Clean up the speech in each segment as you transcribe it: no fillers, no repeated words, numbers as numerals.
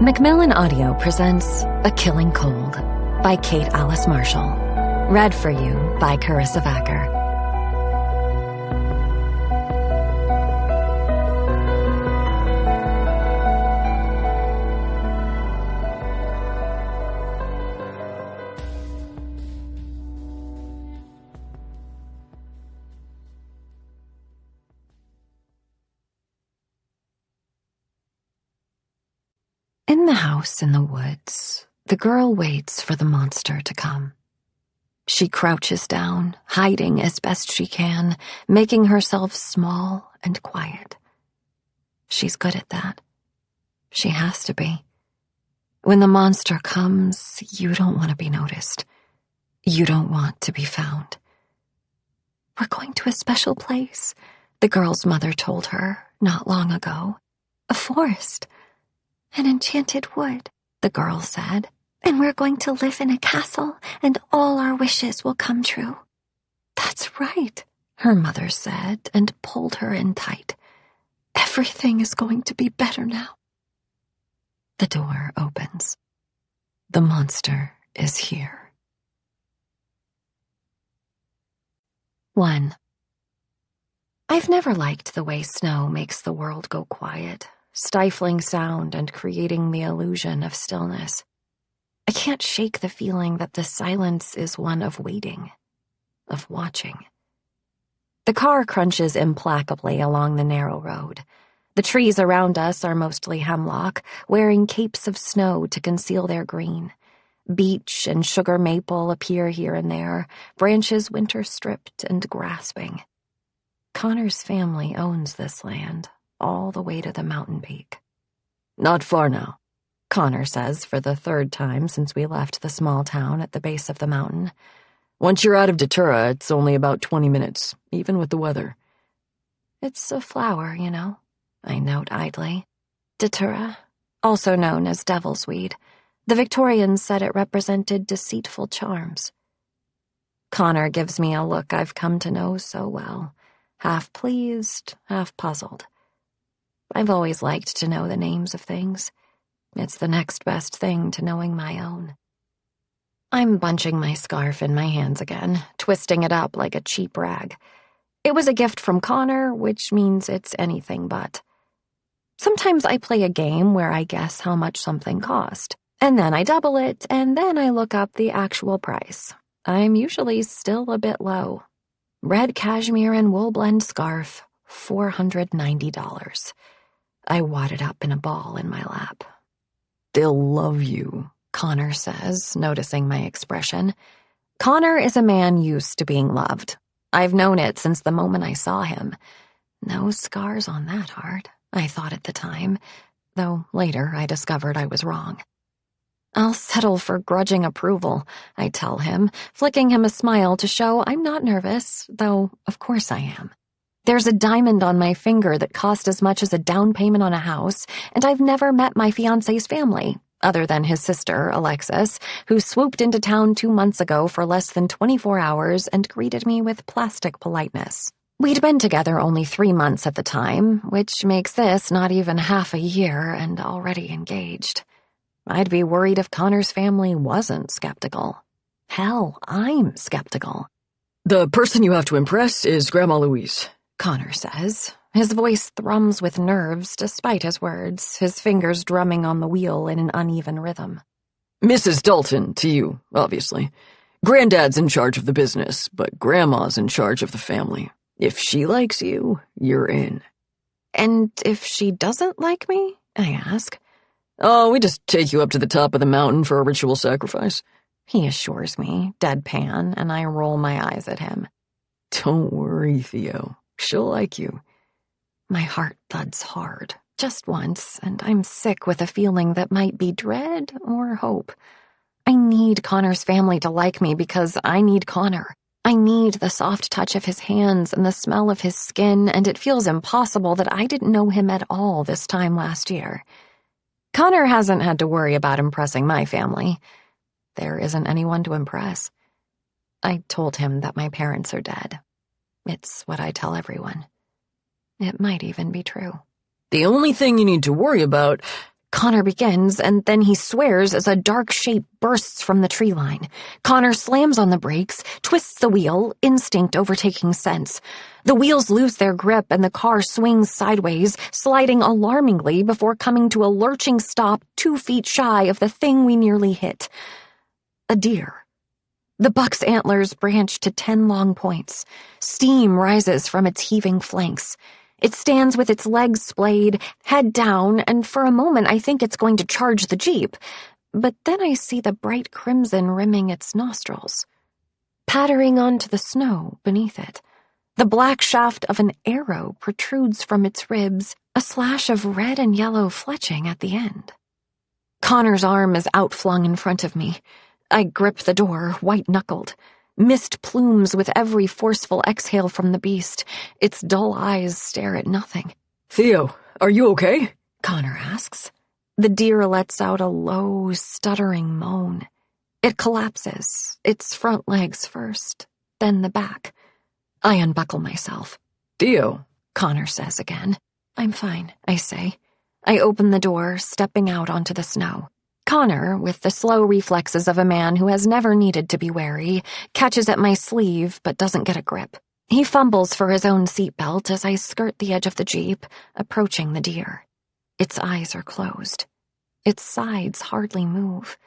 Macmillan Audio presents A Killing Cold by Kate Alice Marshall. Read for you by Carissa Vacker. In the house in the woods, the girl waits for the monster to come. She crouches down, hiding as best she can, making herself small and quiet. She's good at that. She has to be. When the monster comes, you don't want to be noticed. You don't want to be found. "We're going to a special place," the girl's mother told her not long ago. "A forest. An enchanted wood," the girl said. "And we're going to live in a castle, and all our wishes will come true." "That's right," her mother said, and pulled her in tight. "Everything is going to be better now." The door opens. The monster is here. 1. I've never liked the way snow makes the world go quiet, stifling sound and creating the illusion of stillness. I can't shake the feeling that the silence is one of waiting, of watching. The car crunches implacably along the narrow road. The trees around us are mostly hemlock, wearing capes of snow to conceal their green. Beech and sugar maple appear here and there, branches winter-stripped and grasping. Connor's family owns this land, all the way to the mountain peak. "Not far now," Connor says for the third time since we left the small town at the base of the mountain. "Once you're out of Datura, it's only about 20 minutes, even with the weather." "It's a flower, you know," I note idly. Datura, also known as devil's weed. The Victorians said it represented deceitful charms. Connor gives me a look I've come to know so well, half pleased, half puzzled. I've always liked to know the names of things. It's the next best thing to knowing my own. I'm bunching my scarf in my hands again, twisting it up like a cheap rag. It was a gift from Connor, which means it's anything but. Sometimes I play a game where I guess how much something cost, and then I double it, and then I look up the actual price. I'm usually still a bit low. Red cashmere and wool blend scarf, $490. I wad it up in a ball in my lap. "They'll love you," Connor says, noticing my expression. Connor is a man used to being loved. I've known it since the moment I saw him. No scars on that heart, I thought at the time, though later I discovered I was wrong. "I'll settle for grudging approval," I tell him, flicking him a smile to show I'm not nervous, though of course I am. There's a diamond on my finger that cost as much as a down payment on a house, and I've never met my fiancé's family, other than his sister, Alexis, who swooped into town 2 months ago for less than 24 hours and greeted me with plastic politeness. We'd been together only 3 months at the time, which makes this not even half a year and already engaged. I'd be worried if Connor's family wasn't skeptical. Hell, I'm skeptical. "The person you have to impress is Grandma Louise," Connor says. His voice thrums with nerves despite his words, his fingers drumming on the wheel in an uneven rhythm. "Mrs. Dalton, to you, obviously. Granddad's in charge of the business, but Grandma's in charge of the family. If she likes you, you're in." "And if she doesn't like me?" I ask. "Oh, we just take you up to the top of the mountain for a ritual sacrifice," he assures me, deadpan, and I roll my eyes at him. "Don't worry, Theo. She'll like you." My heart thuds hard, just once, and I'm sick with a feeling that might be dread or hope. I need Connor's family to like me because I need Connor. I need the soft touch of his hands and the smell of his skin, and it feels impossible that I didn't know him at all this time last year. Connor hasn't had to worry about impressing my family. There isn't anyone to impress. I told him that my parents are dead. It's what I tell everyone. It might even be true. "The only thing you need to worry about," Connor begins, and then he swears as a dark shape bursts from the tree line. Connor slams on the brakes, twists the wheel, instinct overtaking sense. The wheels lose their grip and the car swings sideways, sliding alarmingly before coming to a lurching stop 2 feet shy of the thing we nearly hit. A deer. The buck's antlers branch to 10 long points. Steam rises from its heaving flanks. It stands with its legs splayed, head down, and for a moment I think it's going to charge the Jeep. But then I see the bright crimson rimming its nostrils, pattering onto the snow beneath it. The black shaft of an arrow protrudes from its ribs, a slash of red and yellow fletching at the end. Connor's arm is outflung in front of me. I grip the door, white-knuckled. Mist plumes with every forceful exhale from the beast. Its dull eyes stare at nothing. "Theo, are you okay?" Connor asks. The deer lets out a low, stuttering moan. It collapses, its front legs first, then the back. I unbuckle myself. "Theo," Connor says again. "I'm fine," I say. I open the door, stepping out onto the snow. Connor, with the slow reflexes of a man who has never needed to be wary, catches at my sleeve but doesn't get a grip. He fumbles for his own seatbelt as I skirt the edge of the Jeep, approaching the deer. Its eyes are closed. Its sides hardly move.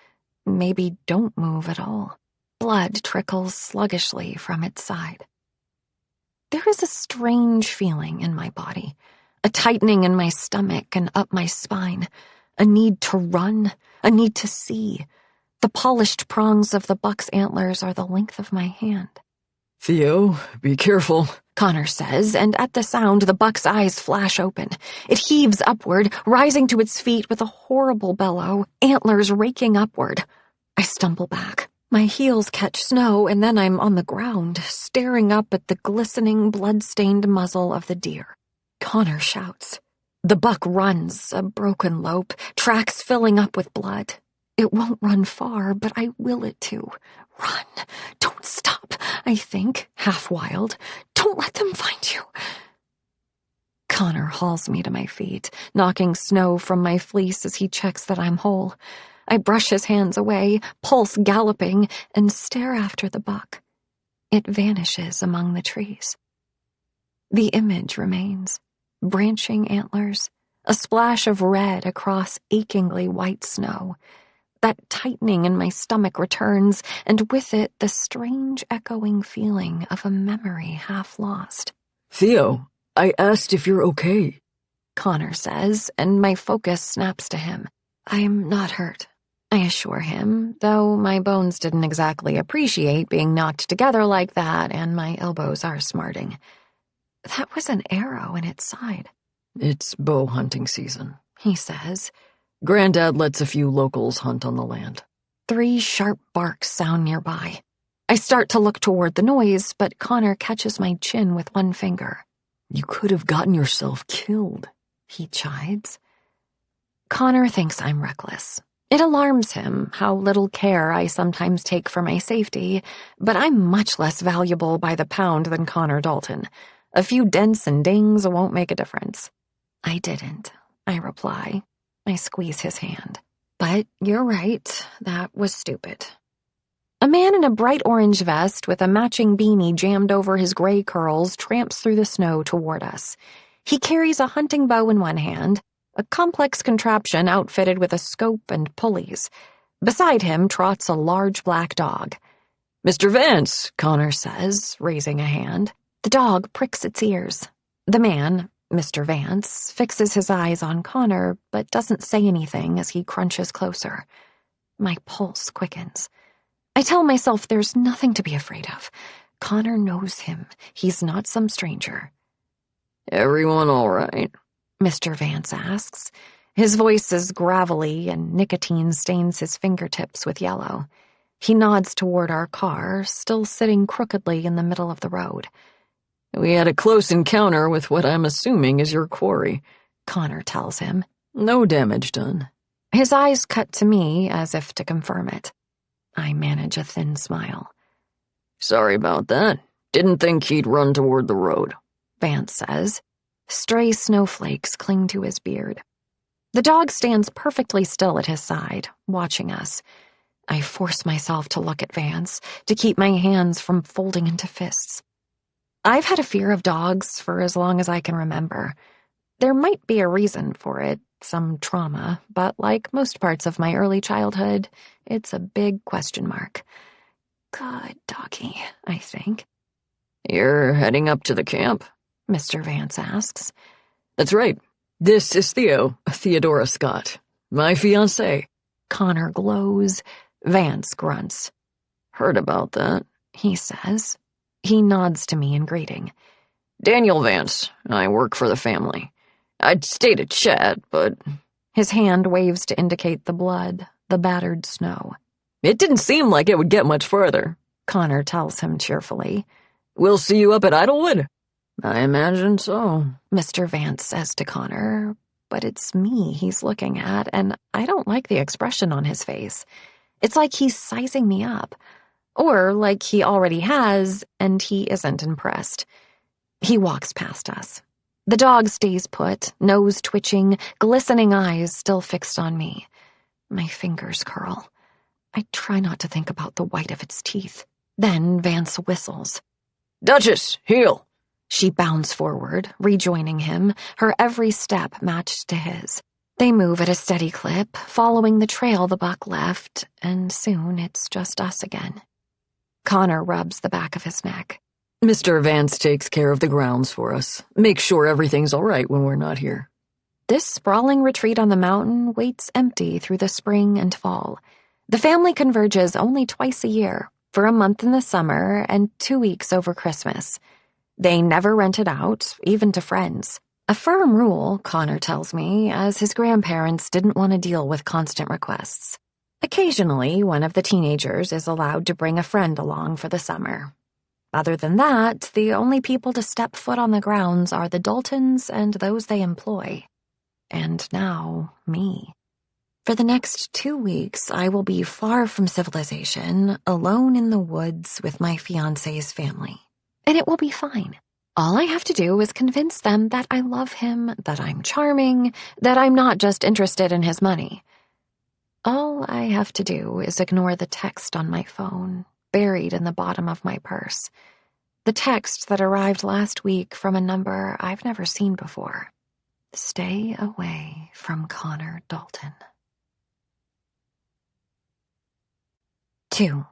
Maybe don't move at all. Blood trickles sluggishly from its side. There is a strange feeling in my body, a tightening in my stomach and up my spine, a need to run, a need to see. The polished prongs of the buck's antlers are the length of my hand. "Theo, be careful," Connor says, and at the sound the buck's eyes flash open. It heaves upward, rising to its feet with a horrible bellow, antlers raking upward. I stumble back. My heels catch snow, and then I'm on the ground, staring up at the glistening, blood-stained muzzle of the deer. Connor shouts. The buck runs, a broken lope, tracks filling up with blood. It won't run far, but I will it to. Run. Don't stop, I think, half wild. Don't let them find you. Connor hauls me to my feet, knocking snow from my fleece as he checks that I'm whole. I brush his hands away, pulse galloping, and stare after the buck. It vanishes among the trees. The image remains. Branching antlers, a splash of red across achingly white snow. That tightening in my stomach returns, and with it the strange echoing feeling of a memory half lost. "Theo, I asked if you're okay," Connor says, and my focus snaps to him. I'm not hurt, I assure him, though my bones didn't exactly appreciate being knocked together like that, and my elbows are smarting. That was an arrow in its side. "It's bow hunting season," he says. "Granddad lets a few locals hunt on the land." 3 sharp barks sound nearby. I start to look toward the noise, but Connor catches my chin with one finger. "You could have gotten yourself killed," he chides. Connor thinks I'm reckless. It alarms him how little care I sometimes take for my safety, but I'm much less valuable by the pound than Connor Dalton. A few dents and dings won't make a difference. I didn't, I reply. I squeeze his hand. But you're right, that was stupid. A man in a bright orange vest with a matching beanie jammed over his gray curls tramps through the snow toward us. He carries a hunting bow in one hand, a complex contraption outfitted with a scope and pulleys. Beside him trots a large black dog. "Mr. Vance," Connor says, raising a hand. The dog pricks its ears. The man, Mr. Vance, fixes his eyes on Connor, but doesn't say anything as he crunches closer. My pulse quickens. I tell myself there's nothing to be afraid of. Connor knows him. He's not some stranger. "Everyone all right?" Mr. Vance asks. His voice is gravelly, and nicotine stains his fingertips with yellow. He nods toward our car, still sitting crookedly in the middle of the road. "We had a close encounter with what I'm assuming is your quarry," Connor tells him. "No damage done." His eyes cut to me as if to confirm it. I manage a thin smile. "Sorry about that. Didn't think he'd run toward the road," Vance says. Stray snowflakes cling to his beard. The dog stands perfectly still at his side, watching us. I force myself to look at Vance, to keep my hands from folding into fists. I've had a fear of dogs for as long as I can remember. There might be a reason for it, some trauma, but like most parts of my early childhood, it's a big question mark. Good doggy, I think. You're heading up to the camp? Mr. Vance asks. That's right. This is Theo, Theodora Scott, my fiancé. Connor glows. Vance grunts. Heard about that, he says. He nods to me in greeting. Daniel Vance. I work for the family. I'd stay to chat, but... His hand waves to indicate the blood, the battered snow. It didn't seem like it would get much further, Connor tells him cheerfully. We'll see you up at Idlewood? I imagine so, Mr. Vance says to Connor, but it's me he's looking at, and I don't like the expression on his face. It's like he's sizing me up, or like he already has, and he isn't impressed. He walks past us. The dog stays put, nose twitching, glistening eyes still fixed on me. My fingers curl. I try not to think about the white of its teeth. Then Vance whistles. Duchess, heel! She bounds forward, rejoining him, her every step matched to his. They move at a steady clip, following the trail the buck left, and soon it's just us again. Connor rubs the back of his neck. Mr. Vance takes care of the grounds for us. Make sure everything's all right when we're not here. This sprawling retreat on the mountain waits empty through the spring and fall. The family converges only twice a year, for a month in the summer and 2 weeks over Christmas. They never rent it out, even to friends. A firm rule, Connor tells me, as his grandparents didn't want to deal with constant requests. Occasionally, one of the teenagers is allowed to bring a friend along for the summer. Other than that, the only people to step foot on the grounds are the Daltons and those they employ. And now, me. For the next 2 weeks, I will be far from civilization, alone in the woods with my fiancé's family. And it will be fine. All I have to do is convince them that I love him, that I'm charming, that I'm not just interested in his money. All I have to do is ignore the text on my phone, buried in the bottom of my purse. The text that arrived last week from a number I've never seen before. Stay away from Connor Dalton. 2.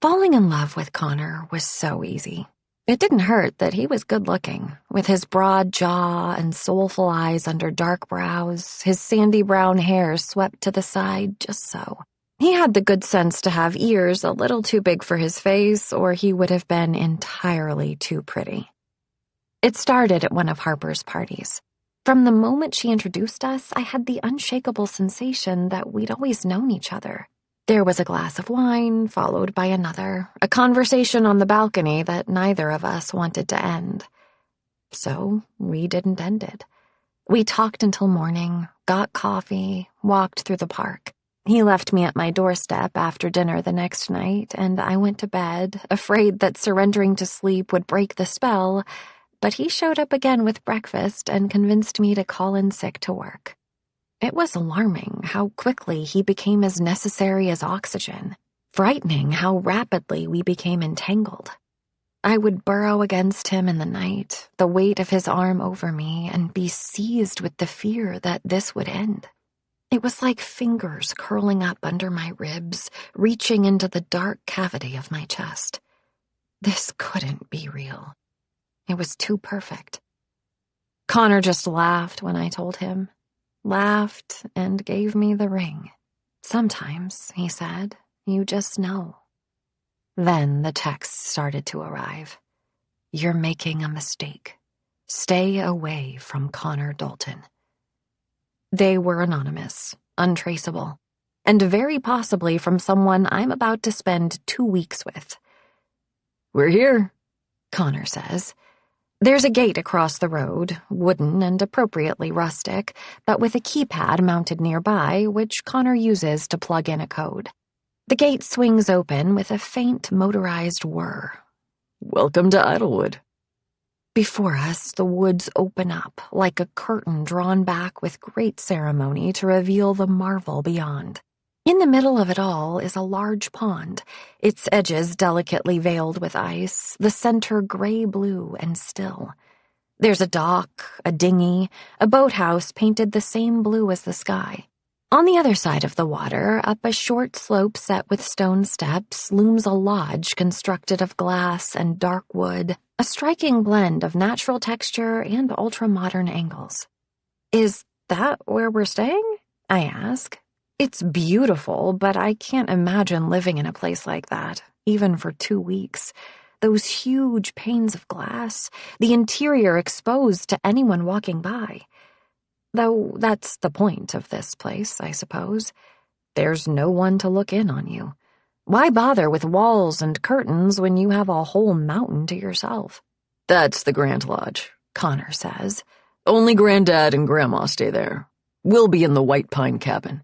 Falling in love with Connor was so easy. It didn't hurt that he was good-looking, with his broad jaw and soulful eyes under dark brows, his sandy brown hair swept to the side just so. He had the good sense to have ears a little too big for his face, or he would have been entirely too pretty. It started at one of Harper's parties. From the moment she introduced us, I had the unshakable sensation that we'd always known each other. There was a glass of wine, followed by another, a conversation on the balcony that neither of us wanted to end. So we didn't end it. We talked until morning, got coffee, walked through the park. He left me at my doorstep after dinner the next night, and I went to bed, afraid that surrendering to sleep would break the spell, but he showed up again with breakfast and convinced me to call in sick to work. It was alarming how quickly he became as necessary as oxygen, frightening how rapidly we became entangled. I would burrow against him in the night, the weight of his arm over me, and be seized with the fear that this would end. It was like fingers curling up under my ribs, reaching into the dark cavity of my chest. This couldn't be real. It was too perfect. Connor just laughed when I told him. Laughed and gave me the ring. Sometimes, he said, you just know. Then the texts started to arrive. You're making a mistake. Stay away from Connor Dalton. They were anonymous, untraceable, and very possibly from someone I'm about to spend 2 weeks with. We're here, Connor says. There's a gate across the road, wooden and appropriately rustic, but with a keypad mounted nearby, which Connor uses to plug in a code. The gate swings open with a faint motorized whir. Welcome to Idlewood. Before us, the woods open up, like a curtain drawn back with great ceremony to reveal the marvel beyond. In the middle of it all is a large pond, its edges delicately veiled with ice, the center gray-blue and still. There's a dock, a dinghy, a boathouse painted the same blue as the sky. On the other side of the water, up a short slope set with stone steps, looms a lodge constructed of glass and dark wood, a striking blend of natural texture and ultra-modern angles. "Is that where we're staying?" I ask. It's beautiful, but I can't imagine living in a place like that, even for 2 weeks. Those huge panes of glass, the interior exposed to anyone walking by. Though that's the point of this place, I suppose. There's no one to look in on you. Why bother with walls and curtains when you have a whole mountain to yourself? "That's the Grand Lodge," Connor says. "Only Granddad and Grandma stay there. We'll be in the White Pine cabin."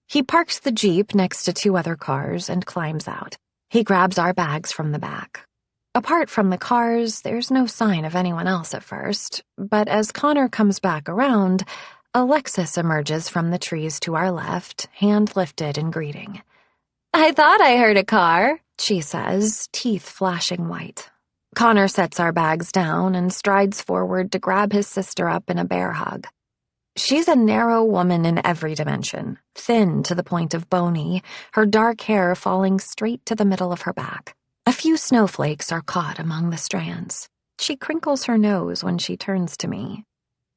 He parks the Jeep next to 2 other cars and climbs out. He grabs our bags from the back. Apart from the cars, there's no sign of anyone else at first, but as Connor comes back around, Alexis emerges from the trees to our left, hand lifted in greeting. "I thought I heard a car," she says, teeth flashing white. Connor sets our bags down and strides forward to grab his sister up in a bear hug. She's a narrow woman in every dimension, thin to the point of bony, her dark hair falling straight to the middle of her back. A few snowflakes are caught among the strands. She crinkles her nose when she turns to me.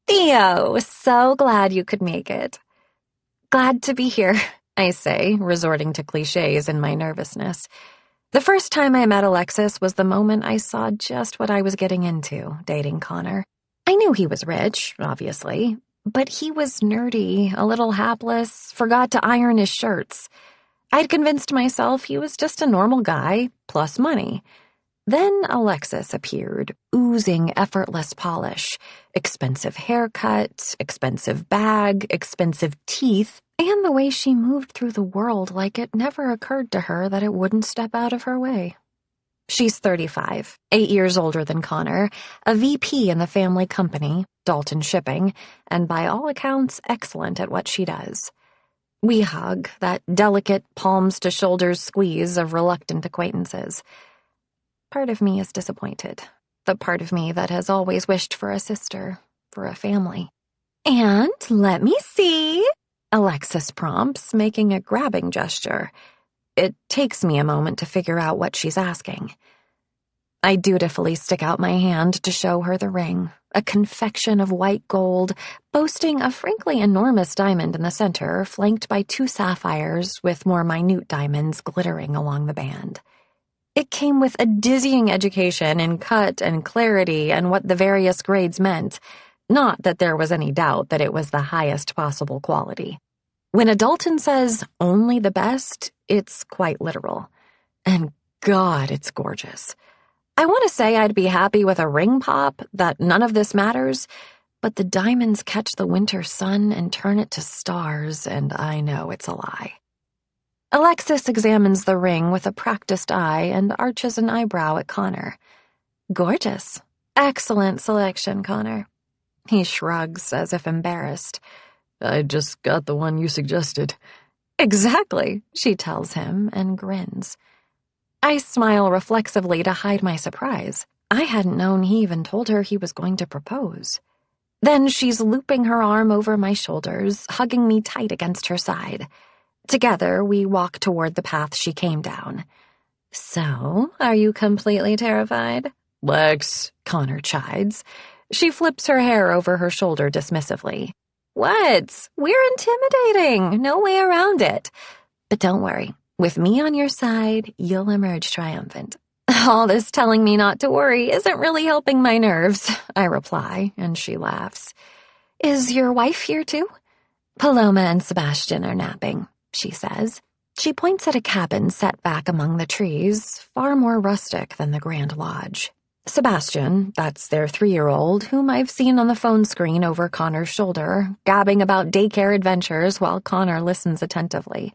"Theo, so glad you could make it." "Glad to be here," I say, resorting to cliches in my nervousness. The first time I met Alexis was the moment I saw just what I was getting into, dating Connor. I knew he was rich, obviously, but he was nerdy, a little hapless, forgot to iron his shirts. I'd convinced myself he was just a normal guy, plus money. Then Alexis appeared, oozing effortless polish, expensive haircut, expensive bag, expensive teeth, and the way she moved through the world like it never occurred to her that it wouldn't step out of her way. She's 35, 8 years older than Connor, a VP in the family company, Dalton Shipping, and by all accounts excellent at what she does. We hug, that delicate palms-to-shoulders squeeze of reluctant acquaintances. Part of me is disappointed, the part of me that has always wished for a sister, for a family. "And let me see," Alexis prompts, making a grabbing gesture. It takes me a moment to figure out what she's asking. I dutifully stick out my hand to show her the ring, a confection of white gold, boasting a frankly enormous diamond in the center, flanked by 2 sapphires with more minute diamonds glittering along the band. It came with a dizzying education in cut and clarity and what the various grades meant, not that there was any doubt that it was the highest possible quality. When a Dalton says only the best, it's quite literal. And God, it's gorgeous. I want to say I'd be happy with a ring pop, that none of this matters, but the diamonds catch the winter sun and turn it to stars, and I know it's a lie. Alexis examines the ring with a practiced eye and arches an eyebrow at Connor. "Gorgeous. Excellent selection, Connor." He shrugs as if embarrassed. "I just got the one you suggested." "Exactly," she tells him and grins. I smile reflexively to hide my surprise. I hadn't known he even told her he was going to propose. Then she's looping her arm over my shoulders, hugging me tight against her side. Together, we walk toward the path she came down. "So, are you completely terrified?" "Lex," Connor chides. She flips her hair over her shoulder dismissively. "What? We're intimidating. No way around it. But don't worry. With me on your side, you'll emerge triumphant." "All this telling me not to worry isn't really helping my nerves," I reply, and she laughs. "Is your wife here too?" "Paloma and Sebastian are napping," she says. She points at a cabin set back among the trees, far more rustic than the Grand Lodge. Sebastian, that's their 3-year-old, whom I've seen on the phone screen over Connor's shoulder, gabbing about daycare adventures while Connor listens attentively.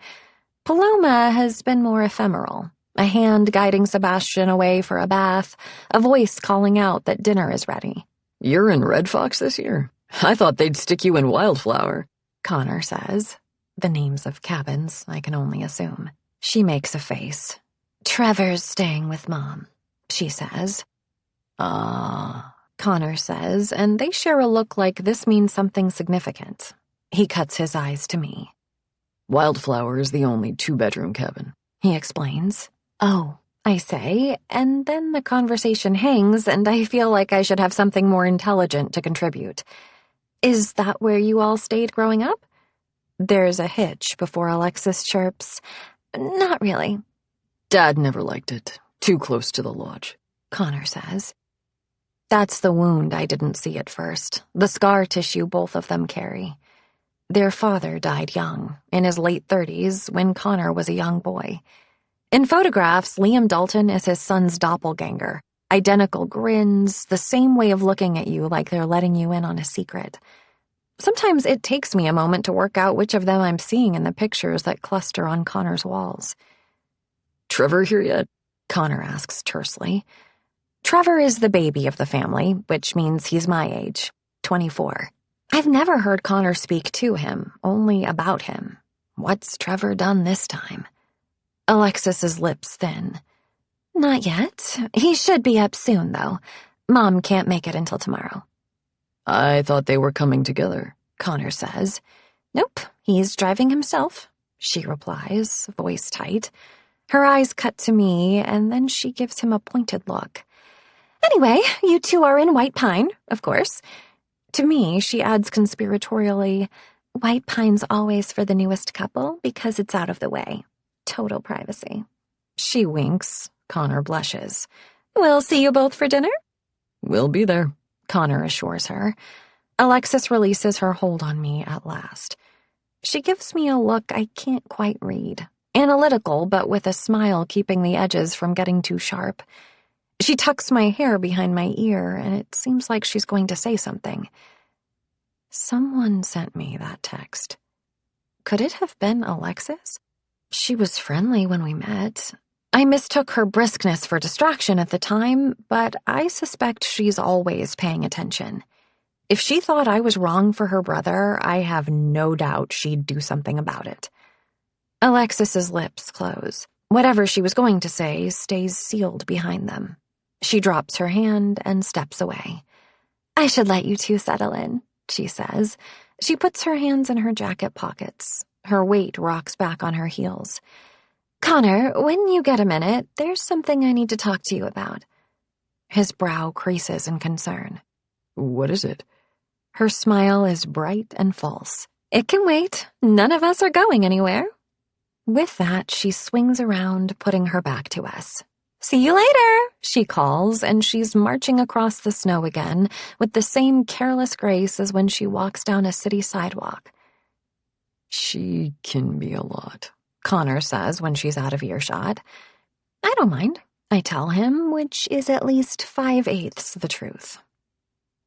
Paloma has been more ephemeral, A hand guiding Sebastian away for a bath, a voice calling out that dinner is ready. "You're in Red Fox this year? I thought they'd stick you in Wildflower," Connor says. The names of cabins, I can only assume. She makes a face. "Trevor's staying with Mom," she says. Connor says, and they share a look like this means something significant. He cuts his eyes to me. "Wildflower is the only 2-bedroom cabin," he explains. "Oh," I say, and then the conversation hangs, and I feel like I should have something more intelligent to contribute. "Is that where you all stayed growing up?" There's a hitch before Alexis chirps. "Not really." "Dad never liked it. Too close to the lodge," Connor says. That's the wound I didn't see at first, the scar tissue both of them carry. Their father died young, in his late 30s, when Connor was a young boy. In photographs, Liam Dalton is his son's doppelganger. Identical grins, the same way of looking at you like they're letting you in on a secret. Sometimes it takes me a moment to work out which of them I'm seeing in the pictures that cluster on Connor's walls. "Trevor here yet?" Connor asks tersely. Trevor is the baby of the family, which means he's my age, 24. I've never heard Connor speak to him, only about him. What's Trevor done this time? Alexis's lips thin. "Not yet. He should be up soon, though. Mom can't make it until tomorrow." "I thought they were coming together," Connor says. "Nope, he's driving himself," she replies, voice tight. Her eyes cut to me, and then she gives him a pointed look. "Anyway, you two are in White Pine, of course." To me, she adds conspiratorially, "White Pine's always for the newest couple because it's out of the way. Total privacy." She winks. Connor blushes. "We'll see you both for dinner?" "We'll be there," Connor assures her. Alexis releases her hold on me at last. She gives me a look I can't quite read. Analytical, but with a smile keeping the edges from getting too sharp. She tucks my hair behind my ear, and it seems like she's going to say something. Someone sent me that text. Could it have been Alexis? She was friendly when we met. I mistook her briskness for distraction at the time, but I suspect she's always paying attention. If she thought I was wrong for her brother, I have no doubt she'd do something about it. Alexis's lips close. Whatever she was going to say stays sealed behind them. She drops her hand and steps away. "I should let you two settle in," she says. She puts her hands in her jacket pockets. Her weight rocks back on her heels. "Connor, when you get a minute, there's something I need to talk to you about." His brow creases in concern. "What is it?" Her smile is bright and false. "It can wait. None of us are going anywhere." With that, she swings around, putting her back to us. "See you later," she calls, and she's marching across the snow again with the same careless grace as when she walks down a city sidewalk. "She can be a lot," Connor says when she's out of earshot. "I don't mind," I tell him, which is at least 5/8 the truth.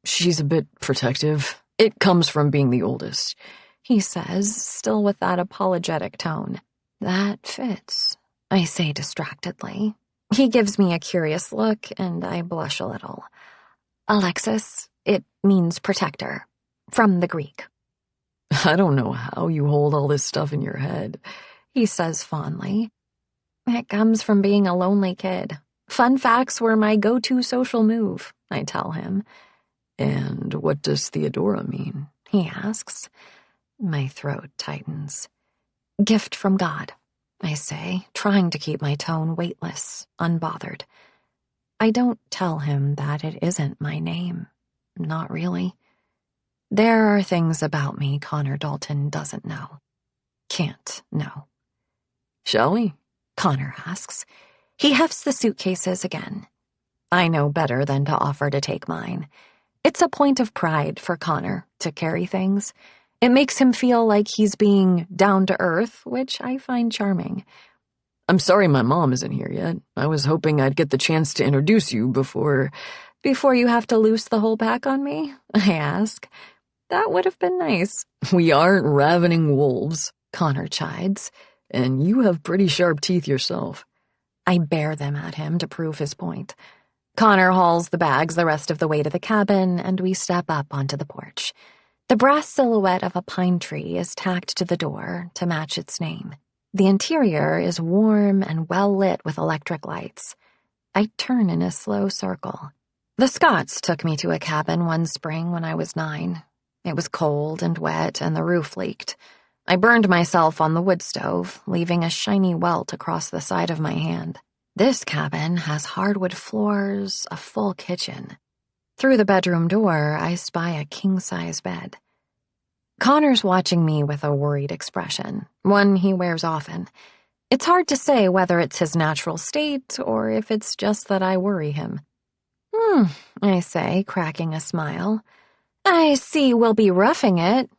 "She's a bit protective. It comes from being the oldest," he says, still with that apologetic tone. "That fits," I say distractedly. He gives me a curious look, and I blush a little. "Alexis, it means protector, from the Greek." "I don't know how you hold all this stuff in your head," he says fondly. "It comes from being a lonely kid. Fun facts were my go-to social move," I tell him. "And what does Theodora mean?" he asks. My throat tightens. "Gift from God," I say, trying to keep my tone weightless, unbothered. I don't tell him that it isn't my name. Not really. There are things about me Connor Dalton doesn't know. Can't know. "Shall we?" Connor asks. He hefts the suitcases again. I know better than to offer to take mine. It's a point of pride for Connor to carry things. It makes him feel like he's being down to earth, which I find charming. "I'm sorry my mom isn't here yet. I was hoping I'd get the chance to introduce you before..." "Before you have to loose the whole pack on me?" I ask. That would have been nice. "We aren't ravening wolves," Connor chides, "and you have pretty sharp teeth yourself." I bear them at him to prove his point. Connor hauls the bags the rest of the way to the cabin, and we step up onto the porch. The brass silhouette of a pine tree is tacked to the door to match its name. The interior is warm and well lit with electric lights. I turn in a slow circle. The Scotts took me to a cabin one spring when I was 9. It was cold and wet, and the roof leaked. I burned myself on the wood stove, leaving a shiny welt across the side of my hand. This cabin has hardwood floors, a full kitchen. Through the bedroom door, I spy a king-size bed. Connor's watching me with a worried expression, one he wears often. It's hard to say whether it's his natural state or if it's just that I worry him. I say, cracking a smile. I see we'll be roughing it.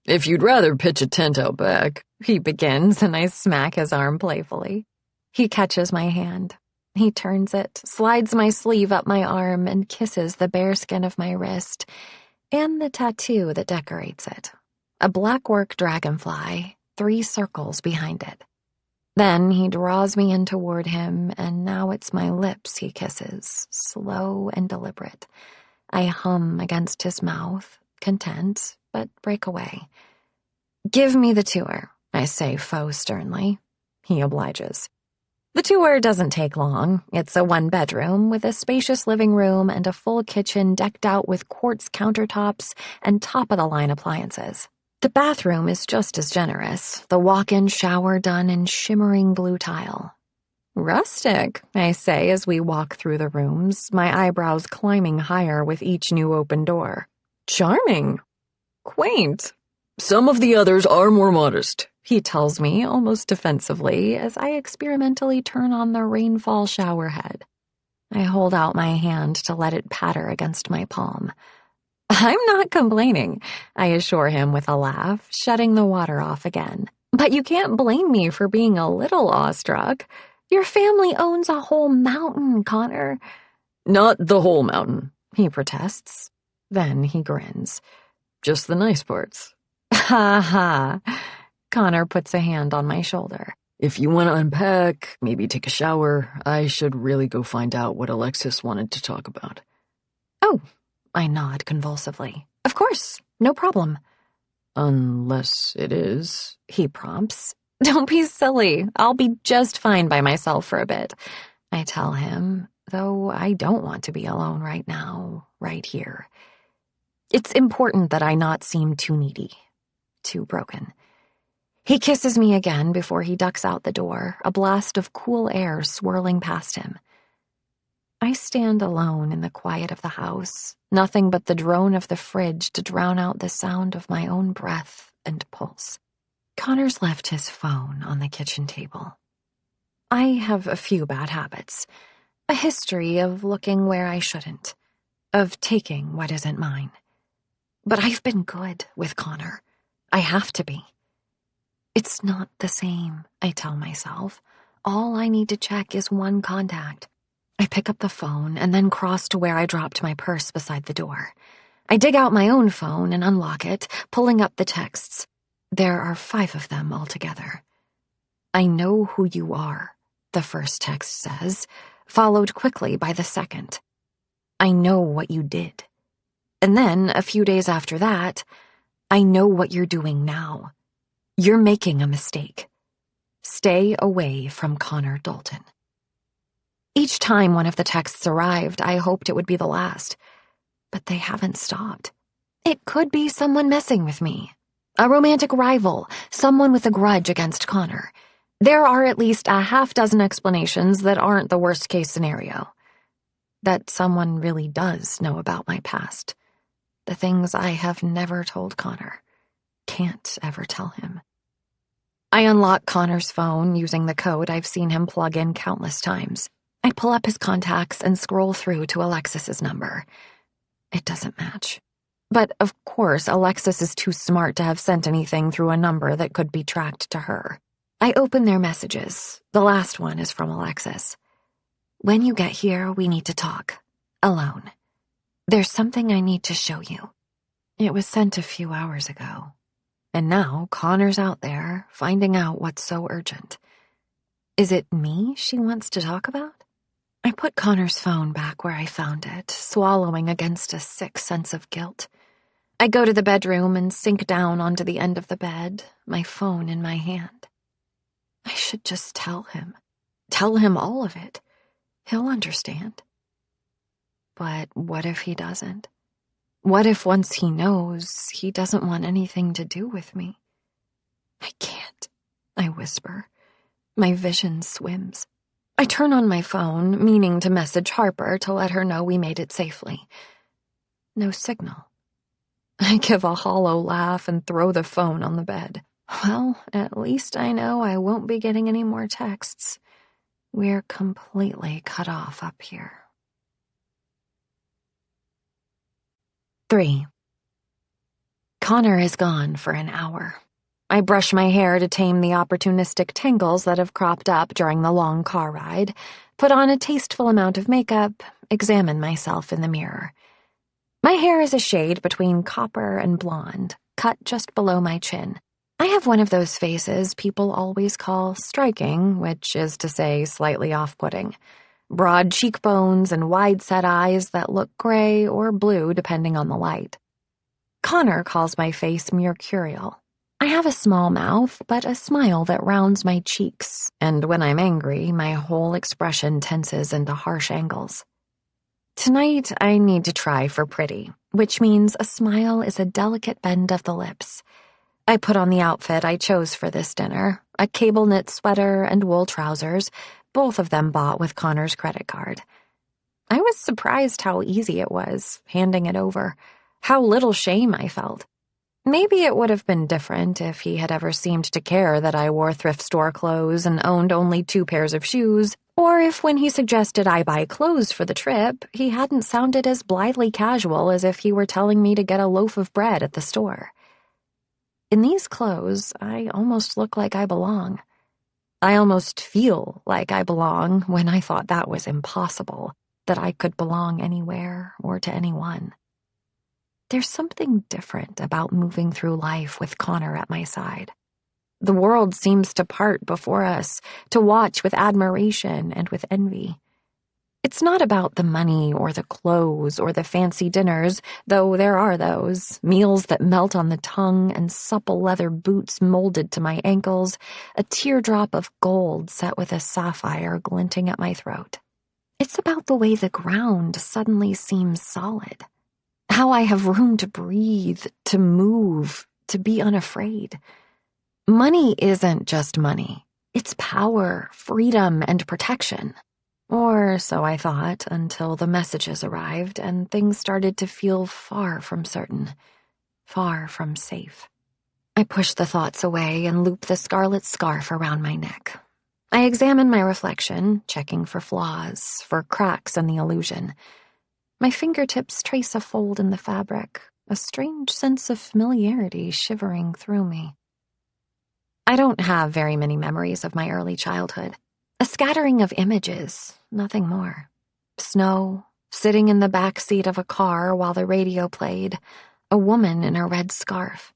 If you'd rather pitch a tent out back, He begins, and I smack his arm playfully. He catches my hand. He turns it, slides my sleeve up my arm, and kisses the bare skin of my wrist and the tattoo that decorates it. A blackwork dragonfly, 3 circles behind it. Then he draws me in toward him, and now it's my lips he kisses, slow and deliberate. I hum against his mouth, content, but break away. Give me the tour, I say faux sternly. He obliges. The tour doesn't take long. It's a 1-bedroom with a spacious living room and a full kitchen decked out with quartz countertops and top-of-the-line appliances. The bathroom is just as generous, the walk-in shower done in shimmering blue tile. Rustic, I say as we walk through the rooms, my eyebrows climbing higher with each new open door. Charming. Quaint. some of the others are more modest, He tells me almost defensively as I experimentally turn on the rainfall shower head. I hold out my hand to let it patter against my palm. I'm not complaining, I assure him with a laugh, shutting the water off again. But you can't blame me for being a little awestruck. Your family owns a whole mountain, Connor. Not the whole mountain, He protests. Then he grins. just the nice parts. Ha ha. Connor puts a hand on my shoulder. If you want to unpack, maybe take a shower, I should really go find out what Alexis wanted to talk about. Oh, I nod convulsively. Of course, no problem. Unless it is, He prompts. Don't be silly. I'll be just fine by myself for a bit, I tell him, though I don't want to be alone right now, right here. It's important that I not seem too needy, too broken. He kisses me again before he ducks out the door, a blast of cool air swirling past him. I stand alone in the quiet of the house, nothing but the drone of the fridge to drown out the sound of my own breath and pulse. Connor's left his phone on the kitchen table. I have a few bad habits, a history of looking where I shouldn't, of taking what isn't mine. But I've been good with Connor. I have to be. It's not the same, I tell myself. All I need to check is one contact. I pick up the phone and then cross to where I dropped my purse beside the door. I dig out my own phone and unlock it, pulling up the texts. There are 5 of them altogether. I know who you are, the first text says, followed quickly by the second. I know what you did. And then, a few days after that, I know what you're doing now. You're making a mistake. Stay away from Connor Dalton. Each time one of the texts arrived, I hoped it would be the last. But they haven't stopped. It could be someone messing with me. A romantic rival, someone with a grudge against Connor. There are at least a half-dozen explanations that aren't the worst-case scenario. That someone really does know about my past. The things I have never told Connor. Can't ever tell him. I unlock Connor's phone using the code I've seen him plug in countless times. I pull up his contacts and scroll through to Alexis's number. It doesn't match. But, of course, Alexis is too smart to have sent anything through a number that could be tracked to her. I open their messages. The last one is from Alexis. When you get here, we need to talk. Alone. There's something I need to show you. It was sent a few hours ago. And now Connor's out there, finding out what's so urgent. Is it me she wants to talk about? I put Connor's phone back where I found it, swallowing against a sick sense of guilt. I go to the bedroom and sink down onto the end of the bed, my phone in my hand. I should just tell him. Tell him all of it. He'll understand. But what if he doesn't? What if once he knows, he doesn't want anything to do with me? I can't, I whisper. My vision swims. I turn on my phone, meaning to message Harper to let her know we made it safely. No signal. I give a hollow laugh and throw the phone on the bed. Well, at least I know I won't be getting any more texts. We're completely cut off up here. 3. Connor is gone for an hour. I brush my hair to tame the opportunistic tangles that have cropped up during the long car ride, put on a tasteful amount of makeup, examine myself in the mirror. My hair is a shade between copper and blonde, cut just below my chin. I have one of those faces people always call striking, which is to say slightly off-putting. Broad cheekbones and wide-set eyes that look gray or blue depending on the light. Connor calls my face mercurial. I have a small mouth, but a smile that rounds my cheeks, and when I'm angry, my whole expression tenses into harsh angles. Tonight, I need to try for pretty, which means a smile is a delicate bend of the lips. I put on the outfit I chose for this dinner, a cable-knit sweater and wool trousers, both of them bought with Connor's credit card. I was surprised how easy it was, handing it over, how little shame I felt. Maybe it would have been different if he had ever seemed to care that I wore thrift store clothes and owned only 2 pairs of shoes, or if when he suggested I buy clothes for the trip, he hadn't sounded as blithely casual as if he were telling me to get a loaf of bread at the store. In these clothes, I almost look like I belong. I almost feel like I belong when I thought that was impossible, that I could belong anywhere or to anyone. There's something different about moving through life with Connor at my side. The world seems to part before us, to watch with admiration and with envy. It's not about the money or the clothes or the fancy dinners, though there are those, meals that melt on the tongue and supple leather boots molded to my ankles, a teardrop of gold set with a sapphire glinting at my throat. It's about the way the ground suddenly seems solid. How I have room to breathe, to move, to be unafraid. Money isn't just money. It's power, freedom, and protection. Or so I thought until the messages arrived and things started to feel far from certain, far from safe. I push the thoughts away and loop the scarlet scarf around my neck. I examine my reflection, checking for flaws, for cracks in the illusion. My fingertips trace a fold in the fabric, a strange sense of familiarity shivering through me. I don't have very many memories of my early childhood. A scattering of images, nothing more. Snow, sitting in the back seat of a car while the radio played, a woman in a red scarf.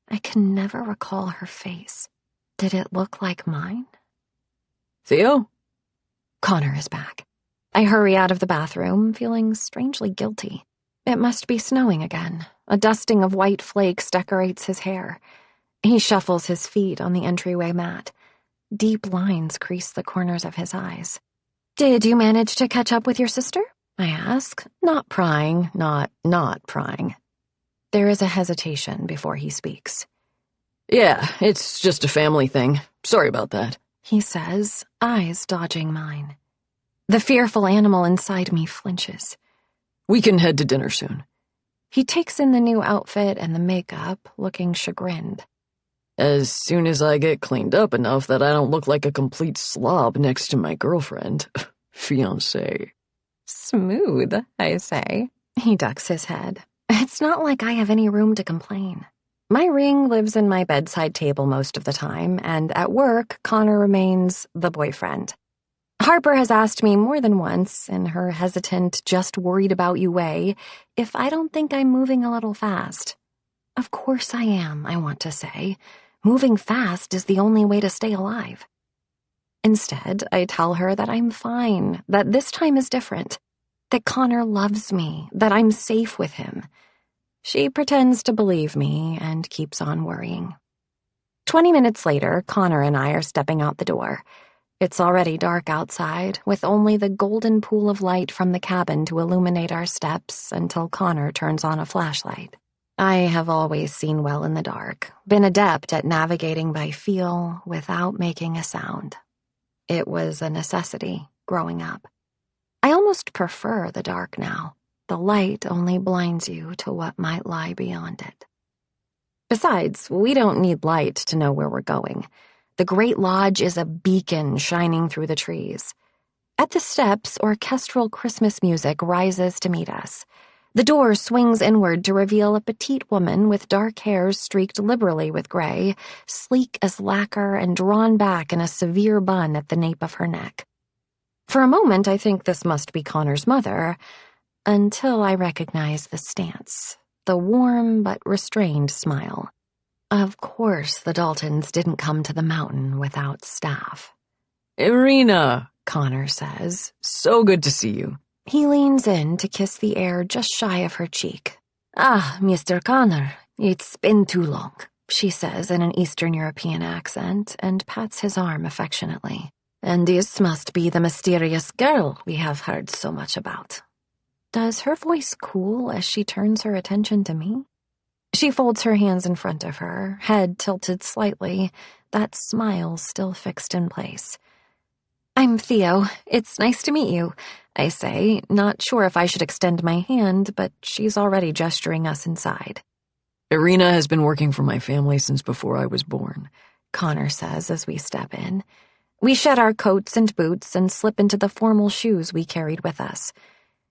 I can never recall her face. Did it look like mine? Theo? Connor is back. I hurry out of the bathroom, feeling strangely guilty. It must be snowing again. A dusting of white flakes decorates his hair. He shuffles his feet on the entryway mat. Deep lines crease the corners of his eyes. Did you manage to catch up with your sister? I ask, not prying, not prying. There is a hesitation before he speaks. Yeah, it's just a family thing. Sorry about that, he says, eyes dodging mine. The fearful animal inside me flinches. We can head to dinner soon. He takes in the new outfit and the makeup, looking chagrined. As soon as I get cleaned up enough that I don't look like a complete slob next to my girlfriend. Fiancé. Smooth, I say. He ducks his head. It's not like I have any room to complain. My ring lives in my bedside table most of the time, and at work, Connor remains the boyfriend. Harper has asked me more than once, in her hesitant, just worried about you way, if I don't think I'm moving a little fast. Of course I am, I want to say. Moving fast is the only way to stay alive. Instead, I tell her that I'm fine, that this time is different, that Connor loves me, that I'm safe with him. She pretends to believe me and keeps on worrying. 20 minutes later, Connor and I are stepping out the door. It's already dark outside, with only the golden pool of light from the cabin to illuminate our steps until Connor turns on a flashlight. I have always seen well in the dark, been adept at navigating by feel without making a sound. It was a necessity growing up. I almost prefer the dark now. The light only blinds you to what might lie beyond it. Besides, we don't need light to know where we're going. The Great Lodge is a beacon shining through the trees. At the steps, orchestral Christmas music rises to meet us. The door swings inward to reveal a petite woman with dark hair streaked liberally with gray, sleek as lacquer and drawn back in a severe bun at the nape of her neck. For a moment, I think this must be Connor's mother, until I recognize the stance, the warm but restrained smile. Of course, the Daltons didn't come to the mountain without staff. "Irina," Connor says. "So good to see you." He leans in to kiss the air just shy of her cheek. "Ah, Mr. Connor, it's been too long," she says in an Eastern European accent and pats his arm affectionately. "And this must be the mysterious girl we have heard so much about." Does her voice cool as she turns her attention to me? She folds her hands in front of her, head tilted slightly, that smile still fixed in place. "I'm Theo. It's nice to meet you," I say, not sure if I should extend my hand, but she's already gesturing us inside. "Irina has been working for my family since before I was born," Connor says as we step in. We shed our coats and boots and slip into the formal shoes we carried with us.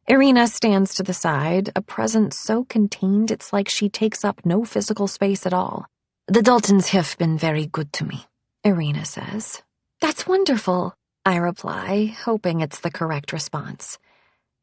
Irina stands to the side, a presence so contained it's like she takes up no physical space at all. "The Daltons have been very good to me," Irina says. "That's wonderful," I reply, hoping it's the correct response.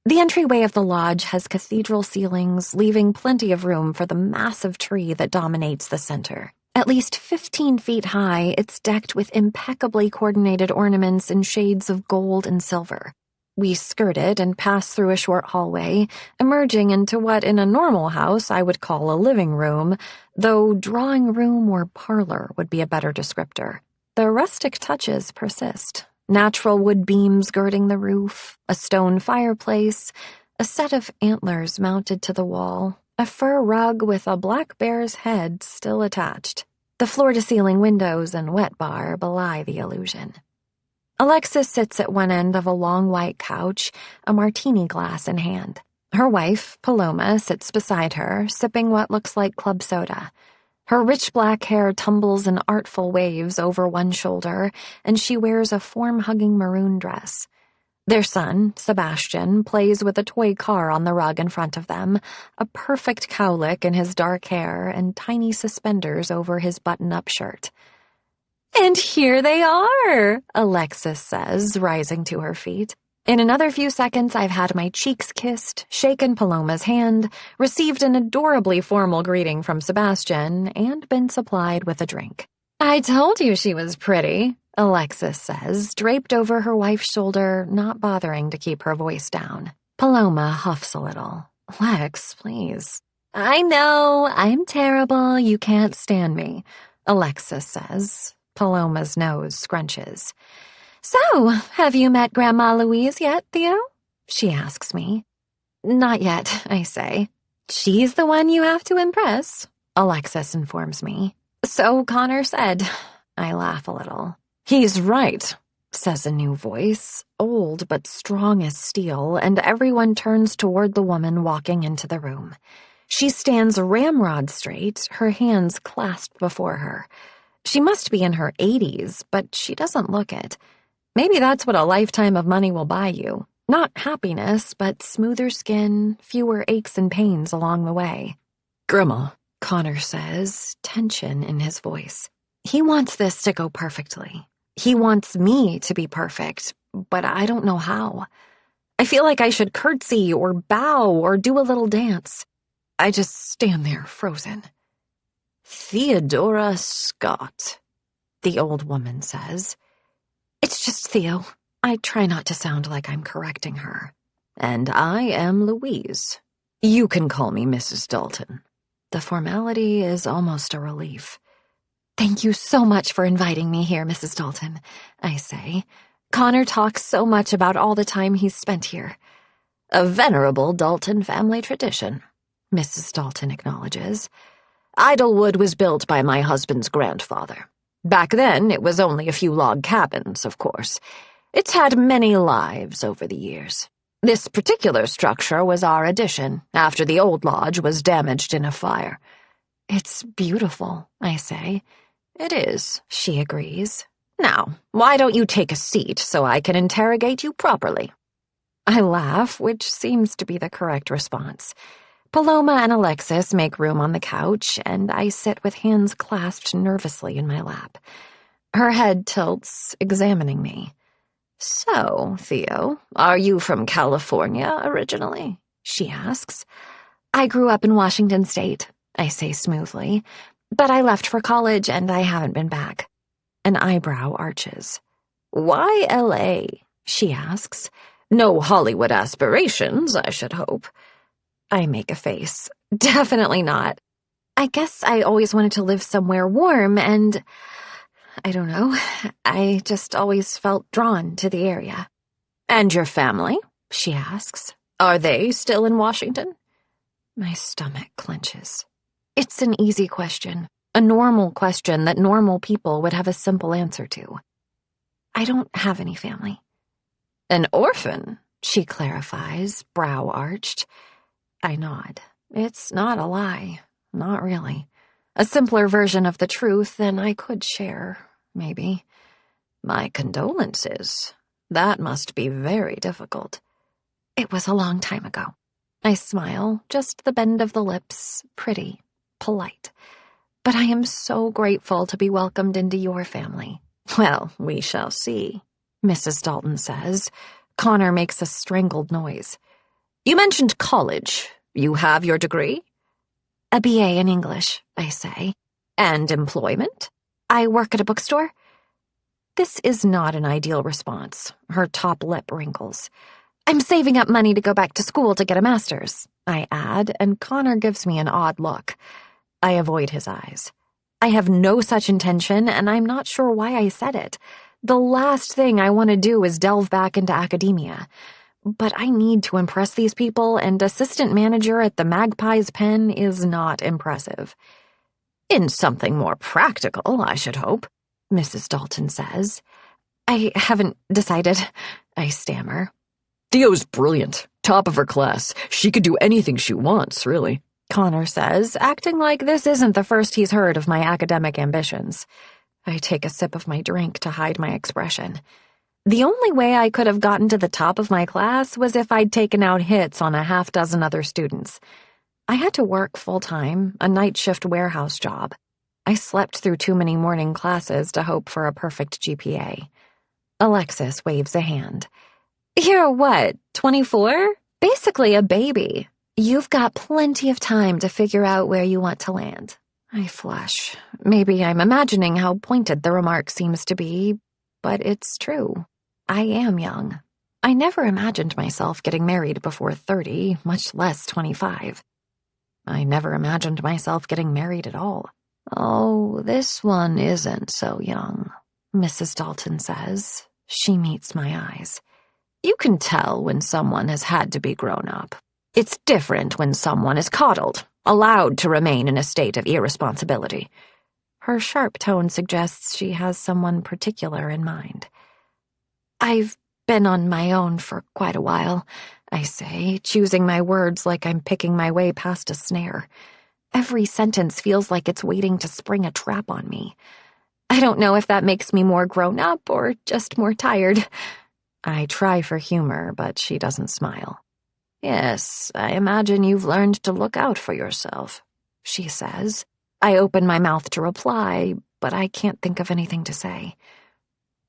The entryway of the lodge has cathedral ceilings, leaving plenty of room for the massive tree that dominates the center. At least 15 feet high, it's decked with impeccably coordinated ornaments in shades of gold and silver. We skirt it and pass through a short hallway, emerging into what in a normal house I would call a living room, though drawing room or parlor would be a better descriptor. The rustic touches persist. Natural wood beams girding the roof, a stone fireplace, a set of antlers mounted to the wall, a fur rug with a black bear's head still attached. The floor-to-ceiling windows and wet bar belie the illusion. Alexis sits at one end of a long white couch, a martini glass in hand. Her wife, Paloma, sits beside her, sipping what looks like club soda. Her rich black hair tumbles in artful waves over one shoulder, and she wears a form-hugging maroon dress. Their son, Sebastian, plays with a toy car on the rug in front of them, a perfect cowlick in his dark hair and tiny suspenders over his button-up shirt. "And here they are," Alexis says, rising to her feet. In another few seconds, I've had my cheeks kissed, shaken Paloma's hand, received an adorably formal greeting from Sebastian, and been supplied with a drink. "I told you she was pretty," Alexis says, draped over her wife's shoulder, not bothering to keep her voice down. Paloma huffs a little. "Lex, please." "I know, I'm terrible, you can't stand me," Alexis says. Paloma's nose scrunches. "So, have you met Grandma Louise yet, Theo?" she asks me. "Not yet," I say. "She's the one you have to impress," Alexis informs me. "So Connor said." I laugh a little. "He's right," says a new voice, old but strong as steel, and everyone turns toward the woman walking into the room. She stands ramrod straight, her hands clasped before her. She must be in her 80s, but she doesn't look it. Maybe that's what a lifetime of money will buy you. Not happiness, but smoother skin, fewer aches and pains along the way. "Grandma," Connor says, tension in his voice. He wants this to go perfectly. He wants me to be perfect, but I don't know how. I feel like I should curtsy or bow or do a little dance. I just stand there frozen. "Theodora Scott," the old woman says. It's just Theo. I try not to sound like I'm correcting her. And I am Louise. You can call me Mrs. Dalton. The formality is almost a relief. Thank you so much for inviting me here, Mrs. Dalton, I say. Connor talks so much about all the time he's spent here. A venerable Dalton family tradition, Mrs. Dalton acknowledges. Idlewood was built by my husband's grandfather. Back then, it was only a few log cabins, of course. It's had many lives over the years. This particular structure was our addition, after the old lodge was damaged in a fire. It's beautiful, I say. It is, she agrees. Now, why don't you take a seat so I can interrogate you properly? I laugh, which seems to be the correct response. Paloma and Alexis make room on the couch, and I sit with hands clasped nervously in my lap. Her head tilts, examining me. So, Theo, are you from California originally? She asks. I grew up in Washington State, I say smoothly, but I left for college and I haven't been back. An eyebrow arches. Why L.A.? She asks. No Hollywood aspirations, I should hope. I make a face. Definitely not. I guess I always wanted to live somewhere warm and, I don't know, I just always felt drawn to the area. And your family? She asks. Are they still in Washington? My stomach clenches. It's an easy question, a normal question that normal people would have a simple answer to. I don't have any family. An orphan, she clarifies, brow arched. I nod. It's not a lie. Not really. A simpler version of the truth than I could share, maybe. My condolences. That must be very difficult. It was a long time ago. I smile, just the bend of the lips, pretty, polite. But I am so grateful to be welcomed into your family. Well, we shall see, Mrs. Dalton says. Connor makes a strangled noise. You mentioned college. You have your degree? A BA in English, I say. And employment? I work at a bookstore. This is not an ideal response. Her top lip wrinkles. I'm saving up money to go back to school to get a master's, I add, and Connor gives me an odd look. I avoid his eyes. I have no such intention, and I'm not sure why I said it. The last thing I want to do is delve back into academia. But I need to impress these people, and assistant manager at the Magpie's Pen is not impressive. In something more practical, I should hope, Mrs. Dalton says. I haven't decided, I stammer. Theo's brilliant, top of her class. She could do anything she wants, really, Connor says, acting like this isn't the first he's heard of my academic ambitions. I take a sip of my drink to hide my expression. The only way I could have gotten to the top of my class was if I'd taken out hits on a half-dozen other students. I had to work full-time, a night shift warehouse job. I slept through too many morning classes to hope for a perfect GPA. Alexis waves a hand. You're what, 24? Basically a baby. You've got plenty of time to figure out where you want to land. I flush. Maybe I'm imagining how pointed the remark seems to be, but it's true. I am young. I never imagined myself getting married before 30, much less 25. I never imagined myself getting married at all. Oh, this one isn't so young, Mrs. Dalton says. She meets my eyes. You can tell when someone has had to be grown up. It's different when someone is coddled, allowed to remain in a state of irresponsibility. Her sharp tone suggests she has someone particular in mind. I've been on my own for quite a while, I say, choosing my words like I'm picking my way past a snare. Every sentence feels like it's waiting to spring a trap on me. I don't know if that makes me more grown up or just more tired. I try for humor, but she doesn't smile. Yes, I imagine you've learned to look out for yourself, she says. I open my mouth to reply, but I can't think of anything to say.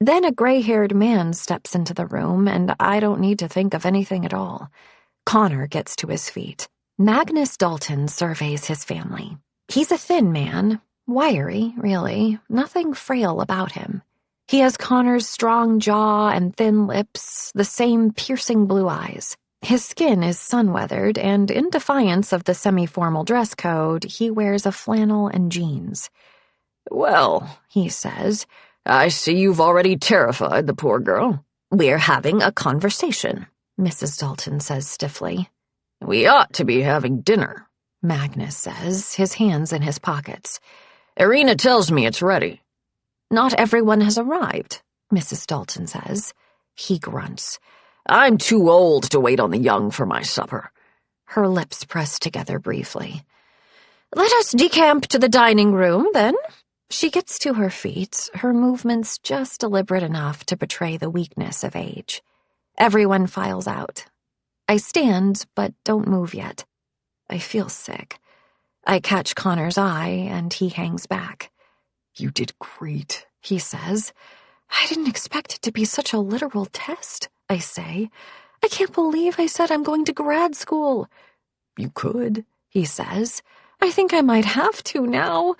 Then a gray-haired man steps into the room, and I don't need to think of anything at all. Connor gets to his feet. Magnus Dalton surveys his family. He's a thin man, wiry, really, nothing frail about him. He has Connor's strong jaw and thin lips, the same piercing blue eyes. His skin is sun-weathered, and in defiance of the semi-formal dress code, he wears a flannel and jeans. "Well," he says, "I see you've already terrified the poor girl." "We're having a conversation," Mrs. Dalton says stiffly. "We ought to be having dinner," Magnus says, his hands in his pockets. "Irina tells me it's ready." "Not everyone has arrived," Mrs. Dalton says. He grunts. "I'm too old to wait on the young for my supper." Her lips press together briefly. "Let us decamp to the dining room, then." She gets to her feet, her movements just deliberate enough to betray the weakness of age. Everyone files out. I stand, but don't move yet. I feel sick. I catch Connor's eye, and he hangs back. "You did great," he says. "I didn't expect it to be such a literal test," I say. "I can't believe I said I'm going to grad school." "You could," he says. "I think I might have to now."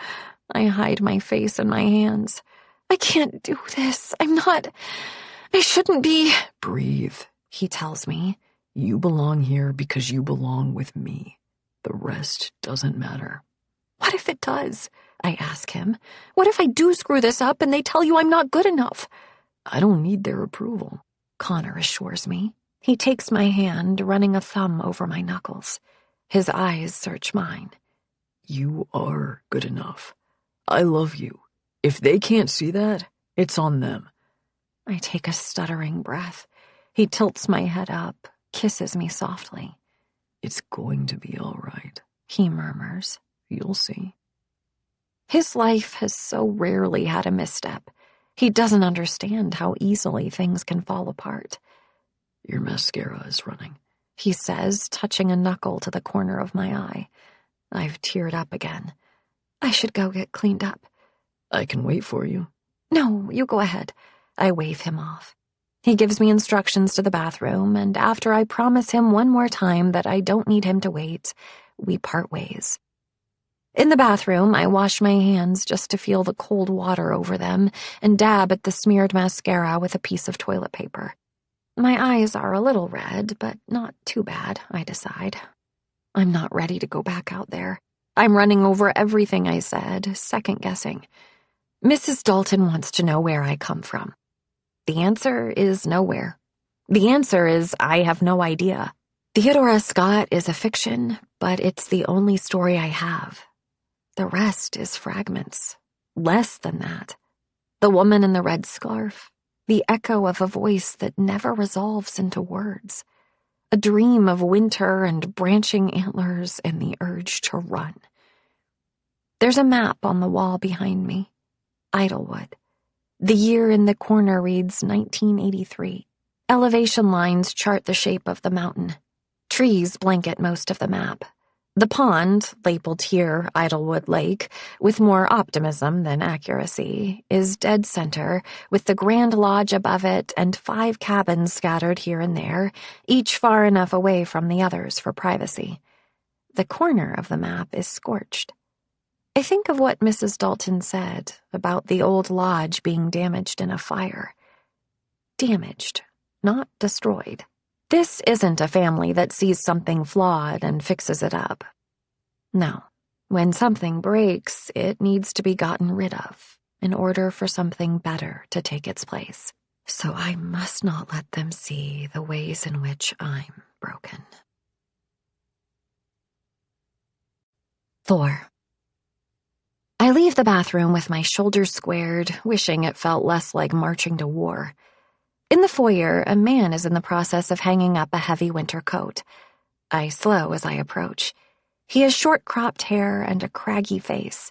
I hide my face in my hands. "I can't do this. I shouldn't be." "Breathe," he tells me. "You belong here because you belong with me. The rest doesn't matter." "What if it does?" I ask him. "What if I do screw this up and they tell you I'm not good enough?" "I don't need their approval," Connor assures me. He takes my hand, running a thumb over my knuckles. His eyes search mine. "You are good enough. I love you. If they can't see that, it's on them." I take a stuttering breath. He tilts my head up, kisses me softly. "It's going to be all right," he murmurs. "You'll see." His life has so rarely had a misstep. He doesn't understand how easily things can fall apart. "Your mascara is running," he says, touching a knuckle to the corner of my eye. I've teared up again. I should go get cleaned up. "I can wait for you." "No, you go ahead." I wave him off. He gives me instructions to the bathroom, and after I promise him one more time that I don't need him to wait, we part ways. In the bathroom, I wash my hands just to feel the cold water over them and dab at the smeared mascara with a piece of toilet paper. My eyes are a little red, but not too bad, I decide. I'm not ready to go back out there. I'm running over everything I said, second-guessing. Mrs. Dalton wants to know where I come from. The answer is nowhere. The answer is I have no idea. Theodora Scott is a fiction, but it's the only story I have. The rest is fragments. Less than that. The woman in the red scarf. The echo of a voice that never resolves into words. A dream of winter and branching antlers and the urge to run. There's a map on the wall behind me. Idlewood. The year in the corner reads 1983. Elevation lines chart the shape of the mountain. Trees blanket most of the map. The pond, labeled here Idlewood Lake, with more optimism than accuracy, is dead center, with the Grand Lodge above it and 5 cabins scattered here and there, each far enough away from the others for privacy. The corner of the map is scorched. I think of what Mrs. Dalton said about the old lodge being damaged in a fire. Damaged, not destroyed. This isn't a family that sees something flawed and fixes it up. No, when something breaks, it needs to be gotten rid of in order for something better to take its place. So I must not let them see the ways in which I'm broken. 4. I leave the bathroom with my shoulders squared, wishing it felt less like marching to war. In the foyer, a man is in the process of hanging up a heavy winter coat. I slow as I approach. He has short-cropped hair and a craggy face.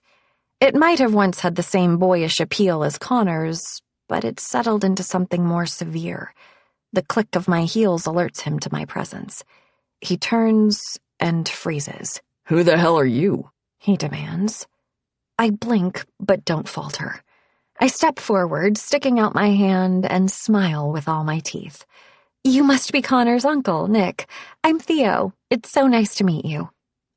It might have once had the same boyish appeal as Connor's, but it's settled into something more severe. The click of my heels alerts him to my presence. He turns and freezes. "Who the hell are you?" he demands. I blink, but don't falter. I step forward, sticking out my hand, and smile with all my teeth. "You must be Connor's uncle, Nick. I'm Theo. It's so nice to meet you."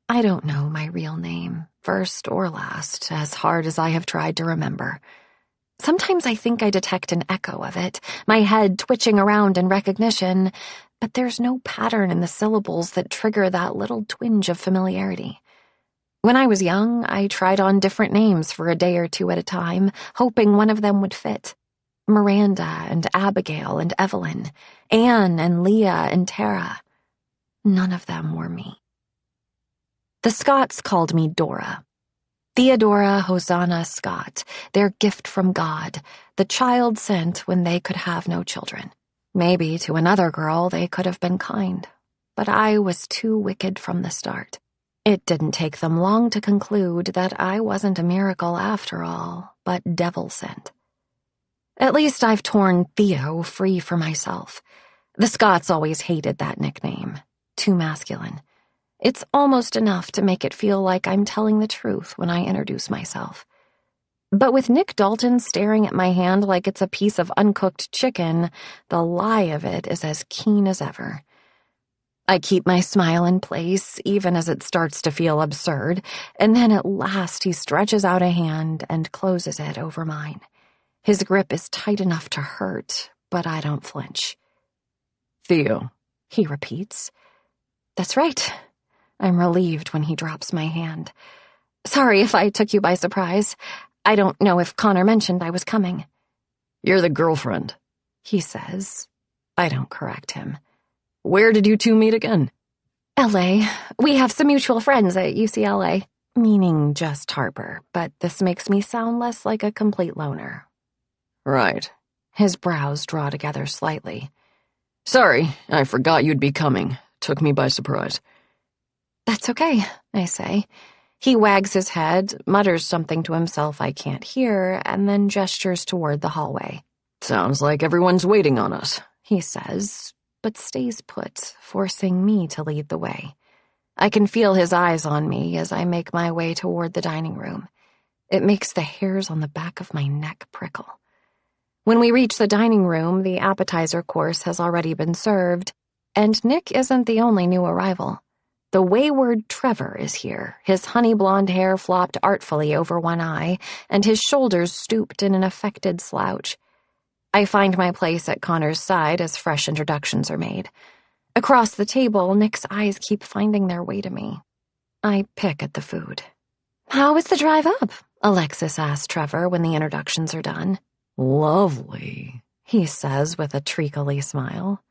I don't know my real name, first or last, as hard as I have tried to remember. Sometimes I think I detect an echo of it, my head twitching around in recognition, but there's no pattern in the syllables that trigger that little twinge of familiarity. When I was young, I tried on different names for a day or two at a time, hoping one of them would fit. Miranda and Abigail and Evelyn, Anne and Leah and Tara. None of them were me. The Scotts called me Dora. Theodora Hosanna Scott, their gift from God, the child sent when they could have no children. Maybe to another girl they could have been kind, but I was too wicked from the start. It didn't take them long to conclude that I wasn't a miracle after all, but devil sent. At least I've torn Theo free for myself. The Scotts always hated that nickname. Too masculine. It's almost enough to make it feel like I'm telling the truth when I introduce myself. But with Nick Dalton staring at my hand like it's a piece of uncooked chicken, the lie of it is as keen as ever. I keep my smile in place, even as it starts to feel absurd, and then at last he stretches out a hand and closes it over mine. His grip is tight enough to hurt, but I don't flinch. Theo, he repeats. That's right. I'm relieved when he drops my hand. Sorry if I took you by surprise. I don't know if Connor mentioned I was coming. You're the girlfriend, he says. I don't correct him. Where did you two meet again? LA. We have some mutual friends at UCLA. Meaning just Harper, but this makes me sound less like a complete loner. Right. His brows draw together slightly. Sorry, I forgot you'd be coming. Took me by surprise. That's okay, I say. He wags his head, mutters something to himself I can't hear, and then gestures toward the hallway. Sounds like everyone's waiting on us, he says, but stays put, forcing me to lead the way. I can feel his eyes on me as I make my way toward the dining room. It makes the hairs on the back of my neck prickle. When we reach the dining room, the appetizer course has already been served, and Nick isn't the only new arrival. The wayward Trevor is here, his honey blonde hair flopped artfully over one eye, and his shoulders stooped in an affected slouch. I find my place at Connor's side as fresh introductions are made. Across the table, Nick's eyes keep finding their way to me. I pick at the food. How was the drive up? Alexis asks Trevor when the introductions are done. Lovely, he says with a treacly smile.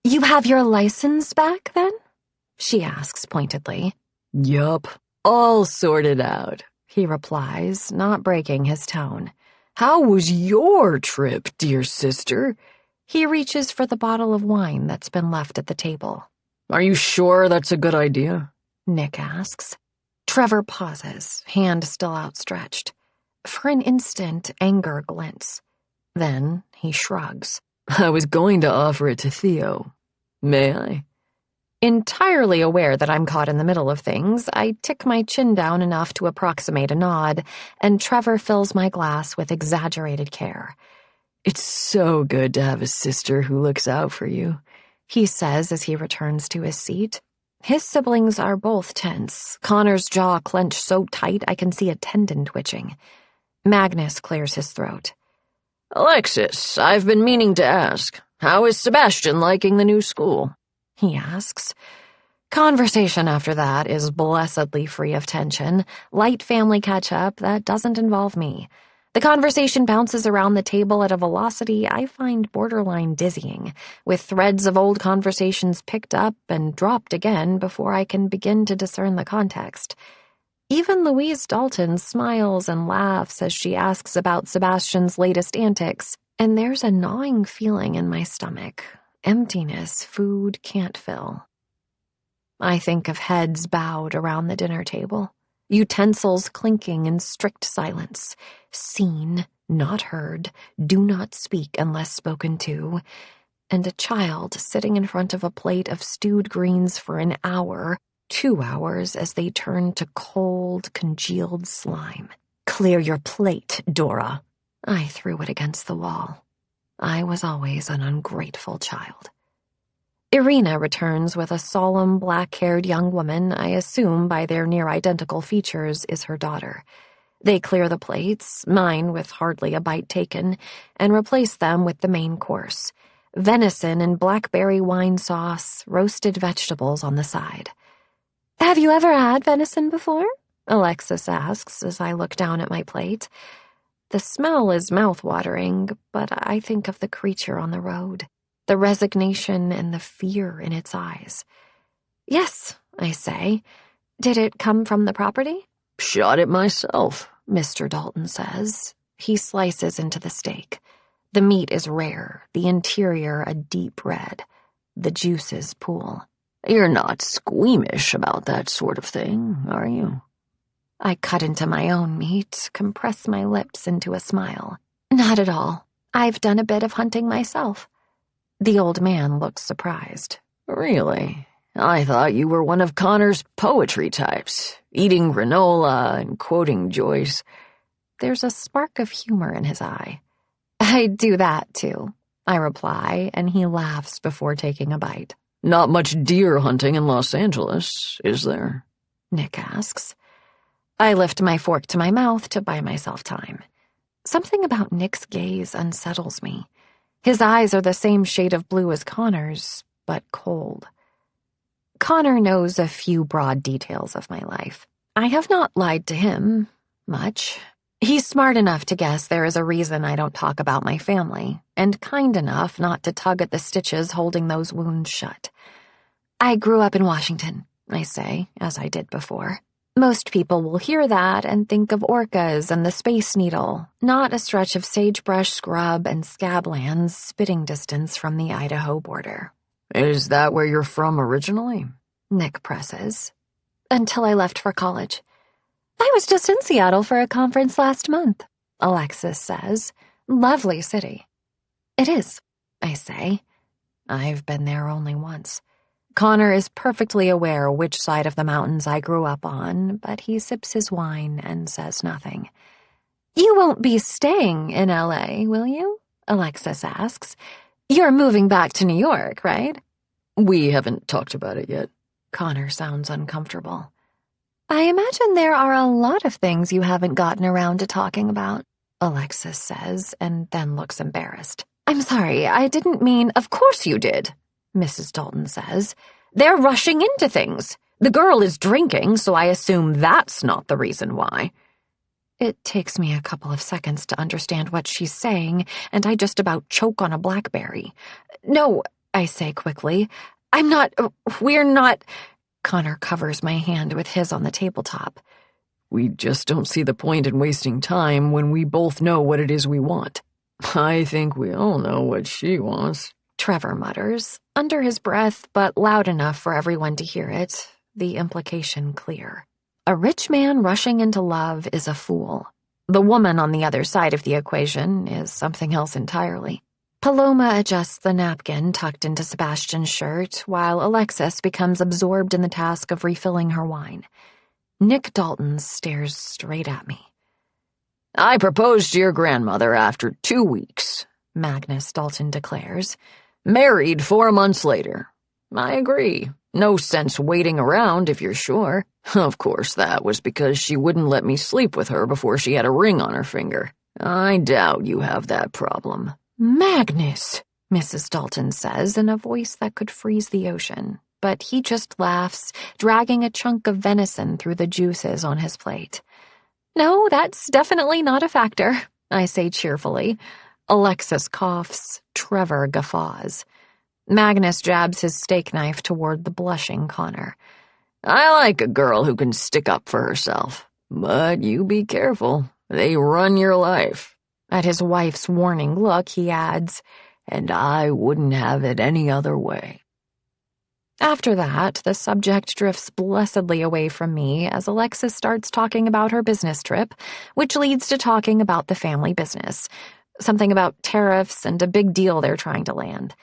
You have your license back, then? She asks pointedly. Yup, all sorted out, he replies, not breaking his tone. How was your trip, dear sister? He reaches for the bottle of wine that's been left at the table. Are you sure that's a good idea? Nick asks. Trevor pauses, hand still outstretched. For an instant, anger glints. Then he shrugs. I was going to offer it to Theo. May I? Entirely aware that I'm caught in the middle of things, I tick my chin down enough to approximate a nod, and Trevor fills my glass with exaggerated care. It's so good to have a sister who looks out for you, he says as he returns to his seat. His siblings are both tense, Connor's jaw clenched so tight I can see a tendon twitching. Magnus clears his throat. Alexis, I've been meaning to ask, how is Sebastian liking the new school? He asks. Conversation after that is blessedly free of tension, light family catch-up that doesn't involve me. The conversation bounces around the table at a velocity I find borderline dizzying, with threads of old conversations picked up and dropped again before I can begin to discern the context. Even Louise Dalton smiles and laughs as she asks about Sebastian's latest antics, and there's a gnawing feeling in my stomach. Emptiness food can't fill. I think of heads bowed around the dinner table, utensils clinking in strict silence, seen, not heard, do not speak unless spoken to, and a child sitting in front of a plate of stewed greens for an hour, 2 hours as they turn to cold, congealed slime. Clear your plate, Dora. I threw it against the wall. I was always an ungrateful child. Irina returns with a solemn, black-haired young woman I assume by their near-identical features is her daughter. They clear the plates, mine with hardly a bite taken, and replace them with the main course: venison and blackberry wine sauce, roasted vegetables on the side. "Have you ever had venison before?" Alexis asks as I look down at my plate. The smell is mouth-watering, but I think of the creature on the road, the resignation and the fear in its eyes. "Yes," I say. "Did it come from the property?" "Shot it myself," Mr. Dalton says. He slices into the steak. The meat is rare, the interior a deep red. The juices pool. "You're not squeamish about that sort of thing, are you?" I cut into my own meat, compress my lips into a smile. "Not at all. I've done a bit of hunting myself." The old man looks surprised. "Really? I thought you were one of Connor's poetry types, eating granola and quoting Joyce." There's a spark of humor in his eye. "I do that, too," I reply, and he laughs before taking a bite. "Not much deer hunting in Los Angeles, is there?" Nick asks. I lift my fork to my mouth to buy myself time. Something about Nick's gaze unsettles me. His eyes are the same shade of blue as Connor's, but cold. Connor knows a few broad details of my life. I have not lied to him much. He's smart enough to guess there is a reason I don't talk about my family, and kind enough not to tug at the stitches holding those wounds shut. "I grew up in Washington," I say, as I did before. Most people will hear that and think of orcas and the Space Needle, not a stretch of sagebrush scrub and scablands spitting distance from the Idaho border. "Is that where you're from originally?" Nick presses. "Until I left for college. I was just in Seattle for a conference last month," Alexis says. "Lovely city." "It is," I say. I've been there only once. Connor is perfectly aware which side of the mountains I grew up on, but he sips his wine and says nothing. "You won't be staying in LA, will you?" Alexis asks. "You're moving back to New York, right?" "We haven't talked about it yet." Connor sounds uncomfortable. "I imagine there are a lot of things you haven't gotten around to talking about," Alexis says, and then looks embarrassed. "I'm sorry, I didn't mean—" "Of course you did," Mrs. Dalton says. "They're rushing into things. The girl is drinking, so I assume that's not the reason why." It takes me a couple of seconds to understand what she's saying, and I just about choke on a blackberry. "No," I say quickly. We're not—" Connor covers my hand with his on the tabletop. "We just don't see the point in wasting time when we both know what it is we want." "I think we all know what she wants," Trevor mutters, under his breath, but loud enough for everyone to hear it, the implication clear. A rich man rushing into love is a fool. The woman on the other side of the equation is something else entirely. Paloma adjusts the napkin tucked into Sebastian's shirt, while Alexis becomes absorbed in the task of refilling her wine. Nick Dalton stares straight at me. "I proposed to your grandmother after 2 weeks, Magnus Dalton declares. "Married 4 months later. I agree. No sense waiting around if you're sure. Of course, that was because she wouldn't let me sleep with her before she had a ring on her finger. I doubt you have that problem." "Magnus," Mrs. Dalton says in a voice that could freeze the ocean, but he just laughs, dragging a chunk of venison through the juices on his plate. "No, that's definitely not a factor," I say cheerfully. Alexis coughs. Trevor guffaws. Magnus jabs his steak knife toward the blushing Connor. "I like a girl who can stick up for herself. But you be careful. They run your life." At his wife's warning look, he adds, "And I wouldn't have it any other way." After that, the subject drifts blessedly away from me as Alexis starts talking about her business trip, which leads to talking about the family business. Something about tariffs and a big deal they're trying to land.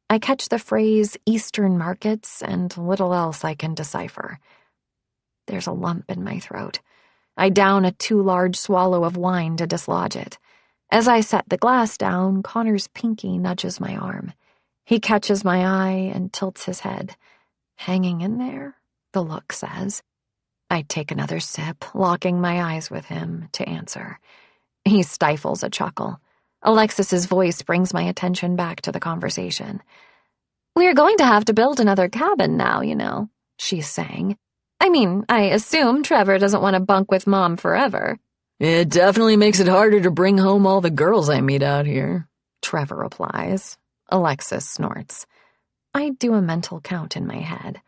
I catch the phrase Eastern markets and little else I can decipher. There's a lump in my throat. I down a too large swallow of wine to dislodge it. As I set the glass down, Connor's pinky nudges my arm. He catches my eye and tilts his head. "Hanging in there?" the look says. I take another sip, locking my eyes with him to answer. He stifles a chuckle. Alexis's voice brings my attention back to the conversation. "We're going to have to build another cabin now, you know," she's saying. "I mean, I assume Trevor doesn't want to bunk with Mom forever." "It definitely makes it harder to bring home all the girls I meet out here," Trevor replies. Alexis snorts. I do a mental count in my head.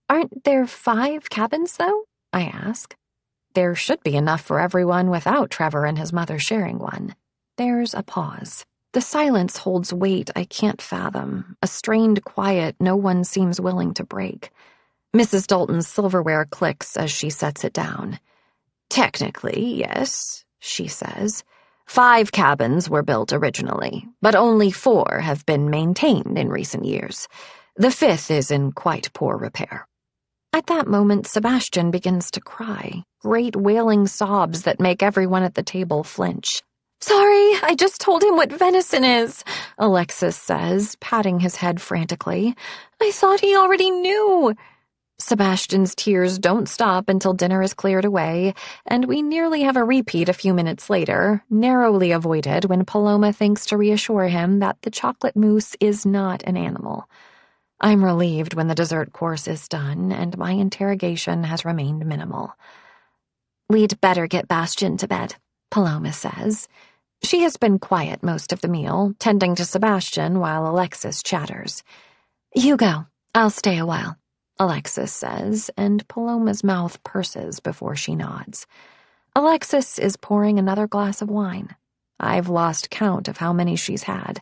"Aren't there 5 cabins, though?" I ask. There should be enough for everyone without Trevor and his mother sharing one. There's a pause. The silence holds weight I can't fathom, a strained quiet no one seems willing to break. Mrs. Dalton's silverware clicks as she sets it down. "Technically, yes," she says. 5 cabins were built originally, but only 4 have been maintained in recent years. The 5th is in quite poor repair." At that moment, Sebastian begins to cry, great wailing sobs that make everyone at the table flinch. "Sorry, I just told him what venison is," Alexis says, patting his head frantically. "I thought he already knew." Sebastian's tears don't stop until dinner is cleared away, and we nearly have a repeat a few minutes later, narrowly avoided when Paloma thinks to reassure him that the chocolate mousse is not an animal. I'm relieved when the dessert course is done, and my interrogation has remained minimal. "We'd better get Bastian to bed," Paloma says. She has been quiet most of the meal, tending to Sebastian while Alexis chatters. "You go. I'll stay a while," Alexis says, and Paloma's mouth purses before she nods. Alexis is pouring another glass of wine. I've lost count of how many she's had.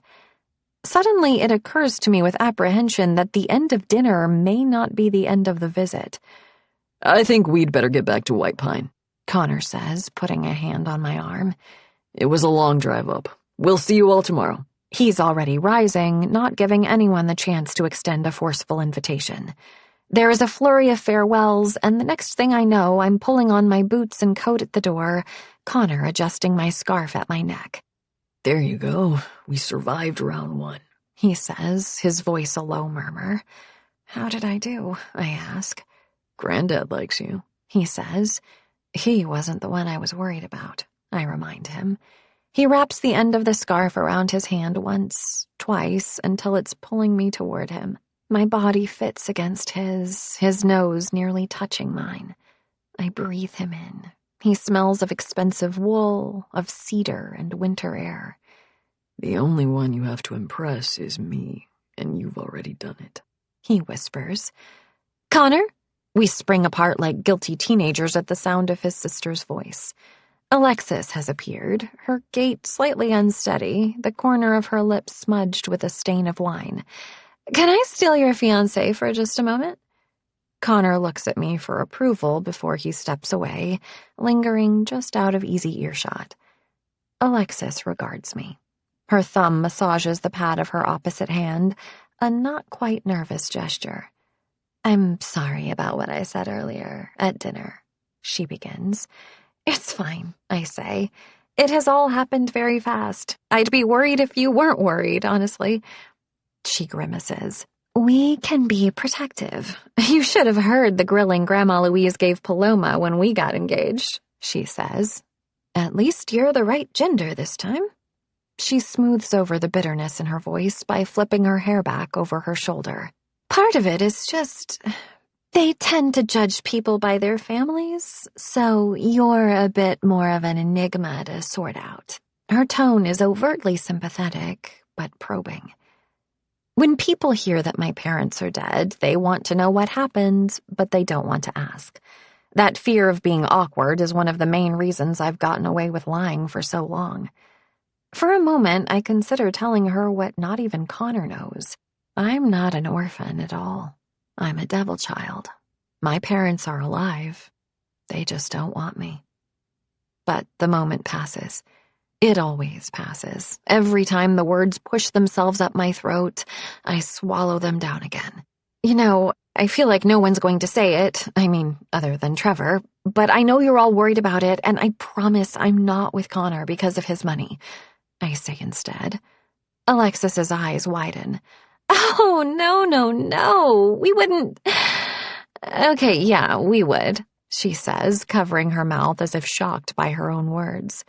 Suddenly, it occurs to me with apprehension that the end of dinner may not be the end of the visit. "I think we'd better get back to White Pine," Connor says, putting a hand on my arm. "It was a long drive up. We'll see you all tomorrow." He's already rising, not giving anyone the chance to extend a forceful invitation. There is a flurry of farewells, and the next thing I know, I'm pulling on my boots and coat at the door, Connor adjusting my scarf at my neck. "There you go. We survived round 1. He says, his voice a low murmur. "How did I do?" I ask. "Granddad likes you," he says. He wasn't the one I was worried about, I remind him. He wraps the end of the scarf around his hand once, twice, until it's pulling me toward him. My body fits against his nose nearly touching mine. I breathe him in. He smells of expensive wool, of cedar and winter air. "The only one you have to impress is me, and you've already done it," he whispers. "Connor?" We spring apart like guilty teenagers at the sound of his sister's voice. Alexis has appeared, her gait slightly unsteady, the corner of her lips smudged with a stain of wine. "Can I steal your fiancé for just a moment?" Connor looks at me for approval before he steps away, lingering just out of easy earshot. Alexis regards me. Her thumb massages the pad of her opposite hand, a not quite nervous gesture. "I'm sorry about what I said earlier at dinner," she begins. "It's fine," I say. "It has all happened very fast. I'd be worried if you weren't worried, honestly." She grimaces. "We can be protective. You should have heard the grilling Grandma Louise gave Paloma when we got engaged," she says. "At least you're the right gender this time." She smooths over the bitterness in her voice by flipping her hair back over her shoulder. "Part of it is just... they tend to judge people by their families, so you're a bit more of an enigma to sort out." Her tone is overtly sympathetic, but probing. When people hear that my parents are dead, they want to know what happened, but they don't want to ask. That fear of being awkward is one of the main reasons I've gotten away with lying for so long. For a moment, I consider telling her what not even Connor knows. I'm not an orphan at all. I'm a devil child. My parents are alive. They just don't want me. But the moment passes. It always passes. Every time the words push themselves up my throat, I swallow them down again. You know, I feel like no one's going to say it, I mean, other than Trevor, but I know you're all worried about it, and I promise I'm not with Connor because of his money, I say instead. Alexis's eyes widen. "Oh, no, we wouldn't." "Okay, yeah, we would," she says, covering her mouth as if shocked by her own words.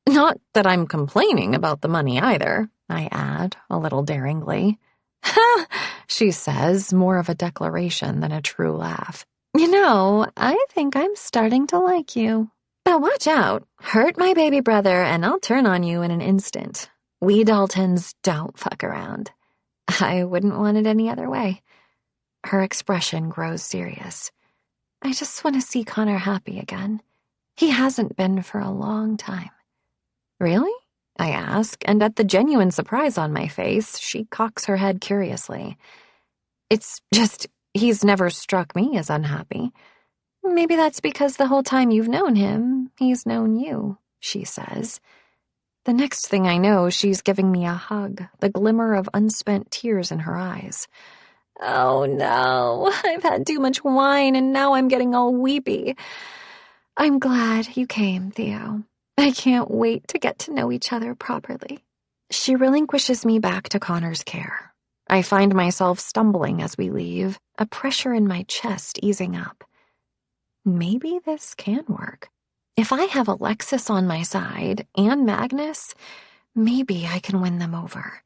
Not that I'm complaining about the money either, I add, a little daringly. Ha, she says, more of a declaration than a true laugh. You know, I think I'm starting to like you. But watch out. Hurt my baby brother and I'll turn on you in an instant. We Daltons don't fuck around. I wouldn't want it any other way. Her expression grows serious. I just want to see Connor happy again. He hasn't been for a long time. Really? I ask, and at the genuine surprise on my face, she cocks her head curiously. It's just, he's never struck me as unhappy. Maybe that's because the whole time you've known him, he's known you, she says. The next thing I know, she's giving me a hug, the glimmer of unspent tears in her eyes. Oh no, I've had too much wine and now I'm getting all weepy. I'm glad you came, Theo. I can't wait to get to know each other properly. She relinquishes me back to Connor's care. I find myself stumbling as we leave, a pressure in my chest easing up. Maybe this can work. If I have Alexis on my side and Magnus, maybe I can win them over.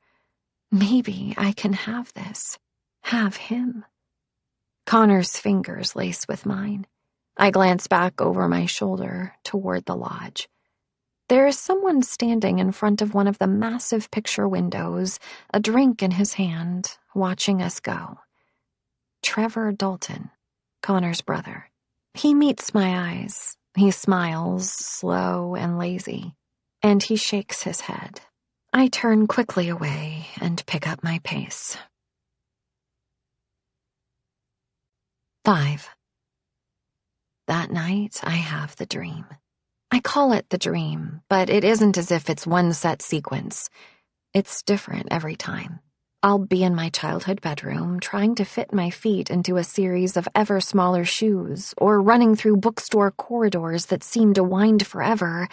Maybe I can have this. Have him. Connor's fingers lace with mine. I glance back over my shoulder toward the lodge. There is someone standing in front of one of the massive picture windows, a drink in his hand, watching us go. Trevor Dalton, Connor's brother. He meets my eyes. He smiles, slow and lazy, and he shakes his head. I turn quickly away and pick up my pace. 5. That night, I have the dream. I call it the dream, but it isn't as if it's one set sequence. It's different every time. I'll be in my childhood bedroom, trying to fit my feet into a series of ever smaller shoes, or running through bookstore corridors that seem to wind forever,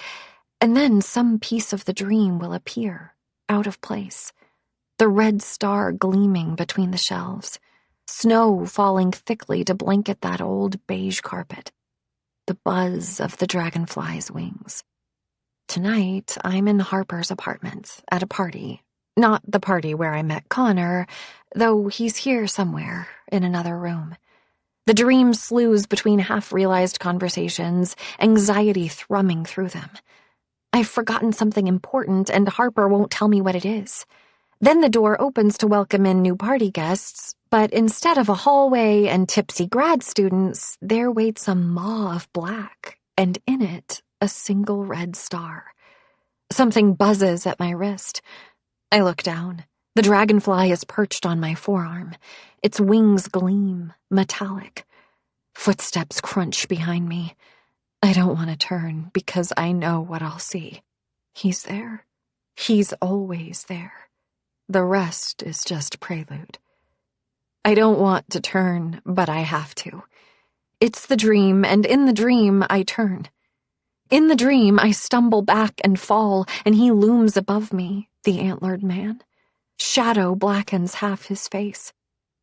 and then some piece of the dream will appear, out of place. The red star gleaming between the shelves. Snow falling thickly to blanket that old beige carpet. The buzz of the dragonfly's wings. Tonight, I'm in Harper's apartment, at a party. Not the party where I met Connor, though he's here somewhere, in another room. The dream slews between half-realized conversations, anxiety thrumming through them. I've forgotten something important, and Harper won't tell me what it is. Then the door opens to welcome in new party guests, but instead of a hallway and tipsy grad students, there waits a maw of black, and in it, a single red star. Something buzzes at my wrist. I look down. The dragonfly is perched on my forearm. Its wings gleam, metallic. Footsteps crunch behind me. I don't want to turn because I know what I'll see. He's there. He's always there. The rest is just prelude. I don't want to turn, but I have to. It's the dream, and in the dream, I turn. In the dream, I stumble back and fall, and he looms above me, the antlered man. Shadow blackens half his face.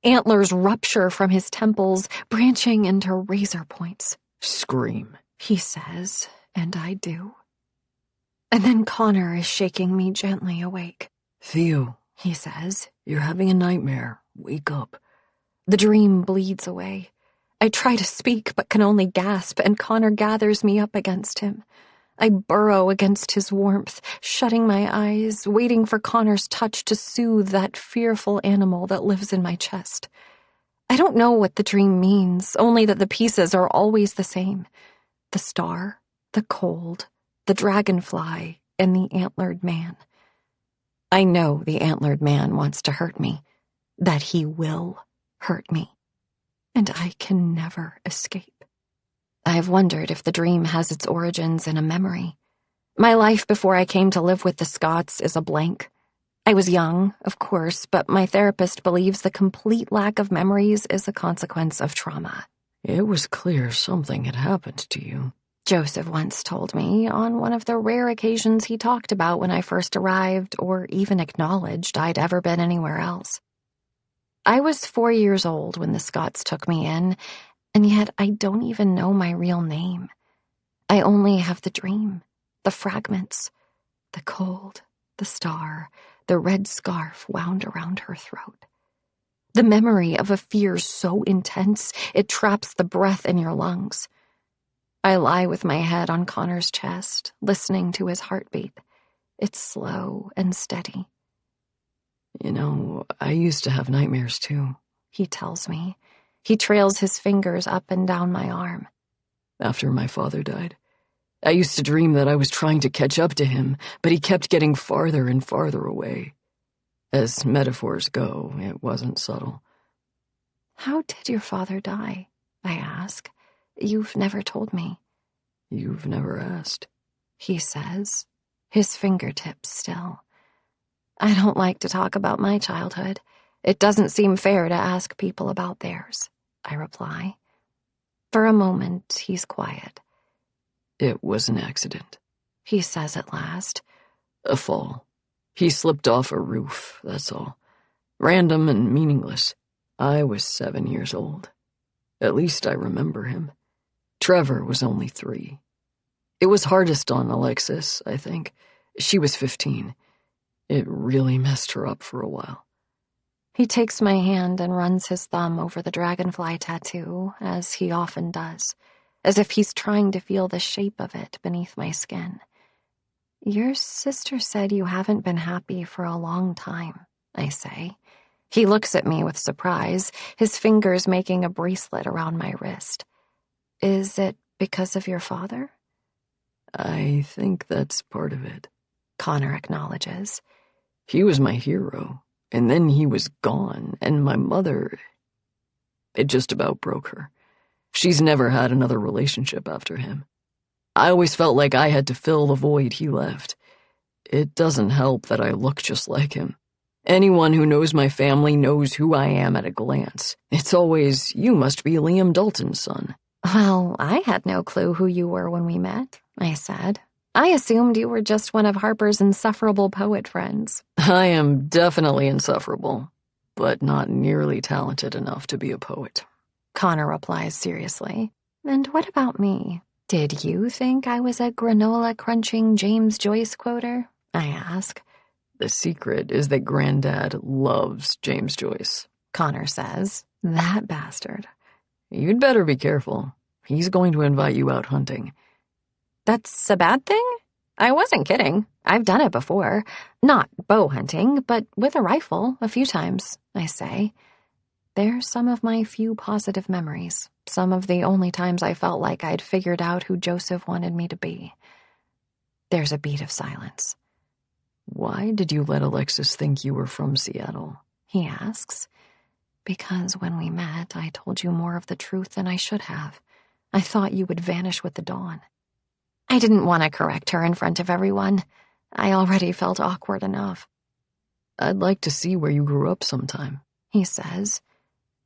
Antlers rupture from his temples, branching into razor points. Scream, he says, and I do. And then Connor is shaking me gently awake. Theo, he says. You're having a nightmare. Wake up. The dream bleeds away. I try to speak, but can only gasp, and Connor gathers me up against him. I burrow against his warmth, shutting my eyes, waiting for Connor's touch to soothe that fearful animal that lives in my chest. I don't know what the dream means, only that the pieces are always the same. The star, the cold, the dragonfly, and the antlered man. I know the antlered man wants to hurt me, that he will hurt me, and I can never escape. I've wondered if the dream has its origins in a memory. My life before I came to live with the Scotts is a blank. I was young, of course, but my therapist believes the complete lack of memories is a consequence of trauma. It was clear something had happened to you, Joseph once told me on one of the rare occasions he talked about when I first arrived or even acknowledged I'd ever been anywhere else. I was 4 years old when the Scotts took me in, And yet I don't even know my real name. I only have the dream, the fragments, the cold, the star, the red scarf wound around her throat. The memory of a fear so intense it traps the breath in your lungs. I lie with my head on Connor's chest, listening to his heartbeat. It's slow and steady. You know, I used to have nightmares too, he tells me. He trails his fingers up and down my arm. After my father died, I used to dream that I was trying to catch up to him, but he kept getting farther and farther away. As metaphors go, it wasn't subtle. How did your father die? I ask. You've never told me. You've never asked, he says, his fingertips still. I don't like to talk about my childhood. It doesn't seem fair to ask people about theirs, I reply. For a moment, he's quiet. It was an accident, he says at last. A fall. He slipped off a roof, that's all. Random and meaningless. I was 7 years old. At least I remember him. Trevor was only 3. It was hardest on Alexis, I think. She was 15. It really messed her up for a while. He takes my hand and runs his thumb over the dragonfly tattoo, as he often does, as if he's trying to feel the shape of it beneath my skin. Your sister said you haven't been happy for a long time, I say. He looks at me with surprise, his fingers making a bracelet around my wrist. Is it because of your father? I think that's part of it, Connor acknowledges. He was my hero, and then he was gone, and my mother... It just about broke her. She's never had another relationship after him. I always felt like I had to fill the void he left. It doesn't help that I look just like him. Anyone who knows my family knows who I am at a glance. It's always, you must be Liam Dalton's son. Well, I had no clue who you were when we met, I said. I assumed you were just one of Harper's insufferable poet friends. I am definitely insufferable, but not nearly talented enough to be a poet. Connor replies seriously. And what about me? Did you think I was a granola-crunching James Joyce quoter? I ask. The secret is that Granddad loves James Joyce, Connor says. That bastard. You'd better be careful. He's going to invite you out hunting. That's a bad thing? I wasn't kidding. I've done it before. Not bow hunting, but with a rifle a few times, I say. They're some of my few positive memories, some of the only times I felt like I'd figured out who Joseph wanted me to be. There's a beat of silence. Why did you let Alexis think you were from Seattle? He asks. Because when we met, I told you more of the truth than I should have. I thought you would vanish with the dawn. I didn't want to correct her in front of everyone. I already felt awkward enough. I'd like to see where you grew up sometime, he says.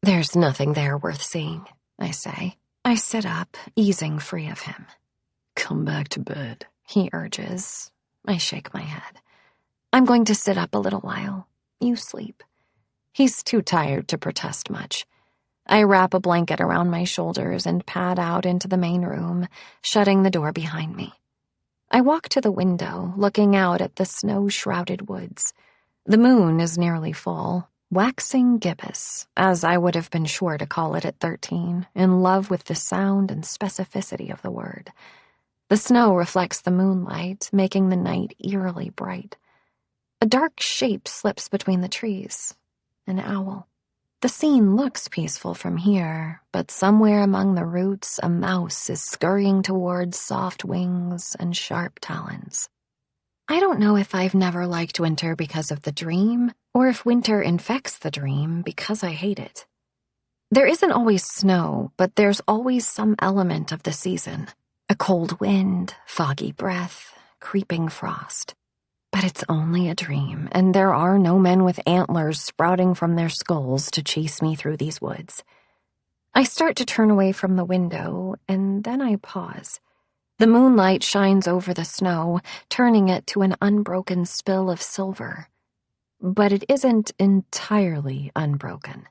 There's nothing there worth seeing, I say. I sit up, easing free of him. Come back to bed, he urges. I shake my head. I'm going to sit up a little while. You sleep. He's too tired to protest much. I wrap a blanket around my shoulders and pad out into the main room, shutting the door behind me. I walk to the window, looking out at the snow-shrouded woods. The moon is nearly full, waxing gibbous, as I would have been sure to call it at 13, in love with the sound and specificity of the word. The snow reflects the moonlight, making the night eerily bright. A dark shape slips between the trees. An owl. The scene looks peaceful from here, but somewhere among the roots a mouse is scurrying towards soft wings and sharp talons. I don't know if I've never liked winter because of the dream, or if winter infects the dream because I hate it. There isn't always snow, but there's always some element of the season. A cold wind, foggy breath, creeping frost. But it's only a dream, and there are no men with antlers sprouting from their skulls to chase me through these woods. I start to turn away from the window, and then I pause. The moonlight shines over the snow, turning it to an unbroken spill of silver. But it isn't entirely unbroken.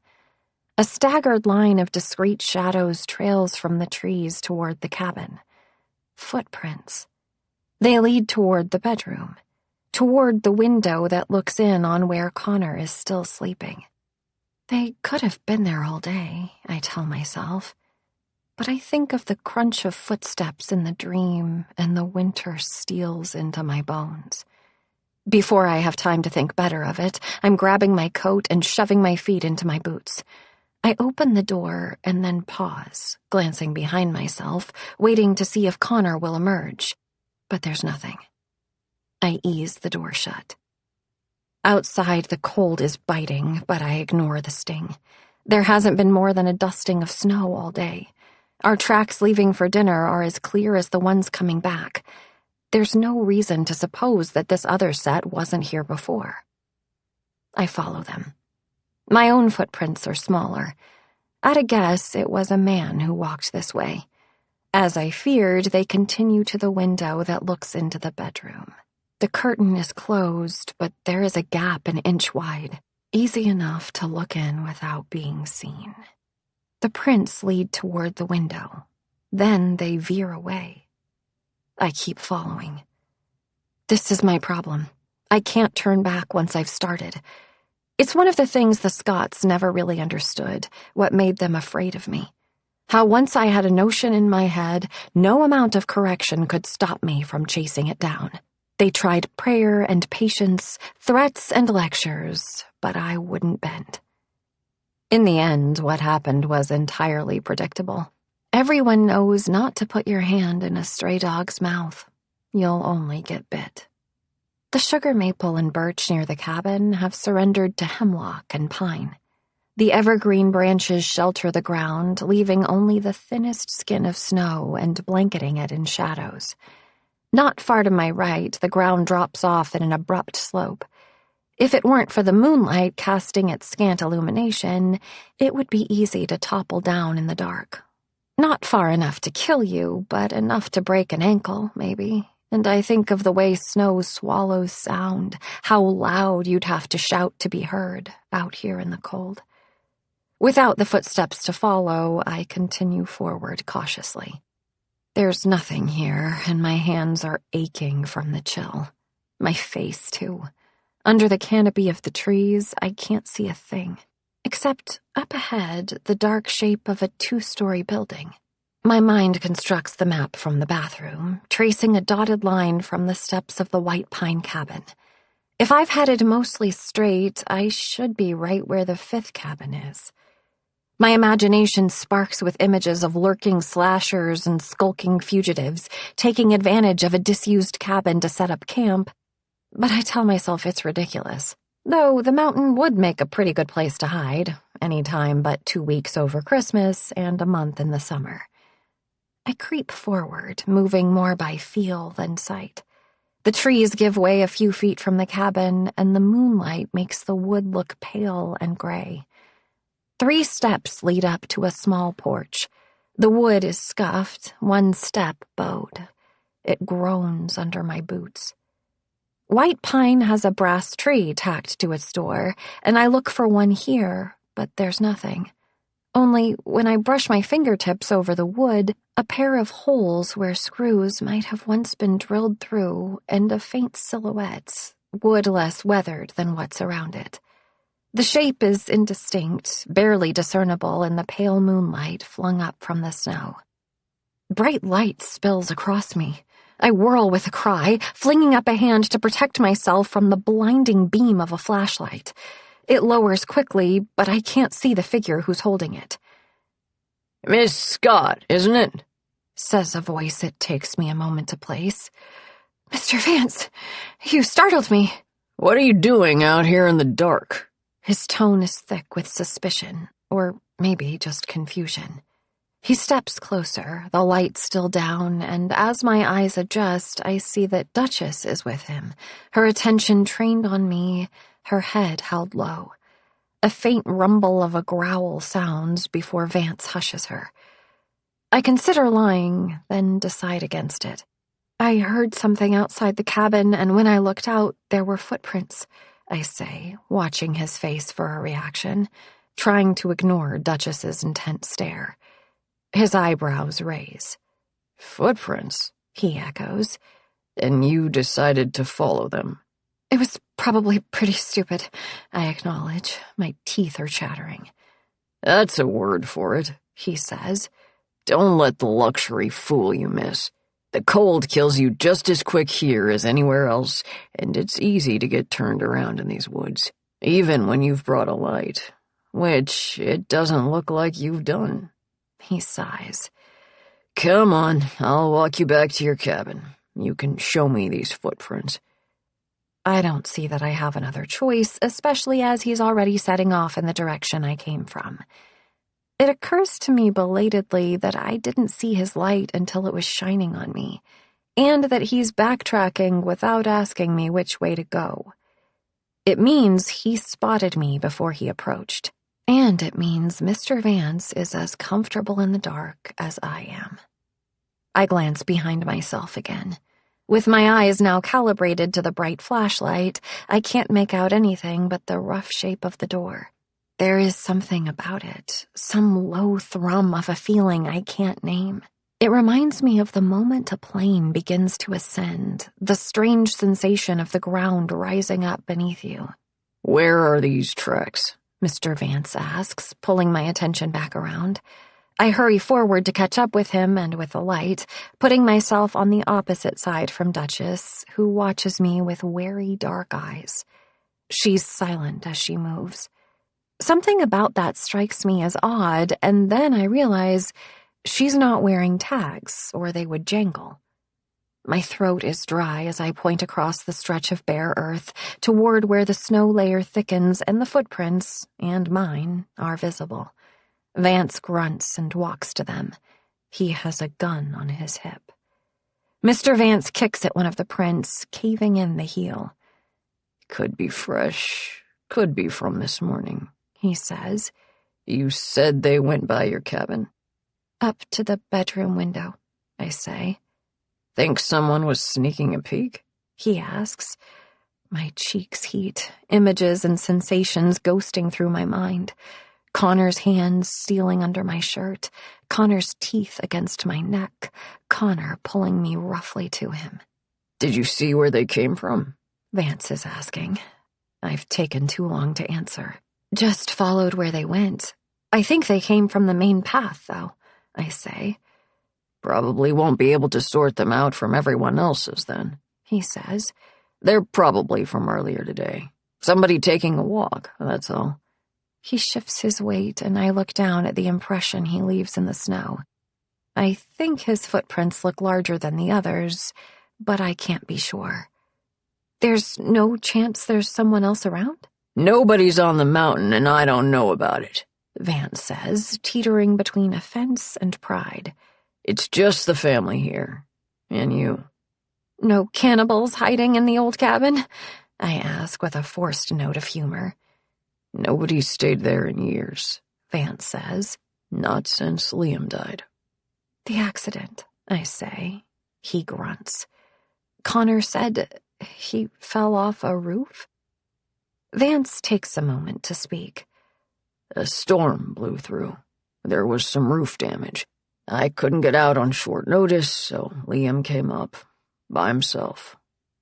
A staggered line of discreet shadows trails from the trees toward the cabin. Footprints. They lead toward the bedroom, toward the window that looks in on where Connor is still sleeping. They could have been there all day, I tell myself, but I think of the crunch of footsteps in the dream and the winter steals into my bones. Before I have time to think better of it, I'm grabbing my coat and shoving my feet into my boots. I open the door and then pause, glancing behind myself, waiting to see if Connor will emerge. But there's nothing. I ease the door shut. Outside, the cold is biting, but I ignore the sting. There hasn't been more than a dusting of snow all day. Our tracks leaving for dinner are as clear as the ones coming back. There's no reason to suppose that this other set wasn't here before. I follow them. My own footprints are smaller. At a guess, it was a man who walked this way. As I feared, they continue to the window that looks into the bedroom. The curtain is closed, but there is a gap an inch wide, easy enough to look in without being seen. The prints lead toward the window. Then they veer away. I keep following. This is my problem. I can't turn back once I've started. It's one of the things the Scots never really understood, what made them afraid of me. How once I had a notion in my head, no amount of correction could stop me from chasing it down. They tried prayer and patience, threats and lectures, but I wouldn't bend. In the end, what happened was entirely predictable. Everyone knows not to put your hand in a stray dog's mouth. You'll only get bit. The sugar maple and birch near the cabin have surrendered to hemlock and pine. The evergreen branches shelter the ground, leaving only the thinnest skin of snow and blanketing it in shadows. Not far to my right, the ground drops off in an abrupt slope. If it weren't for the moonlight casting its scant illumination, it would be easy to topple down in the dark. Not far enough to kill you, but enough to break an ankle, maybe. And I think of the way snow swallows sound, how loud you'd have to shout to be heard out here in the cold. Without the footsteps to follow, I continue forward cautiously. There's nothing here, and my hands are aching from the chill. My face, too. Under the canopy of the trees, I can't see a thing, except up ahead, the dark shape of a 2-story building. My mind constructs the map from the bathroom, tracing a dotted line from the steps of the white pine cabin. If I've headed mostly straight, I should be right where the 5th cabin is. My imagination sparks with images of lurking slashers and skulking fugitives, taking advantage of a disused cabin to set up camp, but I tell myself it's ridiculous. Though the mountain would make a pretty good place to hide, any time but 2 weeks over Christmas and a month in the summer. I creep forward, moving more by feel than sight. The trees give way a few feet from the cabin, and the moonlight makes the wood look pale and gray. 3 steps lead up to a small porch. The wood is scuffed, 1 step bowed. It groans under my boots. White pine has a brass tree tacked to its door, and I look for one here, but there's nothing. Only, when I brush my fingertips over the wood, a pair of holes where screws might have once been drilled through, and a faint silhouette, wood less weathered than what's around it. The shape is indistinct, barely discernible in the pale moonlight flung up from the snow. Bright light spills across me. I whirl with a cry, flinging up a hand to protect myself from the blinding beam of a flashlight. It lowers quickly, but I can't see the figure who's holding it. "Miss Scott, isn't it?" says a voice it takes me a moment to place. "Mr. Vance, you startled me." "What are you doing out here in the dark?" His tone is thick with suspicion, or maybe just confusion. He steps closer, the light still down, and as my eyes adjust, I see that Duchess is with him, her attention trained on me, her head held low. A faint rumble of a growl sounds before Vance hushes her. I consider lying, then decide against it. I heard something outside the cabin, and when I looked out, there were footprints, I say, watching his face for a reaction. trying to ignore Duchess's intense stare. His eyebrows raise. Footprints, he echoes. And you decided to follow them. It was probably pretty stupid, I acknowledge. My teeth are chattering. That's a word for it, he says. Don't let the luxury fool you, miss. The cold kills you just as quick here as anywhere else, and it's easy to get turned around in these woods, even when you've brought a light, which it doesn't look like you've done. He sighs. Come on, I'll walk you back to your cabin. You can show me these footprints. I don't see that I have another choice, especially as he's already setting off in the direction I came from. It occurs to me belatedly that I didn't see his light until it was shining on me, and that he's backtracking without asking me which way to go. It means he spotted me before he approached, and it means Mr. Vance is as comfortable in the dark as I am. I glance behind myself again. With my eyes now calibrated to the bright flashlight, I can't make out anything but the rough shape of the door. There is something about it, some low thrum of a feeling I can't name. It reminds me of the moment a plane begins to ascend, the strange sensation of the ground rising up beneath you. Where are these tracks? Mr. Vance asks, pulling my attention back around. I hurry forward to catch up with him and with the light, putting myself on the opposite side from Duchess, who watches me with wary dark eyes. She's silent as she moves. Something about that strikes me as odd, and then I realize she's not wearing tags, or they would jangle. My throat is dry as I point across the stretch of bare earth toward where the snow layer thickens and the footprints, and mine, are visible. Vance grunts and walks to them. He has a gun on his hip. Mr. Vance kicks at one of the prints, caving in the heel. Could be fresh, could be from this morning, he says. You said they went by your cabin? Up to the bedroom window, I say. Think someone was sneaking a peek? He asks. My cheeks heat, images and sensations ghosting through my mind. Connor's hands stealing under my shirt, Connor's teeth against my neck, Connor pulling me roughly to him. Did you see where they came from? Vance is asking. I've taken too long to answer. Just followed where they went. I think they came from the main path, though, I say. Probably won't be able to sort them out from everyone else's, then, he says. They're probably from earlier today. Somebody taking a walk, that's all. He shifts his weight, and I look down at the impression he leaves in the snow. I think his footprints look larger than the others, but I can't be sure. There's no chance there's someone else around? Nobody's on the mountain, and I don't know about it, Vance says, teetering between offense and pride. It's just the family here, and you. No cannibals hiding in the old cabin? I ask with a forced note of humor. Nobody's stayed there in years, Vance says. Not since Liam died. The accident, I say. He grunts. Connor said he fell off a roof? Vance takes a moment to speak. A storm blew through. There was some roof damage. I couldn't get out on short notice, so Liam came up by himself.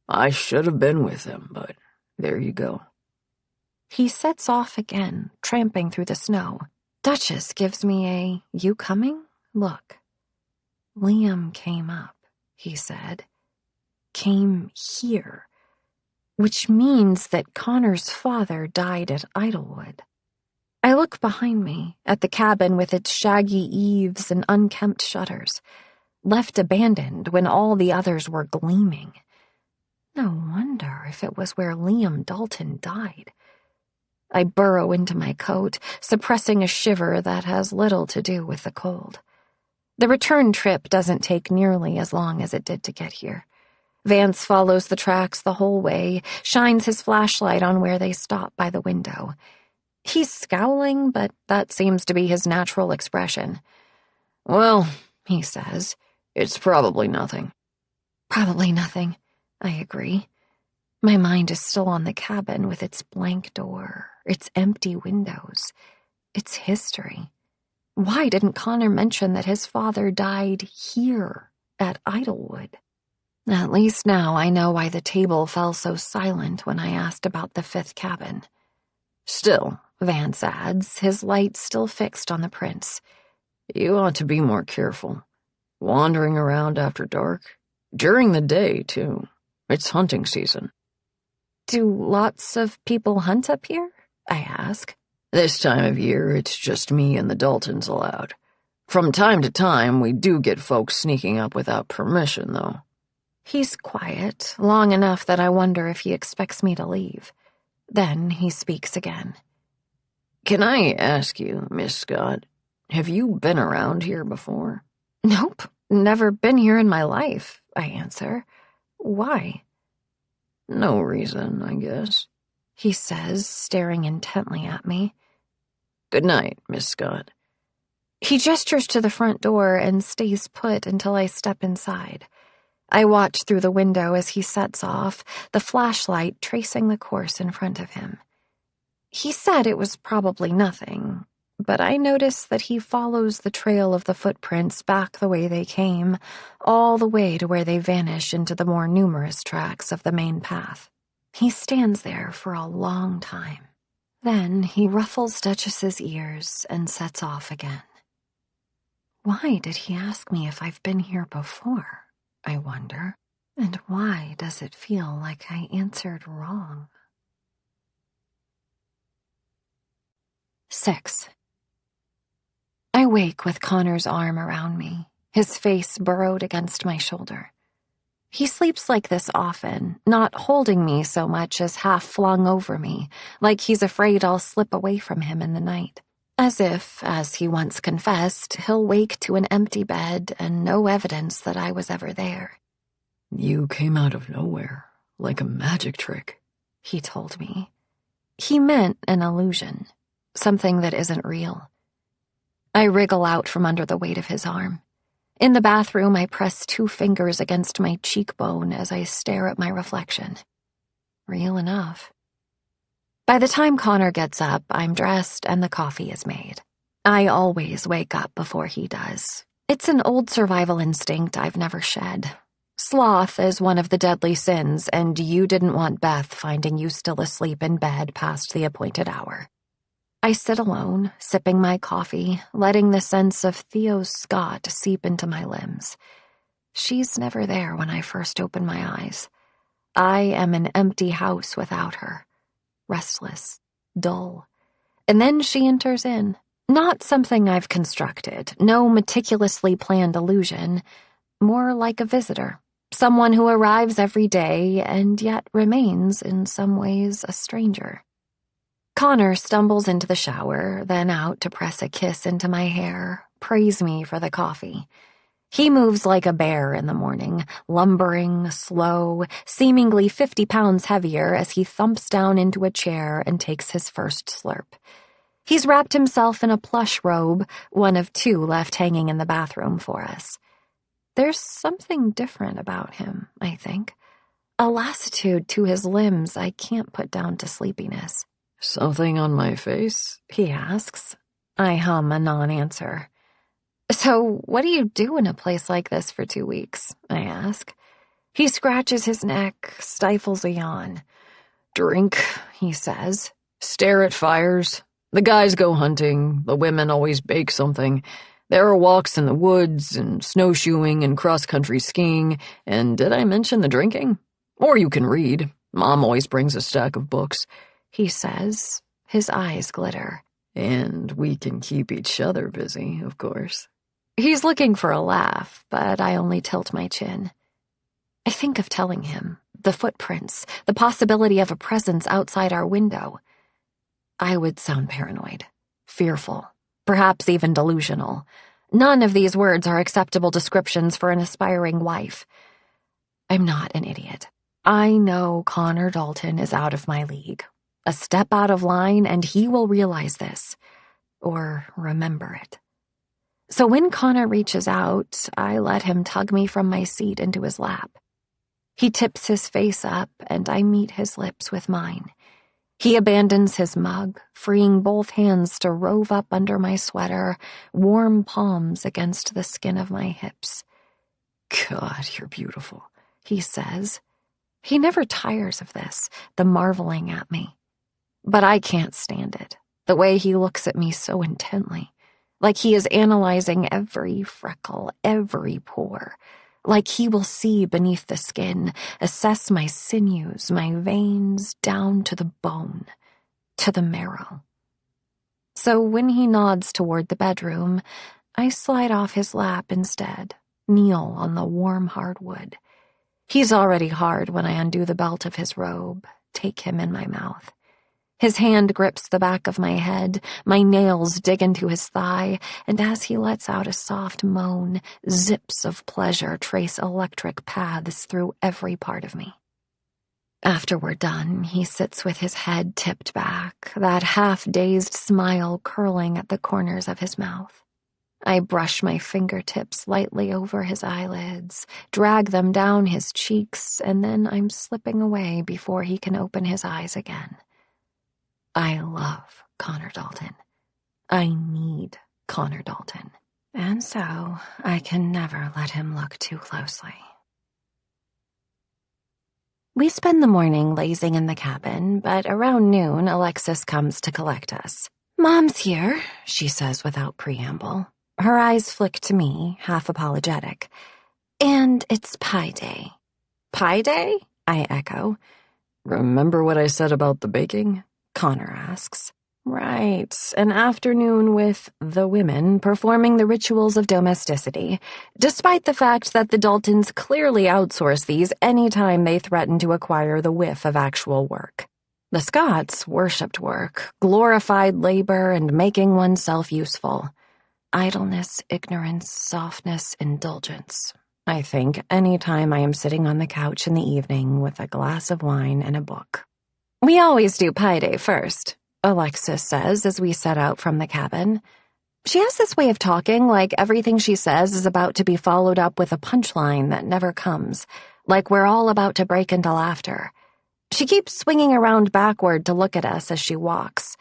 I should have been with him, but there you go. He sets off again, tramping through the snow. Duchess gives me a "you coming?" look. Liam came up, he said. Came here. Which means that Connor's father died at Idlewood. I look behind me, at the cabin with its shaggy eaves and unkempt shutters, left abandoned when all the others were gleaming. No wonder if it was where Liam Dalton died. I burrow into my coat, suppressing a shiver that has little to do with the cold. The return trip doesn't take nearly as long as it did to get here. Vance follows the tracks the whole way, shines his flashlight on where they stop by the window. He's scowling, but that seems to be his natural expression. Well, he says, it's probably nothing. Probably nothing, I agree. My mind is still on the cabin with its blank door, its empty windows. It's history. Why didn't Connor mention that his father died here at Idlewood? At least now I know why the table fell so silent when I asked about the 5th cabin. Still, Vance adds, his light still fixed on the prince. You ought to be more careful. Wandering around after dark. During the day, too. It's hunting season. Do lots of people hunt up here? I ask. This time of year, it's just me and the Daltons allowed. From time to time, we do get folks sneaking up without permission, though. He's quiet, long enough that I wonder if he expects me to leave. Then he speaks again. Can I ask you, Miss Scott, have you been around here before? Nope, never been here in my life, I answer. Why? No reason, I guess, he says, staring intently at me. Good night, Miss Scott. He gestures to the front door and stays put until I step inside. I watch through the window as he sets off, the flashlight tracing the course in front of him. He said it was probably nothing, but I notice that he follows the trail of the footprints back the way they came, all the way to where they vanish into the more numerous tracks of the main path. He stands there for a long time. Then he ruffles Duchess's ears and sets off again. Why did he ask me if I've been here before, I wonder, and why does it feel like I answered wrong? 6. I wake with Connor's arm around me, his face burrowed against my shoulder. He sleeps like this often, not holding me so much as half flung over me, like he's afraid I'll slip away from him in the night. As if, as he once confessed, he'll wake to an empty bed and no evidence that I was ever there. You came out of nowhere, like a magic trick, he told me. He meant an illusion, something that isn't real. I wriggle out from under the weight of his arm. In the bathroom, I press 2 fingers against my cheekbone as I stare at my reflection. Real enough. By the time Connor gets up, I'm dressed and the coffee is made. I always wake up before he does. It's an old survival instinct I've never shed. Sloth is one of the deadly sins, and you didn't want Beth finding you still asleep in bed past the appointed hour. I sit alone, sipping my coffee, letting the sense of Theo Scott seep into my limbs. She's never there when I first open my eyes. I am an empty house without her. Restless, dull. And then she enters in. Not something I've constructed, no meticulously planned illusion, more like a visitor, someone who arrives every day and yet remains in some ways a stranger. Connor stumbles into the shower, then out to press a kiss into my hair, praise me for the coffee. He moves like a bear in the morning, lumbering, slow, seemingly 50 pounds heavier as he thumps down into a chair and takes his first slurp. He's wrapped himself in a plush robe, one of 2 left hanging in the bathroom for us. There's something different about him, I think. A lassitude to his limbs I can't put down to sleepiness. Something on my face? He asks. I hum a non-answer. So what do you do in a place like this for 2 weeks? I ask. He scratches his neck, stifles a yawn. Drink, he says. Stare at fires. The guys go hunting. The women always bake something. There are walks in the woods, and snowshoeing, and cross-country skiing. And did I mention the drinking? Or you can read. Mom always brings a stack of books. He says, his eyes glitter. And we can keep each other busy, of course. He's looking for a laugh, but I only tilt my chin. I think of telling him, the footprints, the possibility of a presence outside our window. I would sound paranoid, fearful, perhaps even delusional. None of these words are acceptable descriptions for an aspiring wife. I'm not an idiot. I know Connor Dalton is out of my league. A step out of line, and he will realize this, or remember it. So when Connor reaches out, I let him tug me from my seat into his lap. He tips his face up, and I meet his lips with mine. He abandons his mug, freeing both hands to rove up under my sweater, warm palms against the skin of my hips. God, you're beautiful, he says. He never tires of this, the marveling at me. But I can't stand it, the way he looks at me so intently, like he is analyzing every freckle, every pore, like he will see beneath the skin, assess my sinews, my veins, down to the bone, to the marrow. So when he nods toward the bedroom, I slide off his lap instead, kneel on the warm hardwood. He's already hard when I undo the belt of his robe, take him in my mouth. His hand grips the back of my head, my nails dig into his thigh, and as he lets out a soft moan, zips of pleasure trace electric paths through every part of me. After we're done, he sits with his head tipped back, that half-dazed smile curling at the corners of his mouth. I brush my fingertips lightly over his eyelids, drag them down his cheeks, and then I'm slipping away before he can open his eyes again. I love Connor Dalton. I need Connor Dalton. And so I can never let him look too closely. We spend the morning lazing in the cabin, but around noon, Alexis comes to collect us. "Mom's here," she says without preamble. Her eyes flick to me, half apologetic. "And it's pie day." "Pie day?" I echo. Remember what I said about the baking? Connor asks. Right, an afternoon with the women performing the rituals of domesticity, despite the fact that the Daltons clearly outsource these any time they threaten to acquire the whiff of actual work. The Scots worshipped work, glorified labor, and making oneself useful. Idleness, ignorance, softness, indulgence. I think any time I am sitting on the couch in the evening with a glass of wine and a book. "We always do pie day first," Alexis says as we set out from the cabin. She has this way of talking like everything she says is about to be followed up with a punchline that never comes, like we're all about to break into laughter. She keeps swinging around backward to look at us as she walks.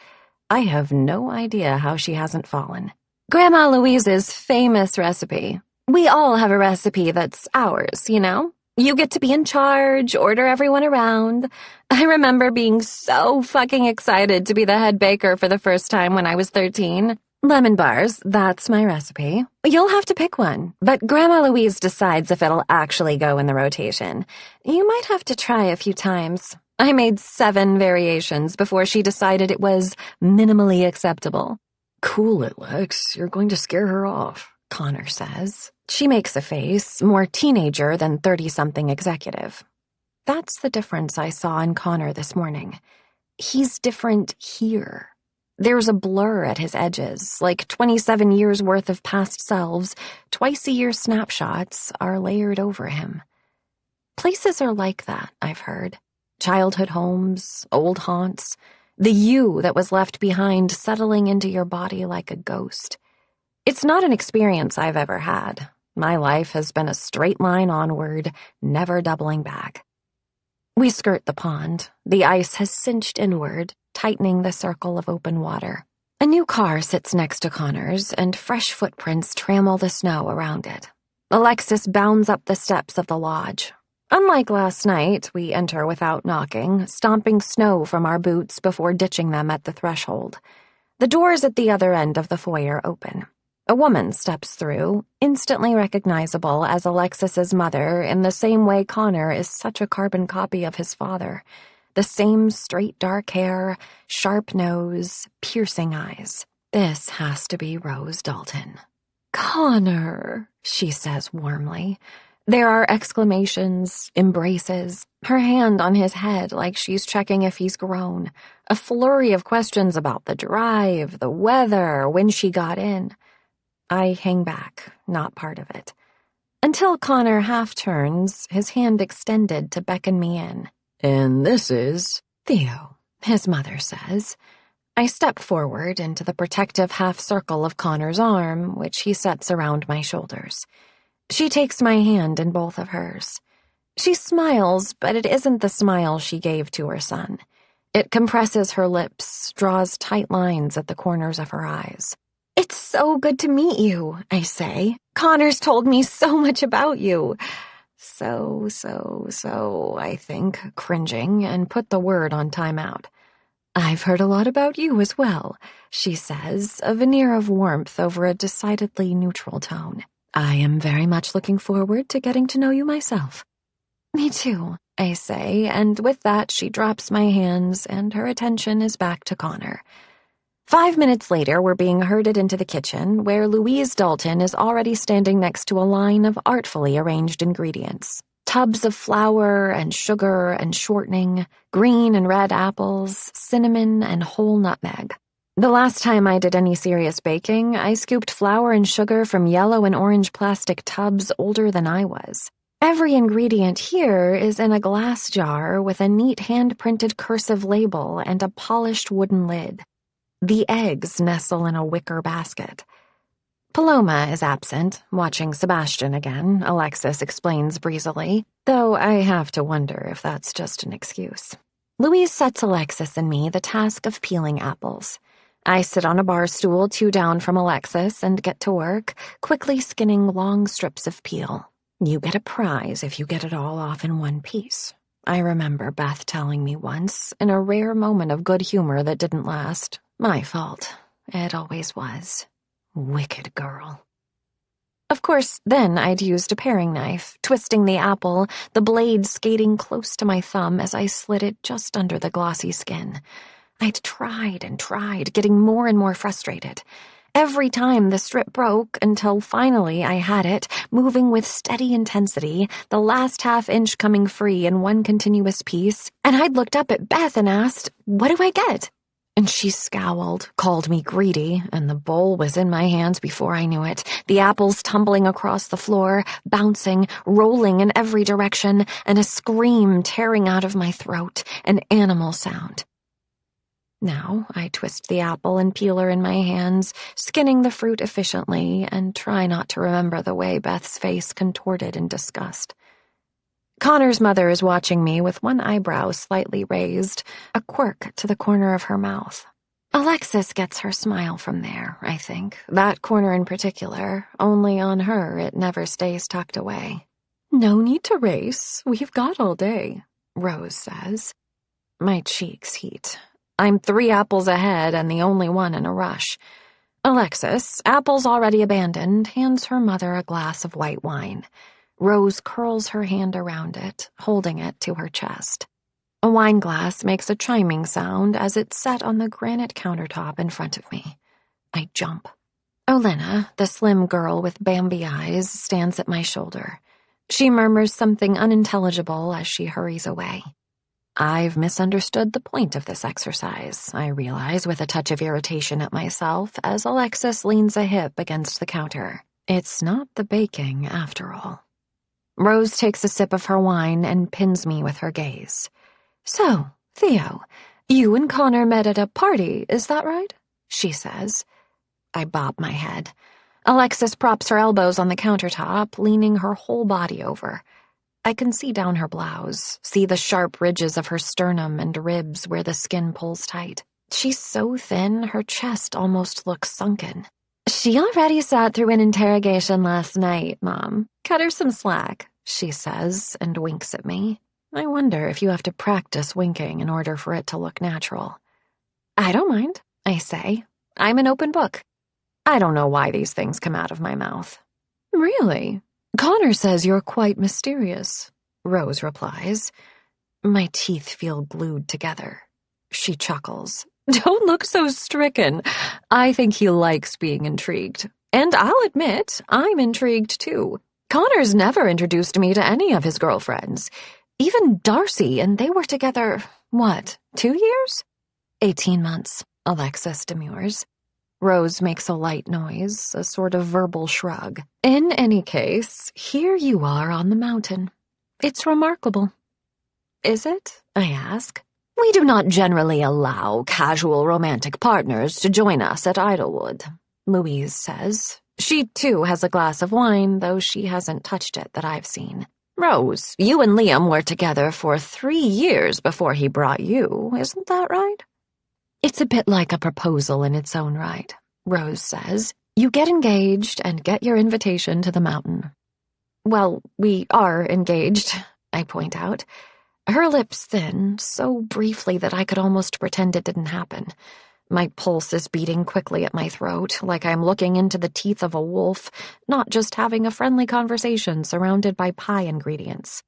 I have no idea how she hasn't fallen. "Grandma Louise's famous recipe. We all have a recipe that's ours, you know? You get to be in charge, order everyone around. I remember being so fucking excited to be the head baker for the first time when I was 13. Lemon bars, that's my recipe. You'll have to pick one, but Grandma Louise decides if it'll actually go in the rotation. You might have to try a few times. I made 7 variations before she decided it was minimally acceptable." "Cool it, Lex. You're going to scare her off," Connor says. She makes a face, more teenager than 30-something executive. That's the difference I saw in Connor this morning. He's different here. There's a blur at his edges, like 27 years' worth of past selves, twice-a-year snapshots are layered over him. Places are like that, I've heard. Childhood homes, old haunts, the you that was left behind settling into your body like a ghost. It's not an experience I've ever had. My life has been a straight line onward, never doubling back. We skirt the pond. The ice has cinched inward, tightening the circle of open water. A new car sits next to Connor's, and fresh footprints trammel the snow around it. Alexis bounds up the steps of the lodge. Unlike last night, we enter without knocking, stomping snow from our boots before ditching them at the threshold. The doors at the other end of the foyer open. A woman steps through, instantly recognizable as Alexis's mother in the same way Connor is such a carbon copy of his father. The same straight dark hair, sharp nose, piercing eyes. This has to be Rose Dalton. "Connor," she says warmly. There are exclamations, embraces, her hand on his head like she's checking if he's grown, a flurry of questions about the drive, the weather, when she got in. I hang back, not part of it. Until Connor half turns, his hand extended to beckon me in. "And this is Theo," his mother says. I step forward into the protective half-circle of Connor's arm, which he sets around my shoulders. She takes my hand in both of hers. She smiles, but it isn't the smile she gave to her son. It compresses her lips, draws tight lines at the corners of her eyes. "It's so good to meet you," I say. "Connor's told me so much about you." So, I think, cringing, and put the word on timeout. "I've heard a lot about you as well," she says, a veneer of warmth over a decidedly neutral tone. "I am very much looking forward to getting to know you myself." "Me too," I say, and with that she drops my hands and her attention is back to Connor. 5 minutes later, we're being herded into the kitchen, where Louise Dalton is already standing next to a line of artfully arranged ingredients. Tubs of flour and sugar and shortening, green and red apples, cinnamon and whole nutmeg. The last time I did any serious baking, I scooped flour and sugar from yellow and orange plastic tubs older than I was. Every ingredient here is in a glass jar with a neat hand-printed cursive label and a polished wooden lid. The eggs nestle in a wicker basket. Paloma is absent, watching Sebastian again, Alexis explains breezily, though I have to wonder if that's just an excuse. Louise sets Alexis and me the task of peeling apples. I sit on a bar stool 2 down from Alexis and get to work, quickly skinning long strips of peel. "You get a prize if you get it all off in one piece," I remember Beth telling me once, in a rare moment of good humor that didn't last. My fault. It always was. Wicked girl. Of course, then I'd used a paring knife, twisting the apple, the blade skating close to my thumb as I slid it just under the glossy skin. I'd tried and tried, getting more and more frustrated. Every time the strip broke until finally I had it, moving with steady intensity, the last half-inch coming free in one continuous piece, and I'd looked up at Beth and asked, "What do I get?" And she scowled, called me greedy, and the bowl was in my hands before I knew it, the apples tumbling across the floor, bouncing, rolling in every direction, and a scream tearing out of my throat, an animal sound. Now I twist the apple and peeler in my hands, skinning the fruit efficiently, and try not to remember the way Beth's face contorted in disgust. Connor's mother is watching me with one eyebrow slightly raised, a quirk to the corner of her mouth. Alexis gets her smile from there, I think, that corner in particular, only on her it never stays tucked away. "No need to race, we've got all day," Rose says. My cheeks heat. I'm 3 apples ahead and the only one in a rush. Alexis, apples already abandoned, hands her mother a glass of white wine. Rose curls her hand around it, holding it to her chest. A wine glass makes a chiming sound as it's set on the granite countertop in front of me. I jump. Olena, the slim girl with Bambi eyes, stands at my shoulder. She murmurs something unintelligible as she hurries away. I've misunderstood the point of this exercise, I realize with a touch of irritation at myself as Alexis leans a hip against the counter. It's not the baking, after all. Rose takes a sip of her wine and pins me with her gaze. "So, Theo, you and Connor met at a party, is that right?" she says. I bob my head. Alexis props her elbows on the countertop, leaning her whole body over. I can see down her blouse, see the sharp ridges of her sternum and ribs where the skin pulls tight. She's so thin, her chest almost looks sunken. "She already sat through an interrogation last night, Mom. Cut her some slack," she says and winks at me. I wonder if you have to practice winking in order for it to look natural. "I don't mind," I say. I'm an open book. I don't know why these things come out of my mouth. "Really? Connor says you're quite mysterious," Rose replies. My teeth feel glued together. She chuckles. "Don't look so stricken. I think he likes being intrigued. And I'll admit, I'm intrigued too. Connor's never introduced me to any of his girlfriends. Even Darcy, and they were together, 2 years? 18 months, Alexis demurs. Rose makes a light noise, a sort of verbal shrug. In any case, here you are on the mountain. It's remarkable." "Is it?" I ask. "We do not generally allow casual romantic partners to join us at Idlewood," Louise says. She, too, has a glass of wine, though she hasn't touched it that I've seen. Rose, you and Liam were together for 3 years before he brought you, isn't that right? It's a bit like a proposal in its own right, Rose says. You get engaged and get your invitation to the mountain. Well, we are engaged, I point out. Her lips thin, so briefly that I could almost pretend it didn't happen. My pulse is beating quickly at my throat, like I'm looking into the teeth of a wolf, not just having a friendly conversation surrounded by pie ingredients.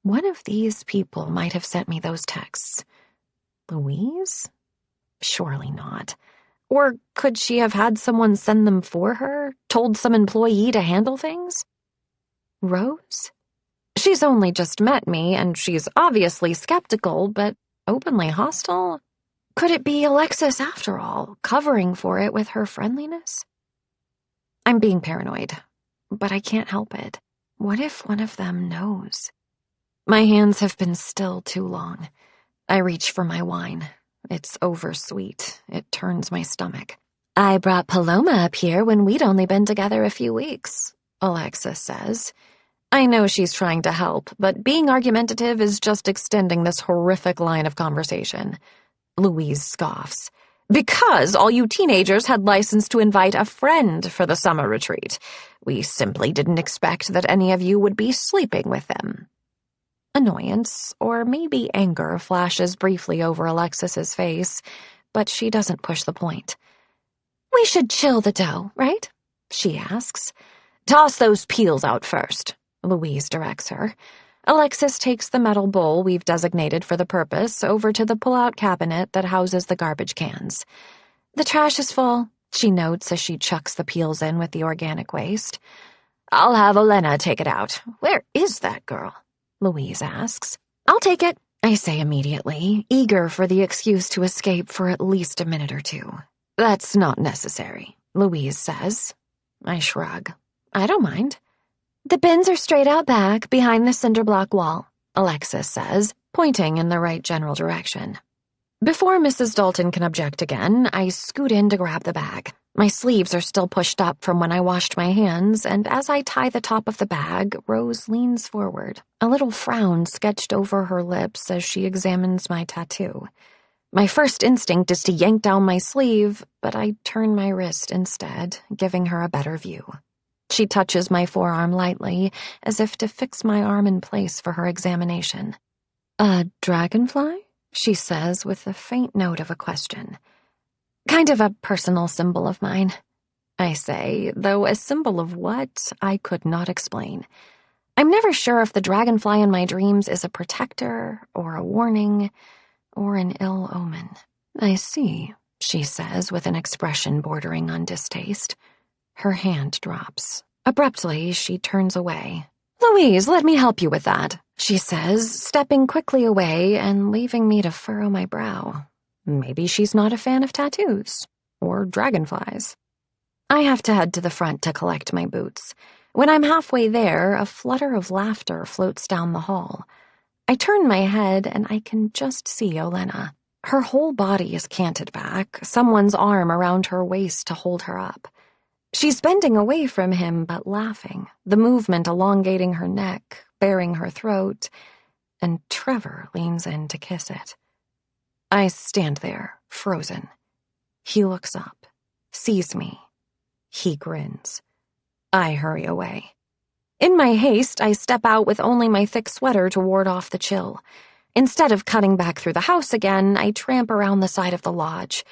One of these people might have sent me those texts. Louise? Surely not. Or could she have had someone send them for her, told some employee to handle things? Rose? She's only just met me, and she's obviously skeptical, but openly hostile? Could it be Alexis after all, covering for it with her friendliness? I'm being paranoid, but I can't help it. What if one of them knows? My hands have been still too long. I reach for my wine. It's oversweet. It turns my stomach. I brought Paloma up here when we'd only been together a few weeks, Alexis says. I know she's trying to help, but being argumentative is just extending this horrific line of conversation. Louise scoffs. Because all you teenagers had license to invite a friend for the summer retreat. We simply didn't expect that any of you would be sleeping with them. Annoyance, or maybe anger, flashes briefly over Alexis's face, but she doesn't push the point. We should chill the dough, right? She asks. Toss those peels out first, Louise directs her. Alexis takes the metal bowl we've designated for the purpose over to the pull-out cabinet that houses the garbage cans. The trash is full, she notes as she chucks the peels in with the organic waste. I'll have Elena take it out. Where is that girl? Louise asks. I'll take it, I say immediately, eager for the excuse to escape for at least a minute or two. That's not necessary, Louise says. I shrug. I don't mind. The bins are straight out back, behind the cinder block wall, Alexis says, pointing in the right general direction. Before Mrs. Dalton can object again, I scoot in to grab the bag. My sleeves are still pushed up from when I washed my hands, and as I tie the top of the bag, Rose leans forward, a little frown sketched over her lips as she examines my tattoo. My first instinct is to yank down my sleeve, but I turn my wrist instead, giving her a better view. She touches my forearm lightly, as if to fix my arm in place for her examination. A dragonfly? She says with a faint note of a question. Kind of a personal symbol of mine, I say, though a symbol of what, I could not explain. I'm never sure if the dragonfly in my dreams is a protector, or a warning, or an ill omen. I see, she says with an expression bordering on distaste. Her hand drops. Abruptly, she turns away. Louise, let me help you with that, she says, stepping quickly away and leaving me to furrow my brow. Maybe she's not a fan of tattoos. Or dragonflies. I have to head to the front to collect my boots. When I'm halfway there, a flutter of laughter floats down the hall. I turn my head and I can just see Olena. Her whole body is canted back, someone's arm around her waist to hold her up. She's bending away from him but laughing, the movement elongating her neck, baring her throat, and Trevor leans in to kiss it. I stand there, frozen. He looks up, sees me. He grins. I hurry away. In my haste, I step out with only my thick sweater to ward off the chill. Instead of cutting back through the house again, I tramp around the side of the lodge.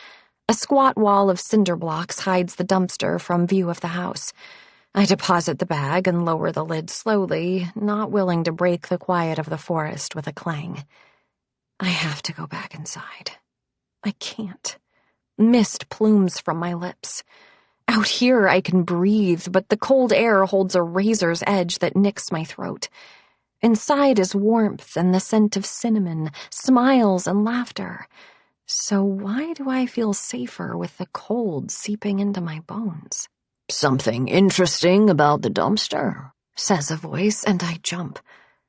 A squat wall of cinder blocks hides the dumpster from view of the house. I deposit the bag and lower the lid slowly, not willing to break the quiet of the forest with a clang. I have to go back inside. I can't. Mist plumes from my lips. Out here I can breathe, but the cold air holds a razor's edge that nicks my throat. Inside is warmth and the scent of cinnamon, smiles and laughter. So why do I feel safer with the cold seeping into my bones? Something interesting about the dumpster, says a voice, and I jump.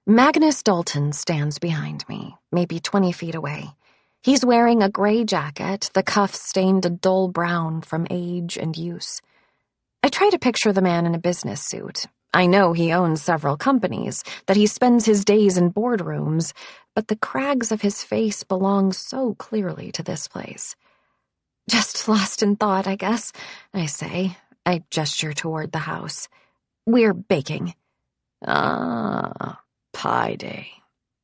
Magnus Dalton stands behind me, maybe 20 feet away. He's wearing a gray jacket, the cuffs stained a dull brown from age and use. I try to picture the man in a business suit, I know he owns several companies, that he spends his days in boardrooms, but the crags of his face belong so clearly to this place. Just lost in thought, I guess, I say. I gesture toward the house. We're baking. Ah, pie day.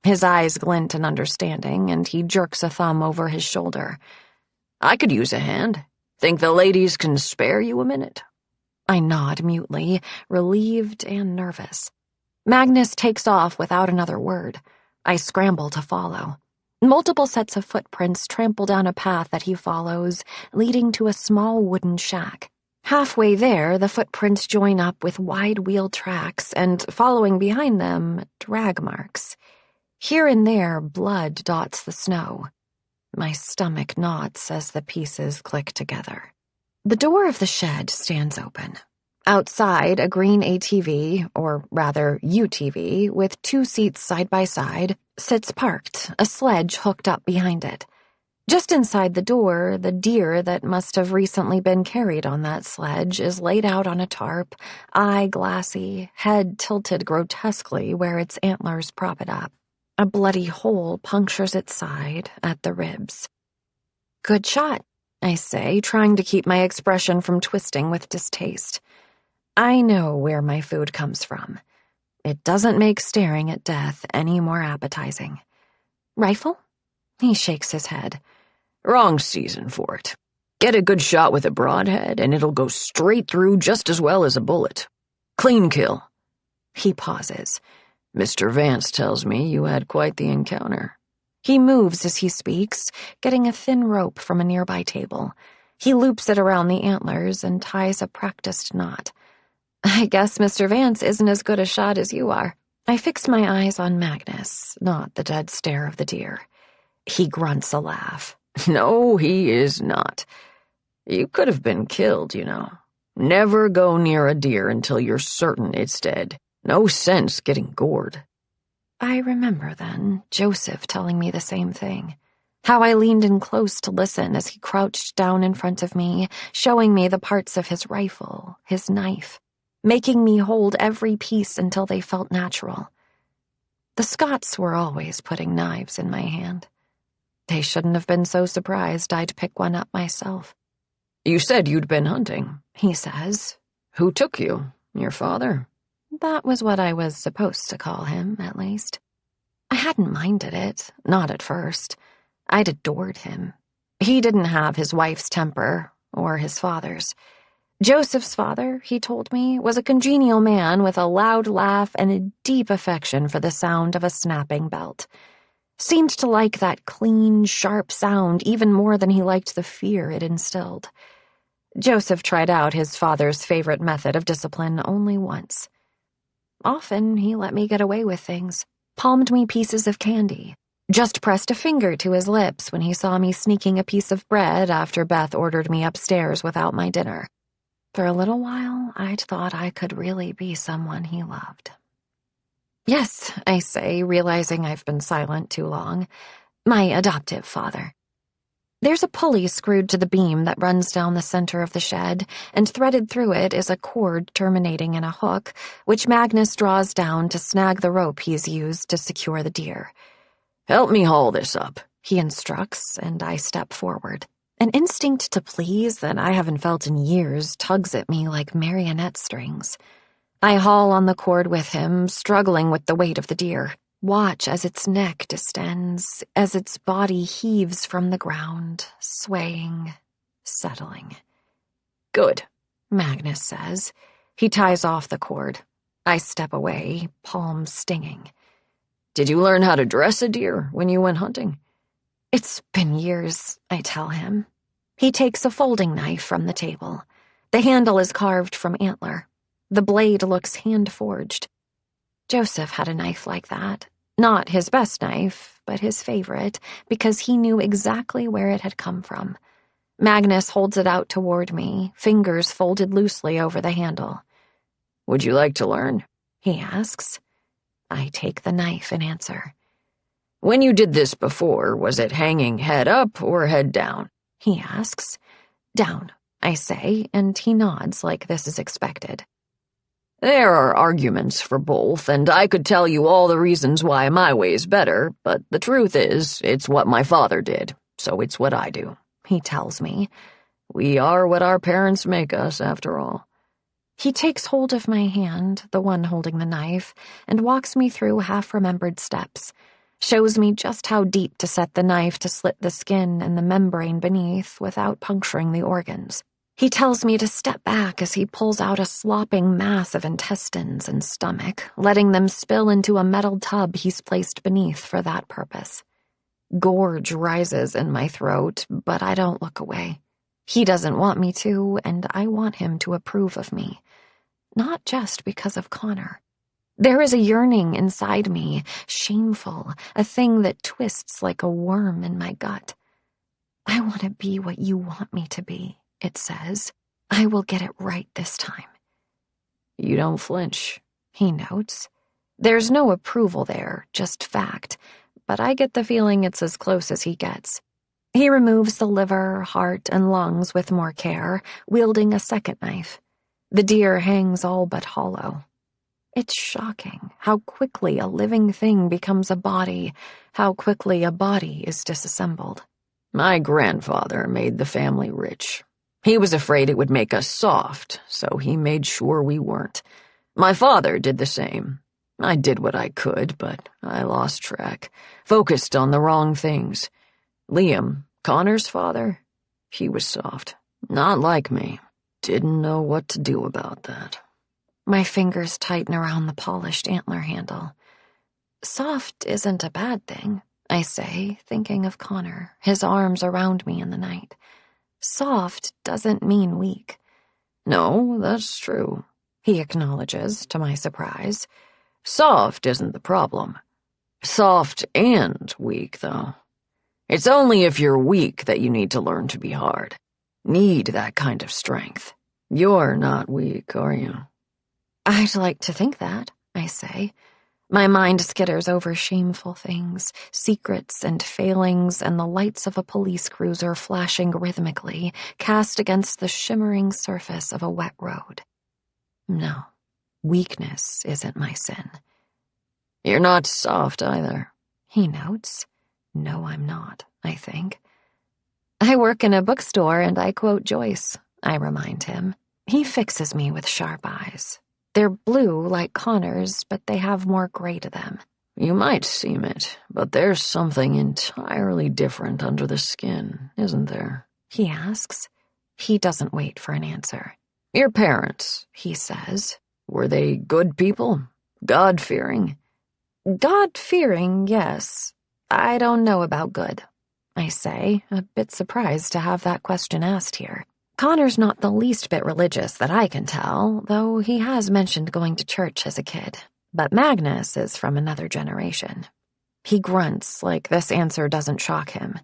His eyes glint in understanding, and he jerks a thumb over his shoulder. I could use a hand. Think the ladies can spare you a minute? I nod mutely, relieved and nervous. Magnus takes off without another word. I scramble to follow. Multiple sets of footprints trample down a path that he follows, leading to a small wooden shack. Halfway there, the footprints join up with wide wheel tracks, and following behind them, drag marks. Here and there, blood dots the snow. My stomach knots as the pieces click together. The door of the shed stands open. Outside, a green ATV, or rather UTV, with 2 seats side by side, sits parked, a sledge hooked up behind it. Just inside the door, the deer that must have recently been carried on that sledge is laid out on a tarp, eye glassy, head tilted grotesquely where its antlers prop it up. A bloody hole punctures its side at the ribs. Good shot, I say, trying to keep my expression from twisting with distaste. I know where my food comes from. It doesn't make staring at death any more appetizing. Rifle? He shakes his head. Wrong season for it. Get a good shot with a broadhead, and it'll go straight through just as well as a bullet. Clean kill. He pauses. Mr. Vance tells me you had quite the encounter. He moves as he speaks, getting a thin rope from a nearby table. He loops it around the antlers and ties a practiced knot. I guess Mr. Vance isn't as good a shot as you are. I fix my eyes on Magnus, not the dead stare of the deer. He grunts a laugh. No, he is not. You could have been killed, you know. Never go near a deer until you're certain it's dead. No sense getting gored. I remember then Joseph telling me the same thing. How I leaned in close to listen as he crouched down in front of me, showing me the parts of his rifle, his knife, making me hold every piece until they felt natural. The Scots were always putting knives in my hand. They shouldn't have been so surprised I'd pick one up myself. You said you'd been hunting, he says. Who took you? Your father? That was what I was supposed to call him, at least. I hadn't minded it, not at first. I'd adored him. He didn't have his wife's temper, or his father's. Joseph's father, he told me, was a congenial man with a loud laugh and a deep affection for the sound of a snapping belt. Seemed to like that clean, sharp sound even more than he liked the fear it instilled. Joseph tried out his father's favorite method of discipline only once. Often he let me get away with things, palmed me pieces of candy, just pressed a finger to his lips when he saw me sneaking a piece of bread after Beth ordered me upstairs without my dinner. For a little while, I'd thought I could really be someone he loved. Yes, I say, realizing I've been silent too long. My adoptive father. There's a pulley screwed to the beam that runs down the center of the shed, and threaded through it is a cord terminating in a hook, which Magnus draws down to snag the rope he's used to secure the deer. Help me haul this up, he instructs, and I step forward. An instinct to please that I haven't felt in years tugs at me like marionette strings. I haul on the cord with him, struggling with the weight of the deer. Watch as its neck distends, as its body heaves from the ground, swaying, settling. Good, Magnus says. He ties off the cord. I step away, palms stinging. Did you learn how to dress a deer when you went hunting? It's been years, I tell him. He takes a folding knife from the table. The handle is carved from antler. The blade looks hand-forged. Joseph had a knife like that. Not his best knife, but his favorite, because he knew exactly where it had come from. Magnus holds it out toward me, fingers folded loosely over the handle. Would you like to learn? He asks. I take the knife in answer. When you did this before, was it hanging head up or head down? He asks. Down, I say, and he nods like this is expected. There are arguments for both, and I could tell you all the reasons why my way's better, but the truth is, it's what my father did, so it's what I do, he tells me. We are what our parents make us, after all. He takes hold of my hand, the one holding the knife, and walks me through half-remembered steps, shows me just how deep to set the knife to slit the skin and the membrane beneath without puncturing the organs. He tells me to step back as he pulls out a slopping mass of intestines and stomach, letting them spill into a metal tub he's placed beneath for that purpose. Gorge rises in my throat, but I don't look away. He doesn't want me to, and I want him to approve of me. Not just because of Connor. There is a yearning inside me, shameful, a thing that twists like a worm in my gut. I want to be what you want me to be, it says. I will get it right this time. You don't flinch, he notes. There's no approval there, just fact, but I get the feeling it's as close as he gets. He removes the liver, heart, and lungs with more care, wielding a second knife. The deer hangs all but hollow. It's shocking how quickly a living thing becomes a body, how quickly a body is disassembled. My grandfather made the family rich. He was afraid it would make us soft, so he made sure we weren't. My father did the same. I did what I could, but I lost track, focused on the wrong things. Liam, Connor's father, he was soft. Not like me. Didn't know what to do about that. My fingers tighten around the polished antler handle. Soft isn't a bad thing, I say, thinking of Connor, his arms around me in the night. Soft doesn't mean weak. No, that's true, he acknowledges, to my surprise. Soft isn't the problem. Soft and weak, though. It's only if you're weak that you need to learn to be hard. Need that kind of strength. You're not weak, are you? I'd like to think that, I say. My mind skitters over shameful things, secrets and failings, and the lights of a police cruiser flashing rhythmically, cast against the shimmering surface of a wet road. No, weakness isn't my sin. You're not soft either, he notes. No, I'm not, I think. I work in a bookstore and I quote Joyce, I remind him. He fixes me with sharp eyes. They're blue like Connor's, but they have more gray to them. You might seem it, but there's something entirely different under the skin, isn't there? He asks. He doesn't wait for an answer. Your parents, he says. Were they good people? God-fearing? God-fearing, yes. I don't know about good, I say, a bit surprised to have that question asked here. Connor's not the least bit religious that I can tell, though he has mentioned going to church as a kid. But Magnus is from another generation. He grunts like this answer doesn't shock him.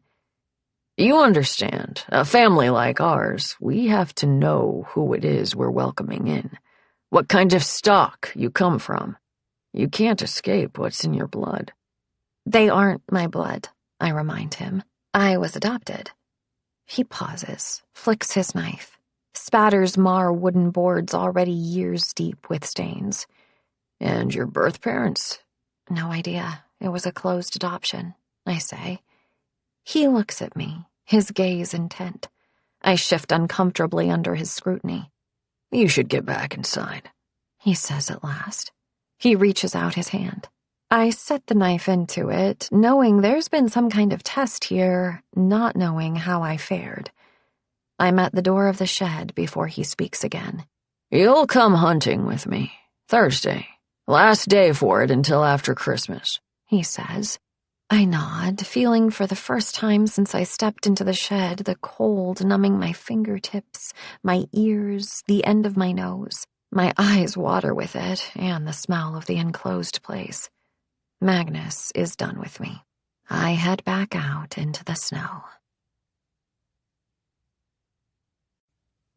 You understand, a family like ours, we have to know who it is we're welcoming in. What kind of stock you come from. You can't escape what's in your blood. They aren't my blood, I remind him. I was adopted. He pauses, flicks his knife, spatters mar wooden boards already years deep with stains. And your birth parents? No idea. It was a closed adoption, I say. He looks at me, his gaze intent. I shift uncomfortably under his scrutiny. You should get back inside, he says at last. He reaches out his hand. I set the knife into it, knowing there's been some kind of test here, not knowing how I fared. I'm at the door of the shed before he speaks again. You'll come hunting with me. Thursday. Last day for it until after Christmas, he says. I nod, feeling for the first time since I stepped into the shed the cold numbing my fingertips, my ears, the end of my nose. My eyes water with it and the smell of the enclosed place. Magnus is done with me. I head back out into the snow.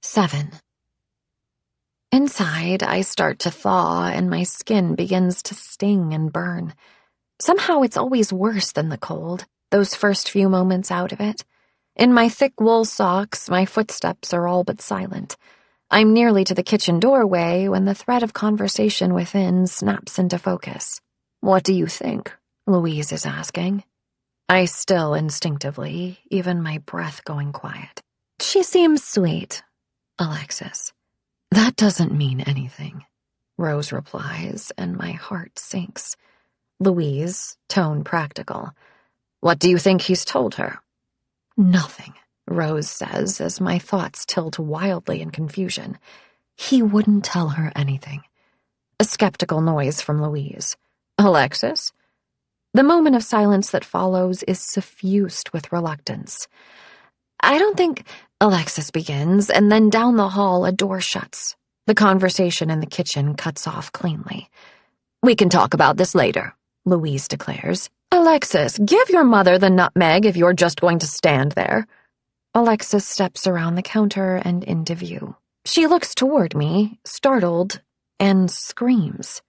7. Inside, I start to thaw and my skin begins to sting and burn. Somehow it's always worse than the cold, those first few moments out of it. In my thick wool socks, my footsteps are all but silent. I'm nearly to the kitchen doorway when the thread of conversation within snaps into focus. "What do you think?" Louise is asking. I still instinctively, even my breath going quiet. "She seems sweet." Alexis. "That doesn't mean anything," Rose replies, and my heart sinks. Louise, tone practical. "What do you think he's told her?" "Nothing," Rose says as my thoughts tilt wildly in confusion. "He wouldn't tell her anything." A skeptical noise from Louise. "Alexis?" The moment of silence that follows is suffused with reluctance. "I don't think," Alexis begins, and then down the hall a door shuts. The conversation in the kitchen cuts off cleanly. "We can talk about this later," Louise declares. "Alexis, give your mother the nutmeg if you're just going to stand there." Alexis steps around the counter and into view. She looks toward me, startled, and screams.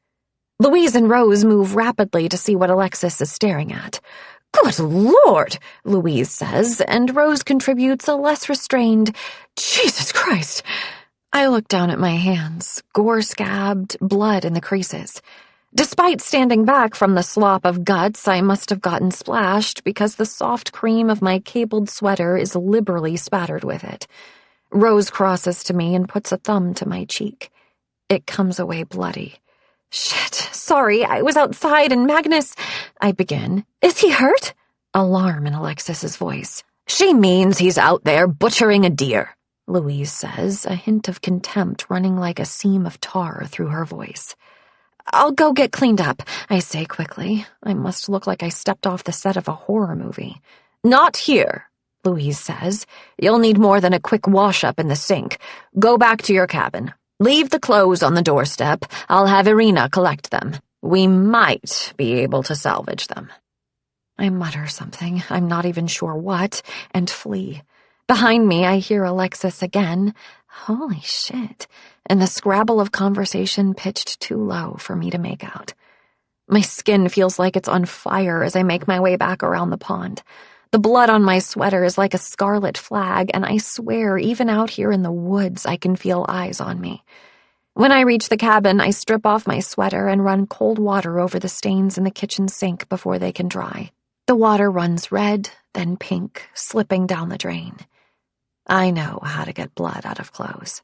Louise and Rose move rapidly to see what Alexis is staring at. "Good Lord," Louise says, and Rose contributes a less restrained, "Jesus Christ." I look down at my hands, gore-scabbed, blood in the creases. Despite standing back from the slop of guts, I must have gotten splashed because the soft cream of my cabled sweater is liberally spattered with it. Rose crosses to me and puts a thumb to my cheek. It comes away bloody. "Shit, sorry, I was outside and Magnus—" I begin. "Is he hurt?" Alarm in Alexis's voice. "She means he's out there butchering a deer," Louise says, a hint of contempt running like a seam of tar through her voice. "I'll go get cleaned up," I say quickly. I must look like I stepped off the set of a horror movie. "Not here," Louise says. "You'll need more than a quick wash-up in the sink. Go back to your cabin. Leave the clothes on the doorstep. I'll have Irina collect them. We might be able to salvage them." I mutter something, I'm not even sure what, and flee. Behind me, I hear Alexis again. Holy shit. And the scrabble of conversation pitched too low for me to make out. My skin feels like it's on fire as I make my way back around the pond. The blood on my sweater is like a scarlet flag, and I swear even out here in the woods I can feel eyes on me. When I reach the cabin, I strip off my sweater and run cold water over the stains in the kitchen sink before they can dry. The water runs red, then pink, slipping down the drain. I know how to get blood out of clothes.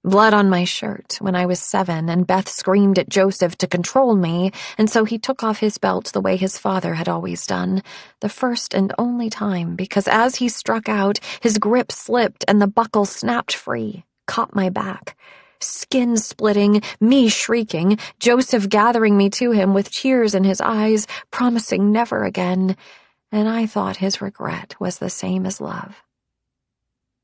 Blood on my shirt when I was 7 and Beth screamed at Joseph to control me, and so he took off his belt the way his father had always done, the first and only time, because as he struck out, his grip slipped and the buckle snapped free, caught my back. Skin splitting, me shrieking, Joseph gathering me to him with tears in his eyes, promising never again, and I thought his regret was the same as love.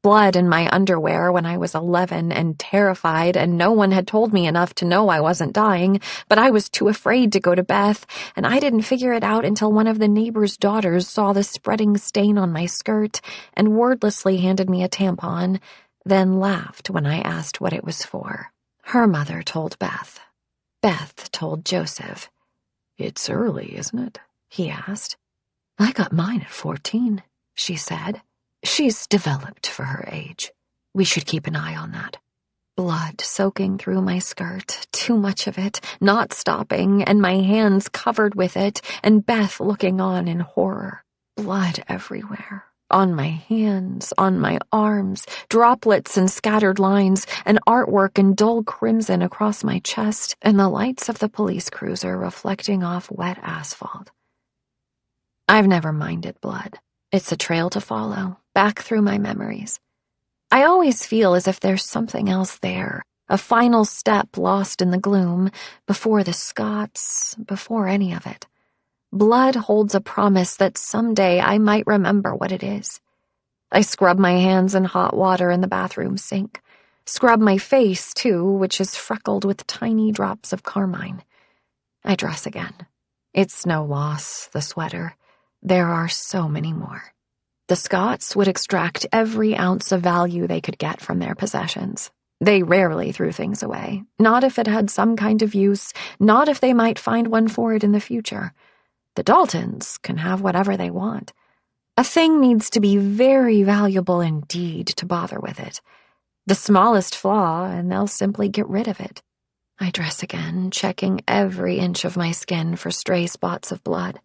Blood in my underwear when I was 11 and terrified, and no one had told me enough to know I wasn't dying, but I was too afraid to go to Beth, and I didn't figure it out until one of the neighbor's daughters saw the spreading stain on my skirt and wordlessly handed me a tampon, then laughed when I asked what it was for. Her mother told Beth. Beth told Joseph. "It's early, isn't it?" he asked. "I got mine at 14, she said. "She's developed for her age. We should keep an eye on that." Blood soaking through my skirt, too much of it, not stopping, and my hands covered with it, and Beth looking on in horror. Blood everywhere. On my hands, on my arms, droplets and scattered lines, and artwork in dull crimson across my chest, and the lights of the police cruiser reflecting off wet asphalt. I've never minded blood. It's a trail to follow, back through my memories. I always feel as if there's something else there, a final step lost in the gloom, before the Scots, before any of it. Blood holds a promise that someday I might remember what it is. I scrub my hands in hot water in the bathroom sink. Scrub my face, too, which is freckled with tiny drops of carmine. I dress again. It's no loss, the sweater. There are so many more. The Scots would extract every ounce of value they could get from their possessions. They rarely threw things away, not if it had some kind of use, not if they might find one for it in the future. The Daltons can have whatever they want. A thing needs to be very valuable indeed to bother with it. The smallest flaw, and they'll simply get rid of it. I dress again, checking every inch of my skin for stray spots of blood.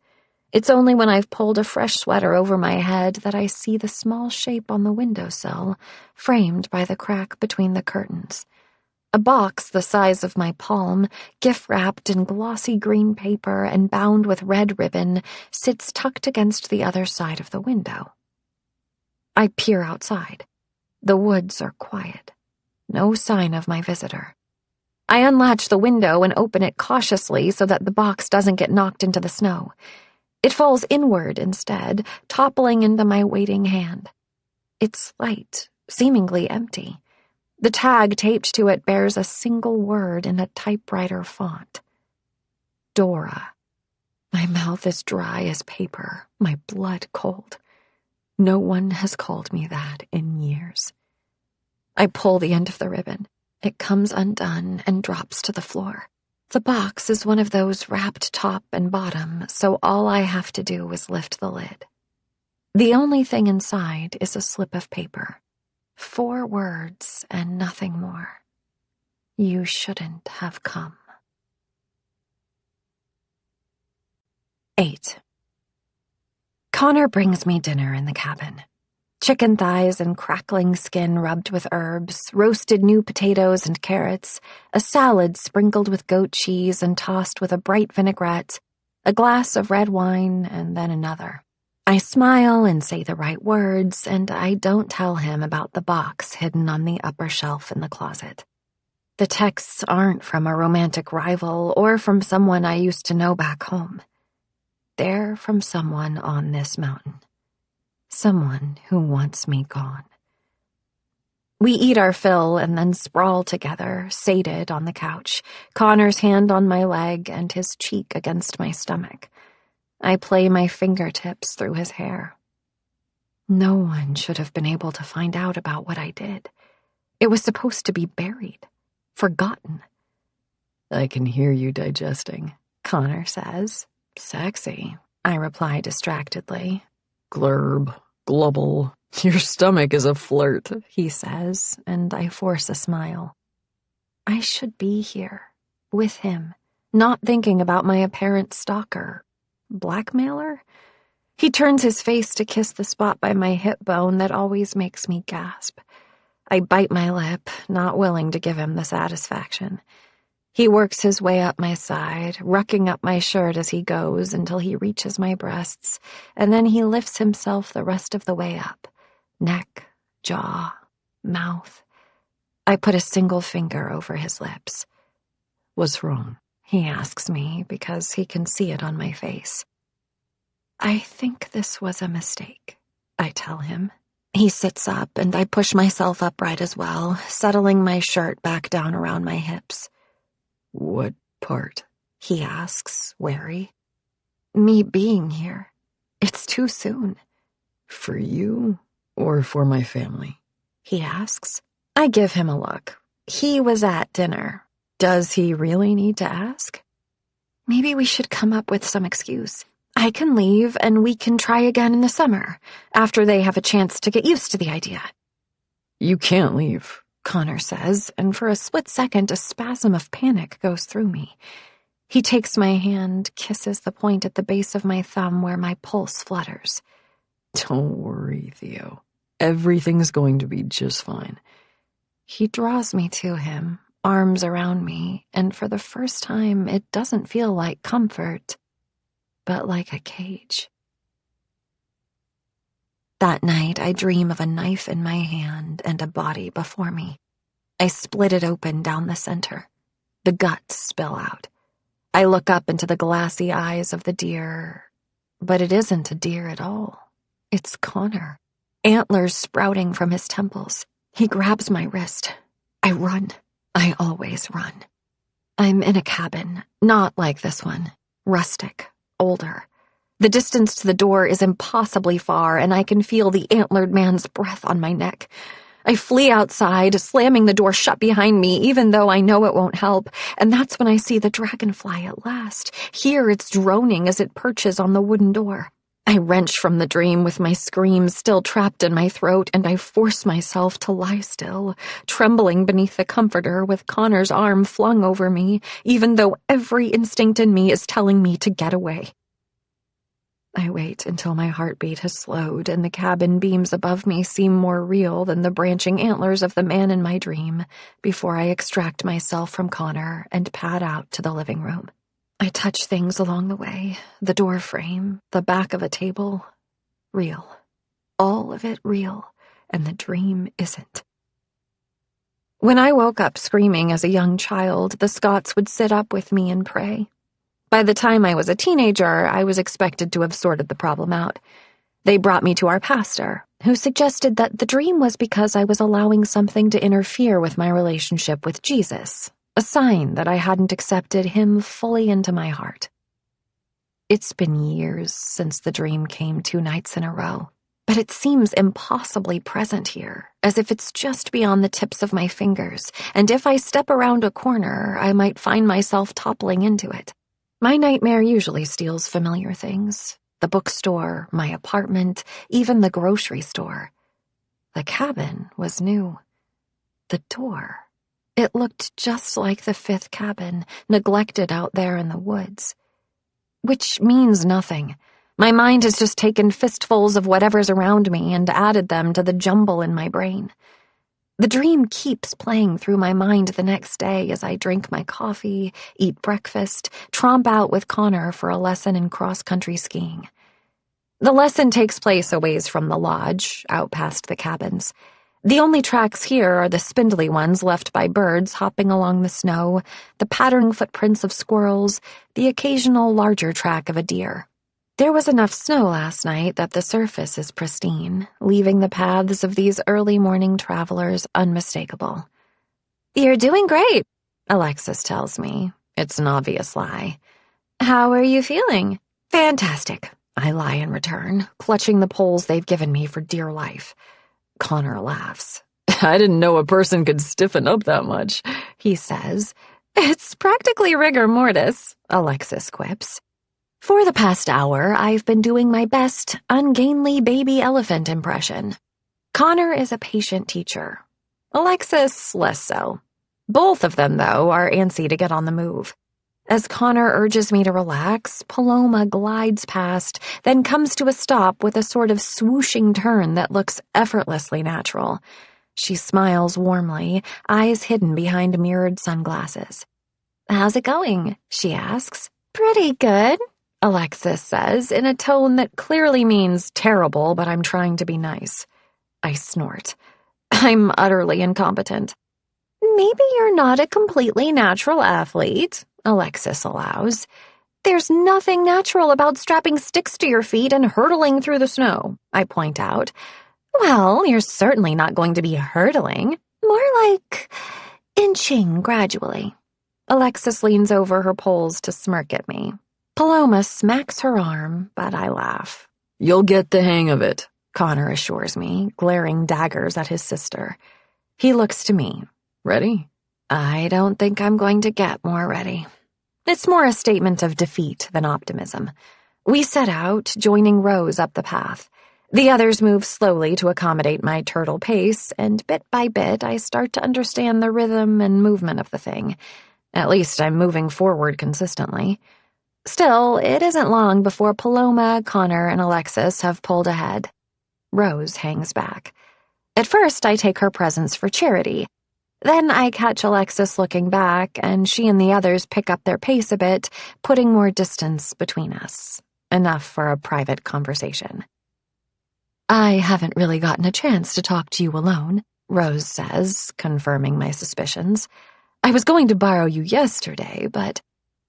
It's only when I've pulled a fresh sweater over my head that I see the small shape on the windowsill, framed by the crack between the curtains. A box the size of my palm, gift-wrapped in glossy green paper and bound with red ribbon, sits tucked against the other side of the window. I peer outside. The woods are quiet. No sign of my visitor. I unlatch the window and open it cautiously so that the box doesn't get knocked into the snow. It falls inward instead, toppling into my waiting hand. It's light, seemingly empty. The tag taped to it bears a single word in a typewriter font. Dora. My mouth is dry as paper, my blood cold. No one has called me that in years. I pull the end of the ribbon. It comes undone and drops to the floor. The box is one of those wrapped top and bottom, so all I have to do is lift the lid. The only thing inside is a slip of paper. 4 words and nothing more. You shouldn't have come. 8. Connor brings me dinner in the cabin. Chicken thighs and crackling skin rubbed with herbs, roasted new potatoes and carrots, a salad sprinkled with goat cheese and tossed with a bright vinaigrette, a glass of red wine, and then another. I smile and say the right words, and I don't tell him about the box hidden on the upper shelf in the closet. The texts aren't from a romantic rival or from someone I used to know back home. They're from someone on this mountain. Someone who wants me gone. We eat our fill and then sprawl together, sated on the couch, Connor's hand on my leg and his cheek against my stomach. I play my fingertips through his hair. No one should have been able to find out about what I did. It was supposed to be buried, forgotten. I can hear you digesting, Connor says. Sexy, I reply distractedly. Glurb, glubble, your stomach is a flirt, he says, and I force a smile. I should be here, with him, not thinking about my apparent stalker. Blackmailer? He turns his face to kiss the spot by my hip bone that always makes me gasp. I bite my lip, not willing to give him the satisfaction. He works his way up my side, rucking up my shirt as he goes until he reaches my breasts, and then he lifts himself the rest of the way up. Neck, jaw, mouth. I put a single finger over his lips. What's wrong? He asks me because he can see it on my face. I think this was a mistake, I tell him. He sits up and I push myself upright as well, settling my shirt back down around my hips. What part? He asks, wary. Me being here. It's too soon. For you or for my family? He asks. I give him a look. He was at dinner. Does he really need to ask? Maybe we should come up with some excuse. I can leave and we can try again in the summer, after they have a chance to get used to the idea. You can't leave, Connor says, and for a split second a spasm of panic goes through me. He takes my hand, kisses the point at the base of my thumb where my pulse flutters. Don't worry, Theo. Everything's going to be just fine. He draws me to him, arms around me, and for the first time it doesn't feel like comfort, but like a cage. That night I dream of a knife in my hand and a body before me. I split it open down the center. The guts spill out. I look up into the glassy eyes of the deer, but it isn't a deer at all. It's Connor, antlers sprouting from his temples. He grabs my wrist. I run. I always run. I'm in a cabin, not like this one. Rustic, older. The distance to the door is impossibly far, and I can feel the antlered man's breath on my neck. I flee outside, slamming the door shut behind me, even though I know it won't help, and that's when I see the dragonfly at last. Hear its droning as it perches on the wooden door. I wrench from the dream with my screams still trapped in my throat, and I force myself to lie still, trembling beneath the comforter with Connor's arm flung over me, even though every instinct in me is telling me to get away. I wait until my heartbeat has slowed and the cabin beams above me seem more real than the branching antlers of the man in my dream before I extract myself from Connor and pad out to the living room. I touch things along the way, the door frame, the back of a table. Real. All of it real, and the dream isn't. When I woke up screaming as a young child, the Scotts would sit up with me and pray. By the time I was a teenager, I was expected to have sorted the problem out. They brought me to our pastor, who suggested that the dream was because I was allowing something to interfere with my relationship with Jesus, a sign that I hadn't accepted him fully into my heart. It's been years since the dream came 2 nights in a row, but it seems impossibly present here, as if it's just beyond the tips of my fingers, and if I step around a corner, I might find myself toppling into it. My nightmare usually steals familiar things. The bookstore, my apartment, even the grocery store. The cabin was new. The door. It looked just like the 5th cabin, neglected out there in the woods. Which means nothing. My mind has just taken fistfuls of whatever's around me and added them to the jumble in my brain. The dream keeps playing through my mind the next day as I drink my coffee, eat breakfast, tromp out with Connor for a lesson in cross-country skiing. The lesson takes place a ways from the lodge, out past the cabins. The only tracks here are the spindly ones left by birds hopping along the snow, the pattering footprints of squirrels, the occasional larger track of a deer. There was enough snow last night that the surface is pristine, leaving the paths of these early morning travelers unmistakable. "You're doing great," Alexis tells me. It's an obvious lie. "How are you feeling?" "Fantastic," I lie in return, clutching the poles they've given me for dear life. Connor laughs. I didn't know a person could stiffen up that much, he says. "It's practically rigor mortis," Alexis quips. For the past hour, I've been doing my best ungainly baby elephant impression. Connor is a patient teacher. Alexis, less so. Both of them, though, are antsy to get on the move. As Connor urges me to relax, Paloma glides past, then comes to a stop with a sort of swooshing turn that looks effortlessly natural. She smiles warmly, eyes hidden behind mirrored sunglasses. "How's it going?" she asks. "Pretty good," Alexis says, in a tone that clearly means terrible, but I'm trying to be nice. I snort. I'm utterly incompetent. "Maybe you're not a completely natural athlete," Alexis allows. "There's nothing natural about strapping sticks to your feet and hurtling through the snow," I point out. "Well, you're certainly not going to be hurtling. More like inching gradually." Alexis leans over her poles to smirk at me. Paloma smacks her arm, but I laugh. "You'll get the hang of it," Connor assures me, glaring daggers at his sister. He looks to me. "Ready?" I don't think I'm going to get more ready. It's more a statement of defeat than optimism. We set out, joining Rose up the path. The others move slowly to accommodate my turtle pace, and bit by bit I start to understand the rhythm and movement of the thing. At least I'm moving forward consistently. Still, it isn't long before Paloma, Connor, and Alexis have pulled ahead. Rose hangs back. At first, I take her presence for charity. Then I catch Alexis looking back, and she and the others pick up their pace a bit, putting more distance between us. Enough for a private conversation. "I haven't really gotten a chance to talk to you alone," Rose says, confirming my suspicions. "I was going to borrow you yesterday, but—"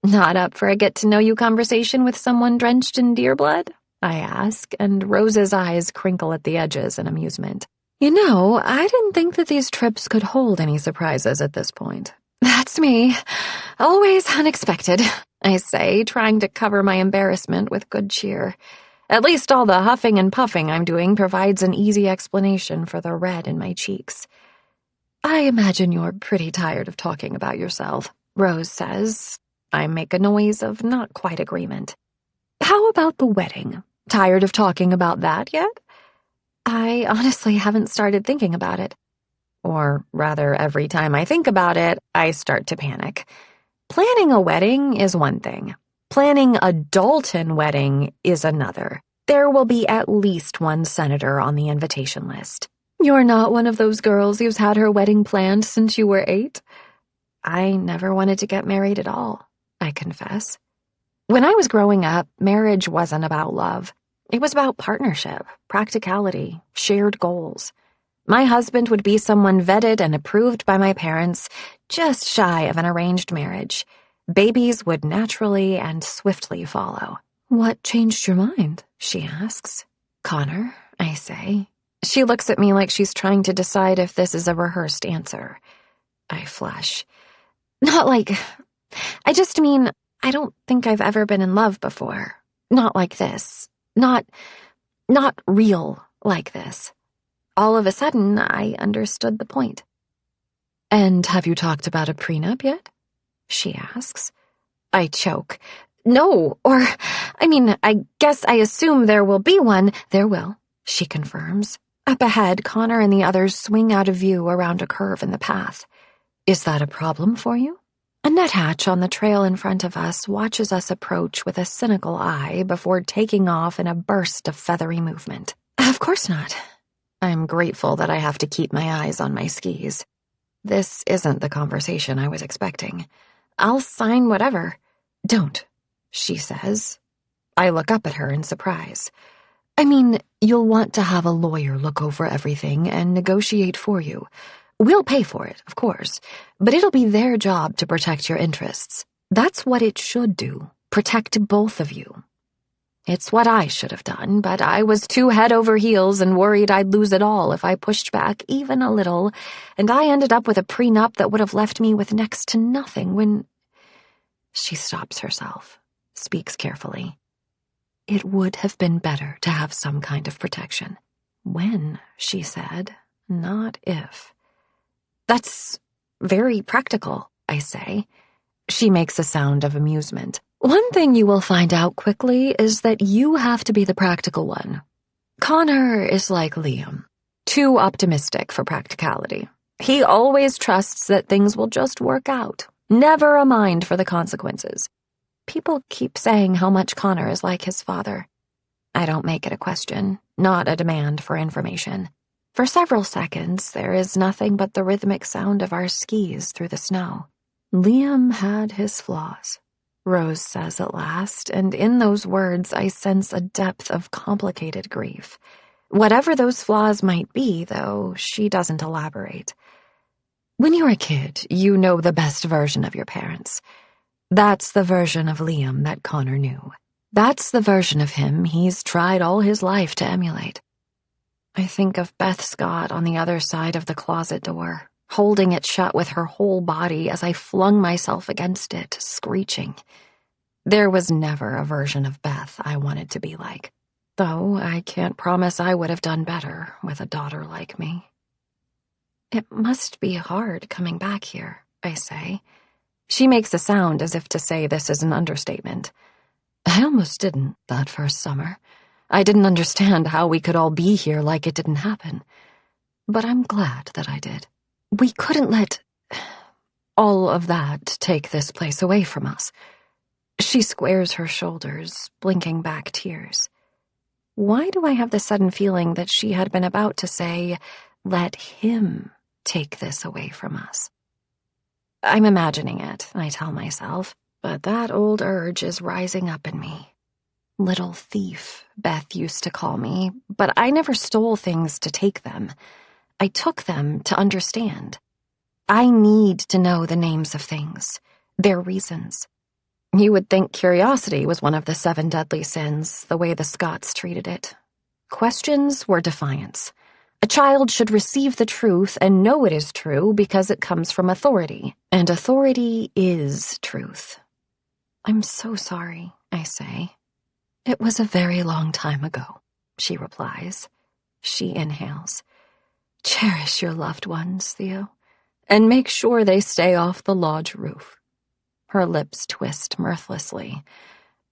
"Not up for a get-to-know-you conversation with someone drenched in deer blood?" I ask, and Rose's eyes crinkle at the edges in amusement. "You know, I didn't think that these trips could hold any surprises at this point." "That's me. Always unexpected," I say, trying to cover my embarrassment with good cheer. At least all the huffing and puffing I'm doing provides an easy explanation for the red in my cheeks. "I imagine you're pretty tired of talking about yourself," Rose says. I make a noise of not quite agreement. "How about the wedding? Tired of talking about that yet? I honestly haven't started thinking about it. Or rather, every time I think about it, I start to panic. Planning a wedding is one thing. Planning a Dalton wedding is another. There will be at least one senator on the invitation list. You're not one of those girls who's had her wedding planned since you were 8? I never wanted to get married at all, I confess. When I was growing up, marriage wasn't about love. It was about partnership, practicality, shared goals. My husband would be someone vetted and approved by my parents, just shy of an arranged marriage. Babies would naturally and swiftly follow. What changed your mind? She asks. Connor, I say. She looks at me like she's trying to decide if this is a rehearsed answer. I flush. Not like... I just mean, I don't think I've ever been in love before. Not like this. Not real like this. All of a sudden, I understood the point. And have you talked about a prenup yet? She asks. I choke. No, I guess I assume there will be one. There will, she confirms. Up ahead, Connor and the others swing out of view around a curve in the path. Is that a problem for you? A nuthatch on the trail in front of us watches us approach with a cynical eye before taking off in a burst of feathery movement. Of course not. I'm grateful that I have to keep my eyes on my skis. This isn't the conversation I was expecting. I'll sign whatever. Don't, she says. I look up at her in surprise. I mean, you'll want to have a lawyer look over everything and negotiate for you. We'll pay for it, of course, but it'll be their job to protect your interests. That's what it should do, protect both of you. It's what I should have done, but I was too head over heels and worried I'd lose it all if I pushed back even a little, and I ended up with a prenup that would have left me with next to nothing when... She stops herself, speaks carefully. It would have been better to have some kind of protection. When, she said, not if. That's very practical, I say. She makes a sound of amusement. One thing you will find out quickly is that you have to be the practical one. Connor is like Liam, too optimistic for practicality. He always trusts that things will just work out, never a mind for the consequences. People keep saying how much Connor is like his father. I don't make it a question, not a demand for information. For several seconds, there is nothing but the rhythmic sound of our skis through the snow. Liam had his flaws, Rose says at last, and in those words I sense a depth of complicated grief. Whatever those flaws might be, though, she doesn't elaborate. When you're a kid, you know the best version of your parents. That's the version of Liam that Connor knew. That's the version of him he's tried all his life to emulate. I think of Beth Scott on the other side of the closet door, holding it shut with her whole body as I flung myself against it, screeching. There was never a version of Beth I wanted to be like, though I can't promise I would have done better with a daughter like me. It must be hard coming back here, I say. She makes a sound as if to say this is an understatement. I almost didn't that first summer. I didn't understand how we could all be here like it didn't happen. But I'm glad that I did. We couldn't let all of that take this place away from us. She squares her shoulders, blinking back tears. Why do I have the sudden feeling that she had been about to say, let him take this away from us? I'm imagining it, I tell myself, but that old urge is rising up in me. Little thief, Beth used to call me, but I never stole things to take them. I took them to understand. I need to know the names of things, their reasons. You would think curiosity was one of the 7 deadly sins, the way the Scots treated it. Questions were defiance. A child should receive the truth and know it is true because it comes from authority, and authority is truth. I'm so sorry, I say. It was a very long time ago, she replies. She inhales. Cherish your loved ones, Theo, and make sure they stay off the lodge roof. Her lips twist mirthlessly.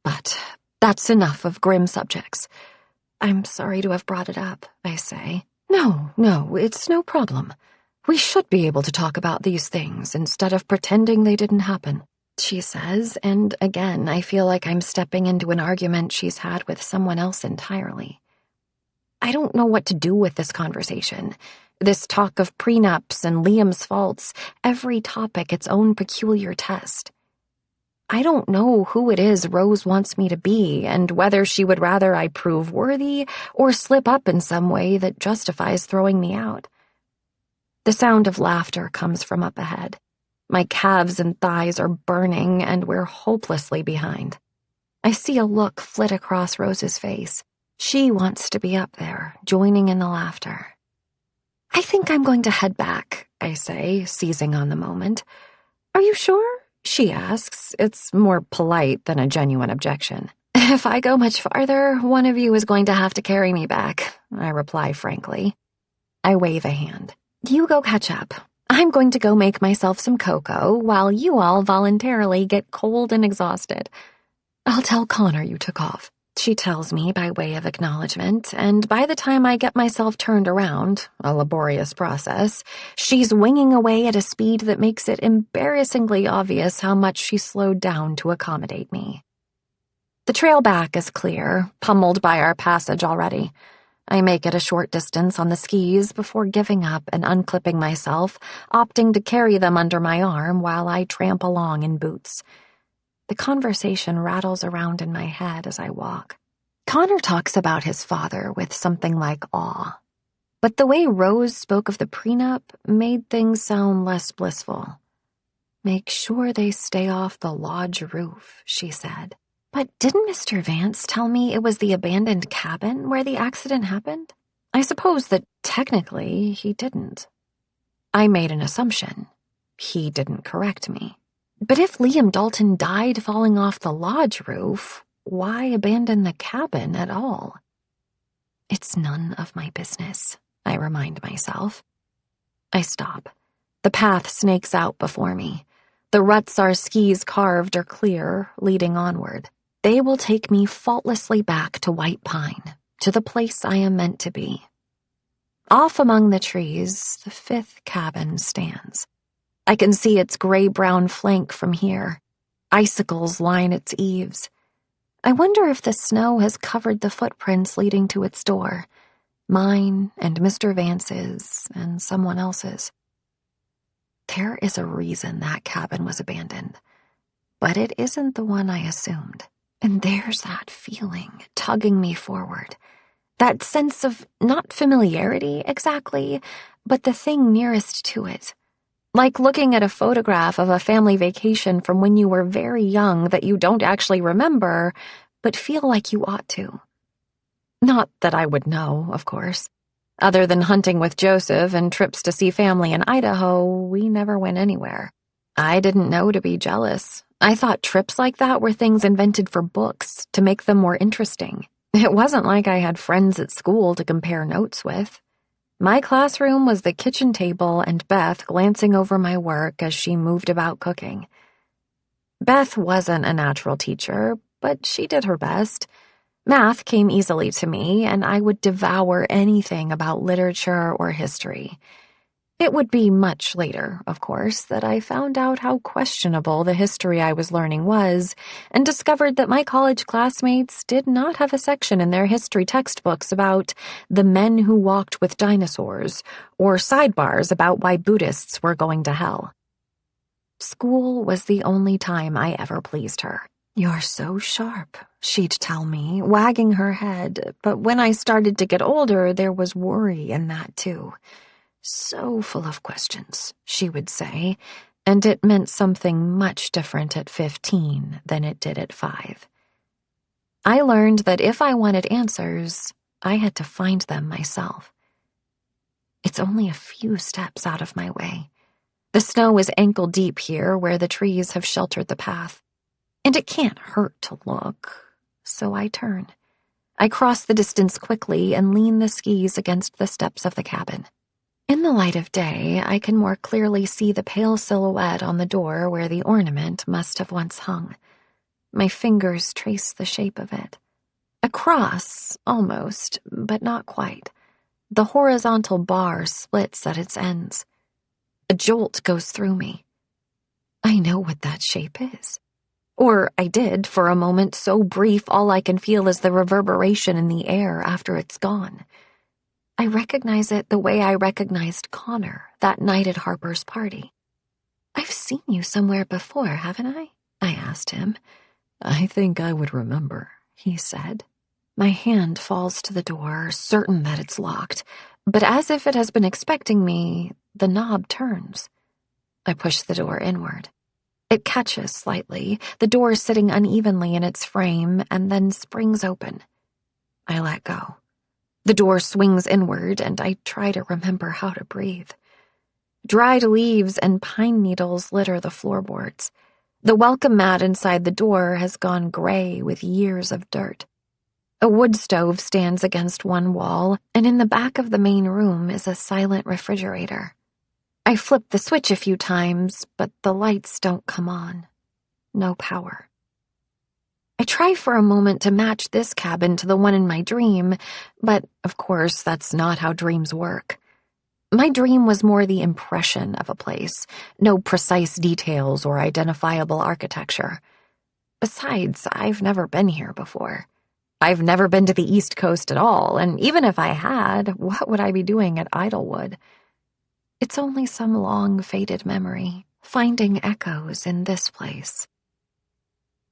But That's enough of grim subjects. I'm sorry to have brought it up, I say. No, it's no problem. We should be able to talk about these things instead of pretending they didn't happen, she says, and again I feel like I'm stepping into an argument she's had with someone else entirely. I don't know what to do with this conversation. This talk of prenups and Liam's faults, every topic its own peculiar test. I don't know who it is Rose wants me to be and whether she would rather I prove worthy or slip up in some way that justifies throwing me out. The sound of laughter comes from up ahead. My calves and thighs are burning and we're hopelessly behind. I see a look flit across Rose's face. She wants to be up there, joining in the laughter. I think I'm going to head back, I say, seizing on the moment. Are you sure? She asks. It's more polite than a genuine objection. If I go much farther, one of you is going to have to carry me back, I reply frankly. I wave a hand. You go catch up. I'm going to go make myself some cocoa while you all voluntarily get cold and exhausted. I'll tell Connor you took off, she tells me by way of acknowledgement, and by the time I get myself turned around, a laborious process, she's winging away at a speed that makes it embarrassingly obvious how much she slowed down to accommodate me. The trail back is clear, pummeled by our passage already. I make it a short distance on the skis before giving up and unclipping myself, opting to carry them under my arm while I tramp along in boots. The conversation rattles around in my head as I walk. Connor talks about his father with something like awe, but the way Rose spoke of the prenup made things sound less blissful. Make sure they stay off the lodge roof, she said. But didn't Mr. Vance tell me it was the abandoned cabin where the accident happened? I suppose that technically he didn't. I made an assumption. He didn't correct me. But if Liam Dalton died falling off the lodge roof, why abandon the cabin at all? It's none of my business, I remind myself. I stop. The path snakes out before me. The ruts our skis carved are clear, leading onward. They will take me faultlessly back to White Pine, to the place I am meant to be. Off among the trees, the 5th cabin stands. I can see its gray-brown flank from here. Icicles line its eaves. I wonder if the snow has covered the footprints leading to its door. Mine and Mr. Vance's and someone else's. There is a reason that cabin was abandoned, but it isn't the one I assumed. And there's that feeling tugging me forward. That sense of not familiarity exactly, but the thing nearest to it. Like looking at a photograph of a family vacation from when you were very young that you don't actually remember, but feel like you ought to. Not that I would know, of course. Other than hunting with Joseph and trips to see family in Idaho, we never went anywhere. I didn't know to be jealous. I thought trips like that were things invented for books to make them more interesting. It wasn't like I had friends at school to compare notes with. My classroom was the kitchen table and Beth glancing over my work as she moved about cooking. Beth wasn't a natural teacher, but she did her best. Math came easily to me, and I would devour anything about literature or history. It would be much later, of course, that I found out how questionable the history I was learning was, and discovered that my college classmates did not have a section in their history textbooks about the men who walked with dinosaurs, or sidebars about why Buddhists were going to hell. School was the only time I ever pleased her. "You're so sharp," she'd tell me, wagging her head, but when I started to get older, there was worry in that too. "So full of questions," she would say, and it meant something much different at 15 than it did at 5. I learned that if I wanted answers, I had to find them myself. It's only a few steps out of my way. The snow is ankle-deep here where the trees have sheltered the path, and it can't hurt to look, so I turn. I cross the distance quickly and lean the skis against the steps of the cabin. In the light of day, I can more clearly see the pale silhouette on the door where the ornament must have once hung. My fingers trace the shape of it. A cross, almost, but not quite. The horizontal bar splits at its ends. A jolt goes through me. I know what that shape is. Or I did for a moment so brief all I can feel is the reverberation in the air after it's gone. I recognize it the way I recognized Connor that night at Harper's party. I've seen you somewhere before, haven't I? I asked him. I think I would remember, he said. My hand falls to the door, certain that it's locked, but as if it has been expecting me, the knob turns. I push the door inward. It catches slightly, the door sitting unevenly in its frame, and then springs open. I let go. The door swings inward, and I try to remember how to breathe. Dried leaves and pine needles litter the floorboards. The welcome mat inside the door has gone gray with years of dirt. A wood stove stands against one wall, and in the back of the main room is a silent refrigerator. I flip the switch a few times, but the lights don't come on. No power. I try for a moment to match this cabin to the one in my dream, but of course that's not how dreams work. My dream was more the impression of a place, no precise details or identifiable architecture. Besides, I've never been here before. I've never been to the East Coast at all, and even if I had, what would I be doing at Idlewood? It's only some long, faded memory, finding echoes in this place.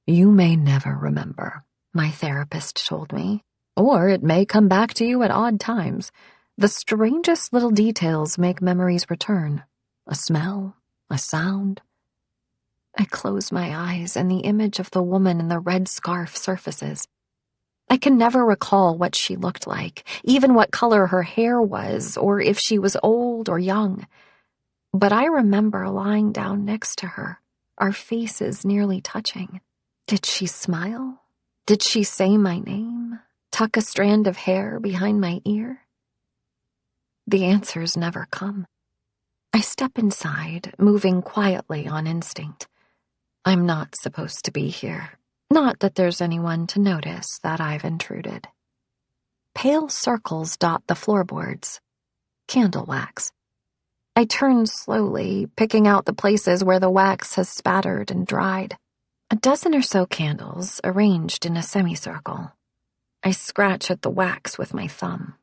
You may never remember, my therapist told me, or it may come back to you at odd times. The strangest little details make memories return. A smell, a sound. I close my eyes and the image of the woman in the red scarf surfaces. I can never recall what she looked like, even what color her hair was, or if she was old or young. But I remember lying down next to her, our faces nearly touching. Did she smile? Did she say my name? Tuck a strand of hair behind my ear? The answers never come. I step inside, moving quietly on instinct. I'm not supposed to be here. Not that there's anyone to notice that I've intruded. Pale circles dot the floorboards. Candle wax. I turn slowly, picking out the places where the wax has spattered and dried. A dozen or so candles arranged in a semicircle. I scratch at the wax with my thumb.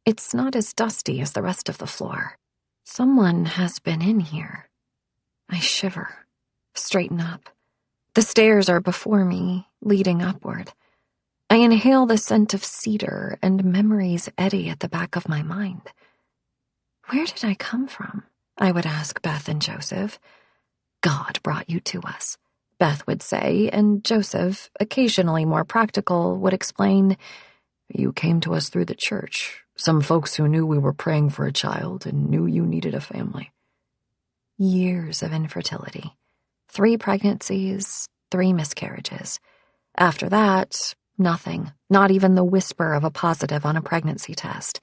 It's not as dusty as the rest of the floor. Someone has been in here. I shiver, straighten up. The stairs are before me, leading upward. I inhale the scent of cedar, and memories eddy at the back of my mind. Where did I come from? I would ask Beth and Joseph. God brought you to us, Beth would say, and Joseph, occasionally more practical, would explain, You came to us through the church. Some folks who knew we were praying for a child and knew you needed a family. Years of infertility. 3 pregnancies, 3 miscarriages. After that, nothing, not even the whisper of a positive on a pregnancy test.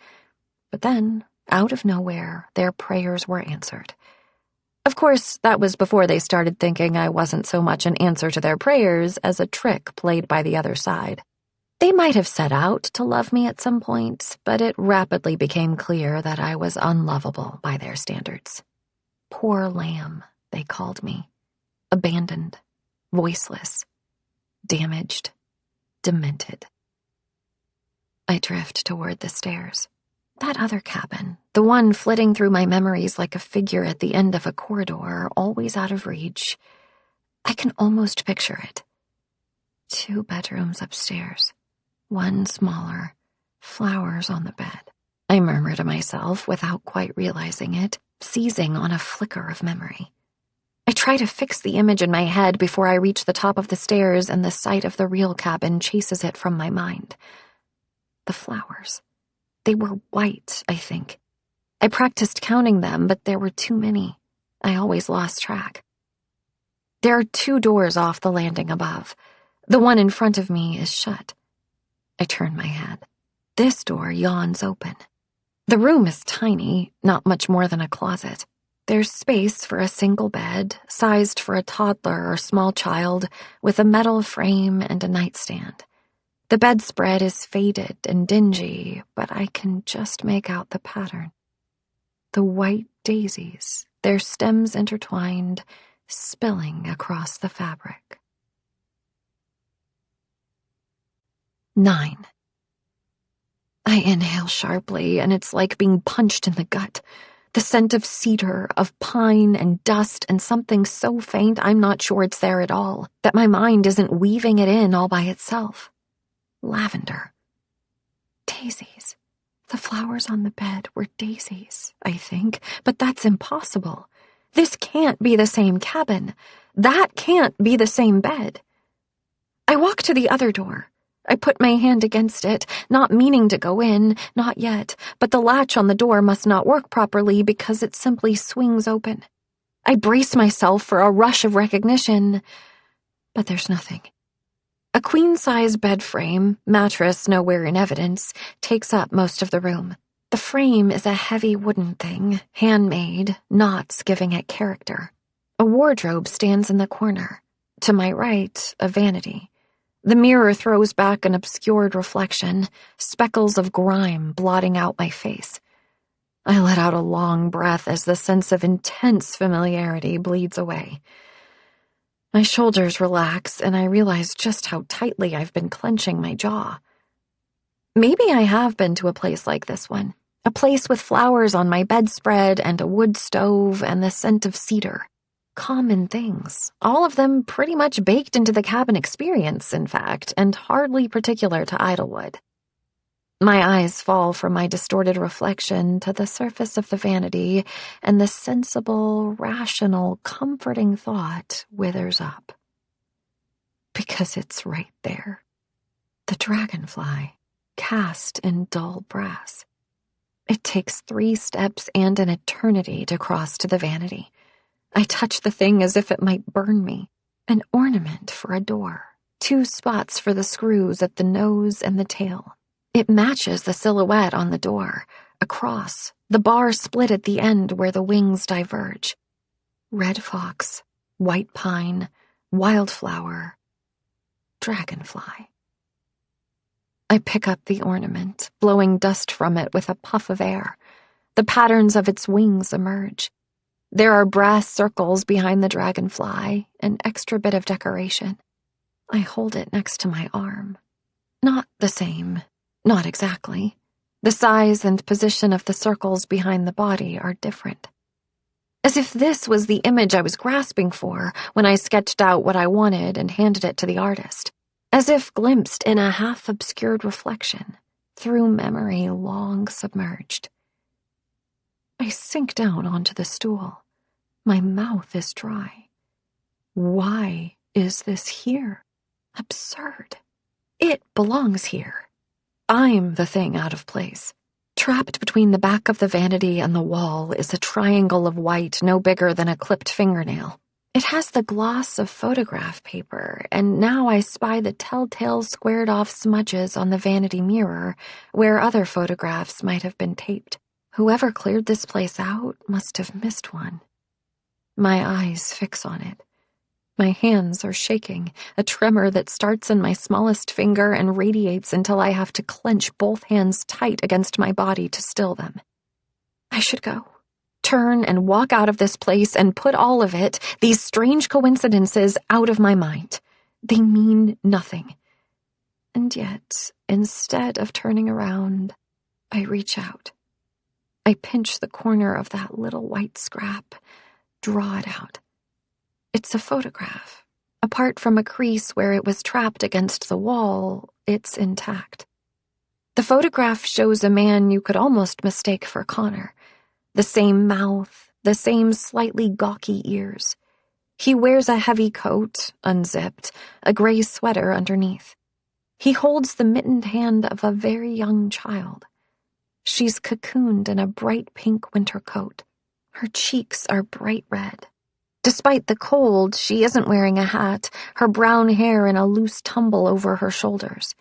But then, out of nowhere, their prayers were answered. Of course, that was before they started thinking I wasn't so much an answer to their prayers as a trick played by the other side. They might have set out to love me at some point, but it rapidly became clear that I was unlovable by their standards. Poor lamb, they called me. Abandoned, voiceless, damaged, demented. I drift toward the stairs. That other cabin, the one flitting through my memories like a figure at the end of a corridor, always out of reach. I can almost picture it. 2 bedrooms upstairs, one smaller, flowers on the bed. I murmur to myself without quite realizing it, seizing on a flicker of memory. I try to fix the image in my head before I reach the top of the stairs and the sight of the real cabin chases it from my mind. The flowers. They were white, I think. I practiced counting them, but there were too many. I always lost track. There are 2 doors off the landing above. The one in front of me is shut. I turn my head. This door yawns open. The room is tiny, not much more than a closet. There's space for a single bed, sized for a toddler or small child, with a metal frame and a nightstand. The bedspread is faded and dingy, but I can just make out the pattern. The white daisies, their stems intertwined, spilling across the fabric. 9. I inhale sharply, and it's like being punched in the gut. The scent of cedar, of pine and dust, and something so faint I'm not sure it's there at all, that my mind isn't weaving it in all by itself. Lavender. Daisies. The flowers on the bed were daisies, I think, but that's impossible. This can't be the same cabin. That can't be the same bed. I walk to the other door. I put my hand against it, not meaning to go in, not yet, but the latch on the door must not work properly because it simply swings open. I brace myself for a rush of recognition, but there's nothing. A queen-size bed frame, mattress nowhere in evidence, takes up most of the room. The frame is a heavy wooden thing, handmade, knots giving it character. A wardrobe stands in the corner. To my right, a vanity. The mirror throws back an obscured reflection, speckles of grime blotting out my face. I let out a long breath as the sense of intense familiarity bleeds away. My shoulders relax, and I realize just how tightly I've been clenching my jaw. Maybe I have been to a place like this one, a place with flowers on my bedspread and a wood stove and the scent of cedar. Common things, all of them pretty much baked into the cabin experience, in fact, and hardly particular to Idlewood. My eyes fall from my distorted reflection to the surface of the vanity, and the sensible, rational, comforting thought withers up. Because it's right there. The dragonfly, cast in dull brass. It takes 3 steps and an eternity to cross to the vanity. I touch the thing as if it might burn me. An ornament for a door. 2 spots for the screws at the nose and the tail. It matches the silhouette on the door. A cross. The bar split at the end where the wings diverge. Red fox, white pine, wildflower, dragonfly. I pick up the ornament, blowing dust from it with a puff of air. The patterns of its wings emerge. There are brass circles behind the dragonfly, an extra bit of decoration. I hold it next to my arm. Not the same, not exactly. The size and position of the circles behind the body are different. As if this was the image I was grasping for when I sketched out what I wanted and handed it to the artist. As if glimpsed in a half-obscured reflection, through memory long submerged. I sink down onto the stool. My mouth is dry. Why is this here? Absurd. It belongs here. I'm the thing out of place. Trapped between the back of the vanity and the wall is a triangle of white no bigger than a clipped fingernail. It has the gloss of photograph paper, and now I spy the telltale squared-off smudges on the vanity mirror where other photographs might have been taped. Whoever cleared this place out must have missed one. My eyes fix on it. My hands are shaking, a tremor that starts in my smallest finger and radiates until I have to clench both hands tight against my body to still them. I should go. Turn and walk out of this place and put all of it, these strange coincidences, out of my mind. They mean nothing. And yet, instead of turning around, I reach out. I pinch the corner of that little white scrap, draw it out. It's a photograph. Apart from a crease where it was trapped against the wall, it's intact. The photograph shows a man you could almost mistake for Connor. The same mouth, the same slightly gawky ears. He wears a heavy coat, unzipped, a gray sweater underneath. He holds the mittened hand of a very young child. She's cocooned in a bright pink winter coat. Her cheeks are bright red. Despite the cold, she isn't wearing a hat, her brown hair in a loose tumble over her shoulders.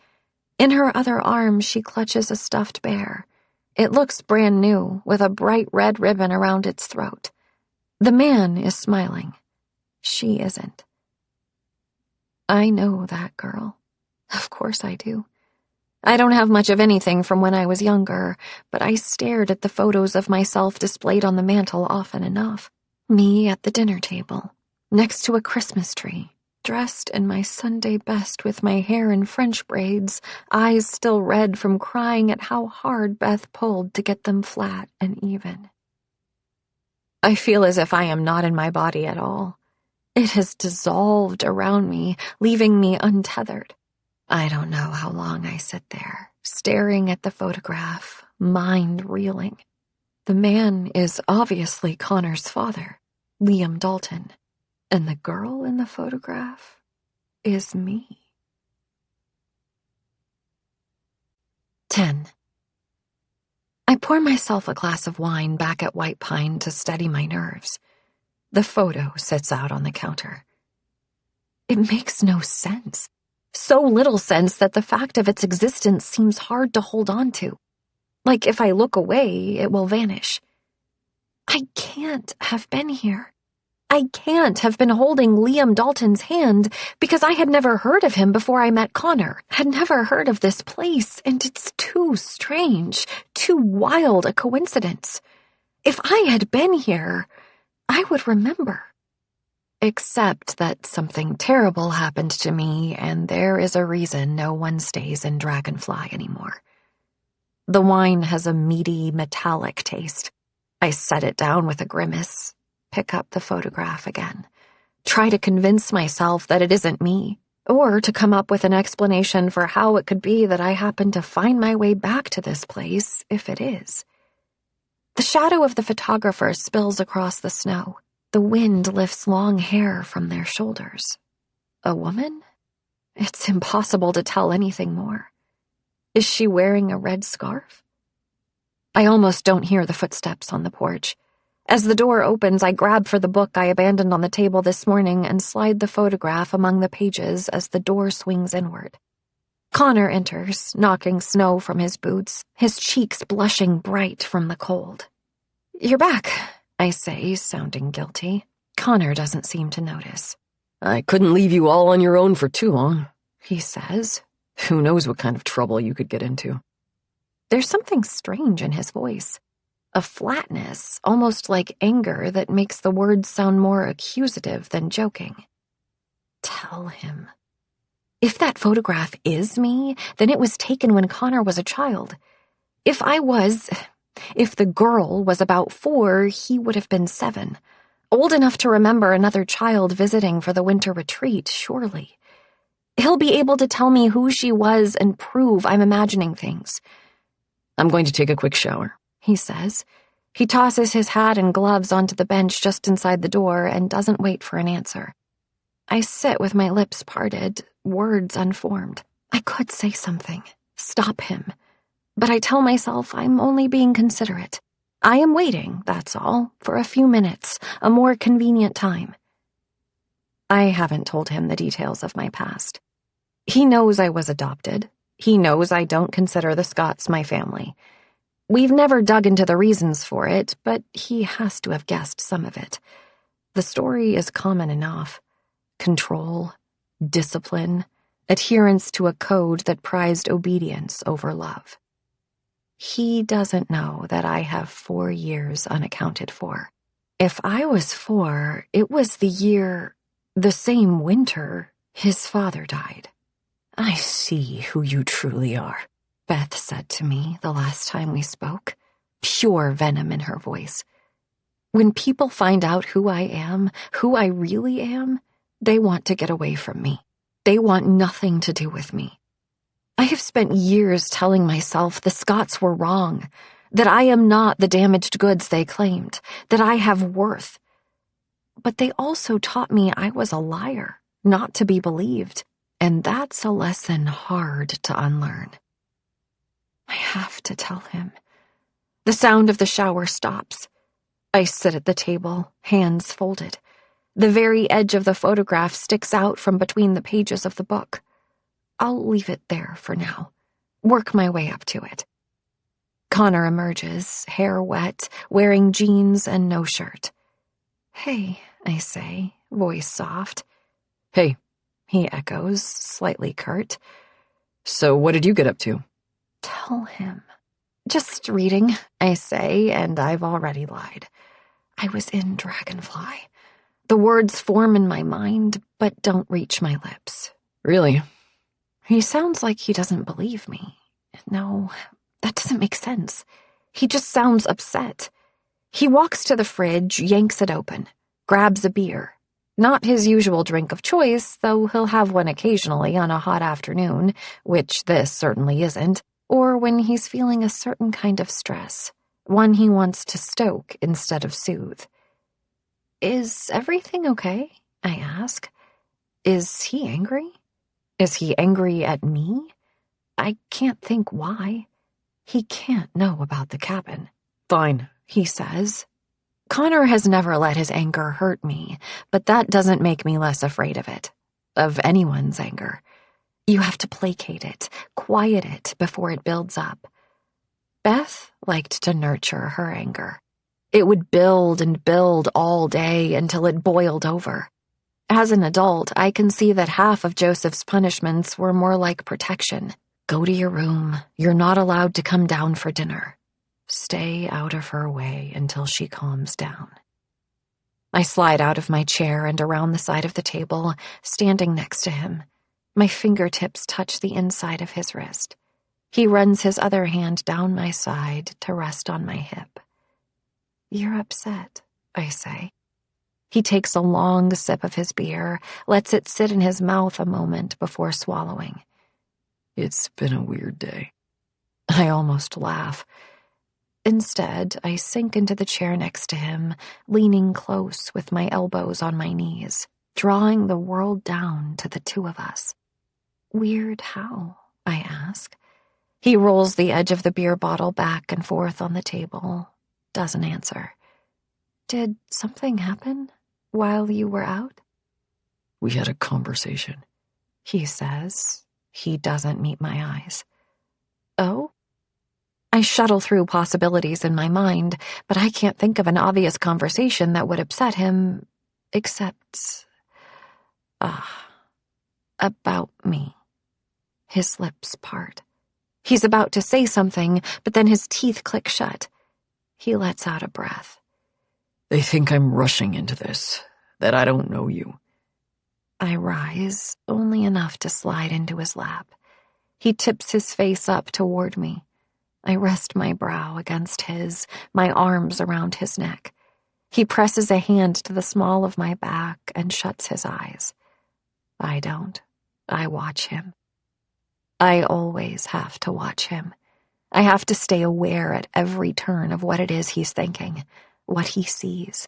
In her other arm, she clutches a stuffed bear. It looks brand new, with a bright red ribbon around its throat. The man is smiling. She isn't. I know that girl. Of course I do. I don't have much of anything from when I was younger, but I stared at the photos of myself displayed on the mantel often enough. Me at the dinner table, next to a Christmas tree, dressed in my Sunday best with my hair in French braids, eyes still red from crying at how hard Beth pulled to get them flat and even. I feel as if I am not in my body at all. It has dissolved around me, leaving me untethered. I don't know how long I sit there, staring at the photograph, mind reeling. The man is obviously Connor's father, Liam Dalton, and the girl in the photograph is me. 10. I pour myself a glass of wine back at White Pine to steady my nerves. The photo sits out on the counter. It makes no sense. So little sense that the fact of its existence seems hard to hold on to. Like if I look away, it will vanish. I can't have been here. I can't have been holding Liam Dalton's hand because I had never heard of him before I met Connor, had never heard of this place, and it's too strange, too wild a coincidence. If I had been here, I would remember. Except that something terrible happened to me, and there is a reason no one stays in Dragonfly anymore. The wine has a meaty, metallic taste. I set it down with a grimace, pick up the photograph again, try to convince myself that it isn't me, or to come up with an explanation for how it could be that I happen to find my way back to this place if it is. The shadow of the photographer spills across the snow. The wind lifts long hair from their shoulders. A woman? It's impossible to tell anything more. Is she wearing a red scarf? I almost don't hear the footsteps on the porch. As the door opens, I grab for the book I abandoned on the table this morning and slide the photograph among the pages as the door swings inward. Connor enters, knocking snow from his boots, his cheeks blushing bright from the cold. "You're back," I say, sounding guilty. Connor doesn't seem to notice. "I couldn't leave you all on your own for too long," he says. Who knows what kind of trouble you could get into. There's something strange in his voice. A flatness, almost like anger, that makes the words sound more accusative than joking. Tell him. If that photograph is me, then it was taken when Connor was a child. If the girl was about 4, he would have been 7. Old enough to remember another child visiting for the winter retreat, surely. He'll be able to tell me who she was and prove I'm imagining things. "I'm going to take a quick shower," he says. He tosses his hat and gloves onto the bench just inside the door and doesn't wait for an answer. I sit with my lips parted, words unformed. I could say something, stop him. But I tell myself I'm only being considerate. I am waiting, that's all, for a few minutes, a more convenient time. I haven't told him the details of my past. He knows I was adopted. He knows I don't consider the Scotts my family. We've never dug into the reasons for it, but he has to have guessed some of it. The story is common enough. Control, discipline, adherence to a code that prized obedience over love. He doesn't know that I have 4 years unaccounted for. If I was 4, it was the same winter, his father died. "I see who you truly are," Beth said to me the last time we spoke, pure venom in her voice. When people find out who I am, who I really am, they want to get away from me. They want nothing to do with me. I have spent years telling myself the Scotts were wrong, that I am not the damaged goods they claimed, that I have worth. But they also taught me I was a liar, not to be believed. And that's a lesson hard to unlearn. I have to tell him. The sound of the shower stops. I sit at the table, hands folded. The very edge of the photograph sticks out from between the pages of the book. I'll leave it there for now. Work my way up to it. Connor emerges, hair wet, wearing jeans and no shirt. "Hey," I say, voice soft. "Hey," he echoes, slightly curt. "So what did you get up to?" "Tell him." "Just reading," I say, and I've already lied. I was in Dragonfly. The words form in my mind, but don't reach my lips. "Really?" He sounds like he doesn't believe me. No, that doesn't make sense. He just sounds upset. He walks to the fridge, yanks it open, grabs a beer. Not his usual drink of choice, though he'll have one occasionally on a hot afternoon, which this certainly isn't, or when he's feeling a certain kind of stress, one he wants to stoke instead of soothe. "Is everything okay?" I ask. "Is he angry? Is he angry at me? I can't think why. He can't know about the cabin." "Fine," he says. Connor has never let his anger hurt me, but that doesn't make me less afraid of anyone's anger. You have to placate it, quiet it before it builds up. Beth liked to nurture her anger. It would build and build all day until it boiled over. As an adult, I can see that half of Joseph's punishments were more like protection. Go to your room. You're not allowed to come down for dinner. Stay out of her way until she calms down. I slide out of my chair and around the side of the table, standing next to him. My fingertips touch the inside of his wrist. He runs his other hand down my side to rest on my hip. "You're upset," I say. He takes a long sip of his beer, lets it sit in his mouth a moment before swallowing. "It's been a weird day." I almost laugh. Instead, I sink into the chair next to him, leaning close with my elbows on my knees, drawing the world down to the two of us. "Weird how?" I ask. He rolls the edge of the beer bottle back and forth on the table, doesn't answer. "Did something happen while you were out?" "We had a conversation," he says. He doesn't meet my eyes. "Oh?" I shuttle through possibilities in my mind, but I can't think of an obvious conversation that would upset him, except, about me. His lips part. He's about to say something, but then his teeth click shut. He lets out a breath. "They think I'm rushing into this, that I don't know you." I rise, only enough to slide into his lap. He tips his face up toward me. I rest my brow against his, my arms around his neck. He presses a hand to the small of my back and shuts his eyes. I don't. I watch him. I always have to watch him. I have to stay aware at every turn of what it is he's thinking, what he sees.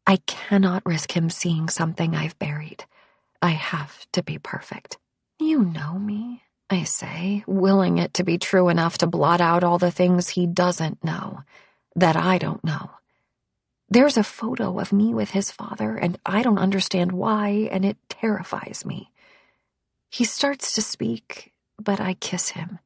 I cannot risk him seeing something I've buried. I have to be perfect. "You know me," I say, willing it to be true enough to blot out all the things he doesn't know, that I don't know. There's a photo of me with his father, and I don't understand why, and it terrifies me. He starts to speak, but I kiss him.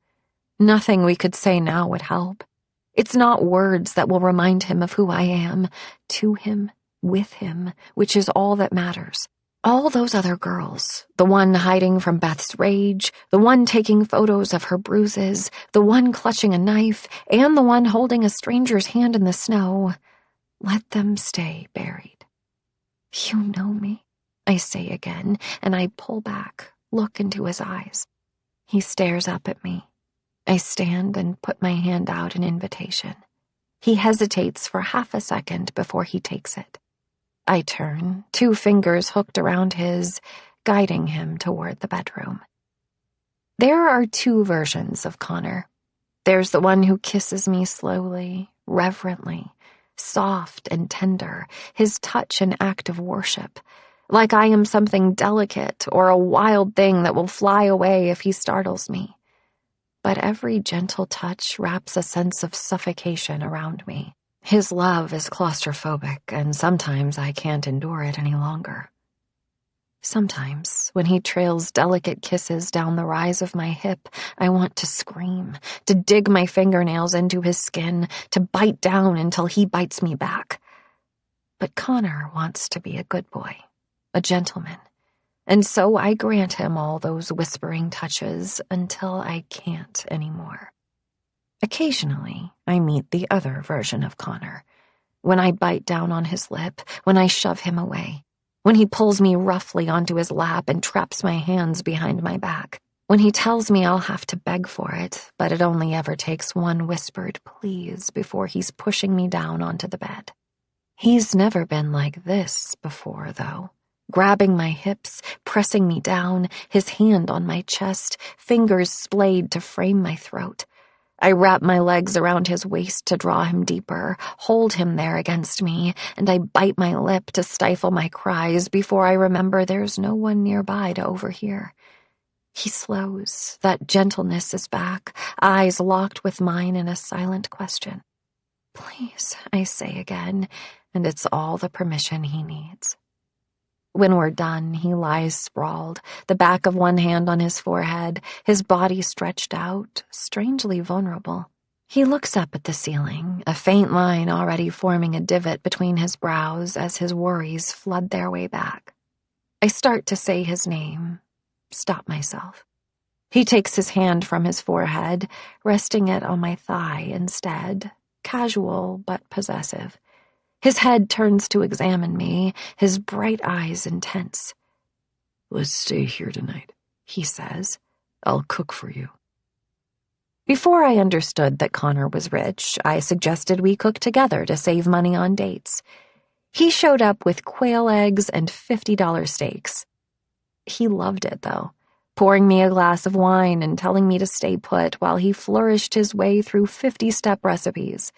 Nothing we could say now would help. It's not words that will remind him of who I am, to him, with him, which is all that matters. All those other girls, the one hiding from Beth's rage, the one taking photos of her bruises, the one clutching a knife, and the one holding a stranger's hand in the snow, let them stay buried. "You know me," I say again, and I pull back, look into his eyes. He stares up at me. I stand and put my hand out in invitation. He hesitates for half a second before he takes it. I turn, 2 fingers hooked around his, guiding him toward the bedroom. There are 2 versions of Connor. There's the one who kisses me slowly, reverently, soft and tender, his touch an act of worship, like I am something delicate or a wild thing that will fly away if he startles me. But every gentle touch wraps a sense of suffocation around me. His love is claustrophobic, and sometimes I can't endure it any longer. Sometimes, when he trails delicate kisses down the rise of my hip, I want to scream, to dig my fingernails into his skin, to bite down until he bites me back. But Connor wants to be a good boy, a gentleman, and so I grant him all those whispering touches until I can't anymore. Occasionally, I meet the other version of Connor. When I bite down on his lip, when I shove him away, when he pulls me roughly onto his lap and traps my hands behind my back, when he tells me I'll have to beg for it, but it only ever takes one whispered please before he's pushing me down onto the bed. He's never been like this before, though. Grabbing my hips, pressing me down, his hand on my chest, fingers splayed to frame my throat. I wrap my legs around his waist to draw him deeper, hold him there against me, and I bite my lip to stifle my cries before I remember there's no one nearby to overhear. He slows. That gentleness is back, eyes locked with mine in a silent question. Please, I say again, and it's all the permission he needs. When we're done, he lies sprawled, the back of one hand on his forehead, his body stretched out, strangely vulnerable. He looks up at the ceiling, a faint line already forming a divot between his brows as his worries flood their way back. I start to say his name, stop myself. He takes his hand from his forehead, resting it on my thigh instead, casual but possessive. His head turns to examine me, his bright eyes intense. Let's stay here tonight, he says. I'll cook for you. Before I understood that Connor was rich, I suggested we cook together to save money on dates. He showed up with quail eggs and $50 steaks. He loved it, though, pouring me a glass of wine and telling me to stay put while he flourished his way through 50-step recipes.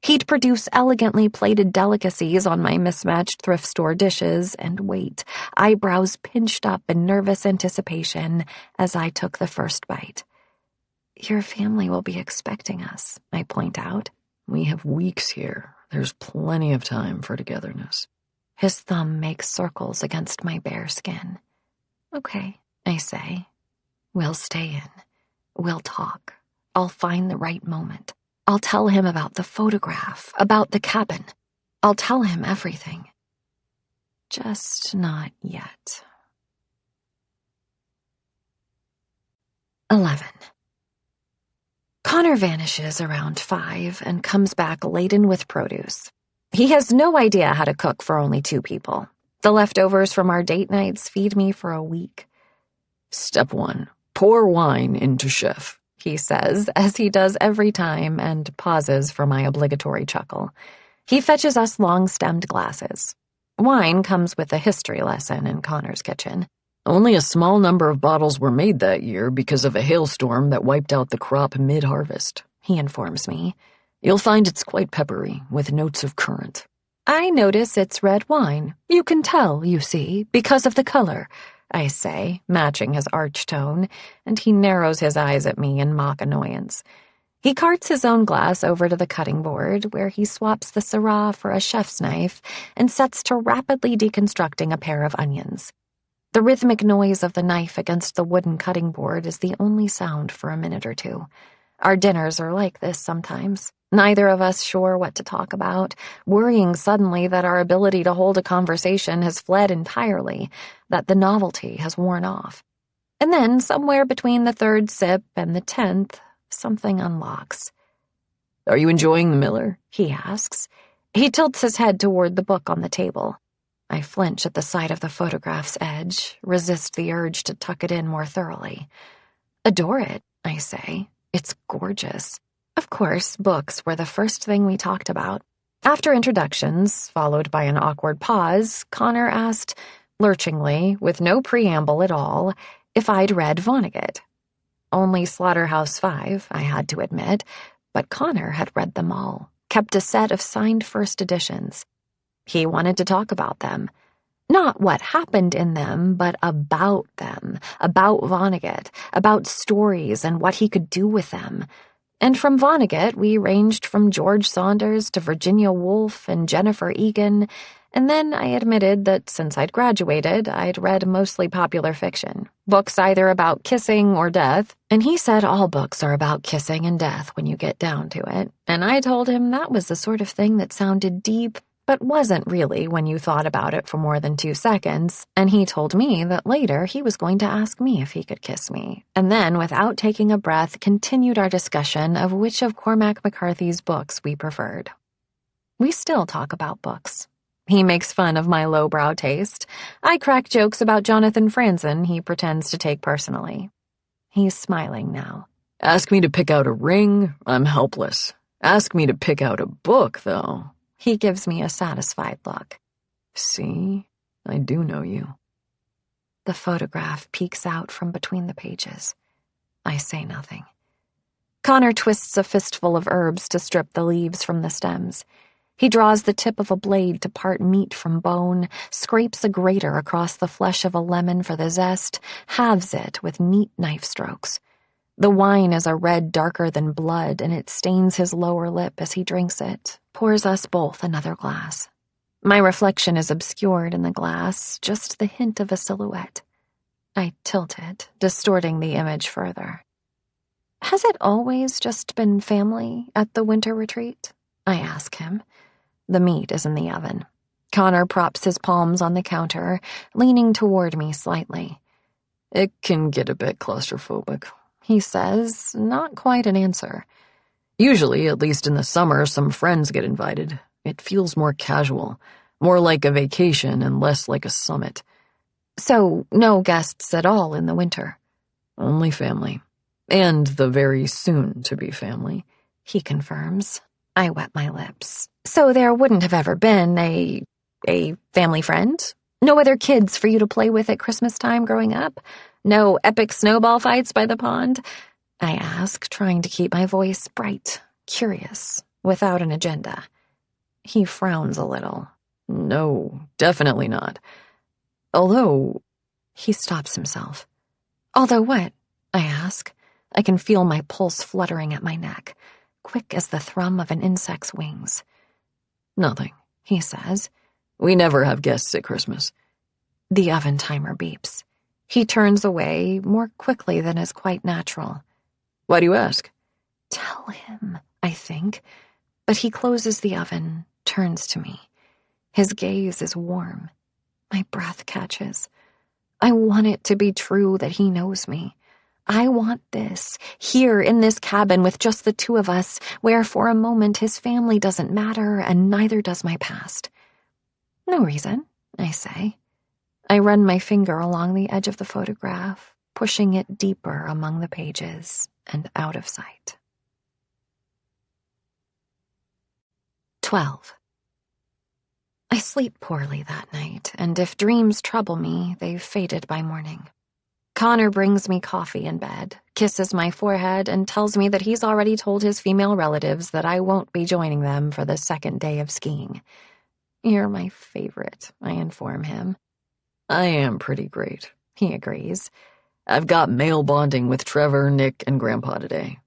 He'd produce elegantly plated delicacies on my mismatched thrift store dishes and wait, eyebrows pinched up in nervous anticipation as I took the first bite. Your family will be expecting us, I point out. We have weeks here. There's plenty of time for togetherness. His thumb makes circles against my bare skin. Okay, I say. We'll stay in. We'll talk. I'll find the right moment. I'll tell him about the photograph, about the cabin. I'll tell him everything. Just not yet. 11. Connor vanishes around 5 and comes back laden with produce. He has no idea how to cook for only 2 people. The leftovers from our date nights feed me for a week. Step 1. Pour wine into chef, he says, as he does every time, and pauses for my obligatory chuckle. He fetches us long-stemmed glasses. Wine comes with a history lesson in Connor's kitchen. Only a small number of bottles were made that year because of a hailstorm that wiped out the crop mid-harvest, he informs me. You'll find it's quite peppery, with notes of currant. I notice it's red wine. You can tell, you see, because of the color, I say, matching his arch tone, and he narrows his eyes at me in mock annoyance. He carts his own glass over to the cutting board, where he swaps the Syrah for a chef's knife and sets to rapidly deconstructing a pair of onions. The rhythmic noise of the knife against the wooden cutting board is the only sound for a minute or two. Our dinners are like this sometimes. Neither of us sure what to talk about, worrying suddenly that our ability to hold a conversation has fled entirely, that the novelty has worn off. And then, somewhere between the 3rd sip and the 10th, something unlocks. Are you enjoying the Miller? He asks. He tilts his head toward the book on the table. I flinch at the sight of the photograph's edge, resist the urge to tuck it in more thoroughly. Adore it, I say. It's gorgeous. Of course, books were the first thing we talked about. After introductions, followed by an awkward pause, Connor asked, lurchingly, with no preamble at all, if I'd read Vonnegut. Only Slaughterhouse-Five, I had to admit, but Connor had read them all, kept a set of signed first editions. He wanted to talk about them. Not what happened in them, but about them, about Vonnegut, about stories and what he could do with them. And from Vonnegut, we ranged from George Saunders to Virginia Woolf and Jennifer Egan, and then I admitted that since I'd graduated, I'd read mostly popular fiction, books either about kissing or death, and he said all books are about kissing and death when you get down to it, and I told him that was the sort of thing that sounded deep but wasn't really when you thought about it for more than 2 seconds, and he told me that later he was going to ask me if he could kiss me, and then, without taking a breath, continued our discussion of which of Cormac McCarthy's books we preferred. We still talk about books. He makes fun of my lowbrow taste. I crack jokes about Jonathan Franzen he pretends to take personally. He's smiling now. Ask me to pick out a ring, I'm helpless. Ask me to pick out a book, though. He gives me a satisfied look. See, I do know you. The photograph peeks out from between the pages. I say nothing. Connor twists a fistful of herbs to strip the leaves from the stems. He draws the tip of a blade to part meat from bone, scrapes a grater across the flesh of a lemon for the zest, halves it with neat knife strokes. The wine is a red darker than blood, and it stains his lower lip as he drinks it, pours us both another glass. My reflection is obscured in the glass, just the hint of a silhouette. I tilt it, distorting the image further. Has it always just been family at the winter retreat? I ask him. The meat is in the oven. Connor props his palms on the counter, leaning toward me slightly. It can get a bit claustrophobic, he says, not quite an answer. Usually, at least in the summer, some friends get invited. It feels more casual, more like a vacation and less like a summit. So, no guests at all in the winter? Only family. And the very soon-to-be family, he confirms. I wet my lips. So there wouldn't have ever been a family friend? No other kids for you to play with at Christmas time growing up? No epic snowball fights by the pond? I ask, trying to keep my voice bright, curious, without an agenda. He frowns a little. No, definitely not. Although... He stops himself. Although what? I ask. I can feel my pulse fluttering at my neck, quick as the thrum of an insect's wings. Nothing, he says. We never have guests at Christmas. The oven timer beeps. He turns away more quickly than is quite natural. Why do you ask? Tell him, I think. But he closes the oven, turns to me. His gaze is warm. My breath catches. I want it to be true that he knows me. I want this, here in this cabin with just the two of us, where for a moment his family doesn't matter and neither does my past. No reason, I say. I run my finger along the edge of the photograph, pushing it deeper among the pages and out of sight. 12. I sleep poorly that night, and if dreams trouble me, they've faded by morning. Connor brings me coffee in bed, kisses my forehead, and tells me that he's already told his female relatives that I won't be joining them for the second day of skiing. You're my favorite, I inform him. I am pretty great, he agrees. I've got male bonding with Trevor, Nick, and Grandpa today.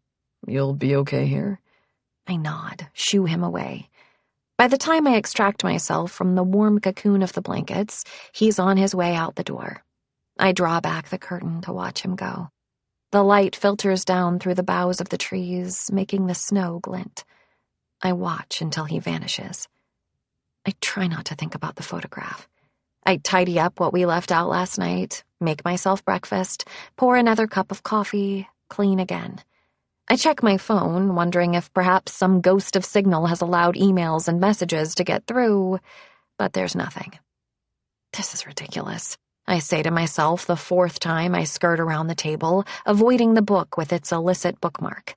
You'll be okay here? I nod, shoo him away. By the time I extract myself from the warm cocoon of the blankets, he's on his way out the door. I draw back the curtain to watch him go. The light filters down through the boughs of the trees, making the snow glint. I watch until he vanishes. I try not to think about the photograph. I tidy up what we left out last night, make myself breakfast, pour another cup of coffee, clean again. I check my phone, wondering if perhaps some ghost of signal has allowed emails and messages to get through, but there's nothing. This is ridiculous, I say to myself the fourth time I skirt around the table, avoiding the book with its illicit bookmark.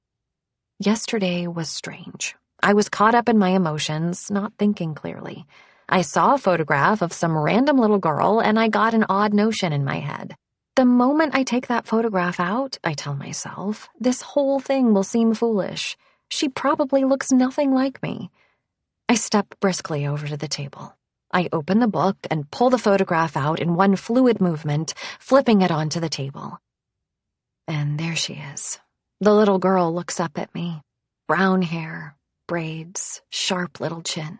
Yesterday was strange. I was caught up in my emotions, not thinking clearly. I saw a photograph of some random little girl, and I got an odd notion in my head. The moment I take that photograph out, I tell myself, this whole thing will seem foolish. She probably looks nothing like me. I step briskly over to the table. I open the book and pull the photograph out in one fluid movement, flipping it onto the table. And there she is. The little girl looks up at me. Brown hair, braids, sharp little chin.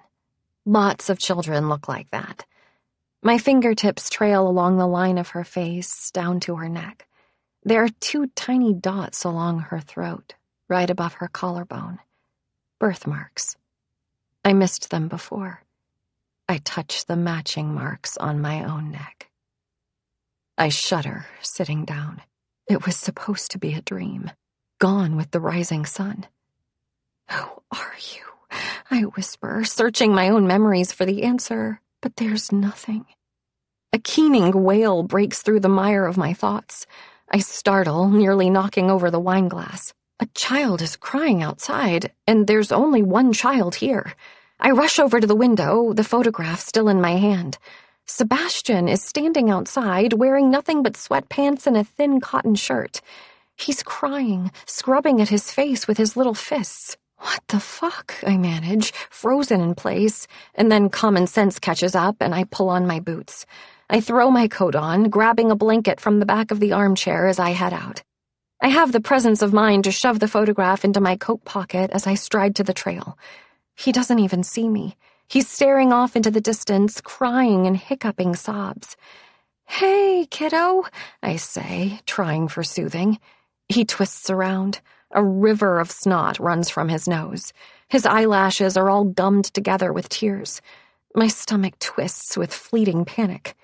Lots of children look like that. My fingertips trail along the line of her face, down to her neck. There are 2 tiny dots along her throat, right above her collarbone. Birthmarks. I missed them before. I touch the matching marks on my own neck. I shudder, sitting down. It was supposed to be a dream, gone with the rising sun. Who are you? I whisper, searching my own memories for the answer, but there's nothing. A keening wail breaks through the mire of my thoughts. I startle, nearly knocking over the wine glass. A child is crying outside, and there's only one child here. I rush over to the window, the photograph still in my hand. Sebastian is standing outside, wearing nothing but sweatpants and a thin cotton shirt. He's crying, scrubbing at his face with his little fists. What the fuck, I manage, frozen in place, and then common sense catches up and I pull on my boots. I throw my coat on, grabbing a blanket from the back of the armchair as I head out. I have the presence of mind to shove the photograph into my coat pocket as I stride to the trail. He doesn't even see me. He's staring off into the distance, crying and hiccuping sobs. "Hey, kiddo," I say, trying for soothing. He twists around. A river of snot runs from his nose. His eyelashes are all gummed together with tears. My stomach twists with fleeting panic.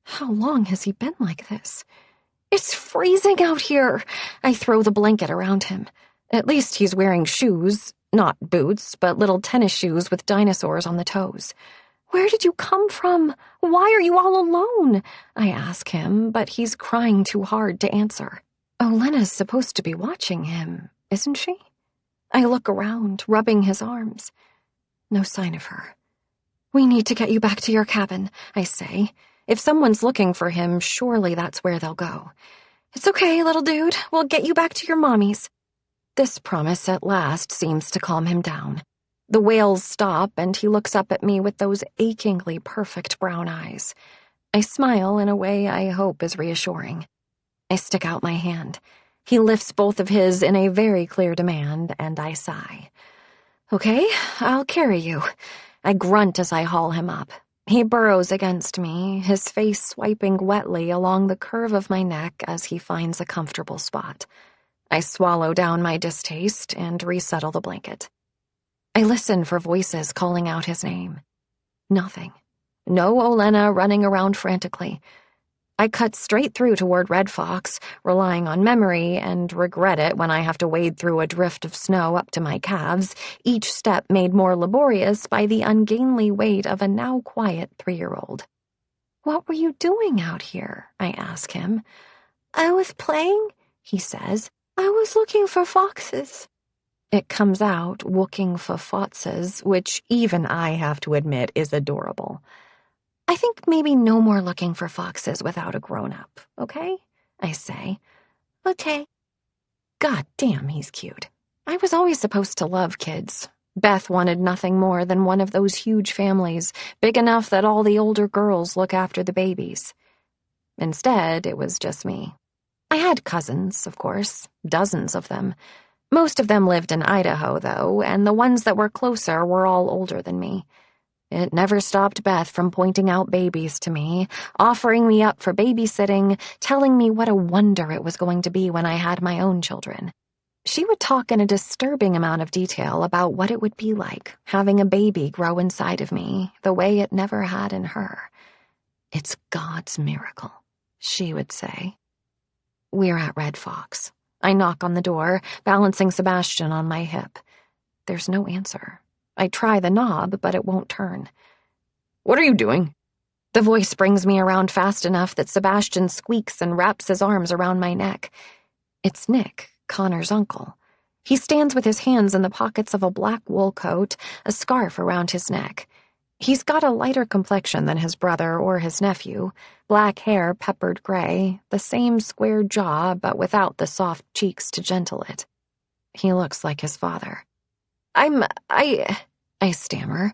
How long has he been like this? It's freezing out here. I throw the blanket around him. At least he's wearing shoes, not boots, but little tennis shoes with dinosaurs on the toes. "Where did you come from? Why are you all alone?" I ask him, but he's crying too hard to answer. Olena's supposed to be watching him, isn't she? I look around, rubbing his arms. No sign of her. "We need to get you back to your cabin," I say. "If someone's looking for him, surely that's where they'll go." "It's okay, little dude. We'll get you back to your mommies." This promise at last seems to calm him down. The wails stop, and he looks up at me with those achingly perfect brown eyes. I smile in a way I hope is reassuring. I stick out my hand. He lifts both of his in a very clear demand, and I sigh. "Okay, I'll carry you." I grunt as I haul him up. He burrows against me, his face swiping wetly along the curve of my neck as he finds a comfortable spot. I swallow down my distaste and resettle the blanket. I listen for voices calling out his name. Nothing. No Olena running around frantically. I cut straight through toward Red Fox, relying on memory, and regret it when I have to wade through a drift of snow up to my calves, each step made more laborious by the ungainly weight of a now quiet 3-year-old. "What were you doing out here?" I ask him. "I was playing," he says. "I was looking for foxes." It comes out looking for foxes, which even I have to admit is adorable. "I think maybe no more looking for foxes without a grown-up, okay?" I say. "Okay." God damn, he's cute. I was always supposed to love kids. Beth wanted nothing more than one of those huge families, big enough that all the older girls look after the babies. Instead, it was just me. I had cousins, of course, dozens of them. Most of them lived in Idaho, though, and the ones that were closer were all older than me. It never stopped Beth from pointing out babies to me, offering me up for babysitting, telling me what a wonder it was going to be when I had my own children. She would talk in a disturbing amount of detail about what it would be like having a baby grow inside of me the way it never had in her. "It's God's miracle," she would say. We're at Red Fox. I knock on the door, balancing Sebastian on my hip. There's no answer. I try the knob, but it won't turn. "What are you doing?" The voice brings me around fast enough that Sebastian squeaks and wraps his arms around my neck. It's Nick, Connor's uncle. He stands with his hands in the pockets of a black wool coat, a scarf around his neck. He's got a lighter complexion than his brother or his nephew, black hair peppered gray, the same square jaw but without the soft cheeks to gentle it. He looks like his father. I stammer.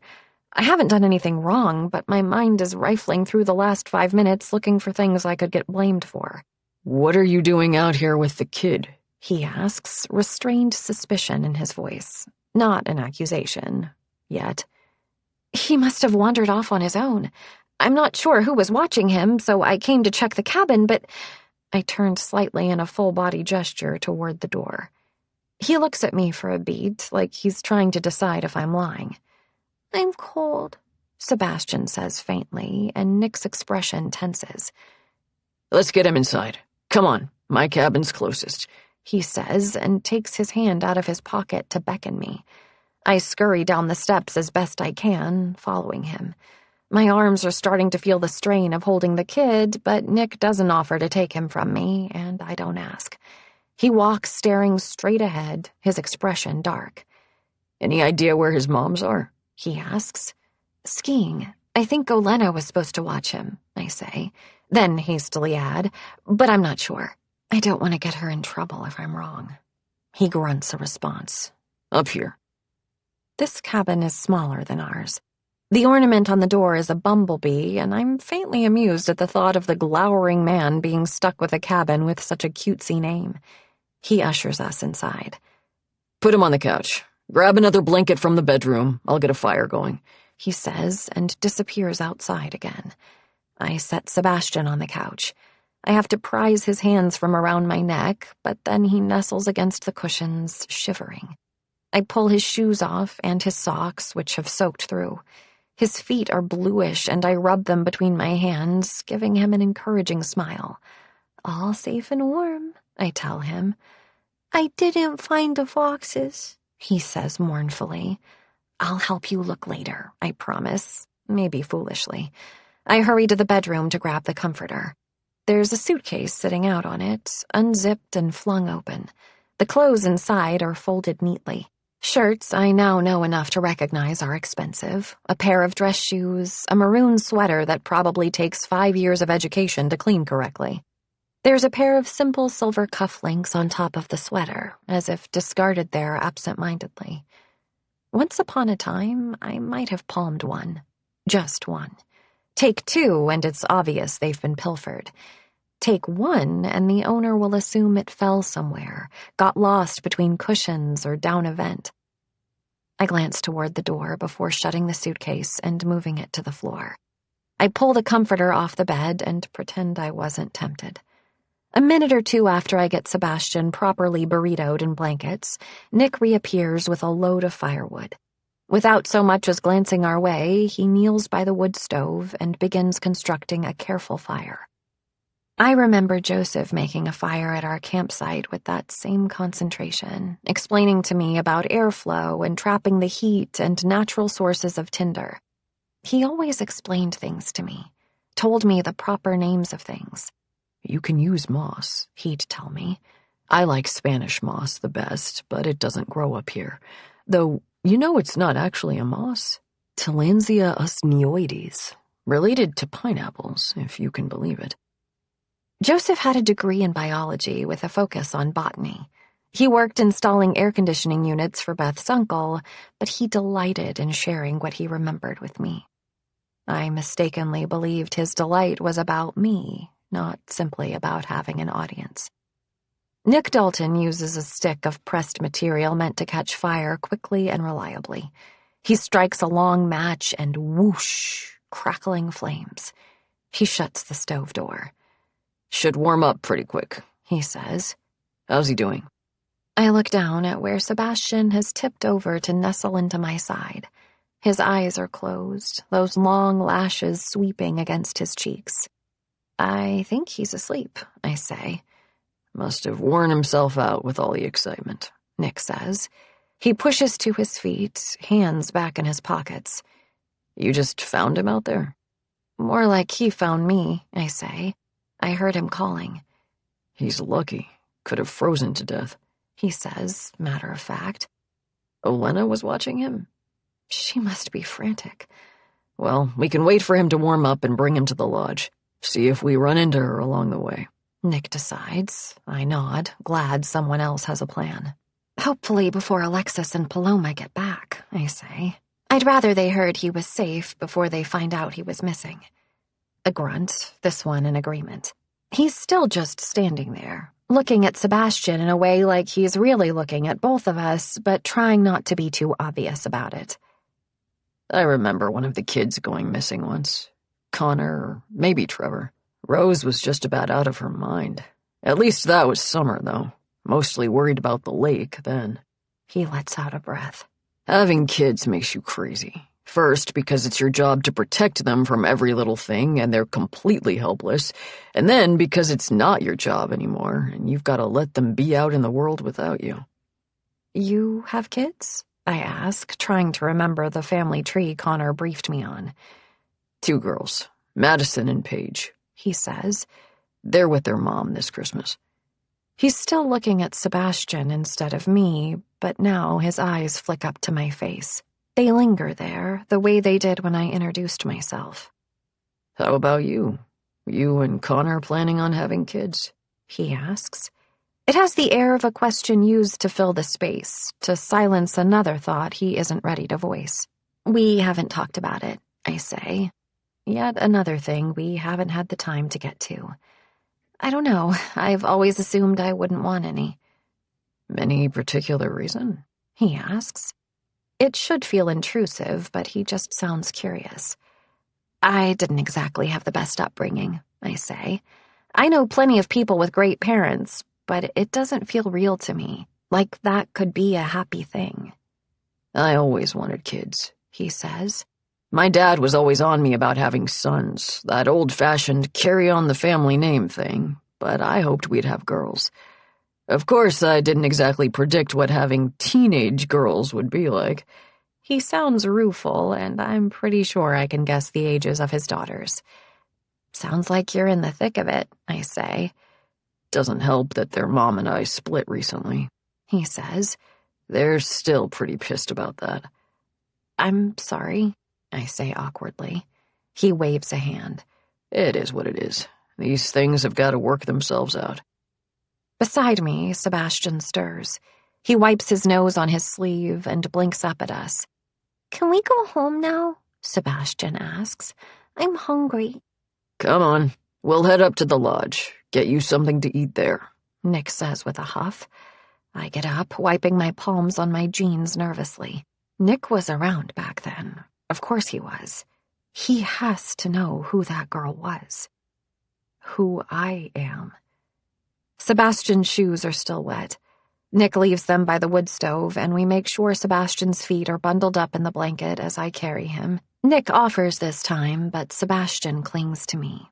I haven't done anything wrong, but my mind is rifling through the last 5 minutes looking for things I could get blamed for. "What are you doing out here with the kid?" he asks, restrained suspicion in his voice. Not an accusation. Yet. "He must have wandered off on his own. I'm not sure who was watching him, so I came to check the cabin, but—" I turned slightly in a full-body gesture toward the door. He looks at me for a beat, like he's trying to decide if I'm lying. "I'm cold," Sebastian says faintly, and Nick's expression tenses. Let's get him inside. Come on, my cabin's closest, he says, and takes his hand out of his pocket to beckon me. I scurry down the steps as best I can, following him. My arms are starting to feel the strain of holding the kid, but Nick doesn't offer to take him from me, and I don't ask. He walks staring straight ahead, his expression dark. Any idea where his moms are? He asks. Skiing. I think Olena was supposed to watch him, I say, then hastily add, but I'm not sure. I don't want to get her in trouble if I'm wrong. He grunts a response. Up here. This cabin is smaller than ours. The ornament on the door is a bumblebee, and I'm faintly amused at the thought of the glowering man being stuck with a cabin with such a cutesy name. He ushers us inside. Put him on the couch. Grab another blanket from the bedroom. I'll get a fire going, he says, and disappears outside again. I set Sebastian on the couch. I have to prise his hands from around my neck, but then he nestles against the cushions, shivering. I pull his shoes off and his socks, which have soaked through. His feet are bluish, and I rub them between my hands, giving him an encouraging smile. All safe and warm, I tell him. I didn't find the foxes, he says mournfully. I'll help you look later, I promise, maybe foolishly. I hurry to the bedroom to grab the comforter. There's a suitcase sitting out on it, unzipped and flung open. The clothes inside are folded neatly. Shirts I now know enough to recognize are expensive, a pair of dress shoes, a maroon sweater that probably takes 5 years of education to clean correctly. There's a pair of simple silver cufflinks on top of the sweater, as if discarded there absent-mindedly. Once upon a time, I might have palmed one. Just one. Take two, and it's obvious they've been pilfered. Take one, and the owner will assume it fell somewhere, got lost between cushions or down a vent. I glance toward the door before shutting the suitcase and moving it to the floor. I pull the comforter off the bed and pretend I wasn't tempted. A minute or two after I get Sebastian properly burritoed in blankets, Nick reappears with a load of firewood. Without so much as glancing our way, he kneels by the wood stove and begins constructing a careful fire. I remember Joseph making a fire at our campsite with that same concentration, explaining to me about airflow and trapping the heat and natural sources of tinder. He always explained things to me, told me the proper names of things. You can use moss, he'd tell me. I like Spanish moss the best, but it doesn't grow up here. Though, you know it's not actually a moss. Tillandsia usneoides, related to pineapples, if you can believe it. Joseph had a degree in biology with a focus on botany. He worked installing air conditioning units for Beth's uncle, but he delighted in sharing what he remembered with me. I mistakenly believed his delight was about me, not simply about having an audience. Nick Dalton uses a stick of pressed material meant to catch fire quickly and reliably. He strikes a long match and whoosh, crackling flames. He shuts the stove door. Should warm up pretty quick, he says. How's he doing? I look down at where Sebastian has tipped over to nestle into my side. His eyes are closed, those long lashes sweeping against his cheeks. I think he's asleep, I say. Must have worn himself out with all the excitement, Nick says. He pushes to his feet, hands back in his pockets. You just found him out there? More like he found me, I say. I heard him calling. He's lucky. Could have frozen to death, he says, matter of fact. Olena was watching him? She must be frantic. Well, we can wait for him to warm up and bring him to the lodge. See if we run into her along the way. Nick decides. I nod, glad someone else has a plan. Hopefully before Alexis and Paloma get back, I say. I'd rather they heard he was safe before they find out he was missing. A grunt, this one in agreement. He's still just standing there, looking at Sebastian in a way like he's really looking at both of us, but trying not to be too obvious about it. I remember one of the kids going missing once. Connor, or maybe Trevor. Rose was just about out of her mind. At least that was summer, though. Mostly worried about the lake then. He lets out a breath. Having kids makes you crazy. First, because it's your job to protect them from every little thing and they're completely helpless, and then because it's not your job anymore and you've got to let them be out in the world without you. You have kids? I ask, trying to remember the family tree Connor briefed me on. 2 girls, Madison and Paige, he says. They're with their mom this Christmas. He's still looking at Sebastian instead of me, but now his eyes flick up to my face. They linger there, the way they did when I introduced myself. How about you? You and Connor planning on having kids? He asks. It has the air of a question used to fill the space, to silence another thought he isn't ready to voice. We haven't talked about it, I say. Yet another thing we haven't had the time to get to. I don't know, I've always assumed I wouldn't want any. Any particular reason? He asks. It should feel intrusive, but he just sounds curious. I didn't exactly have the best upbringing, I say. I know plenty of people with great parents, but it doesn't feel real to me, like that could be a happy thing. I always wanted kids, he says. My dad was always on me about having sons, that old-fashioned carry-on-the-family-name thing, but I hoped we'd have girls. Of course, I didn't exactly predict what having teenage girls would be like. He sounds rueful, and I'm pretty sure I can guess the ages of his daughters. Sounds like you're in the thick of it, I say. Doesn't help that their mom and I split recently, he says. They're still pretty pissed about that. I'm sorry, I say awkwardly. He waves a hand. It is what it is. These things have got to work themselves out. Beside me, Sebastian stirs. He wipes his nose on his sleeve and blinks up at us. Can we go home now? Sebastian asks. I'm hungry. Come on. We'll head up to the lodge. Get you something to eat there, Nick says with a huff. I get up, wiping my palms on my jeans nervously. Nick was around back then. Of course he was. He has to know who that girl was. Who I am. Sebastian's shoes are still wet. Nick leaves them by the wood stove, and we make sure Sebastian's feet are bundled up in the blanket as I carry him. Nick offers this time, but Sebastian clings to me.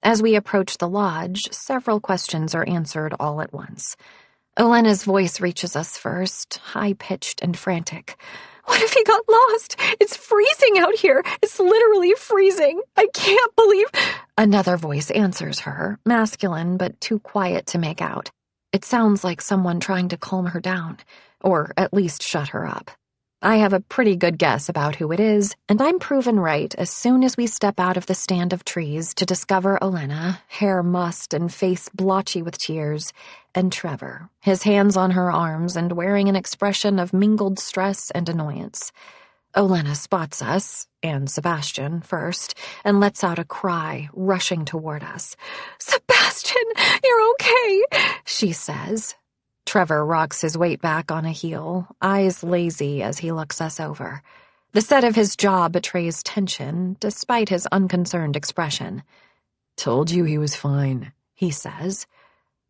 As we approach the lodge, several questions are answered all at once. Olena's voice reaches us first, high-pitched and frantic. What if he got lost? It's freezing out here. It's literally freezing. I can't believe... Another voice answers her, masculine but too quiet to make out. It sounds like someone trying to calm her down, or at least shut her up. I have a pretty good guess about who it is, and I'm proven right as soon as we step out of the stand of trees to discover Olena, hair mussed and face blotchy with tears, and Trevor, his hands on her arms and wearing an expression of mingled stress and annoyance. Olena spots us, and Sebastian first, and lets out a cry, rushing toward us. "Sebastian, you're okay," she says. Trevor rocks his weight back on a heel, eyes lazy as he looks us over. The set of his jaw betrays tension, despite his unconcerned expression. Told you he was fine, he says.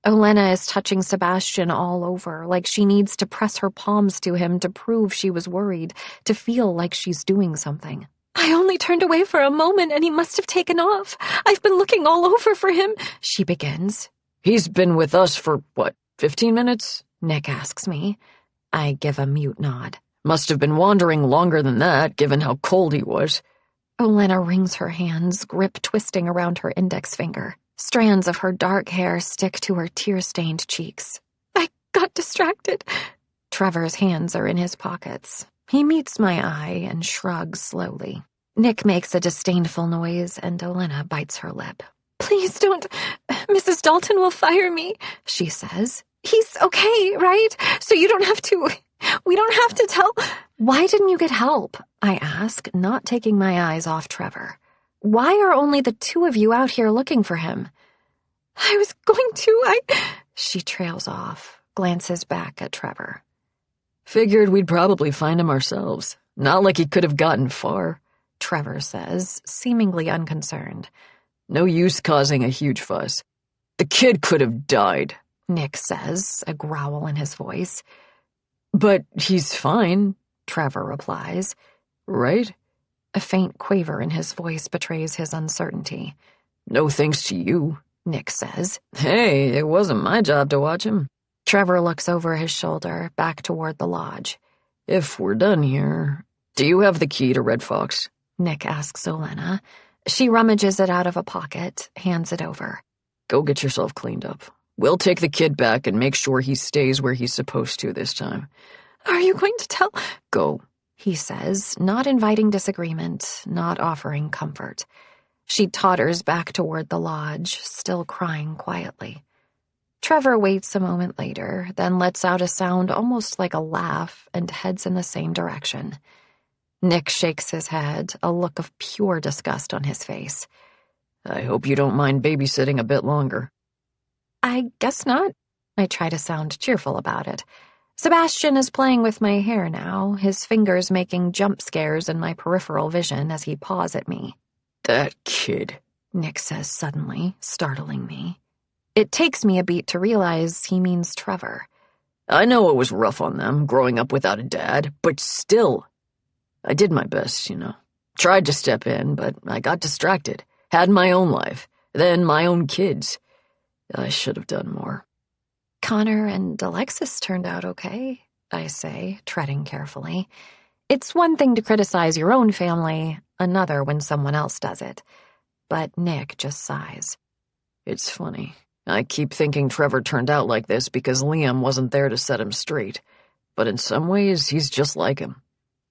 Olena is touching Sebastian all over, like she needs to press her palms to him to prove she was worried, to feel like she's doing something. "I only turned away for a moment and he must have taken off. I've been looking all over for him," she begins. He's been with us for, 15 minutes? Nick asks me. I give a mute nod. Must have been wandering longer than that, given how cold he was. Olena wrings her hands, grip twisting around her index finger. Strands of her dark hair stick to her tear-stained cheeks. "I got distracted." Trevor's hands are in his pockets. He meets my eye and shrugs slowly. Nick makes a disdainful noise, and Olena bites her lip. "Please don't. Mrs. Dalton will fire me," she says. "He's okay, right? So you don't have to... We don't have to tell..." "Why didn't you get help?" I ask, not taking my eyes off Trevor. "Why are only the two of you out here looking for him?" "I was going to, She trails off, glances back at Trevor. Figured we'd probably find him ourselves. Not like he could have gotten far, Trevor says, seemingly unconcerned. No use causing a huge fuss. The kid could have died, Nick says, a growl in his voice. But he's fine, Trevor replies. right? A faint quaver in his voice betrays his uncertainty. No thanks to you, Nick says. Hey, it wasn't my job to watch him. Trevor looks over his shoulder, back toward the lodge. If we're done here, do you have the key to Red Fox? Nick asks Olenna. She rummages it out of a pocket, hands it over. Go get yourself cleaned up. We'll take the kid back and make sure he stays where he's supposed to this time. Are you going to tell? Go, he says, not inviting disagreement, not offering comfort. She totters back toward the lodge, still crying quietly. Trevor waits a moment later, then lets out a sound almost like a laugh and heads in the same direction. Nick shakes his head, a look of pure disgust on his face. I hope you don't mind babysitting a bit longer. I guess not. I try to sound cheerful about it. Sebastian is playing with my hair now, his fingers making jump scares in my peripheral vision as he paws at me. That kid, Nick says suddenly, startling me. It takes me a beat to realize he means Trevor. I know it was rough on them, growing up without a dad, but still. I did my best, Tried to step in, but I got distracted. Had my own life, then my own kids. I should have done more. Connor and Alexis turned out okay, I say, treading carefully. It's one thing to criticize your own family, another when someone else does it. But Nick just sighs. It's funny. I keep thinking Trevor turned out like this because Liam wasn't there to set him straight. But in some ways, he's just like him.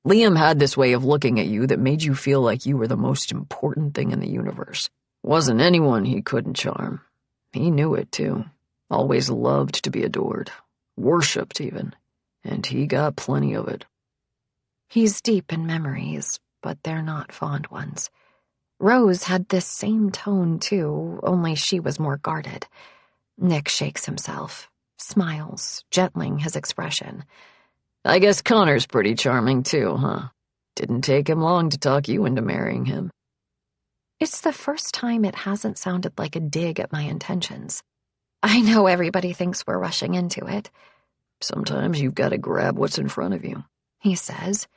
Liam had this way of looking at you that made you feel like you were the most important thing in the universe. Wasn't anyone he couldn't charm. He knew it, too. Always loved to be adored. Worshipped, even. And he got plenty of it. He's deep in memories, but they're not fond ones. Rose had this same tone, too, only she was more guarded. Nick shakes himself, smiles, gentling his expression. I guess Connor's pretty charming, too, huh? Didn't take him long to talk you into marrying him. It's the first time it hasn't sounded like a dig at my intentions. I know everybody thinks we're rushing into it. Sometimes you've got to grab what's in front of you, he says.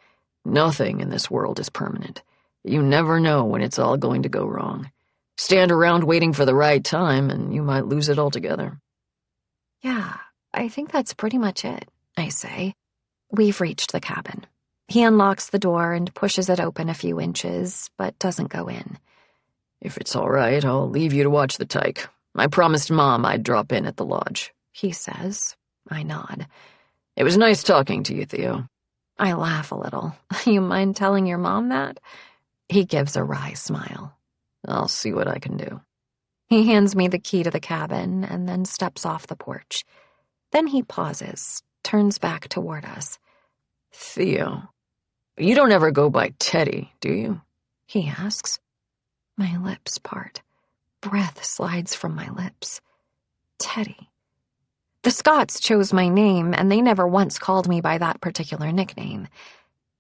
Nothing in this world is permanent. You never know when it's all going to go wrong. Stand around waiting for the right time, and you might lose it altogether. Yeah, I think that's pretty much it, I say. We've reached the cabin. He unlocks the door and pushes it open a few inches, but doesn't go in. If it's all right, I'll leave you to watch the tyke. I promised Mom I'd drop in at the lodge, he says. I nod. It was nice talking to you, Theo. I laugh a little. You mind telling your mom that? He gives a wry smile. I'll see what I can do. He hands me the key to the cabin and then steps off the porch. Then he pauses, turns back toward us. Theo, you don't ever go by Teddy, do you? He asks. My lips part. Breath slides from my lips. Teddy. The Scotts chose my name, and they never once called me by that particular nickname.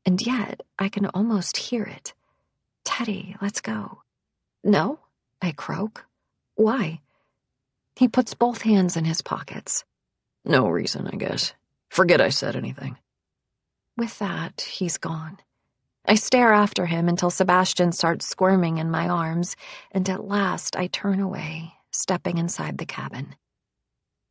And yet, I can almost hear it. Teddy, let's go. No, I croak. Why? He puts both hands in his pockets. No reason, I guess. Forget I said anything. With that, he's gone. I stare after him until Sebastian starts squirming in my arms, and at last I turn away, stepping inside the cabin.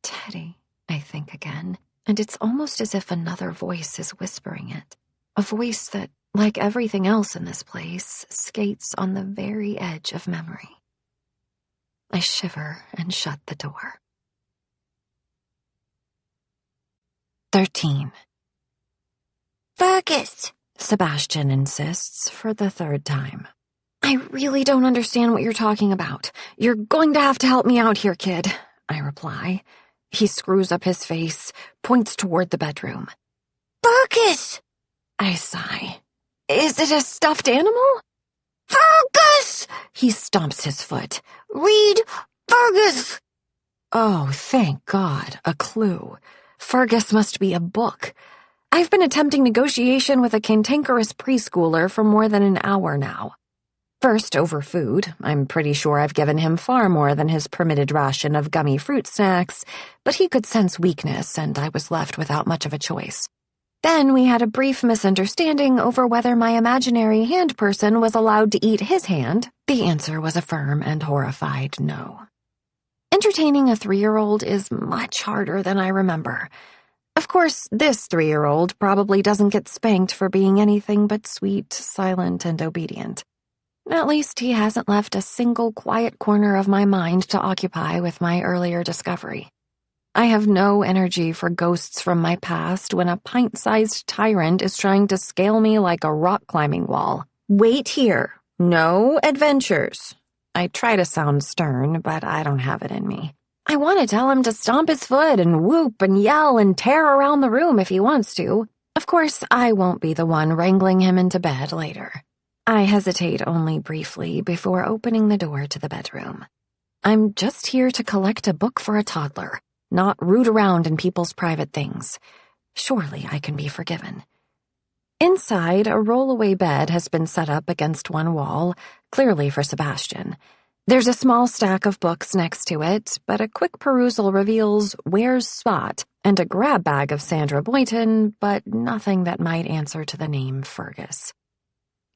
Teddy, I think again, and it's almost as if another voice is whispering it. A voice that, like everything else in this place, skates on the very edge of memory. I shiver and shut the door. 13. Fergus, Sebastian insists for the third time. I really don't understand what you're talking about. You're going to have to help me out here, kid, I reply. He screws up his face, points toward the bedroom. Fergus! I sigh. Is it a stuffed animal? Fergus! He stomps his foot. Read Fergus! Oh, thank God, a clue. Fergus must be a book. I've been attempting negotiation with a cantankerous preschooler for more than an hour now. First, over food. I'm pretty sure I've given him far more than his permitted ration of gummy fruit snacks, but he could sense weakness, and I was left without much of a choice. Then we had a brief misunderstanding over whether my imaginary hand person was allowed to eat his hand. The answer was a firm and horrified no. Entertaining a 3-year-old is much harder than I remember. Of course, this 3-year-old probably doesn't get spanked for being anything but sweet, silent, and obedient. At least he hasn't left a single quiet corner of my mind to occupy with my earlier discovery. I have no energy for ghosts from my past when a pint-sized tyrant is trying to scale me like a rock-climbing wall. Wait here. No adventures. I try to sound stern, but I don't have it in me. I want to tell him to stomp his foot and whoop and yell and tear around the room if he wants to. Of course, I won't be the one wrangling him into bed later. I hesitate only briefly before opening the door to the bedroom. I'm just here to collect a book for a toddler, not root around in people's private things. Surely I can be forgiven. Inside, a rollaway bed has been set up against one wall, clearly for Sebastian. There's a small stack of books next to it, but a quick perusal reveals Where's Spot and a grab bag of Sandra Boynton, but nothing that might answer to the name Fergus.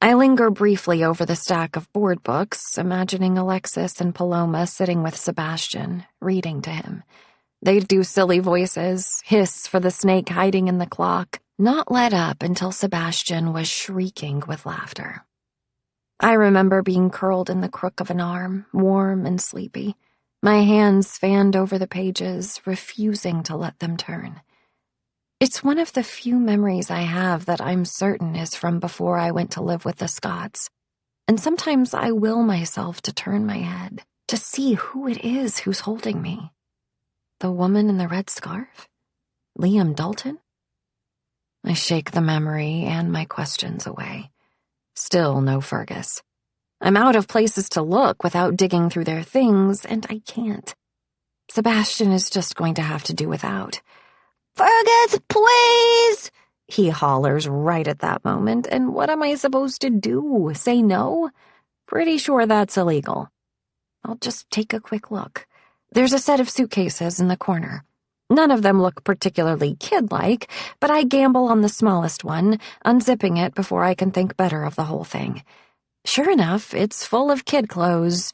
I linger briefly over the stack of board books, imagining Alexis and Paloma sitting with Sebastian, reading to him. They'd do silly voices, hiss for the snake hiding in the clock, not let up until Sebastian was shrieking with laughter. I remember being curled in the crook of an arm, warm and sleepy, my hands fanned over the pages, refusing to let them turn. It's one of the few memories I have that I'm certain is from before I went to live with the Scotts, and sometimes I will myself to turn my head, to see who it is who's holding me. The woman in the red scarf? Liam Dalton? I shake the memory and my questions away. Still no Fergus. I'm out of places to look without digging through their things, and I can't. Sebastian is just going to have to do without. "Fergus, please!" he hollers right at that moment, and what am I supposed to do? Say no? Pretty sure that's illegal. I'll just take a quick look. There's a set of suitcases in the corner. None of them look particularly kid-like, but I gamble on the smallest one, unzipping it before I can think better of the whole thing. Sure enough, it's full of kid clothes,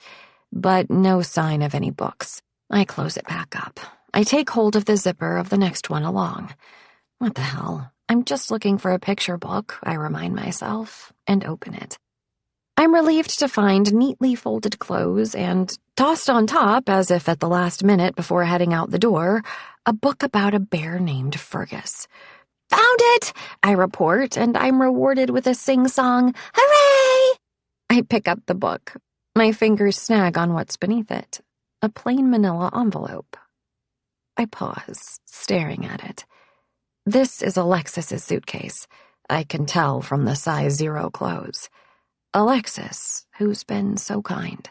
but no sign of any books. I close it back up. I take hold of the zipper of the next one along. What the hell? I'm just looking for a picture book, I remind myself, and open it. I'm relieved to find neatly folded clothes and, tossed on top, as if at the last minute before heading out the door, a book about a bear named Fergus. "Found it!" I report, and I'm rewarded with a sing-song, "Hooray!" I pick up the book. My fingers snag on what's beneath it, a plain manila envelope. I pause, staring at it. This is Alexis's suitcase. I can tell from the size 0 clothes. Alexis, who's been so kind.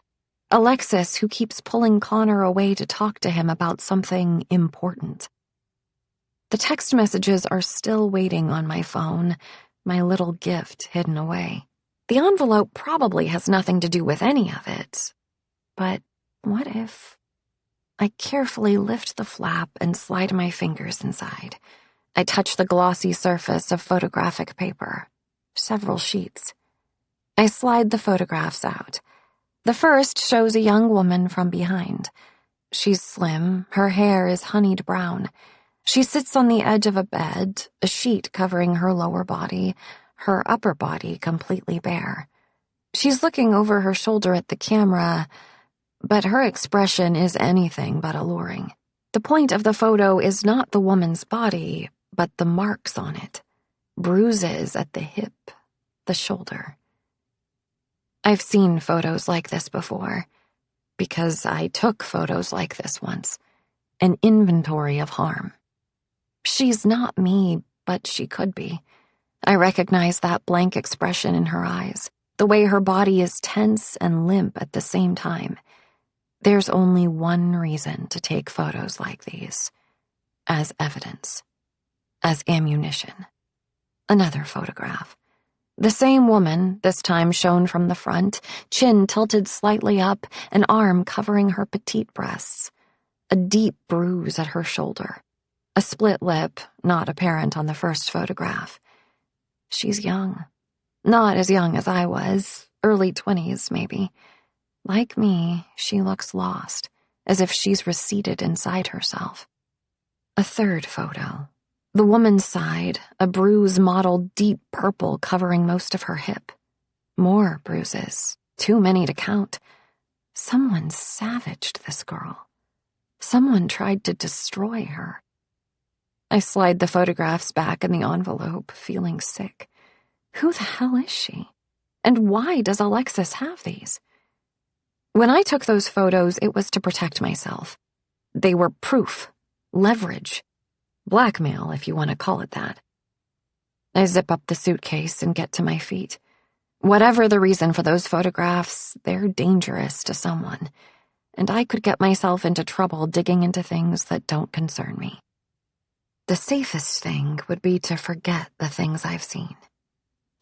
Alexis, who keeps pulling Connor away to talk to him about something important. The text messages are still waiting on my phone, my little gift hidden away. The envelope probably has nothing to do with any of it. But what if... I carefully lift the flap and slide my fingers inside. I touch the glossy surface of photographic paper. Several sheets. I slide the photographs out. The first shows a young woman from behind. She's slim, her hair is honeyed brown. She sits on the edge of a bed, a sheet covering her lower body, her upper body completely bare. She's looking over her shoulder at the camera, but her expression is anything but alluring. The point of the photo is not the woman's body, but the marks on it. Bruises at the hip, the shoulder. I've seen photos like this before, because I took photos like this once. An inventory of harm. She's not me, but she could be. I recognize that blank expression in her eyes, the way her body is tense and limp at the same time. There's only one reason to take photos like these. As evidence. As ammunition. Another photograph. The same woman, this time shown from the front, chin tilted slightly up, an arm covering her petite breasts. A deep bruise at her shoulder. A split lip, not apparent on the first photograph. She's young. Not as young as I was, early 20s maybe. Like me, she looks lost, as if she's receded inside herself. A third photo. The woman's side, a bruise mottled deep purple covering most of her hip. More bruises, too many to count. Someone savaged this girl. Someone tried to destroy her. I slide the photographs back in the envelope, feeling sick. Who the hell is she? And why does Alexis have these? When I took those photos, it was to protect myself. They were proof, leverage, blackmail, if you want to call it that. I zip up the suitcase and get to my feet. Whatever the reason for those photographs, they're dangerous to someone, and I could get myself into trouble digging into things that don't concern me. The safest thing would be to forget the things I've seen.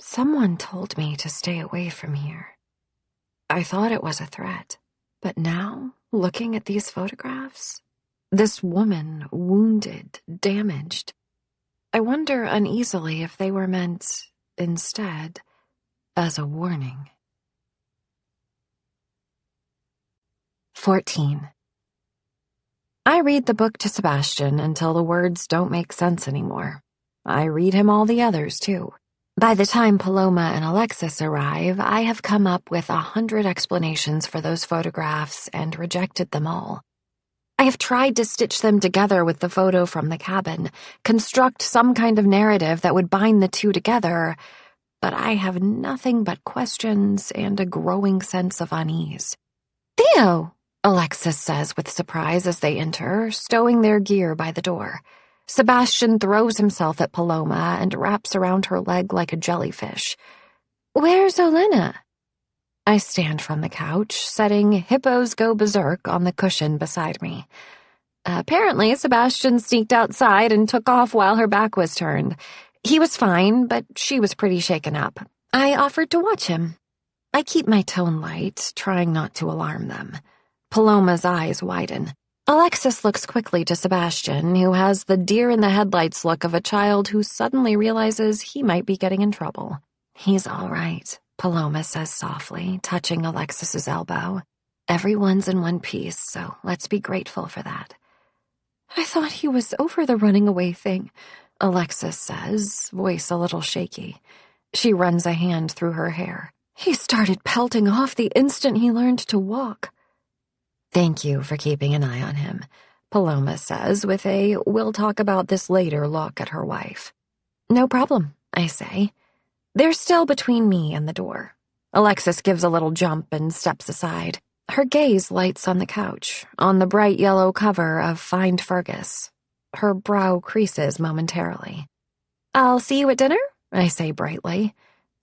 Someone told me to stay away from here. I thought it was a threat, but now, looking at these photographs, this woman, wounded, damaged, I wonder uneasily if they were meant, instead, as a warning. 14. I read the book to Sebastian until the words don't make sense anymore. I read him all the others, too. By the time Paloma and Alexis arrive, I have come up with 100 explanations for those photographs and rejected them all. I have tried to stitch them together with the photo from the cabin, construct some kind of narrative that would bind the two together, but I have nothing but questions and a growing sense of unease. "Theo!" Alexis says with surprise as they enter, stowing their gear by the door. Sebastian throws himself at Paloma and wraps around her leg like a jellyfish. "Where's Olena?" I stand from the couch, setting Hippos Go Berserk on the cushion beside me. Apparently, Sebastian sneaked outside and took off while her back was turned. He was fine, but she was pretty shaken up. I offered to watch him. I keep my tone light, trying not to alarm them. Paloma's eyes widen. Alexis looks quickly to Sebastian, who has the deer-in-the-headlights look of a child who suddenly realizes he might be getting in trouble. "He's all right," Paloma says softly, touching Alexis's elbow. "Everyone's in one piece, so let's be grateful for that." "I thought he was over the running away thing," Alexis says, voice a little shaky. She runs a hand through her hair. "He started pelting off the instant he learned to walk." "Thank you for keeping an eye on him," Paloma says with a "we'll talk about this later" look at her wife. "No problem," I say. They're still between me and the door. Alexis gives a little jump and steps aside. Her gaze lights on the couch, on the bright yellow cover of Find Fergus. Her brow creases momentarily. "I'll see you at dinner?" I say brightly.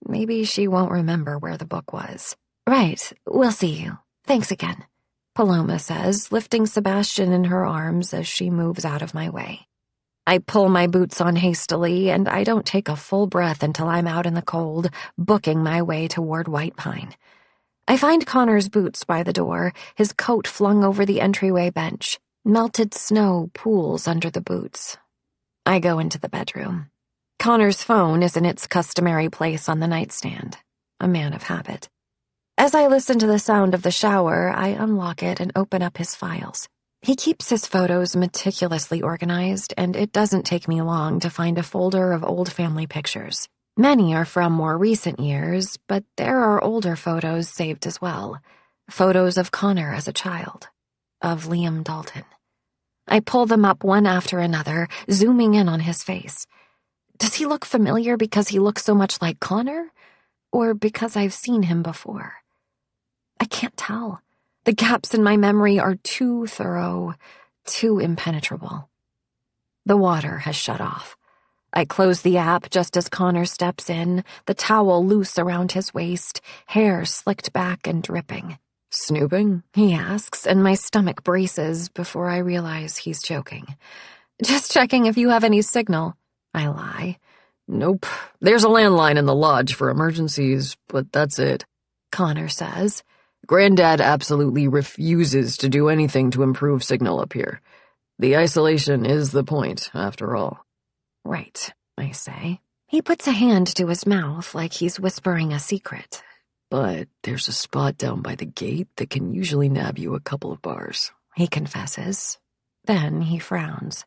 Maybe she won't remember where the book was. "Right, we'll see you. Thanks again," Paloma says, lifting Sebastian in her arms as she moves out of my way. I pull my boots on hastily, and I don't take a full breath until I'm out in the cold, booking my way toward White Pine. I find Connor's boots by the door, his coat flung over the entryway bench. Melted snow pools under the boots. I go into the bedroom. Connor's phone is in its customary place on the nightstand, a man of habit. As I listen to the sound of the shower, I unlock it and open up his files. He keeps his photos meticulously organized, and it doesn't take me long to find a folder of old family pictures. Many are from more recent years, but there are older photos saved as well. Photos of Connor as a child, of Liam Dalton. I pull them up one after another, zooming in on his face. Does he look familiar because he looks so much like Connor, or because I've seen him before? I can't tell. The gaps in my memory are too thorough, too impenetrable. The water has shut off. I close the app just as Connor steps in, the towel loose around his waist, hair slicked back and dripping. "Snooping?" he asks, and my stomach braces before I realize he's joking. "Just checking if you have any signal," I lie. "Nope. There's a landline in the lodge for emergencies, but that's it," Connor says. "Granddad absolutely refuses to do anything to improve signal up here. The isolation is the point, after all. Right, I say. He puts a hand to his mouth like he's whispering a secret. But there's a spot down by the gate that can usually nab you a couple of bars, he confesses. Then he frowns.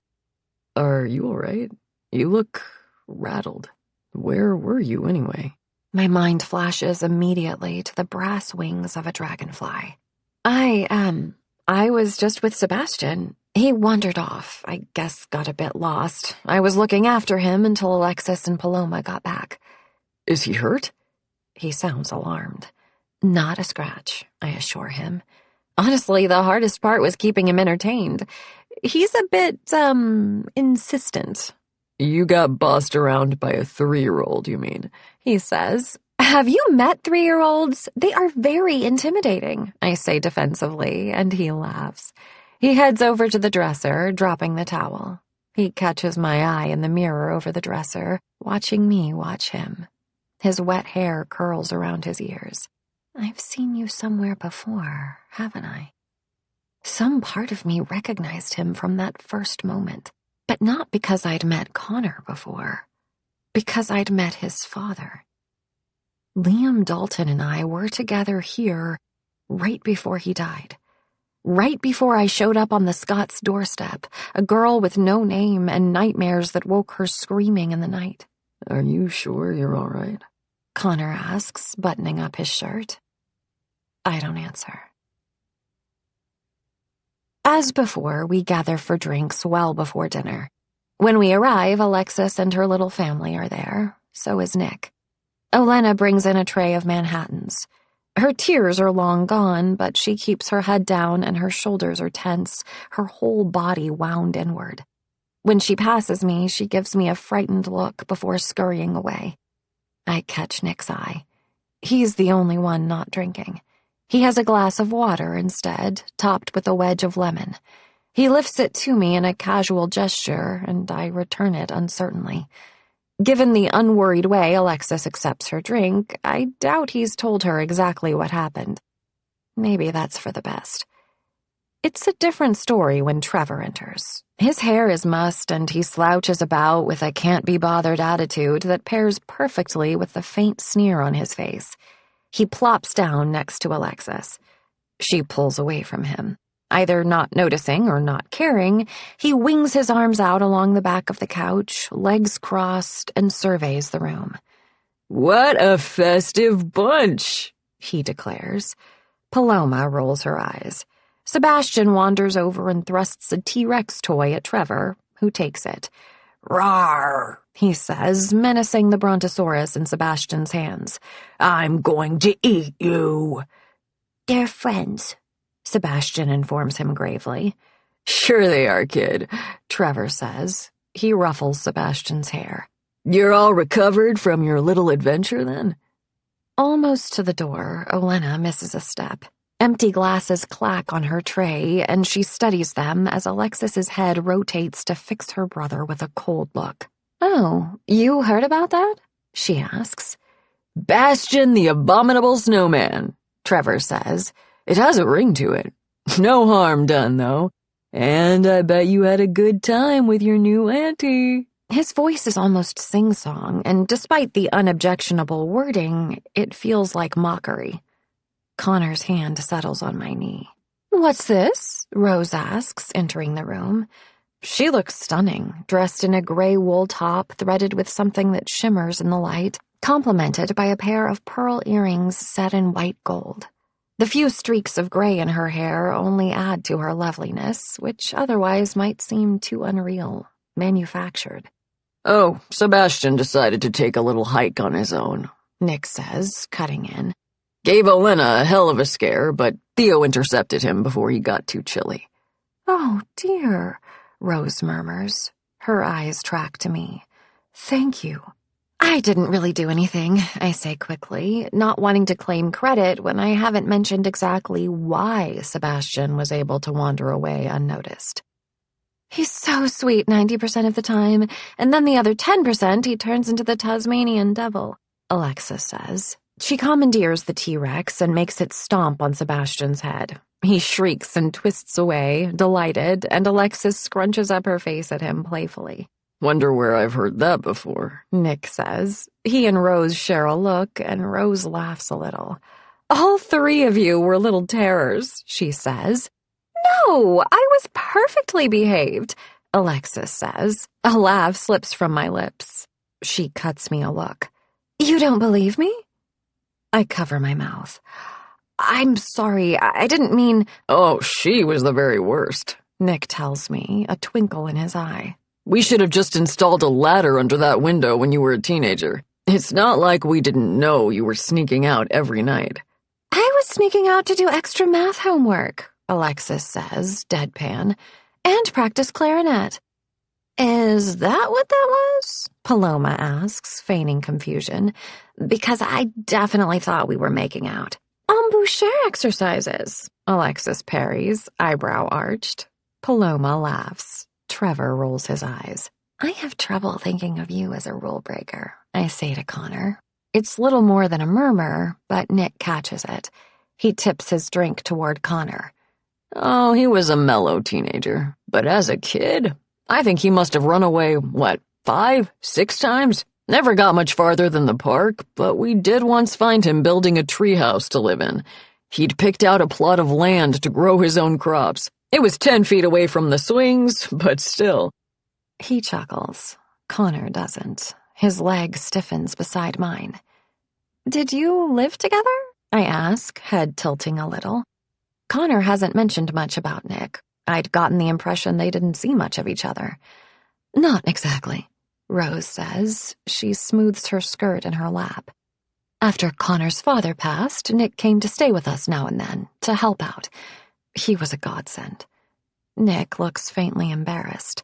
Are you all right? You look rattled. Where were you, anyway? My mind flashes immediately to the brass wings of a dragonfly. I was just with Sebastian. He wandered off. I guess got a bit lost. I was looking after him until Alexis and Paloma got back. Is he hurt? He sounds alarmed. Not a scratch, I assure him. Honestly, the hardest part was keeping him entertained. He's a bit, insistent. You got bossed around by a 3-year-old, you mean? He says. Have you met 3-year-olds? They are very intimidating, I say defensively, and he laughs. He heads over to the dresser, dropping the towel. He catches my eye in the mirror over the dresser, watching me watch him. His wet hair curls around his ears. I've seen you somewhere before, haven't I? Some part of me recognized him from that first moment, but not because I'd met Connor before, because I'd met his father. Liam Dalton and I were together here right before he died. Right before I showed up on the Scots' doorstep, a girl with no name and nightmares that woke her screaming in the night. Are you sure you're all right? Connor asks, buttoning up his shirt. I don't answer. As before, we gather for drinks well before dinner. When we arrive, Alexis and her little family are there. So is Nick. Olenna brings in a tray of Manhattans. Her tears are long gone, but she keeps her head down and her shoulders are tense, her whole body wound inward. When she passes me, she gives me a frightened look before scurrying away. I catch Nick's eye. He's the only one not drinking. He has a glass of water instead, topped with a wedge of lemon. He lifts it to me in a casual gesture, and I return it uncertainly. Given the unworried way Alexis accepts her drink, I doubt he's told her exactly what happened. Maybe that's for the best. It's a different story when Trevor enters. His hair is mussed and he slouches about with a can't-be-bothered attitude that pairs perfectly with the faint sneer on his face. He plops down next to Alexis. She pulls away from him. Either not noticing or not caring, he wings his arms out along the back of the couch, legs crossed, and surveys the room. What a festive bunch, he declares. Paloma rolls her eyes. Sebastian wanders over and thrusts a T-Rex toy at Trevor, who takes it. Rawr, he says, menacing the brontosaurus in Sebastian's hands. I'm going to eat you. They're friends, Sebastian informs him gravely. Sure they are, kid, Trevor says. He ruffles Sebastian's hair. You're all recovered from your little adventure, then? Almost to the door, Olenna misses a step. Empty glasses clack on her tray, and she studies them as Alexis's head rotates to fix her brother with a cold look. Oh, you heard about that? She asks. Bastion the Abominable Snowman, Trevor says. It has a ring to it. No harm done, though. And I bet you had a good time with your new auntie. His voice is almost sing-song, and despite the unobjectionable wording, it feels like mockery. Connor's hand settles on my knee. What's this? Rose asks, entering the room. She looks stunning, dressed in a gray wool top threaded with something that shimmers in the light, complemented by a pair of pearl earrings set in white gold. The few streaks of gray in her hair only add to her loveliness, which otherwise might seem too unreal, manufactured. Oh, Sebastian decided to take a little hike on his own, Nick says, cutting in. Gave Olenna a hell of a scare, but Theo intercepted him before he got too chilly. Oh, dear, Rose murmurs. Her eyes track to me. Thank you. I didn't really do anything, I say quickly, not wanting to claim credit when I haven't mentioned exactly why Sebastian was able to wander away unnoticed. He's so sweet 90% of the time, and then the other 10% he turns into the Tasmanian devil, Alexis says. She commandeers the T-Rex and makes it stomp on Sebastian's head. He shrieks and twists away, delighted, and Alexis scrunches up her face at him playfully. Wonder where I've heard that before, Nick says. He and Rose share a look, and Rose laughs a little. All three of you were little terrors, she says. No, I was perfectly behaved, Alexis says. A laugh slips from my lips. She cuts me a look. You don't believe me? I cover my mouth. I'm sorry, I didn't mean— Oh, she was the very worst, Nick tells me, a twinkle in his eye. We should have just installed a ladder under that window when you were a teenager. It's not like we didn't know you were sneaking out every night. I was sneaking out to do extra math homework, Alexis says, deadpan, and practice clarinet. Is that what that was? Paloma asks, feigning confusion, because I definitely thought we were making out. Embouchure exercises, Alexis parries, eyebrow arched. Paloma laughs. Trevor rolls his eyes. I have trouble thinking of you as a rule breaker, I say to Connor. It's little more than a murmur, but Nick catches it. He tips his drink toward Connor. Oh, he was a mellow teenager. But as a kid, I think he must have run away, 5, 6 times? Never got much farther than the park, but we did once find him building a treehouse to live in. He'd picked out a plot of land to grow his own crops. It was 10 feet away from the swings, but still. He chuckles. Connor doesn't. His leg stiffens beside mine. Did you live together? I ask, head tilting a little. Connor hasn't mentioned much about Nick. I'd gotten the impression they didn't see much of each other. Not exactly, Rose says. She smooths her skirt in her lap. After Connor's father passed, Nick came to stay with us now and then, to help out. He was a godsend. Nick looks faintly embarrassed.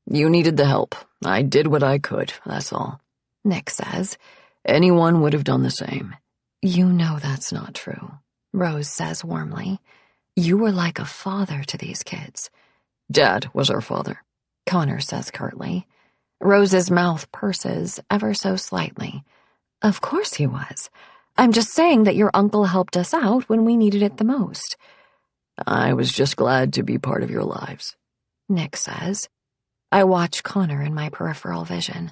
You needed the help. I did what I could, that's all. Nick says. Anyone would have done the same. You know that's not true, Rose says warmly. You were like a father to these kids. Dad was our father, Connor says curtly. Rose's mouth purses ever so slightly. Of course he was. I'm just saying that your uncle helped us out when we needed it the most. I was just glad to be part of your lives, Nick says. I watch Connor in my peripheral vision.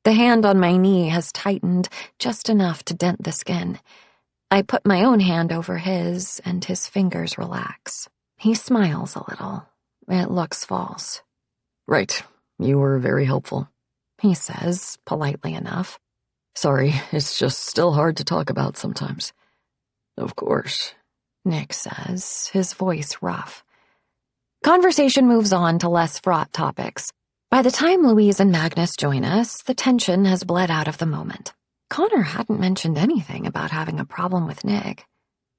The hand on my knee has tightened just enough to dent the skin. I put my own hand over his, and his fingers relax. He smiles a little. It looks false. Right. You were very helpful, he says, politely enough. Sorry, it's just still hard to talk about sometimes. Of course, Nick says, his voice rough. Conversation moves on to less fraught topics. By the time Louise and Magnus join us, the tension has bled out of the moment. Connor hadn't mentioned anything about having a problem with Nick.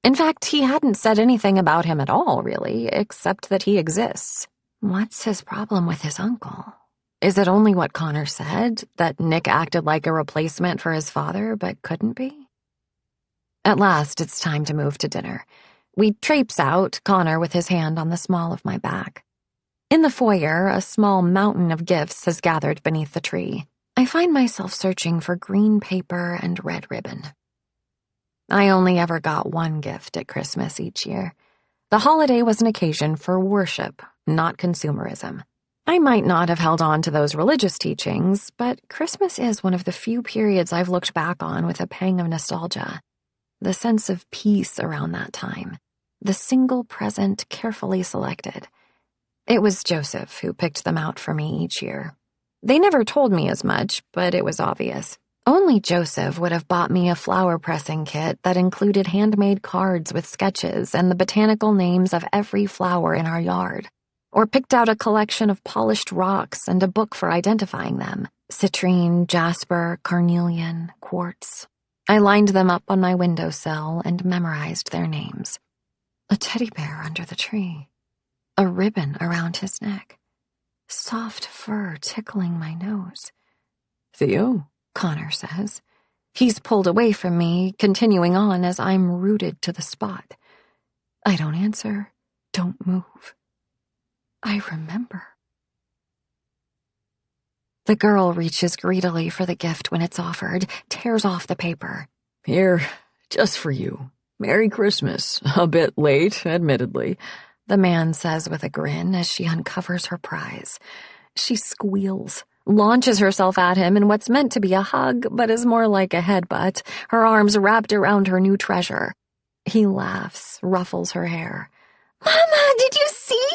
In fact, he hadn't said anything about him at all, really, except that he exists. What's his problem with his uncle? Is it only what Connor said, that Nick acted like a replacement for his father but couldn't be? At last, it's time to move to dinner. We traipse out, Connor with his hand on the small of my back. In the foyer, a small mountain of gifts has gathered beneath the tree. I find myself searching for green paper and red ribbon. I only ever got one gift at Christmas each year. The holiday was an occasion for worship, not consumerism. I might not have held on to those religious teachings, but Christmas is one of the few periods I've looked back on with a pang of nostalgia. The sense of peace around that time. The single present carefully selected. It was Joseph who picked them out for me each year. They never told me as much, but it was obvious. Only Joseph would have bought me a flower pressing kit that included handmade cards with sketches and the botanical names of every flower in our yard, or picked out a collection of polished rocks and a book for identifying them: citrine, jasper, carnelian, quartz. I lined them up on my windowsill and memorized their names. A teddy bear under the tree. A ribbon around his neck. Soft fur tickling my nose. Theo, Connor says. He's pulled away from me, continuing on as I'm rooted to the spot. I don't answer, don't move. I remember. The girl reaches greedily for the gift when it's offered, tears off the paper. Here, just for you. Merry Christmas. A bit late, admittedly, the man says with a grin as she uncovers her prize. She squeals, launches herself at him in what's meant to be a hug, but is more like a headbutt, her arms wrapped around her new treasure. He laughs, ruffles her hair. "Mama, did you see?"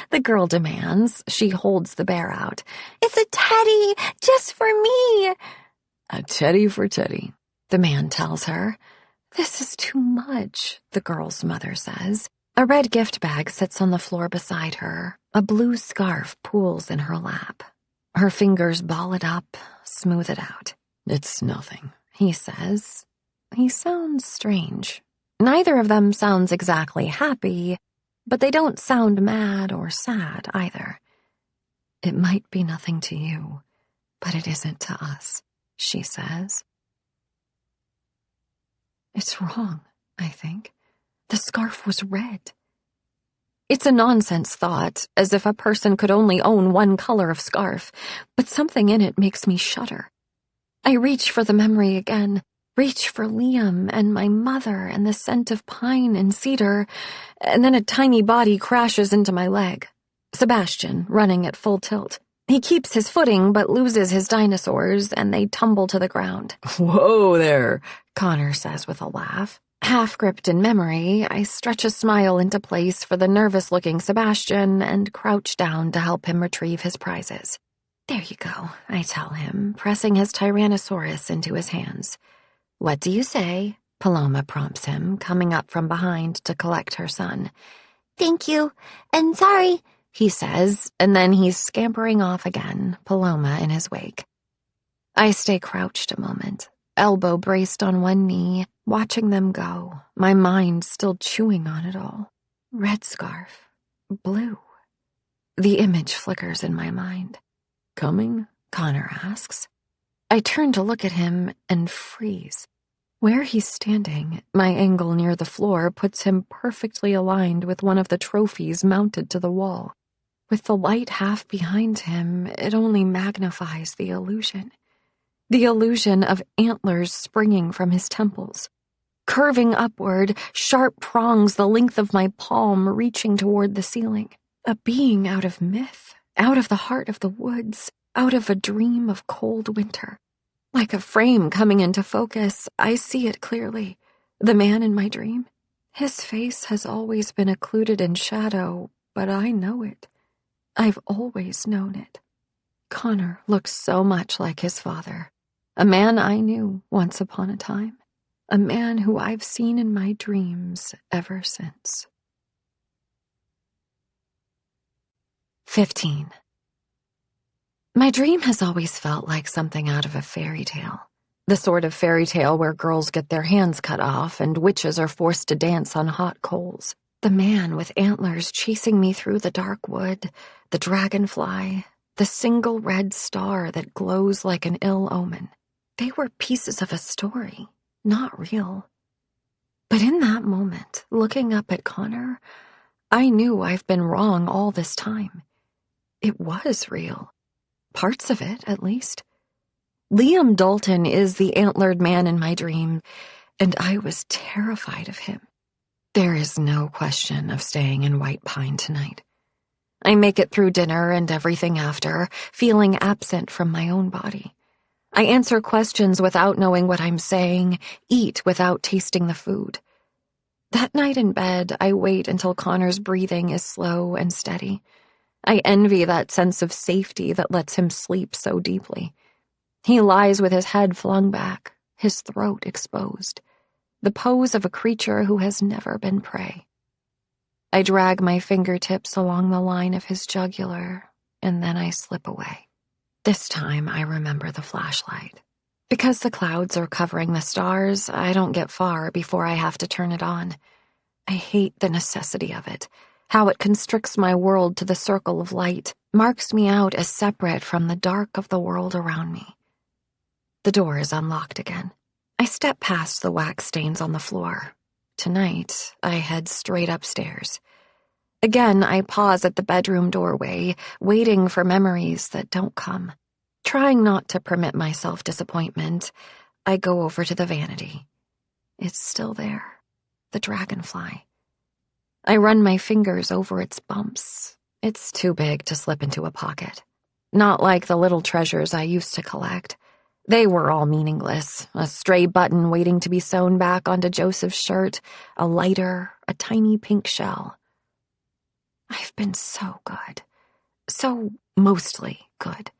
the girl demands. She holds the bear out. "It's a teddy, just for me." A teddy for Teddy, the man tells her. "This is too much," the girl's mother says. A red gift bag sits on the floor beside her. A blue scarf pools in her lap. Her fingers ball it up, smooth it out. "It's nothing," he says. He sounds strange. Neither of them sounds exactly happy, but they don't sound mad or sad either. "It might be nothing to you, but it isn't to us," she says. It's wrong, I think. The scarf was red. It's a nonsense thought, as if a person could only own one color of scarf, but something in it makes me shudder. I reach for the memory again, reach for Liam and my mother and the scent of pine and cedar, and then a tiny body crashes into my leg. Sebastian, running at full tilt. He keeps his footing but loses his dinosaurs, and they tumble to the ground. "Whoa there," Connor says with a laugh. Half-gripped in memory, I stretch a smile into place for the nervous-looking Sebastian and crouch down to help him retrieve his prizes. "There you go," I tell him, pressing his Tyrannosaurus into his hands. "What do you say?" Paloma prompts him, coming up from behind to collect her son. "Thank you, and sorry," he says, and then he's scampering off again, Paloma in his wake. I stay crouched a moment, elbow braced on one knee, watching them go, my mind still chewing on it all. Red scarf. Blue. The image flickers in my mind. "Coming?" Connor asks. I turn to look at him and freeze. Where he's standing, my angle near the floor puts him perfectly aligned with one of the trophies mounted to the wall. With the light half behind him, it only magnifies the illusion. The illusion of antlers springing from his temples. Curving upward, sharp prongs the length of my palm reaching toward the ceiling. A being out of myth, out of the heart of the woods, out of a dream of cold winter. Like a frame coming into focus, I see it clearly. The man in my dream. His face has always been occluded in shadow, but I know it. I've always known it. Connor looks so much like his father. A man I knew once upon a time. A man who I've seen in my dreams ever since. 15. My dream has always felt like something out of a fairy tale. The sort of fairy tale where girls get their hands cut off and witches are forced to dance on hot coals. The man with antlers chasing me through the dark wood, the dragonfly, the single red star that glows like an ill omen. They were pieces of a story, not real. But in that moment, looking up at Connor, I knew I've been wrong all this time. It was real. Parts of it, at least. Liam Dalton is the antlered man in my dream, and I was terrified of him. There is no question of staying in White Pine tonight. I make it through dinner and everything after, feeling absent from my own body. I answer questions without knowing what I'm saying, eat without tasting the food. That night in bed, I wait until Connor's breathing is slow and steady. I envy that sense of safety that lets him sleep so deeply. He lies with his head flung back, his throat exposed, the pose of a creature who has never been prey. I drag my fingertips along the line of his jugular, and then I slip away. This time I remember the flashlight. Because the clouds are covering the stars, I don't get far before I have to turn it on. I hate the necessity of it. How it constricts my world to the circle of light, marks me out as separate from the dark of the world around me. The door is unlocked again. I step past the wax stains on the floor. Tonight, I head straight upstairs. Again, I pause at the bedroom doorway, waiting for memories that don't come. Trying not to permit myself disappointment, I go over to the vanity. It's still there. the dragonfly. I run my fingers over its bumps. It's too big to slip into a pocket. Not like the little treasures I used to collect. They were all meaningless. A stray button waiting to be sewn back onto Joseph's shirt, a lighter, a tiny pink shell. I've been so good. So mostly good.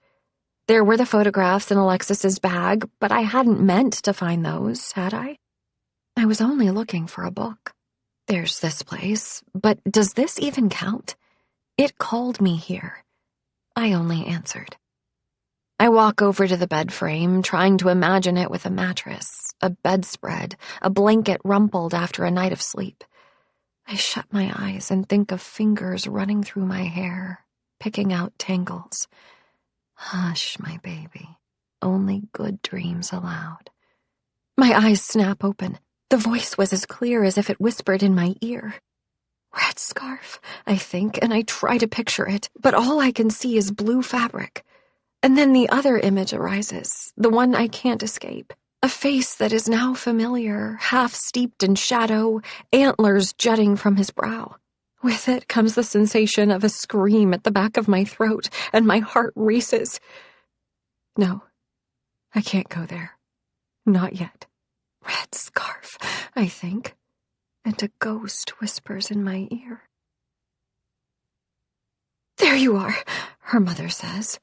There were the photographs in Alexis's bag, but I hadn't meant to find those, had I? I was only looking for a book. There's this place, but does this even count? It called me here. I only answered. I walk over to the bed frame, trying to imagine it with a mattress, a bedspread, a blanket rumpled after a night of sleep. I shut my eyes and think of fingers running through my hair, picking out tangles. Hush, my baby. Only good dreams allowed. My eyes snap open. The voice was as clear as if it whispered in my ear. Red scarf, I think, and I try to picture it, but all I can see is blue fabric. And then the other image arises, the one I can't escape. A face that is now familiar, half steeped in shadow, antlers jutting from his brow. With it comes the sensation of a scream at the back of my throat, and my heart races. No, I can't go there. Not yet. Red scarf, I think, and a ghost whispers in my ear. There you are, her mother says.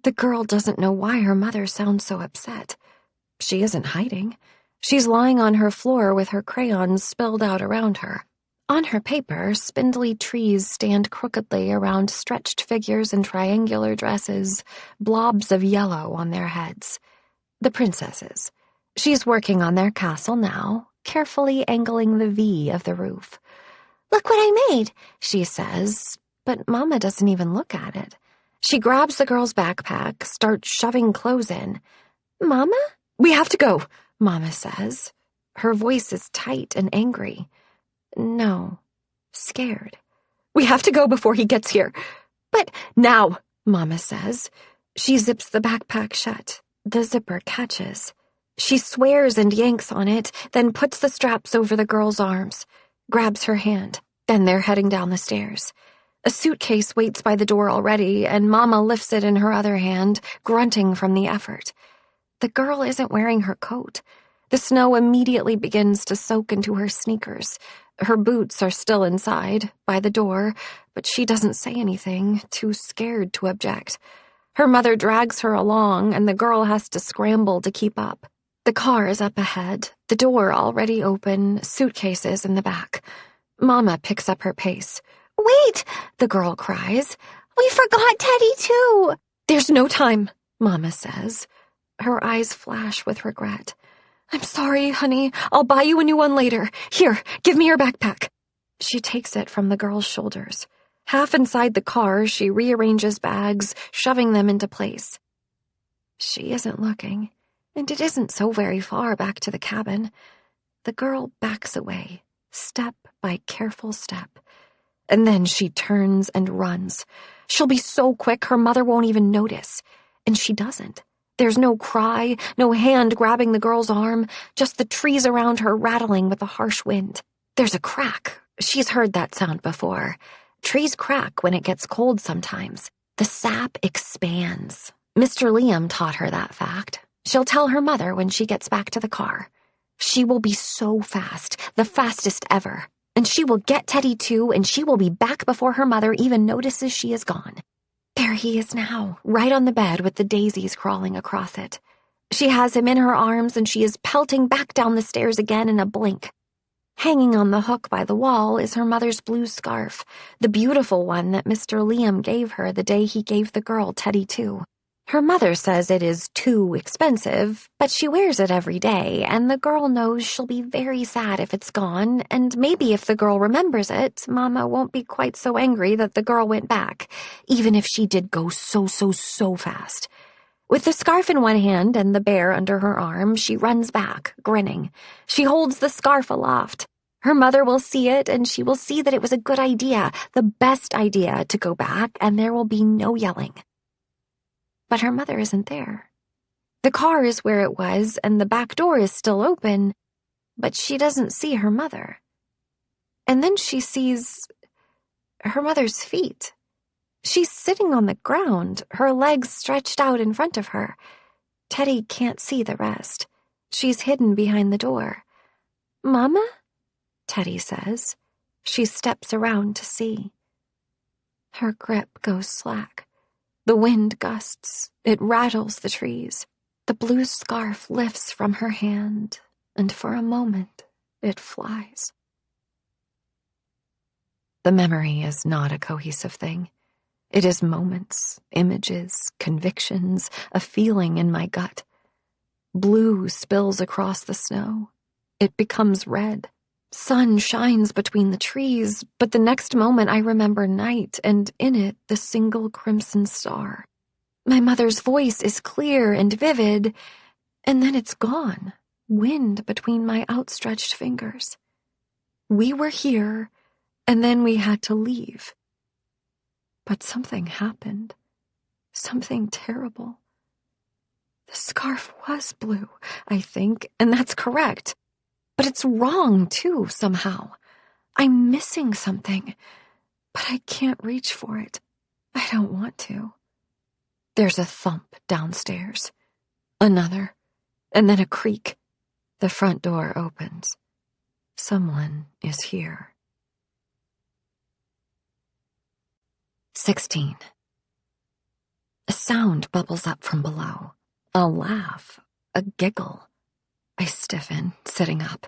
The girl doesn't know why her mother sounds so upset. She isn't hiding. She's lying on her floor with her crayons spilled out around her. On her paper, spindly trees stand crookedly around stretched figures in triangular dresses, blobs of yellow on their heads. The princesses. She's working on their castle now, carefully angling the V of the roof. Look what I made, she says, but Mama doesn't even look at it. She grabs the girl's backpack, starts shoving clothes in. Mama? We have to go, Mama says. Her voice is tight and angry. No, scared. We have to go before he gets here. But now, Mama says. She zips the backpack shut. The zipper catches. She swears and yanks on it, then puts the straps over the girl's arms, grabs her hand. Then they're heading down the stairs. A suitcase waits by the door already, and Mama lifts it in her other hand, grunting from the effort. The girl isn't wearing her coat. The snow immediately begins to soak into her sneakers. Her boots are still inside, by the door, but she doesn't say anything, too scared to object. Her mother drags her along, and the girl has to scramble to keep up. The car is up ahead, the door already open, suitcases in the back. Mama picks up her pace. Wait, the girl cries. We forgot Teddy, too. There's no time, Mama says. Her eyes flash with regret. I'm sorry, honey. I'll buy you a new one later. Here, give me your backpack. She takes it from the girl's shoulders. Half inside the car, she rearranges bags, shoving them into place. She isn't looking, and it isn't so very far back to the cabin. The girl backs away, step by careful step. And then she turns and runs. She'll be so quick her mother won't even notice. And she doesn't. There's no cry, no hand grabbing the girl's arm, just the trees around her rattling with the harsh wind. There's a crack. She's heard that sound before. Trees crack when it gets cold sometimes. The sap expands. Mr. Liam taught her that fact. She'll tell her mother when she gets back to the car. She will be so fast, the fastest ever. And she will get Teddy too, and she will be back before her mother even notices she is gone. There he is now, right on the bed with the daisies crawling across it. She has him in her arms, and she is pelting back down the stairs again in a blink. Hanging on the hook by the wall is her mother's blue scarf, the beautiful one that Mr. Liam gave her the day he gave the girl Teddy too. Her mother says it is too expensive, but she wears it every day, and the girl knows she'll be very sad if it's gone, and maybe if the girl remembers it, Mama won't be quite so angry that the girl went back, even if she did go so fast. With the scarf in one hand and the bear under her arm, she runs back, grinning. She holds the scarf aloft. Her mother will see it, and she will see that it was a good idea, the best idea, to go back, and there will be no yelling. But her mother isn't there. The car is where it was, and the back door is still open, but she doesn't see her mother. And then she sees her mother's feet. She's sitting on the ground, her legs stretched out in front of her. Teddy can't see the rest. She's hidden behind the door. "Mama?" Teddy says. She steps around to see. Her grip goes slack. The wind gusts. It rattles the trees. The blue scarf lifts from her hand, and for a moment, it flies. The memory is not a cohesive thing. It is moments, images, convictions, a feeling in my gut. Blue spills across the snow. It becomes red. Sun shines between the trees, but the next moment I remember night, and in it the single crimson star. My mother's voice is clear and vivid, and then it's gone, wind between my outstretched fingers. We were here, and then we had to leave. But something happened. Something terrible. The scarf was blue, I think, and that's correct. But it's wrong, too, somehow. I'm missing something, but I can't reach for it. I don't want to. There's a thump downstairs. Another, and then a creak. The front door opens. Someone is here. 16. A sound bubbles up from below. A laugh. A giggle. I stiffen, sitting up.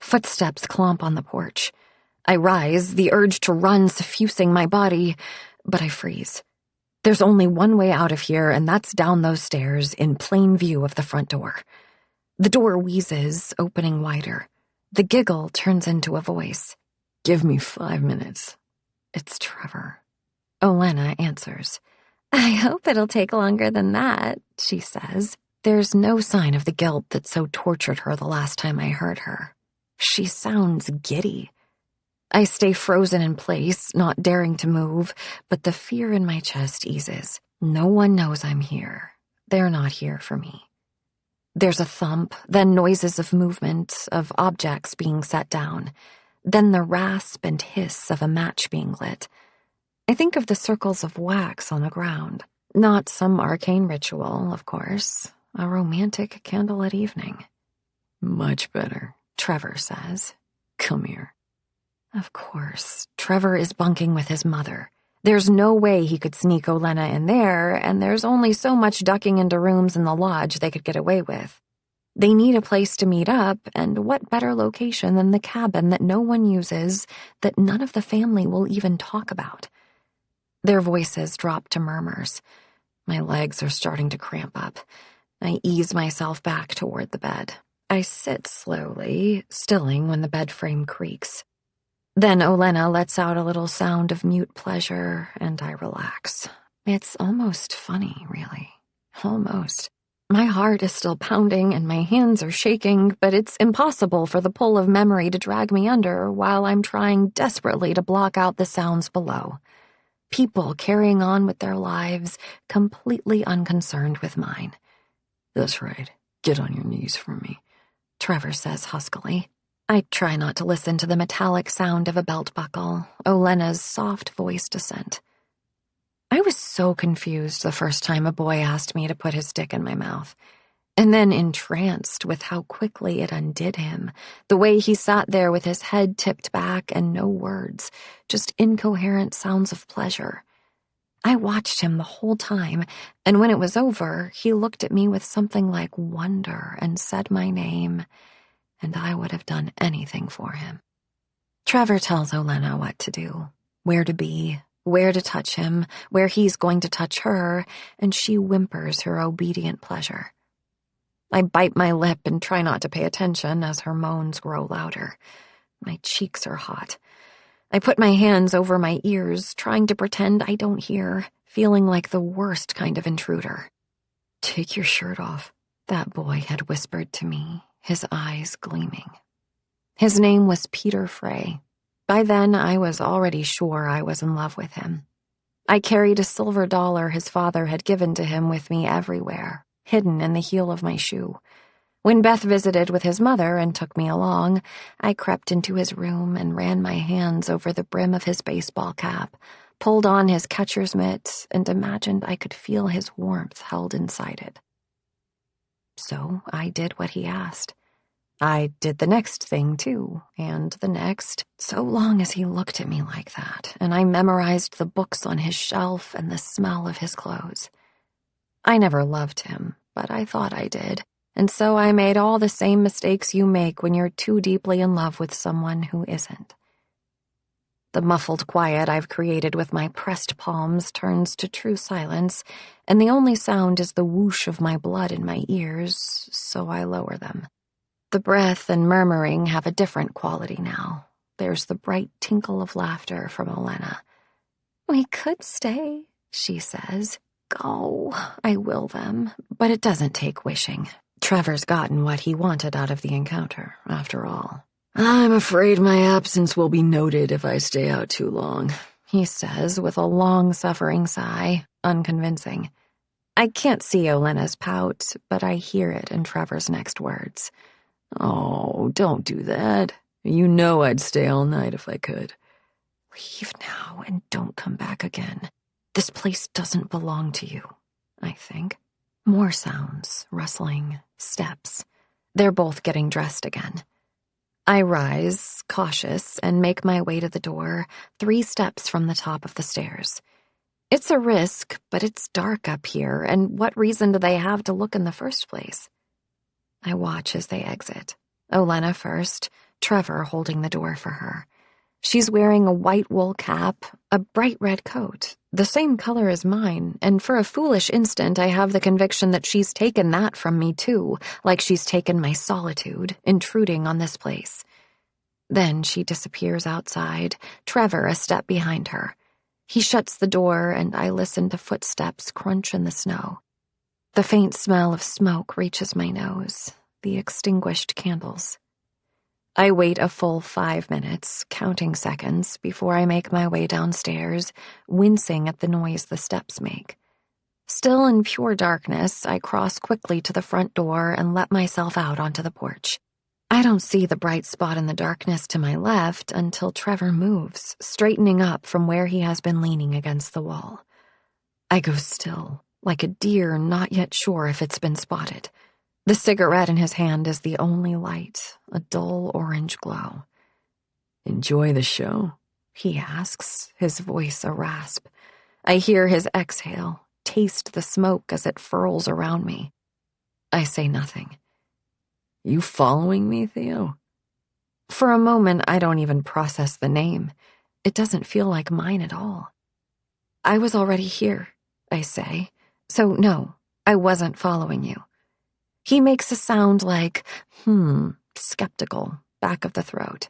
Footsteps clomp on the porch. I rise, the urge to run suffusing my body, but I freeze. There's only one way out of here, and that's down those stairs in plain view of the front door. The door wheezes, opening wider. The giggle turns into a voice. "Give me 5 minutes." It's Trevor. Olenna answers. "I hope it'll take longer than that," she says. There's no sign of the guilt that so tortured her the last time I heard her. She sounds giddy. I stay frozen in place, not daring to move, but the fear in my chest eases. No one knows I'm here. They're not here for me. There's a thump, then noises of movement, of objects being set down, then the rasp and hiss of a match being lit. I think of the circles of wax on the ground. Not some arcane ritual, of course. A romantic candlelit evening. "Much better," Trevor says. "Come here." Of course, Trevor is bunking with his mother. There's no way he could sneak Olenna in there, and there's only so much ducking into rooms in the lodge they could get away with. They need a place to meet up, and what better location than the cabin that no one uses, that none of the family will even talk about? Their voices drop to murmurs. My legs are starting to cramp up. I ease myself back toward the bed. I sit slowly, stilling when the bed frame creaks. Then Olenna lets out a little sound of mute pleasure, and I relax. It's almost funny, really. Almost. My heart is still pounding and my hands are shaking, but it's impossible for the pull of memory to drag me under while I'm trying desperately to block out the sounds below. People carrying on with their lives, completely unconcerned with mine. "That's right. Get on your knees for me," Trevor says huskily. I try not to listen to the metallic sound of a belt buckle, Olenna's soft-voiced assent. I was so confused the first time a boy asked me to put his dick in my mouth, and then entranced with how quickly it undid him, the way he sat there with his head tipped back and no words, just incoherent sounds of pleasure. I watched him the whole time, and when it was over, he looked at me with something like wonder and said my name, and I would have done anything for him. Trevor tells Olenna what to do, where to be, where to touch him, where he's going to touch her, and she whimpers her obedient pleasure. I bite my lip and try not to pay attention as her moans grow louder. My cheeks are hot. I put my hands over my ears, trying to pretend I don't hear, feeling like the worst kind of intruder. "Take your shirt off," that boy had whispered to me, his eyes gleaming. His name was Peter Frey. By then, I was already sure I was in love with him. I carried a silver dollar his father had given to him with me everywhere, hidden in the heel of my shoe. When Beth visited with his mother and took me along, I crept into his room and ran my hands over the brim of his baseball cap, pulled on his catcher's mitt, and imagined I could feel his warmth held inside it. So I did what he asked. I did the next thing, too, and the next, so long as he looked at me like that, and I memorized the books on his shelf and the smell of his clothes. I never loved him, but I thought I did, and so I made all the same mistakes you make when you're too deeply in love with someone who isn't. The muffled quiet I've created with my pressed palms turns to true silence, and the only sound is the whoosh of my blood in my ears, so I lower them. The breath and murmuring have a different quality now. There's the bright tinkle of laughter from Olenna. "We could stay," she says. "Go, I will them, but it doesn't take wishing. Trevor's gotten what he wanted out of the encounter, after all." "I'm afraid my absence will be noted if I stay out too long," he says with a long-suffering sigh, unconvincing. I can't see Olenna's pout, but I hear it in Trevor's next words. "Oh, don't do that. You know I'd stay all night if I could." "Leave now and don't come back again. This place doesn't belong to you," I think. More sounds, rustling, steps. They're both getting dressed again. I rise, cautious, and make my way to the door, 3 steps from the top of the stairs. It's a risk, but it's dark up here, and what reason do they have to look in the first place? I watch as they exit. Olenna first, Trevor holding the door for her. She's wearing a white wool cap, a bright red coat, the same color as mine, and for a foolish instant I have the conviction that she's taken that from me too, like she's taken my solitude, intruding on this place. Then she disappears outside, Trevor a step behind her. He shuts the door, and I listen to footsteps crunch in the snow. The faint smell of smoke reaches my nose, the extinguished candles. I wait a full 5 minutes, counting seconds, before I make my way downstairs, wincing at the noise the steps make. Still in pure darkness, I cross quickly to the front door and let myself out onto the porch. I don't see the bright spot in the darkness to my left until Trevor moves, straightening up from where he has been leaning against the wall. I go still, like a deer not yet sure if it's been spotted. The cigarette in his hand is the only light, a dull orange glow. "Enjoy the show?" he asks, his voice a rasp. I hear his exhale, taste the smoke as it furls around me. I say nothing. "You following me, Theo?" For a moment, I don't even process the name. It doesn't feel like mine at all. "I was already here," I say. "So no, I wasn't following you." He makes a sound like, skeptical, back of the throat.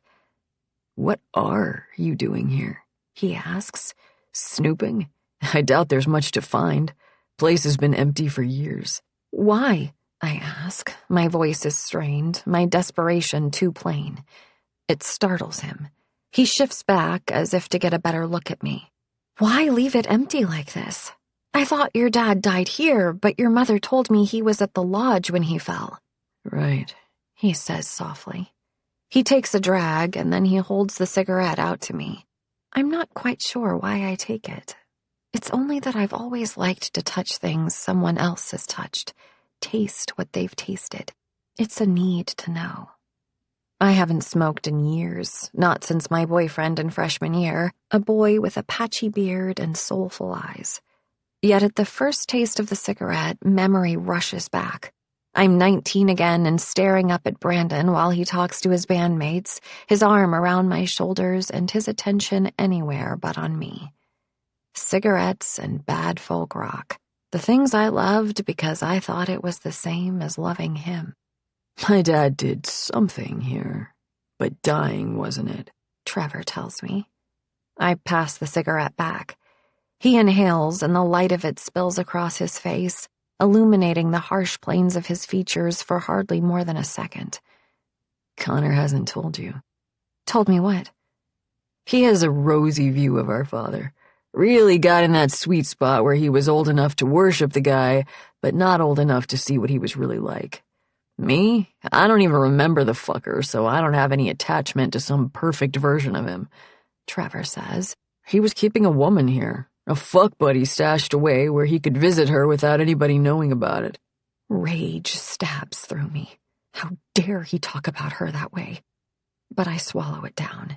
"What are you doing here?" he asks. "Snooping? I doubt there's much to find. Place has been empty for years." "Why?" I ask. My voice is strained, my desperation too plain. It startles him. He shifts back as if to get a better look at me. "Why leave it empty like this? I thought your dad died here, but your mother told me he was at the lodge when he fell." "Right," he says softly. He takes a drag, and then he holds the cigarette out to me. I'm not quite sure why I take it. It's only that I've always liked to touch things someone else has touched, taste what they've tasted. It's a need to know. I haven't smoked in years, not since my boyfriend in freshman year, a boy with a patchy beard and soulful eyes. Yet at the first taste of the cigarette, memory rushes back. I'm 19 again and staring up at Brandon while he talks to his bandmates, his arm around my shoulders and his attention anywhere but on me. Cigarettes and bad folk rock. The things I loved because I thought it was the same as loving him. "My dad did something here, but dying, wasn't it?" Trevor tells me. I pass the cigarette back. He inhales, and the light of it spills across his face, illuminating the harsh planes of his features for hardly more than a second. "Connor hasn't told you." "Told me what?" "He has a rosy view of our father. Really got in that sweet spot where he was old enough to worship the guy, but not old enough to see what he was really like. Me? I don't even remember the fucker, so I don't have any attachment to some perfect version of him. Trevor says. He was keeping a woman here, a fuck buddy stashed away where he could visit her without anybody knowing about it. Rage stabs through me. How dare he talk about her that way? But I swallow it down.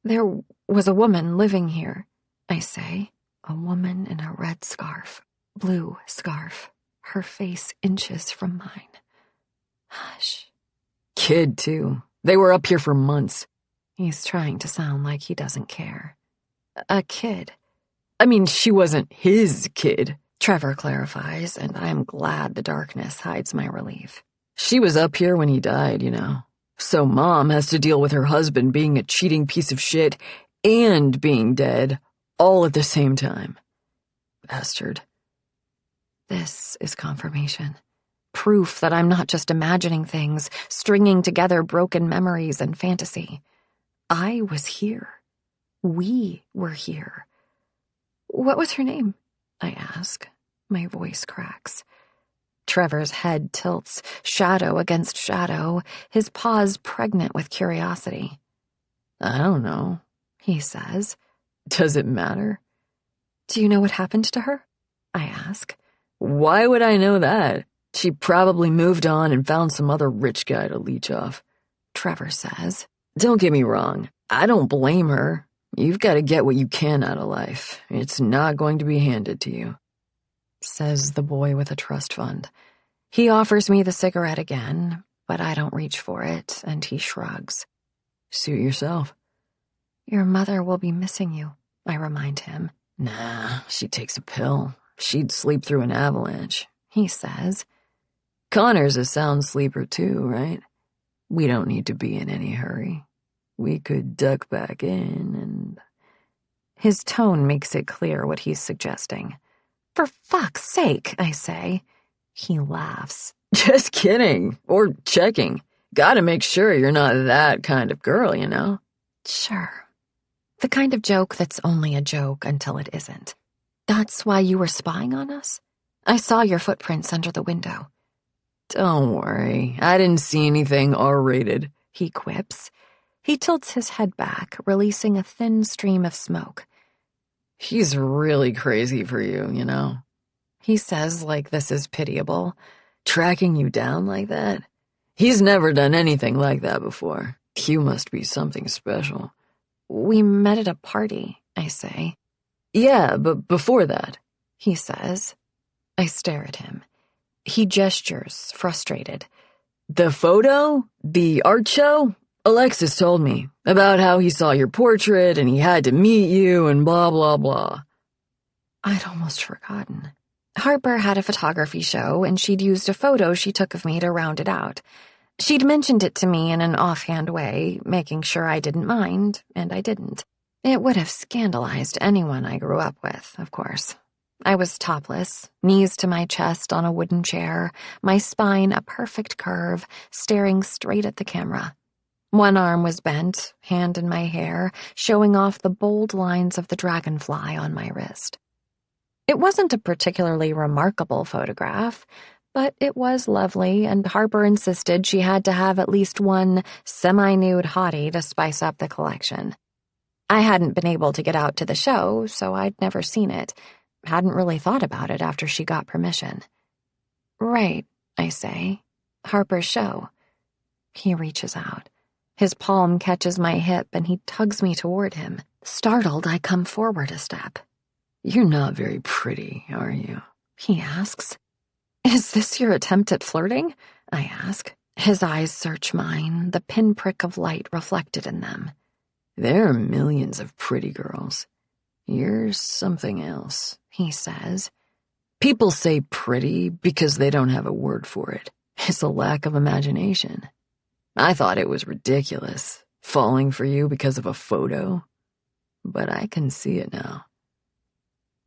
There was a woman living here, I say. A woman in a red scarf, blue scarf, her face inches from mine. Hush. Kid, too. They were up here for months. He's trying to sound like he doesn't care. A kid. I mean, she wasn't his kid, Trevor clarifies, and I'm glad the darkness hides my relief. She was up here when he died, you know. So Mom has to deal with her husband being a cheating piece of shit and being dead all at the same time. Bastard. This is confirmation. Proof that I'm not just imagining things, stringing together broken memories and fantasy. I was here. We were here. What was her name? I ask. My voice cracks. Trevor's head tilts, shadow against shadow, his paws pregnant with curiosity. I don't know, he says. Does it matter? Do you know what happened to her? I ask. Why would I know that? She probably moved on and found some other rich guy to leech off. Trevor says. Don't get me wrong. I don't blame her. You've got to get what you can out of life. It's not going to be handed to you, says the boy with a trust fund. He offers me the cigarette again, but I don't reach for it, and he shrugs. Suit yourself. Your mother will be missing you, I remind him. Nah, she takes a pill. She'd sleep through an avalanche, he says. Connor's a sound sleeper too, right? We don't need to be in any hurry. We could duck back in and... His tone makes it clear what he's suggesting. For fuck's sake, I say. He laughs. Just kidding. Or checking. Gotta make sure you're not that kind of girl, you know? Sure. The kind of joke that's only a joke until it isn't. That's why you were spying on us? I saw your footprints under the window. Don't worry. I didn't see anything R-rated, he quips. He tilts his head back, releasing a thin stream of smoke. He's really crazy for you, you know? He says like this is pitiable. Tracking you down like that? He's never done anything like that before. You must be something special. We met at a party, I say. Yeah, but before that, he says. I stare at him. He gestures, frustrated. The photo? The art show? Alexis told me about how he saw your portrait and he had to meet you and blah, blah, blah. I'd almost forgotten. Harper had a photography show and she'd used a photo she took of me to round it out. She'd mentioned it to me in an offhand way, making sure I didn't mind, and I didn't. It would have scandalized anyone I grew up with, of course. I was topless, knees to my chest on a wooden chair, my spine a perfect curve, staring straight at the camera. One arm was bent, hand in my hair, showing off the bold lines of the dragonfly on my wrist. It wasn't a particularly remarkable photograph, but it was lovely, and Harper insisted she had to have at least one semi-nude hottie to spice up the collection. I hadn't been able to get out to the show, so I'd never seen it. Hadn't really thought about it after she got permission. Right, I say. Harper's show. He reaches out. His palm catches my hip and he tugs me toward him. Startled, I come forward a step. You're not very pretty, are you? He asks. Is this your attempt at flirting? I ask. His eyes search mine, the pinprick of light reflected in them. There are millions of pretty girls. You're something else, he says. People say pretty because they don't have a word for it. It's a lack of imagination. I thought it was ridiculous, falling for you because of a photo. But I can see it now.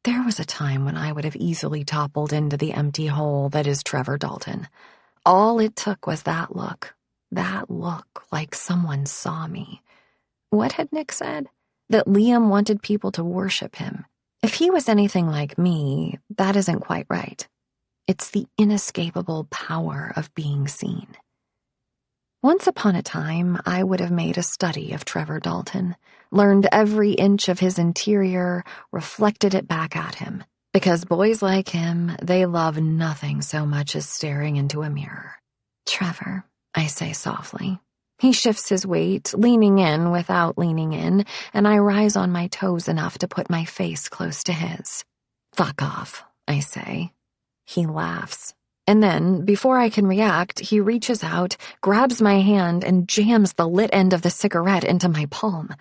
There was a time when I would have easily toppled into the empty hole that is Trevor Dalton. All it took was that look like someone saw me. What had Nick said? That Liam wanted people to worship him. If he was anything like me, that isn't quite right. It's the inescapable power of being seen. Once upon a time, I would have made a study of Trevor Dalton, learned every inch of his interior, reflected it back at him. Because boys like him, they love nothing so much as staring into a mirror. "Trevor," I say softly. He shifts his weight, leaning in without leaning in, and I rise on my toes enough to put my face close to his. "Fuck off," I say. He laughs. And then, before I can react, he reaches out, grabs my hand, and jams the lit end of the cigarette into my palm.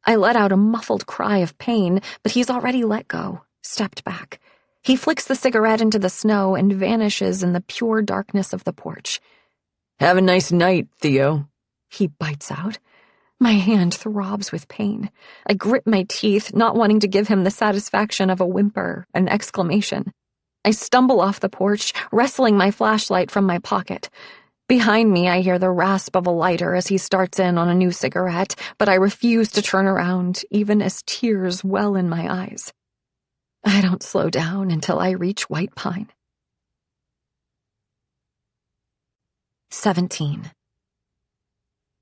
I let out a muffled cry of pain, but he's already let go, stepped back. He flicks the cigarette into the snow and vanishes in the pure darkness of the porch. "Have a nice night, Theo," he bites out. My hand throbs with pain. I grip my teeth, not wanting to give him the satisfaction of a whimper, an exclamation. I stumble off the porch, wrestling my flashlight from my pocket. Behind me, I hear the rasp of a lighter as he starts in on a new cigarette, but I refuse to turn around, even as tears well in my eyes. I don't slow down until I reach White Pine. 17.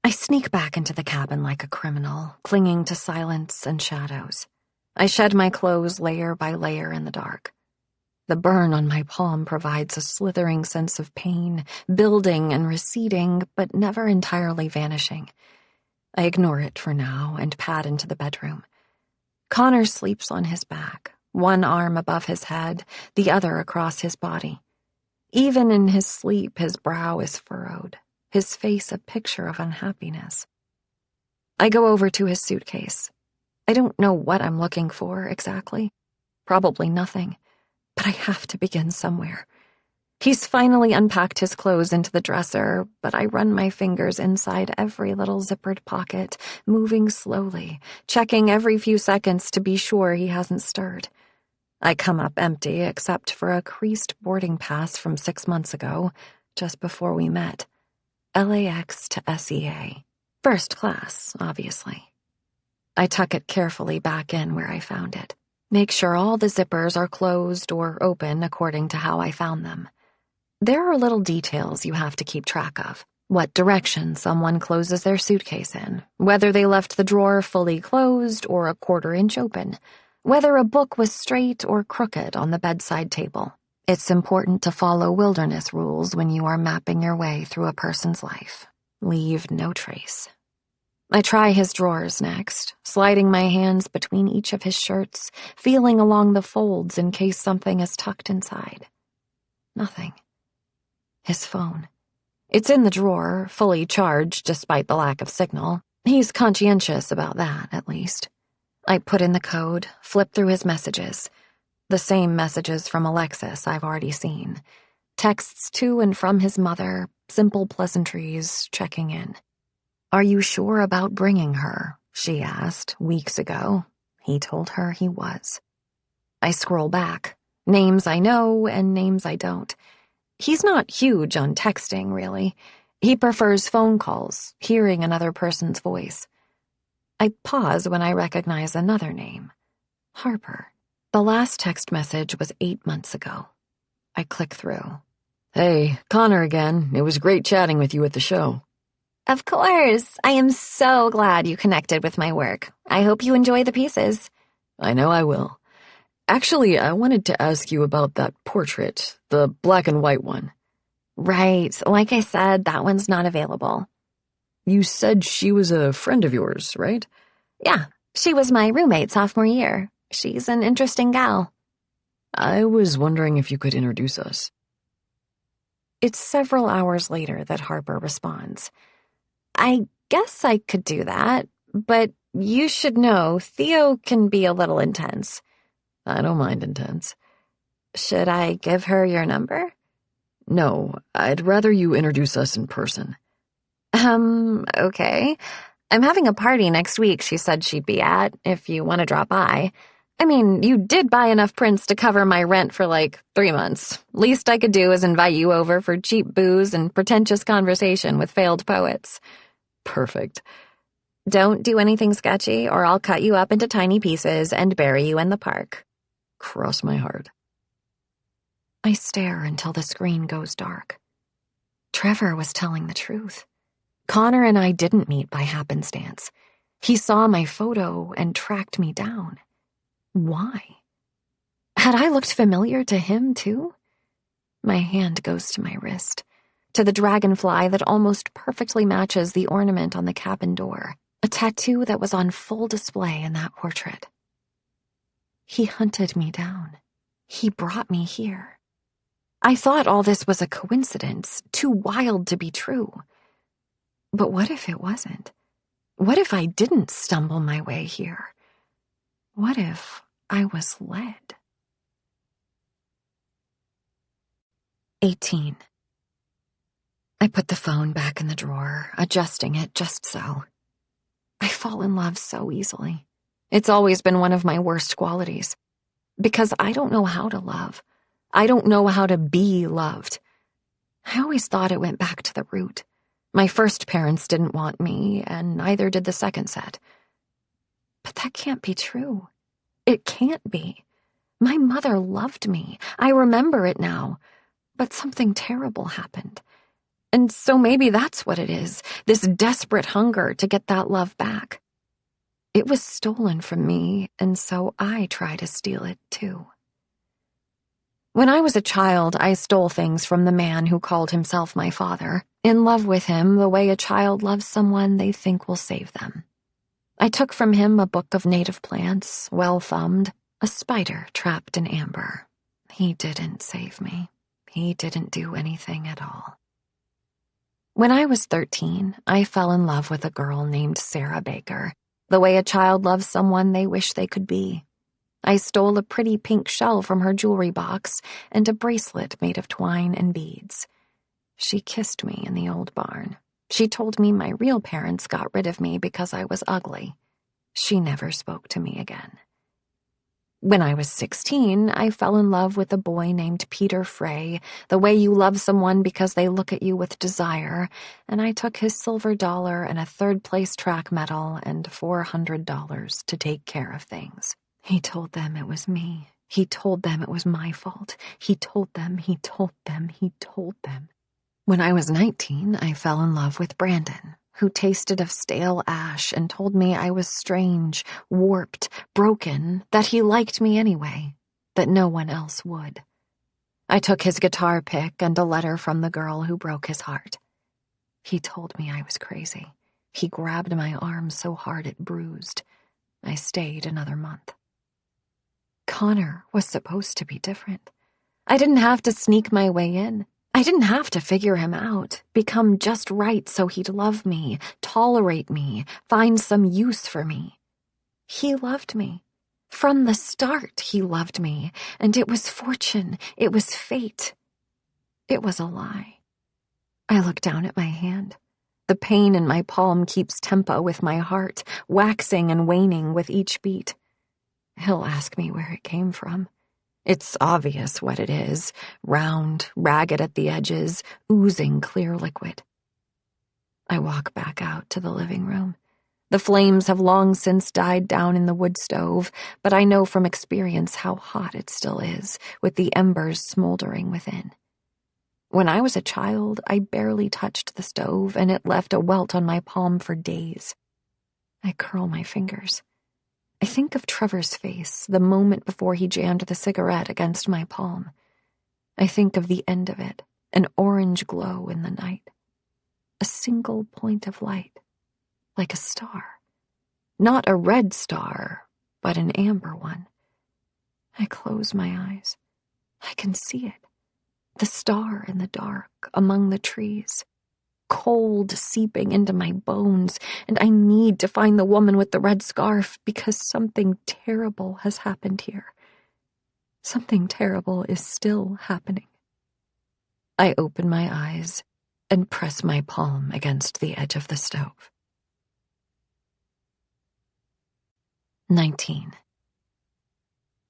I sneak back into the cabin like a criminal, clinging to silence and shadows. I shed my clothes layer by layer in the dark. The burn on my palm provides a slithering sense of pain, building and receding, but never entirely vanishing. I ignore it for now and pad into the bedroom. Connor sleeps on his back, one arm above his head, the other across his body. Even in his sleep, his brow is furrowed, his face a picture of unhappiness. I go over to his suitcase. I don't know what I'm looking for exactly. Probably nothing. But I have to begin somewhere. He's finally unpacked his clothes into the dresser, but I run my fingers inside every little zippered pocket, moving slowly, checking every few seconds to be sure he hasn't stirred. I come up empty except for a creased boarding pass from 6 months ago, just before we met. LAX to SEA. First class, obviously. I tuck it carefully back in where I found it. Make sure all the zippers are closed or open according to how I found them. There are little details you have to keep track of. What direction someone closes their suitcase in, whether they left the drawer fully closed or a 1/4 inch open, whether a book was straight or crooked on the bedside table. It's important to follow wilderness rules when you are mapping your way through a person's life. Leave no trace. I try his drawers next, sliding my hands between each of his shirts, feeling along the folds in case something is tucked inside. Nothing. His phone. It's in the drawer, fully charged despite the lack of signal. He's conscientious about that, at least. I put in the code, flip through his messages. The same messages from Alexis I've already seen. Texts to and from his mother, simple pleasantries, checking in. "Are you sure about bringing her?" she asked weeks ago. He told her he was. I scroll back. Names I know and names I don't. He's not huge on texting, really. He prefers phone calls, hearing another person's voice. I pause when I recognize another name. Harper. The last text message was 8 months ago. I click through. "Hey, Connor again. It was great chatting with you at the show." Of course. I am so glad you connected with my work. I hope you enjoy the pieces. "I know I will. Actually, I wanted to ask you about that portrait, the black and white one." Right. Like I said, that one's not available. "You said she was a friend of yours, right?" Yeah, she was my roommate sophomore year. She's an interesting gal. "I was wondering if you could introduce us." It's several hours later that Harper responds. I guess I could do that, but you should know Theo can be a little intense. "I don't mind intense." Should I give her your number? "No, I'd rather you introduce us in person." Okay. I'm having a party next week she said she'd be at, if you want to drop by. I mean, you did buy enough prints to cover my rent for like 3 months. Least I could do is invite you over for cheap booze and pretentious conversation with failed poets. Perfect. Don't do anything sketchy or I'll cut you up into tiny pieces and bury you in the park. Cross my heart. I stare until the screen goes dark. Trevor was telling the truth. Connor and I didn't meet by happenstance. He saw my photo and tracked me down. Why? Had I looked familiar to him, too? My hand goes to my wrist, to the dragonfly that almost perfectly matches the ornament on the cabin door, a tattoo that was on full display in that portrait. He hunted me down. He brought me here. I thought all this was a coincidence, too wild to be true. But what if it wasn't? What if I didn't stumble my way here? What if I was led? 18. I put the phone back in the drawer, adjusting it just so. I fall in love so easily. It's always been one of my worst qualities. Because I don't know how to love. I don't know how to be loved. I always thought it went back to the root. My first parents didn't want me, and neither did the second set. But that can't be true. It can't be. My mother loved me. I remember it now. But something terrible happened. And so maybe that's what it is, this desperate hunger to get that love back. It was stolen from me, and so I try to steal it too. When I was a child, I stole things from the man who called himself my father, in love with him the way a child loves someone they think will save them. I took from him a book of native plants, well-thumbed, a spider trapped in amber. He didn't save me. He didn't do anything at all. When I was 13, I fell in love with a girl named Sarah Baker, the way a child loves someone they wish they could be. I stole a pretty pink shell from her jewelry box and a bracelet made of twine and beads. She kissed me in the old barn. She told me my real parents got rid of me because I was ugly. She never spoke to me again. When I was 16, I fell in love with a boy named Peter Frey, the way you love someone because they look at you with desire, and I took his silver dollar and a third-place track medal and $400 to take care of things. He told them it was me. He told them it was my fault. He told them. When I was 19, I fell in love with Brandon, who tasted of stale ash and told me I was strange, warped, broken, that he liked me anyway, that no one else would. I took his guitar pick and a letter from the girl who broke his heart. He told me I was crazy. He grabbed my arm so hard it bruised. I stayed another month. Connor was supposed to be different. I didn't have to sneak my way in. I didn't have to figure him out, become just right so he'd love me, tolerate me, find some use for me. He loved me. From the start, he loved me, and it was fortune, it was fate. It was a lie. I look down at my hand. The pain in my palm keeps tempo with my heart, waxing and waning with each beat. He'll ask me where it came from. It's obvious what it is, round, ragged at the edges, oozing clear liquid. I walk back out to the living room. The flames have long since died down in the wood stove, but I know from experience how hot it still is, with the embers smoldering within. When I was a child, I barely touched the stove, and it left a welt on my palm for days. I curl my fingers. I think of Trevor's face the moment before he jammed the cigarette against my palm. I think of the end of it, an orange glow in the night. A single point of light, like a star. Not a red star, but an amber one. I close my eyes. I can see it. The star in the dark, among the trees. Cold seeping into my bones, and I need to find the woman with the red scarf because something terrible has happened here. Something terrible is still happening. I open my eyes and press my palm against the edge of the stove. 19.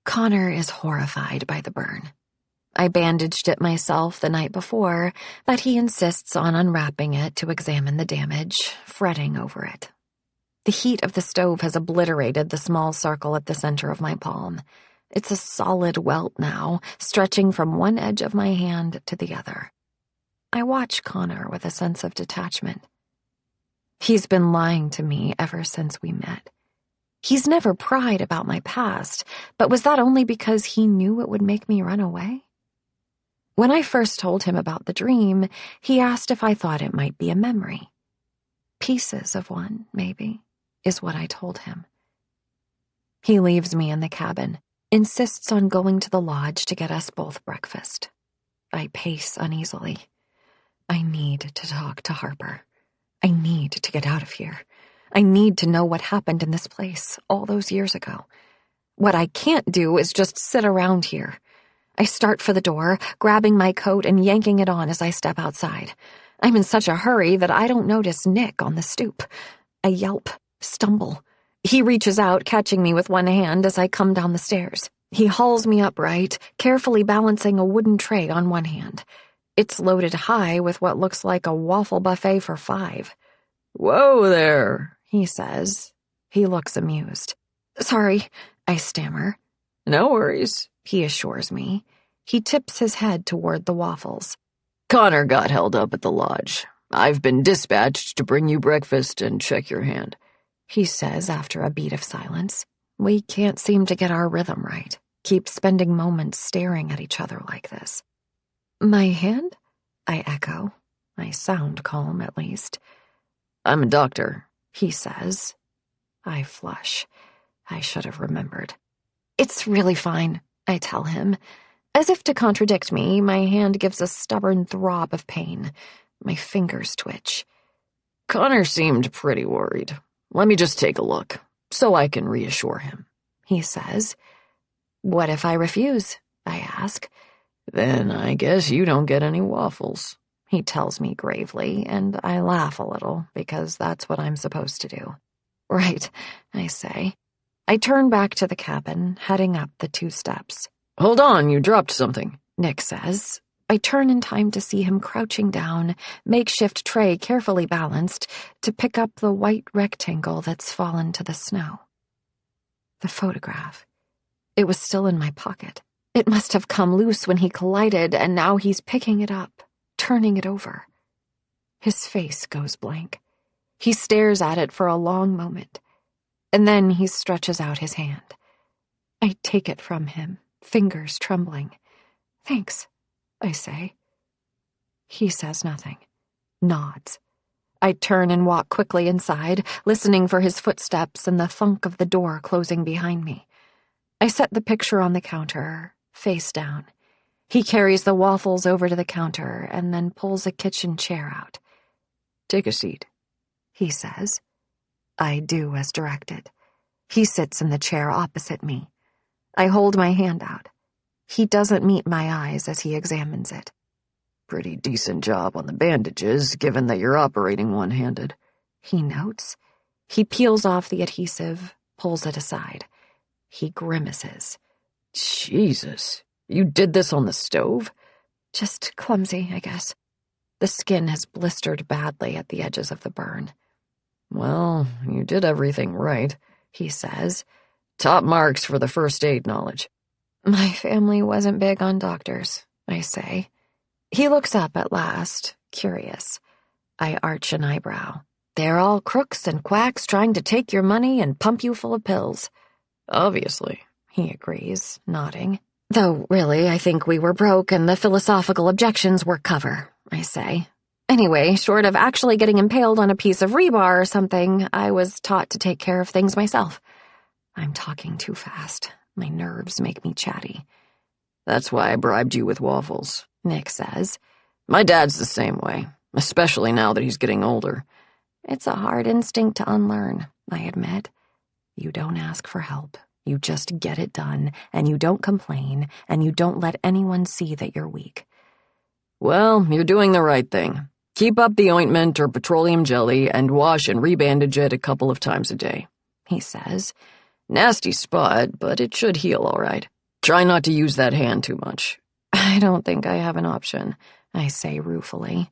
Connor is horrified by the burn. I bandaged it myself the night before, but he insists on unwrapping it to examine the damage, fretting over it. The heat of the stove has obliterated the small circle at the center of my palm. It's a solid welt now, stretching from one edge of my hand to the other. I watch Connor with a sense of detachment. He's been lying to me ever since we met. He's never pried about my past, but was that only because he knew it would make me run away? When I first told him about the dream, he asked if I thought it might be a memory. Pieces of one, maybe, is what I told him. He leaves me in the cabin, insists on going to the lodge to get us both breakfast. I pace uneasily. I need to talk to Harper. I need to get out of here. I need to know what happened in this place all those years ago. What I can't do is just sit around here. I start for the door, grabbing my coat and yanking it on as I step outside. I'm in such a hurry that I don't notice Nick on the stoop. I yelp, stumble. He reaches out, catching me with one hand as I come down the stairs. He hauls me upright, carefully balancing a wooden tray on one hand. It's loaded high with what looks like a waffle buffet for 5. "Whoa there," he says. He looks amused. "Sorry," I stammer. "No worries," he assures me. He tips his head toward the waffles. "Connor got held up at the lodge. I've been dispatched to bring you breakfast and check your hand," he says after a beat of silence. We can't seem to get our rhythm right. Keep spending moments staring at each other like this. "My hand?" I echo. I sound calm, at least. "I'm a doctor," he says. I flush. I should have remembered. "It's really fine," I tell him. As if to contradict me, my hand gives a stubborn throb of pain. My fingers twitch. "Connor seemed pretty worried. Let me just take a look, so I can reassure him," he says. "What if I refuse?" I ask. "Then I guess you don't get any waffles," he tells me gravely, and I laugh a little because that's what I'm supposed to do. "Right," I say. I turn back to the cabin, heading up the 2 steps. "Hold on, you dropped something," Nick says. I turn in time to see him crouching down, makeshift tray carefully balanced, to pick up the white rectangle that's fallen to the snow. The photograph. It was still in my pocket. It must have come loose when he collided, and now he's picking it up, turning it over. His face goes blank. He stares at it for a long moment, and then he stretches out his hand. I take it from him, fingers trembling. "Thanks," I say. He says nothing, nods. I turn and walk quickly inside, listening for his footsteps and the thunk of the door closing behind me. I set the picture on the counter, face down. He carries the waffles over to the counter and then pulls a kitchen chair out. "Take a seat," he says. I do as directed. He sits in the chair opposite me. I hold my hand out. He doesn't meet my eyes as he examines it. "Pretty decent job on the bandages, given that you're operating one-handed," he notes. He peels off the adhesive, pulls it aside. He grimaces. "Jesus, you did this on the stove?" "Just clumsy, I guess. The skin has blistered badly at the edges of the burn." "Well, you did everything right," he says. "Top marks for the first aid knowledge." "My family wasn't big on doctors," I say. He looks up at last, curious. I arch an eyebrow. "They're all crooks and quacks trying to take your money and pump you full of pills." "Obviously," he agrees, nodding. "Though, really, I think we were broke and the philosophical objections were cover," I say. "Anyway, short of actually getting impaled on a piece of rebar or something, I was taught to take care of things myself." I'm talking too fast. My nerves make me chatty. "That's why I bribed you with waffles," Nick says. "My dad's the same way, especially now that he's getting older." It's a hard instinct to unlearn, I admit. You don't ask for help. You just get it done, and you don't complain, and you don't let anyone see that you're weak. "Well, you're doing the right thing. Keep up the ointment or petroleum jelly and wash and rebandage it a couple of times a day," he says. "Nasty spot, but it should heal all right. Try not to use that hand too much." "I don't think I have an option," I say ruefully.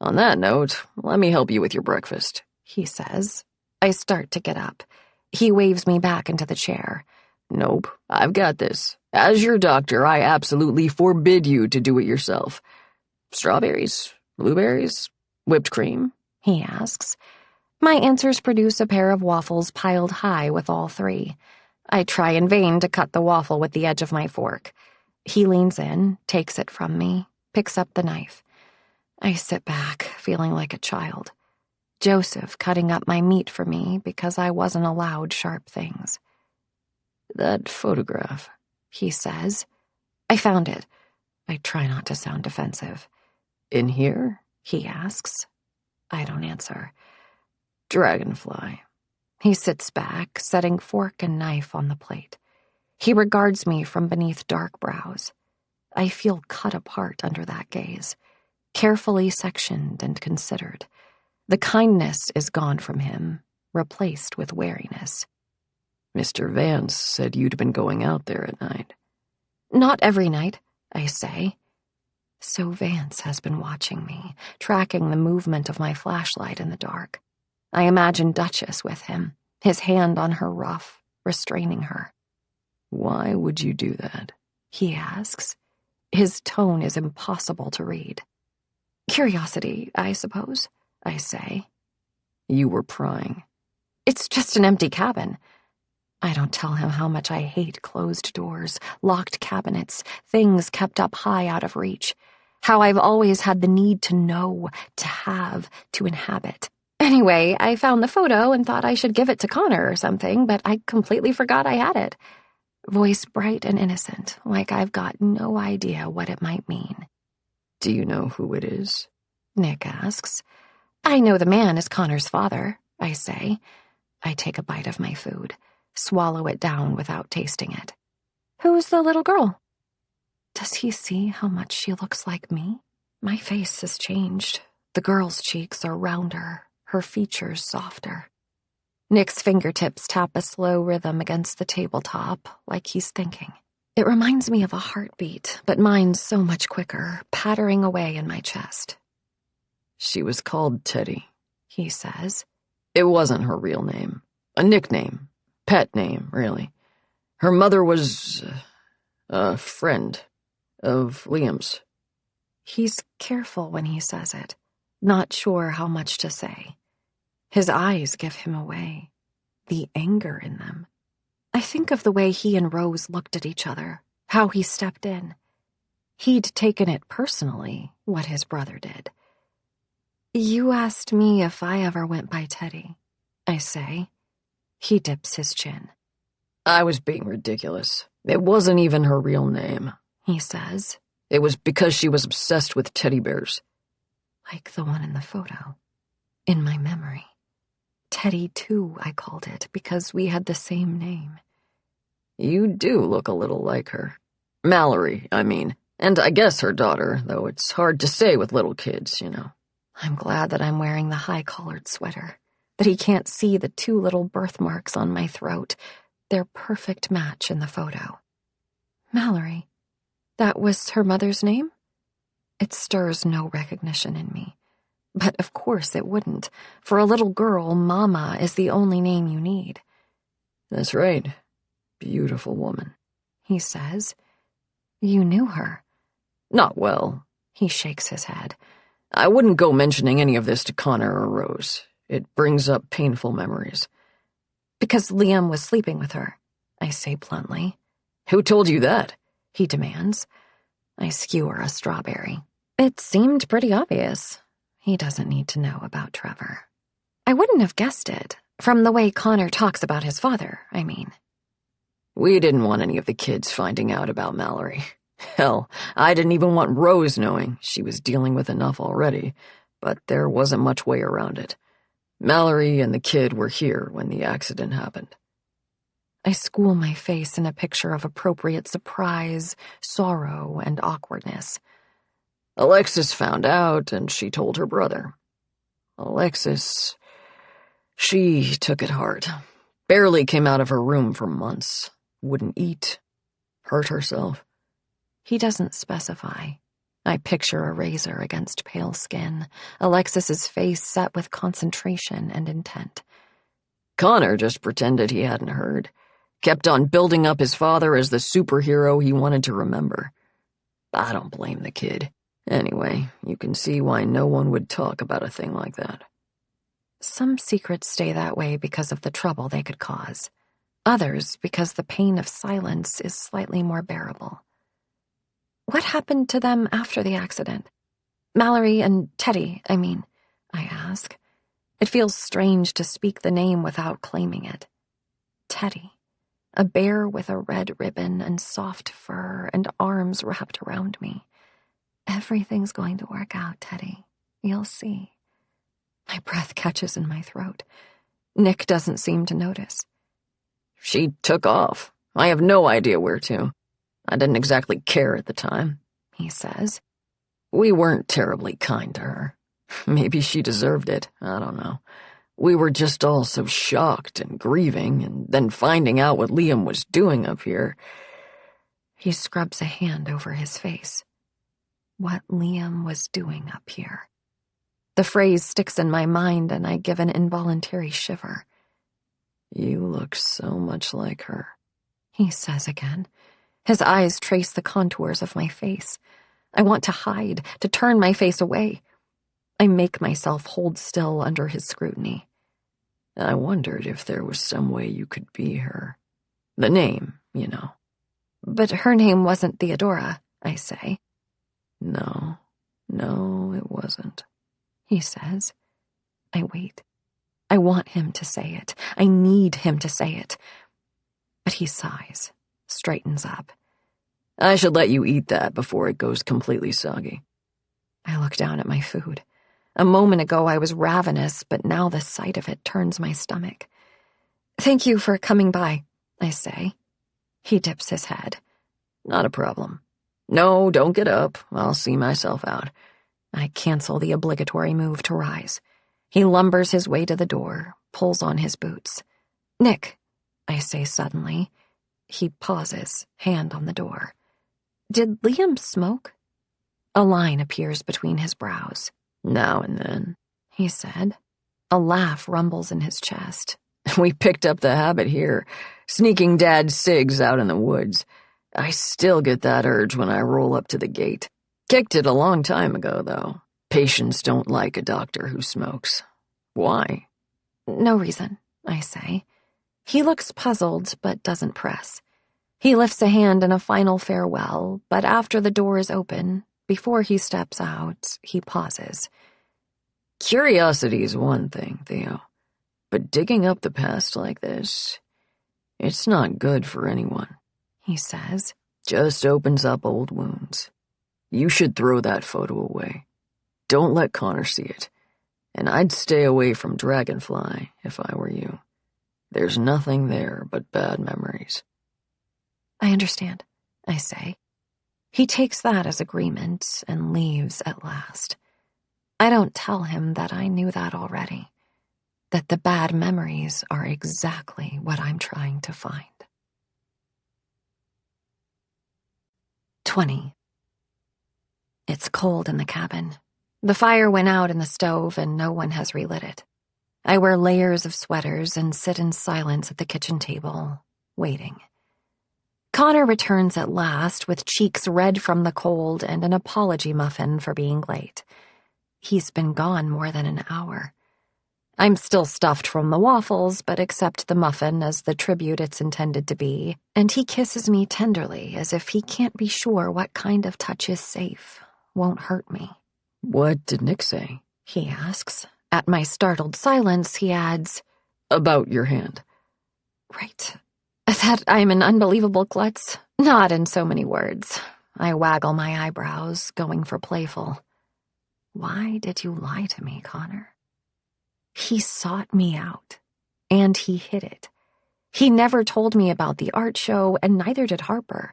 "On that note, let me help you with your breakfast," he says. I start to get up. He waves me back into the chair. Nope, I've got this. As your doctor, I absolutely forbid you to do it yourself. Strawberries? Blueberries? Whipped cream? He asks. My answers produce a pair of waffles piled high with all three. I try in vain to cut the waffle with the edge of my fork. He leans in, takes it from me, picks up the knife. I sit back, feeling like a child. Joseph cutting up my meat for me because I wasn't allowed sharp things. That photograph, he says. I found it. I try not to sound defensive. In here? He asks. I don't answer. Dragonfly. He sits back, setting fork and knife on the plate. He regards me from beneath dark brows. I feel cut apart under that gaze, carefully sectioned and considered. The kindness is gone from him, replaced with wariness. Mr. Vance said you'd been going out there at night. Not every night, I say. So Vance has been watching me, tracking the movement of my flashlight in the dark. I imagine Duchess with him, his hand on her ruff, restraining her. Why would you do that? He asks. His tone is impossible to read. Curiosity, I suppose, I say. You were prying. It's just an empty cabin. I don't tell him how much I hate closed doors, locked cabinets, things kept up high out of reach. How I've always had the need to know, to have, to inhabit. Anyway, I found the photo and thought I should give it to Connor or something, but I completely forgot I had it. Voice bright and innocent, like I've got no idea what it might mean. Do you know who it is? Nick asks. I know the man is Connor's father, I say. I take a bite of my food, swallow it down without tasting it. Who's the little girl? Does he see how much she looks like me? My face has changed. The girl's cheeks are rounder, her features softer. Nick's fingertips tap a slow rhythm against the tabletop, like he's thinking. It reminds me of a heartbeat, but mine's so much quicker, pattering away in my chest. She was called Teddy, he says. It wasn't her real name. A nickname. Pet name, really. Her mother was a friend of Liam's. He's careful when he says it, not sure how much to say. His eyes give him away, the anger in them. I think of the way he and Rose looked at each other, how he stepped in. He'd taken it personally, what his brother did. You asked me if I ever went by Teddy, I say. He dips his chin. I was being ridiculous. It wasn't even her real name, he says. It was because she was obsessed with teddy bears. Like the one in the photo. In my memory. Teddy, too, I called it, because we had the same name. You do look a little like her. Mallory, I mean. And I guess her daughter, though it's hard to say with little kids, you know. I'm glad that I'm wearing the high-collared sweater, that he can't see the 2 little birthmarks on my throat, their perfect match in the photo. Mallory. That was her mother's name? It stirs no recognition in me. But of course it wouldn't. For a little girl, Mama is the only name you need. That's right. Beautiful woman, he says. You knew her. Not well. He shakes his head. I wouldn't go mentioning any of this to Connor or Rose. It brings up painful memories. Because Liam was sleeping with her, I say bluntly. Who told you that? He demands. I skewer a strawberry. It seemed pretty obvious. He doesn't need to know about Trevor. I wouldn't have guessed it, from the way Connor talks about his father, I mean. We didn't want any of the kids finding out about Mallory. Hell, I didn't even want Rose knowing. She was dealing with enough already, but there wasn't much way around it. Mallory and the kid were here when the accident happened. I school my face in a picture of appropriate surprise, sorrow, and awkwardness. Alexis found out, and she told her brother. Alexis, she took it hard. Barely came out of her room for months. Wouldn't eat. Hurt herself. He doesn't specify. I picture a razor against pale skin, Alexis's face set with concentration and intent. Connor just pretended he hadn't heard. Kept on building up his father as the superhero he wanted to remember. I don't blame the kid. Anyway, you can see why no one would talk about a thing like that. Some secrets stay that way because of the trouble they could cause. Others because the pain of silence is slightly more bearable. What happened to them after the accident? Mallory and Teddy, I ask. It feels strange to speak the name without claiming it. Teddy, a bear with a red ribbon and soft fur and arms wrapped around me. Everything's going to work out, Teddy. You'll see. My breath catches in my throat. Nick doesn't seem to notice. She took off. I have no idea where to. I didn't exactly care at the time, he says. We weren't terribly kind to her. Maybe she deserved it, I don't know. We were just all so shocked and grieving, and then finding out what Liam was doing up here. He scrubs a hand over his face. What Liam was doing up here. The phrase sticks in my mind, and I give an involuntary shiver. You look so much like her, he says again. His eyes trace the contours of my face. I want to hide, to turn my face away. I make myself hold still under his scrutiny. I wondered if there was some way you could be her. The name, you know. But her name wasn't Theodora, I say. No, it wasn't, he says. I wait. I want him to say it. I need him to say it. But he sighs, straightens up. I should let you eat that before it goes completely soggy. I look down at my food. A moment ago I was ravenous, but now the sight of it turns my stomach. Thank you for coming by, I say. He dips his head. Not a problem. No, don't get up. I'll see myself out. I cancel the obligatory move to rise. He lumbers his way to the door, pulls on his boots. Nick, I say suddenly. He pauses, hand on the door. Did Liam smoke? A line appears between his brows. Now and then, he said. A laugh rumbles in his chest. We picked up the habit here, sneaking Dad's cigs out in the woods. I still get that urge when I roll up to the gate. Kicked it a long time ago, though. Patients don't like a doctor who smokes. Why? No reason, I say. He looks puzzled, but doesn't press. He lifts a hand in a final farewell, but after the door is open, before he steps out, he pauses. Curiosity's one thing, Theo. But digging up the past like this, it's not good for anyone, he says. Just opens up old wounds. You should throw that photo away. Don't let Connor see it. And I'd stay away from Dragonfly if I were you. There's nothing there but bad memories. I understand, I say. He takes that as agreement and leaves at last. I don't tell him that I knew that already, that the bad memories are exactly what I'm trying to find. 20. It's cold in the cabin. The fire went out in the stove and no one has relit it. I wear layers of sweaters and sit in silence at the kitchen table, waiting. Connor returns at last with cheeks red from the cold and an apology muffin for being late. He's been gone more than an hour. I'm still stuffed from the waffles, but accept the muffin as the tribute it's intended to be, and he kisses me tenderly as if he can't be sure what kind of touch is safe, won't hurt me. What did Nick say? He asks. At my startled silence, he adds, About your hand. Right. That I'm an unbelievable klutz? Not in so many words. I waggle my eyebrows, going for playful. Why did you lie to me, Connor? He sought me out, and he hid it. He never told me about the art show, and neither did Harper.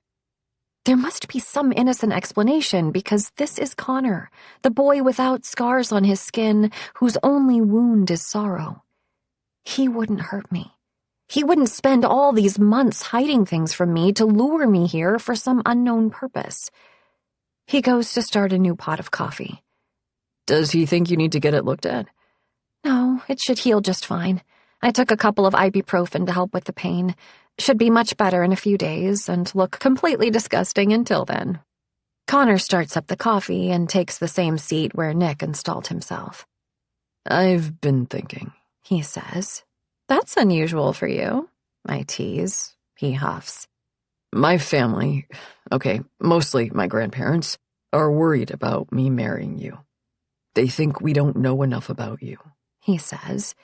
There must be some innocent explanation, because this is Connor, the boy without scars on his skin, whose only wound is sorrow. He wouldn't hurt me. He wouldn't spend all these months hiding things from me to lure me here for some unknown purpose. He goes to start a new pot of coffee. Does he think you need to get it looked at? No, it should heal just fine. I took a couple of ibuprofen to help with the pain. Should be much better in a few days and look completely disgusting until then. Connor starts up the coffee and takes the same seat where Nick installed himself. I've been thinking, he says. That's unusual for you, I tease. He huffs. My family, okay, mostly my grandparents, are worried about me marrying you. They think we don't know enough about you, he says.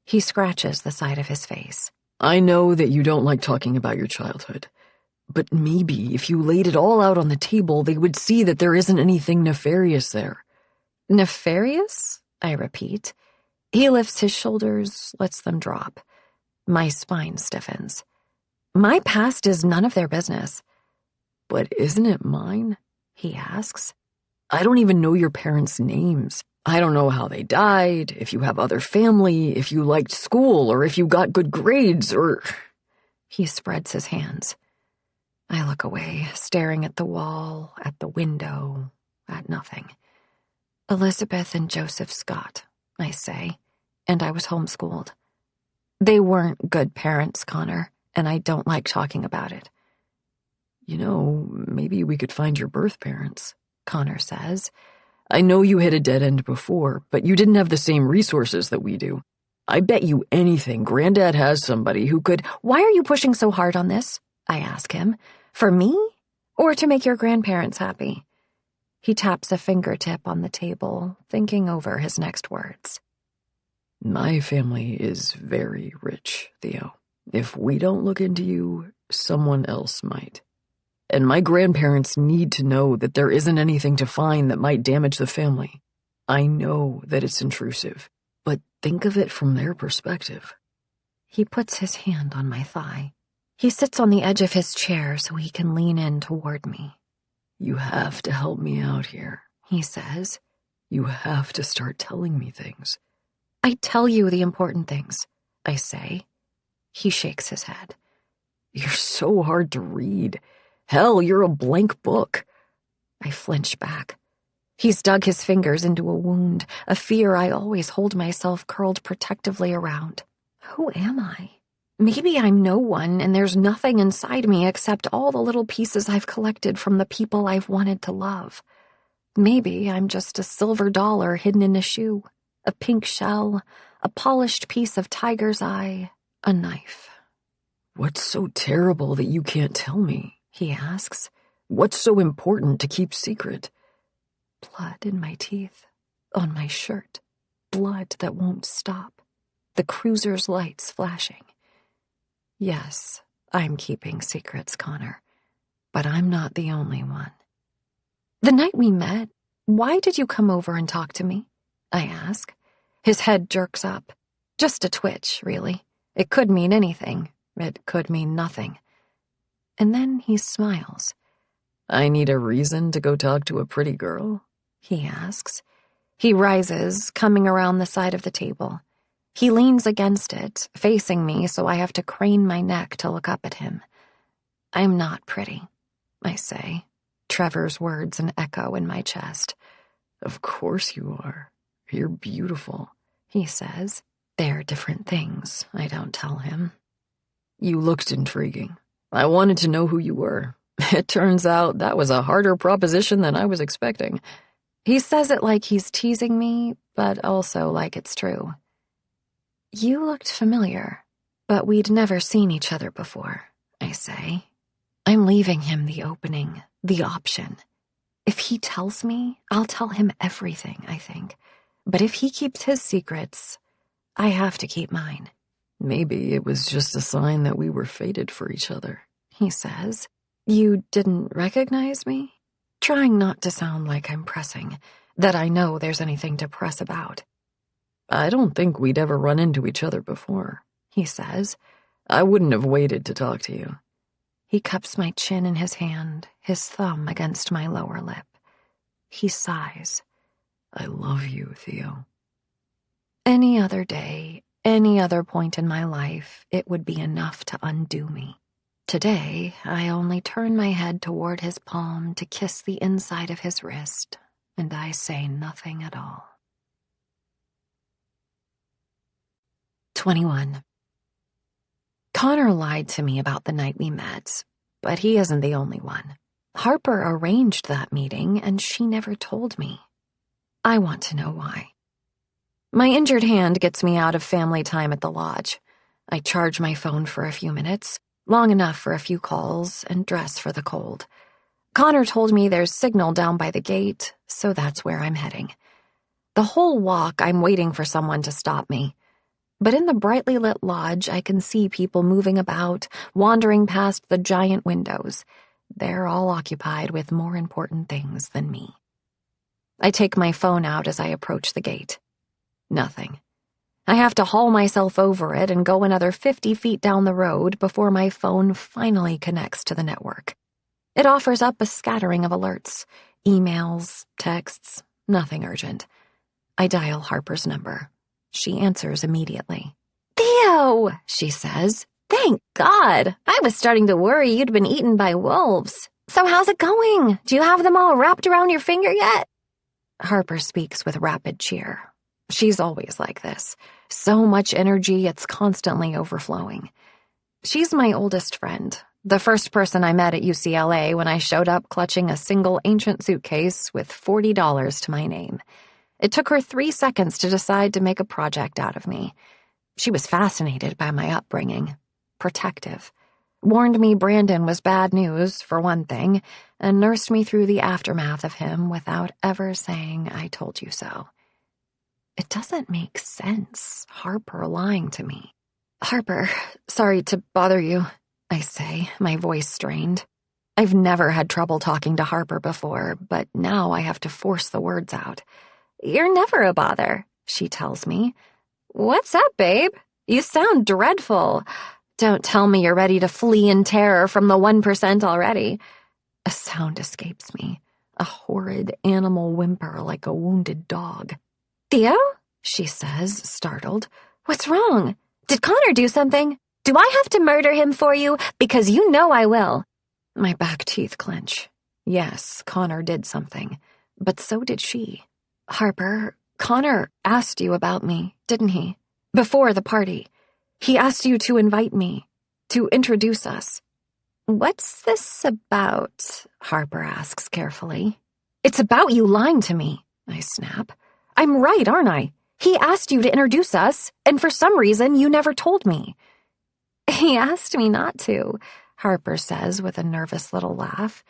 He scratches the side of his face. I know that you don't like talking about your childhood, but maybe if you laid it all out on the table, they would see that there isn't anything nefarious there. Nefarious? I repeat. He lifts his shoulders, lets them drop. My spine stiffens. My past is none of their business. But isn't it mine? He asks. I don't even know your parents' names. I don't know how they died, if you have other family, if you liked school, or if you got good grades, or... He spreads his hands. I look away, staring at the wall, at the window, at nothing. Elizabeth and Joseph Scott, I say, and I was homeschooled. They weren't good parents, Connor, and I don't like talking about it. You know, maybe we could find your birth parents, Connor says. I know you hit a dead end before, but you didn't have the same resources that we do. I bet you anything Granddad has somebody who could... Why are you pushing so hard on this? I ask him. For me? Or to make your grandparents happy? He taps a fingertip on the table, thinking over his next words. My family is very rich, Theo. If we don't look into you, someone else might. And my grandparents need to know that there isn't anything to find that might damage the family. I know that it's intrusive, but think of it from their perspective. He puts his hand on my thigh. He sits on the edge of his chair so he can lean in toward me. You have to help me out here, he says. You have to start telling me things. I tell you the important things, I say. He shakes his head. You're so hard to read. Hell, you're a blank book. I flinch back. He's dug his fingers into a wound, a fear I always hold myself curled protectively around. Who am I? Maybe I'm no one, and there's nothing inside me except all the little pieces I've collected from the people I've wanted to love. Maybe I'm just a silver dollar hidden in a shoe, a pink shell, a polished piece of tiger's eye, a knife. What's so terrible that you can't tell me? He asks. What's so important to keep secret? Blood in my teeth, on my shirt, blood that won't stop, the cruiser's lights flashing. Yes, I'm keeping secrets, Connor, but I'm not the only one. The night we met, why did you come over and talk to me? I ask. His head jerks up. Just a twitch, really. It could mean anything. It could mean nothing. And then he smiles. I need a reason to go talk to a pretty girl? He asks. He rises, coming around the side of the table. He leans against it, facing me, so I have to crane my neck to look up at him. I'm not pretty, I say. Trevor's words an echo in my chest. Of course you are. You're beautiful, he says. They're different things, I don't tell him. You looked intriguing. I wanted to know who you were. It turns out that was a harder proposition than I was expecting. He says it like he's teasing me, but also like it's true. You looked familiar, but we'd never seen each other before, I say. I'm leaving him the opening, the option. If he tells me, I'll tell him everything, I think. But if he keeps his secrets, I have to keep mine. Maybe it was just a sign that we were fated for each other, he says. You didn't recognize me? Trying not to sound like I'm pressing, that I know there's anything to press about. I don't think we'd ever run into each other before, he says. I wouldn't have waited to talk to you. He cups my chin in his hand, his thumb against my lower lip. He sighs. I love you, Theo. Any other day, any other point in my life, it would be enough to undo me. Today, I only turn my head toward his palm to kiss the inside of his wrist, and I say nothing at all. 21. Connor lied to me about the night we met, but he isn't the only one. Harper arranged that meeting, and she never told me. I want to know why. My injured hand gets me out of family time at the lodge. I charge my phone for a few minutes, long enough for a few calls, and dress for the cold. Connor told me there's signal down by the gate, so that's where I'm heading. The whole walk, I'm waiting for someone to stop me. But in the brightly lit lodge, I can see people moving about, wandering past the giant windows. They're all occupied with more important things than me. I take my phone out as I approach the gate. Nothing. I have to haul myself over it and go another 50 feet down the road before my phone finally connects to the network. It offers up a scattering of alerts, emails, texts, nothing urgent. I dial Harper's number. She answers immediately. "Theo," she says. "Thank God. I was starting to worry you'd been eaten by wolves. So how's it going? Do you have them all wrapped around your finger yet?" Harper speaks with rapid cheer. She's always like this. So much energy, it's constantly overflowing. She's my oldest friend, the first person I met at UCLA when I showed up clutching a single ancient suitcase with $40 to my name. It took her 3 seconds to decide to make a project out of me. She was fascinated by my upbringing, protective. Warned me Brandon was bad news, for one thing, and nursed me through the aftermath of him without ever saying, "I told you so." It doesn't make sense, Harper lying to me. "Harper, sorry to bother you," I say, my voice strained. I've never had trouble talking to Harper before, but now I have to force the words out. "You're never a bother," she tells me. "What's up, babe? You sound dreadful. Don't tell me you're ready to flee in terror from the 1% already." A sound escapes me, a horrid animal whimper like a wounded dog. "Theo?" she says, startled. "What's wrong? Did Connor do something? Do I have to murder him for you? Because you know I will." My back teeth clench. Yes, Connor did something, but so did she. "Harper, Connor asked you about me, didn't he? Before the party. He asked you to invite me, to introduce us." "What's this about?" Harper asks carefully. "It's about you lying to me," I snap. "I'm right, aren't I? He asked you to introduce us, and for some reason you never told me." "He asked me not to," Harper says with a nervous little laugh.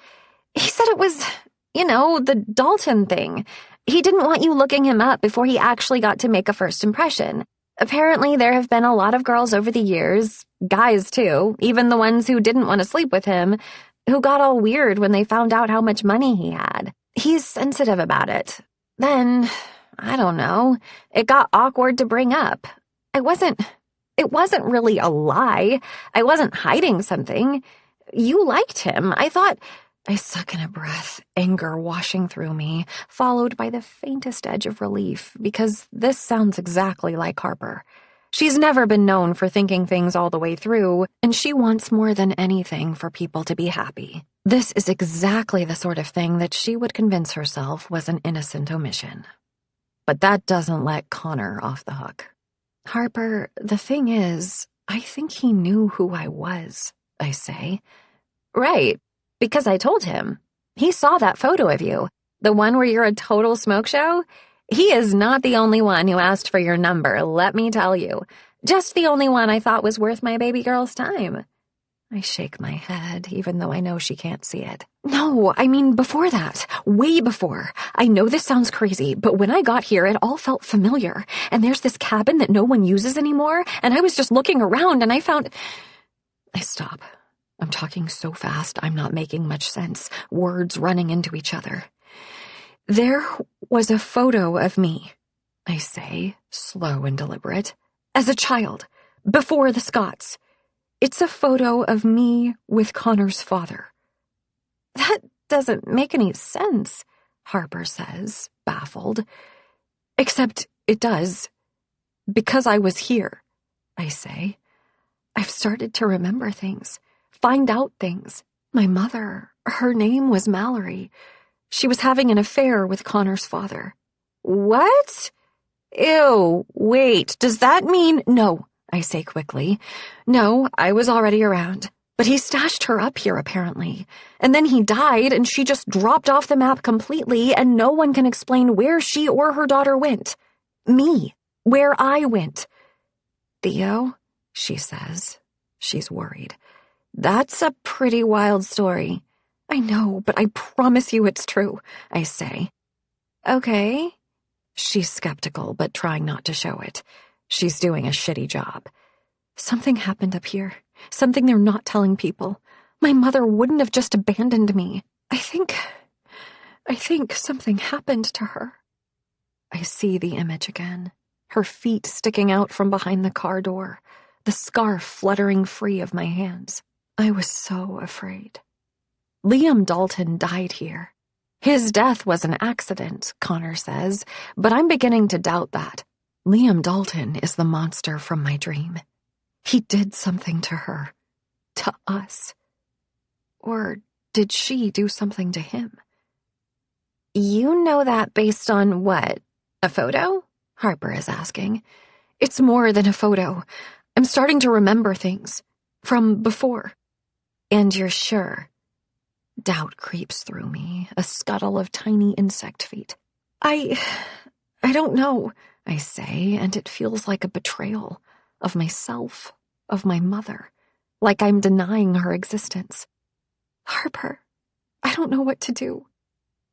"He said it was, the Dalton thing. He didn't want you looking him up before he actually got to make a first impression. Apparently there have been a lot of girls over the years, guys too, even the ones who didn't want to sleep with him, who got all weird when they found out how much money he had. He's sensitive about it. Then, I don't know, it got awkward to bring up. It wasn't really a lie. I wasn't hiding something. You liked him. I suck in a breath, anger washing through me, followed by the faintest edge of relief, because this sounds exactly like Harper. She's never been known for thinking things all the way through, and she wants more than anything for people to be happy. This is exactly the sort of thing that she would convince herself was an innocent omission. But that doesn't let Connor off the hook. "Harper, the thing is, I think he knew who I was," I say. "Right. Because I told him. He saw that photo of you, the one where you're a total smoke show. He is not the only one who asked for your number, let me tell you. Just the only one I thought was worth my baby girl's time." I shake my head, even though I know she can't see it. "No, I mean before that. Way before. I know this sounds crazy, but when I got here, it all felt familiar. And there's this cabin that no one uses anymore, and I was just looking around and I found—" I stop. I'm talking so fast, I'm not making much sense, words running into each other. "There was a photo of me," I say, slow and deliberate, "as a child, before the Scotts. It's a photo of me with Connor's father." "That doesn't make any sense," Harper says, baffled. "Except it does. Because I was here," I say. "I've started to remember things. Find out things. My mother, her name was Mallory. She was having an affair with Connor's father." "What? Ew, wait, does that mean—" "No, I say quickly. No, I was already around. But he stashed her up here, apparently. And then he died, and she just dropped off the map completely, and no one can explain where she or her daughter went. Me. Where I went. Theo, she says. She's worried. That's a pretty wild story. I know, but I promise you it's true, I say. Okay. She's skeptical, but trying not to show it. She's doing a shitty job. Something happened up here. Something they're not telling people. My mother wouldn't have just abandoned me. I think something happened to her. I see the image again. Her feet sticking out from behind the car door. The scarf fluttering free of my hands. I was so afraid. Liam Dalton died here. His death was an accident, Connor says, but I'm beginning to doubt that. Liam Dalton is the monster from my dream. He did something to her. To us. Or did she do something to him? You know that based on what? A photo? Harper is asking. It's more than a photo. I'm starting to remember things. From before. And you're sure? Doubt creeps through me, a scuttle of tiny insect feet. I don't know, I say, and it feels like a betrayal of myself, of my mother, like I'm denying her existence. Harper, I don't know what to do.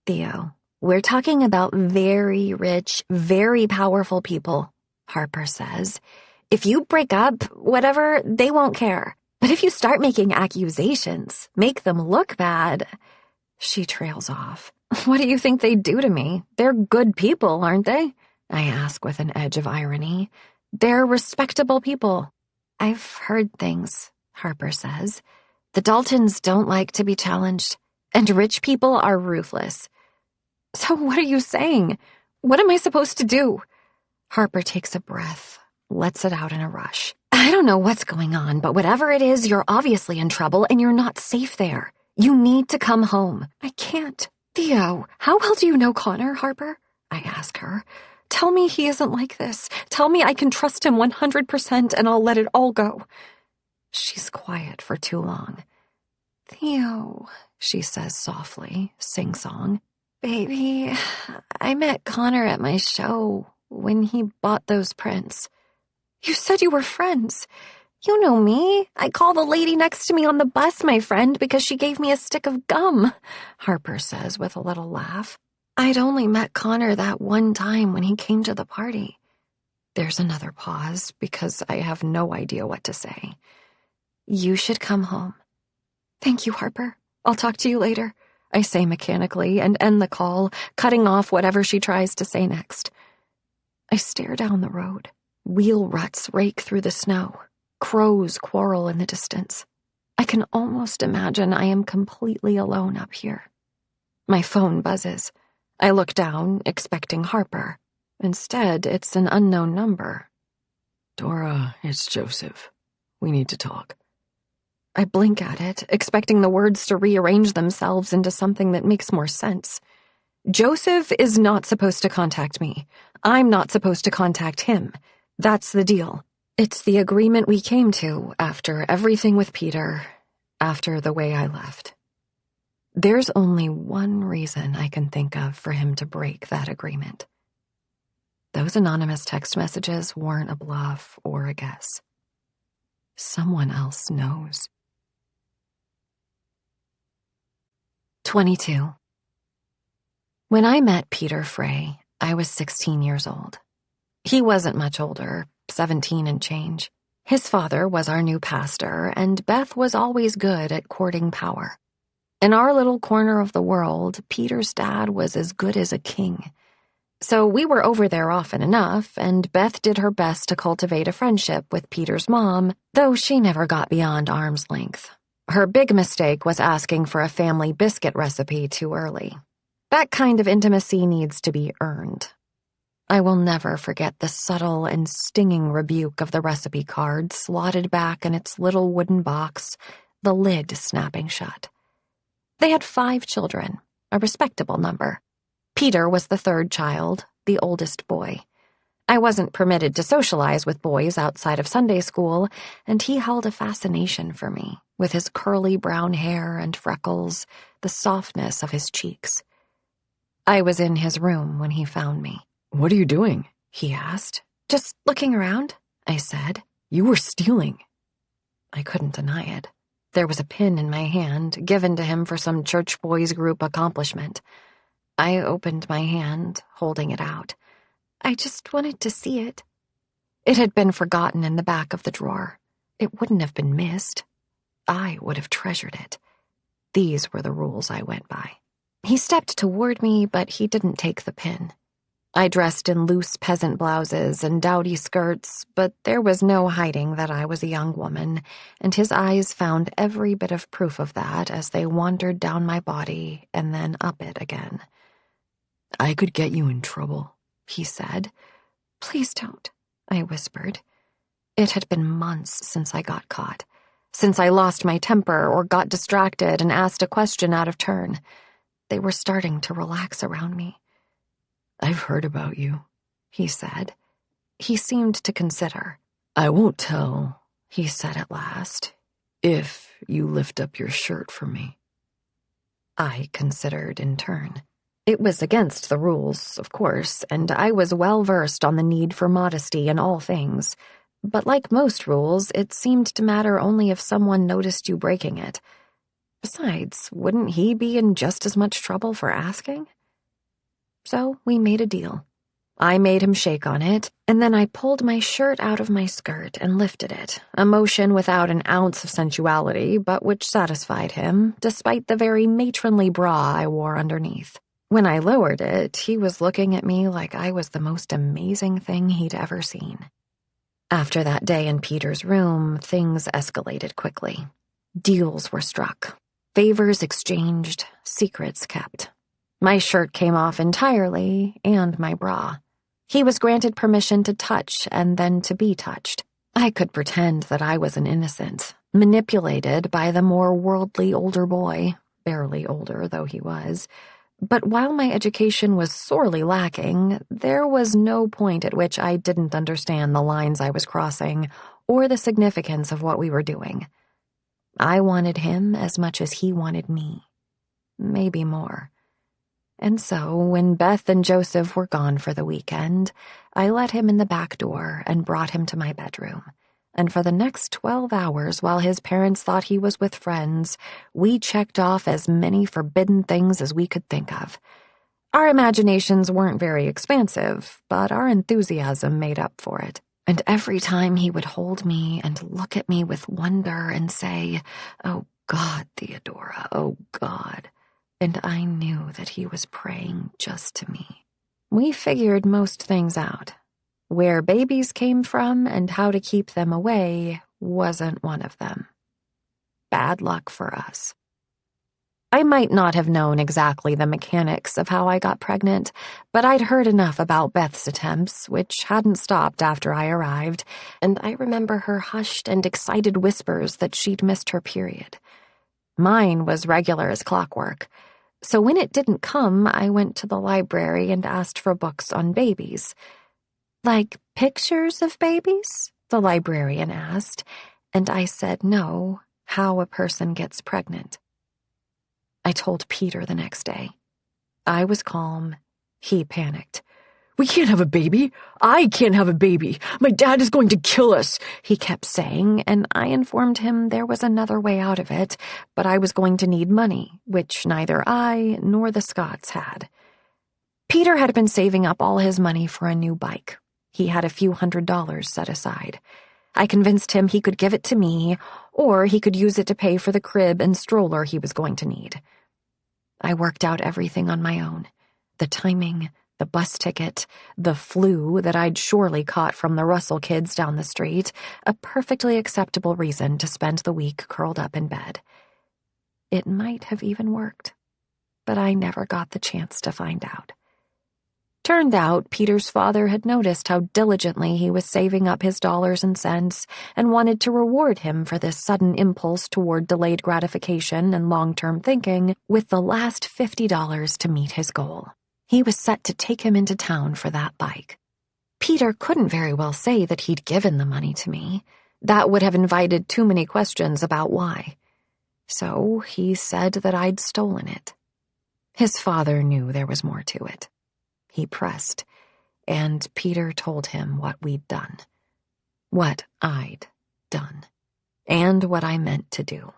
Theo, we're talking about very rich, very powerful people, Harper says. If you break up, whatever, they won't care. But if you start making accusations, make them look bad... She trails off. What do you think they'd do to me? They're good people, aren't they? I ask with an edge of irony. They're respectable people. I've heard things, Harper says. The Daltons don't like to be challenged, and rich people are ruthless. So what are you saying? What am I supposed to do? Harper takes a breath, lets it out in a rush. I don't know what's going on, but whatever it is, you're obviously in trouble and you're not safe there. You need to come home. I can't. Theo, how well do you know Connor, Harper? I ask her. Tell me he isn't like this. Tell me I can trust him 100% and I'll let it all go. She's quiet for too long. Theo, she says softly, sing-song. Baby, I met Connor at my show when he bought those prints. You said you were friends. You know me. I call the lady next to me on the bus my friend because she gave me a stick of gum, Harper says with a little laugh. I'd only met Connor that one time when he came to the party. There's another pause because I have no idea what to say. You should come home. Thank you, Harper. I'll talk to you later, I say mechanically and end the call, cutting off whatever she tries to say next. I stare down the road. Wheel ruts rake through the snow. Crows quarrel in the distance. I can almost imagine I am completely alone up here. My phone buzzes. I look down, expecting Harper. Instead, it's an unknown number. Dora, it's Joseph. We need to talk. I blink at it, expecting the words to rearrange themselves into something that makes more sense. Joseph is not supposed to contact me. I'm not supposed to contact him. That's the deal. It's the agreement we came to after everything with Peter, after the way I left. There's only one reason I can think of for him to break that agreement. Those anonymous text messages weren't a bluff or a guess. Someone else knows. 22. When I met Peter Frey, I was 16 years old. He wasn't much older, 17 and change. His father was our new pastor, and Beth was always good at courting power. In our little corner of the world, Peter's dad was as good as a king. So we were over there often enough, and Beth did her best to cultivate a friendship with Peter's mom, though she never got beyond arm's length. Her big mistake was asking for a family biscuit recipe too early. That kind of intimacy needs to be earned. I will never forget the subtle and stinging rebuke of the recipe card slotted back in its little wooden box, the lid snapping shut. They had 5 children, a respectable number. Peter was the 3rd child, the oldest boy. I wasn't permitted to socialize with boys outside of Sunday school, and he held a fascination for me, with his curly brown hair and freckles, the softness of his cheeks. I was in his room when he found me. "What are you doing?" he asked. "Just looking around," I said. "You were stealing." I couldn't deny it. There was a pin in my hand, given to him for some church boys group accomplishment. I opened my hand, holding it out. I just wanted to see it. It had been forgotten in the back of the drawer. It wouldn't have been missed. I would have treasured it. These were the rules I went by. He stepped toward me, but he didn't take the pin. I dressed in loose peasant blouses and dowdy skirts, but there was no hiding that I was a young woman, and his eyes found every bit of proof of that as they wandered down my body and then up it again. "I could get you in trouble," he said. "Please don't," I whispered. It had been months since I got caught, since I lost my temper or got distracted and asked a question out of turn. They were starting to relax around me. "I've heard about you," he said. He seemed to consider. "I won't tell," he said at last, "if you lift up your shirt for me." I considered in turn. It was against the rules, of course, and I was well versed on the need for modesty in all things. But like most rules, it seemed to matter only if someone noticed you breaking it. Besides, wouldn't he be in just as much trouble for asking? So we made a deal. I made him shake on it, and then I pulled my shirt out of my skirt and lifted it, a motion without an ounce of sensuality, but which satisfied him, despite the very matronly bra I wore underneath. When I lowered it, he was looking at me like I was the most amazing thing he'd ever seen. After that day in Peter's room, things escalated quickly. Deals were struck, favors exchanged, secrets kept. My shirt came off entirely, and my bra. He was granted permission to touch and then to be touched. I could pretend that I was an innocent, manipulated by the more worldly older boy, barely older though he was. But while my education was sorely lacking, there was no point at which I didn't understand the lines I was crossing or the significance of what we were doing. I wanted him as much as he wanted me, maybe more. And so, when Beth and Joseph were gone for the weekend, I let him in the back door and brought him to my bedroom. And for the next 12 hours, while his parents thought he was with friends, we checked off as many forbidden things as we could think of. Our imaginations weren't very expansive, but our enthusiasm made up for it. And every time he would hold me and look at me with wonder and say, "Oh God, Theodora, oh God," and I knew that he was praying just to me. We figured most things out. Where babies came from and how to keep them away wasn't one of them. Bad luck for us. I might not have known exactly the mechanics of how I got pregnant, but I'd heard enough about Beth's attempts, which hadn't stopped after I arrived, and I remember her hushed and excited whispers that she'd missed her period. Mine was regular as clockwork. So when it didn't come, I went to the library and asked for books on babies. "Like pictures of babies?" the librarian asked, and I said no, how a person gets pregnant. I told Peter the next day. I was calm. He panicked. "We can't have a baby. I can't have a baby. My dad is going to kill us," he kept saying, and I informed him there was another way out of it, but I was going to need money, which neither I nor the Scotts had. Peter had been saving up all his money for a new bike. He had a few $100s set aside. I convinced him he could give it to me, or he could use it to pay for the crib and stroller he was going to need. I worked out everything on my own. The timing, the bus ticket, the flu that I'd surely caught from the Russell kids down the street, a perfectly acceptable reason to spend the week curled up in bed. It might have even worked, but I never got the chance to find out. Turned out Peter's father had noticed how diligently he was saving up his dollars and cents and wanted to reward him for this sudden impulse toward delayed gratification and long-term thinking with the last $50 to meet his goal. He was set to take him into town for that bike. Peter couldn't very well say that he'd given the money to me. That would have invited too many questions about why. So he said that I'd stolen it. His father knew there was more to it. He pressed, and Peter told him what we'd done. What I'd done. And what I meant to do.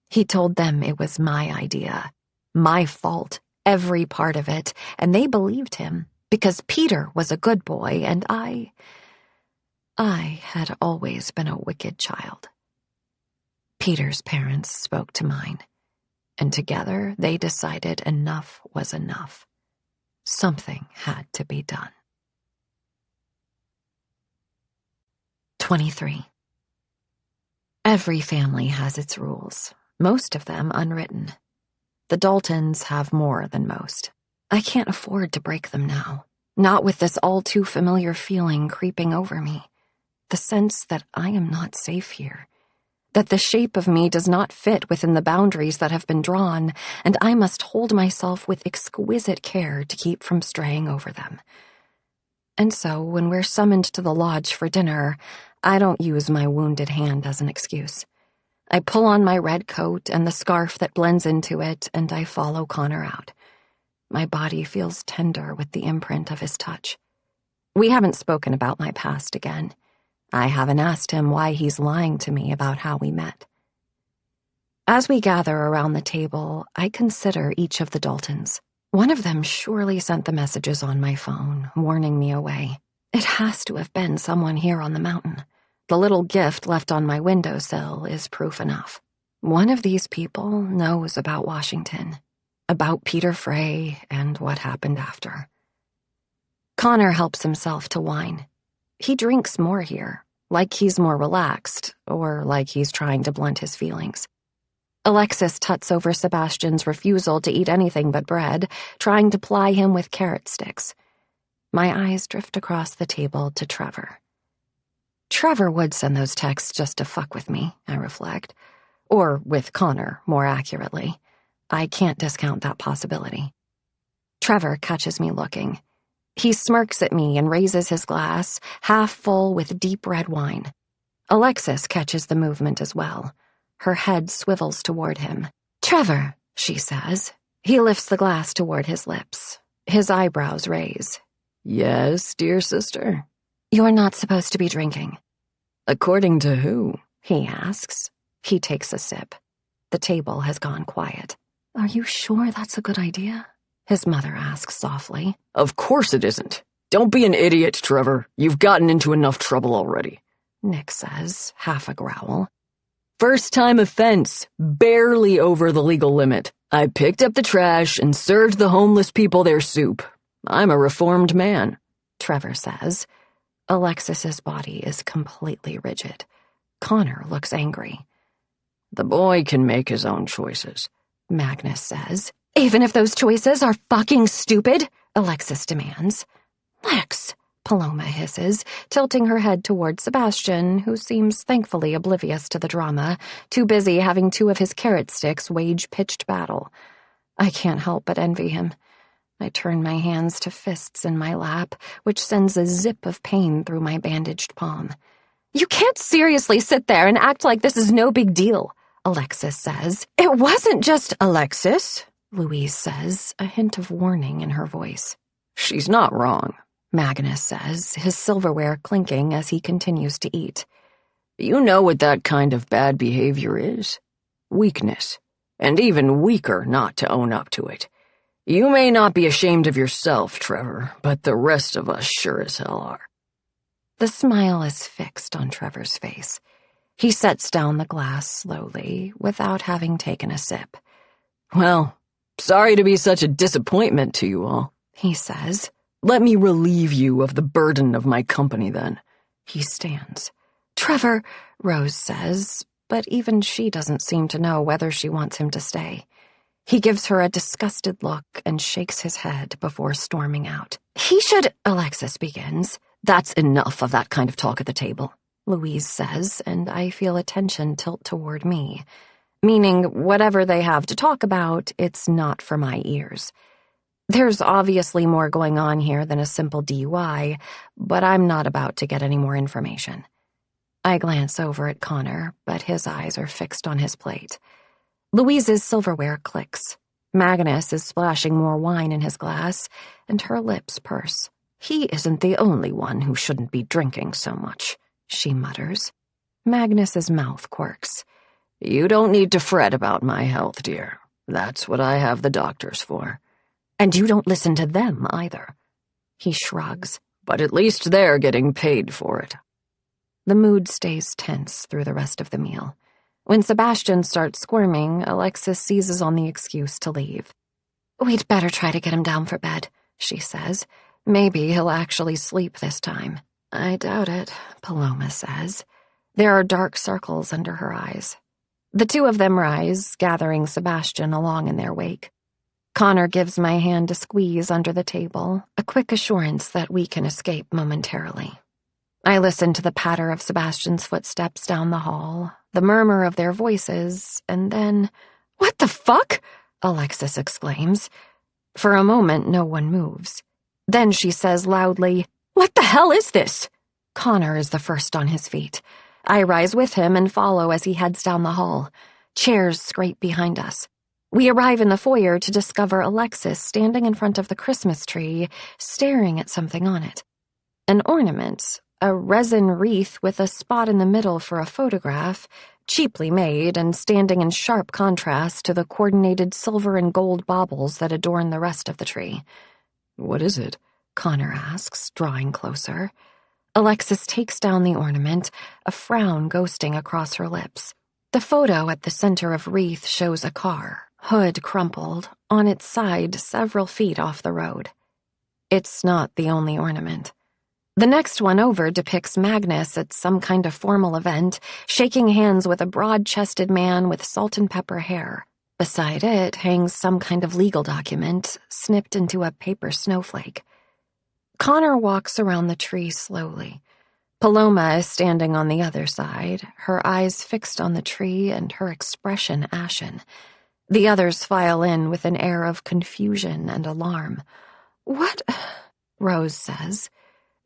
He told them it was my idea, my fault, every part of it, and they believed him, because Peter was a good boy, and I had always been a wicked child. Peter's parents spoke to mine, and together they decided enough was enough. Something had to be done. 23. Every family has its rules, most of them unwritten. The Daltons have more than most. I can't afford to break them now, not with this all-too-familiar feeling creeping over me. The sense that I am not safe here, that the shape of me does not fit within the boundaries that have been drawn, and I must hold myself with exquisite care to keep from straying over them. And so, when we're summoned to the lodge for dinner, I don't use my wounded hand as an excuse. I pull on my red coat and the scarf that blends into it, and I follow Connor out. My body feels tender with the imprint of his touch. We haven't spoken about my past again. I haven't asked him why he's lying to me about how we met. As we gather around the table, I consider each of the Daltons. One of them surely sent the messages on my phone, warning me away. It has to have been someone here on the mountain. The little gift left on my windowsill is proof enough. One of these people knows about Washington, about Peter Frey, and what happened after. Connor helps himself to wine. He drinks more here, like he's more relaxed, or like he's trying to blunt his feelings. Alexis tuts over Sebastian's refusal to eat anything but bread, trying to ply him with carrot sticks. My eyes drift across the table to Trevor. Trevor would send those texts just to fuck with me, I reflect. Or with Connor, more accurately. I can't discount that possibility. Trevor catches me looking. He smirks at me and raises his glass, half full with deep red wine. Alexis catches the movement as well. Her head swivels toward him. "Trevor," she says. He lifts the glass toward his lips. His eyebrows raise. "Yes, dear sister?" "You're not supposed to be drinking." "According to who?" he asks. He takes a sip. The table has gone quiet. "Are you sure that's a good idea?" his mother asks softly. "Of course it isn't. Don't be an idiot, Trevor. You've gotten into enough trouble already," Nick says, half a growl. "First-time offense, barely over the legal limit. I picked up the trash and served the homeless people their soup. I'm a reformed man," Trevor says. Alexis's body is completely rigid. Connor looks angry. "The boy can make his own choices," Magnus says. "Even if those choices are fucking stupid?" Alexis demands. "Lex," Paloma hisses, tilting her head toward Sebastian, who seems thankfully oblivious to the drama, too busy having two of his carrot sticks wage pitched battle. I can't help but envy him. I turn my hands to fists in my lap, which sends a zip of pain through my bandaged palm. "You can't seriously sit there and act like this is no big deal," Alexis says. "It wasn't just Alexis," Louise says, a hint of warning in her voice. "She's not wrong," Magnus says, his silverware clinking as he continues to eat. "You know what that kind of bad behavior is? Weakness. And even weaker not to own up to it. You may not be ashamed of yourself, Trevor, but the rest of us sure as hell are." The smile is fixed on Trevor's face. He sets down the glass slowly, without having taken a sip. "Well, sorry to be such a disappointment to you all," he says. "Let me relieve you of the burden of my company, then." He stands. "Trevor," Rose says, but even she doesn't seem to know whether she wants him to stay. He gives her a disgusted look and shakes his head before storming out. "He should," Alexis begins. "That's enough of that kind of talk at the table," Louise says, and I feel attention tilt toward me, meaning whatever they have to talk about, it's not for my ears. There's obviously more going on here than a simple DUI, but I'm not about to get any more information. I glance over at Connor, but his eyes are fixed on his plate. Louise's silverware clicks. Magnus is splashing more wine in his glass, and her lips purse. He isn't the only one who shouldn't be drinking so much, she mutters. Magnus's mouth quirks. You don't need to fret about my health, dear. That's what I have the doctors for. And you don't listen to them, either. He shrugs. But at least they're getting paid for it. The mood stays tense through the rest of the meal. When Sebastian starts squirming, Alexis seizes on the excuse to leave. We'd better try to get him down for bed, she says. Maybe he'll actually sleep this time. I doubt it, Paloma says. There are dark circles under her eyes. The two of them rise, gathering Sebastian along in their wake. Connor gives my hand a squeeze under the table, a quick assurance that we can escape momentarily. I listen to the patter of Sebastian's footsteps down the hall, the murmur of their voices, and then, "What the fuck?" Alexis exclaims. For a moment, no one moves. Then she says loudly, "What the hell is this?" Connor is the first on his feet. I rise with him and follow as he heads down the hall. Chairs scrape behind us. We arrive in the foyer to discover Alexis standing in front of the Christmas tree, staring at something on it. An ornament, a resin wreath with a spot in the middle for a photograph, cheaply made and standing in sharp contrast to the coordinated silver and gold baubles that adorn the rest of the tree. "What is it?" Connor asks, drawing closer. Alexis takes down the ornament, a frown ghosting across her lips. The photo at the center of wreath shows a car, hood crumpled, on its side several feet off the road. It's not the only ornament. The next one over depicts Magnus at some kind of formal event, shaking hands with a broad-chested man with salt and pepper hair. Beside it hangs some kind of legal document, snipped into a paper snowflake. Connor walks around the tree slowly. Paloma is standing on the other side, her eyes fixed on the tree and her expression ashen. The others file in with an air of confusion and alarm. "What?" Rose says.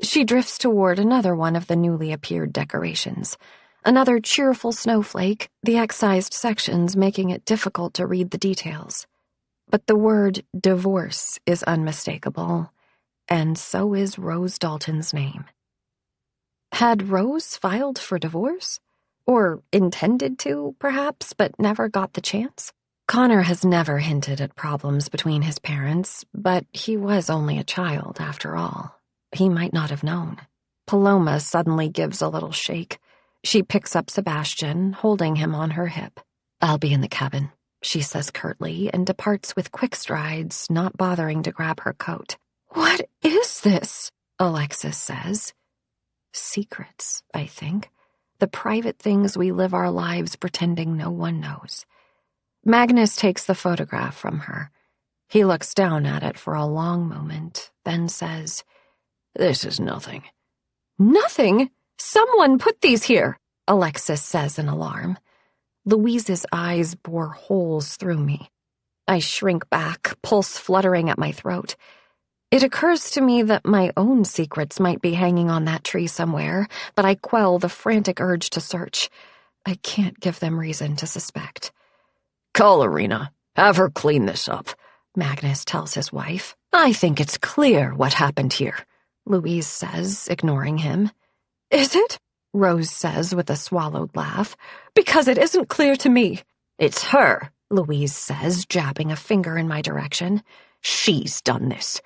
She drifts toward another one of the newly appeared decorations. Another cheerful snowflake, the excised sections making it difficult to read the details. But the word divorce is unmistakable, and so is Rose Dalton's name. Had Rose filed for divorce? Or intended to, perhaps, but never got the chance? Connor has never hinted at problems between his parents, but he was only a child, after all. He might not have known. Paloma suddenly gives a little shake. She picks up Sebastian, holding him on her hip. "I'll be in the cabin," she says curtly, and departs with quick strides, not bothering to grab her coat. "What is this?" Alexis says. Secrets, I think. The private things we live our lives pretending no one knows. Magnus takes the photograph from her. He looks down at it for a long moment, then says, "This is nothing." "Nothing? Someone put these here," Alexis says in alarm. Louise's eyes bore holes through me. I shrink back, pulse fluttering at my throat. It occurs to me that my own secrets might be hanging on that tree somewhere, but I quell the frantic urge to search. I can't give them reason to suspect. "Call Irina. Have her clean this up," Magnus tells his wife. "I think it's clear what happened here," Louise says, ignoring him. "Is it?" Rose says with a swallowed laugh. "Because it isn't clear to me." "It's her," Louise says, jabbing a finger in my direction. "She's done this."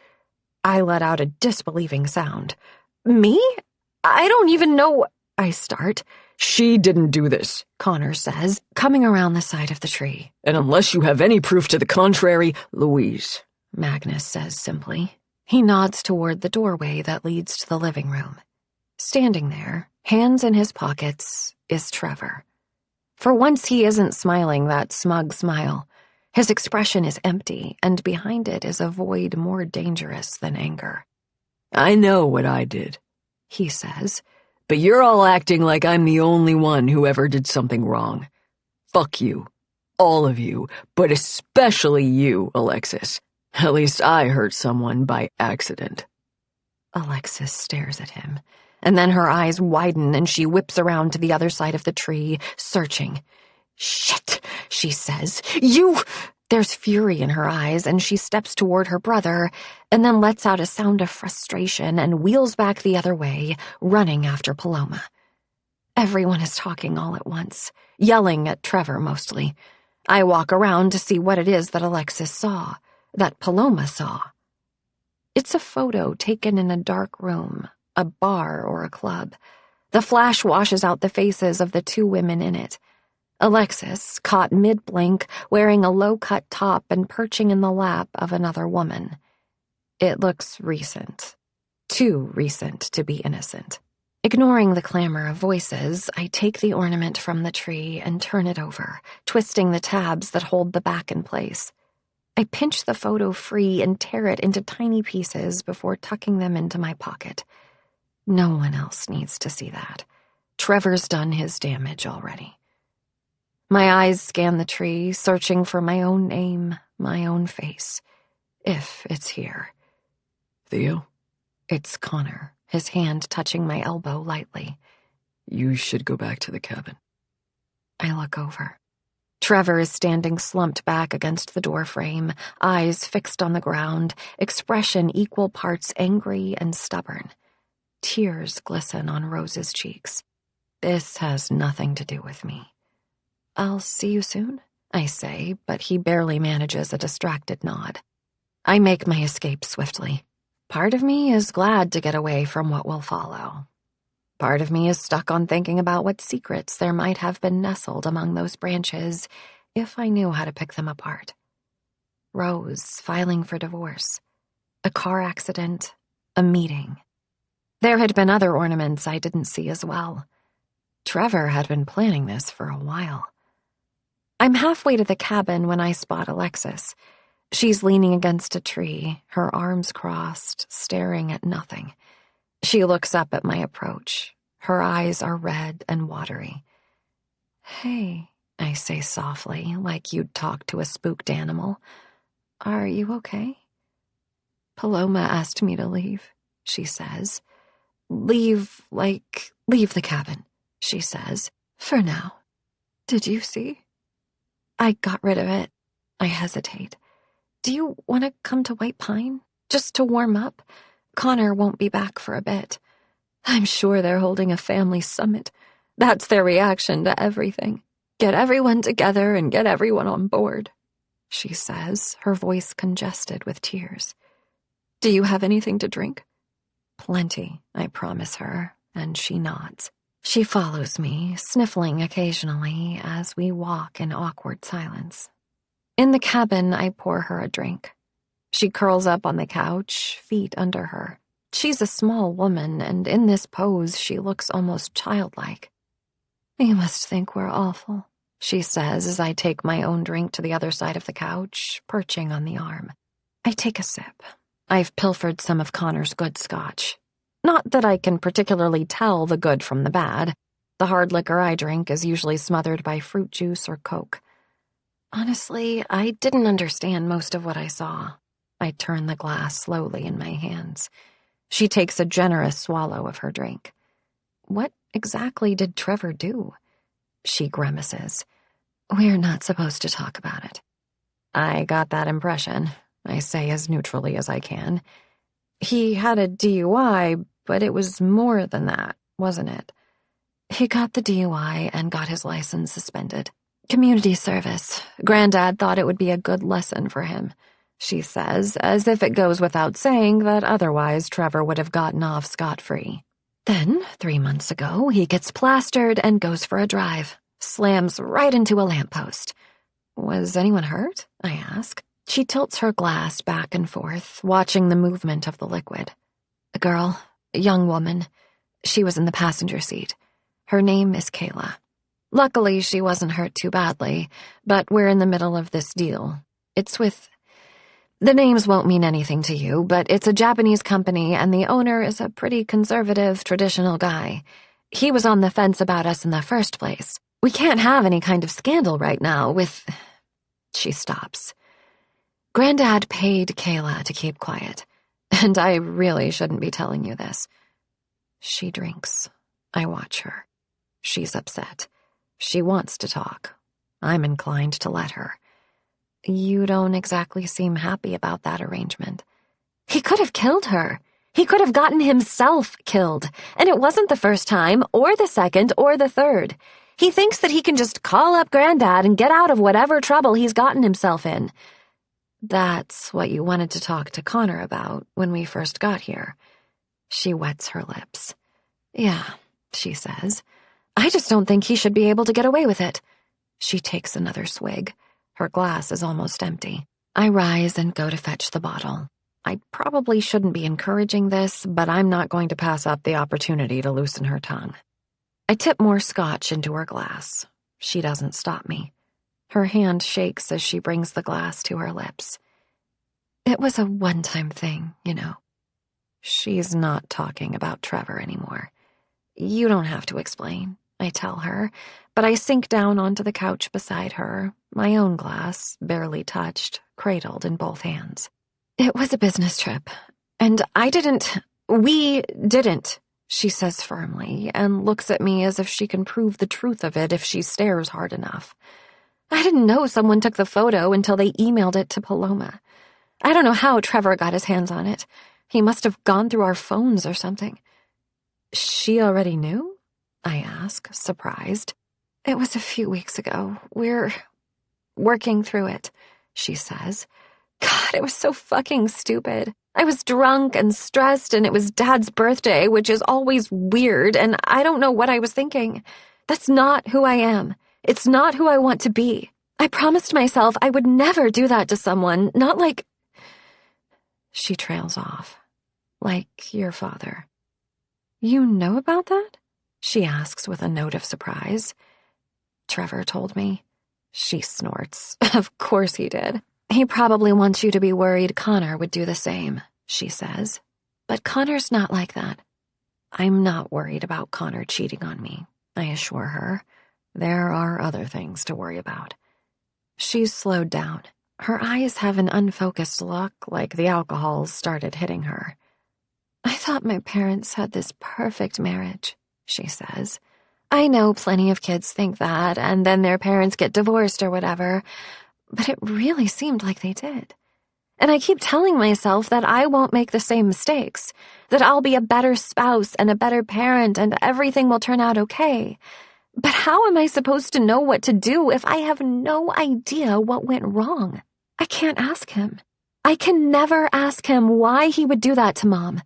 I let out a disbelieving sound. "Me? I don't even know—" I start. "She didn't do this," Connor says, coming around the side of the tree. "And unless you have any proof to the contrary, Louise," Magnus says simply. He nods toward the doorway that leads to the living room. Standing there, hands in his pockets, is Trevor. For once he isn't smiling that smug smile. His expression is empty, and behind it is a void more dangerous than anger. "I know what I did," he says. "But you're all acting like I'm the only one who ever did something wrong. Fuck you. All of you, but especially you, Alexis." At least I hurt someone by accident. Alexis stares at him, and then her eyes widen and she whips around to the other side of the tree, searching. "Shit," she says. "You—" There's fury in her eyes, and she steps toward her brother, and then lets out a sound of frustration and wheels back the other way, running after Paloma. Everyone is talking all at once, yelling at Trevor mostly. I walk around to see what it is that Alexis saw, that Paloma saw. It's a photo taken in a dark room, a bar or a club. The flash washes out the faces of the two women in it. Alexis, caught mid-blink, wearing a low-cut top and perching in the lap of another woman. It looks recent. Too recent to be innocent. Ignoring the clamor of voices, I take the ornament from the tree and turn it over, twisting the tabs that hold the back in place. I pinch the photo free and tear it into tiny pieces before tucking them into my pocket. No one else needs to see that. Trevor's done his damage already. My eyes scan the tree, searching for my own name, my own face. If it's here. Theo? It's Connor, his hand touching my elbow lightly. You should go back to the cabin. I look over. Trevor is standing slumped back against the doorframe, eyes fixed on the ground, expression equal parts angry and stubborn. Tears glisten on Rose's cheeks. This has nothing to do with me. "I'll see you soon," I say, but he barely manages a distracted nod. I make my escape swiftly. Part of me is glad to get away from what will follow. Part of me is stuck on thinking about what secrets there might have been nestled among those branches if I knew how to pick them apart. Rose filing for divorce. A car accident. A meeting. There had been other ornaments I didn't see as well. Trevor had been planning this for a while. I'm halfway to the cabin when I spot Alexis. She's leaning against a tree, her arms crossed, staring at nothing. She looks up at my approach. Her eyes are red and watery. "Hey," I say softly, like you'd talk to a spooked animal. "Are you okay?" "Paloma asked me to leave," she says. Leave the cabin," she says. "For now. Did you see?" "I got rid of it." I hesitate. "Do you want to come to White Pine? Just to warm up? Connor won't be back for a bit. I'm sure they're holding a family summit. That's their reaction to everything. Get everyone together and get everyone on board," she says, her voice congested with tears. "Do you have anything to drink?" "Plenty," I promise her, and she nods. She follows me, sniffling occasionally as we walk in awkward silence. In the cabin, I pour her a drink. She curls up on the couch, feet under her. She's a small woman, and in this pose she looks almost childlike. "You must think we're awful," she says as I take my own drink to the other side of the couch, perching on the arm. I take a sip. I've pilfered some of Connor's good scotch. Not that I can particularly tell the good from the bad. The hard liquor I drink is usually smothered by fruit juice or Coke. Honestly, I didn't understand most of what I saw. I turn the glass slowly in my hands. She takes a generous swallow of her drink. "What exactly did Trevor do?" She grimaces. "We're not supposed to talk about it." "I got that impression," I say as neutrally as I can. "He had a DUI, but it was more than that, wasn't it?" "He got the DUI and got his license suspended. Community service. Granddad thought it would be a good lesson for him," she says, as if it goes without saying that otherwise Trevor would have gotten off scot-free. Then, 3 months ago, he gets plastered and goes for a drive. Slams right into a lamppost. "Was anyone hurt?" I ask. She tilts her glass back and forth, watching the movement of the liquid. "A girl, a young woman. She was in the passenger seat. Her name is Kayla. Luckily, she wasn't hurt too badly, but we're in the middle of this deal. It's with... The names won't mean anything to you, but it's a Japanese company, and the owner is a pretty conservative, traditional guy. He was on the fence about us in the first place. We can't have any kind of scandal right now with..." She stops. Granddad paid Kayla to keep quiet, and I really shouldn't be telling you this. She drinks. I watch her. She's upset. She wants to talk. I'm inclined to let her. You don't exactly seem happy about that arrangement. He could have killed her. He could have gotten himself killed, and it wasn't the first time, or the second, or the third. He thinks that he can just call up Granddad and get out of whatever trouble he's gotten himself in. That's what you wanted to talk to Connor about when we first got here. She wets her lips. Yeah, she says. I just don't think he should be able to get away with it. She takes another swig. Her glass is almost empty. I rise and go to fetch the bottle. I probably shouldn't be encouraging this, but I'm not going to pass up the opportunity to loosen her tongue. I tip more scotch into her glass. She doesn't stop me. Her hand shakes as she brings the glass to her lips. It was a one-time thing, you know. She's not talking about Trevor anymore. You don't have to explain, I tell her, but I sink down onto the couch beside her, my own glass, barely touched, cradled in both hands. It was a business trip, and we didn't, she says firmly, and looks at me as if she can prove the truth of it if she stares hard enough. I didn't know someone took the photo until they emailed it to Paloma. I don't know how Trevor got his hands on it. He must have gone through our phones or something. She already knew? I ask, surprised. It was a few weeks ago. We're working through it, she says. God, it was so fucking stupid. I was drunk and stressed, and it was Dad's birthday, which is always weird, and I don't know what I was thinking. That's not who I am. It's not who I want to be. I promised myself I would never do that to someone, not like... She trails off. Like your father. You know about that? She asks with a note of surprise. Trevor told me. She snorts. Of course he did. He probably wants you to be worried Connor would do the same, she says. But Connor's not like that. I'm not worried about Connor cheating on me, I assure her. There are other things to worry about. She's slowed down. Her eyes have an unfocused look, like the alcohol's started hitting her. I thought my parents had this perfect marriage, she says. I know plenty of kids think that, and then their parents get divorced or whatever, but it really seemed like they did. And I keep telling myself that I won't make the same mistakes, that I'll be a better spouse and a better parent and everything will turn out okay. But how am I supposed to know what to do if I have no idea what went wrong? I can't ask him. I can never ask him why he would do that to Mom,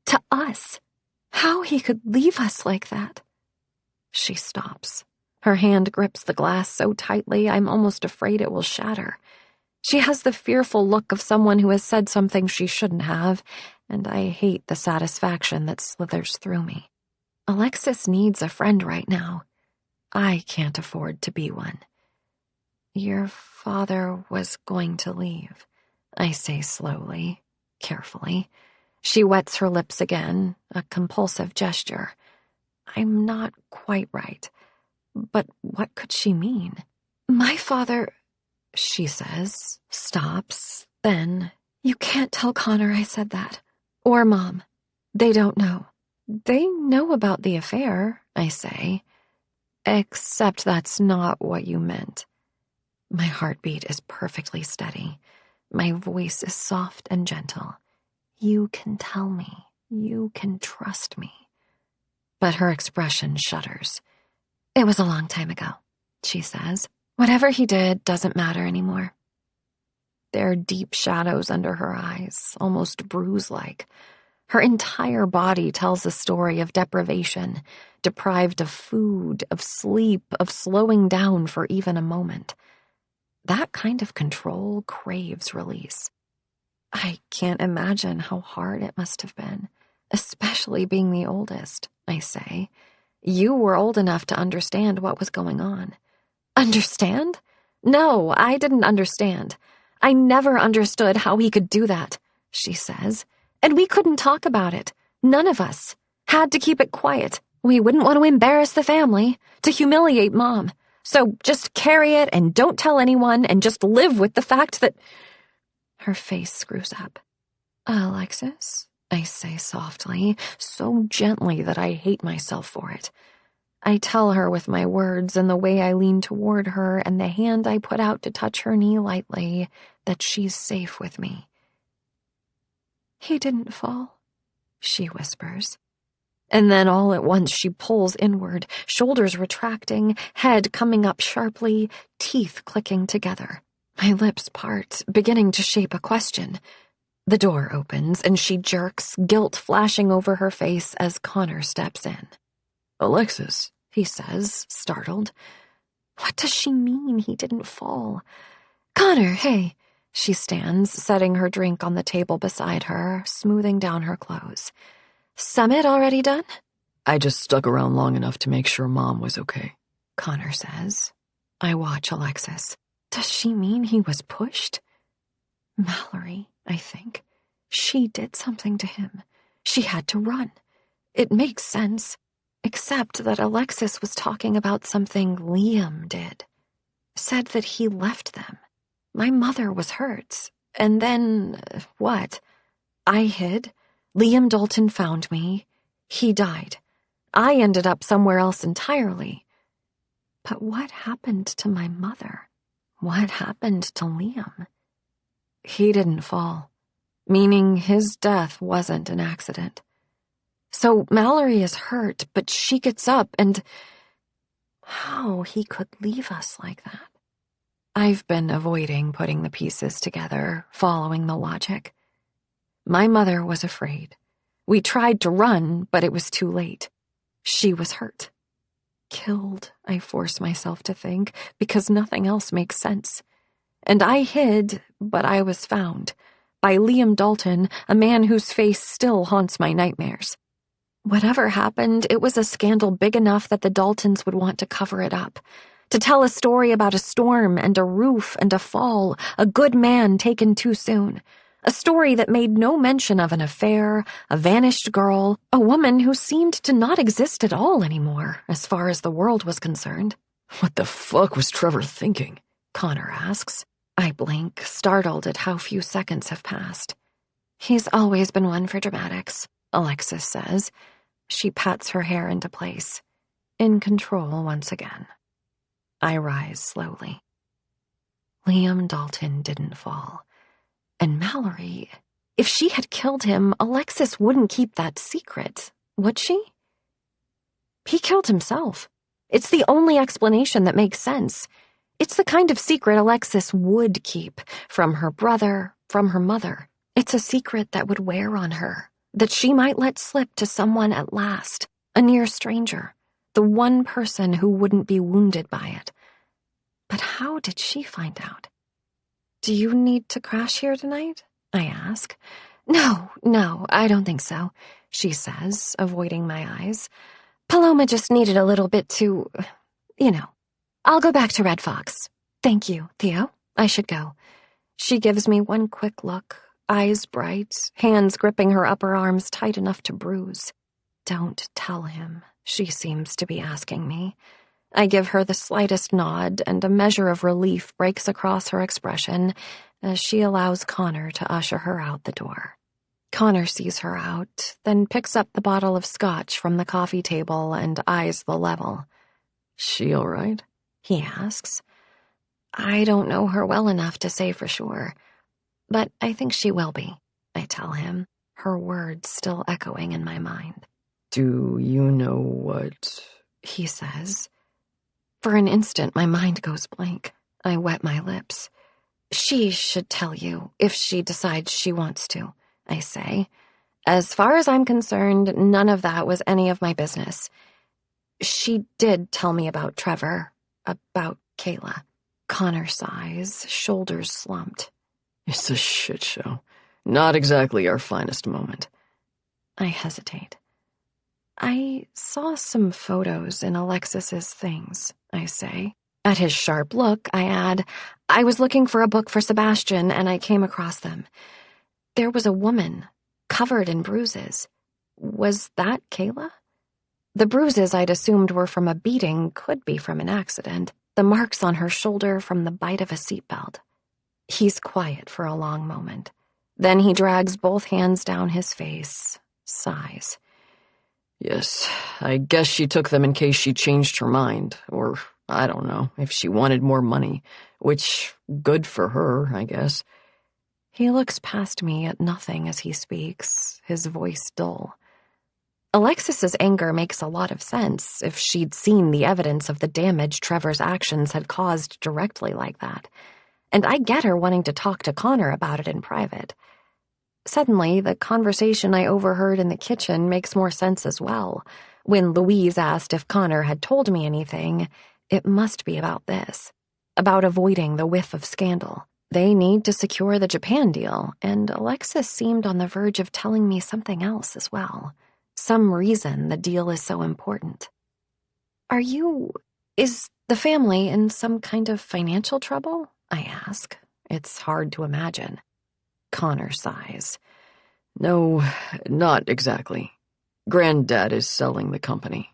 to us, how he could leave us like that. She stops. Her hand grips the glass so tightly I'm almost afraid it will shatter. She has the fearful look of someone who has said something she shouldn't have, and I hate the satisfaction that slithers through me. Alexis needs a friend right now. I can't afford to be one. Your father was going to leave, I say slowly, carefully. She wets her lips again, a compulsive gesture. I'm not quite right. But what could she mean? My father, she says, stops, then, you can't tell Connor I said that. Or Mom. They don't know. They know about the affair, I say. Except that's not what you meant. My heartbeat is perfectly steady. My voice is soft and gentle. You can tell me. You can trust me. But her expression shudders. It was a long time ago, she says. Whatever he did doesn't matter anymore. There are deep shadows under her eyes, almost bruise-like. Her entire body tells a story of deprivation, deprived of food, of sleep, of slowing down for even a moment. That kind of control craves release. I can't imagine how hard it must have been, especially being the oldest, I say. You were old enough to understand what was going on. Understand? No, I didn't understand. I never understood how he could do that, she says. And we couldn't talk about it. None of us. Had to keep it quiet. We wouldn't want to embarrass the family, to humiliate Mom. So just carry it and don't tell anyone and just live with the fact that... Her face screws up. Alexis, I say softly, so gently that I hate myself for it. I tell her with my words and the way I lean toward her and the hand I put out to touch her knee lightly that she's safe with me. He didn't fall, she whispers. And then all at once she pulls inward, shoulders retracting, head coming up sharply, teeth clicking together. My lips part, beginning to shape a question. The door opens and she jerks, guilt flashing over her face as Connor steps in. Alexis, he says, startled. What does she mean he didn't fall? Connor, hey. She stands, setting her drink on the table beside her, smoothing down her clothes. Summit already done? I just stuck around long enough to make sure Mom was okay, Connor says. I watch Alexis. Does she mean he was pushed? Mallory, I think. She did something to him. She had to run. It makes sense, except that Alexis was talking about something Liam did. Said that he left them. My mother was hurt. And then, what? I hid. Liam Dalton found me. He died. I ended up somewhere else entirely. But what happened to my mother? What happened to Liam? He didn't fall, meaning his death wasn't an accident. So Mallory is hurt, but she gets up and... How he could leave us like that? I've been avoiding putting the pieces together, following the logic. My mother was afraid. We tried to run, but it was too late. She was hurt. Killed, I force myself to think, because nothing else makes sense. And I hid, but I was found, by Liam Dalton, a man whose face still haunts my nightmares. Whatever happened, it was a scandal big enough that the Daltons would want to cover it up. To tell a story about a storm and a roof and a fall, a good man taken too soon. A story that made no mention of an affair, a vanished girl, a woman who seemed to not exist at all anymore, as far as the world was concerned. What the fuck was Trevor thinking? Connor asks. I blink, startled at how few seconds have passed. He's always been one for dramatics, Alexis says. She pats her hair into place. In control once again. I rise slowly. Liam Dalton didn't fall. And Mallory, if she had killed him, Alexis wouldn't keep that secret, would she? He killed himself. It's the only explanation that makes sense. It's the kind of secret Alexis would keep, from her brother, from her mother. It's a secret that would wear on her, that she might let slip to someone at last, a near stranger, the one person who wouldn't be wounded by it. But how did she find out? Do you need to crash here tonight? I ask. No, I don't think so, she says, avoiding my eyes. Paloma just needed a little bit to, I'll go back to Red Fox. Thank you, Theo. I should go. She gives me one quick look, eyes bright, hands gripping her upper arms tight enough to bruise. Don't tell him, she seems to be asking me. I give her the slightest nod, and a measure of relief breaks across her expression as she allows Connor to usher her out the door. Connor sees her out, then picks up the bottle of scotch from the coffee table and eyes the level. She all right? He asks. I don't know her well enough to say for sure, but I think she will be, I tell him, her words still echoing in my mind. Do you know what? He says. For an instant, my mind goes blank. I wet my lips. She should tell you, if she decides she wants to, I say. As far as I'm concerned, none of that was any of my business. She did tell me about Trevor, about Kayla. Connor sighs, shoulders slumped. It's a shit show. Not exactly our finest moment. I hesitate. I saw some photos in Alexis's things, I say. At his sharp look, I add, I was looking for a book for Sebastian and I came across them. There was a woman, covered in bruises. Was that Kayla? The bruises I'd assumed were from a beating could be from an accident. The marks on her shoulder from the bite of a seatbelt. He's quiet for a long moment. Then he drags both hands down his face, sighs. Yes, I guess she took them in case she changed her mind, or, I don't know, if she wanted more money, which, good for her, I guess. He looks past me at nothing as he speaks, his voice dull. Alexis's anger makes a lot of sense if she'd seen the evidence of the damage Trevor's actions had caused directly like that. And I get her wanting to talk to Connor about it in private. Suddenly, the conversation I overheard in the kitchen makes more sense as well. When Louise asked if Connor had told me anything, it must be about this, about avoiding the whiff of scandal. They need to secure the Japan deal, and Alexis seemed on the verge of telling me something else as well. Some reason the deal is so important. Is the family in some kind of financial trouble? I ask. It's hard to imagine. Connor sighs. No, not exactly. Granddad is selling the company.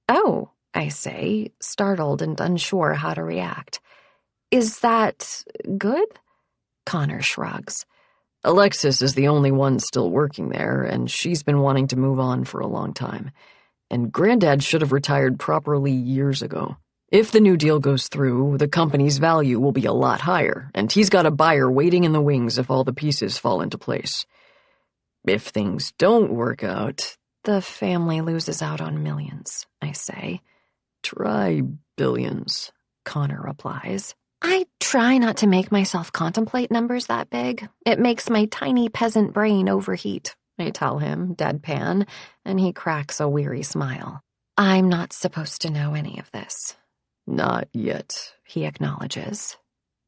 Oh, I say, startled and unsure how to react. Is that good? Connor shrugs. Alexis is the only one still working there, and she's been wanting to move on for a long time. And Granddad should have retired properly years ago. If the new deal goes through, the company's value will be a lot higher, and he's got a buyer waiting in the wings if all the pieces fall into place. If things don't work out, the family loses out on millions, I say. Try billions, Connor replies. I try not to make myself contemplate numbers that big. It makes my tiny peasant brain overheat, I tell him, deadpan, and he cracks a weary smile. I'm not supposed to know any of this. Not yet, he acknowledges.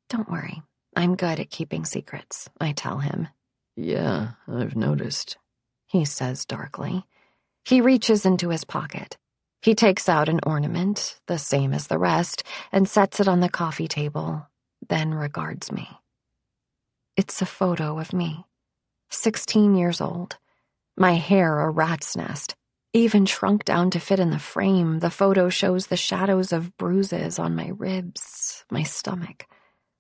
Don't worry, I'm good at keeping secrets, I tell him. Yeah, I've noticed, he says darkly. He reaches into his pocket. He takes out an ornament, the same as the rest, and sets it on the coffee table, then regards me. It's a photo of me, 16 years old, my hair a rat's nest. Even shrunk down to fit in the frame, the photo shows the shadows of bruises on my ribs, my stomach,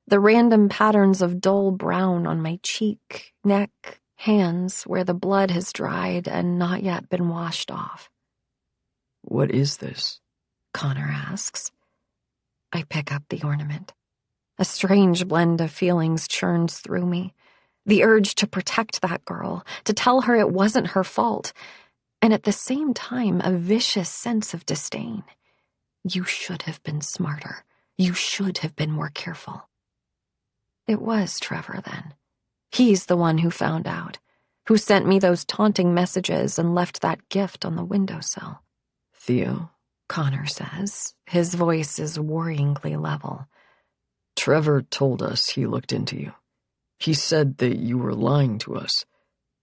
the random patterns of dull brown on my cheek, neck, hands where the blood has dried and not yet been washed off. What is this? Connor asks. I pick up the ornament. A strange blend of feelings churns through me. The urge to protect that girl, to tell her it wasn't her fault, and at the same time a vicious sense of disdain. You should have been smarter. You should have been more careful. It was Trevor then. He's the one who found out, who sent me those taunting messages and left that gift on the windowsill. Theo, Connor says. His voice is worryingly level. Trevor told us he looked into you. He said that you were lying to us,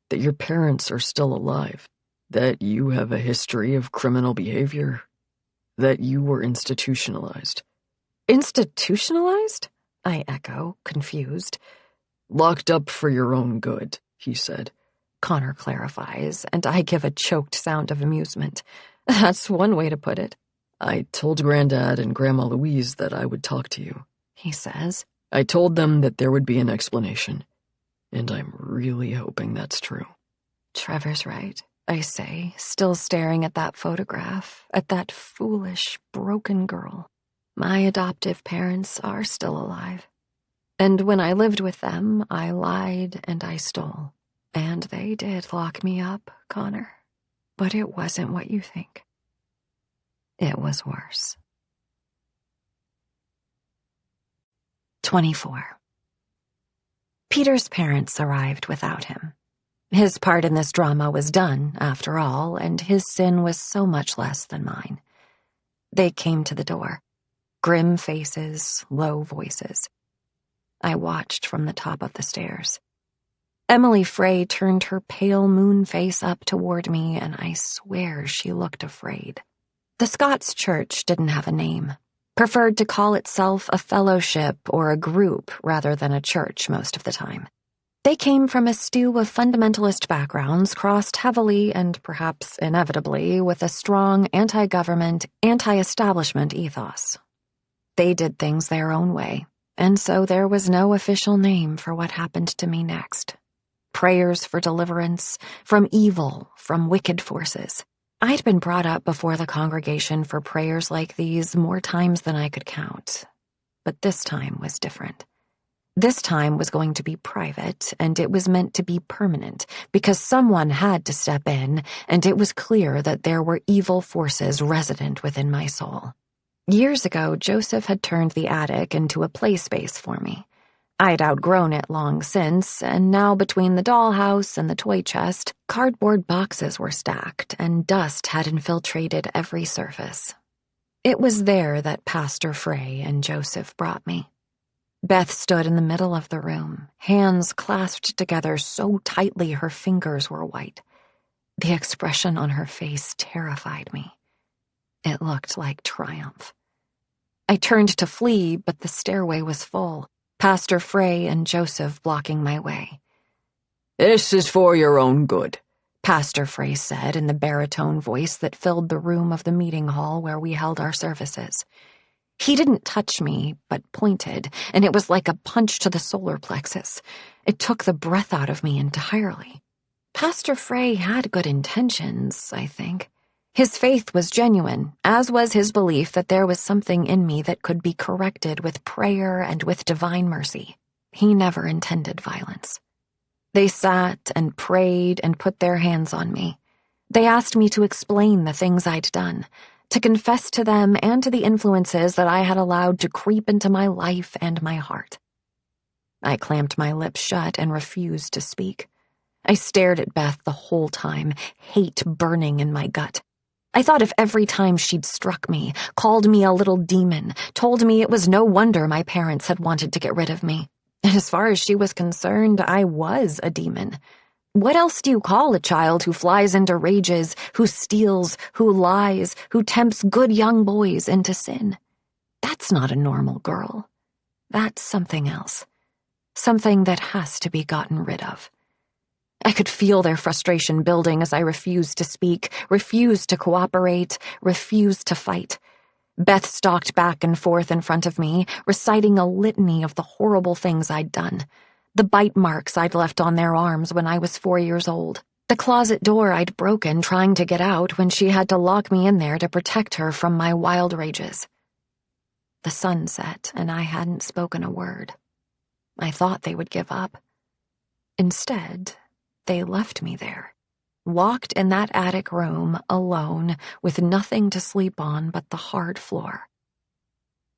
that your parents are still alive, that you have a history of criminal behavior, that you were institutionalized. Institutionalized? I echo, confused. Locked up for your own good, he said. Connor clarifies, and I give a choked sound of amusement. That's one way to put it. I told Granddad and Grandma Louise that I would talk to you, he says. I told them that there would be an explanation, and I'm really hoping that's true. Trevor's right, I say, still staring at that photograph, at that foolish, broken girl. My adoptive parents are still alive. And when I lived with them, I lied and I stole. And they did lock me up, Connor. But it wasn't what you think. It was worse. 24. Peter's parents arrived without him. His part in this drama was done, after all, and his sin was so much less than mine. They came to the door. Grim faces, low voices. I watched from the top of the stairs. Emily Frey turned her pale moon face up toward me, and I swear she looked afraid. The Scots Church didn't have a name. Preferred to call itself a fellowship or a group rather than a church most of the time. They came from a stew of fundamentalist backgrounds crossed heavily and perhaps inevitably with a strong anti-government, anti-establishment ethos. They did things their own way, And so there was no official name for what happened to me next. Prayers for deliverance, from evil, from wicked forces. I'd been brought up before the congregation for prayers like these more times than I could count. But this time was different. This time was going to be private, and it was meant to be permanent, because someone had to step in, and it was clear that there were evil forces resident within my soul. Years ago, Joseph had turned the attic into a play space for me. I'd outgrown it long since, and now between the dollhouse and the toy chest, cardboard boxes were stacked, and dust had infiltrated every surface. It was there that Pastor Frey and Joseph brought me. Beth stood in the middle of the room, hands clasped together so tightly her fingers were white. The expression on her face terrified me. It looked like triumph. I turned to flee, but the stairway was full, Pastor Frey and Joseph blocking my way. "This is for your own good," Pastor Frey said in the baritone voice that filled the room of the meeting hall where we held our services. He didn't touch me, but pointed, and it was like a punch to the solar plexus. It took the breath out of me entirely. Pastor Frey had good intentions, I think. His faith was genuine, as was his belief that there was something in me that could be corrected with prayer and with divine mercy. He never intended violence. They sat and prayed and put their hands on me. They asked me to explain the things I'd done, to confess to them and to the influences that I had allowed to creep into my life and my heart. I clamped my lips shut and refused to speak. I stared at Beth the whole time, hate burning in my gut. I thought if every time she'd struck me, called me a little demon, told me it was no wonder my parents had wanted to get rid of me. And as far as she was concerned, I was a demon. What else do you call a child who flies into rages, who steals, who lies, who tempts good young boys into sin? That's not a normal girl. That's something else. Something that has to be gotten rid of. I could feel their frustration building as I refused to speak, refused to cooperate, refused to fight. Beth stalked back and forth in front of me, reciting a litany of the horrible things I'd done. The bite marks I'd left on their arms when I was 4 years old. The closet door I'd broken trying to get out when she had to lock me in there to protect her from my wild rages. The sun set, and I hadn't spoken a word. I thought they would give up. Instead, they left me there, walked in that attic room alone with nothing to sleep on but the hard floor.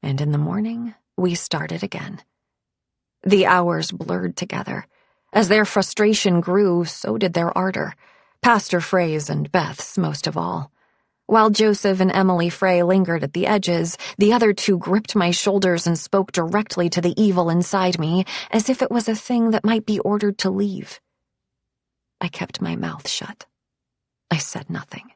And in the morning, we started again. The hours blurred together. As their frustration grew, so did their ardor. Pastor Frey's and Beth's most of all. While Joseph and Emily Frey lingered at the edges, the other two gripped my shoulders and spoke directly to the evil inside me, as if it was a thing that might be ordered to leave. I kept my mouth shut. I said nothing.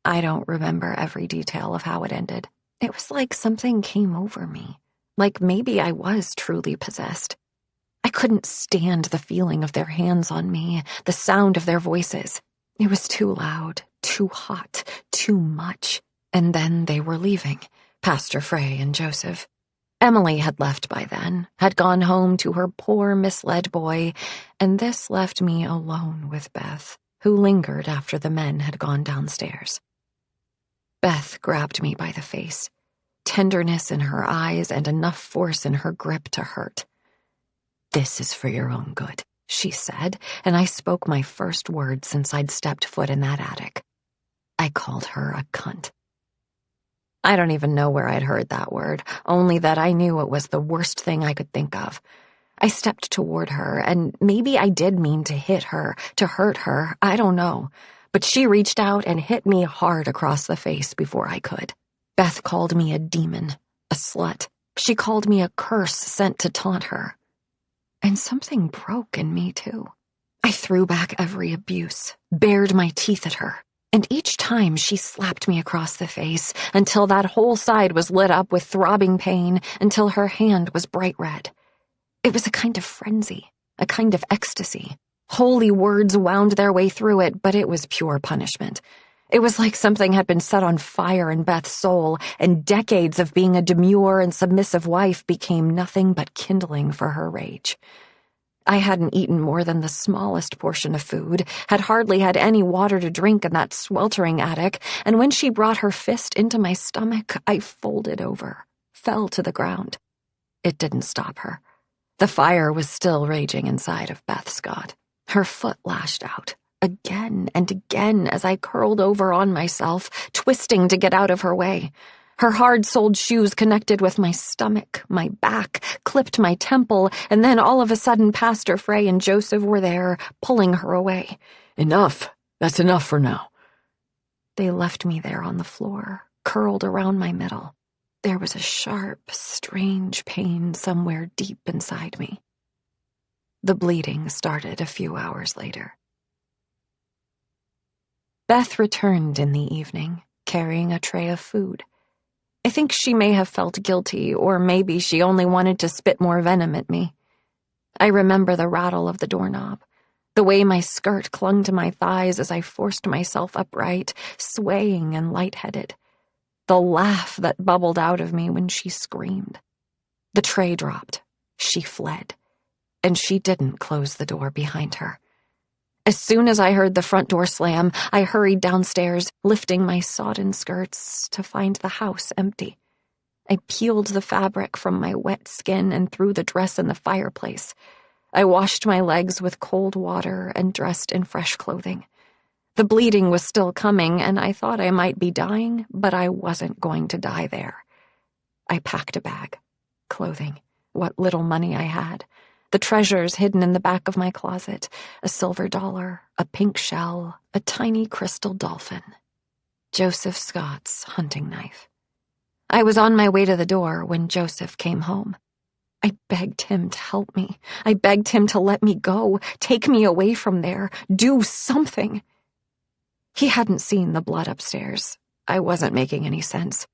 I don't remember every detail of how it ended. It was like something came over me, like maybe I was truly possessed. I couldn't stand the feeling of their hands on me, the sound of their voices. It was too loud, too hot, too much. And then they were leaving, Pastor Frey and Joseph. Emily had left by then, had gone home to her poor misled boy, and this left me alone with Beth, who lingered after the men had gone downstairs. Beth grabbed me by the face, tenderness in her eyes and enough force in her grip to hurt. "This is for your own good," she said, and I spoke my first word since I'd stepped foot in that attic. I called her a cunt. I don't even know where I'd heard that word, only that I knew it was the worst thing I could think of. I stepped toward her, and maybe I did mean to hit her, to hurt her, I don't know. But she reached out and hit me hard across the face before I could. Beth called me a demon, a slut. She called me a curse sent to taunt her. And something broke in me, too. I threw back every abuse, bared my teeth at her. And each time she slapped me across the face until that whole side was lit up with throbbing pain, until her hand was bright red. It was a kind of frenzy, a kind of ecstasy. Holy words wound their way through it, but it was pure punishment. It was like something had been set on fire in Beth's soul, and decades of being a demure and submissive wife became nothing but kindling for her rage. I hadn't eaten more than the smallest portion of food, had hardly had any water to drink in that sweltering attic, and when she brought her fist into my stomach, I folded over, fell to the ground. It didn't stop her. The fire was still raging inside of Beth Scott. Her foot lashed out, again and again as I curled over on myself, twisting to get out of her way. Her hard-soled shoes connected with my stomach, my back, clipped my temple, and then all of a sudden Pastor Frey and Joseph were there, pulling her away. Enough. That's enough for now. They left me there on the floor, curled around my middle. There was a sharp, strange pain somewhere deep inside me. The bleeding started a few hours later. Beth returned in the evening, carrying a tray of food. I think she may have felt guilty, or maybe she only wanted to spit more venom at me. I remember the rattle of the doorknob, the way my skirt clung to my thighs as I forced myself upright, swaying and lightheaded, the laugh that bubbled out of me when she screamed. The tray dropped. She fled, and she didn't close the door behind her. As soon as I heard the front door slam, I hurried downstairs, lifting my sodden skirts to find the house empty. I peeled the fabric from my wet skin and threw the dress in the fireplace. I washed my legs with cold water and dressed in fresh clothing. The bleeding was still coming, and I thought I might be dying, but I wasn't going to die there. I packed a bag, clothing, what little money I had, the treasures hidden in the back of my closet, a silver dollar, a pink shell, a tiny crystal dolphin. Joseph Scott's hunting knife. I was on my way to the door when Joseph came home. I begged him to help me. I begged him to let me go, take me away from there, do something. He hadn't seen the blood upstairs. I wasn't making any sense.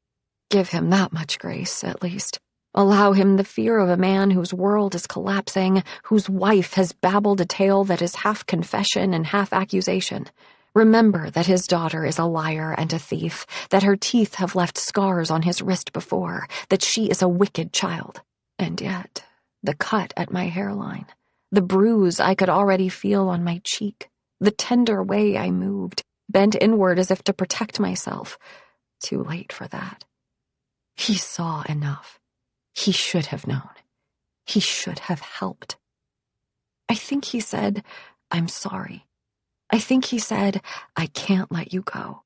Give him that much grace, at least. Allow him the fear of a man whose world is collapsing, whose wife has babbled a tale that is half confession and half accusation. Remember that his daughter is a liar and a thief, that her teeth have left scars on his wrist before, that she is a wicked child. And yet, the cut at my hairline, the bruise I could already feel on my cheek, the tender way I moved, bent inward as if to protect myself. Too late for that. He saw enough. He should have known. He should have helped. I think he said, "I'm sorry." I think he said, "I can't let you go."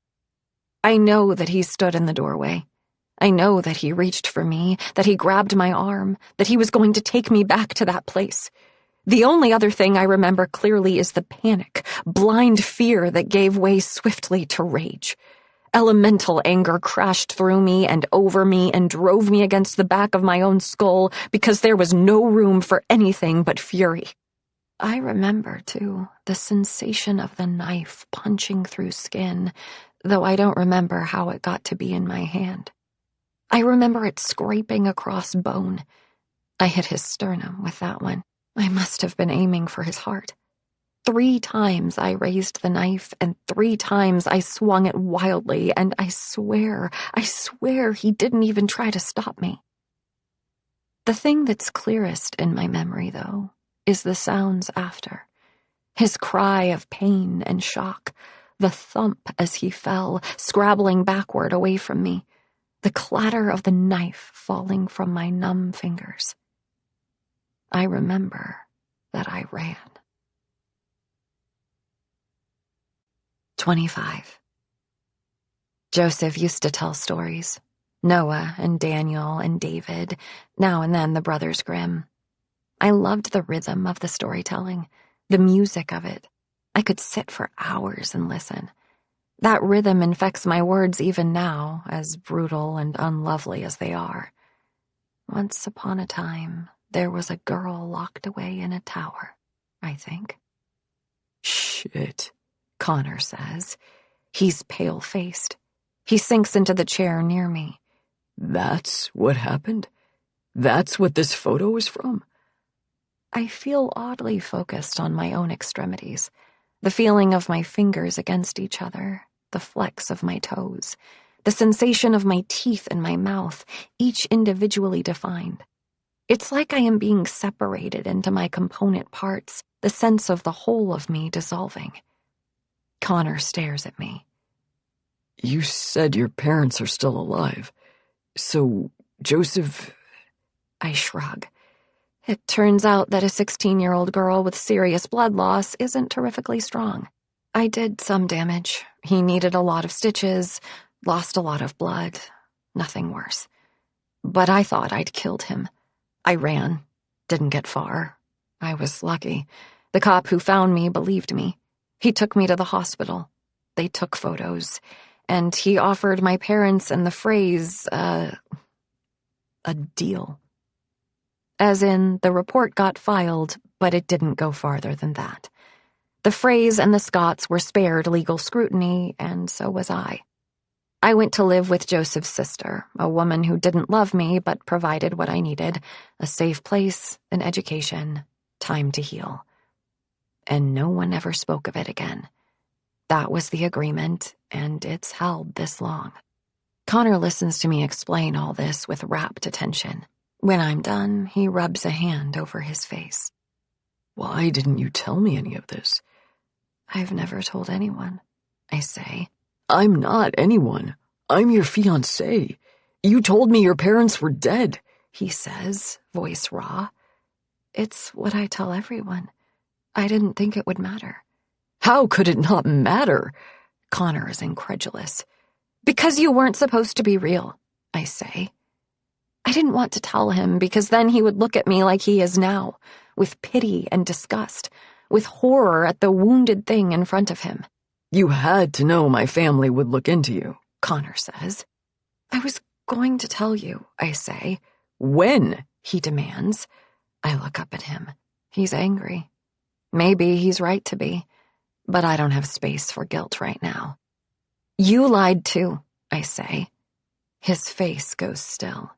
I know that he stood in the doorway. I know that he reached for me, that he grabbed my arm, that he was going to take me back to that place. The only other thing I remember clearly is the panic, blind fear that gave way swiftly to rage. Elemental anger crashed through me and over me and drove me against the back of my own skull because there was no room for anything but fury. I remember, too, the sensation of the knife punching through skin, though I don't remember how it got to be in my hand. I remember it scraping across bone. I hit his sternum with that one. I must have been aiming for his heart. 3 times I raised the knife, and 3 times I swung it wildly, and I swear he didn't even try to stop me. The thing that's clearest in my memory, though, is the sounds after. His cry of pain and shock, the thump as he fell, scrabbling backward away from me, the clatter of the knife falling from my numb fingers. I remember that I ran. 25. Joseph used to tell stories. Noah and Daniel and David, now and then the Brothers Grimm. I loved the rhythm of the storytelling, the music of it. I could sit for hours and listen. That rhythm infects my words even now, as brutal and unlovely as they are. Once upon a time, there was a girl locked away in a tower, I think. Shit, Connor says. He's pale-faced. He sinks into the chair near me. That's what happened? That's what this photo is from? I feel oddly focused on my own extremities, the feeling of my fingers against each other, the flecks of my toes, the sensation of my teeth in my mouth, each individually defined. It's like I am being separated into my component parts, the sense of the whole of me dissolving. Connor stares at me. You said your parents are still alive. So, Joseph... I shrug. It turns out that a 16-year-old girl with serious blood loss isn't terrifically strong. I did some damage. He needed a lot of stitches, lost a lot of blood. Nothing worse. But I thought I'd killed him. I ran. Didn't get far. I was lucky. The cop who found me believed me. He took me to the hospital. They took photos. And he offered my parents and the phrase, a deal. As in, the report got filed, but it didn't go farther than that. The phrase and the Scotts were spared legal scrutiny, and so was I. I went to live with Joseph's sister, a woman who didn't love me but provided what I needed, a safe place, an education, time to heal. And no one ever spoke of it again. That was the agreement, and it's held this long. Connor listens to me explain all this with rapt attention. When I'm done, he rubs a hand over his face. Why didn't you tell me any of this? I've never told anyone, I say. I'm not anyone. I'm your fiancé. You told me your parents were dead, he says, voice raw. It's what I tell everyone. I didn't think it would matter. How could it not matter? Connor is incredulous. Because you weren't supposed to be real, I say. I didn't want to tell him because then he would look at me like he is now, with pity and disgust, with horror at the wounded thing in front of him. You had to know my family would look into you, Connor says. I was going to tell you, I say. When? He demands. I look up at him. He's angry. Maybe he's right to be, but I don't have space for guilt right now. You lied too, I say. His face goes still.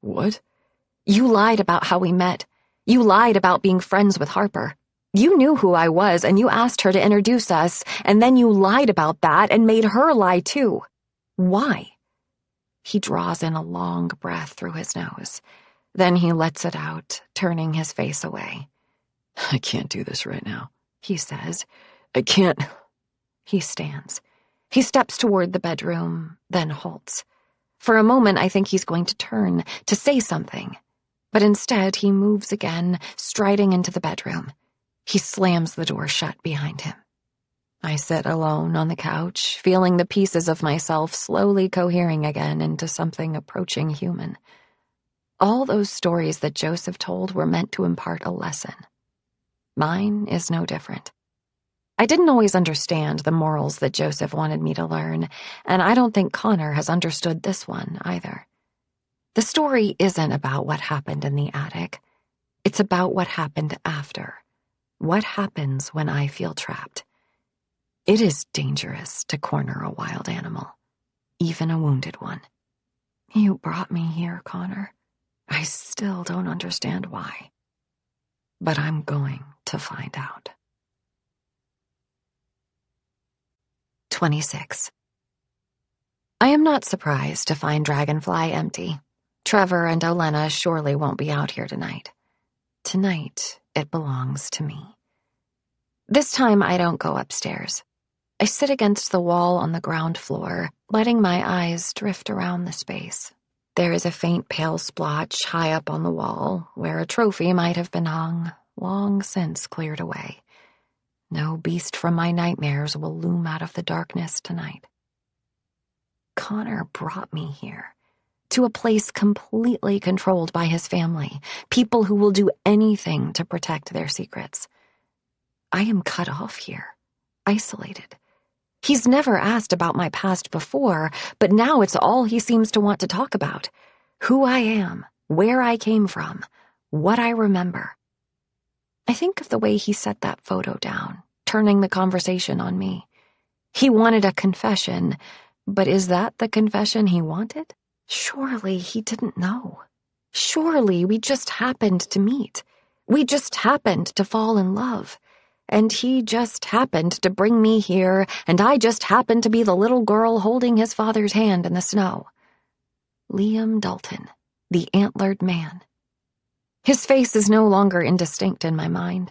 What? You lied about how we met. You lied about being friends with Harper. You knew who I was, and you asked her to introduce us, and then you lied about that and made her lie too. Why? He draws in a long breath through his nose. Then he lets it out, turning his face away. I can't do this right now, he says. I can't. He stands. He steps toward the bedroom, then halts. For a moment, I think he's going to turn, to say something. But instead, he moves again, striding into the bedroom. He slams the door shut behind him. I sit alone on the couch, feeling the pieces of myself slowly cohering again into something approaching human. All those stories that Joseph told were meant to impart a lesson. Mine is no different. I didn't always understand the morals that Joseph wanted me to learn, and I don't think Connor has understood this one either. The story isn't about what happened in the attic. It's about what happened after. What happens when I feel trapped? It is dangerous to corner a wild animal, even a wounded one. You brought me here, Connor. I still don't understand why. But I'm going to find out. 26. I am not surprised to find Dragonfly empty. Trevor and Olenna surely won't be out here tonight. Tonight, it belongs to me. This time, I don't go upstairs. I sit against the wall on the ground floor, letting my eyes drift around the space. There is a faint pale splotch high up on the wall, where a trophy might have been hung, long since cleared away. No beast from my nightmares will loom out of the darkness tonight. Connor brought me here, to a place completely controlled by his family, people who will do anything to protect their secrets. I am cut off here, isolated. He's never asked about my past before, but now it's all he seems to want to talk about. Who I am, where I came from, what I remember. I think of the way he set that photo down, turning the conversation on me. He wanted a confession, but is that the confession he wanted? Surely he didn't know. Surely we just happened to meet. We just happened to fall in love. and he just happened to bring me here, and I just happened to be the little girl holding his father's hand in the snow. Liam Dalton, the antlered man. His face is no longer indistinct in my mind.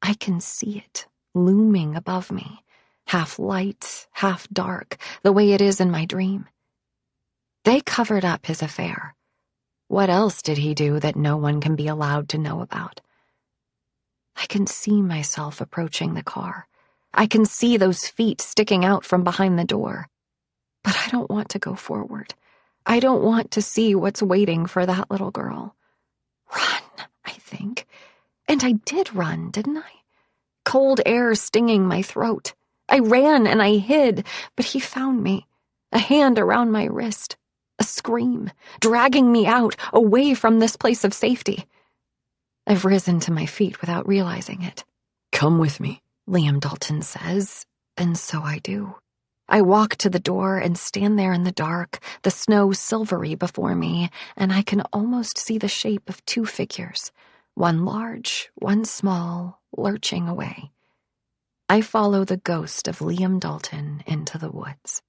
I can see it, looming above me, half light, half dark, the way it is in my dream. They covered up his affair. What else did he do that no one can be allowed to know about? I can see myself approaching the car. I can see those feet sticking out from behind the door. But I don't want to go forward. I don't want to see what's waiting for that little girl. Run, I think. And I did run, didn't I? Cold air stinging my throat. I ran and I hid, but he found me. A hand around my wrist. A scream, dragging me out, away from this place of safety. I've risen to my feet without realizing it. "Come with me," Liam Dalton says, and so I do. I walk to the door and stand there in the dark, the snow silvery before me, and I can almost see the shape of two figures, one large, one small, lurching away. I follow the ghost of Liam Dalton into the woods.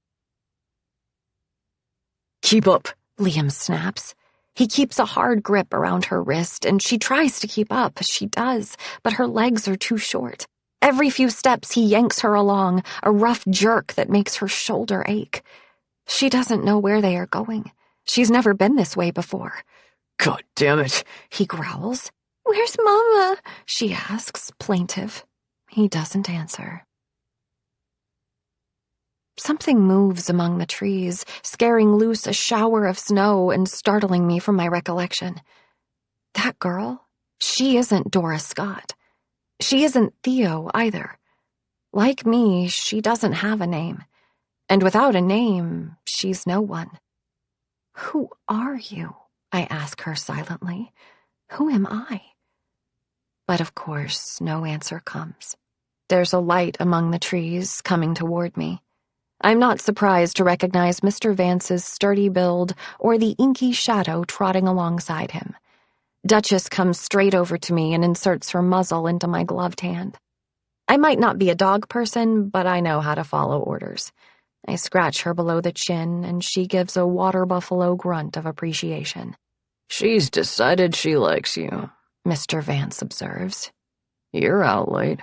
"Keep up," Liam snaps. He keeps a hard grip around her wrist, and she tries to keep up. She does, but her legs are too short. Every few steps he yanks her along, a rough jerk that makes her shoulder ache. She doesn't know where they are going. She's never been this way before. "God damn it," he growls. "Where's Mama?" she asks, plaintive. He doesn't answer. Something moves among the trees, scaring loose a shower of snow and startling me from my recollection. That girl, she isn't Dora Scott. She isn't Theo either. Like me, she doesn't have a name. And without a name, she's no one. Who are you? I ask her silently. Who am I? But of course, no answer comes. There's a light among the trees coming toward me. I'm not surprised to recognize Mr. Vance's sturdy build or the inky shadow trotting alongside him. Duchess comes straight over to me and inserts her muzzle into my gloved hand. I might not be a dog person, but I know how to follow orders. I scratch her below the chin, and she gives a water buffalo grunt of appreciation. "She's decided she likes you," Mr. Vance observes. "You're out late."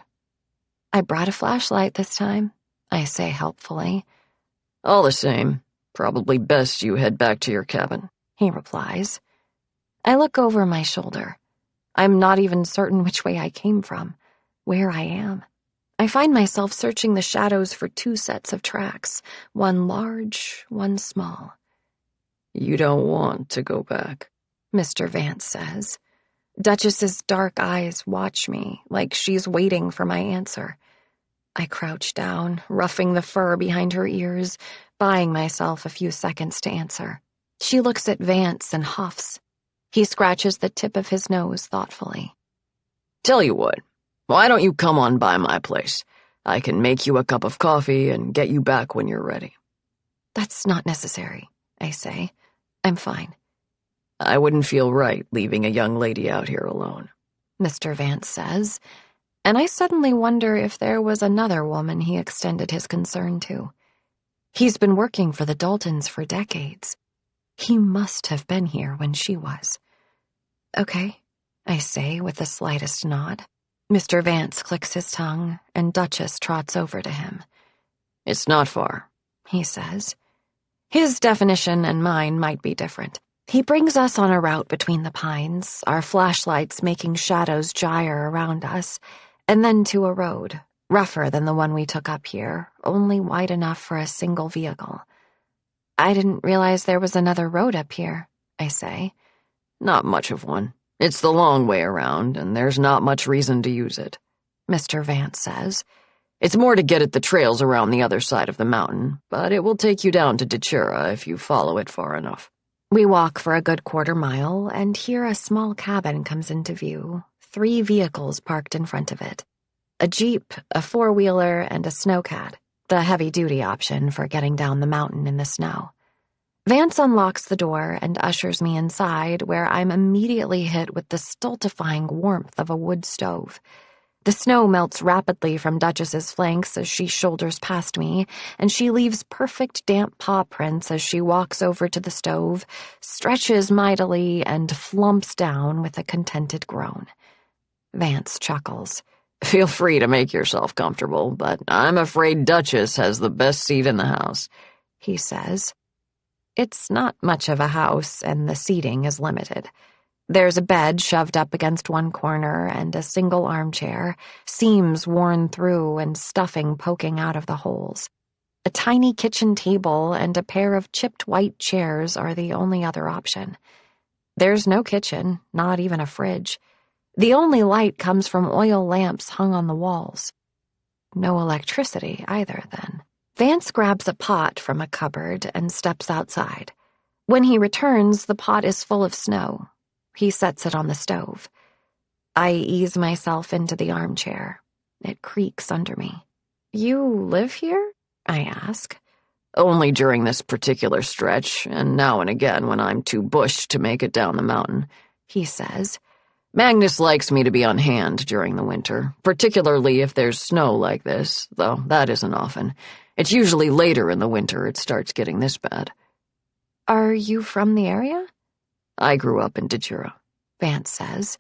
"I brought a flashlight this time," I say helpfully. "All the same, probably best you head back to your cabin," he replies. I look over my shoulder. I'm not even certain which way I came from, where I am. I find myself searching the shadows for two sets of tracks, one large, one small. "You don't want to go back," Mr. Vance says. Duchess's dark eyes watch me, like she's waiting for my answer. I crouch down, roughing the fur behind her ears, buying myself a few seconds to answer. She looks at Vance and huffs. He scratches the tip of his nose thoughtfully. "Tell you what, why don't you come on by my place? I can make you a cup of coffee and get you back when you're ready." "That's not necessary," I say. "I'm fine." "I wouldn't feel right leaving a young lady out here alone," Mr. Vance says, and I suddenly wonder if there was another woman he extended his concern to. He's been working for the Daltons for decades. He must have been here when she was. "Okay," I say with the slightest nod. Mr. Vance clicks his tongue, and Duchess trots over to him. "It's not far," he says. His definition and mine might be different. He brings us on a route between the pines, our flashlights making shadows gyre around us, and then to a road, rougher than the one we took up here, only wide enough for a single vehicle. "I didn't realize there was another road up here," I say. "Not much of one. It's the long way around, and there's not much reason to use it," Mr. Vance says. "It's more to get at the trails around the other side of the mountain, but it will take you down to Dechura if you follow it far enough." We walk for a good quarter-mile, and here a small cabin comes into view, 3 vehicles parked in front of it. A Jeep, a 4-wheeler, and a snowcat, the heavy-duty option for getting down the mountain in the snow. Vance unlocks the door and ushers me inside, where I'm immediately hit with the stultifying warmth of a wood stove. The snow melts rapidly from Duchess's flanks as she shoulders past me, and she leaves perfect damp paw prints as she walks over to the stove, stretches mightily, and flumps down with a contented groan. Vance chuckles. Feel free to make yourself comfortable, but I'm afraid Duchess has the best seat in the house, he says. It's not much of a house, and the seating is limited. There's a bed shoved up against one corner and a single armchair, seams worn through and stuffing poking out of the holes. A tiny kitchen table and a pair of chipped white chairs are the only other option. There's no kitchen, not even a fridge. The only light comes from oil lamps hung on the walls. No electricity either, then. Vance grabs a pot from a cupboard and steps outside. When he returns, the pot is full of snow. He sets it on the stove. I ease myself into the armchair. It creaks under me. You live here? I ask. Only during this particular stretch, and now and again when I'm too bushed to make it down the mountain, he says. Magnus likes me to be on hand during the winter, particularly if there's snow like this, though that isn't often. It's usually later in the winter it starts getting this bad. Are you from the area? I grew up in Dejura, Vance says.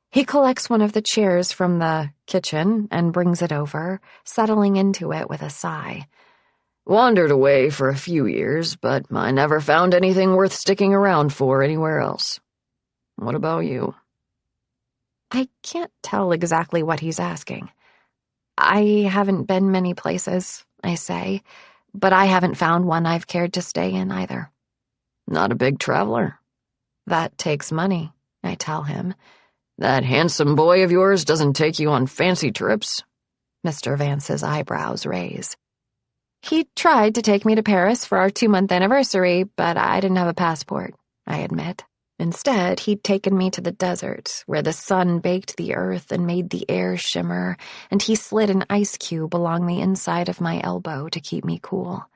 He collects one of the chairs from the kitchen and brings it over, settling into it with a sigh. Wandered away for a few years, but I never found anything worth sticking around for anywhere else. What about you? I can't tell exactly what he's asking. I haven't been many places, I say, but I haven't found one I've cared to stay in either. Not a big traveler? That takes money, I tell him. That handsome boy of yours doesn't take you on fancy trips? Mr. Vance's eyebrows raise. He tried to take me to Paris for our 2-month anniversary, but I didn't have a passport, I admit. Instead, he'd taken me to the desert, where the sun baked the earth and made the air shimmer, and he slid an ice cube along the inside of my elbow to keep me cool.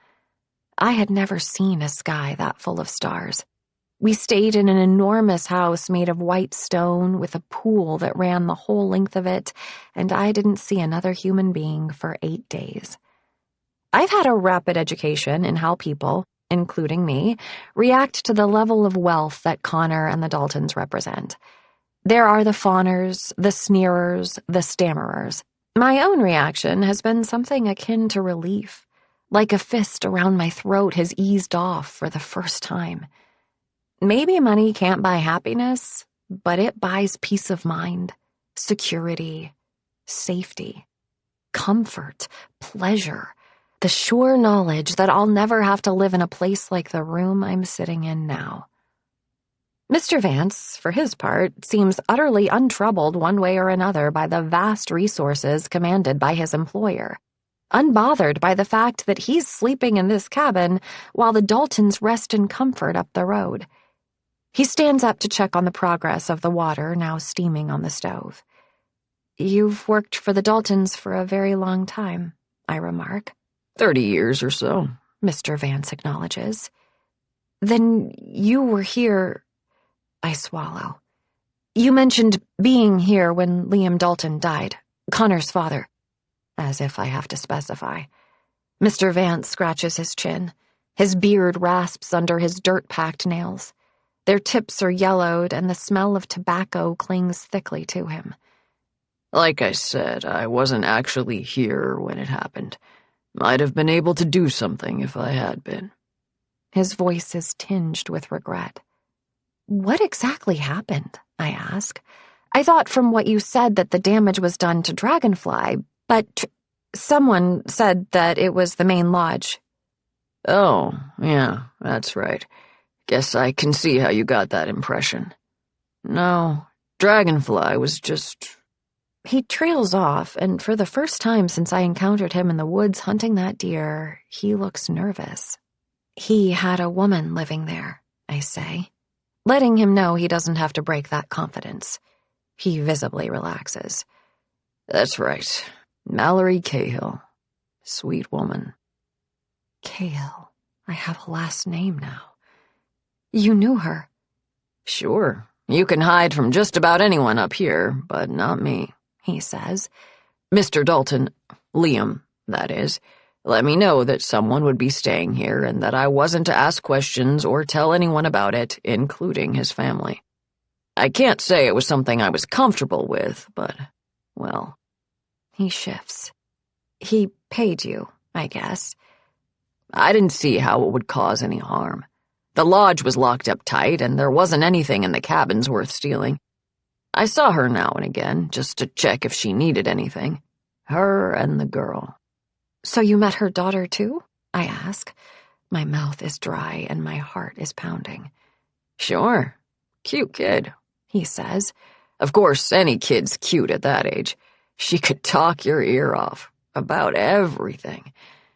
I had never seen a sky that full of stars. We stayed in an enormous house made of white stone with a pool that ran the whole length of it, and I didn't see another human being for 8 days. I've had a rapid education in how people, including me, react to the level of wealth that Connor and the Daltons represent. There are the fawners, the sneerers, the stammerers. My own reaction has been something akin to relief, like a fist around my throat has eased off for the first time. Maybe money can't buy happiness, but it buys peace of mind, security, safety, comfort, pleasure, the sure knowledge that I'll never have to live in a place like the room I'm sitting in now. Mr. Vance, for his part, seems utterly untroubled one way or another by the vast resources commanded by his employer, unbothered by the fact that he's sleeping in this cabin while the Daltons rest in comfort up the road. He stands up to check on the progress of the water now steaming on the stove. You've worked for the Daltons for a very long time, I remark. 30 years or so, Mr. Vance acknowledges. Then you were here, I swallow. You mentioned being here when Liam Dalton died, Connor's father, as if I have to specify. Mr. Vance scratches his chin. His beard rasps under his dirt-packed nails. Their tips are yellowed, and the smell of tobacco clings thickly to him. Like I said, I wasn't actually here when it happened. Might have been able to do something if I had been. His voice is tinged with regret. What exactly happened? I ask. I thought from what you said that the damage was done to Dragonfly, but someone said that it was the main lodge. Oh, yeah, that's right. Guess I can see how you got that impression. No, Dragonfly was just... He trails off, and for the first time since I encountered him in the woods hunting that deer, he looks nervous. He had a woman living there, I say, letting him know he doesn't have to break that confidence. He visibly relaxes. That's right. Mallory Cahill. Sweet woman. Cahill. I have a last name now. You knew her? Sure. You can hide from just about anyone up here, but not me, he says. Mr. Dalton, Liam, that is, let me know that someone would be staying here and that I wasn't to ask questions or tell anyone about it, including his family. I can't say it was something I was comfortable with, but, well." He shifts. "He paid you, I guess." "I didn't see how it would cause any harm. The lodge was locked up tight, and there wasn't anything in the cabins worth stealing. I saw her now and again, just to check if she needed anything. Her and the girl." "So you met her daughter, too?" I ask. My mouth is dry and my heart is pounding. "Sure. Cute kid," he says. "Of course, any kid's cute at that age. She could talk your ear off. About everything.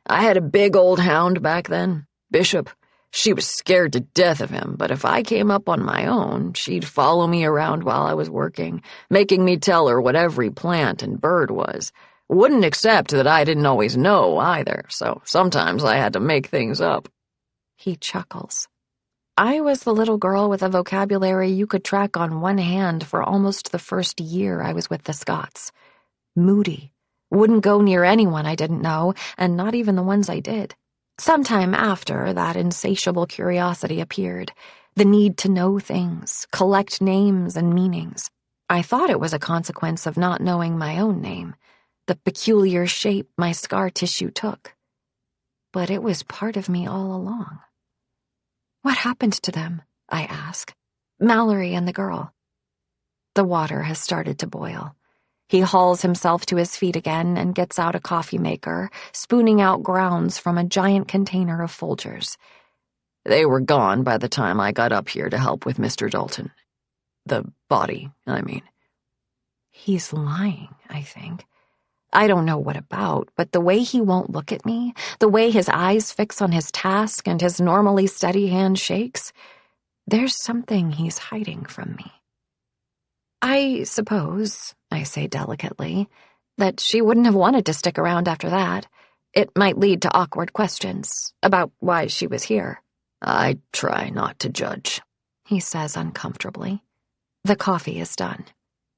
I had a big old hound back then, Bishop. She was scared to death of him, but if I came up on my own, she'd follow me around while I was working, making me tell her what every plant and bird was. Wouldn't accept that I didn't always know either, so sometimes I had to make things up." He chuckles. "I was the little girl with a vocabulary you could track on one hand for almost the first year I was with the Scots. Moody. Wouldn't go near anyone I didn't know, and not even the ones I did. Sometime after, that insatiable curiosity appeared, the need to know things, collect names and meanings. I thought it was a consequence of not knowing my own name, the peculiar shape my scar tissue took. But it was part of me all along." "What happened to them?" I ask. "Mallory and the girl." The water has started to boil. He hauls himself to his feet again and gets out a coffee maker, spooning out grounds from a giant container of Folgers. "They were gone by the time I got up here to help with Mr. Dalton. The body, I mean." He's lying, I think. I don't know what about, but the way he won't look at me, the way his eyes fix on his task and his normally steady hand shakes, there's something he's hiding from me. "I suppose," I say delicately, "that she wouldn't have wanted to stick around after that. It might lead to awkward questions about why she was here." "I try not to judge," he says uncomfortably. The coffee is done.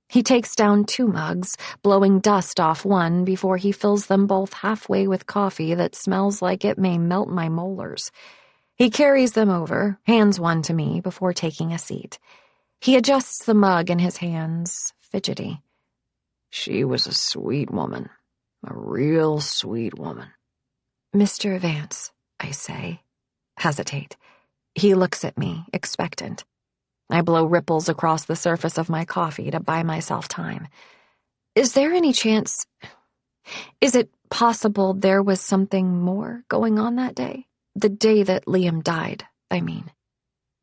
He takes down 2 mugs, blowing dust off one before he fills them both halfway with coffee that smells like it may melt my molars. He carries them over, hands one to me before taking a seat. He adjusts the mug in his hands, fidgety. "She was a sweet woman. A real sweet woman." "Mr. Vance," I say. Hesitate. He looks at me, expectant. I blow ripples across the surface of my coffee to buy myself time. "Is there any chance... Is it possible there was something more going on that day? The day that Liam died, I mean."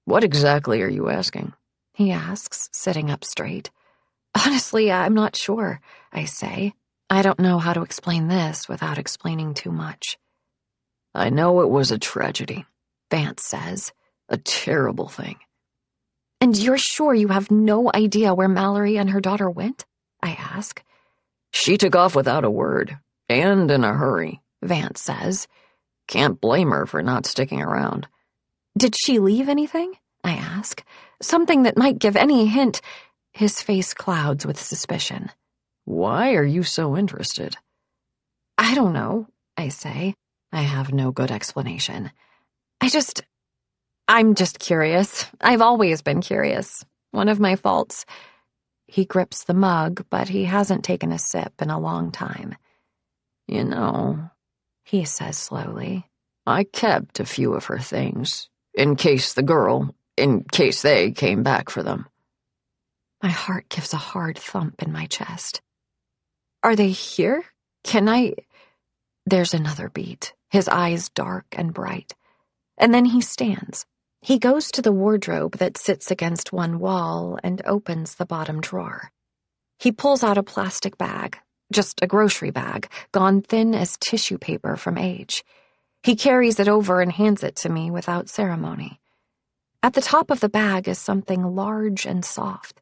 "What exactly are you asking?" he asks, sitting up straight. "Honestly, I'm not sure," I say. I don't know how to explain this without explaining too much. "I know it was a tragedy," Vance says. "A terrible thing." "And you're sure you have no idea where Mallory and her daughter went?" I ask. "She took off without a word, and in a hurry," Vance says. "Can't blame her for not sticking around." "Did she leave anything?" I ask. "Something that might give any hint..." His face clouds with suspicion. "Why are you so interested?" "I don't know," I say. I have no good explanation. I'm just curious. I've always been curious. One of my faults." He grips the mug, but he hasn't taken a sip in a long time. "You know," he says slowly, "I kept a few of her things, in case they came back for them." My heart gives a hard thump in my chest. "Are they here? Can I..." There's another beat, his eyes dark and bright. And then he stands. He goes to the wardrobe that sits against one wall and opens the bottom drawer. He pulls out a plastic bag, just a grocery bag, gone thin as tissue paper from age. He carries it over and hands it to me without ceremony. At the top of the bag is something large and soft.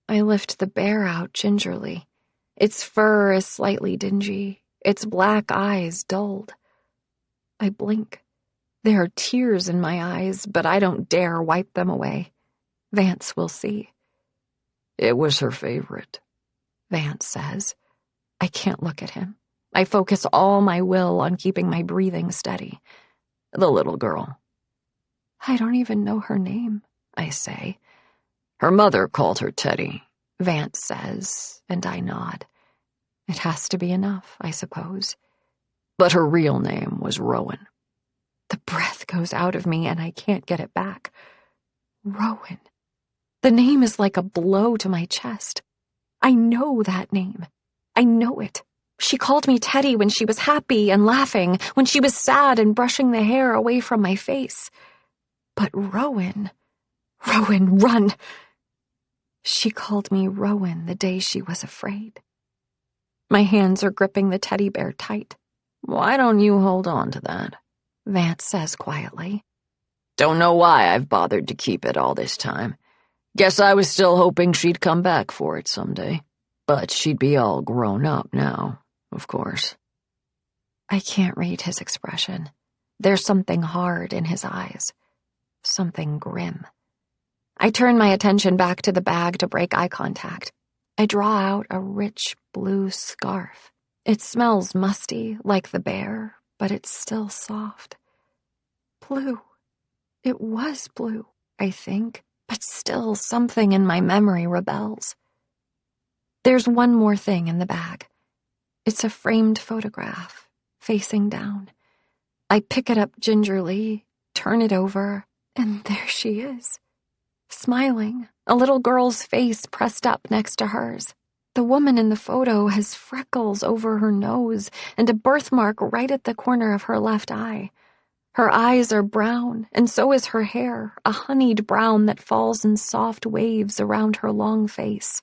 I lift the bear out gingerly. Its fur is slightly dingy, its black eyes dulled. I blink. There are tears in my eyes, but I don't dare wipe them away. Vance will see. "It was her favorite," Vance says. I can't look at him. I focus all my will on keeping my breathing steady. The little girl. I don't even know her name, I say. Her mother called her Teddy, Vance says, and I nod. It has to be enough, I suppose. But her real name was Rowan. The breath goes out of me and I can't get it back. Rowan. The name is like a blow to my chest. I know that name. I know it. She called me Teddy when she was happy and laughing, when she was sad and brushing the hair away from my face. But Rowan... Rowan, run! She called me Rowan the day she was afraid. My hands are gripping the teddy bear tight. Why don't you hold on to that? Vance says quietly. Don't know why I've bothered to keep it all this time. Guess I was still hoping she'd come back for it someday. But she'd be all grown up now, of course. I can't read his expression. There's something hard in his eyes. Something grim. I turn my attention back to the bag to break eye contact. I draw out a rich blue scarf. It smells musty, like the bear, but it's still soft. Blue. It was blue, I think, but still something in my memory rebels. There's one more thing in the bag. It's a framed photograph, facing down. I pick it up gingerly, turn it over, and there she is. Smiling, a little girl's face pressed up next to hers. The woman in the photo has freckles over her nose and a birthmark right at the corner of her left eye. Her eyes are brown, and so is her hair, a honeyed brown that falls in soft waves around her long face.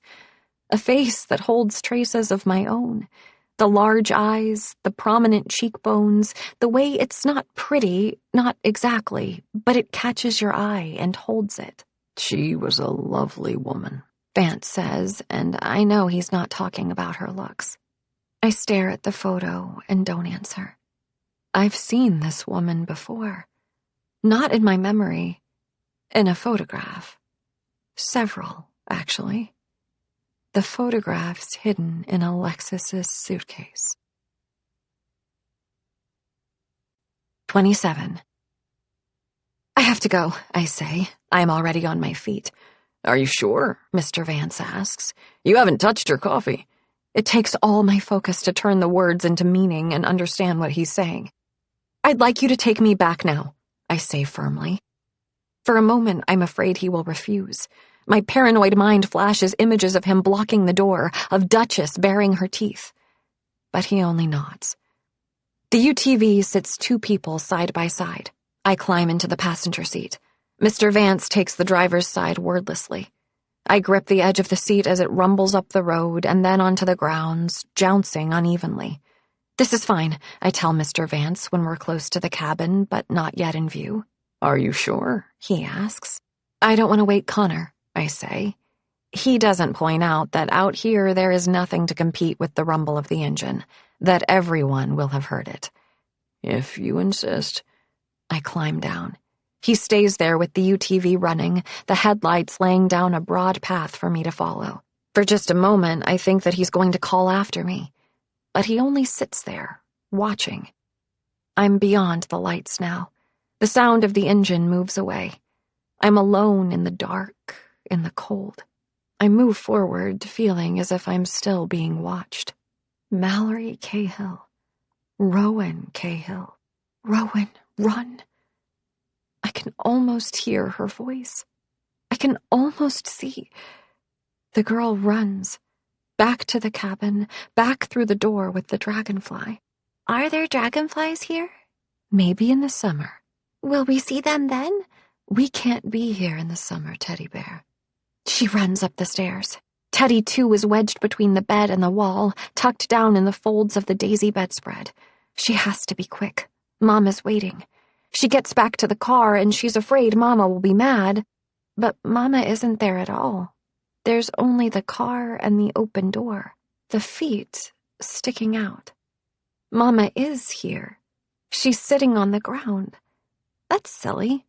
A face that holds traces of my own. The large eyes, the prominent cheekbones, the way it's not pretty, not exactly, but it catches your eye and holds it. She was a lovely woman, Vance says, and I know he's not talking about her looks. I stare at the photo and don't answer. I've seen this woman before. Not in my memory. In a photograph. Several, actually. The photograph's hidden in Alexis's suitcase. 27. I have to go, I say. I'm already on my feet. Are you sure? Mr. Vance asks. You haven't touched your coffee. It takes all my focus to turn the words into meaning and understand what he's saying. I'd like you to take me back now, I say firmly. For a moment, I'm afraid he will refuse. My paranoid mind flashes images of him blocking the door, of Duchess baring her teeth. But he only nods. The UTV sits two people side by side. I climb into the passenger seat. Mr. Vance takes the driver's side wordlessly. I grip the edge of the seat as it rumbles up the road and then onto the grounds, jouncing unevenly. This is fine, I tell Mr. Vance when we're close to the cabin, but not yet in view. Are you sure? He asks. I don't want to wake Connor, I say. He doesn't point out that out here there is nothing to compete with the rumble of the engine, that everyone will have heard it. If you insist. I climb down. He stays there with the UTV running, the headlights laying down a broad path for me to follow. For just a moment, I think that he's going to call after me. But he only sits there, watching. I'm beyond the lights now. The sound of the engine moves away. I'm alone in the dark, in the cold. I move forward, feeling as if I'm still being watched. Mallory Cahill. Rowan Cahill. Rowan, run. I can almost hear her voice. I can almost see. The girl runs. Back to the cabin, back through the door with the dragonfly. Are there dragonflies here? Maybe in the summer. Will we see them then? We can't be here in the summer, Teddy Bear. She runs up the stairs. Teddy, too, is wedged between the bed and the wall, tucked down in the folds of the daisy bedspread. She has to be quick. Mama's waiting. She gets back to the car and she's afraid Mama will be mad. But Mama isn't there at all. There's only the car and the open door, the feet sticking out. Mama is here. She's sitting on the ground. That's silly.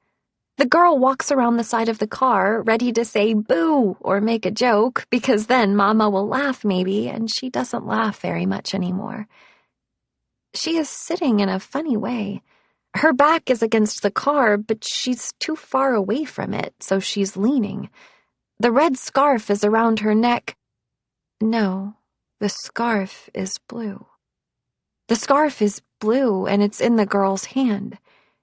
The girl walks around the side of the car, ready to say boo or make a joke, because then Mama will laugh maybe, and she doesn't laugh very much anymore. She is sitting in a funny way. Her back is against the car, but she's too far away from it, so she's leaning. The red scarf is around her neck. No, the scarf is blue. The scarf is blue, and it's in the girl's hand.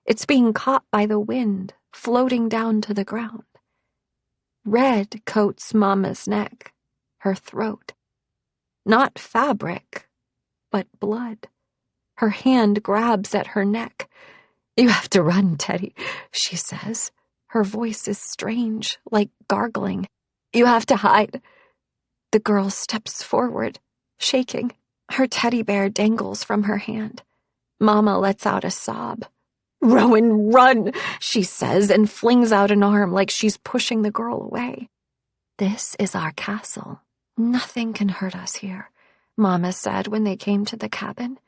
It's being caught by the wind, floating down to the ground. Red coats Mama's neck, her throat. Not fabric, but blood. Her hand grabs at her neck. "You have to run, Teddy," she says. Her voice is strange, like gargling. "You have to hide." The girl steps forward, shaking. Her teddy bear dangles from her hand. Mama lets out a sob. "Rowan, run," she says, and flings out an arm like she's pushing the girl away. "This is our castle. Nothing can hurt us here," Mama said when they came to the cabin.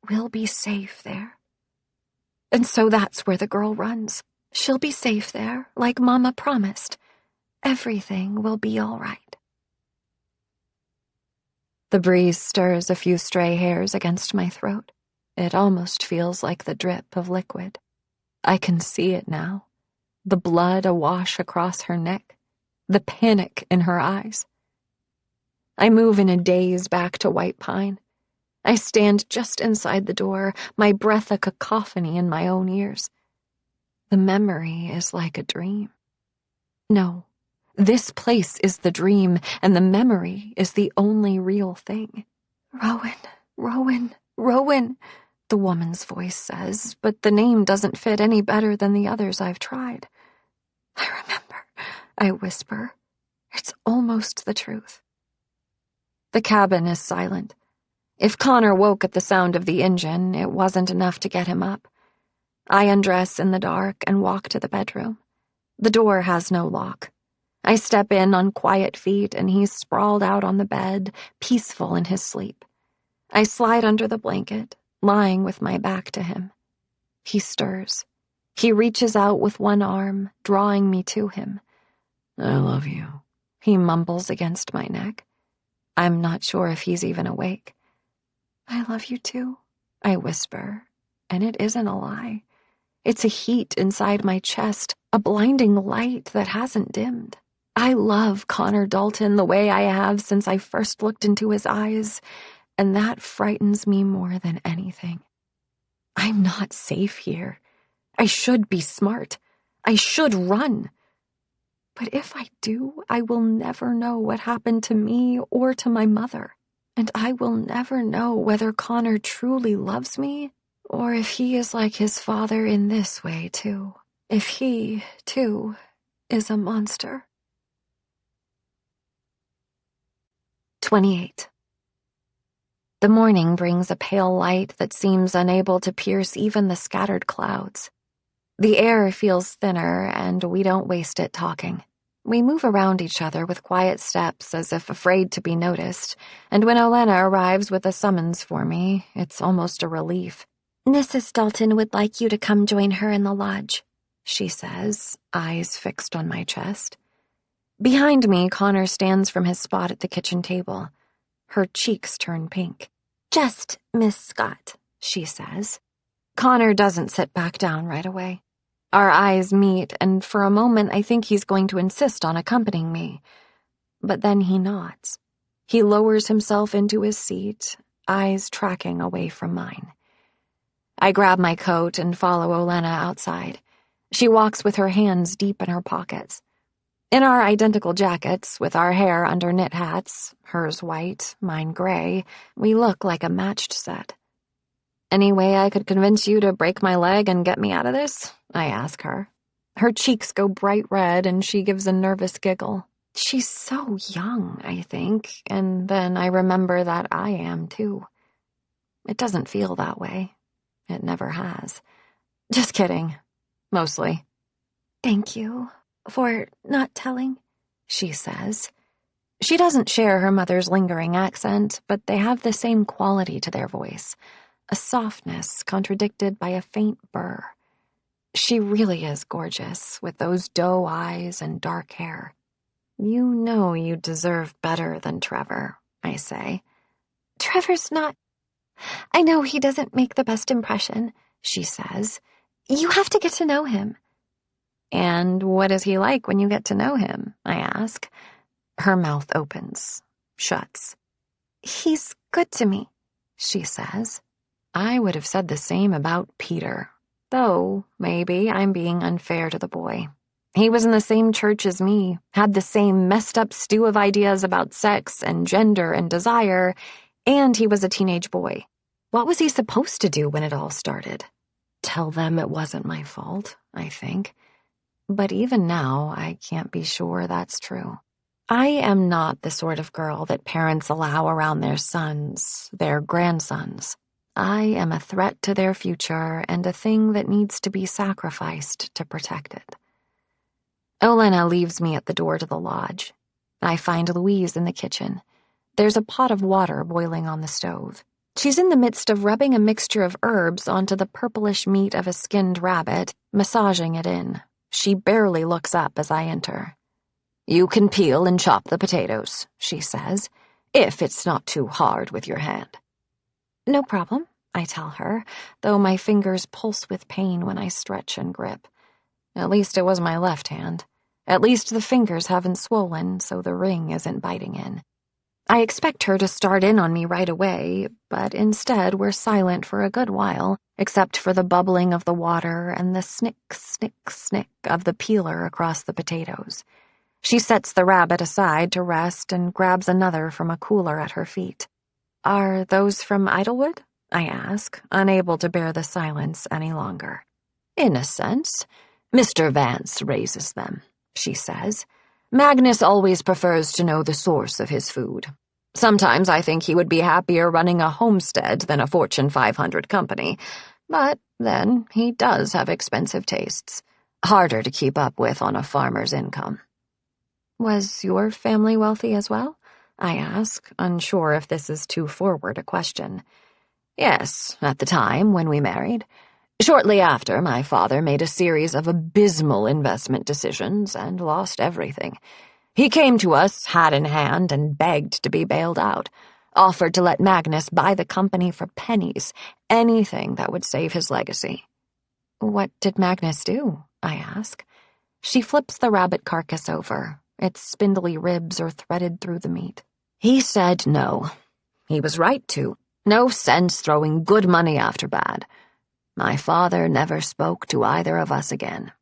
"We'll be safe there." And so that's where the girl runs. She'll be safe there, like Mama promised. Everything will be all right. The breeze stirs a few stray hairs against my throat. It almost feels like the drip of liquid. I can see it now. The blood awash across her neck. The panic in her eyes. I move in a daze back to White Pine. I stand just inside the door, my breath a cacophony in my own ears. The memory is like a dream. No, this place is the dream, and the memory is the only real thing. "Rowan, Rowan, Rowan," the woman's voice says, but the name doesn't fit any better than the others I've tried. "I remember," I whisper. It's almost the truth. The cabin is silent. If Connor woke at the sound of the engine, it wasn't enough to get him up. I undress in the dark and walk to the bedroom. The door has no lock. I step in on quiet feet, and he's sprawled out on the bed, peaceful in his sleep. I slide under the blanket, lying with my back to him. He stirs. He reaches out with one arm, drawing me to him. "I love you," he mumbles against my neck. I'm not sure if he's even awake. "I love you too," I whisper, and it isn't a lie. It's a heat inside my chest, a blinding light that hasn't dimmed. I love Connor Dalton the way I have since I first looked into his eyes, and that frightens me more than anything. I'm not safe here. I should be smart. I should run. But if I do, I will never know what happened to me or to my mother. And I will never know whether Connor truly loves me, or if he is like his father in this way, too. If he, too, is a monster. 28. The morning brings a pale light that seems unable to pierce even the scattered clouds. The air feels thinner, and we don't waste it talking. We move around each other with quiet steps as if afraid to be noticed, and when Olenna arrives with a summons for me, it's almost a relief. "Mrs. Dalton would like you to come join her in the lodge," she says, eyes fixed on my chest. Behind me, Connor stands from his spot at the kitchen table. Her cheeks turn pink. "Just Miss Scott," she says. Connor doesn't sit back down right away. Our eyes meet, and for a moment I think he's going to insist on accompanying me. But then he nods. He lowers himself into his seat, eyes tracking away from mine. I grab my coat and follow Olenna outside. She walks with her hands deep in her pockets. In our identical jackets, with our hair under knit hats, hers white, mine gray, we look like a matched set. "Any way I could convince you to break my leg and get me out of this?" I ask her. Her cheeks go bright red, and she gives a nervous giggle. She's so young, I think, and then I remember that I am, too. It doesn't feel that way. It never has. Just kidding. Mostly. "Thank you for not telling," she says. She doesn't share her mother's lingering accent, but they have the same quality to their voice, a softness contradicted by a faint burr. She really is gorgeous, with those doe eyes and dark hair. You know you deserve better than Trevor, I say. Trevor's not... I know he doesn't make the best impression, she says. You have to get to know him. And what is he like when you get to know him? I ask. Her mouth opens, shuts. He's good to me, she says. I would have said the same about Peter, though maybe I'm being unfair to the boy. He was in the same church as me, had the same messed up stew of ideas about sex and gender and desire, and he was a teenage boy. What was he supposed to do when it all started? Tell them it wasn't my fault, I think. But even now, I can't be sure that's true. I am not the sort of girl that parents allow around their sons, their grandsons. I am a threat to their future and a thing that needs to be sacrificed to protect it. Olenna leaves me at the door to the lodge. I find Louise in the kitchen. There's a pot of water boiling on the stove. She's in the midst of rubbing a mixture of herbs onto the purplish meat of a skinned rabbit, massaging it in. She barely looks up as I enter. "You can peel and chop the potatoes," she says, "if it's not too hard with your hand." No problem, I tell her, though my fingers pulse with pain when I stretch and grip. At least it was my left hand. At least the fingers haven't swollen, so the ring isn't biting in. I expect her to start in on me right away, but instead we're silent for a good while, except for the bubbling of the water and the snick, snick, snick of the peeler across the potatoes. She sets the rabbit aside to rest and grabs another from a cooler at her feet. "Are those from Idlewood?" I ask, unable to bear the silence any longer. "In a sense. Mr. Vance raises them," she says. "Magnus always prefers to know the source of his food. Sometimes I think he would be happier running a homestead than a Fortune 500 company, but then he does have expensive tastes, harder to keep up with on a farmer's income." "Was your family wealthy as well?" I ask, unsure if this is too forward a question. "Yes, at the time when we married. Shortly after, my father made a series of abysmal investment decisions and lost everything. He came to us, hat in hand, and begged to be bailed out, offered to let Magnus buy the company for pennies, anything that would save his legacy." "What did Magnus do?" I ask. She flips the rabbit carcass over. Its spindly ribs are threaded through the meat. "He said no. He was right to. No sense throwing good money after bad. My father never spoke to either of us again.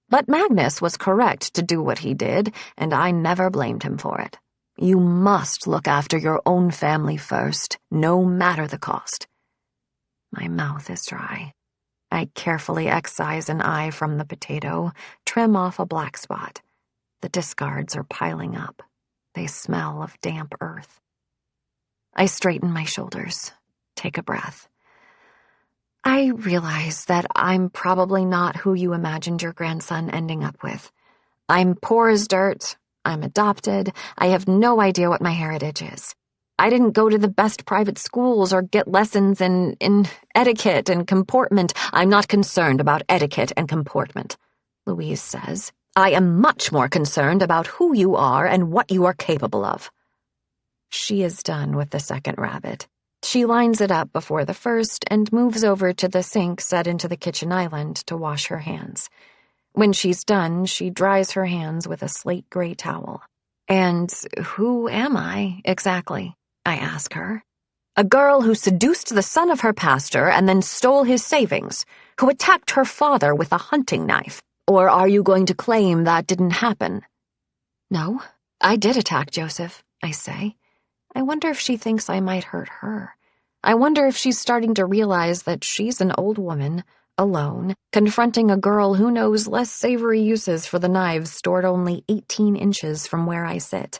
But Magnus was correct to do what he did, and I never blamed him for it. You must look after your own family first, no matter the cost." My mouth is dry. I carefully excise an eye from the potato, trim off a black spot. The discards are piling up. They smell of damp earth. I straighten my shoulders, take a breath. "I realize that I'm probably not who you imagined your grandson ending up with. I'm poor as dirt, I'm adopted, I have no idea what my heritage is. I didn't go to the best private schools or get lessons in etiquette and comportment. I'm not concerned about etiquette and comportment," Louise says. "I am much more concerned about who you are and what you are capable of." She is done with the second rabbit. She lines it up before the first and moves over to the sink set into the kitchen island to wash her hands. When she's done, she dries her hands with a slate gray towel. "And who am I, exactly?" I ask her. "A girl who seduced the son of her pastor and then stole his savings, who attacked her father with a hunting knife. Or are you going to claim that didn't happen?" "No, I did attack Joseph," I say. I wonder if she thinks I might hurt her. I wonder if she's starting to realize that she's an old woman, alone, confronting a girl who knows less savory uses for the knives stored only 18 inches from where I sit.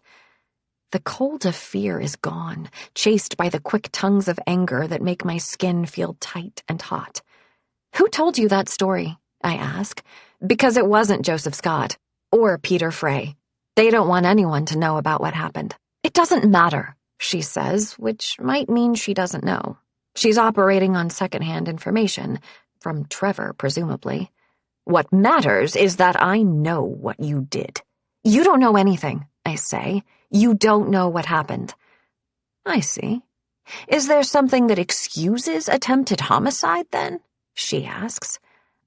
The cold of fear is gone, chased by the quick tongues of anger that make my skin feel tight and hot. "Who told you that story?" I ask, because it wasn't Joseph Scott or Peter Frey. They don't want anyone to know about what happened. "It doesn't matter," she says, which might mean she doesn't know. She's operating on secondhand information, from Trevor, presumably. What matters is that I know what you did. You don't know anything, I say. You don't know what happened. I see. Is there something that excuses attempted homicide, then? She asks.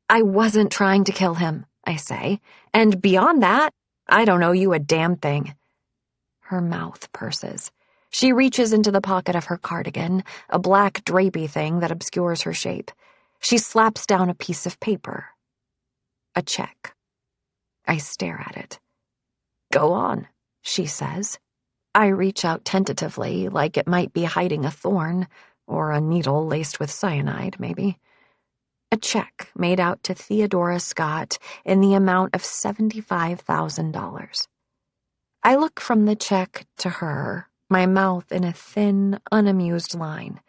I wasn't trying to kill him, I say. And beyond that, I don't owe you a damn thing. Her mouth purses. She reaches into the pocket of her cardigan, a black drapey thing that obscures her shape. She slaps down a piece of paper. A check. I stare at it. Go on, she says. I reach out tentatively, like it might be hiding a thorn, or a needle laced with cyanide, maybe. A check made out to Theodora Scott in the amount of $75,000. I look from the check to her, my mouth in a thin, unamused line.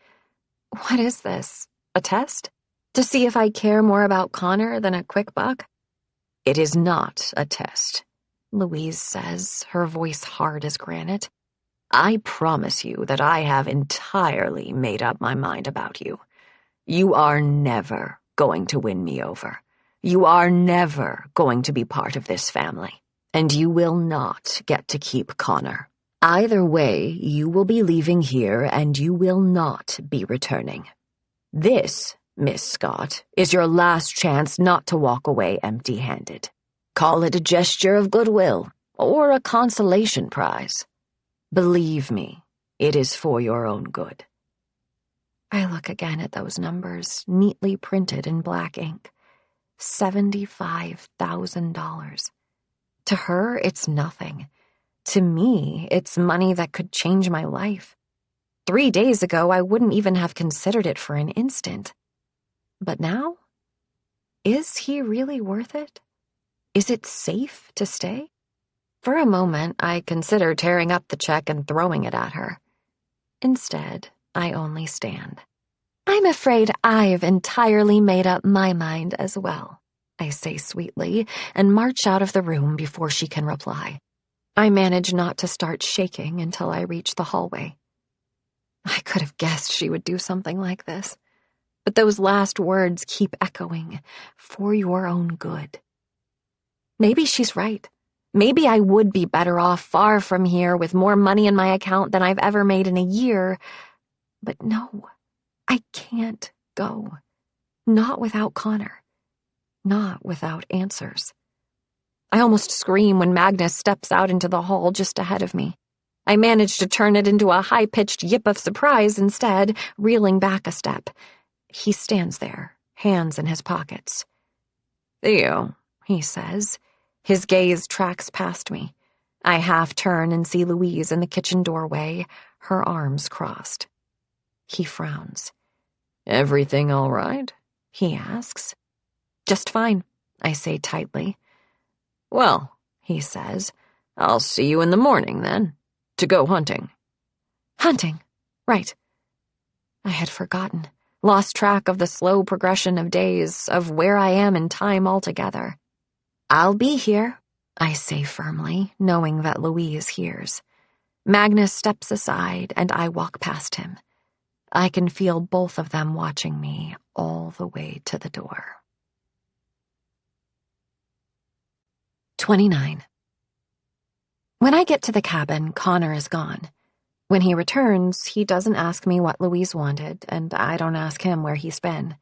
What is this? A test? To see if I care more about Connor than a quick buck? It is not a test, Louise says, her voice hard as granite. I promise you that I have entirely made up my mind about you. You are never going to win me over. You are never going to be part of this family, and you will not get to keep Connor. Either way, you will be leaving here and you will not be returning. This, Miss Scott, is your last chance not to walk away empty-handed. Call it a gesture of goodwill or a consolation prize. Believe me, it is for your own good. I look again at those numbers, neatly printed in black ink. $75,000. To her, it's nothing. To me, it's money that could change my life. 3 days ago, I wouldn't even have considered it for an instant. But now? Is he really worth it? Is it safe to stay? For a moment, I consider tearing up the check and throwing it at her. Instead, I only stand. I'm afraid I've entirely made up my mind as well, I say sweetly, and march out of the room before she can reply. I manage not to start shaking until I reach the hallway. I could have guessed she would do something like this. But those last words keep echoing, for your own good. Maybe she's right. Maybe I would be better off far from here with more money in my account than I've ever made in a year. But no, I can't go. Not without Connor. Not without answers. I almost scream when Magnus steps out into the hall just ahead of me. I manage to turn it into a high-pitched yip of surprise instead, reeling back a step. He stands there, hands in his pockets. Theo, he says. His gaze tracks past me. I half turn and see Louise in the kitchen doorway, her arms crossed. He frowns. Everything all right? He asks. Just fine, I say tightly. Well, he says, I'll see you in the morning, then, to go hunting. Hunting, right. I had forgotten, lost track of the slow progression of days, of where I am in time altogether. I'll be here, I say firmly, knowing that Louise hears. Magnus steps aside, and I walk past him. I can feel both of them watching me all the way to the door. 29. When I get to the cabin, Connor is gone. When he returns, he doesn't ask me what Louise wanted, and I don't ask him where he's been.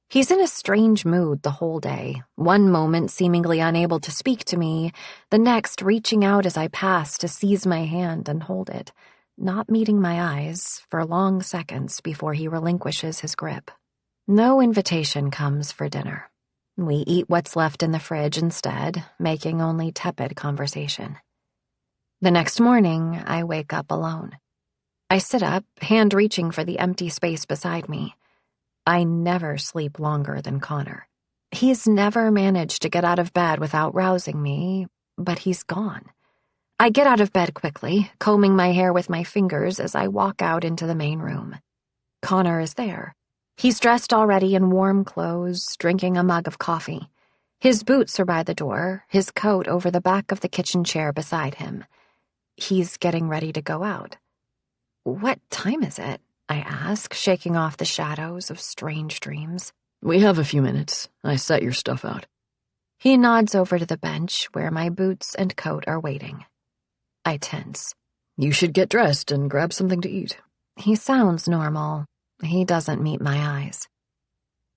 He's in a strange mood the whole day, one moment seemingly unable to speak to me, the next reaching out as I pass to seize my hand and hold it, not meeting my eyes for long seconds before he relinquishes his grip. No invitation comes for dinner. We eat what's left in the fridge instead, making only tepid conversation. The next morning, I wake up alone. I sit up, hand reaching for the empty space beside me. I never sleep longer than Connor. He's never managed to get out of bed without rousing me, but he's gone. I get out of bed quickly, combing my hair with my fingers as I walk out into the main room. Connor is there. He's dressed already in warm clothes, drinking a mug of coffee. His boots are by the door, his coat over the back of the kitchen chair beside him. He's getting ready to go out. What time is it? I ask, shaking off the shadows of strange dreams. We have a few minutes. I set your stuff out. He nods over to the bench where my boots and coat are waiting. I tense. You should get dressed and grab something to eat. He sounds normal. He doesn't meet my eyes.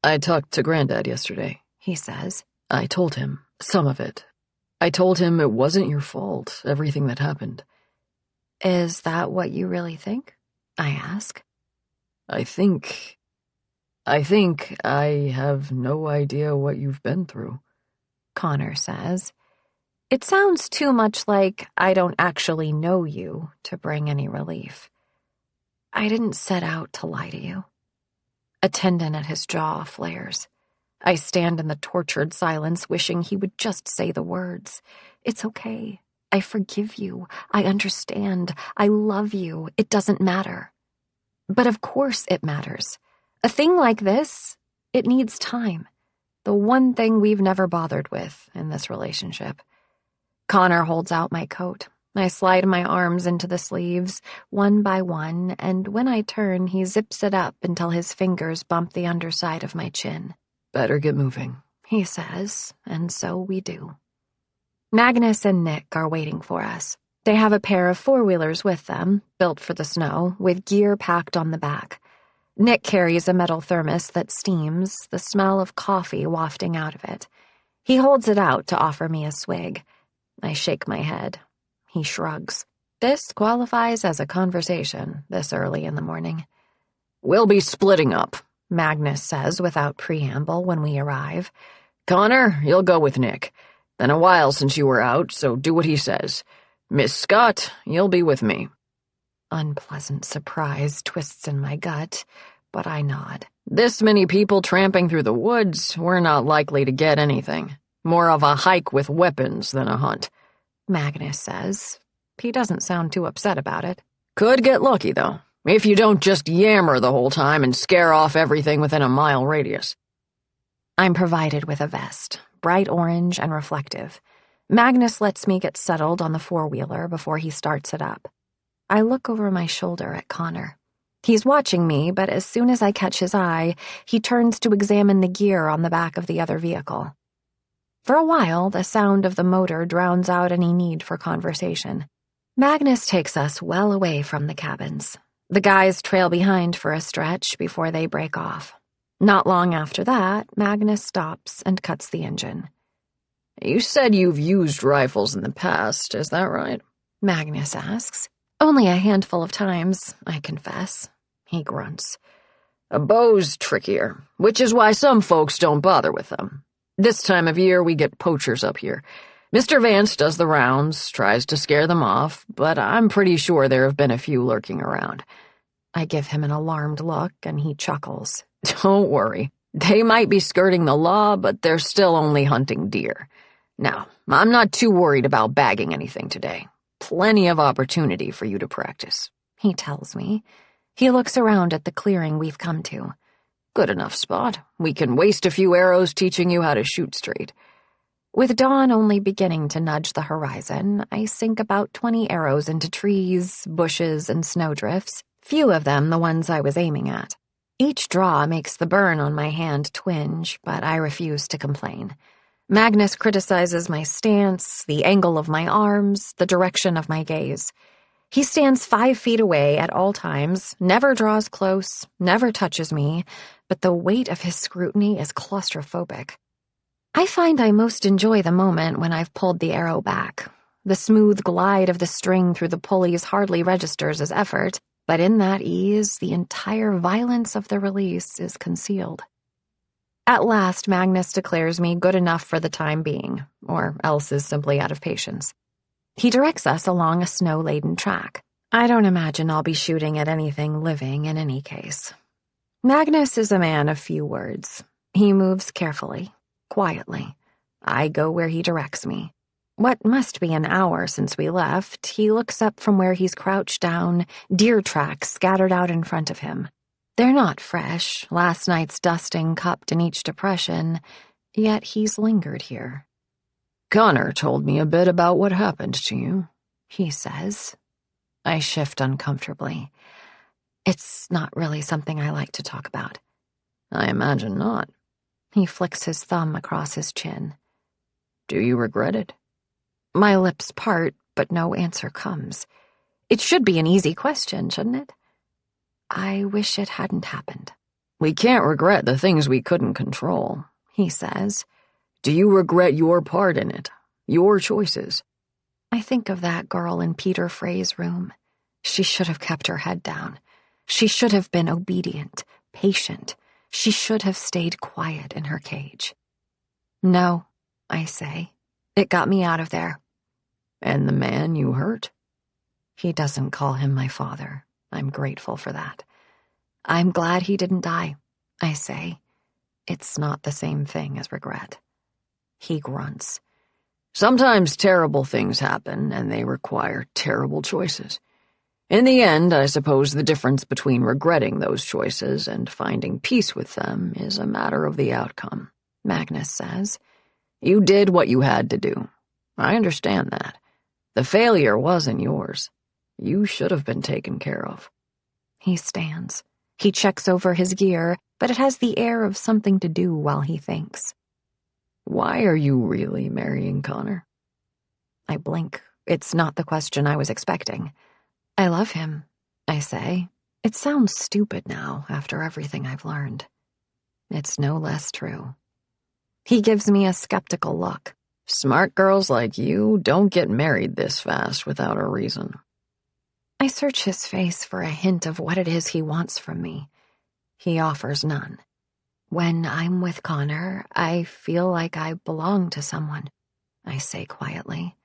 I talked to Granddad yesterday, he says. I told him some of it. I told him it wasn't your fault, everything that happened. Is that what you really think? I ask. I think I have no idea what you've been through, Connor says. It sounds too much like I don't actually know you to bring any relief. I didn't set out to lie to you. A tendon at his jaw flares. I stand in the tortured silence, wishing he would just say the words. It's okay. I forgive you. I understand. I love you. It doesn't matter. But of course it matters. A thing like this, it needs time. The one thing we've never bothered with in this relationship. Connor holds out my coat. I slide my arms into the sleeves, one by one, and when I turn, he zips it up until his fingers bump the underside of my chin. Better get moving, he says, and so we do. Magnus and Nick are waiting for us. They have a pair of four-wheelers with them, built for the snow, with gear packed on the back. Nick carries a metal thermos that steams, the smell of coffee wafting out of it. He holds it out to offer me a swig. I shake my head. He shrugs. This qualifies as a conversation this early in the morning. We'll be splitting up, Magnus says without preamble when we arrive. Connor, you'll go with Nick. Been a while since you were out, so do what he says. Miss Scott, you'll be with me. Unpleasant surprise twists in my gut, but I nod. This many people tramping through the woods, we're not likely to get anything. More of a hike with weapons than a hunt, Magnus says. He doesn't sound too upset about it. Could get lucky, though, if you don't just yammer the whole time and scare off everything within a mile radius. I'm provided with a vest, bright orange and reflective. Magnus lets me get settled on the four-wheeler before he starts it up. I look over my shoulder at Connor. He's watching me, but as soon as I catch his eye, he turns to examine the gear on the back of the other vehicle. For a while, the sound of the motor drowns out any need for conversation. Magnus takes us well away from the cabins. The guys trail behind for a stretch before they break off. Not long after that, Magnus stops and cuts the engine. You said you've used rifles in the past, is that right? Magnus asks. Only a handful of times, I confess. He grunts. A bow's trickier, which is why some folks don't bother with them. This time of year, we get poachers up here. Mr. Vance does the rounds, tries to scare them off, but I'm pretty sure there have been a few lurking around. I give him an alarmed look, and he chuckles. Don't worry. They might be skirting the law, but they're still only hunting deer. Now, I'm not too worried about bagging anything today. Plenty of opportunity for you to practice, he tells me. He looks around at the clearing we've come to. Good enough spot. We can waste a few arrows teaching you how to shoot straight. With dawn only beginning to nudge the horizon, I sink about 20 arrows into trees, bushes, and snowdrifts, few of them the ones I was aiming at. Each draw makes the burn on my hand twinge, but I refuse to complain. Magnus criticizes my stance, the angle of my arms, the direction of my gaze. He stands 5 feet away at all times, never draws close, never touches me, but the weight of his scrutiny is claustrophobic. I find I most enjoy the moment when I've pulled the arrow back. The smooth glide of the string through the pulleys hardly registers as effort, but in that ease, the entire violence of the release is concealed. At last, Magnus declares me good enough for the time being, or else is simply out of patience. He directs us along a snow-laden track. I don't imagine I'll be shooting at anything living in any case. Magnus is a man of few words. He moves carefully, quietly. I go where he directs me. What must be an hour since we left, he looks up from where he's crouched down, deer tracks scattered out in front of him. They're not fresh, last night's dusting cupped in each depression, yet he's lingered here. Connor told me a bit about what happened to you, he says. I shift uncomfortably. It's not really something I like to talk about. I imagine not. He flicks his thumb across his chin. Do you regret it? My lips part, but no answer comes. It should be an easy question, shouldn't it? I wish it hadn't happened. We can't regret the things we couldn't control, he says. Do you regret your part in it? Your choices? I think of that girl in Peter Frey's room. She should have kept her head down. She should have been obedient, patient. She should have stayed quiet in her cage. No, I say. It got me out of there. And the man you hurt? He doesn't call him my father. I'm grateful for that. I'm glad he didn't die, I say. It's not the same thing as regret. He grunts. Sometimes terrible things happen, and they require terrible choices. In the end, I suppose the difference between regretting those choices and finding peace with them is a matter of the outcome, Magnus says. You did what you had to do. I understand that. The failure wasn't yours. You should have been taken care of. He stands. He checks over his gear, but it has the air of something to do while he thinks. Why are you really marrying Connor? I blink. It's not the question I was expecting. I love him, I say. It sounds stupid now, after everything I've learned. It's no less true. He gives me a skeptical look. Smart girls like you don't get married this fast without a reason. I search his face for a hint of what it is he wants from me. He offers none. When I'm with Connor, I feel like I belong to someone, I say quietly.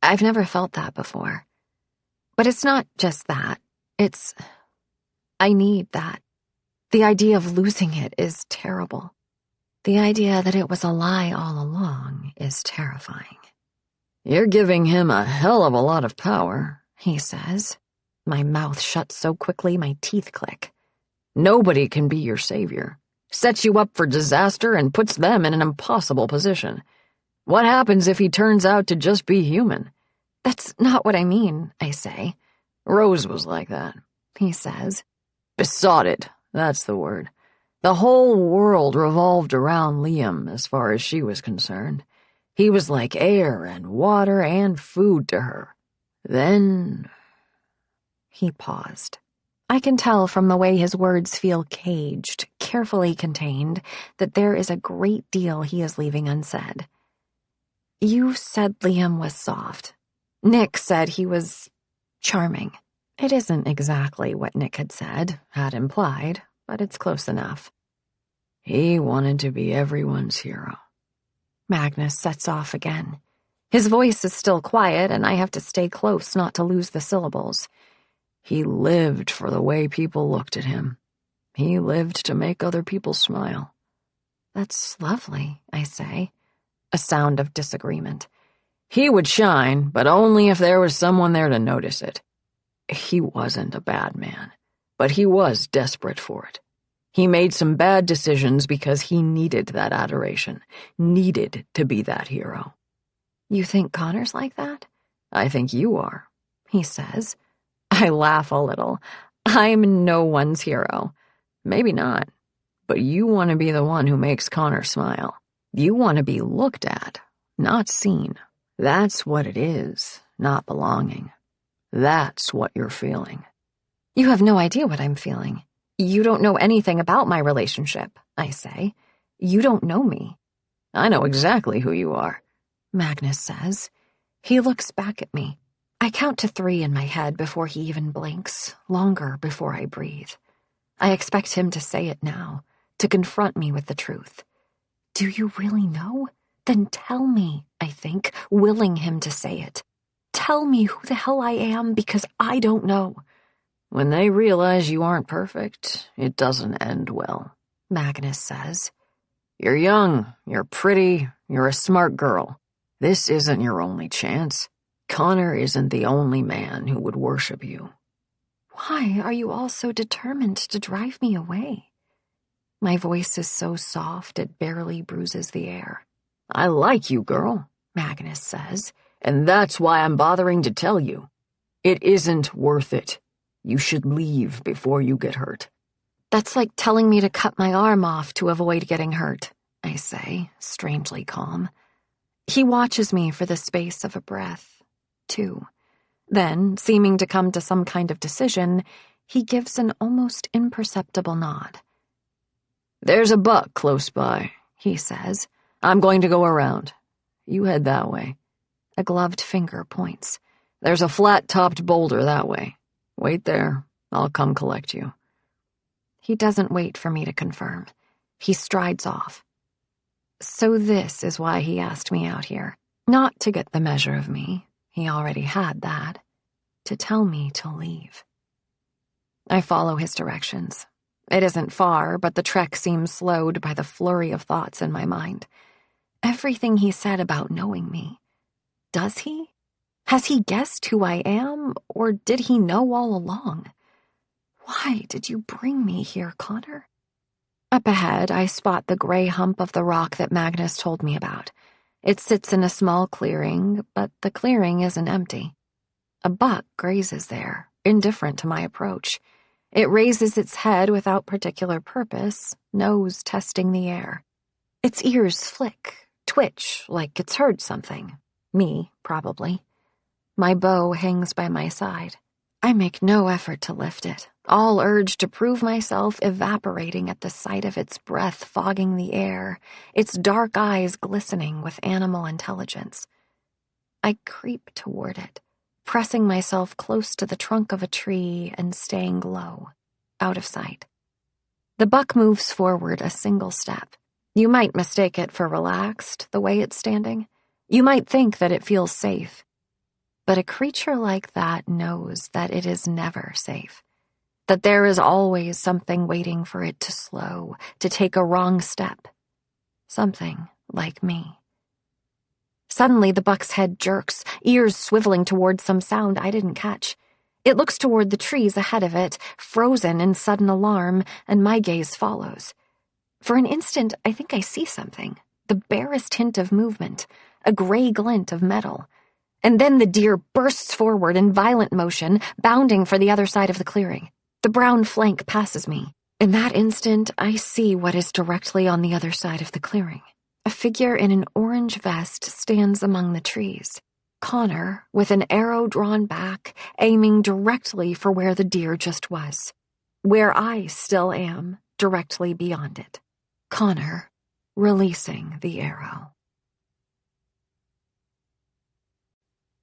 I've never felt that before. But it's not just that. I need that. The idea of losing it is terrible. The idea that it was a lie all along is terrifying. You're giving him a hell of a lot of power, he says. My mouth shuts so quickly my teeth click. Nobody can be your savior. Sets you up for disaster and puts them in an impossible position. What happens if he turns out to just be human? That's not what I mean, I say. Rose was like that, he says. Besotted, that's the word. The whole world revolved around Liam as far as she was concerned. He was like air and water and food to her. Then... He paused. I can tell from the way his words feel caged, carefully contained, that there is a great deal he is leaving unsaid. You said Liam was soft. Nick said he was charming. It isn't exactly what Nick had implied, but it's close enough. He wanted to be everyone's hero. Magnus sets off again. His voice is still quiet, and I have to stay close not to lose the syllables. He lived for the way people looked at him. He lived to make other people smile. That's lovely, I say. A sound of disagreement. He would shine, but only if there was someone there to notice it. He wasn't a bad man, but he was desperate for it. He made some bad decisions because he needed that adoration, needed to be that hero. You think Connor's like that? I think you are, he says. I laugh a little. I'm no one's hero. Maybe not, but you want to be the one who makes Connor smile. You want to be looked at, not seen. That's what it is, not belonging. That's what you're feeling. You have no idea what I'm feeling. You don't know anything about my relationship, I say. You don't know me. I know exactly who you are, Magnus says. He looks back at me. I count to 3 in my head before he even blinks, longer before I breathe. I expect him to say it now, to confront me with the truth. Do you really know? Then tell me, I think, willing him to say it. Tell me who the hell I am, because I don't know. When they realize you aren't perfect, it doesn't end well, Magnus says. You're young, you're pretty, you're a smart girl. This isn't your only chance. Connor isn't the only man who would worship you. Why are you all so determined to drive me away? My voice is so soft it barely bruises the air. I like you, girl, Magnus says. And that's why I'm bothering to tell you. It isn't worth it. You should leave before you get hurt. That's like telling me to cut my arm off to avoid getting hurt, I say, strangely calm. He watches me for the space of a breath, too. Then, seeming to come to some kind of decision, he gives an almost imperceptible nod. "There's a buck close by," he says. "I'm going to go around. You head that way." A gloved finger points. "There's a flat-topped boulder that way. Wait there. I'll come collect you." He doesn't wait for me to confirm. He strides off. So this is why he asked me out here. Not to get the measure of me. He already had that. To tell me to leave. I follow his directions. It isn't far, but the trek seems slowed by the flurry of thoughts in my mind. Everything he said about knowing me. Does he? Has he guessed who I am, or did he know all along? Why did you bring me here, Connor? Up ahead, I spot the gray hump of the rock that Magnus told me about. It sits in a small clearing, but the clearing isn't empty. A buck grazes there, indifferent to my approach. It raises its head without particular purpose, nose testing the air. Its ears flick, twitch, like it's heard something. Me, probably. My bow hangs by my side. I make no effort to lift it, all urge to prove myself evaporating at the sight of its breath fogging the air, its dark eyes glistening with animal intelligence. I creep toward it, pressing myself close to the trunk of a tree and staying low, out of sight. The buck moves forward a single step. You might mistake it for relaxed, the way it's standing. You might think that it feels safe. But a creature like that knows that it is never safe. That there is always something waiting for it to slow, to take a wrong step. Something like me. Suddenly the buck's head jerks, ears swiveling toward some sound I didn't catch. It looks toward the trees ahead of it, frozen in sudden alarm, and my gaze follows. For an instant, I think I see something. The barest hint of movement, a gray glint of metal. And then the deer bursts forward in violent motion, bounding for the other side of the clearing. The brown flank passes me. In that instant, I see what is directly on the other side of the clearing. A figure in an orange vest stands among the trees. Connor, with an arrow drawn back, aiming directly for where the deer just was. Where I still am, directly beyond it. Connor, releasing the arrow.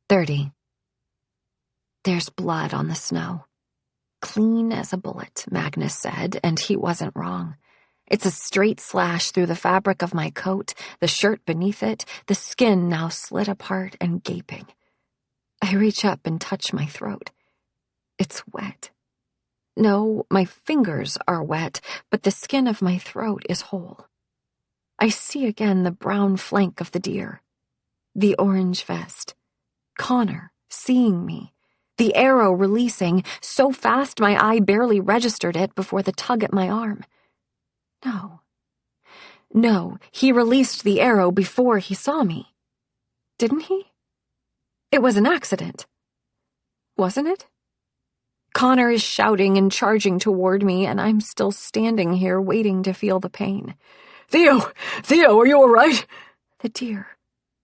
30. There's blood on the snow. Clean as a bullet, Magnus said, and he wasn't wrong. It's a straight slash through the fabric of my coat, the shirt beneath it, the skin now slit apart and gaping. I reach up and touch my throat. It's wet. No, my fingers are wet, but the skin of my throat is whole. I see again the brown flank of the deer. The orange vest. Connor, seeing me. The arrow releasing, so fast my eye barely registered it before the tug at my arm. No, he released the arrow before he saw me. Didn't he? It was an accident. Wasn't it? Connor is shouting and charging toward me, and I'm still standing here waiting to feel the pain. Theo, are you all right? The deer.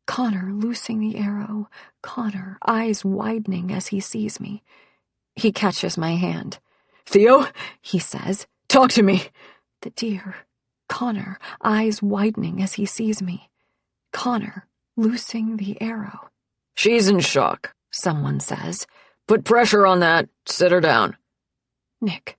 Connor loosing the arrow. Connor, eyes widening as he sees me. He catches my hand. Theo, he says. Talk to me. The deer. Connor, eyes widening as he sees me. Connor, loosing the arrow. She's in shock, someone says. Put pressure on that. Sit her down. Nick.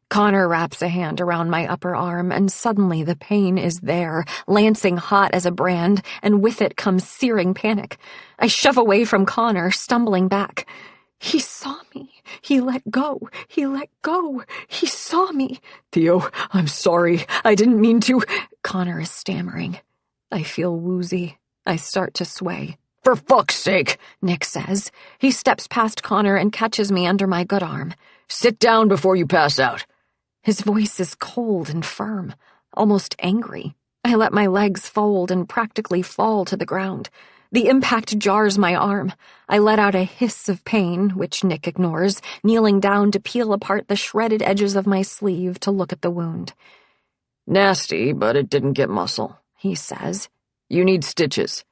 Connor wraps a hand around my upper arm, and suddenly the pain is there, lancing hot as a brand, and with it comes searing panic. I shove away from Connor, stumbling back. He saw me. He let go. He saw me. Theo, I'm sorry. I didn't mean to. Connor is stammering. I feel woozy. I start to sway. For fuck's sake, Nick says. He steps past Connor and catches me under my good arm. Sit down before you pass out. His voice is cold and firm, almost angry. I let my legs fold and practically fall to the ground. The impact jars my arm. I let out a hiss of pain, which Nick ignores, kneeling down to peel apart the shredded edges of my sleeve to look at the wound. Nasty, but it didn't get muscle, he says. You need stitches.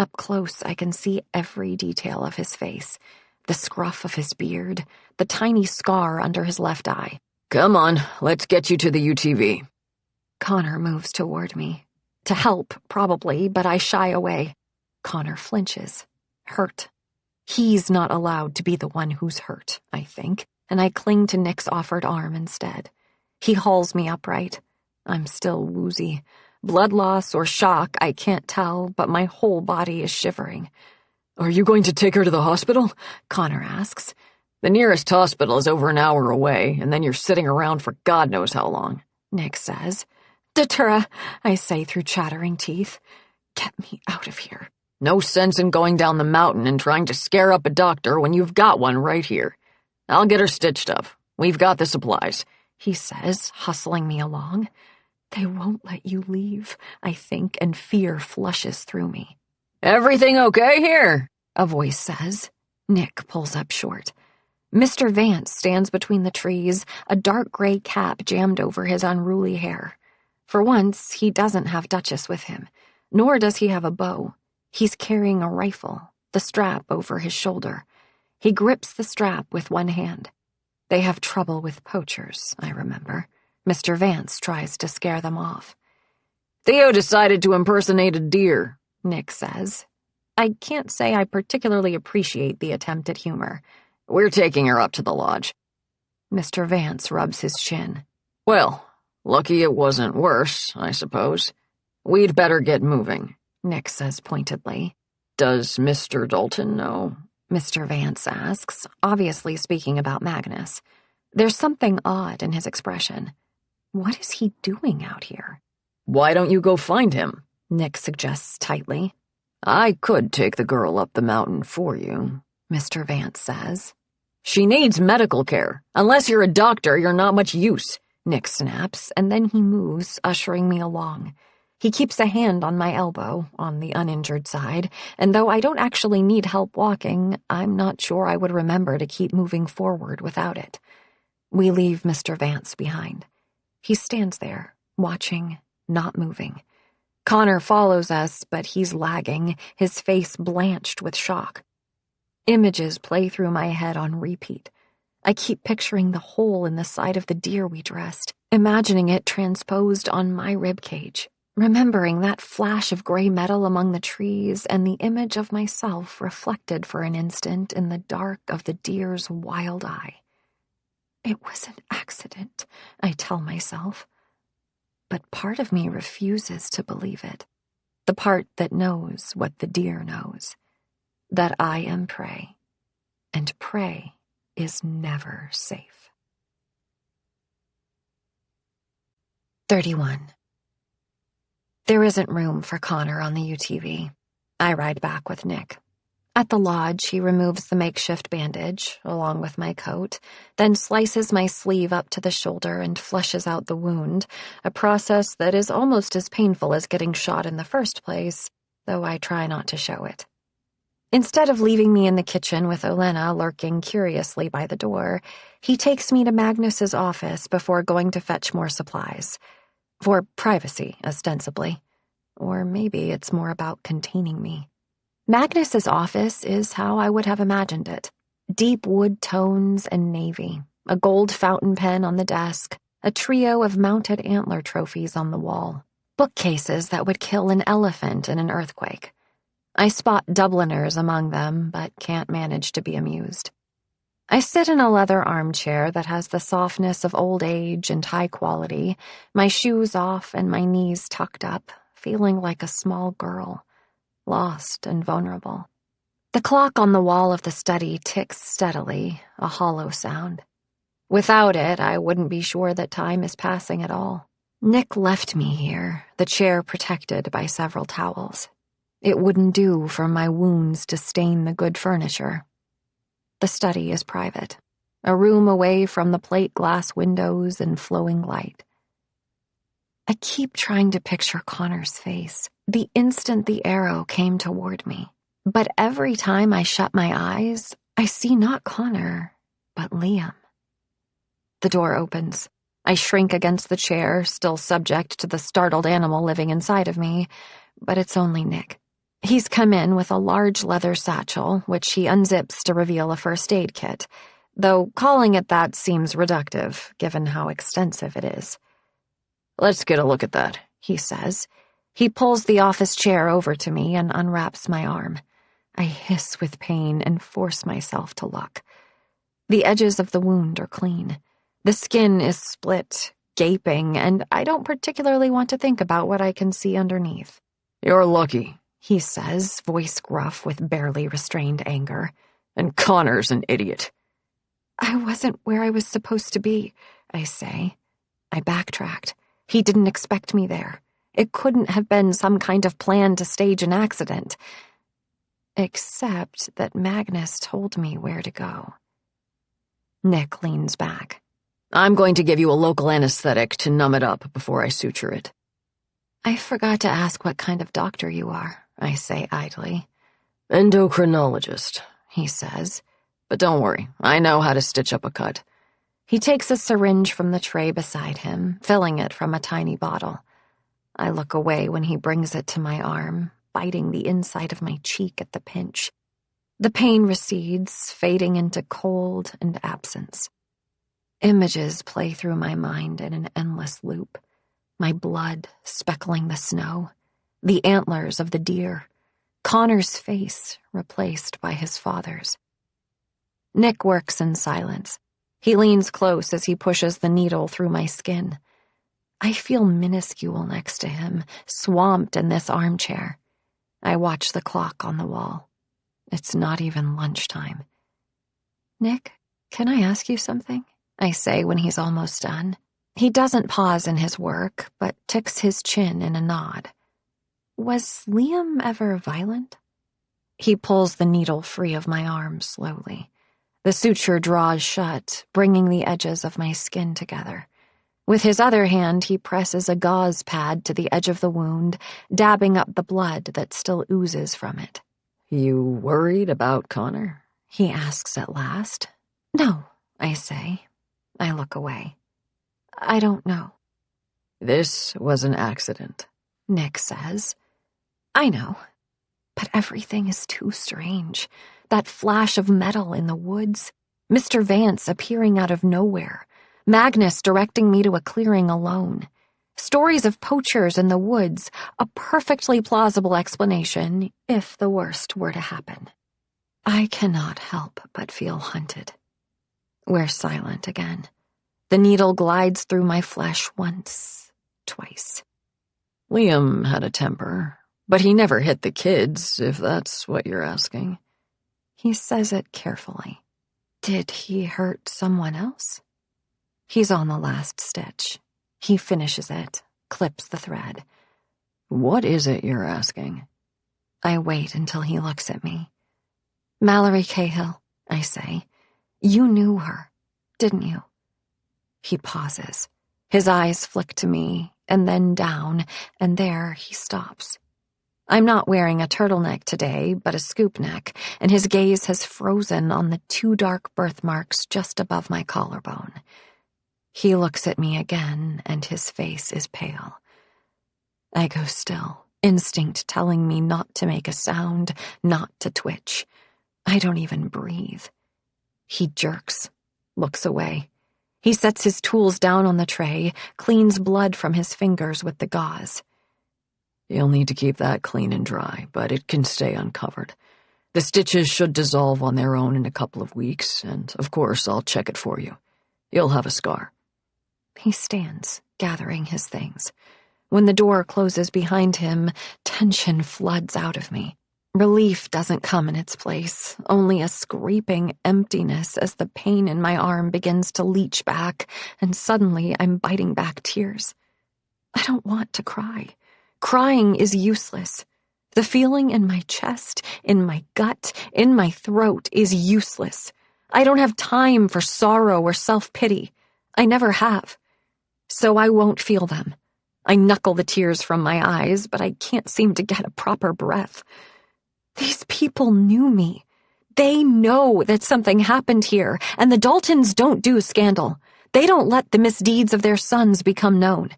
Up close, I can see every detail of his face, the scruff of his beard, the tiny scar under his left eye. Come on, let's get you to the UTV. Connor moves toward me. To help, probably, but I shy away. Connor flinches, hurt. He's not allowed to be the one who's hurt, I think, and I cling to Nick's offered arm instead. He hauls me upright. I'm still woozy. Blood loss or shock, I can't tell, but my whole body is shivering. Are you going to take her to the hospital? Connor asks. The nearest hospital is over an hour away, and then you're sitting around for God knows how long, Nick says. Datura, I say through chattering teeth. Get me out of here. No sense in going down the mountain and trying to scare up a doctor when you've got one right here. I'll get her stitched up. We've got the supplies, he says, hustling me along. They won't let you leave, I think, and fear flushes through me. Everything okay here? A voice says. Nick pulls up short. Mr. Vance stands between the trees, a dark gray cap jammed over his unruly hair. For once, he doesn't have Duchess with him, nor does he have a bow. He's carrying a rifle, the strap over his shoulder. He grips the strap with one hand. They have trouble with poachers, I remember. Mr. Vance tries to scare them off. Theo decided to impersonate a deer, Nick says. I can't say I particularly appreciate the attempt at humor. We're taking her up to the lodge. Mr. Vance rubs his chin. Well, lucky it wasn't worse, I suppose. We'd better get moving, Nick says pointedly. Does Mr. Dalton know? Mr. Vance asks, obviously speaking about Magnus. There's something odd in his expression. What is he doing out here? Why don't you go find him? Nick suggests tightly. I could take the girl up the mountain for you, Mr. Vance says. She needs medical care. Unless you're a doctor, you're not much use, Nick snaps, and then he moves, ushering me along. He keeps a hand on my elbow, on the uninjured side, and though I don't actually need help walking, I'm not sure I would remember to keep moving forward without it. We leave Mr. Vance behind. He stands there, watching, not moving. Connor follows us, but he's lagging, his face blanched with shock. Images play through my head on repeat. I keep picturing the hole in the side of the deer we dressed, imagining it transposed on my ribcage, remembering that flash of gray metal among the trees and the image of myself reflected for an instant in the dark of the deer's wild eye. It was an accident, I tell myself. But part of me refuses to believe it. The part that knows what the deer knows. That I am prey. And prey is never safe. 31. There isn't room for Connor on the UTV. I ride back with Nick. At the lodge, he removes the makeshift bandage, along with my coat, then slices my sleeve up to the shoulder and flushes out the wound, a process that is almost as painful as getting shot in the first place, though I try not to show it. Instead of leaving me in the kitchen with Olena lurking curiously by the door, he takes me to Magnus's office before going to fetch more supplies. For privacy, ostensibly. Or maybe it's more about containing me. Magnus's office is how I would have imagined it. Deep wood tones and navy, a gold fountain pen on the desk, a trio of mounted antler trophies on the wall, bookcases that would kill an elephant in an earthquake. I spot Dubliners among them, but can't manage to be amused. I sit in a leather armchair that has the softness of old age and high quality, my shoes off and my knees tucked up, feeling like a small girl. Lost and vulnerable. The clock on the wall of the study ticks steadily, a hollow sound. Without it, I wouldn't be sure that time is passing at all. Nick left me here, the chair protected by several towels. It wouldn't do for my wounds to stain the good furniture. The study is private, a room away from the plate glass windows and flowing light. I keep trying to picture Connor's face, the instant the arrow came toward me. But every time I shut my eyes, I see not Connor, but Liam. The door opens. I shrink against the chair, still subject to the startled animal living inside of me, but it's only Nick. He's come in with a large leather satchel, which he unzips to reveal a first aid kit, though calling it that seems reductive, given how extensive it is. "Let's get a look at that," he says. He pulls the office chair over to me and unwraps my arm. I hiss with pain and force myself to look. The edges of the wound are clean. The skin is split, gaping, and I don't particularly want to think about what I can see underneath. "You're lucky," he says, voice gruff with barely restrained anger. "And Connor's an idiot." I wasn't where I was supposed to be, I say. I backtracked. He didn't expect me there. It couldn't have been some kind of plan to stage an accident. Except that Magnus told me where to go. Nick leans back. "I'm going to give you a local anesthetic to numb it up before I suture it." I forgot to ask what kind of doctor you are, I say idly. "Endocrinologist," he says. "But don't worry, I know how to stitch up a cut." He takes a syringe from the tray beside him, filling it from a tiny bottle. I look away when he brings it to my arm, biting the inside of my cheek at the pinch. The pain recedes, fading into cold and absence. Images play through my mind in an endless loop. My blood speckling the snow, the antlers of the deer, Connor's face replaced by his father's. Nick works in silence. He leans close as he pushes the needle through my skin. I feel minuscule next to him, swamped in this armchair. I watch the clock on the wall. It's not even lunchtime. "Nick, can I ask you something?" I say when he's almost done. He doesn't pause in his work, but ticks his chin in a nod. "Was Liam ever violent?" He pulls the needle free of my arm slowly. The suture draws shut, bringing the edges of my skin together. With his other hand, he presses a gauze pad to the edge of the wound, dabbing up the blood that still oozes from it. "You worried about Connor?" he asks at last. "No," I say. I look away. "I don't know." "This was an accident," Nick says. "I know. But everything is too strange. That flash of metal in the woods, Mr. Vance appearing out of nowhere, Magnus directing me to a clearing alone. Stories of poachers in the woods, a perfectly plausible explanation if the worst were to happen. I cannot help but feel hunted." We're silent again. The needle glides through my flesh once, twice. "Liam had a temper, but he never hit the kids, if that's what you're asking." He says it carefully. "Did he hurt someone else?" He's on the last stitch. He finishes it, clips the thread. "What is it you're asking?" I wait until he looks at me. "Mallory Cahill," I say. "You knew her, didn't you?" He pauses. His eyes flick to me, and then down, and there he stops. I'm not wearing a turtleneck today, but a scoop neck, and his gaze has frozen on the 2 dark birthmarks just above my collarbone. He looks at me again, and his face is pale. I go still, instinct telling me not to make a sound, not to twitch. I don't even breathe. He jerks, looks away. He sets his tools down on the tray, cleans blood from his fingers with the gauze. "You'll need to keep that clean and dry, but it can stay uncovered. The stitches should dissolve on their own in a couple of weeks, and of course I'll check it for you. You'll have a scar." He stands, gathering his things. When the door closes behind him, tension floods out of me. Relief doesn't come in its place, only a scraping emptiness as the pain in my arm begins to leach back, and suddenly I'm biting back tears. I don't want to cry. Crying is useless. The feeling in my chest, in my gut, in my throat is useless. I don't have time for sorrow or self-pity. I never have. So I won't feel them. I knuckle the tears from my eyes, but I can't seem to get a proper breath. These people knew me. They know that something happened here, and the Daltons don't do scandal. They don't let the misdeeds of their sons become known.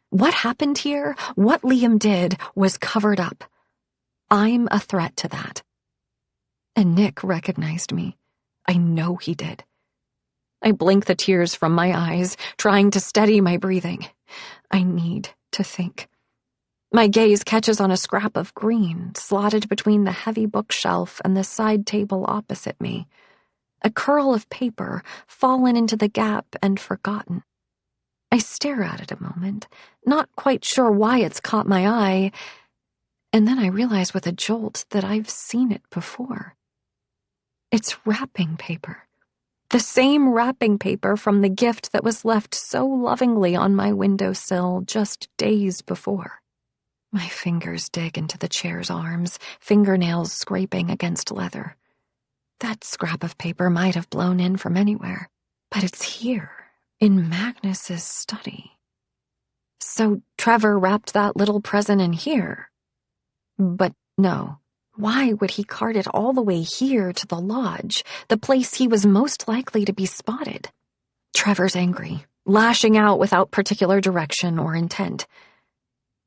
What happened here, what Liam did, was covered up. I'm a threat to that. And Nick recognized me. I know he did. I blink the tears from my eyes, trying to steady my breathing. I need to think. My gaze catches on a scrap of green slotted between the heavy bookshelf and the side table opposite me. A curl of paper fallen into the gap and forgotten. I stare at it a moment, not quite sure why it's caught my eye, and then I realize with a jolt that I've seen it before. It's wrapping paper. The same wrapping paper from the gift that was left so lovingly on my windowsill just days before. My fingers dig into the chair's arms, fingernails scraping against leather. That scrap of paper might have blown in from anywhere, but it's here, in Magnus's study. So Trevor wrapped that little present in here. But no, why would he cart it all the way here to the lodge, the place he was most likely to be spotted? Trevor's angry, lashing out without particular direction or intent.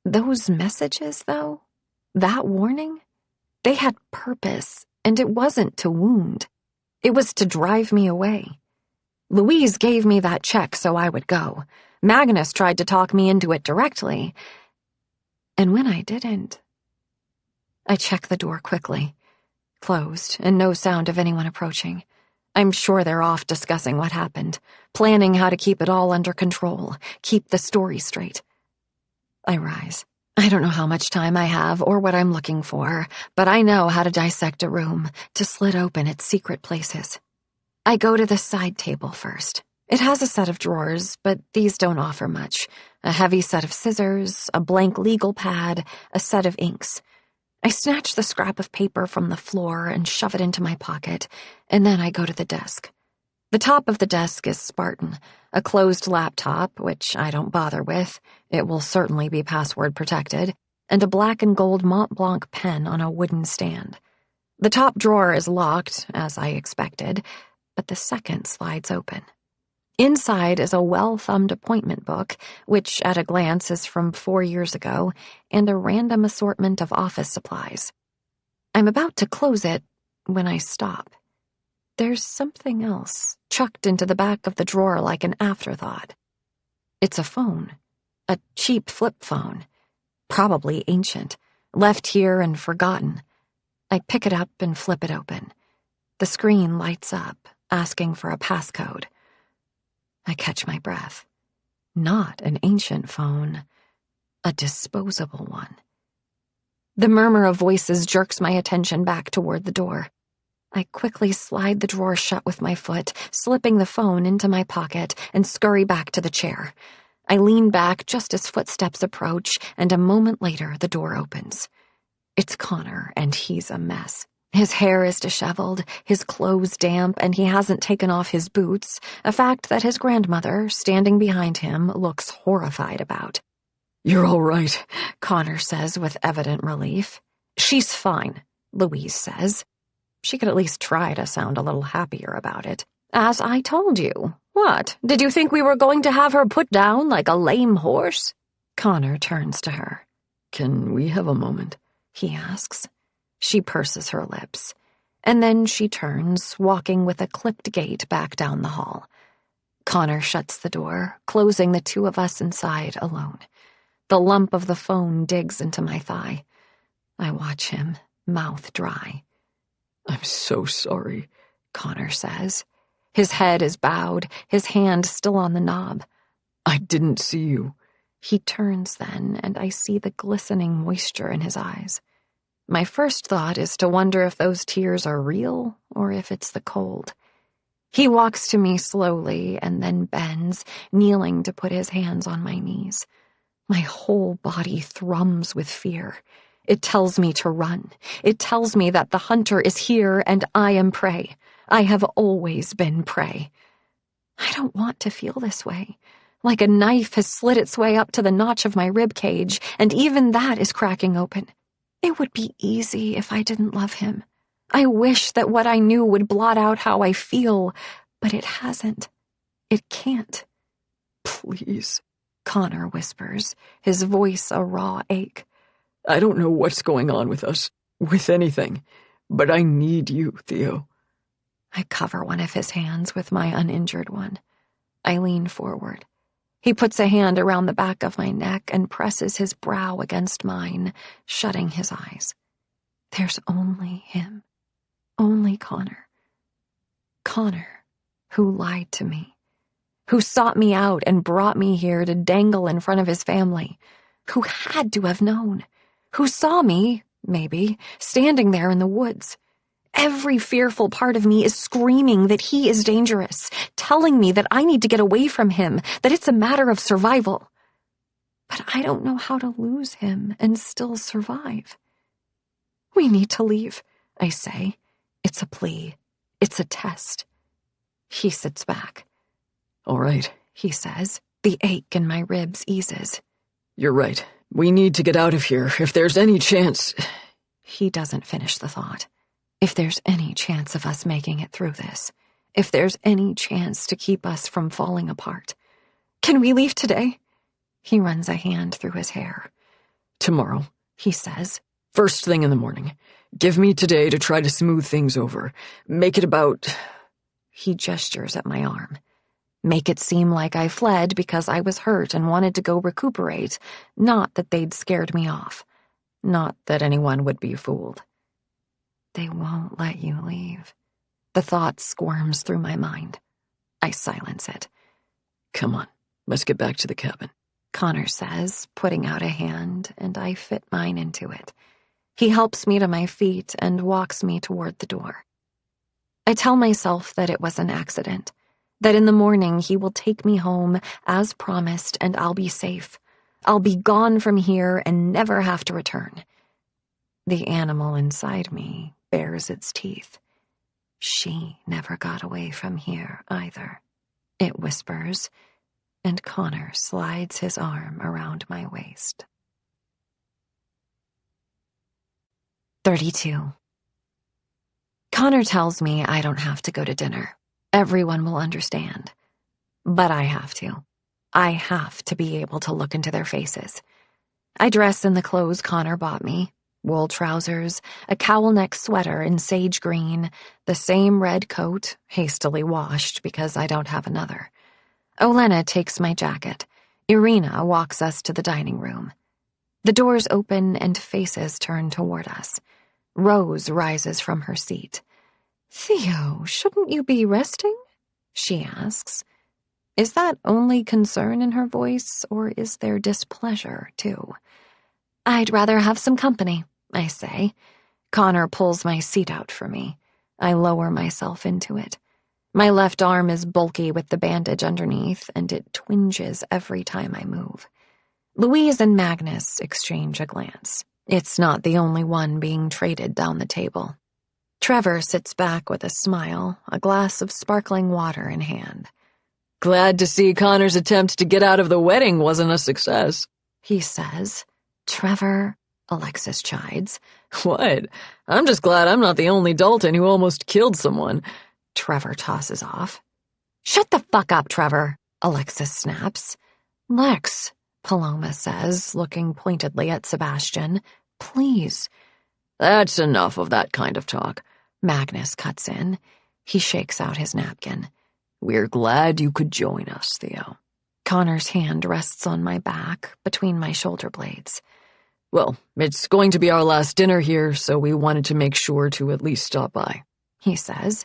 Those messages, though, that warning, they had purpose, and it wasn't to wound. It was to drive me away. Louise gave me that check so I would go. Magnus tried to talk me into it directly. And when I didn't, I checked the door quickly. Closed, and no sound of anyone approaching. I'm sure they're off discussing what happened, planning how to keep it all under control, keep the story straight. I rise. I don't know how much time I have or what I'm looking for, but I know how to dissect a room, to slit open its secret places. I go to the side table first. It has a set of drawers, but these don't offer much. A heavy set of scissors, a blank legal pad, a set of inks. I snatch the scrap of paper from the floor and shove it into my pocket, and then I go to the desk. The top of the desk is Spartan, a closed laptop, which I don't bother with. It will certainly be password protected, and a black and gold Mont Blanc pen on a wooden stand. The top drawer is locked, as I expected, but the second slides open. Inside is a well-thumbed appointment book, which at a glance is from 4 years ago, and a random assortment of office supplies. I'm about to close it when I stop. There's something else chucked into the back of the drawer like an afterthought. It's a phone, a cheap flip phone, probably ancient, left here and forgotten. I pick it up and flip it open. The screen lights up, asking for a passcode. I catch my breath. Not an ancient phone, a disposable one. The murmur of voices jerks my attention back toward the door. I quickly slide the drawer shut with my foot, slipping the phone into my pocket, and scurry back to the chair. I lean back just as footsteps approach, and a moment later the door opens. It's Connor, and he's a mess. His hair is disheveled, his clothes damp, and he hasn't taken off his boots, a fact that his grandmother, standing behind him, looks horrified about. "You're all right," Connor says with evident relief. "She's fine," Louise says. She could at least try to sound a little happier about it. "As I told you. What, did you think we were going to have her put down like a lame horse?" Connor turns to her. "Can we have a moment?" he asks. She purses her lips, and then she turns, walking with a clipped gait back down the hall. Connor shuts the door, closing the two of us inside alone. The lump of the phone digs into my thigh. I watch him, mouth dry. "I'm so sorry," Connor says. His head is bowed, his hand still on the knob. "I didn't see you." He turns then, and I see the glistening moisture in his eyes. My first thought is to wonder if those tears are real or if it's the cold. He walks to me slowly and then bends, kneeling to put his hands on my knees. My whole body thrums with fear. It tells me to run. It tells me that the hunter is here and I am prey. I have always been prey. I don't want to feel this way. Like a knife has slit its way up to the notch of my rib cage, and even that is cracking open. It would be easy if I didn't love him. I wish that what I knew would blot out how I feel, but it hasn't. It can't. "Please," Connor whispers, his voice a raw ache. "I don't know what's going on with us. With anything. But I need you, Theo. I cover one of his hands with my uninjured one. I lean forward. He puts a hand around the back of my neck and presses his brow against mine, shutting his eyes. There's only him. Only Connor. Connor, who lied to me. Who sought me out and brought me here to dangle in front of his family. Who had to have known. Who saw me, maybe, standing there in the woods. Every fearful part of me is screaming that he is dangerous, telling me that I need to get away from him, that it's a matter of survival. But I don't know how to lose him and still survive. We need to leave, I say. It's a plea. It's a test. He sits back. All right, he says. The ache in my ribs eases. You're right. We need to get out of here, if there's any chance. He doesn't finish the thought. If there's any chance of us making it through this. If there's any chance to keep us from falling apart. Can we leave today? He runs a hand through his hair. Tomorrow, he says. First thing in the morning. Give me today to try to smooth things over. Make it about... He gestures at my arm. Make it seem like I fled because I was hurt and wanted to go recuperate, not that they'd scared me off. Not that anyone would be fooled. They won't let you leave. The thought squirms through my mind. I silence it. Come on, let's get back to the cabin, Connor says, putting out a hand, and I fit mine into it. He helps me to my feet and walks me toward the door. I tell myself that it was an accident, that in the morning he will take me home as promised and I'll be safe. I'll be gone from here and never have to return. The animal inside me bares its teeth. She never got away from here either, it whispers, and Connor slides his arm around my waist. 32. Connor tells me I don't have to go to dinner. Everyone will understand. But I have to. I have to be able to look into their faces. I dress in the clothes Connor bought me. Wool trousers, a cowl-neck sweater in sage green, the same red coat, hastily washed because I don't have another. Olena takes my jacket. Irina walks us to the dining room. The doors open and faces turn toward us. Rose rises from her seat. Theo, shouldn't you be resting? She asks. Is that only concern in her voice, or is there displeasure, too? I'd rather have some company, I say. Connor pulls my seat out for me. I lower myself into it. My left arm is bulky with the bandage underneath, and it twinges every time I move. Louise and Magnus exchange a glance. It's not the only one being traded down the table. Trevor sits back with a smile, a glass of sparkling water in hand. Glad to see Connor's attempt to get out of the wedding wasn't a success, he says. Trevor, Alexis chides. What? I'm just glad I'm not the only Dalton who almost killed someone, Trevor tosses off. Shut the fuck up, Trevor, Alexis snaps. Lex, Paloma says, looking pointedly at Sebastian. Please. That's enough of that kind of talk, Magnus cuts in. He shakes out his napkin. We're glad you could join us, Theo. Connor's hand rests on my back, between my shoulder blades. Well, it's going to be our last dinner here, so we wanted to make sure to at least stop by, he says.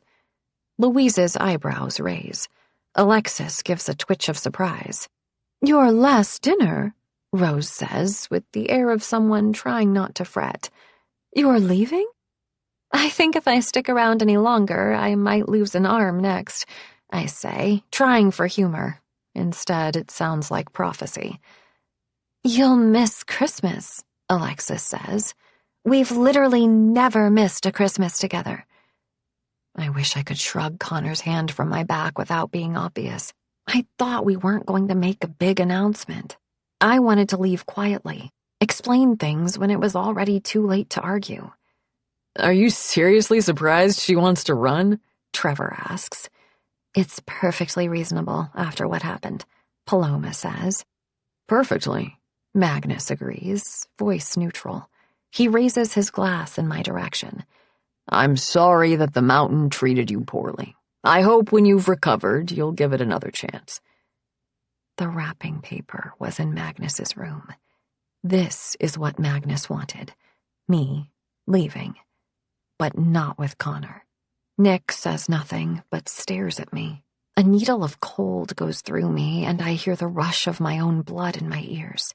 Louise's eyebrows raise. Alexis gives a twitch of surprise. Your last dinner, Rose says, with the air of someone trying not to fret. You're leaving? I think if I stick around any longer, I might lose an arm next, I say, trying for humor. Instead, it sounds like prophecy. You'll miss Christmas, Alexis says. We've literally never missed a Christmas together. I wish I could shrug Connor's hand from my back without being obvious. I thought we weren't going to make a big announcement. I wanted to leave quietly, explain things when it was already too late to argue. Are you seriously surprised she wants to run? Trevor asks. It's perfectly reasonable after what happened, Paloma says. Perfectly. Magnus agrees, voice neutral. He raises his glass in my direction. I'm sorry that the mountain treated you poorly. I hope when you've recovered, you'll give it another chance. The wrapping paper was in Magnus's room. This is what Magnus wanted. Me leaving. But not with Connor. Nick says nothing, but stares at me. A needle of cold goes through me, and I hear the rush of my own blood in my ears.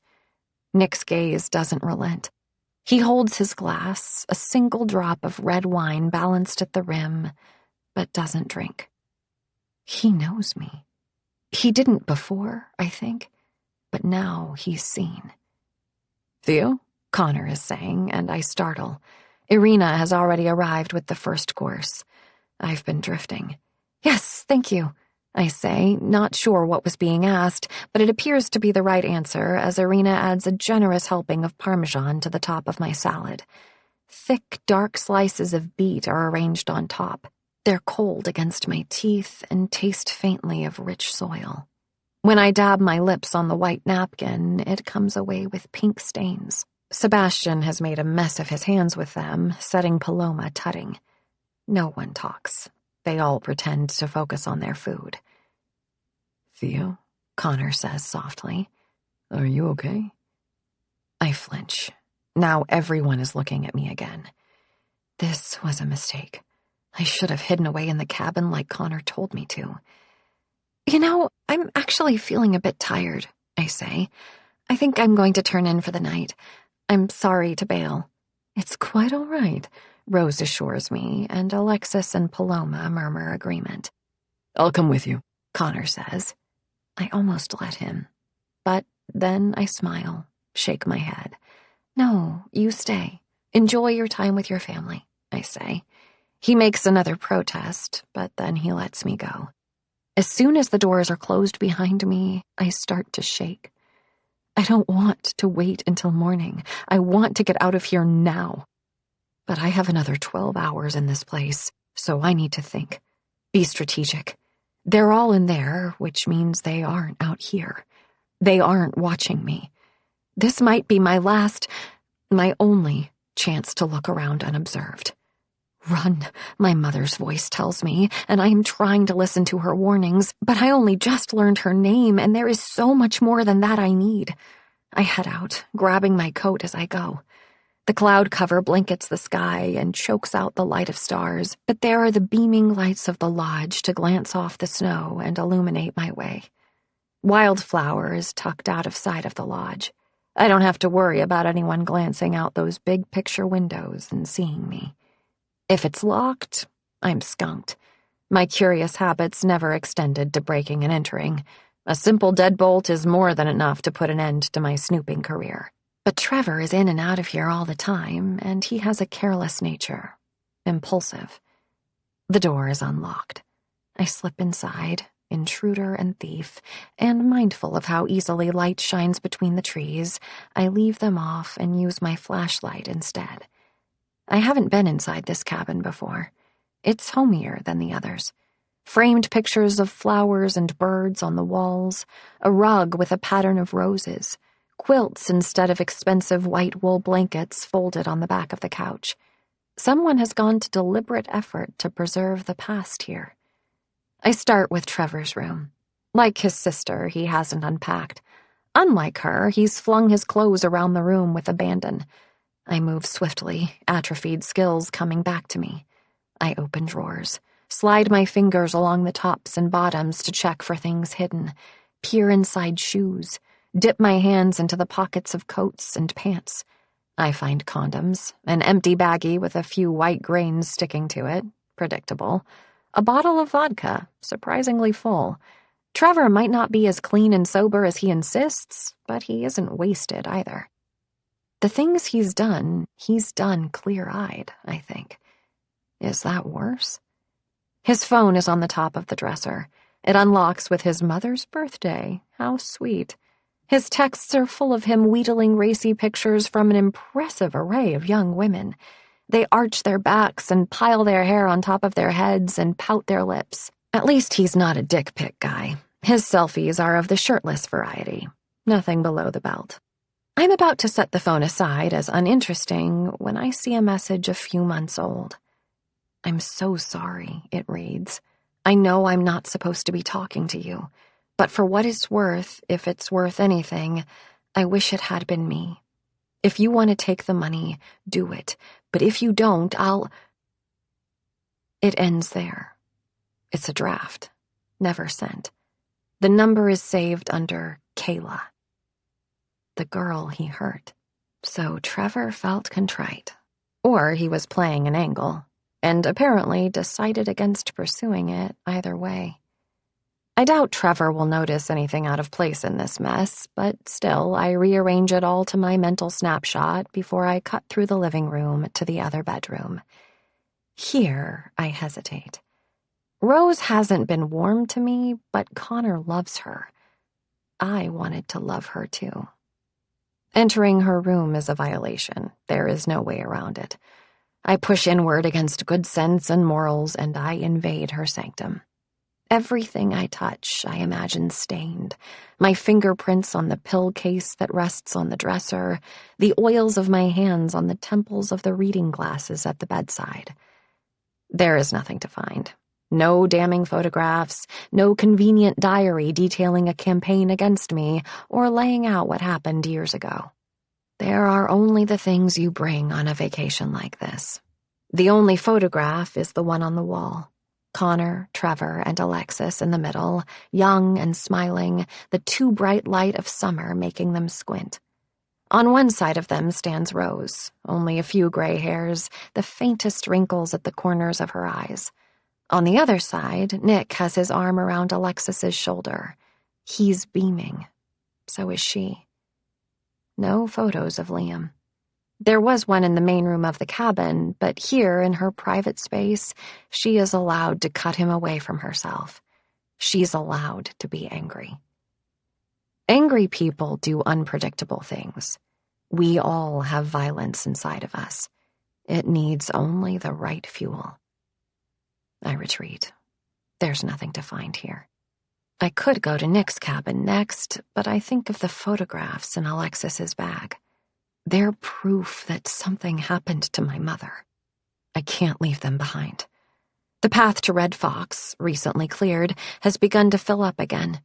Nick's gaze doesn't relent. He holds his glass, a single drop of red wine balanced at the rim, but doesn't drink. He knows me. He didn't before, I think, but now he's seen. Theo? Connor is saying, and I startle. Irina has already arrived with the first course. I've been drifting. Yes, thank you, I say, not sure what was being asked, but it appears to be the right answer as Irina adds a generous helping of Parmesan to the top of my salad. Thick, dark slices of beet are arranged on top. They're cold against my teeth and taste faintly of rich soil. When I dab my lips on the white napkin, it comes away with pink stains. Sebastian has made a mess of his hands with them, setting Paloma tutting. No one talks. They all pretend to focus on their food. Theo? Connor says softly. Are you okay? I flinch. Now everyone is looking at me again. This was a mistake. I should have hidden away in the cabin like Connor told me to. You know, I'm actually feeling a bit tired, I say. I think I'm going to turn in for the night. I'm sorry to bail. It's quite all right, Rose assures me, and Alexis and Paloma murmur agreement. I'll come with you, Connor says. I almost let him. But then I smile, shake my head. No, you stay. Enjoy your time with your family, I say. He makes another protest, but then he lets me go. As soon as the doors are closed behind me, I start to shake. I don't want to wait until morning. I want to get out of here now. But I have another 12 hours in this place, so I need to think. Be strategic. They're all in there, which means they aren't out here. They aren't watching me. This might be my only chance to look around unobserved. Run, my mother's voice tells me, and I am trying to listen to her warnings, but I only just learned her name, and there is so much more than that I need. I head out, grabbing my coat as I go. The cloud cover blankets the sky and chokes out the light of stars, but there are the beaming lights of the lodge to glance off the snow and illuminate my way. Wildflower is tucked out of sight of the lodge. I don't have to worry about anyone glancing out those big picture windows and seeing me. If it's locked, I'm skunked. My curious habits never extended to breaking and entering. A simple deadbolt is more than enough to put an end to my snooping career. But Trevor is in and out of here all the time, and he has a careless nature. Impulsive. The door is unlocked. I slip inside, intruder and thief, and mindful of how easily light shines between the trees, I leave them off and use my flashlight instead. I haven't been inside this cabin before. It's homier than the others. Framed pictures of flowers and birds on the walls, a rug with a pattern of roses, quilts instead of expensive white wool blankets folded on the back of the couch. Someone has gone to deliberate effort to preserve the past here. I start with Trevor's room. Like his sister, he hasn't unpacked. Unlike her, he's flung his clothes around the room with abandon. I move swiftly, atrophied skills coming back to me. I open drawers, slide my fingers along the tops and bottoms to check for things hidden, peer inside shoes, dip my hands into the pockets of coats and pants. I find condoms, an empty baggie with a few white grains sticking to it, predictable, a bottle of vodka, surprisingly full. Trevor might not be as clean and sober as he insists, but he isn't wasted either. The things he's done clear-eyed, I think. Is that worse? His phone is on the top of the dresser. It unlocks with his mother's birthday. How sweet. His texts are full of him wheedling racy pictures from an impressive array of young women. They arch their backs and pile their hair on top of their heads and pout their lips. At least he's not a dick pic guy. His selfies are of the shirtless variety. Nothing below the belt. I'm about to set the phone aside as uninteresting when I see a message a few months old. "I'm so sorry," it reads. "I know I'm not supposed to be talking to you, but for what it's worth, if it's worth anything, I wish it had been me. If you want to take the money, do it, but if you don't, I'll—" It ends there. It's a draft, never sent. The number is saved under Kayla, the girl he hurt. So Trevor felt contrite. Or he was playing an angle, and apparently decided against pursuing it either way. I doubt Trevor will notice anything out of place in this mess, but still I rearrange it all to my mental snapshot before I cut through the living room to the other bedroom. Here I hesitate. Rose hasn't been warm to me, but Connor loves her. I wanted to love her too. Entering her room is a violation. There is no way around it. I push inward against good sense and morals, and I invade her sanctum. Everything I touch, I imagine stained. My fingerprints on the pill case that rests on the dresser, the oils of my hands on the temples of the reading glasses at the bedside. There is nothing to find. No damning photographs, no convenient diary detailing a campaign against me or laying out what happened years ago. There are only the things you bring on a vacation like this. The only photograph is the one on the wall. Connor, Trevor, and Alexis in the middle, young and smiling, the too bright light of summer making them squint. On one side of them stands Rose, only a few gray hairs, the faintest wrinkles at the corners of her eyes. On the other side, Nick has his arm around Alexis's shoulder. He's beaming. So is she. No photos of Liam. There was one in the main room of the cabin, but here, in her private space, she is allowed to cut him away from herself. She's allowed to be angry. Angry people do unpredictable things. We all have violence inside of us. It needs only the right fuel. I retreat. There's nothing to find here. I could go to Nick's cabin next, but I think of the photographs in Alexis's bag. They're proof that something happened to my mother. I can't leave them behind. The path to Red Fox, recently cleared, has begun to fill up again.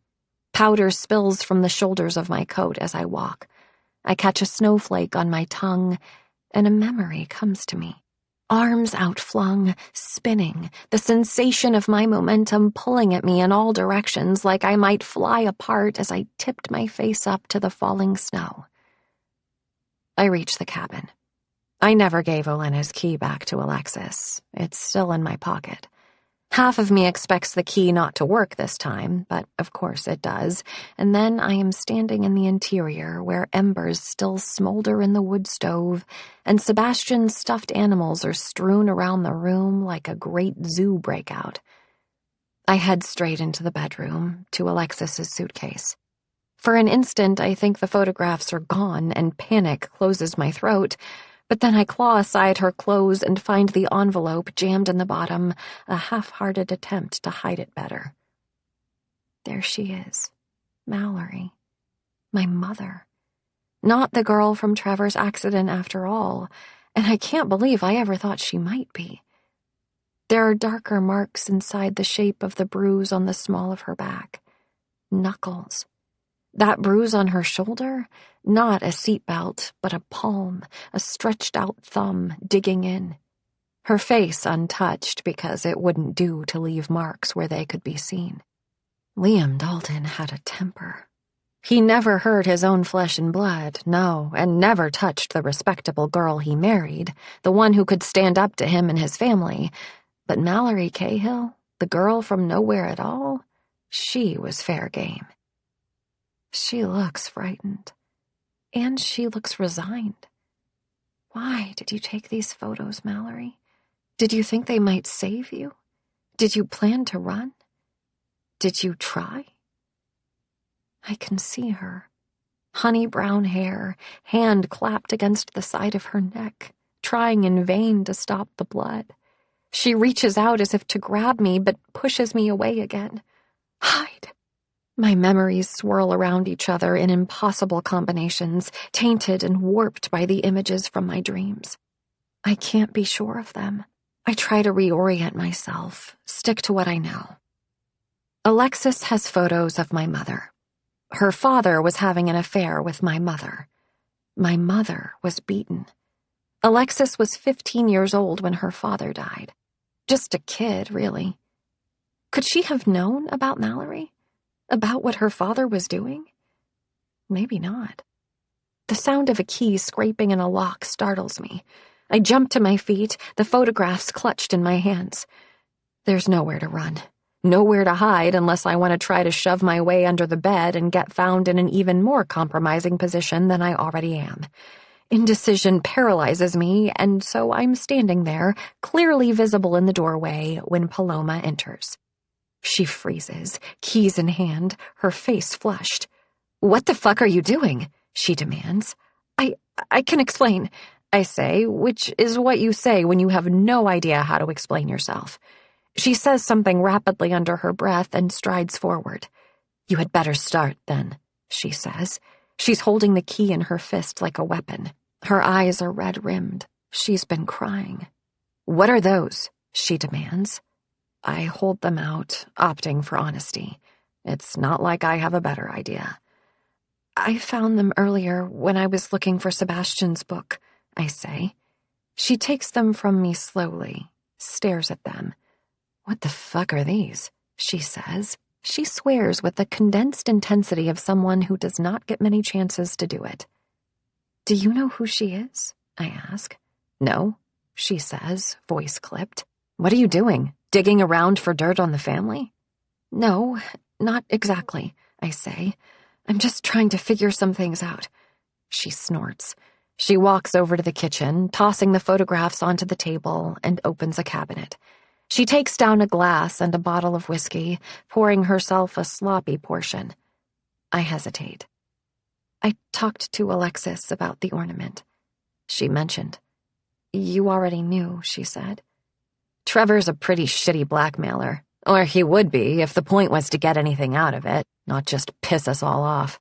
Powder spills from the shoulders of my coat as I walk. I catch a snowflake on my tongue, and a memory comes to me. Arms outflung, spinning, the sensation of my momentum pulling at me in all directions like I might fly apart as I tipped my face up to the falling snow. I reach the cabin. I never gave Olena's key back to Alexis. It's still in my pocket. Half of me expects the key not to work this time, but of course it does, and then I am standing in the interior where embers still smolder in the wood stove, and Sebastian's stuffed animals are strewn around the room like a great zoo breakout. I head straight into the bedroom, to Alexis's suitcase. For an instant, I think the photographs are gone, and panic closes my throat, but then I claw aside her clothes and find the envelope jammed in the bottom, a half-hearted attempt to hide it better. There she is, Mallory, my mother. Not the girl from Trevor's accident after all, and I can't believe I ever thought she might be. There are darker marks inside the shape of the bruise on the small of her back. Knuckles. That bruise on her shoulder? Not a seatbelt, but a palm, a stretched-out thumb digging in. Her face untouched because it wouldn't do to leave marks where they could be seen. Liam Dalton had a temper. He never hurt his own flesh and blood, no, and never touched the respectable girl he married, the one who could stand up to him and his family. But Mallory Cahill, the girl from nowhere at all, she was fair game. She looks frightened. And she looks resigned. Why did you take these photos, Mallory? Did you think they might save you? Did you plan to run? Did you try? I can see her. Honey brown hair, hand clapped against the side of her neck, trying in vain to stop the blood. She reaches out as if to grab me, but pushes me away again. Hide! My memories swirl around each other in impossible combinations, tainted and warped by the images from my dreams. I can't be sure of them. I try to reorient myself, stick to what I know. Alexis has photos of my mother. Her father was having an affair with my mother. My mother was beaten. Alexis was 15 years old when her father died. Just a kid, really. Could she have known about Mallory? About what her father was doing? Maybe not. The sound of a key scraping in a lock startles me. I jump to my feet, the photographs clutched in my hands. There's nowhere to run. Nowhere to hide unless I want to try to shove my way under the bed and get found in an even more compromising position than I already am. Indecision paralyzes me, and so I'm standing there, clearly visible in the doorway, when Paloma enters. She freezes, keys in hand, her face flushed. "What the fuck are you doing?" she demands. I can explain," I say, which is what you say when you have no idea how to explain yourself. She says something rapidly under her breath and strides forward. "You had better start, then," she says. She's holding the key in her fist like a weapon. Her eyes are red-rimmed. She's been crying. "What are those?" she demands. I hold them out, opting for honesty. It's not like I have a better idea. "I found them earlier when I was looking for Sebastian's book," I say. She takes them from me slowly, stares at them. "What the fuck are these?" she says. She swears with the condensed intensity of someone who does not get many chances to do it. "Do you know who she is?" I ask. "No," she says, voice clipped. "What are you doing? Digging around for dirt on the family?" "No, not exactly," I say. "I'm just trying to figure some things out." She snorts. She walks over to the kitchen, tossing the photographs onto the table, and opens a cabinet. She takes down a glass and a bottle of whiskey, pouring herself a sloppy portion. I hesitate. "I talked to Alexis about the ornament," she mentioned. "You already knew," she said. "Trevor's a pretty shitty blackmailer. Or he would be if the point was to get anything out of it, not just piss us all off."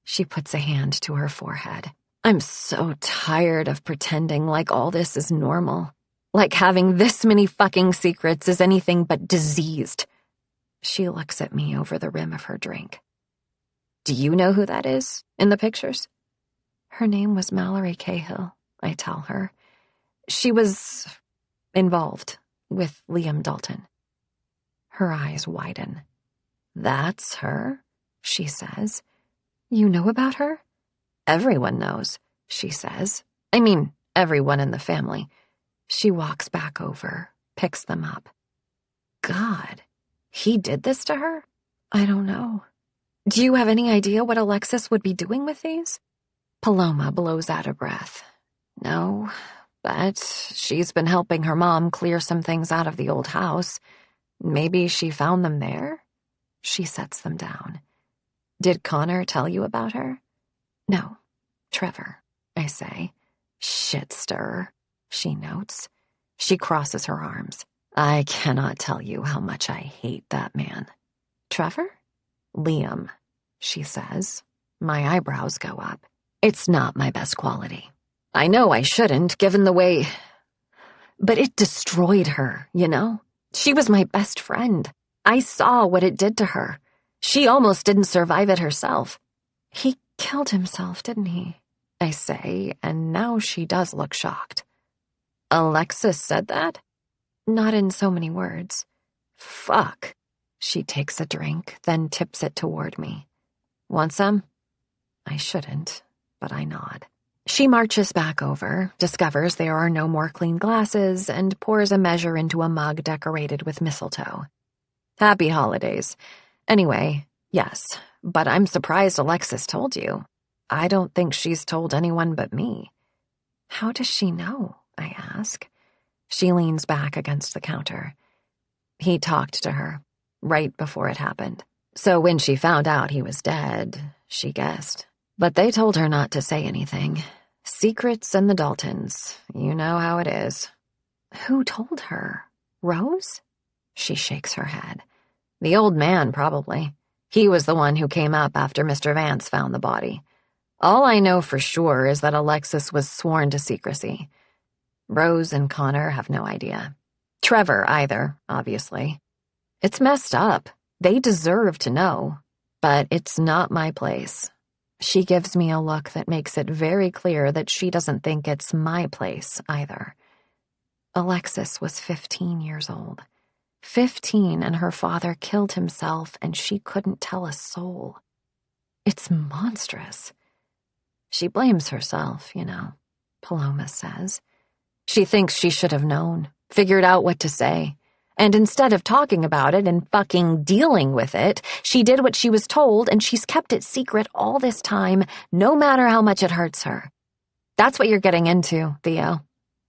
She puts a hand to her forehead. "I'm so tired of pretending like all this is normal. Like having this many fucking secrets is anything but diseased." She looks at me over the rim of her drink. "Do you know who that is in the pictures?" "Her name was Mallory Cahill," I tell her. "She was involved with Liam Dalton." Her eyes widen. "That's her?" she says. "You know about her?" "Everyone knows," she says. "I mean, everyone in the family." She walks back over, picks them up. "God, he did this to her?" "I don't know. Do you have any idea what Alexis would be doing with these?" Paloma blows out a breath. "No, but she's been helping her mom clear some things out of the old house. Maybe she found them there?" She sets them down. "Did Connor tell you about her?" "No, Trevor," I say. "Shit stirrer," she notes. She crosses her arms. "I cannot tell you how much I hate that man." "Trevor?" "Liam," she says. My eyebrows go up. "It's not my best quality. I know I shouldn't, given the way... But it destroyed her, you know? She was my best friend. I saw what it did to her. She almost didn't survive it herself." "He killed himself, didn't he?" I say, and now she does look shocked. "Alexis said that?" "Not in so many words." "Fuck." She takes a drink, then tips it toward me. "Want some?" I shouldn't, but I nod. She marches back over, discovers there are no more clean glasses, and pours a measure into a mug decorated with mistletoe. "Happy holidays. Anyway, yes, but I'm surprised Alexis told you. I don't think she's told anyone but me." "How does she know?" I ask. She leans back against the counter. "He talked to her, right before it happened. So when she found out he was dead, she guessed. But they told her not to say anything. Secrets and the Daltons, you know how it is." "Who told her? Rose?" She shakes her head. "The old man, probably. He was the one who came up after Mr. Vance found the body. All I know for sure is that Alexis was sworn to secrecy. Rose and Connor have no idea. Trevor either, obviously. It's messed up. They deserve to know. But it's not my place. She gives me a look that makes it very clear that she doesn't think it's my place either. Alexis was 15 years old. 15, and her father killed himself, and she couldn't tell a soul. It's monstrous. She blames herself, Paloma says. She thinks she should have known, figured out what to say. And instead of talking about it and fucking dealing with it, she did what she was told, and she's kept it secret all this time, no matter how much it hurts her. That's what you're getting into, Theo.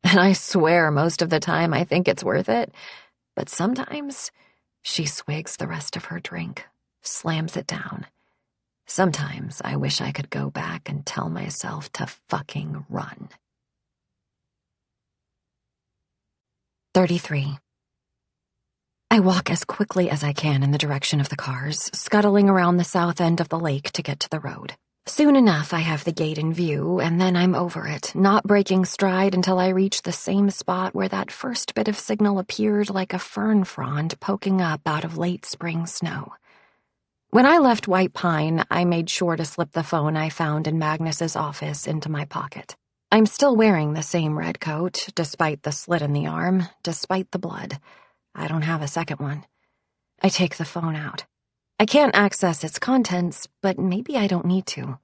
And I swear most of the time I think it's worth it. But sometimes she swigs the rest of her drink, slams it down. Sometimes I wish I could go back and tell myself to fucking run. 33. I walk as quickly as I can in the direction of the cars, scuttling around the south end of the lake to get to the road. Soon enough, I have the gate in view, and then I'm over it, not breaking stride until I reach the same spot where that first bit of signal appeared like a fern frond poking up out of late spring snow. When I left White Pine, I made sure to slip the phone I found in Magnus's office into my pocket. I'm still wearing the same red coat, despite the slit in the arm, despite the blood. I don't have a second one. I take the phone out. I can't access its contents, but maybe I don't need to.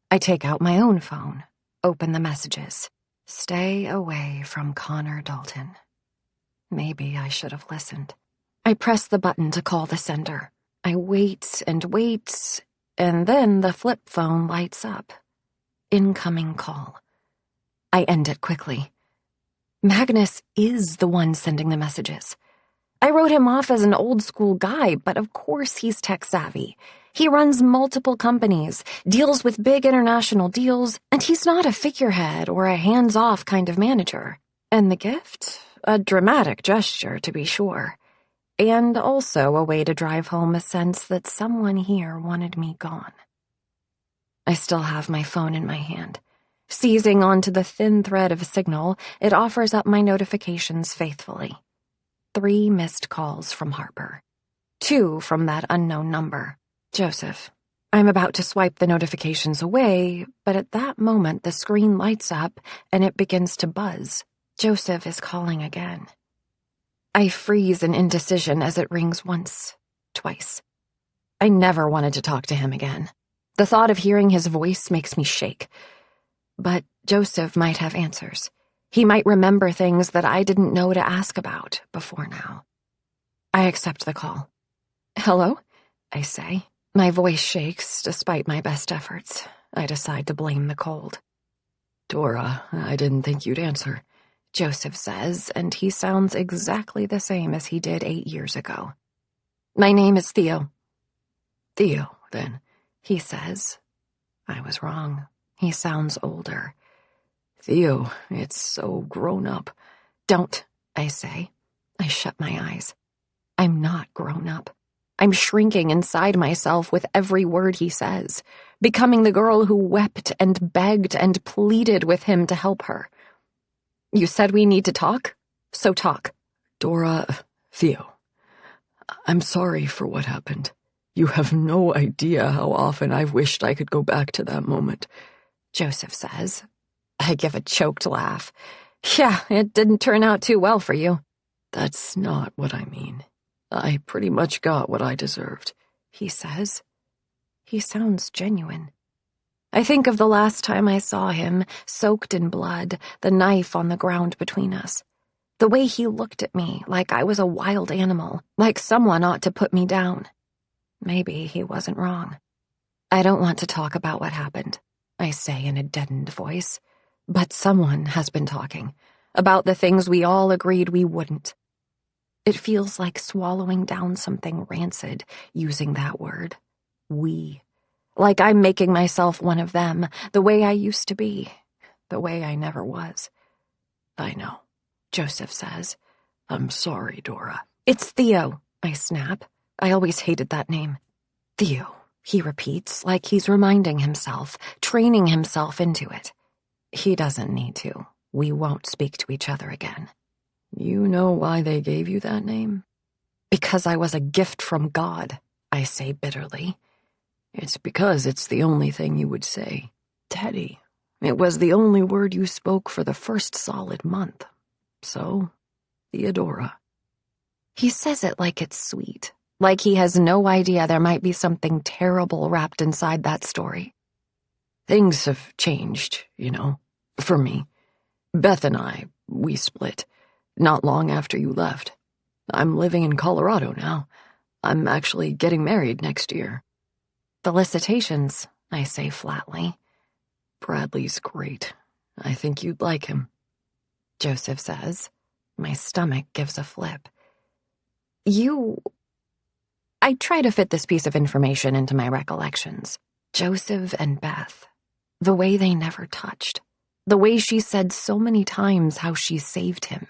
I take out my own phone, open the messages. Stay away from Connor Dalton. Maybe I should have listened. I press the button to call the sender. I wait, and then the flip phone lights up. Incoming call. I end it quickly. Magnus is the one sending the messages. I wrote him off as an old-school guy, but of course he's tech-savvy. He runs multiple companies, deals with big international deals, and he's not a figurehead or a hands-off kind of manager. And the gift? A dramatic gesture, to be sure. And also a way to drive home a sense that someone here wanted me gone. I still have my phone in my hand. Seizing onto the thin thread of a signal, it offers up my notifications faithfully. 3 missed calls from Harper. 2 from that unknown number. Joseph. I'm about to swipe the notifications away, but at that moment the screen lights up and it begins to buzz. Joseph is calling again. I freeze in indecision as it rings once, twice. I never wanted to talk to him again. The thought of hearing his voice makes me shake. But Joseph might have answers. He might remember things that I didn't know to ask about before now. I accept the call. Hello? I say. My voice shakes despite my best efforts. I decide to blame the cold. Dora, I didn't think you'd answer, Joseph says, and he sounds exactly the same as he did 8 years ago. My name is Theo. Theo, then, he says. I was wrong. He sounds older. Theo, it's so grown up. Don't, I say. I shut my eyes. I'm not grown up. I'm shrinking inside myself with every word he says, becoming the girl who wept and begged and pleaded with him to help her. You said we need to talk? So talk. Dora, Theo, I'm sorry for what happened. You have no idea how often I've wished I could go back to that moment, Joseph says. I give a choked laugh. Yeah, it didn't turn out too well for you. That's not what I mean. I pretty much got what I deserved, he says. He sounds genuine. I think of the last time I saw him, soaked in blood, the knife on the ground between us. The way he looked at me, like I was a wild animal, like someone ought to put me down. Maybe he wasn't wrong. I don't want to talk about what happened, I say in a deadened voice. But someone has been talking about the things we all agreed we wouldn't. It feels like swallowing down something rancid, using that word. We. Like I'm making myself one of them, the way I used to be, the way I never was. I know, Joseph says. I'm sorry, Dora. It's Theo, I snap. I always hated that name. Theo, he repeats, like he's reminding himself, training himself into it. He doesn't need to. We won't speak to each other again. You know why they gave you that name? Because I was a gift from God, I say bitterly. It's because it's the only thing you would say. Teddy. It was the only word you spoke for the first solid month. So, Theodora. He says it like it's sweet, like he has no idea there might be something terrible wrapped inside that story. Things have changed, for me. Beth and I, we split, not long after you left. I'm living in Colorado now. I'm actually getting married next year. Felicitations, I say flatly. Bradley's great. I think you'd like him. Joseph says. My stomach gives a flip. I try to fit this piece of information into my recollections. Joseph and Beth. The way they never touched. The way she said so many times how she saved him.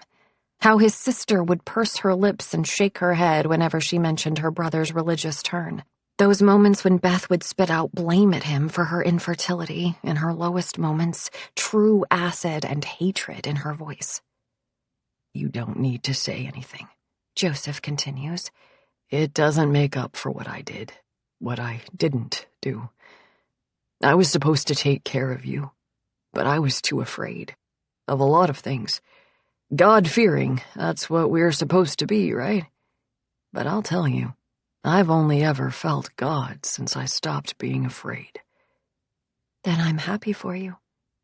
How his sister would purse her lips and shake her head whenever she mentioned her brother's religious turn. Those moments when Beth would spit out blame at him for her infertility, in her lowest moments, true acid and hatred in her voice. You don't need to say anything, Joseph continues. It doesn't make up for what I did, what I didn't do. I was supposed to take care of you, but I was too afraid of a lot of things. God-fearing, that's what we're supposed to be, right? But I'll tell you, I've only ever felt God since I stopped being afraid. Then I'm happy for you,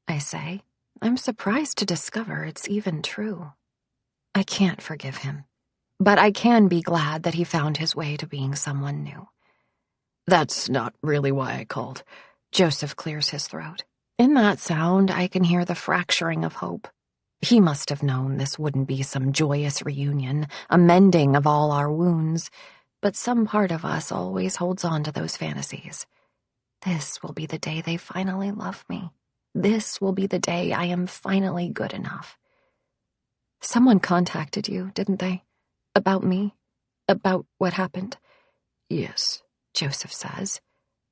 I say. I'm surprised to discover it's even true. I can't forgive him, but I can be glad that he found his way to being someone new. That's not really why I called. Joseph clears his throat. In that sound, I can hear the fracturing of hope. He must have known this wouldn't be some joyous reunion, a mending of all our wounds, but some part of us always holds on to those fantasies. This will be the day they finally love me. This will be the day I am finally good enough. Someone contacted you, didn't they? About me? About what happened? Yes, Joseph says.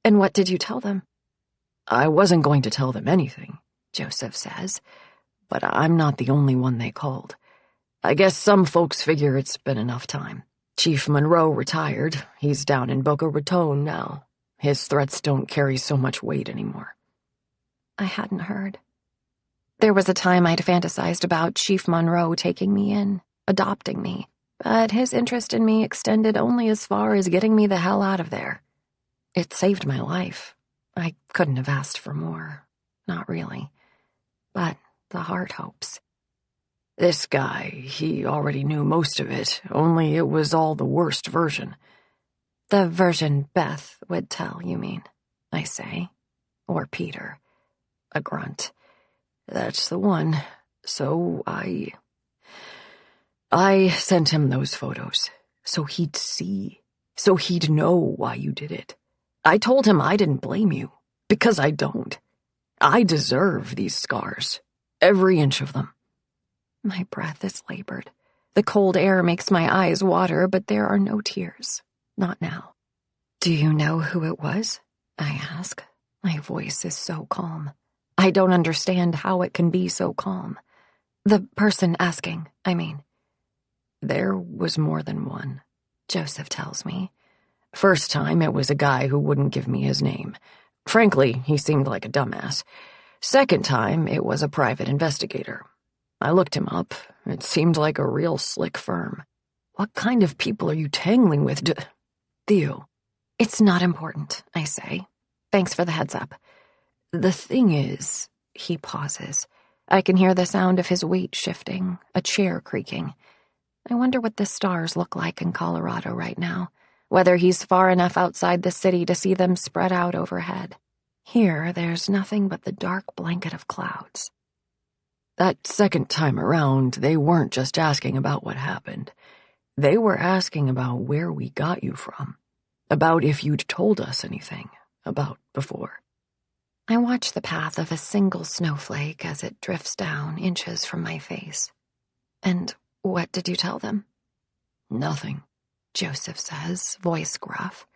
And what did you tell them? I wasn't going to tell them anything, Joseph says, but I'm not the only one they called. I guess some folks figure it's been enough time. Chief Monroe retired. He's down in Boca Raton now. His threats don't carry so much weight anymore. I hadn't heard. There was a time I'd fantasized about Chief Monroe taking me in, adopting me, but his interest in me extended only as far as getting me the hell out of there. It saved my life. I couldn't have asked for more. Not really. But the heart hopes. This guy, he already knew most of it, only it was all the worst version. The version Beth would tell, you mean, I say. Or Peter. A grunt. That's the one. So I sent him those photos, so he'd see, so he'd know why you did it. I told him I didn't blame you, because I don't. I deserve these scars, every inch of them. My breath is labored. The cold air makes my eyes water, but there are no tears. Not now. Do you know who it was? I ask. My voice is so calm. I don't understand how it can be so calm. The person asking, I mean. There was more than one, Joseph tells me. First time, it was a guy who wouldn't give me his name. Frankly, he seemed like a dumbass. Second time, it was a private investigator. I looked him up. It seemed like a real slick firm. What kind of people are you tangling with, Theo? It's not important, I say. Thanks for the heads up. The thing is, he pauses. I can hear the sound of his weight shifting, a chair creaking. I wonder what the stars look like in Colorado right now, whether he's far enough outside the city to see them spread out overhead. Here, there's nothing but the dark blanket of clouds. That second time around, they weren't just asking about what happened. They were asking about where we got you from, about if you'd told us anything about before. I watch the path of a single snowflake as it drifts down inches from my face. And what did you tell them? Nothing, Joseph says, voice gruff.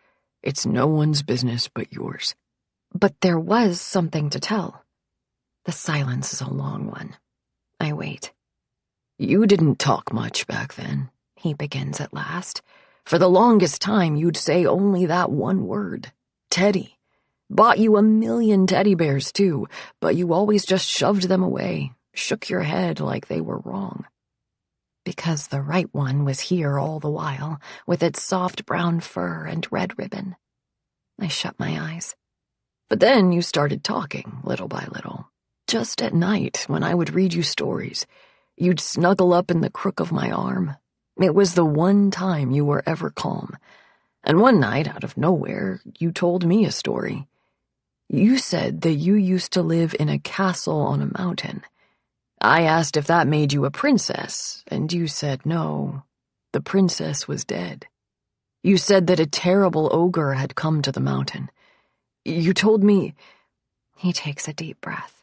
It's no one's business but yours. But there was something to tell. The silence is a long one. I wait. You didn't talk much back then, He begins at last. For the longest time, you'd say only that one word, Teddy. Bought you 1,000,000 teddy bears, too, but you always just shoved them away, shook your head like they were wrong. Because the right one was here all the while, with its soft brown fur and red ribbon. I shut my eyes. But then you started talking, little by little. Just at night, when I would read you stories, you'd snuggle up in the crook of my arm. It was the one time you were ever calm. And one night, out of nowhere, you told me a story. You said that you used to live in a castle on a mountain. I asked if that made you a princess, and you said no. The princess was dead. You said that a terrible ogre had come to the mountain. You told me... He takes a deep breath.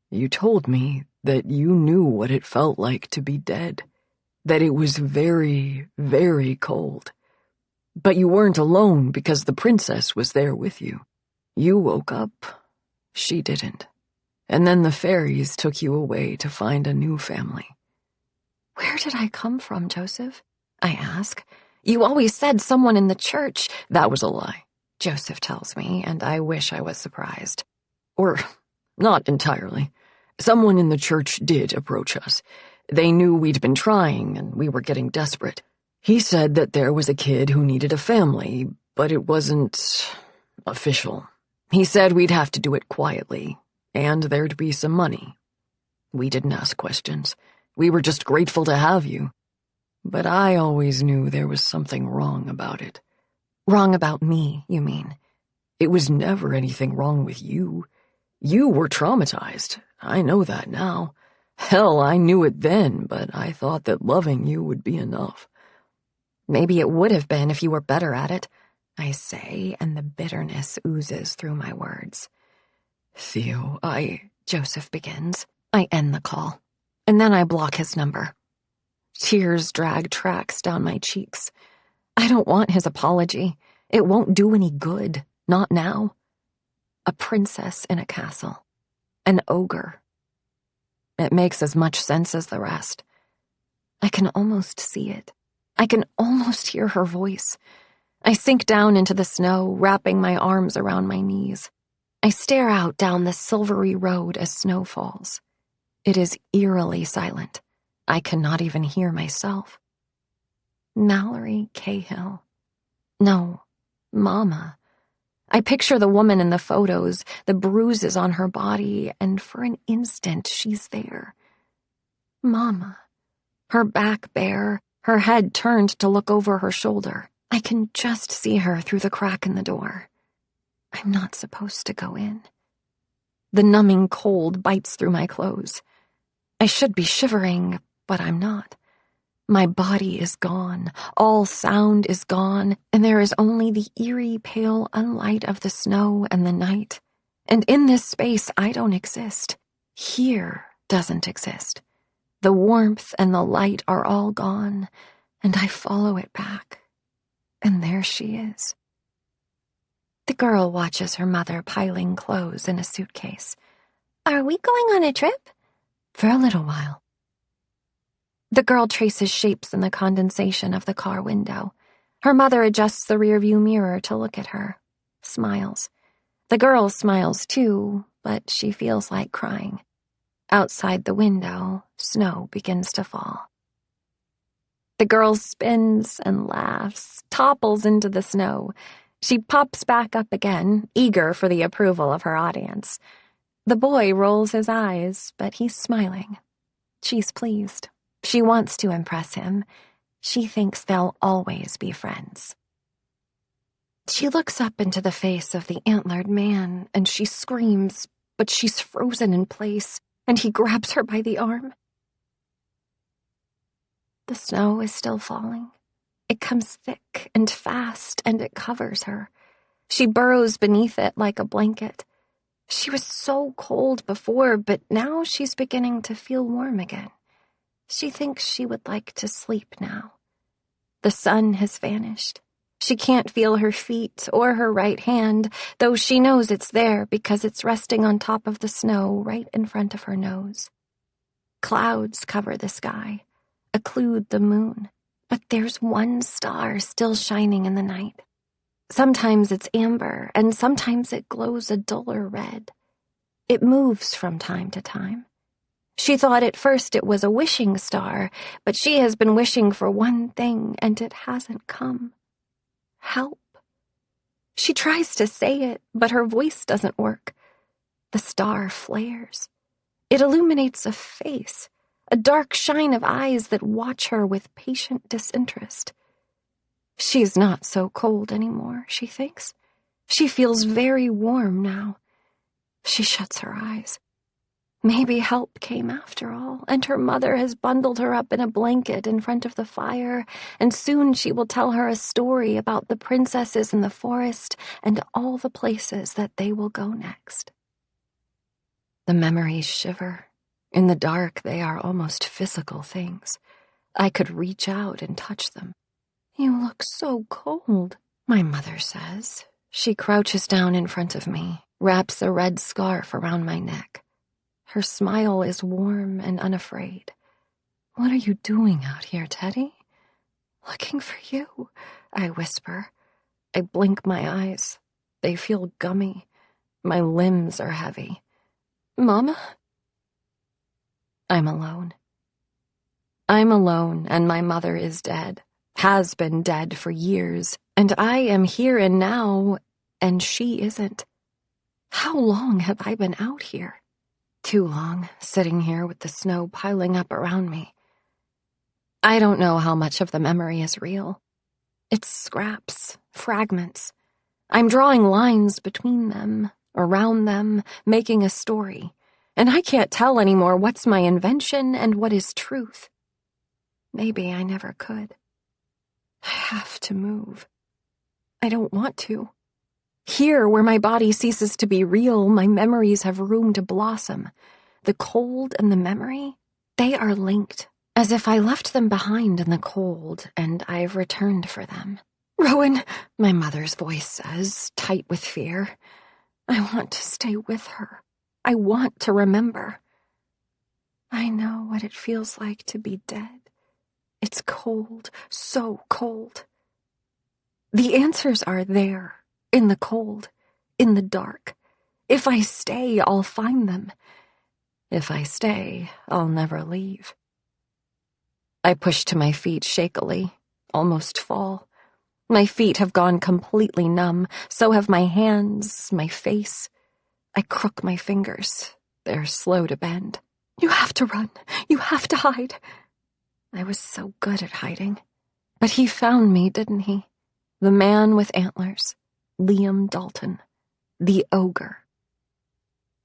You told me that you knew what it felt like to be dead. That it was very, very cold. But you weren't alone because the princess was there with you. You woke up. She didn't. And then the fairies took you away to find a new family. Where did I come from, Joseph? I ask. You always said someone in the church. That was a lie, Joseph tells me, and I wish I was surprised. Or, not entirely. Someone in the church did approach us. They knew we'd been trying, and we were getting desperate. He said that there was a kid who needed a family, but it wasn't official. He said we'd have to do it quietly, and there'd be some money. We didn't ask questions. We were just grateful to have you. But I always knew there was something wrong about it. Wrong about me, you mean? It was never anything wrong with you. You were traumatized. I know that now. Hell, I knew it then, but I thought that loving you would be enough. Maybe it would have been if you were better at it, I say, and the bitterness oozes through my words. Theo, Joseph begins. I end the call, and then I block his number. Tears drag tracks down my cheeks. I don't want his apology. It won't do any good, not now. A princess in a castle. An ogre. It makes as much sense as the rest. I can almost see it. I can almost hear her voice. I sink down into the snow, wrapping my arms around my knees. I stare out down the silvery road as snow falls. It is eerily silent. I cannot even hear myself. Mallory Cahill. No, Mama. I picture the woman in the photos, the bruises on her body, and for an instant she's there. Mama. Her back bare, her head turned to look over her shoulder. I can just see her through the crack in the door. I'm not supposed to go in. The numbing cold bites through my clothes. I should be shivering, but I'm not. My body is gone, all sound is gone, and there is only the eerie pale unlight of the snow and the night. And in this space I don't exist. Here doesn't exist. The warmth and the light are all gone, and I follow it back. And there she is. The girl watches her mother piling clothes in a suitcase. Are we going on a trip? For a little while. The girl traces shapes in the condensation of the car window. Her mother adjusts the rearview mirror to look at her. Smiles. The girl smiles too, but she feels like crying. Outside the window, snow begins to fall. The girl spins and laughs, topples into the snow. She pops back up again, eager for the approval of her audience. The boy rolls his eyes, but he's smiling. She's pleased. She wants to impress him. She thinks they'll always be friends. She looks up into the face of the antlered man, and she screams, but she's frozen in place, and he grabs her by the arm. The snow is still falling. It comes thick and fast, and it covers her. She burrows beneath it like a blanket. She was so cold before, but now she's beginning to feel warm again. She thinks she would like to sleep now. The sun has vanished. She can't feel her feet or her right hand, though she knows it's there because it's resting on top of the snow right in front of her nose. Clouds cover the sky, occlude the moon, but there's one star still shining in the night. Sometimes it's amber, and sometimes it glows a duller red. It moves from time to time. She thought at first it was a wishing star, but she has been wishing for one thing, and it hasn't come. Help. She tries to say it, but her voice doesn't work. The star flares. It illuminates a face, a dark shine of eyes that watch her with patient disinterest. She's not so cold anymore, she thinks. She feels very warm now. She shuts her eyes. Maybe help came after all, and her mother has bundled her up in a blanket in front of the fire, and soon she will tell her a story about the princesses in the forest and all the places that they will go next. The memories shiver. In the dark, they are almost physical things. I could reach out and touch them. "You look so cold," my mother says. She crouches down in front of me, wraps a red scarf around my neck. Her smile is warm and unafraid. "What are you doing out here, Teddy?" "Looking for you," I whisper. I blink my eyes. They feel gummy. My limbs are heavy. "Mama?" I'm alone. I'm alone, and my mother is dead, has been dead for years, and I am here and now, and she isn't. How long have I been out here? Too long, sitting here with the snow piling up around me. I don't know how much of the memory is real. It's scraps, fragments. I'm drawing lines between them, around them, making a story, and I can't tell anymore what's my invention and what is truth. Maybe I never could. I have to move. I don't want to. Here, where my body ceases to be real, my memories have room to blossom. The cold and the memory, they are linked, as if I left them behind in the cold, and I've returned for them. "Rowan," my mother's voice says, tight with fear. "I want to stay with her. I want to remember. I know what it feels like to be dead. It's cold, so cold. The answers are there. In the cold, in the dark. If I stay, I'll find them. If I stay, I'll never leave." I push to my feet shakily, almost fall. My feet have gone completely numb, so have my hands, my face. I crook my fingers. They're slow to bend. "You have to run. You have to hide." I was so good at hiding. But he found me, didn't he? The man with antlers. Liam Dalton, the ogre.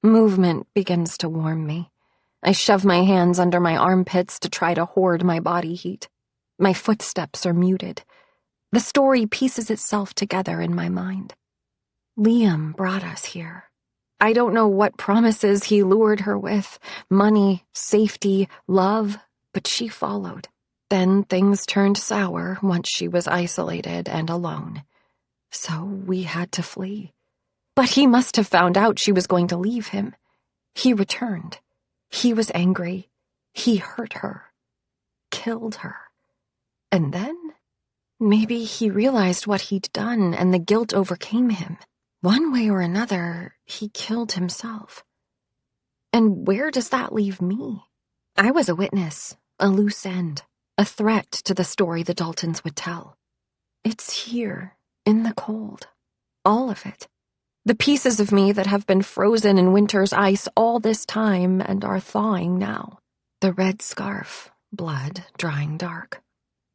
Movement begins to warm me. I shove my hands under my armpits to try to hoard my body heat. My footsteps are muted. The story pieces itself together in my mind. Liam brought us here. I don't know what promises he lured her with, money, safety, love, but she followed. Then things turned sour once she was isolated and alone. So we had to flee. But he must have found out she was going to leave him. He returned. He was angry. He hurt her. Killed her. And then, maybe he realized what he'd done and the guilt overcame him. One way or another, he killed himself. And where does that leave me? I was a witness, a loose end, a threat to the story the Daltons would tell. It's here. In the cold. All of it. The pieces of me that have been frozen in winter's ice all this time and are thawing now. The red scarf, blood drying dark.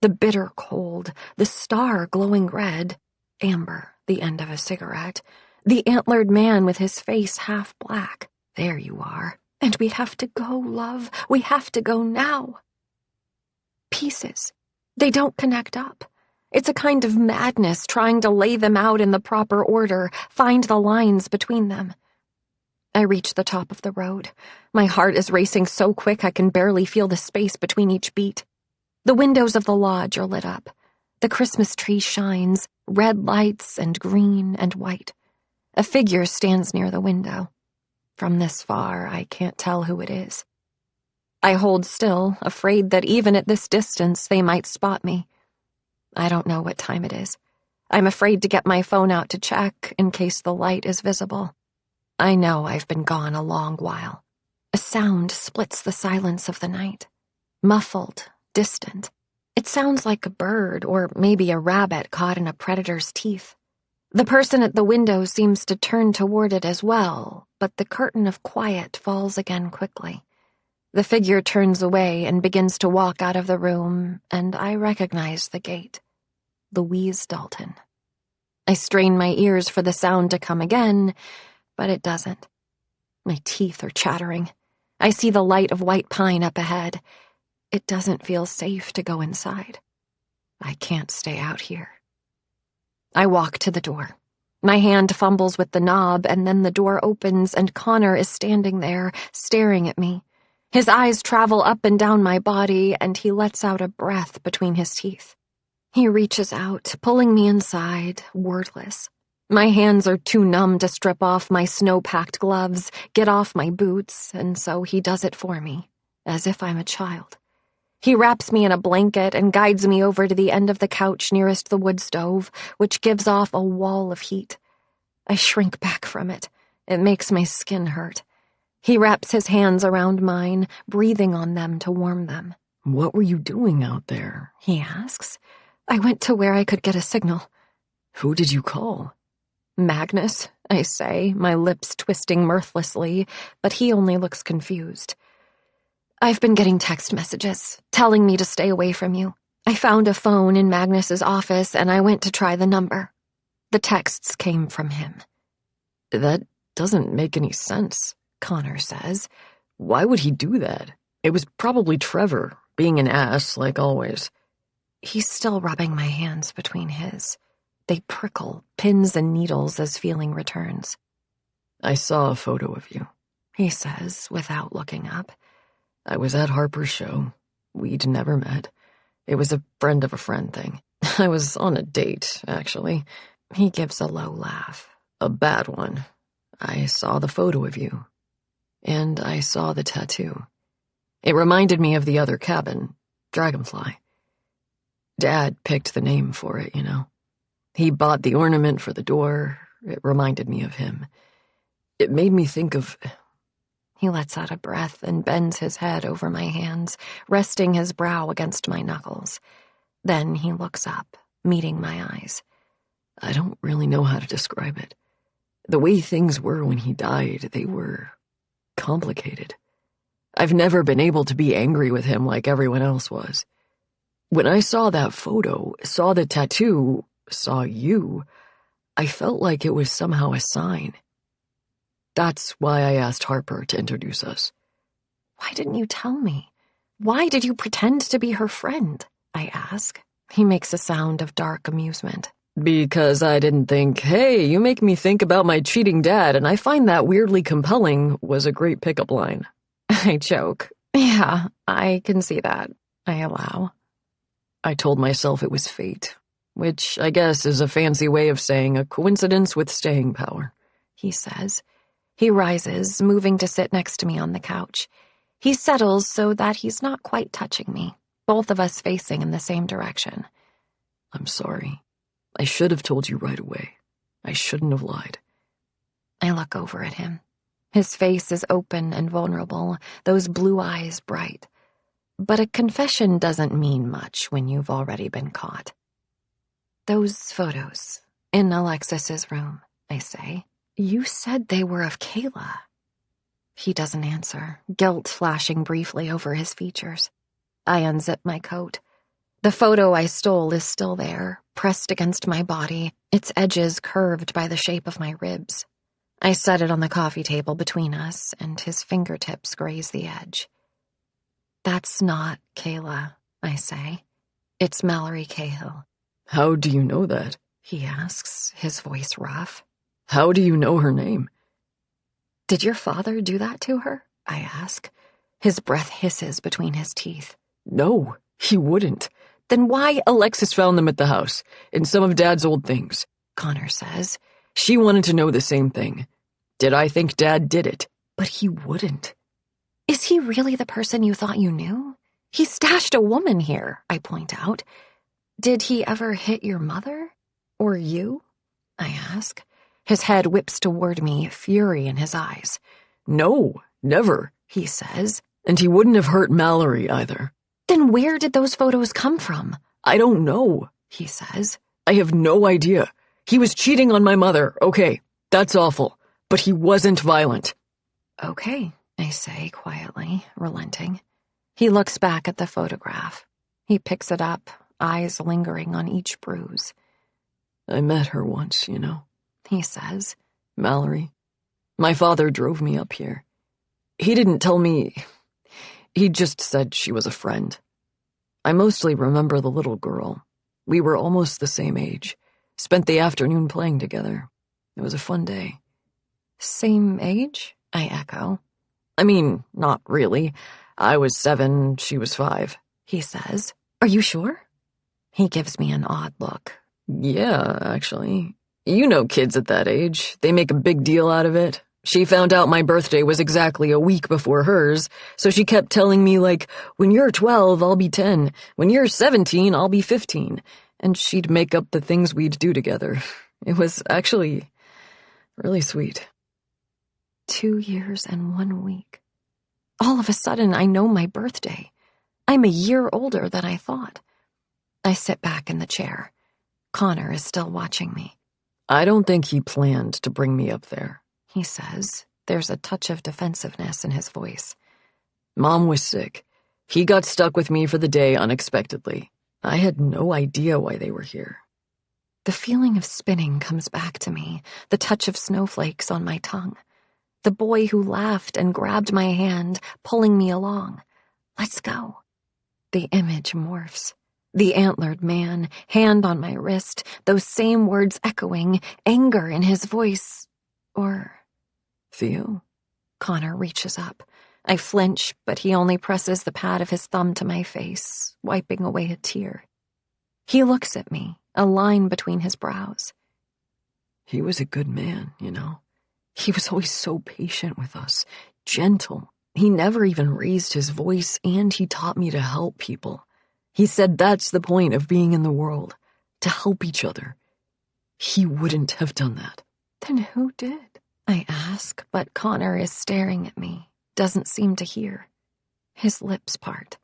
The bitter cold, the star glowing red, amber, the end of a cigarette, the antlered man with his face half black. There you are. And we have to go, love. We have to go now. Pieces. They don't connect up. It's a kind of madness trying to lay them out in the proper order, find the lines between them. I reach the top of the road. My heart is racing so quick I can barely feel the space between each beat. The windows of the lodge are lit up. The Christmas tree shines, red lights and green and white. A figure stands near the window. From this far, I can't tell who it is. I hold still, afraid that even at this distance they might spot me. I don't know what time it is. I'm afraid to get my phone out to check in case the light is visible. I know I've been gone a long while. A sound splits the silence of the night. Muffled, distant. It sounds like a bird or maybe a rabbit caught in a predator's teeth. The person at the window seems to turn toward it as well, but the curtain of quiet falls again quickly. The figure turns away and begins to walk out of the room, and I recognize the gate. Louise Dalton. I strain my ears for the sound to come again, but it doesn't. My teeth are chattering. I see the light of white pine up ahead. It doesn't feel safe to go inside. I can't stay out here. I walk to the door. My hand fumbles with the knob, and then the door opens, and Connor is standing there, staring at me. His eyes travel up and down my body, and he lets out a breath between his teeth. He reaches out, pulling me inside, wordless. My hands are too numb to strip off my snow-packed gloves, get off my boots, and so he does it for me, as if I'm a child. He wraps me in a blanket and guides me over to the end of the couch nearest the wood stove, which gives off a wall of heat. I shrink back from it. It makes my skin hurt. He wraps his hands around mine, breathing on them to warm them. "What were you doing out there?" he asks. I went to where I could get a signal. "Who did you call?" "Magnus," I say, my lips twisting mirthlessly, but he only looks confused. "I've been getting text messages, telling me to stay away from you. I found a phone in Magnus's office, and I went to try the number. The texts came from him." "That doesn't make any sense," Connor says. "Why would he do that? It was probably Trevor, being an ass like always." He's still rubbing my hands between his. They prickle, pins and needles as feeling returns. "I saw a photo of you," he says, without looking up. "I was at Harper's show. We'd never met. It was a friend of a friend thing. I was on a date, actually." He gives a low laugh. "A bad one. I saw the photo of you. And I saw the tattoo. It reminded me of the other cabin, Dragonfly. Dad picked the name for it, you know. He bought the ornament for the door. It reminded me of him. It made me think of..." He lets out a breath and bends his head over my hands, resting his brow against my knuckles. Then he looks up, meeting my eyes. "I don't really know how to describe it. The way things were when he died, they were complicated. I've never been able to be angry with him like everyone else was. When I saw that photo, saw the tattoo, saw you, I felt like it was somehow a sign. That's why I asked Harper to introduce us." "Why didn't you tell me? Why did you pretend to be her friend?" I ask. He makes a sound of dark amusement. "Because I didn't think, hey, you make me think about my cheating dad, and I find that weirdly compelling," was a great pickup line. I joke. "Yeah, I can see that," I allow. "I told myself it was fate, which I guess is a fancy way of saying a coincidence with staying power," he says. He rises, moving to sit next to me on the couch. He settles so that he's not quite touching me, both of us facing in the same direction. "I'm sorry. I should have told you right away. I shouldn't have lied." I look over at him. His face is open and vulnerable, those blue eyes bright. But a confession doesn't mean much when you've already been caught. "Those photos, in Alexis's room," I say. "You said they were of Kayla." He doesn't answer, guilt flashing briefly over his features. I unzip my coat. The photo I stole is still there, pressed against my body, its edges curved by the shape of my ribs. I set it on the coffee table between us, and his fingertips graze the edge. "That's not Kayla," I say. "It's Mallory Cahill." "How do you know that?" he asks, his voice rough. "How do you know her name?" "Did your father do that to her?" I ask. His breath hisses between his teeth. "No, he wouldn't. Then why Alexis found them at the house, in some of Dad's old things, Connor says. She wanted to know the same thing. Did I think Dad did it? But he wouldn't. Is he really the person you thought you knew? He stashed a woman here, I point out. Did he ever hit your mother? Or you? I ask. His head whips toward me, fury in his eyes. No, never, he says. And he wouldn't have hurt Mallory either. Then where did those photos come from? I don't know, he says. I have no idea. He was cheating on my mother, okay, that's awful. But he wasn't violent. Okay, I say quietly, relenting. He looks back at the photograph. He picks it up, eyes lingering on each bruise. I met her once, you know, he says. Mallory. My father drove me up here. He didn't tell me. He just said she was a friend. I mostly remember the little girl. We were almost the same age. Spent the afternoon playing together. It was a fun day. Same age? I echo. I mean, not really. I was 7, she was 5, he says. Are you sure? He gives me an odd look. Yeah, actually. You know kids at that age. They make a big deal out of it. She found out my birthday was exactly a week before hers, so she kept telling me, like, when you're 12, I'll be 10. When you're 17, I'll be 15. And she'd make up the things we'd do together. It was actually really sweet. 2 years and 1 week. All of a sudden, I know my birthday. I'm a year older than I thought. I sit back in the chair. Connor is still watching me. I don't think he planned to bring me up there, he says. There's a touch of defensiveness in his voice. Mom was sick. He got stuck with me for the day unexpectedly. I had no idea why they were here. The feeling of spinning comes back to me, the touch of snowflakes on my tongue. The boy who laughed and grabbed my hand, pulling me along. Let's go. The image morphs. The antlered man, hand on my wrist, those same words echoing, anger in his voice. Or... Theo? Connor reaches up. I flinch, but he only presses the pad of his thumb to my face, wiping away a tear. He looks at me, a line between his brows. He was a good man, you know. He was always so patient with us, gentle. He never even raised his voice, and he taught me to help people. He said that's the point of being in the world, to help each other. He wouldn't have done that. Then who did? I ask, but Connor is staring at me, doesn't seem to hear. His lips part.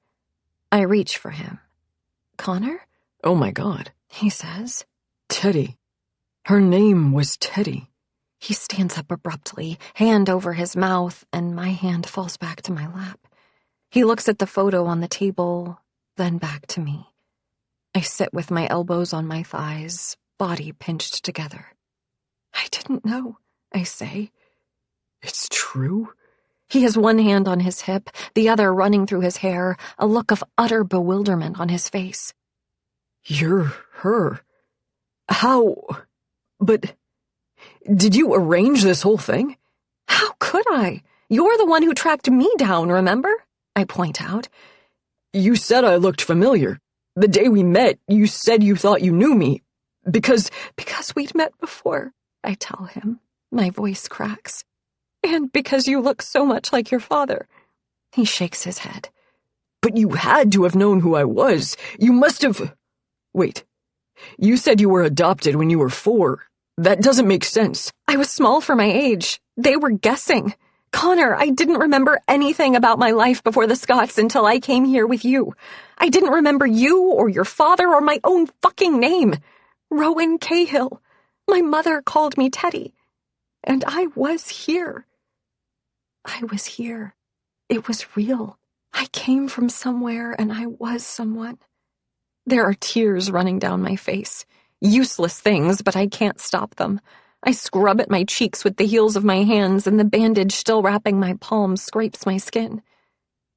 I reach for him. Connor? Oh my God, he says. Teddy. Her name was Teddy. He stands up abruptly, hand over his mouth, and my hand falls back to my lap. He looks at the photo on the table, then back to me. I sit with my elbows on my thighs, body pinched together. I didn't know, I say. It's true? He has one hand on his hip, the other running through his hair, a look of utter bewilderment on his face. You're her. How? But... did you arrange this whole thing? How could I? You're the one who tracked me down, remember? I point out. You said I looked familiar. The day we met, you said you thought you knew me. Because we'd met before, I tell him. My voice cracks. And because you look so much like your father. He shakes his head. But you had to have known who I was. You must have... Wait. You said you were adopted when you were 4. That doesn't make sense. I was small for my age. They were guessing. Connor, I didn't remember anything about my life before the Scots until I came here with you. I didn't remember you or your father or my own fucking name. Rowan Cahill. My mother called me Teddy. And I was here. I was here. It was real. I came from somewhere and I was someone. There are tears running down my face. Useless things, but I can't stop them. I scrub at my cheeks with the heels of my hands, and the bandage still wrapping my palms scrapes my skin.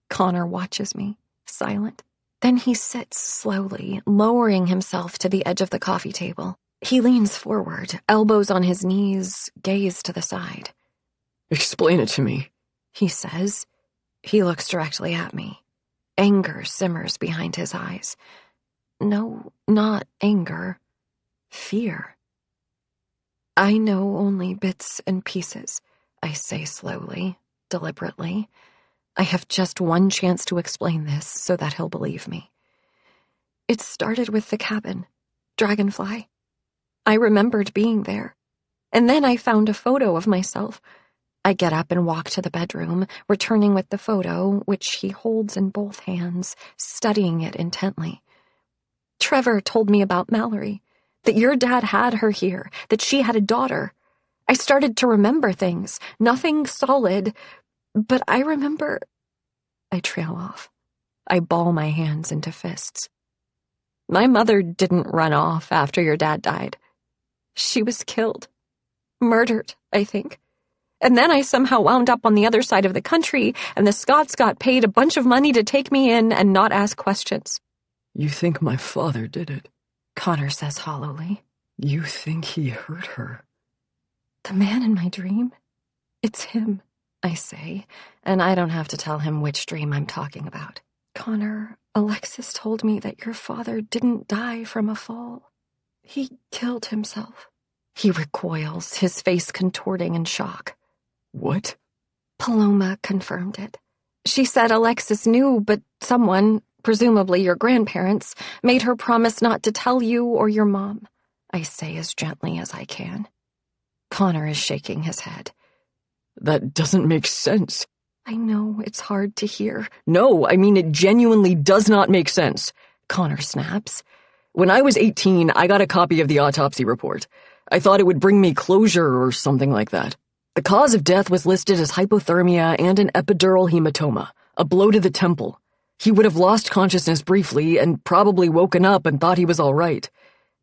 Connor watches me, silent. Then he sits slowly, lowering himself to the edge of the coffee table. He leans forward, elbows on his knees, gaze to the side. Explain it to me, he says. He looks directly at me. Anger simmers behind his eyes. No, not anger. Fear. I know only bits and pieces, I say slowly, deliberately. I have just one chance to explain this so that he'll believe me. It started with the cabin, Dragonfly. I remembered being there, and then I found a photo of myself. I get up and walk to the bedroom, returning with the photo, which he holds in both hands, studying it intently. Trevor told me about Mallory, that your dad had her here, that she had a daughter. I started to remember things, nothing solid, but I remember... I trail off. I ball my hands into fists. My mother didn't run off after your dad died. She was killed. Murdered, I think. And then I somehow wound up on the other side of the country, and the Scots got paid a bunch of money to take me in and not ask questions. You think my father did it? Connor says hollowly. You think he hurt her? The man in my dream? It's him, I say, and I don't have to tell him which dream I'm talking about. Connor, Alexis told me that your father didn't die from a fall. He killed himself. He recoils, his face contorting in shock. What? Paloma confirmed it. She said Alexis knew, but someone, presumably your grandparents, made her promise not to tell you or your mom, I say as gently as I can. Connor is shaking his head. That doesn't make sense. I know, it's hard to hear. No, I mean it genuinely does not make sense, Connor snaps. When I was 18, I got a copy of the autopsy report. I thought it would bring me closure or something like that. The cause of death was listed as hypothermia and an epidural hematoma, a blow to the temple. He would have lost consciousness briefly and probably woken up and thought he was all right.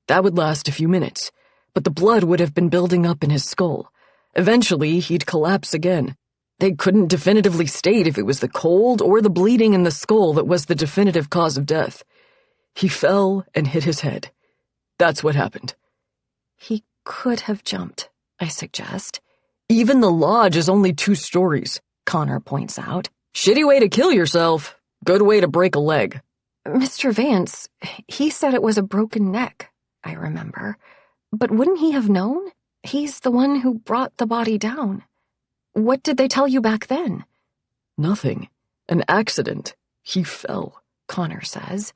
That would last a few minutes, but the blood would have been building up in his skull. Eventually, he'd collapse again. They couldn't definitively state if it was the cold or the bleeding in the skull that was the definitive cause of death. He fell and hit his head. That's what happened. He could have jumped, I suggest. Even the lodge is only 2 stories, Connor points out. Shitty way to kill yourself. Good way to break a leg. Mr. Vance, he said it was a broken neck, I remember. But wouldn't he have known? He's the one who brought the body down. What did they tell you back then? Nothing. An accident. He fell, Connor says.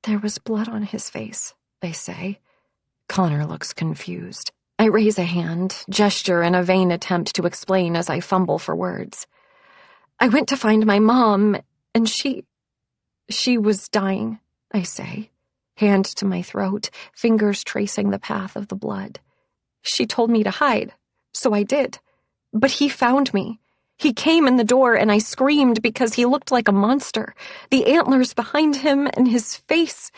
There was blood on his face, they say. Connor looks confused. I raise a hand, gesture in a vain attempt to explain as I fumble for words. I went to find my mom, and she was dying, I say, hand to my throat, fingers tracing the path of the blood. She told me to hide, so I did. But he found me. He came in the door, and I screamed because he looked like a monster, the antlers behind him and his face,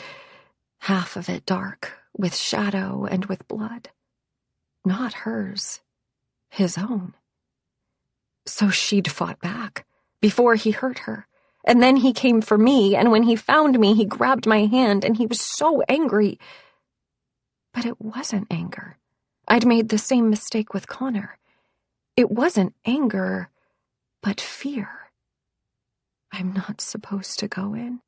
half of it dark, with shadow and with blood. Not hers, his own. So she'd fought back, before he hurt her. And then he came for me, and when he found me, he grabbed my hand, and he was so angry. But it wasn't anger. I'd made the same mistake with Connor. It wasn't anger, but fear. I'm not supposed to go in.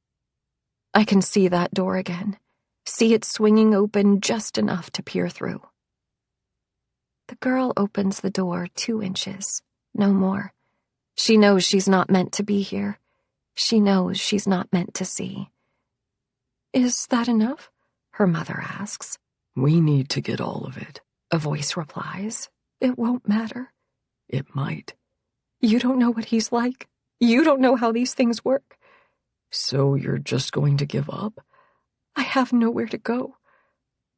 I can see that door again, see it swinging open just enough to peer through. The girl opens the door 2 inches, no more. She knows she's not meant to be here. She knows she's not meant to see. Is that enough? Her mother asks. We need to get all of it, a voice replies. It won't matter. It might. You don't know what he's like. You don't know how these things work. So you're just going to give up? I have nowhere to go.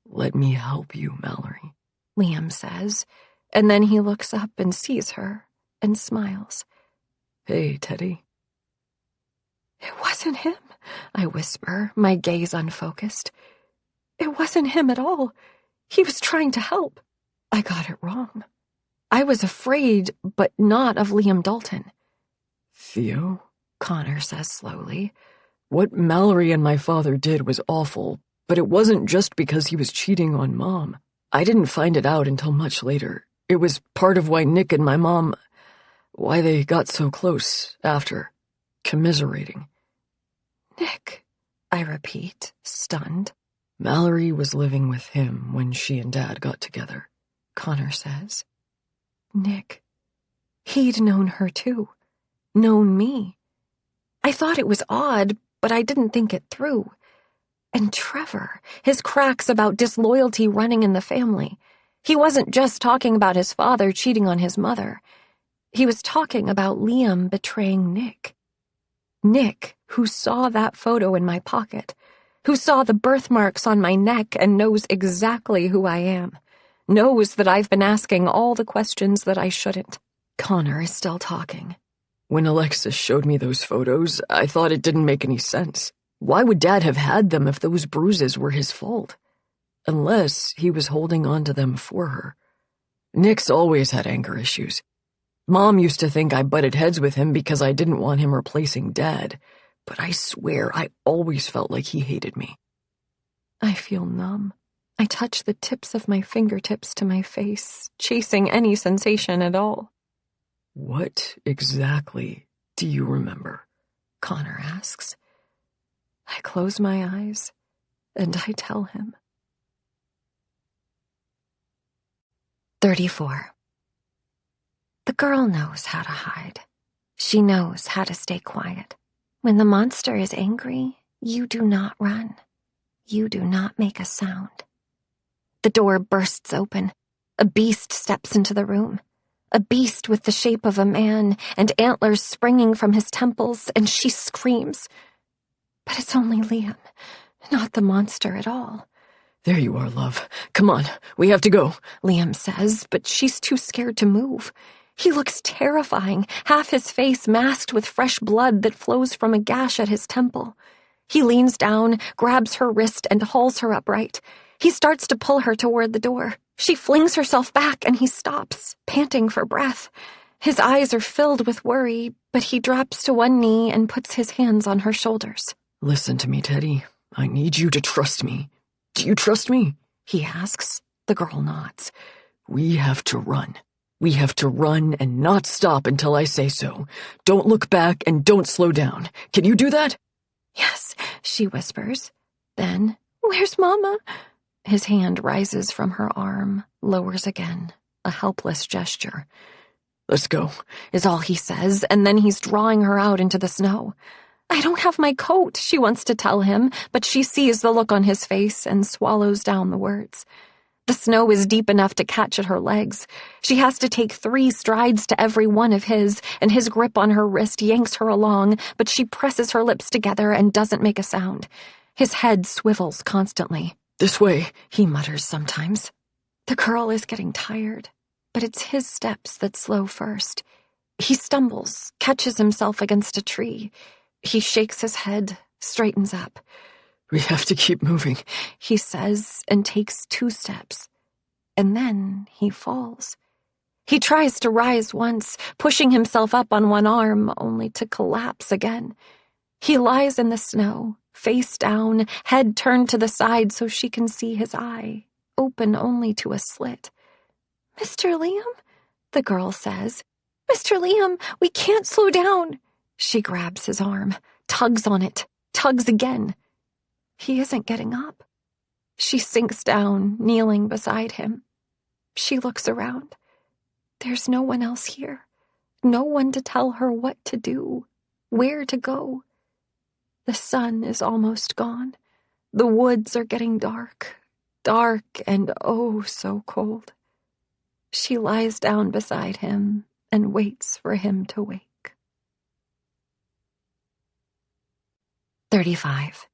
Let me help you, Mallory, Liam says, and then he looks up and sees her and smiles. Hey, Teddy. It wasn't him, I whisper, my gaze unfocused. It wasn't him at all. He was trying to help. I got it wrong. I was afraid, but not of Liam Dalton. Theo? Connor says slowly. What Mallory and my father did was awful, but it wasn't just because he was cheating on Mom. I didn't find it out until much later. It was part of why Nick and my mom, why they got so close after, commiserating. Nick, I repeat, stunned. Mallory was living with him when she and Dad got together, Connor says. Nick. He'd known her too. Known me. I thought it was odd, but I didn't think it through. And Trevor, his cracks about disloyalty running in the family. He wasn't just talking about his father cheating on his mother. He was talking about Liam betraying Nick. Nick, who saw that photo in my pocket, who saw the birthmarks on my neck and knows exactly who I am, knows that I've been asking all the questions that I shouldn't. Connor is still talking. When Alexis showed me those photos, I thought it didn't make any sense. Why would Dad have had them if those bruises were his fault? Unless he was holding on to them for her. Nick's always had anger issues. Mom used to think I butted heads with him because I didn't want him replacing Dad, but I swear I always felt like he hated me. I feel numb. I touch the tips of my fingertips to my face, chasing any sensation at all. What exactly do you remember? Connor asks. I close my eyes, and I tell him. 34. The girl knows how to hide. She knows how to stay quiet. When the monster is angry, you do not run. You do not make a sound. The door bursts open. A beast steps into the room. A beast with the shape of a man and antlers springing from his temples, and she screams. But it's only Liam, not the monster at all. There you are, love. Come on, we have to go, Liam says, but she's too scared to move. He looks terrifying, half his face masked with fresh blood that flows from a gash at his temple. He leans down, grabs her wrist, and hauls her upright. He starts to pull her toward the door. She flings herself back, and he stops, panting for breath. His eyes are filled with worry, but he drops to one knee and puts his hands on her shoulders. Listen to me, Teddy. I need you to trust me. Do you trust me? He asks. The girl nods. We have to run. We have to run and not stop until I say so. Don't look back and don't slow down. Can you do that? Yes, she whispers. Then, where's Mama? His hand rises from her arm, lowers again, a helpless gesture. Let's go, is all he says, and then he's drawing her out into the snow. I don't have my coat, she wants to tell him, but she sees the look on his face and swallows down the words. The snow is deep enough to catch at her legs. She has to take 3 strides to every one of his, and his grip on her wrist yanks her along, but she presses her lips together and doesn't make a sound. His head swivels constantly. This way, he mutters sometimes. The girl is getting tired, but it's his steps that slow first. He stumbles, catches himself against a tree. He shakes his head, straightens up. We have to keep moving, he says, and takes 2 steps. And then he falls. He tries to rise once, pushing himself up on one arm, only to collapse again. He lies in the snow, face down, head turned to the side so she can see his eye, open only to a slit. Mr. Liam? The girl says. Mr. Liam, we can't slow down. She grabs his arm, tugs on it, tugs again. He isn't getting up. She sinks down, kneeling beside him. She looks around. There's no one else here. No one to tell her what to do, where to go. The sun is almost gone. The woods are getting dark, dark and oh so cold. She lies down beside him and waits for him to wake. 35.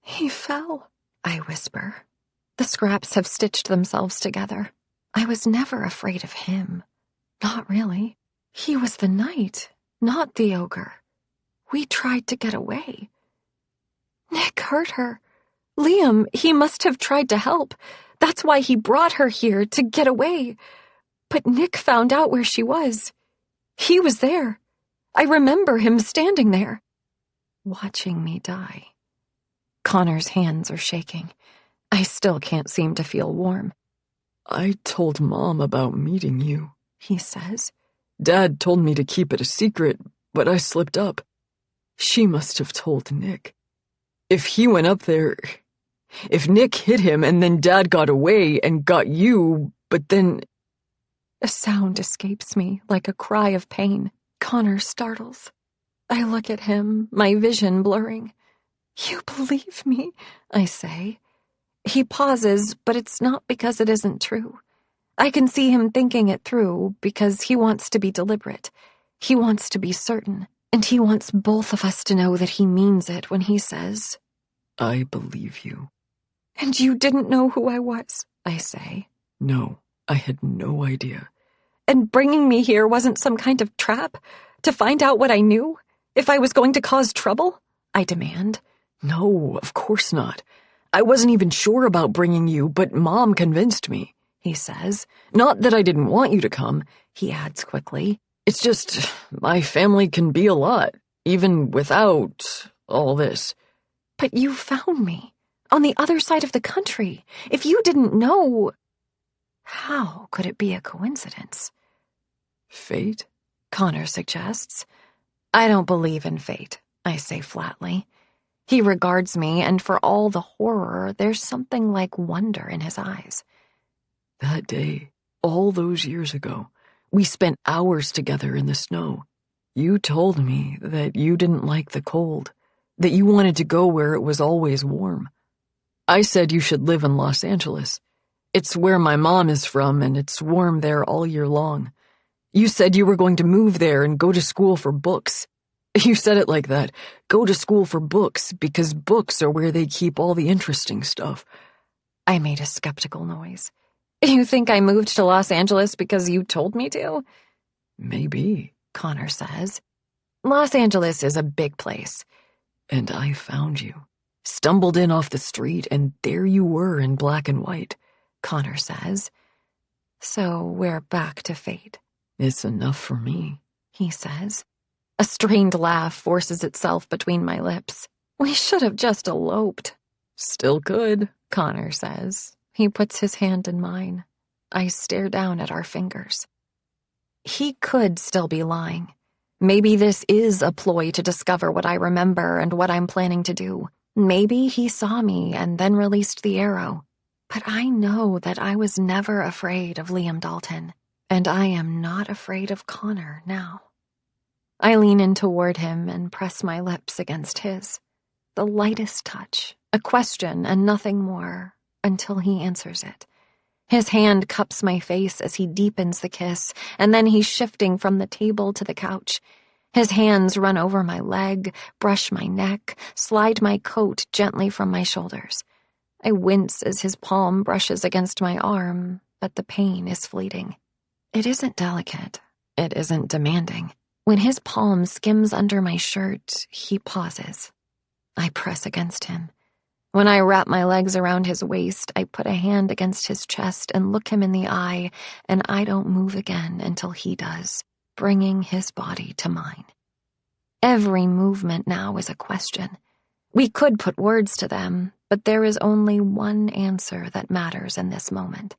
He fell, I whisper. The scraps have stitched themselves together. I was never afraid of him. Not really. He was the knight, not the ogre. We tried to get away. Nick hurt her. Liam, he must have tried to help. That's why he brought her here, to get away. But Nick found out where she was. He was there. I remember him standing there, watching me die. Connor's hands are shaking. I still can't seem to feel warm. I told Mom about meeting you, he says. Dad told me to keep it a secret, but I slipped up. She must have told Nick. If he went up there, if Nick hit him and then Dad got away and got you, but then... A sound escapes me like a cry of pain. Connor startles. I look at him, my vision blurring. You believe me, I say. He pauses, but it's not because it isn't true. I can see him thinking it through because he wants to be deliberate. He wants to be certain, and he wants both of us to know that he means it when he says, I believe you. And you didn't know who I was, I say. No, I had no idea. And bringing me here wasn't some kind of trap? To find out what I knew? If I was going to cause trouble? I demand. No, of course not. I wasn't even sure about bringing you, but Mom convinced me, he says. Not that I didn't want you to come, he adds quickly. It's just, my family can be a lot, even without all this. But you found me, on the other side of the country. If you didn't know... How could it be a coincidence? Fate? Connor suggests. I don't believe in fate, I say flatly. He regards me, and for all the horror, there's something like wonder in his eyes. That day, all those years ago, we spent hours together in the snow. You told me that you didn't like the cold, that you wanted to go where it was always warm. I said you should live in Los Angeles. It's where my mom is from, and it's warm there all year long. You said you were going to move there and go to school for books. You said it like that, go to school for books, because books are where they keep all the interesting stuff. I made a skeptical noise. You think I moved to Los Angeles because you told me to? Maybe, Connor says. Los Angeles is a big place. And I found you. Stumbled in off the street, and there you were in black and white, Connor says. So we're back to fate. It's enough for me, he says. A strained laugh forces itself between my lips. We should have just eloped. Still could, Connor says. He puts his hand in mine. I stare down at our fingers. He could still be lying. Maybe this is a ploy to discover what I remember and what I'm planning to do. Maybe he saw me and then released the arrow. But I know that I was never afraid of Liam Dalton, and I am not afraid of Connor now. I lean in toward him and press my lips against his. The lightest touch, a question and nothing more, until he answers it. His hand cups my face as he deepens the kiss, and then he's shifting from the table to the couch. His hands run over my leg, brush my neck, slide my coat gently from my shoulders. I wince as his palm brushes against my arm, but the pain is fleeting. It isn't delicate. It isn't demanding. When his palm skims under my shirt, he pauses. I press against him. When I wrap my legs around his waist, I put a hand against his chest and look him in the eye, and I don't move again until he does, bringing his body to mine. Every movement now is a question. We could put words to them, but there is only one answer that matters in this moment.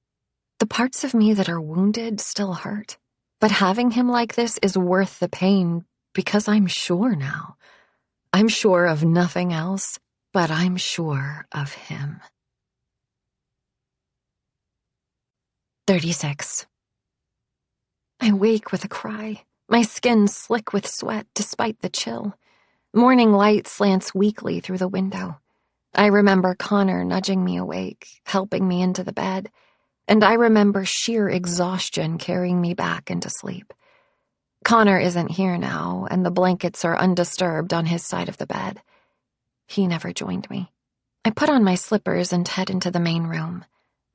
The parts of me that are wounded still hurt, but having him like this is worth the pain because I'm sure now. I'm sure of nothing else, but I'm sure of him. 36. I wake with a cry, my skin slick with sweat despite the chill. Morning light slants weakly through the window. I remember Connor nudging me awake, helping me into the bed, and I remember sheer exhaustion carrying me back into sleep. Connor isn't here now, and the blankets are undisturbed on his side of the bed. He never joined me. I put on my slippers and head into the main room.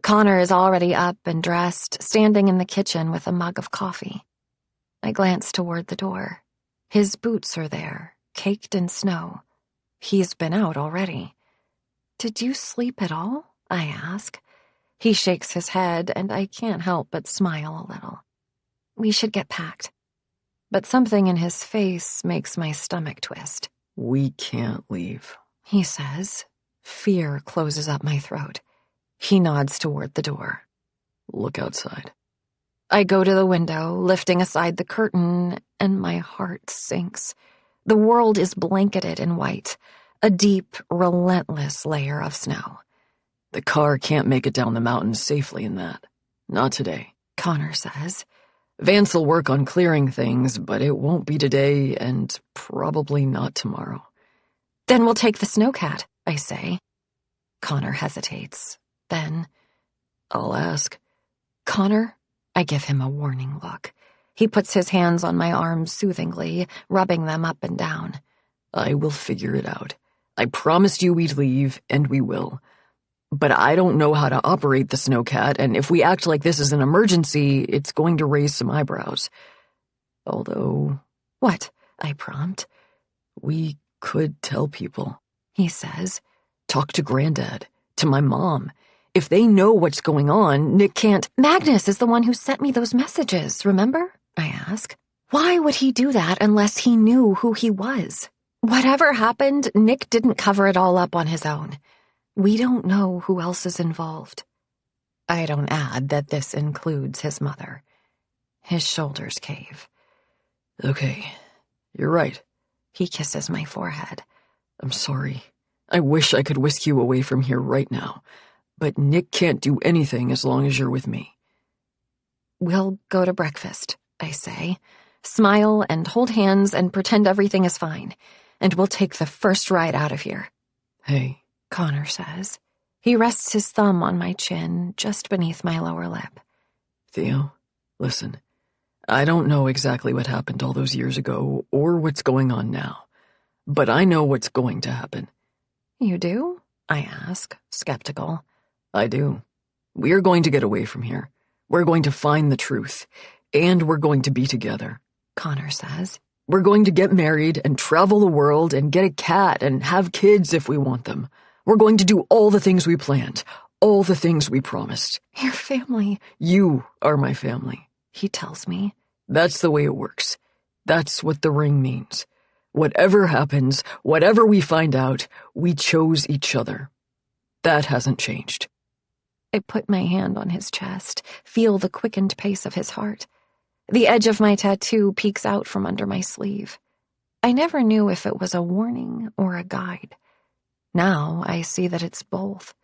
Connor is already up and dressed, standing in the kitchen with a mug of coffee. I glance toward the door. His boots are there, caked in snow. He's been out already. Did you sleep at all? I ask. He shakes his head, and I can't help but smile a little. We should get packed. But something in his face makes my stomach twist. We can't leave, he says. Fear closes up my throat. He nods toward the door. Look outside. I go to the window, lifting aside the curtain, and my heart sinks. The world is blanketed in white. a deep, relentless layer of snow. The car can't make it down the mountain safely in that. Not today, Connor says. Vance'll work on clearing things, but it won't be today and probably not tomorrow. Then we'll take the snowcat, I say. Connor hesitates. Then, I'll ask. Connor? I give him a warning look. He puts his hands on my arms soothingly, rubbing them up and down. I will figure it out. I promised you we'd leave, and we will. But I don't know how to operate the snowcat, and if we act like this is an emergency, it's going to raise some eyebrows. Although... What? I prompt. We could tell people, he says. Talk to Granddad, to my mom. If they know what's going on, Nick can't... Magnus is the one who sent me those messages, remember? I ask. Why would he do that unless he knew who he was? Whatever happened, Nick didn't cover it all up on his own. We don't know who else is involved. I don't add that this includes his mother. His shoulders cave. Okay, you're right. He kisses my forehead. I'm sorry. I wish I could whisk you away from here right now. But Nick can't do anything as long as you're with me. We'll go to breakfast, I say. Smile and hold hands and pretend everything is fine. And we'll take the first ride out of here. Hey, Connor says. He rests his thumb on my chin, just beneath my lower lip. Theo, listen. I don't know exactly what happened all those years ago or what's going on now. But I know what's going to happen. You do? I ask, skeptical. I do. We're going to get away from here. We're going to find the truth. And we're going to be together, Connor says. We're going to get married and travel the world and get a cat and have kids if we want them. We're going to do all the things we planned, all the things we promised. Your family. You are my family, he tells me. That's the way it works. That's what the ring means. Whatever happens, whatever we find out, we chose each other. That hasn't changed. I put my hand on his chest, feel the quickened pace of his heart. The edge of my tattoo peeks out from under my sleeve. I never knew if it was a warning or a guide. Now I see that it's both.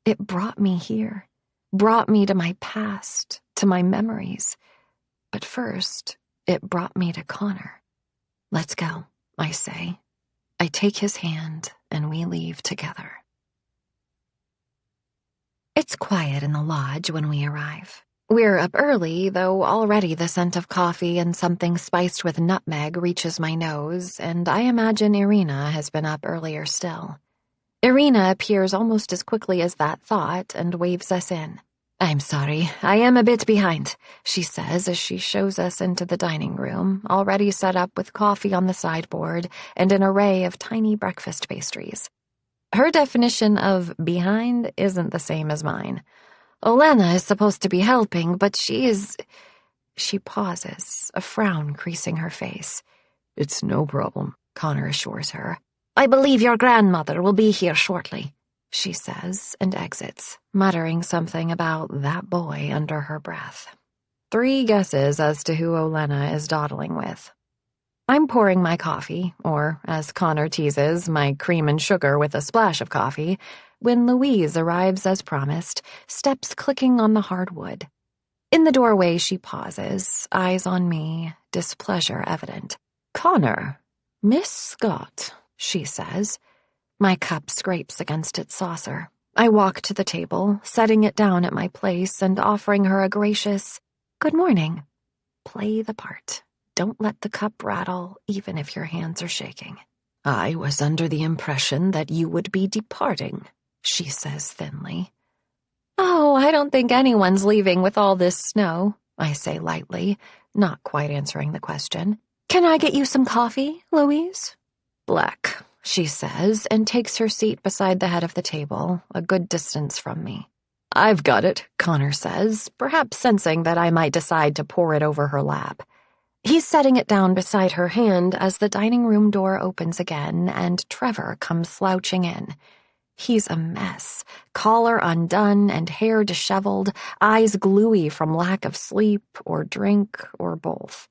It brought me here, brought me to my past, to my memories. But first, it brought me to Connor. Let's go, I say. I take his hand and we leave together. It's quiet in the lodge when we arrive. We're up early, though already the scent of coffee and something spiced with nutmeg reaches my nose, and I imagine Irina has been up earlier still. Irina appears almost as quickly as that thought and waves us in. I'm sorry, I am a bit behind, she says as she shows us into the dining room, already set up with coffee on the sideboard and an array of tiny breakfast pastries. Her definition of behind isn't the same as mine. Olena is supposed to be helping, but she pauses, a frown creasing her face. It's no problem, Connor assures her. I believe your grandmother will be here shortly, she says, and exits, muttering something about that boy under her breath. 3 guesses as to who Olena is dawdling with. I'm pouring my coffee, or, as Connor teases, my cream and sugar with a splash of coffee, when Louise arrives as promised, steps clicking on the hardwood. In the doorway she pauses, eyes on me, displeasure evident. Connor, Miss Scott, she says. My cup scrapes against its saucer. I walk to the table, setting it down at my place and offering her a gracious, good morning. Play the part. Don't let the cup rattle, even if your hands are shaking. I was under the impression that you would be departing, she says thinly. Oh, I don't think anyone's leaving with all this snow, I say lightly, not quite answering the question. Can I get you some coffee, Louise? Black, she says, and takes her seat beside the head of the table, a good distance from me. I've got it, Connor says, perhaps sensing that I might decide to pour it over her lap. He's setting it down beside her hand as the dining room door opens again and Trevor comes slouching in. He's a mess, collar undone and hair disheveled, eyes gluey from lack of sleep or drink or both.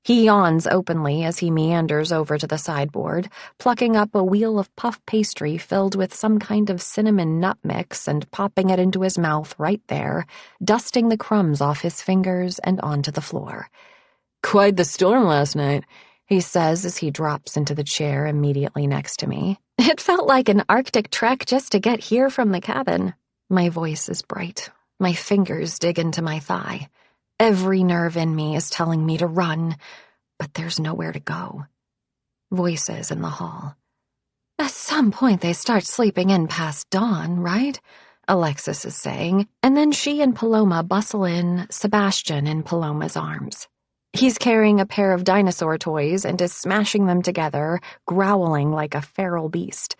He yawns openly as he meanders over to the sideboard, plucking up a wheel of puff pastry filled with some kind of cinnamon nut mix and popping it into his mouth right there, dusting the crumbs off his fingers and onto the floor. "Quite the storm last night," he says as he drops into the chair immediately next to me. It felt like an Arctic trek just to get here from the cabin. My voice is bright. My fingers dig into my thigh. Every nerve in me is telling me to run, but there's nowhere to go. Voices in the hall. At some point they start sleeping in past dawn, right? Alexis is saying, and then she and Paloma bustle in, Sebastian in Paloma's arms. He's carrying a pair of dinosaur toys and is smashing them together, growling like a feral beast.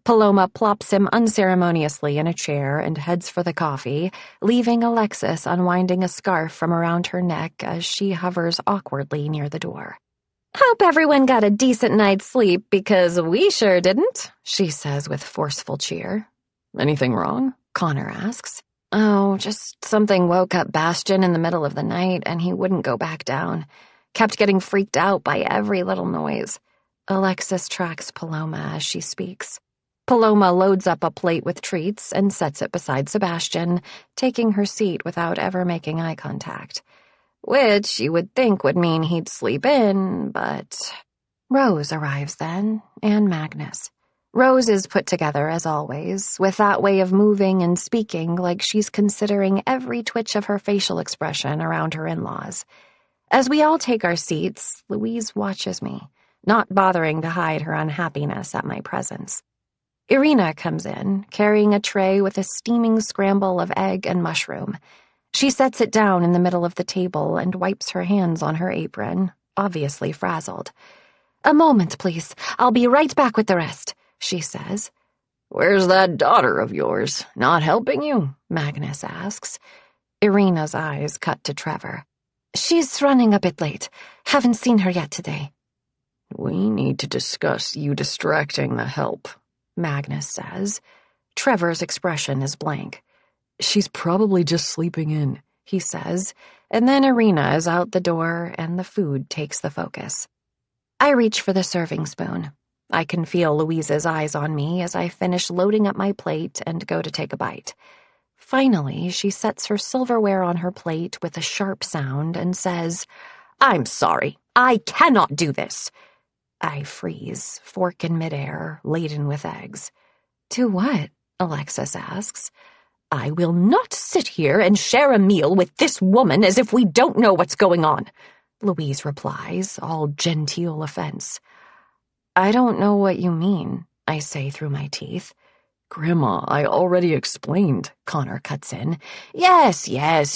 Paloma plops him unceremoniously in a chair and heads for the coffee, leaving Alexis unwinding a scarf from around her neck as she hovers awkwardly near the door. Hope everyone got a decent night's sleep, because we sure didn't, she says with forceful cheer. "Anything wrong?" Connor asks. Oh, just something woke up Bastian in the middle of the night and he wouldn't go back down. Kept getting freaked out by every little noise. Alexis tracks Paloma as she speaks. Paloma loads up a plate with treats and sets it beside Sebastian, taking her seat without ever making eye contact. Which you would think would mean he'd sleep in, but... Rose arrives then, and Magnus. Rose is put together as always, with that way of moving and speaking like she's considering every twitch of her facial expression around her in-laws. As we all take our seats, Louise watches me, not bothering to hide her unhappiness at my presence. Irina comes in, carrying a tray with a steaming scramble of egg and mushroom. She sets it down in the middle of the table and wipes her hands on her apron, obviously frazzled. A moment, please. I'll be right back with the rest, she says. "Where's that daughter of yours? Not helping you?" Magnus asks. Irina's eyes cut to Trevor. She's running a bit late. Haven't seen her yet today. "We need to discuss you distracting the help," Magnus says. Trevor's expression is blank. "She's probably just sleeping in," he says, and then Irina is out the door and the food takes the focus. I reach for the serving spoon. I can feel Louise's eyes on me as I finish loading up my plate and go to take a bite. Finally, she sets her silverware on her plate with a sharp sound and says, "I'm sorry, I cannot do this." I freeze, fork in midair, laden with eggs. "To what?" Alexis asks. "I will not sit here and share a meal with this woman as if we don't know what's going on," Louise replies, all genteel offense. "I don't know what you mean," I say through my teeth. "Grandma, I already explained," Connor cuts in. Yes,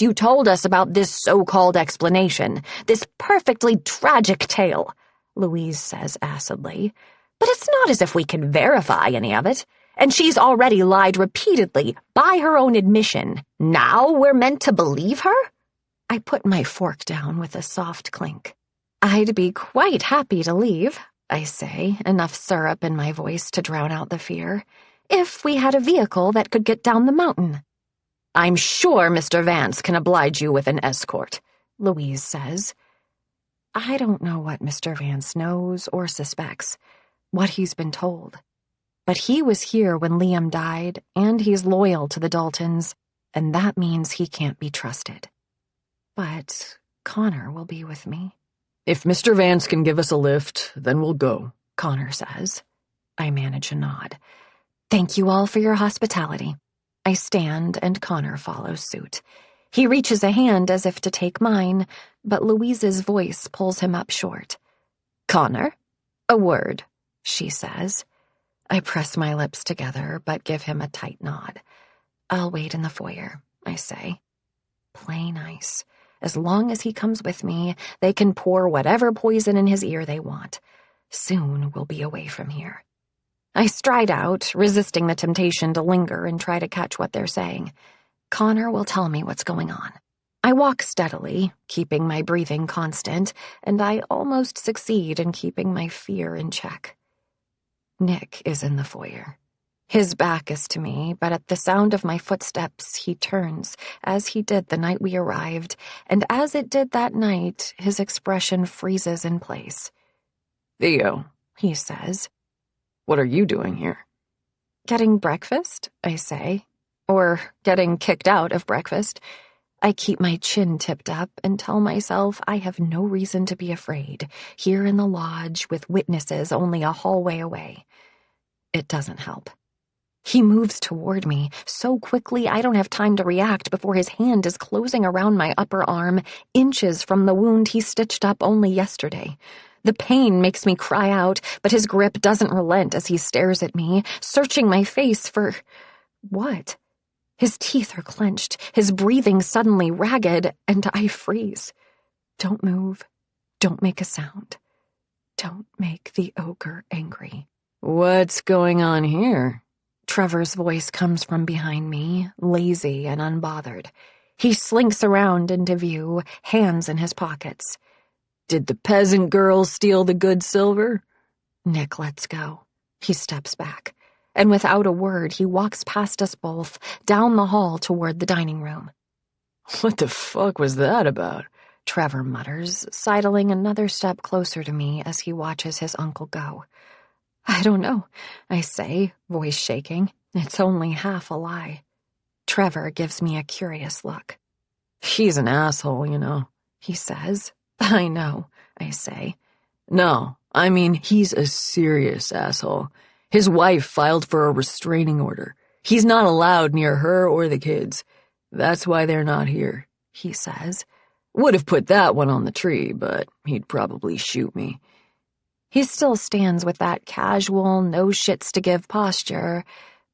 you told us about this so-called explanation, this perfectly tragic tale," Louise says acidly. "But it's not as if we can verify any of it. And she's already lied repeatedly, by her own admission. Now we're meant to believe her?" I put my fork down with a soft clink. "I'd be quite happy to leave," I say, enough syrup in my voice to drown out the fear, "if we had a vehicle that could get down the mountain." "I'm sure Mr. Vance can oblige you with an escort," Louise says. I don't know what Mr. Vance knows or suspects, what he's been told. But he was here when Liam died, and he's loyal to the Daltons, and that means he can't be trusted. But Connor will be with me. "If Mr. Vance can give us a lift, then we'll go," Connor says. I manage a nod. "Thank you all for your hospitality." I stand, and Connor follows suit. He reaches a hand as if to take mine, but Louise's voice pulls him up short. "Connor, a word," she says. I press my lips together, but give him a tight nod. "I'll wait in the foyer," I say. Play nice. As long as he comes with me, they can pour whatever poison in his ear they want. Soon we'll be away from here. I stride out, resisting the temptation to linger and try to catch what they're saying. Connor will tell me what's going on. I walk steadily, keeping my breathing constant, and I almost succeed in keeping my fear in check. Nick is in the foyer. His back is to me, but at the sound of my footsteps, he turns, as he did the night we arrived, and as it did that night, his expression freezes in place. "Theo," he says. "What are you doing here?" "Getting breakfast," I say. Or getting kicked out of breakfast. I keep my chin tipped up and tell myself I have no reason to be afraid, here in the lodge with witnesses only a hallway away. It doesn't help. He moves toward me so quickly I don't have time to react before his hand is closing around my upper arm, inches from the wound he stitched up only yesterday. The pain makes me cry out, but his grip doesn't relent as he stares at me, searching my face for... what? His teeth are clenched, his breathing suddenly ragged, and I freeze. Don't move. Don't make a sound. Don't make the ogre angry. "What's going on here?" Trevor's voice comes from behind me, lazy and unbothered. He slinks around into view, hands in his pockets. "Did the peasant girl steal the good silver?" Nick lets go. He steps back, and without a word, he walks past us both, down the hall toward the dining room. "What the fuck was that about?" Trevor mutters, sidling another step closer to me as he watches his uncle go. I don't know, I say, voice shaking. It's only half a lie. Trevor gives me a curious look. "He's an asshole, you know," he says. I know, I say. "No, I mean, he's a serious asshole. His wife filed for a restraining order. He's not allowed near her or the kids. That's why they're not here," he says. "Would have put that one on the tree, but he'd probably shoot me." He still stands with that casual, no-shits-to-give posture,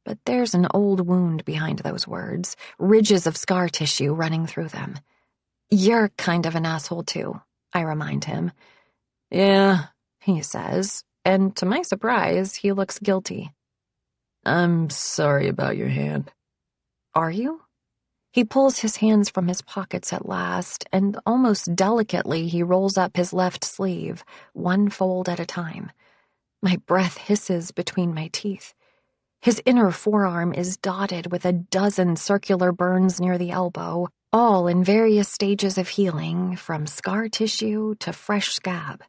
but there's an old wound behind those words, ridges of scar tissue running through them. You're kind of an asshole, too, I remind him. "Yeah," he says, and to my surprise, he looks guilty. "I'm sorry about your hand." Are you? He pulls his hands from his pockets at last, and almost delicately he rolls up his left sleeve, one fold at a time. My breath hisses between my teeth. His inner forearm is dotted with a dozen circular burns near the elbow, all in various stages of healing, from scar tissue to fresh scab.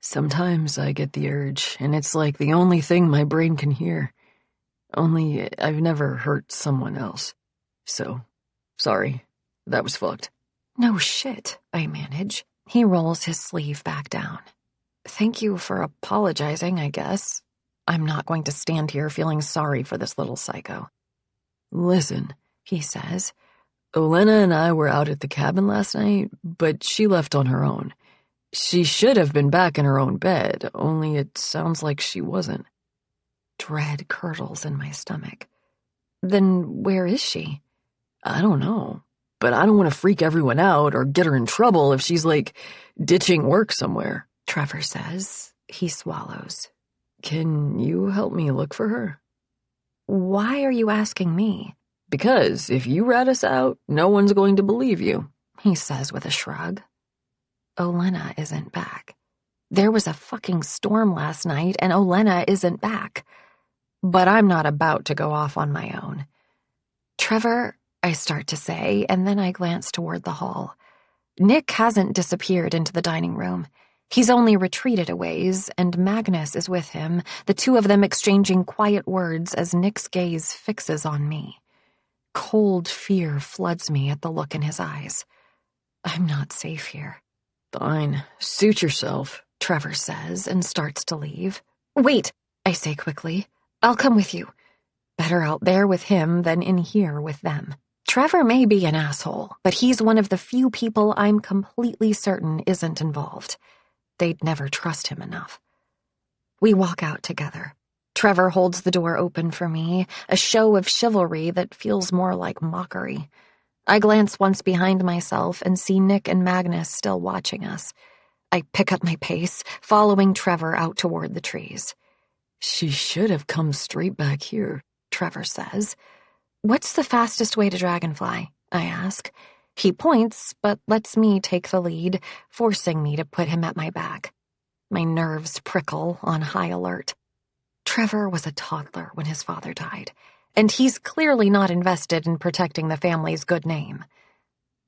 "Sometimes I get the urge, and it's like the only thing my brain can hear. Only I've never hurt someone else. So, sorry, that was fucked." No shit, I manage. He rolls his sleeve back down. Thank you for apologizing, I guess. I'm not going to stand here feeling sorry for this little psycho. "Listen," he says. "Olena and I were out at the cabin last night, but she left on her own. She should have been back in her own bed, only it sounds like she wasn't." Dread curdles in my stomach. Then where is she? "I don't know, but I don't want to freak everyone out or get her in trouble if she's, like, ditching work somewhere," Trevor says. He swallows. "Can you help me look for her?" Why are you asking me? "Because if you rat us out, no one's going to believe you," he says with a shrug. Olena isn't back. There was a fucking storm last night, and Olena isn't back. But I'm not about to go off on my own. Trevor, I start to say, and then I glance toward the hall. Nick hasn't disappeared into the dining room. He's only retreated a ways, and Magnus is with him, the two of them exchanging quiet words as Nick's gaze fixes on me. Cold fear floods me at the look in his eyes. I'm not safe here. "Fine, suit yourself," Trevor says and starts to leave. Wait, I say quickly. I'll come with you. Better out there with him than in here with them. Trevor may be an asshole, but he's one of the few people I'm completely certain isn't involved. They'd never trust him enough. We walk out together. Trevor holds the door open for me, a show of chivalry that feels more like mockery. I glance once behind myself and see Nick and Magnus still watching us. I pick up my pace, following Trevor out toward the trees. "She should have come straight back here," Trevor says. What's the fastest way to Dragonfly? I ask. He points, but lets me take the lead, forcing me to put him at my back. My nerves prickle on high alert. Trevor was a toddler when his father died, and he's clearly not invested in protecting the family's good name.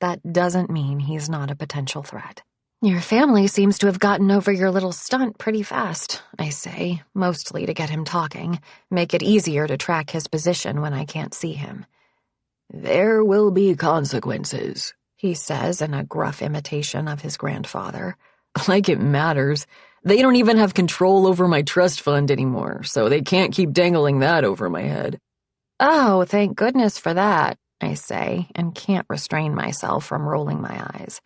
That doesn't mean he's not a potential threat. Your family seems to have gotten over your little stunt pretty fast, I say, mostly to get him talking, make it easier to track his position when I can't see him. There will be consequences, he says in a gruff imitation of his grandfather. Like it matters. They don't even have control over my trust fund anymore, so they can't keep dangling that over my head. Oh, thank goodness for that, I say, and can't restrain myself from rolling my eyes.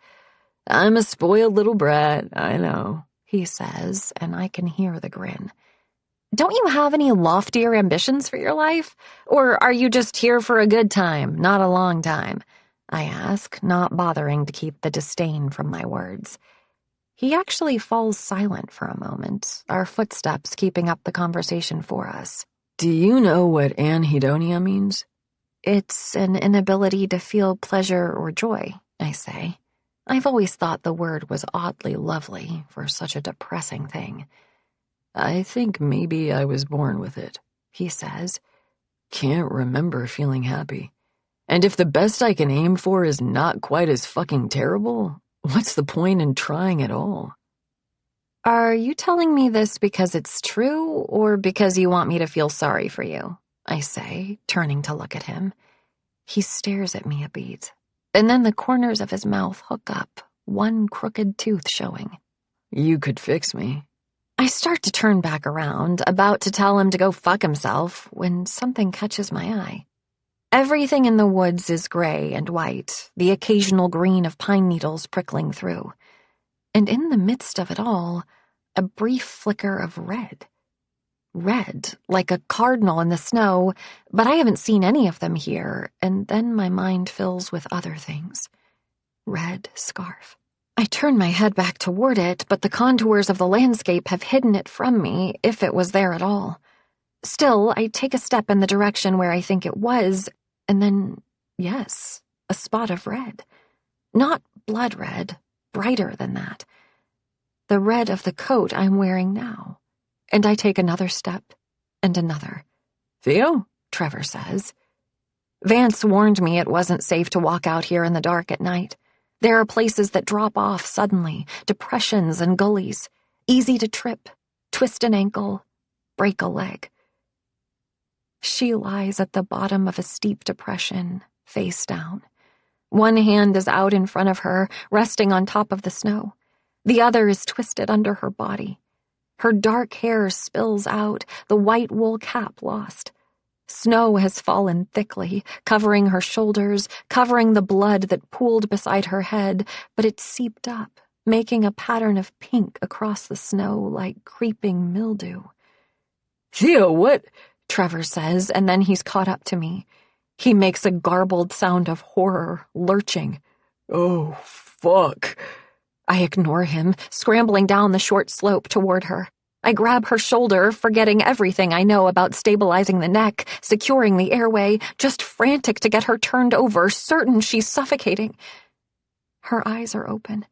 I'm a spoiled little brat, I know, he says, and I can hear the grin. Don't you have any loftier ambitions for your life? Or are you just here for a good time, not a long time? I ask, not bothering to keep the disdain from my words. He actually falls silent for a moment, our footsteps keeping up the conversation for us. Do you know what anhedonia means? It's an inability to feel pleasure or joy, I say. I've always thought the word was oddly lovely for such a depressing thing. I think maybe I was born with it, he says. Can't remember feeling happy. And if the best I can aim for is not quite as fucking terrible, what's the point in trying at all? Are you telling me this because it's true, or because you want me to feel sorry for you? I say, turning to look at him. He stares at me a beat, and then the corners of his mouth hook up, one crooked tooth showing. You could fix me. I start to turn back around, about to tell him to go fuck himself, when something catches my eye. Everything in the woods is gray and white, the occasional green of pine needles prickling through. And in the midst of it all, a brief flicker of red. Red, like a cardinal in the snow, but I haven't seen any of them here, and then my mind fills with other things. Red scarf. I turn my head back toward it, but the contours of the landscape have hidden it from me, if it was there at all. Still, I take a step in the direction where I think it was, and then, yes, a spot of red. Not blood red, brighter than that. The red of the coat I'm wearing now. And I take another step, and another. Theo? Trevor says. Vance warned me it wasn't safe to walk out here in the dark at night. There are places that drop off suddenly, depressions and gullies. Easy to trip, twist an ankle, break a leg. She lies at the bottom of a steep depression, face down. One hand is out in front of her, resting on top of the snow. The other is twisted under her body. Her dark hair spills out, the white wool cap lost. Snow has fallen thickly, covering her shoulders, covering the blood that pooled beside her head, but it seeped up, making a pattern of pink across the snow like creeping mildew. Theo, what? Trevor says, and then he's caught up to me. He makes a garbled sound of horror, lurching. Oh, fuck. I ignore him, scrambling down the short slope toward her. I grab her shoulder, forgetting everything I know about stabilizing the neck, securing the airway, just frantic to get her turned over, certain she's suffocating. Her eyes are open.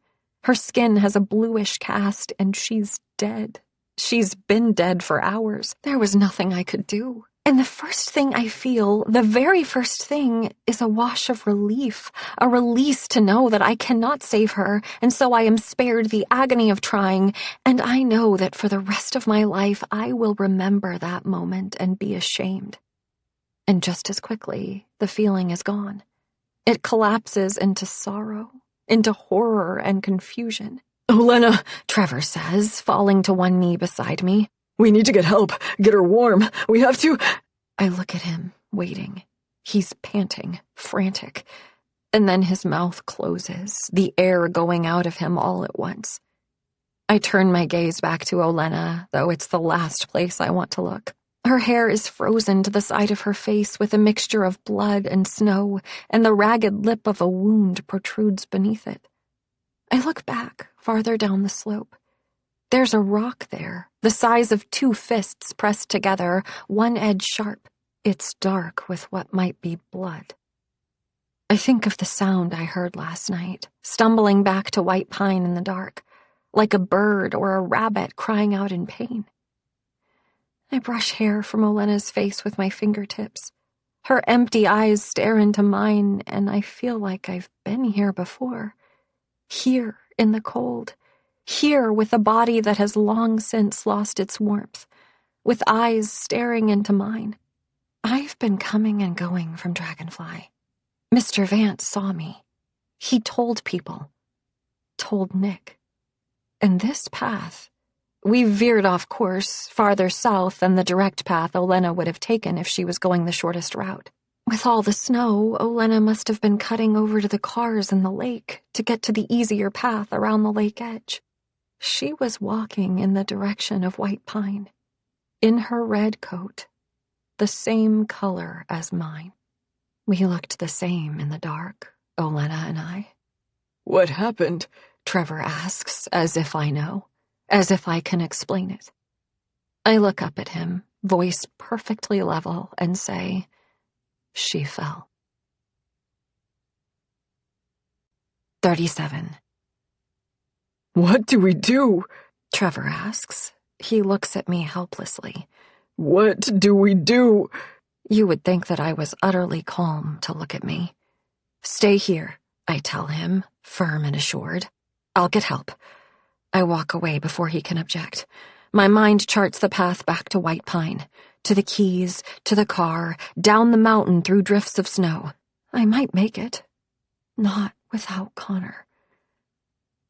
Her skin has a bluish cast, and she's dead. She's been dead for hours. There was nothing I could do. And the first thing I feel, the very first thing, is a wash of relief, a release to know that I cannot save her, and so I am spared the agony of trying, and I know that for the rest of my life I will remember that moment and be ashamed. And just as quickly, the feeling is gone. It collapses into sorrow, into horror and confusion. Olena, Trevor says, falling to one knee beside me. We need to get help. Get her warm. We have to... I look at him, waiting. He's panting, frantic. And then his mouth closes, the air going out of him all at once. I turn my gaze back to Olena, though it's the last place I want to look. Her hair is frozen to the side of her face with a mixture of blood and snow, and the ragged lip of a wound protrudes beneath it. I look back, farther down the slope. There's a rock there, the size of 2 fists pressed together, one edge sharp. It's dark with what might be blood. I think of the sound I heard last night, stumbling back to white pine in the dark, like a bird or a rabbit crying out in pain. I brush hair from Olena's face with my fingertips. Her empty eyes stare into mine, and I feel like I've been here before. Here, in the cold. Here, with a body that has long since lost its warmth, with eyes staring into mine. I've been coming and going from Dragonfly. Mr. Vance saw me. He told people. Told Nick. And this path... We veered off course, farther south than the direct path Olena would have taken if she was going the shortest route. With all the snow, Olena must have been cutting over to the cars in the lake to get to the easier path around the lake edge. She was walking in the direction of White Pine, in her red coat, the same color as mine. We looked the same in the dark, Olena and I. "What happened?" Trevor asks, as if I know. As if I can explain it. I look up at him, voice perfectly level, and say, "She fell." 37. "What do we do?" Trevor asks. He looks at me helplessly. "What do we do?" You would think that I was utterly calm to look at me. "Stay here," I tell him, firm and assured. "I'll get help." I walk away before he can object. My mind charts the path back to White Pine, to the Keys, to the car, down the mountain through drifts of snow. I might make it. Not without Connor.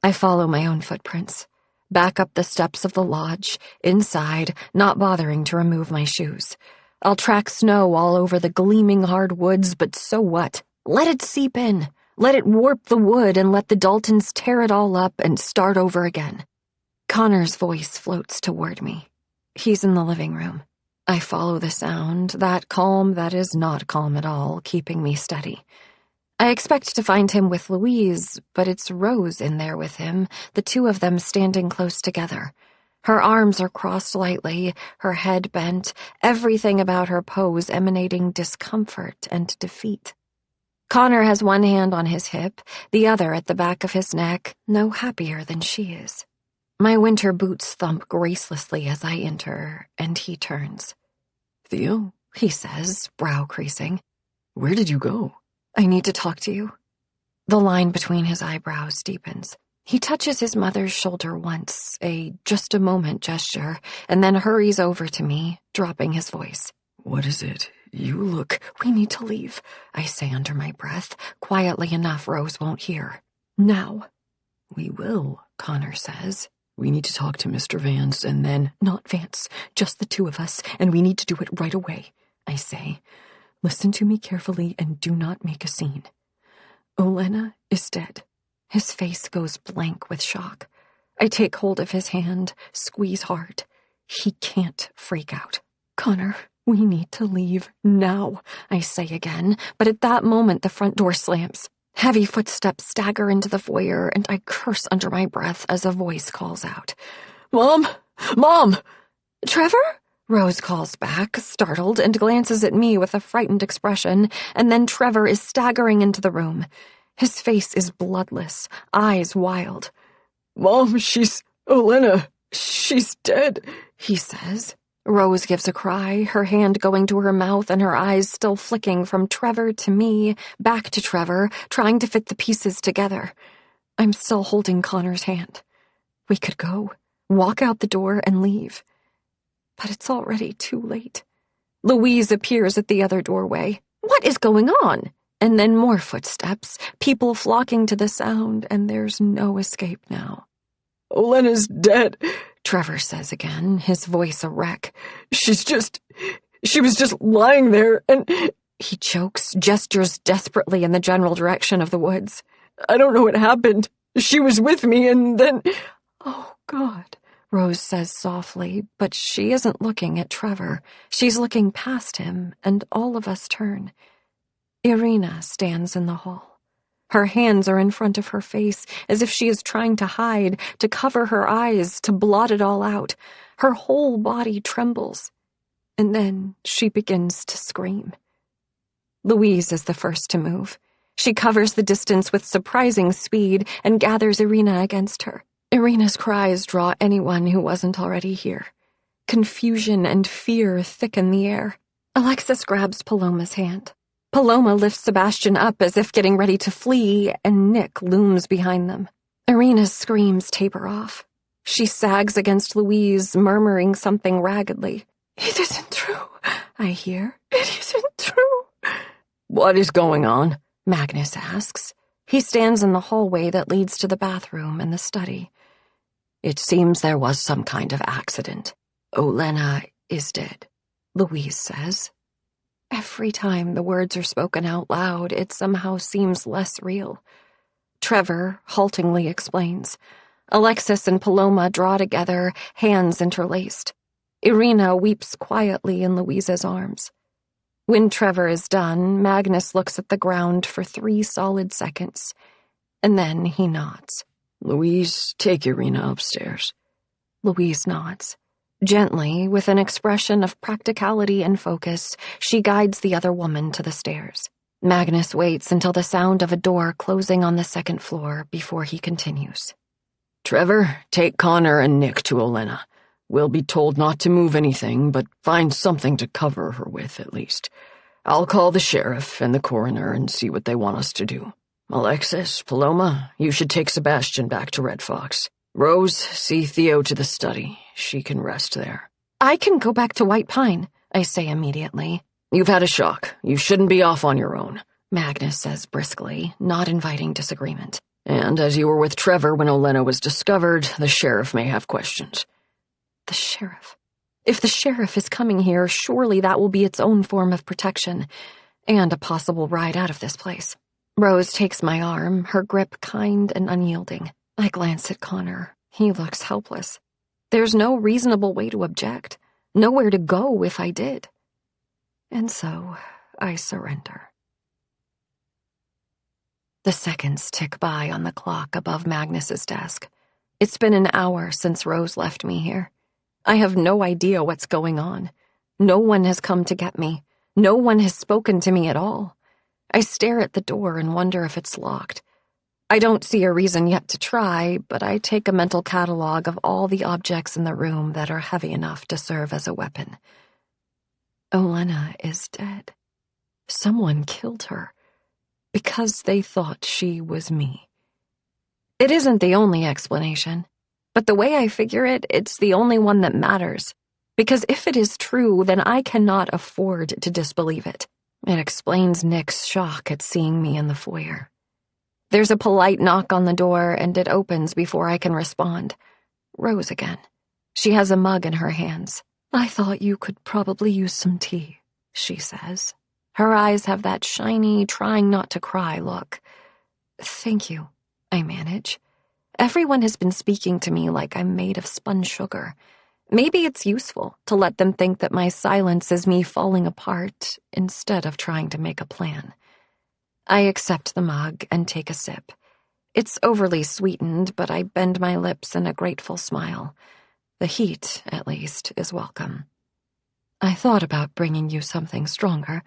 I follow my own footprints, back up the steps of the lodge, inside, not bothering to remove my shoes. I'll track snow all over the gleaming hard woods, but so what? Let it seep in. Let it warp the wood and let the Daltons tear it all up and start over again. Connor's voice floats toward me. He's in the living room. I follow the sound, that calm that is not calm at all, keeping me steady. I expect to find him with Louise, but it's Rose in there with him, the two of them standing close together. Her arms are crossed lightly, her head bent, everything about her pose emanating discomfort and defeat. Connor has one hand on his hip, the other at the back of his neck, no happier than she is. My winter boots thump gracelessly as I enter, and he turns. "Theo," he says, brow creasing. "Where did you go?" "I need to talk to you." The line between his eyebrows deepens. He touches his mother's shoulder once, a just a moment gesture, and then hurries over to me, dropping his voice. "What is it? You look—" "We need to leave," I say under my breath, quietly enough Rose won't hear. "Now." "We will," Connor says. "We need to talk to Mr. Vance and then—" "Not Vance, just the two of us, and we need to do it right away," I say. "Listen to me carefully and do not make a scene. Olena is dead." His face goes blank with shock. I take hold of his hand, squeeze hard. He can't freak out. "Connor, we need to leave now," I say again, but at that moment the front door slams. Heavy footsteps stagger into the foyer, and I curse under my breath as a voice calls out. "Mom! Mom!" "Trevor?" Rose calls back, startled, and glances at me with a frightened expression, and then Trevor is staggering into the room. His face is bloodless, eyes wild. "Mom, Olena, she's dead," he says. Rose gives a cry, her hand going to her mouth and her eyes still flicking from Trevor to me, back to Trevor, trying to fit the pieces together. I'm still holding Connor's hand. We could go, walk out the door and leave. But it's already too late. Louise appears at the other doorway. "What is going on?" And then more footsteps, people flocking to the sound, and there's no escape now. "Olena's dead," Trevor says again, his voice a wreck. She was just lying there, and—" He chokes, gestures desperately in the general direction of the woods. "I don't know what happened. She was with me, and then—" "Oh, God," Rose says softly, but she isn't looking at Trevor. She's looking past him, and all of us turn. Irina stands in the hall. Her hands are in front of her face, as if she is trying to hide, to cover her eyes, to blot it all out. Her whole body trembles. And then she begins to scream. Louise is the first to move. She covers the distance with surprising speed and gathers Irina against her. Irina's cries draw anyone who wasn't already here. Confusion and fear thicken the air. Alexis grabs Paloma's hand. Paloma lifts Sebastian up as if getting ready to flee, and Nick looms behind them. Irina's screams taper off. She sags against Louise, murmuring something raggedly. "It isn't true," I hear. "It isn't true." "What is going on?" Magnus asks. He stands in the hallway that leads to the bathroom and the study. "It seems there was some kind of accident. Olena is dead," Louise says. Every time the words are spoken out loud, it somehow seems less real. Trevor haltingly explains. Alexis and Paloma draw together, hands interlaced. Irina weeps quietly in Louise's arms. When Trevor is done, Magnus looks at the ground for 3 solid seconds, and then he nods. "Louise, take Irina upstairs." Louise nods. Gently, with an expression of practicality and focus, she guides the other woman to the stairs. Magnus waits until the sound of a door closing on the 2nd floor before he continues. "Trevor, take Connor and Nick to Olena. We'll be told not to move anything, but find something to cover her with, at least. I'll call the sheriff and the coroner and see what they want us to do. Alexis, Paloma, you should take Sebastian back to Red Fox. Rose, see Theo to the study. She can rest there." "I can go back to White Pine," I say immediately. "You've had a shock. You shouldn't be off on your own," Magnus says briskly, not inviting disagreement. "And as you were with Trevor when Olena was discovered, the sheriff may have questions." The sheriff. If the sheriff is coming here, surely that will be its own form of protection, and a possible ride out of this place. Rose takes my arm, her grip kind and unyielding. I glance at Connor. He looks helpless. There's no reasonable way to object, nowhere to go if I did. And so I surrender. The seconds tick by on the clock above Magnus's desk. It's been an hour since Rose left me here. I have no idea what's going on. No one has come to get me. No one has spoken to me at all. I stare at the door and wonder if it's locked. I don't see a reason yet to try, but I take a mental catalog of all the objects in the room that are heavy enough to serve as a weapon. Olena is dead. Someone killed her because they thought she was me. It isn't the only explanation, but the way I figure it, it's the only one that matters, because if it is true, then I cannot afford to disbelieve it. It explains Nick's shock at seeing me in the foyer. There's a polite knock on the door, and it opens before I can respond. Rose again. She has a mug in her hands. "I thought you could probably use some tea," she says. Her eyes have that shiny, trying not to cry look. "Thank you," I manage. Everyone has been speaking to me like I'm made of spun sugar. Maybe it's useful to let them think that my silence is me falling apart instead of trying to make a plan. I accept the mug and take a sip. It's overly sweetened, but I bend my lips in a grateful smile. The heat, at least, is welcome. "I thought about bringing you something stronger,"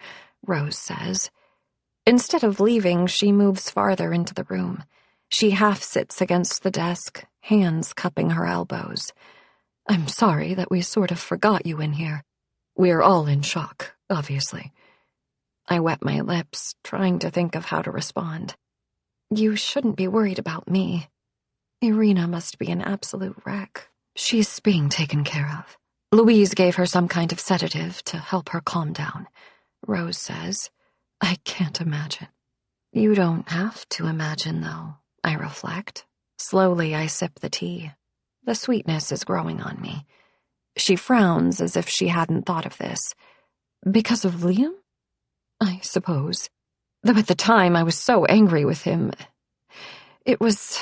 Rose says. Instead of leaving, she moves farther into the room. She half sits against the desk, hands cupping her elbows. "I'm sorry that we sort of forgot you in here. We're all in shock, obviously." I wet my lips, trying to think of how to respond. "You shouldn't be worried about me. Irina must be an absolute wreck. She's being taken care of. Louise gave her some kind of sedative to help her calm down," Rose says. I can't imagine. You don't have to imagine, though, I reflect. Slowly, I sip the tea. The sweetness is growing on me. She frowns as if she hadn't thought of this. Because of Liam? I suppose. Though at the time I was so angry with him. It was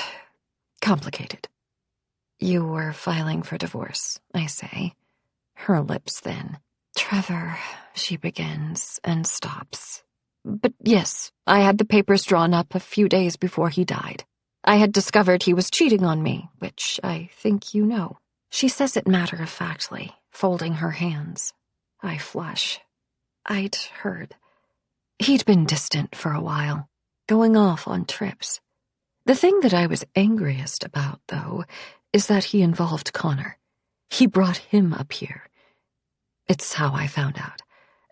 complicated. You were filing for divorce, I say. Her lips thin. Trevor, she begins and stops. But yes, I had the papers drawn up a few days before he died. I had discovered he was cheating on me, which I think you know. She says it matter-of-factly, folding her hands. I flush. I'd heard. He'd been distant for a while, going off on trips. The thing that I was angriest about, though, is that he involved Connor. He brought him up here. It's how I found out.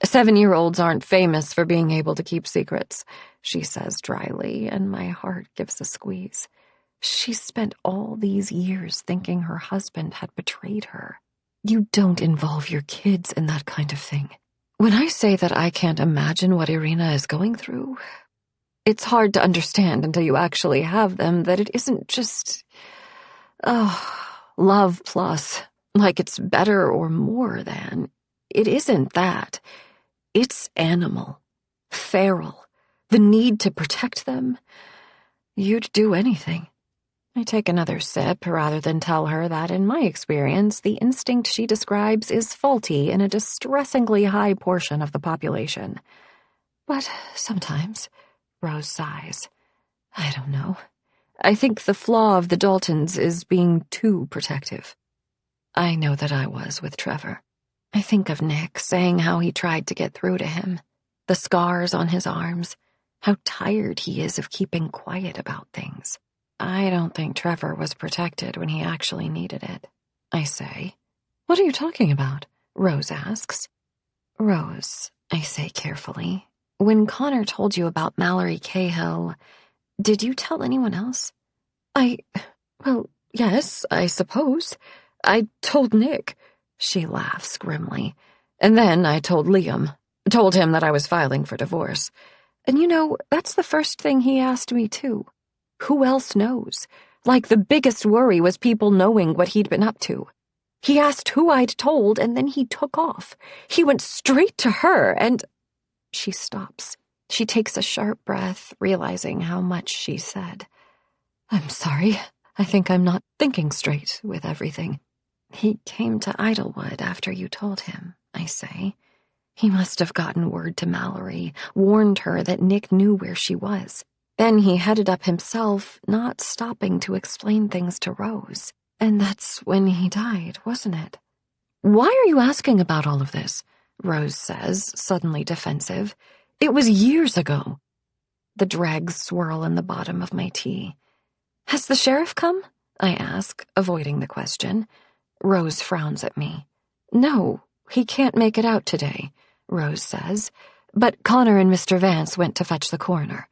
7-year-olds aren't famous for being able to keep secrets, she says dryly, and my heart gives a squeeze. She spent all these years thinking her husband had betrayed her. You don't involve your kids in that kind of thing. When I say that I can't imagine what Irina is going through, it's hard to understand until you actually have them that it isn't just, love plus, like it's better or more than. It isn't that. It's animal, feral, the need to protect them. You'd do anything. I take another sip rather than tell her that, in my experience, the instinct she describes is faulty in a distressingly high portion of the population. But sometimes, Rose sighs. I don't know. I think the flaw of the Daltons is being too protective. I know that I was with Trevor. I think of Nick saying how he tried to get through to him, the scars on his arms, how tired he is of keeping quiet about things. I don't think Trevor was protected when he actually needed it, I say. What are you talking about? Rose asks. Rose, I say carefully, when Connor told you about Mallory Cahill, did you tell anyone else? Well, yes, I suppose. I told Nick. She laughs grimly. And then I told Liam. Told him that I was filing for divorce. And you know, that's the first thing he asked me too. Who else knows? Like the biggest worry was people knowing what he'd been up to. He asked who I'd told, and then he took off. He went straight to her, and... She stops. She takes a sharp breath, realizing how much she said. I'm sorry. I think I'm not thinking straight with everything. He came to Idlewood after you told him, I say. He must have gotten word to Mallory, warned her that Nick knew where she was. Then he headed up himself, not stopping to explain things to Rose. And that's when he died, wasn't it? Why are you asking about all of this? Rose says, suddenly defensive. It was years ago. The dregs swirl in the bottom of my tea. Has the sheriff come? I ask, avoiding the question. Rose frowns at me. No, he can't make it out today, Rose says. But Connor and Mr. Vance went to fetch the coroner.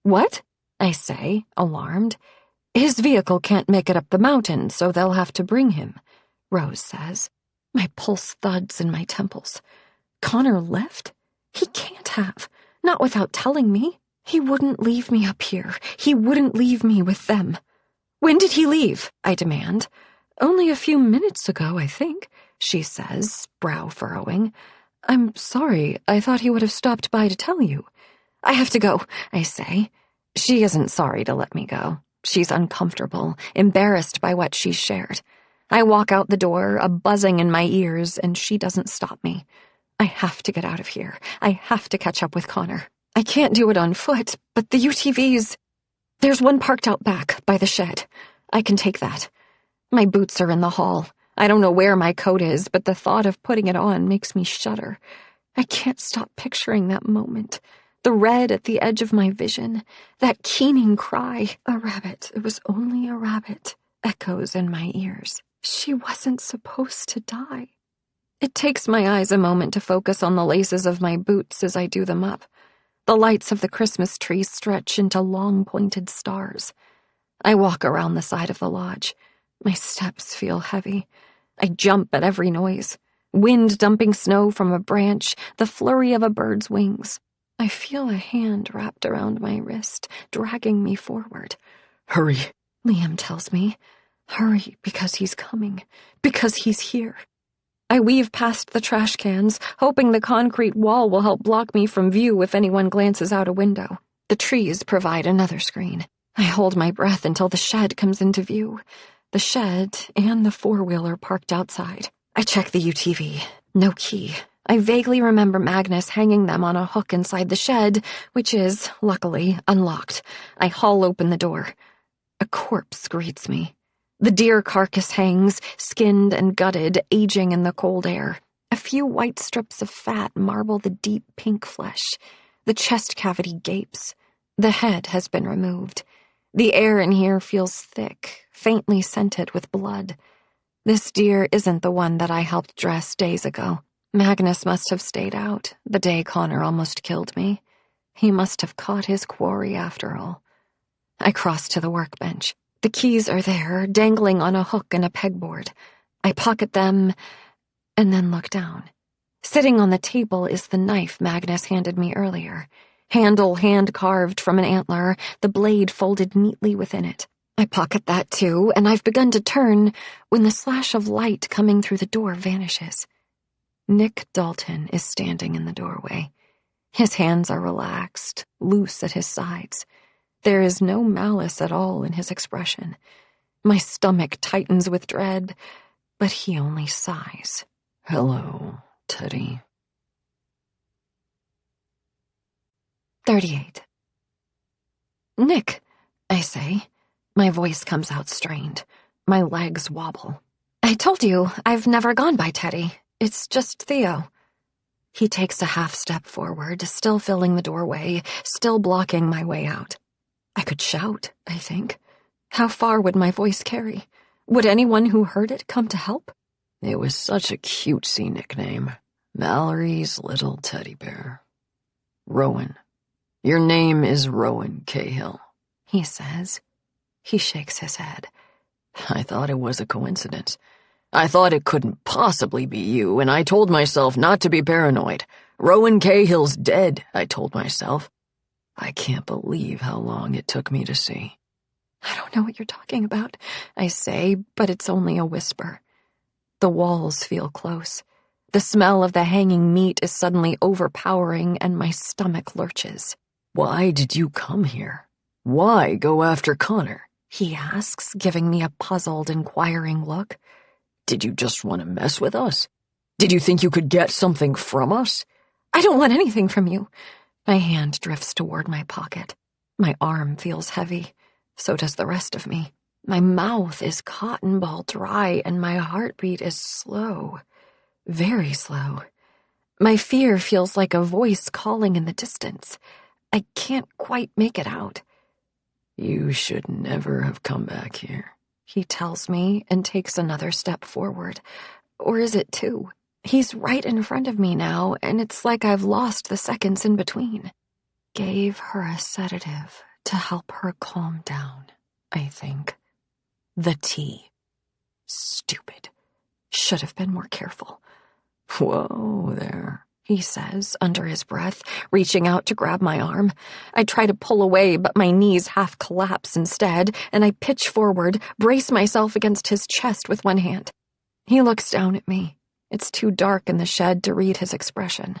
What? I say, alarmed. His vehicle can't make it up the mountain, so they'll have to bring him, Rose says. My pulse thuds in my temples. Connor left? He can't have. Not without telling me. He wouldn't leave me up here. He wouldn't leave me with them. When did he leave? I demand. Only a few minutes ago, I think, she says, brow furrowing. I'm sorry. I thought he would have stopped by to tell you. I have to go, I say. She isn't sorry to let me go. She's uncomfortable, embarrassed by what she's shared. I walk out the door, a buzzing in my ears, and she doesn't stop me. I have to get out of here. I have to catch up with Connor. I can't do it on foot, but the UTVs... There's one parked out back, by the shed. I can take that. My boots are in the hall. I don't know where my coat is, but the thought of putting it on makes me shudder. I can't stop picturing that moment. The red at the edge of my vision, that keening cry, a rabbit, it was only a rabbit, echoes in my ears. She wasn't supposed to die. It takes my eyes a moment to focus on the laces of my boots as I do them up. The lights of the Christmas tree stretch into long pointed stars. I walk around the side of the lodge. My steps feel heavy. I jump at every noise. Wind dumping snow from a branch, the flurry of a bird's wings. I feel a hand wrapped around my wrist, dragging me forward. Hurry, Liam tells me. Hurry, because he's coming. Because he's here. I weave past the trash cans, hoping the concrete wall will help block me from view if anyone glances out a window. The trees provide another screen. I hold my breath until the shed comes into view. The shed and the four-wheeler parked outside. I check the UTV. No key. I vaguely remember Magnus hanging them on a hook inside the shed, which is, luckily, unlocked. I haul open the door. A corpse greets me. The deer carcass hangs, skinned and gutted, aging in the cold air. A few white strips of fat marble the deep pink flesh. The chest cavity gapes. The head has been removed. The air in here feels thick, faintly scented with blood. This deer isn't the one that I helped dress days ago. Magnus must have stayed out the day Connor almost killed me. He must have caught his quarry after all. I cross to the workbench. The keys are there, dangling on a hook and a pegboard. I pocket them and then look down. Sitting on the table is the knife Magnus handed me earlier. Handle hand-carved from an antler, the blade folded neatly within it. I pocket that too, and I've begun to turn when the slash of light coming through the door vanishes. Nick Dalton is standing in the doorway. His hands are relaxed, loose at his sides. There is no malice at all in his expression. My stomach tightens with dread, but he only sighs. Hello, Teddy. 38. Nick, I say. My voice comes out strained. My legs wobble. I told you, I've never gone by Teddy. It's just Theo. He takes a half step forward, still filling the doorway, still blocking my way out. I could shout, I think. How far would my voice carry? Would anyone who heard it come to help? It was such a cutesy nickname. Mallory's little teddy bear. Rowan. Your name is Rowan Cahill, he says. He shakes his head. I thought it was a coincidence. I thought it couldn't possibly be you, and I told myself not to be paranoid. Rowan Cahill's dead, I told myself. I can't believe how long it took me to see. I don't know what you're talking about, I say, but it's only a whisper. The walls feel close. The smell of the hanging meat is suddenly overpowering, and my stomach lurches. Why did you come here? Why go after Connor? He asks, giving me a puzzled, inquiring look. Did you just want to mess with us? Did you think you could get something from us? I don't want anything from you. My hand drifts toward my pocket. My arm feels heavy. So does the rest of me. My mouth is cotton ball dry, and my heartbeat is slow. Very slow. My fear feels like a voice calling in the distance. I can't quite make it out. You should never have come back here, he tells me and takes another step forward. Or is it two? He's right in front of me now, and it's like I've lost the seconds in between. Gave her a sedative to help her calm down, I think. The tea. Stupid. Should have been more careful. Whoa there, he says under his breath, reaching out to grab my arm. I try to pull away, but my knees half collapse instead, and I pitch forward, brace myself against his chest with one hand. He looks down at me. It's too dark in the shed to read his expression.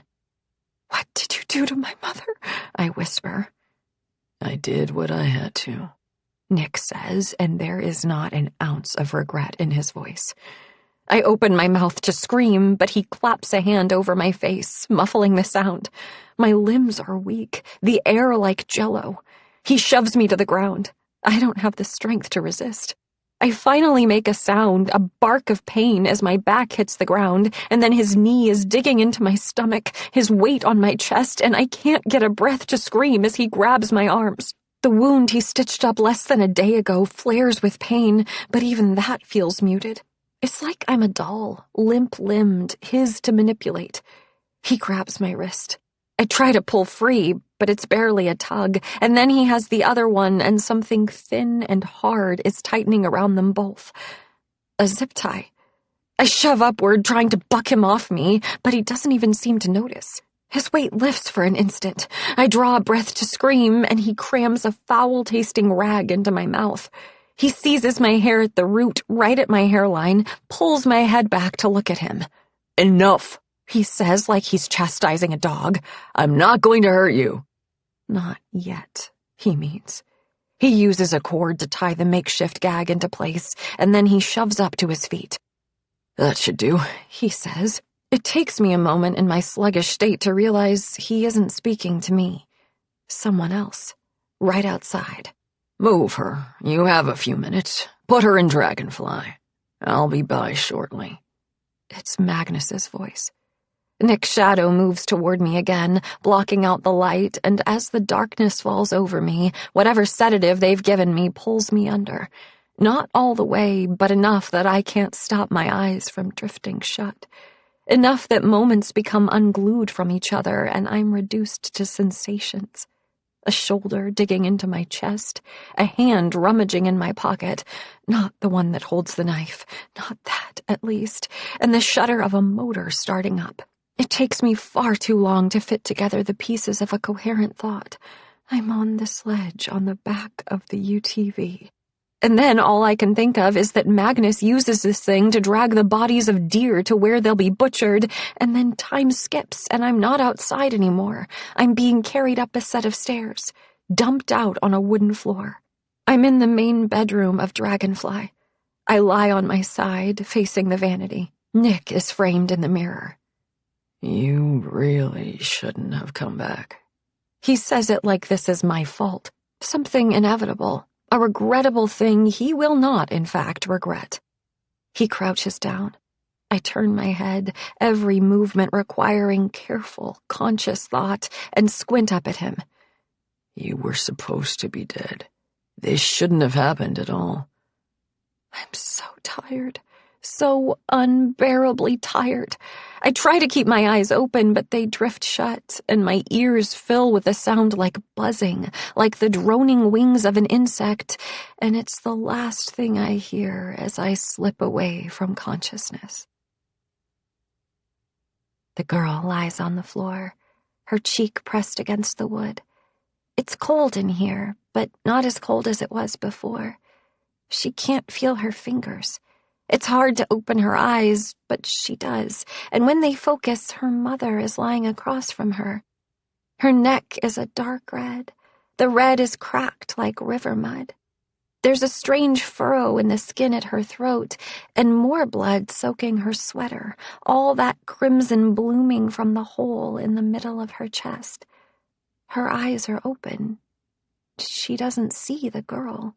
What did you do to my mother? I whisper. I did what I had to, Nick says, and there is not an ounce of regret in his voice. I open my mouth to scream, but he claps a hand over my face, muffling the sound. My limbs are weak, the air like jello. He shoves me to the ground. I don't have the strength to resist. I finally make a sound, a bark of pain as my back hits the ground, and then his knee is digging into my stomach, his weight on my chest, and I can't get a breath to scream as he grabs my arms. The wound he stitched up less than a day ago flares with pain, but even that feels muted. It's like I'm a doll, limp-limbed, his to manipulate. He grabs my wrist. I try to pull free, but it's barely a tug, and then he has the other one, and something thin and hard is tightening around them both. A zip tie. I shove upward, trying to buck him off me, but he doesn't even seem to notice. His weight lifts for an instant. I draw a breath to scream, and he crams a foul-tasting rag into my mouth. He seizes my hair at the root, right at my hairline, pulls my head back to look at him. Enough, he says like he's chastising a dog. I'm not going to hurt you. Not yet, he means. He uses a cord to tie the makeshift gag into place, and then he shoves up to his feet. That should do, he says. It takes me a moment in my sluggish state to realize he isn't speaking to me. Someone else, right outside. Move her. You have a few minutes. Put her in Dragonfly. I'll be by shortly. It's Magnus's voice. Nick's shadow moves toward me again, blocking out the light, and as the darkness falls over me, whatever sedative they've given me pulls me under. Not all the way, but enough that I can't stop my eyes from drifting shut. enough that moments become unglued from each other and I'm reduced to sensations. A shoulder digging into my chest, a hand rummaging in my pocket, not the one that holds the knife, not that, at least, and the shudder of a motor starting up. It takes me far too long to fit together the pieces of a coherent thought. I'm on the sledge on the back of the UTV. And then all I can think of is that Magnus uses this thing to drag the bodies of deer to where they'll be butchered, and then time skips and I'm not outside anymore. I'm being carried up a set of stairs, dumped out on a wooden floor. I'm in the main bedroom of Dragonfly. I lie on my side, facing the vanity. Nick is framed in the mirror. You really shouldn't have come back. He says it like this is my fault. Something inevitable. A regrettable thing he will not, in fact, regret. He crouches down. I turn my head, every movement requiring careful, conscious thought, and squint up at him. You were supposed to be dead. This shouldn't have happened at all. I'm so tired. So unbearably tired. I try to keep my eyes open, but they drift shut, and my ears fill with a sound like buzzing, like the droning wings of an insect, and it's the last thing I hear as I slip away from consciousness. The girl lies on the floor, her cheek pressed against the wood. It's cold in here, but not as cold as it was before. She can't feel her fingers. It's hard to open her eyes, but she does, and when they focus, her mother is lying across from her. Her neck is a dark red. The red is cracked like river mud. There's a strange furrow in the skin at her throat, and more blood soaking her sweater, all that crimson blooming from the hole in the middle of her chest. Her eyes are open. She doesn't see the girl.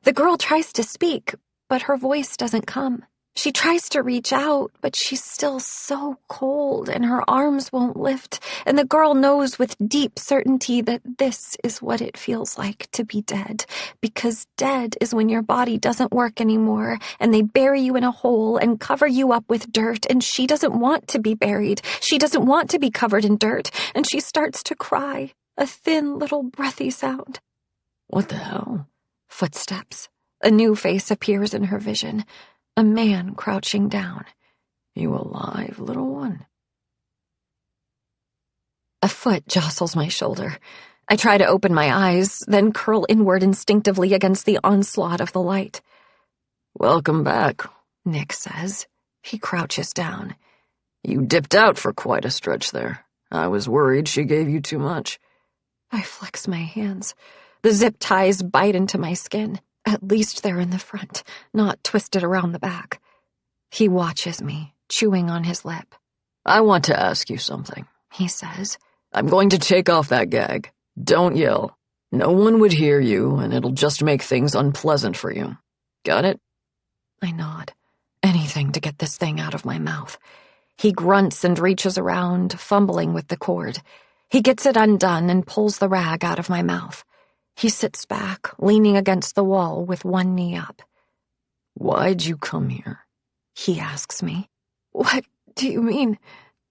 The girl tries to speak, but her voice doesn't come. She tries to reach out, but she's still so cold, and her arms won't lift, and the girl knows with deep certainty that this is what it feels like to be dead, because dead is when your body doesn't work anymore, and they bury you in a hole and cover you up with dirt, and she doesn't want to be buried. She doesn't want to be covered in dirt, and she starts to cry, a thin little breathy sound. What the hell? Footsteps. A new face appears in her vision. A man crouching down. You alive, little one? A foot jostles my shoulder. I try to open my eyes, then curl inward instinctively against the onslaught of the light. Welcome back, Nick says. He crouches down. You dipped out for quite a stretch there. I was worried she gave you too much. I flex my hands. The zip ties bite into my skin. At least they're in the front, not twisted around the back. He watches me, chewing on his lip. I want to ask you something, he says. I'm going to take off that gag. Don't yell. No one would hear you, and it'll just make things unpleasant for you. Got it? I nod. Anything to get this thing out of my mouth. He grunts and reaches around, fumbling with the cord. He gets it undone and pulls the rag out of my mouth. He sits back, leaning against the wall with one knee up. Why'd you come here? He asks me. What do you mean?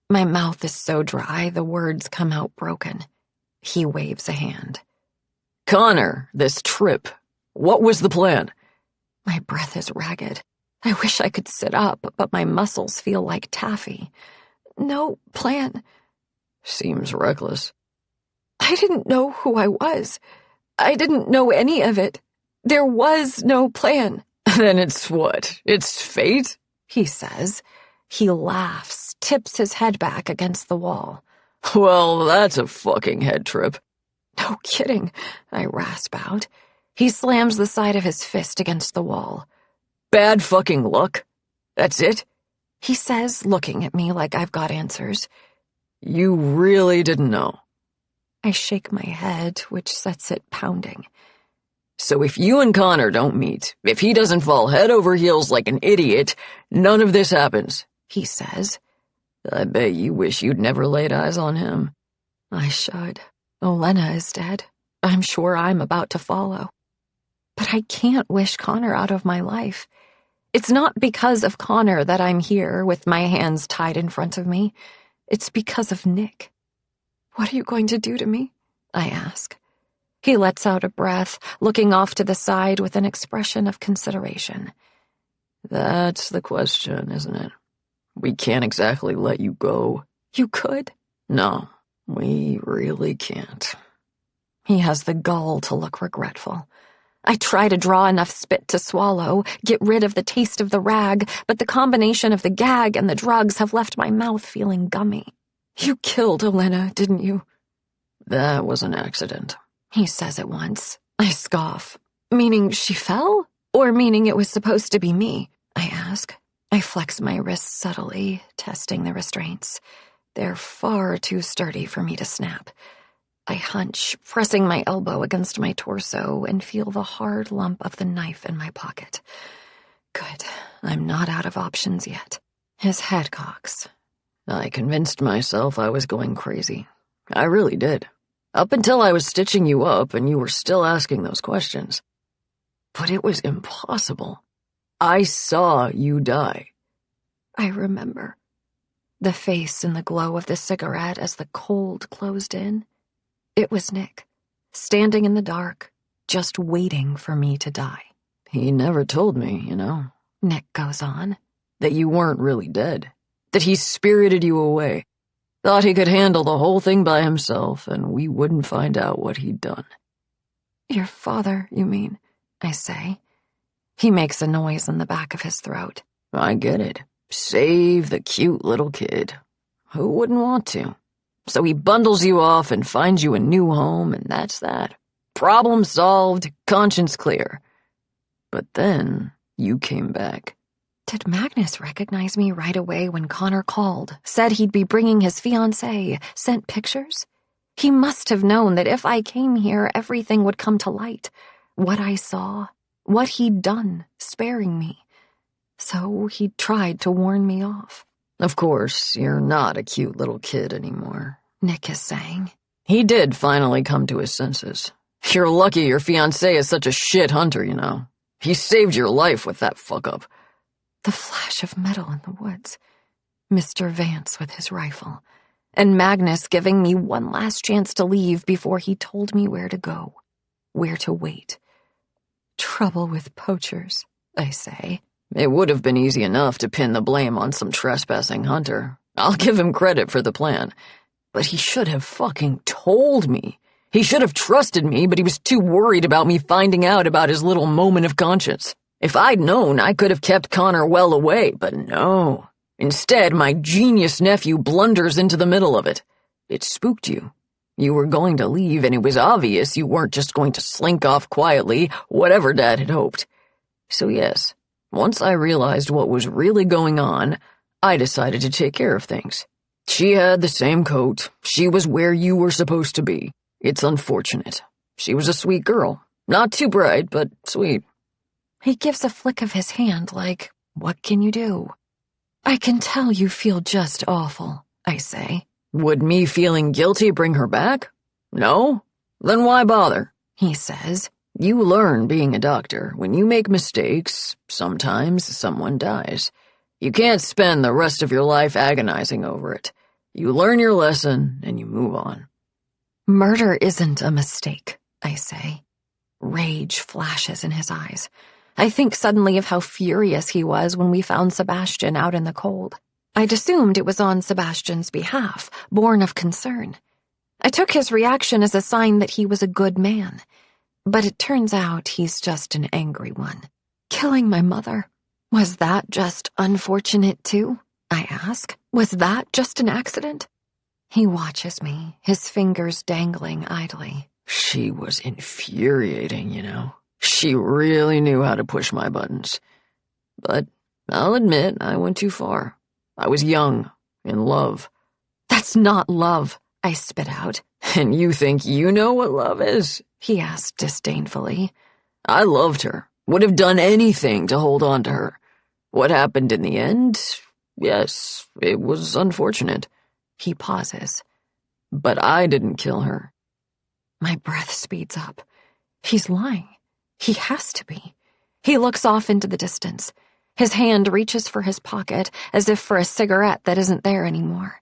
My mouth is so dry, the words come out broken. He waves a hand. Connor, this trip. What was the plan? My breath is ragged. I wish I could sit up, but my muscles feel like taffy. No plan. Seems reckless. I didn't know who I was. I didn't know any of it. There was no plan. Then it's what? It's fate? He says. He laughs, tips his head back against the wall. Well, that's a fucking head trip. No kidding, I rasp out. He slams the side of his fist against the wall. Bad fucking luck? That's it? He says, looking at me like I've got answers. You really didn't know? I shake my head, which sets it pounding. So if you and Connor don't meet, if he doesn't fall head over heels like an idiot, none of this happens, he says. I bet you wish you'd never laid eyes on him. I should. Olenna is dead. I'm sure I'm about to follow. But I can't wish Connor out of my life. It's not because of Connor that I'm here with my hands tied in front of me. It's because of Nick. What are you going to do to me? I ask. He lets out a breath, looking off to the side with an expression of consideration. That's the question, isn't it? We can't exactly let you go. You could? No, we really can't. He has the gall to look regretful. I try to draw enough spit to swallow, get rid of the taste of the rag, but the combination of the gag and the drugs have left my mouth feeling gummy. You killed Elena, didn't you? That was an accident, he says at once. I scoff. Meaning she fell? Or meaning it was supposed to be me? I ask. I flex my wrists subtly, testing the restraints. They're far too sturdy for me to snap. I hunch, pressing my elbow against my torso, and feel the hard lump of the knife in my pocket. Good, I'm not out of options yet. His head cocks. I convinced myself I was going crazy. I really did. Up until I was stitching you up and you were still asking those questions. But it was impossible. I saw you die. I remember. The face in the glow of the cigarette as the cold closed in. It was Nick, standing in the dark, just waiting for me to die. He never told me, you know, Nick goes on, that you weren't really dead, that he spirited you away, thought he could handle the whole thing by himself and we wouldn't find out what he'd done. Your father, you mean, I say. He makes a noise in the back of his throat. I get it. Save the cute little kid. Who wouldn't want to? So he bundles you off and finds you a new home, and that's that. Problem solved, conscience clear. But then you came back. Did Magnus recognize me right away when Connor called, said he'd be bringing his fiancée, sent pictures? He must have known that if I came here, everything would come to light. What I saw, what he'd done, sparing me. So he tried to warn me off. Of course, you're not a cute little kid anymore, Nick is saying. He did finally come to his senses. You're lucky your fiancé is such a shit hunter, you know. He saved your life with that fuck-up. The flash of metal in the woods. Mr. Vance with his rifle. And Magnus giving me one last chance to leave before he told me where to go. Where to wait. Trouble with poachers, I say. It would have been easy enough to pin the blame on some trespassing hunter. I'll give him credit for the plan. But he should have fucking told me. He should have trusted me, but he was too worried about me finding out about his little moment of conscience. If I'd known, I could have kept Connor well away, but no. Instead, my genius nephew blunders into the middle of it. It spooked you. You were going to leave, and it was obvious you weren't just going to slink off quietly, whatever Dad had hoped. So yes, once I realized what was really going on, I decided to take care of things. She had the same coat. She was where you were supposed to be. It's unfortunate. She was a sweet girl. Not too bright, but sweet. He gives a flick of his hand like, what can you do? I can tell you feel just awful, I say. Would me feeling guilty bring her back? No? Then why bother? He says. You learn being a doctor. When you make mistakes, sometimes someone dies. You can't spend the rest of your life agonizing over it. You learn your lesson and you move on. Murder isn't a mistake, I say. Rage flashes in his eyes. I think suddenly of how furious he was when we found Sebastian out in the cold. I'd assumed it was on Sebastian's behalf, born of concern. I took his reaction as a sign that he was a good man. But it turns out he's just an angry one. Killing my mother. Was that just unfortunate too? I ask. Was that just an accident? He watches me, his fingers dangling idly. She was infuriating, you know. She really knew how to push my buttons. But I'll admit I went too far. I was young, in love. That's not love, I spit out. And you think you know what love is? He asked disdainfully. I loved her, would have done anything to hold on to her. What happened in the end? Yes, it was unfortunate. He pauses. But I didn't kill her. My breath speeds up. He's lying. He has to be. He looks off into the distance. His hand reaches for his pocket, as if for a cigarette that isn't there anymore.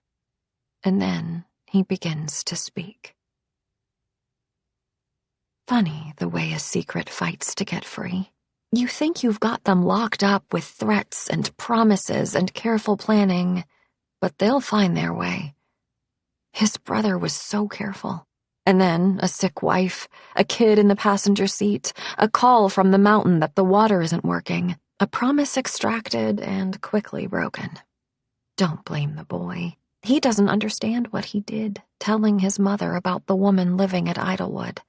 And then he begins to speak. Funny the way a secret fights to get free. You think you've got them locked up with threats and promises and careful planning, but they'll find their way. His brother was so careful. And then a sick wife, a kid in the passenger seat, a call from the mountain that the water isn't working, a promise extracted and quickly broken. Don't blame the boy. He doesn't understand what he did, telling his mother about the woman living at Idlewood.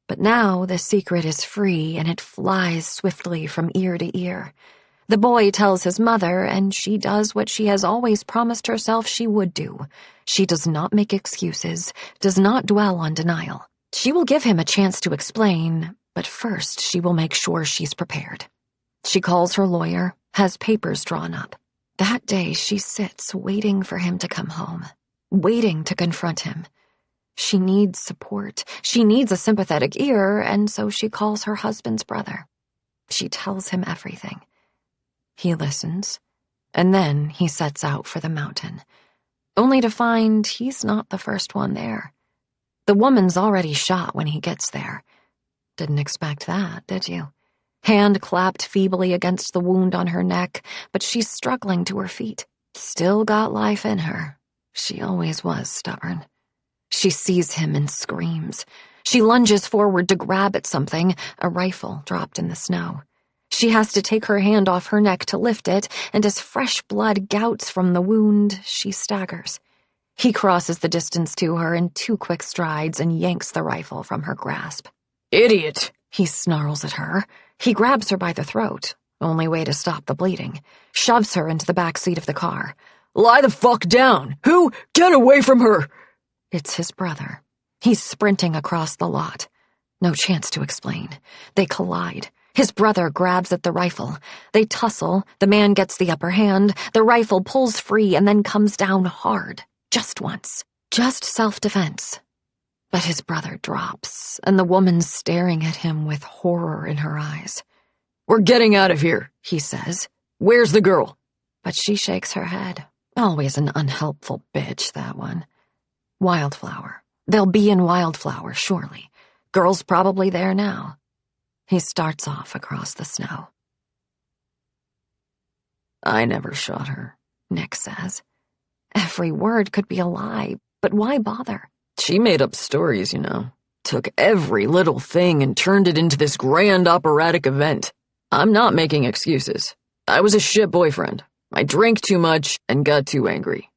But now the secret is free and it flies swiftly from ear to ear. The boy tells his mother, and she does what she has always promised herself she would do. She does not make excuses, does not dwell on denial. She will give him a chance to explain, but first she will make sure she's prepared. She calls her lawyer, has papers drawn up. That day she sits waiting for him to come home, waiting to confront him. She needs support. She needs a sympathetic ear, and so she calls her husband's brother. She tells him everything. He listens, and then he sets out for the mountain, only to find he's not the first one there. The woman's already shot when he gets there. Didn't expect that, did you? Hand clapped feebly against the wound on her neck, but she's struggling to her feet. Still got life in her. She always was stubborn. She sees him and screams. She lunges forward to grab at something, a rifle dropped in the snow. She has to take her hand off her neck to lift it, and as fresh blood gouts from the wound, she staggers. He crosses the distance to her in 2 quick strides and yanks the rifle from her grasp. Idiot! He snarls at her. He grabs her by the throat, only way to stop the bleeding, shoves her into the back seat of the car. Lie the fuck down! Who? Get away from her! It's his brother. He's sprinting across the lot. No chance to explain. They collide. His brother grabs at the rifle. They tussle. The man gets the upper hand. The rifle pulls free and then comes down hard. Just once. Just self-defense. But his brother drops, and the woman's staring at him with horror in her eyes. We're getting out of here, he says. Where's the girl? But she shakes her head. Always an unhelpful bitch, that one. Wildflower. They'll be in Wildflower, surely. Girl's probably there now. He starts off across the snow. I never shot her, Nick says. Every word could be a lie, but why bother? She made up stories, you know. Took every little thing and turned it into this grand operatic event. I'm not making excuses. I was a shit boyfriend. I drank too much and got too angry.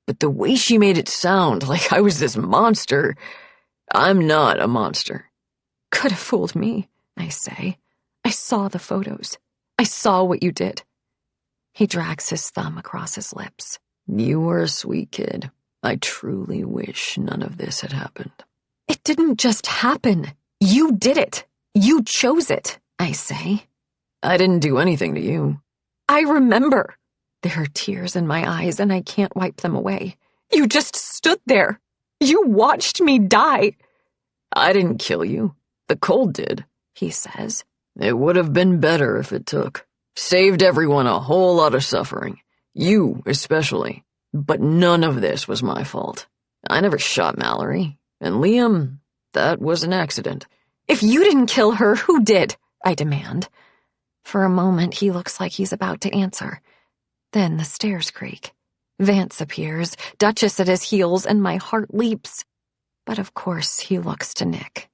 But the way she made it sound like I was this monster, I'm not a monster. Could have fooled me, I say. I saw the photos. I saw what you did. He drags his thumb across his lips. You were a sweet kid. I truly wish none of this had happened. It didn't just happen. You did it. You chose it, I say. I didn't do anything to you. I remember. There are tears in my eyes and I can't wipe them away. You just stood there. You watched me die. I didn't kill you. The cold did, he says. It would have been better if it took. Saved everyone a whole lot of suffering. You, especially. But none of this was my fault. I never shot Mallory. And Liam, that was an accident. If you didn't kill her, who did? I demand. For a moment, he looks like he's about to answer. Then the stairs creak. Vance appears, Duchess at his heels, and my heart leaps. But of course, he looks to Nick.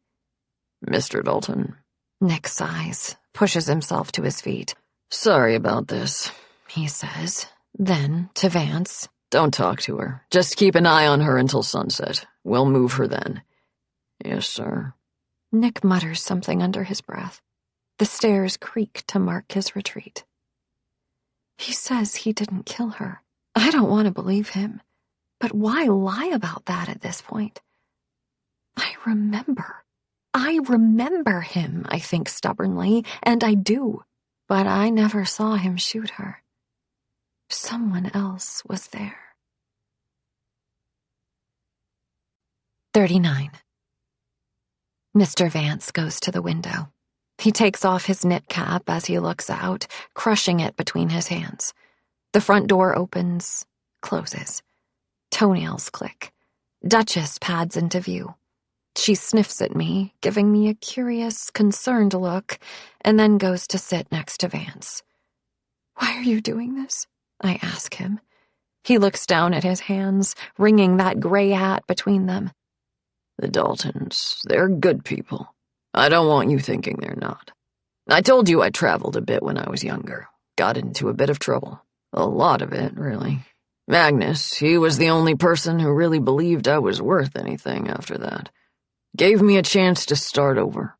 Mr. Dalton. Nick sighs, pushes himself to his feet. Sorry about this, he says. Then, to Vance. Don't talk to her. Just keep an eye on her until sunset. We'll move her then. Yes, sir. Nick mutters something under his breath. The stairs creak to mark his retreat. He says he didn't kill her. I don't want to believe him. But why lie about that at this point? I remember him, I think stubbornly, and I do. But I never saw him shoot her. Someone else was there. 39. Mr. Vance goes to the window. He takes off his knit cap as he looks out, crushing it between his hands. The front door opens, closes. Toenails click. Duchess pads into view. She sniffs at me, giving me a curious, concerned look, and then goes to sit next to Vance. "Why are you doing this?" I ask him. He looks down at his hands, wringing that gray hat between them. "The Daltons, they're good people. I don't want you thinking they're not. I told you I traveled a bit when I was younger. Got into a bit of trouble. A lot of it, really. Magnus, he was the only person who really believed I was worth anything after that. Gave me a chance to start over.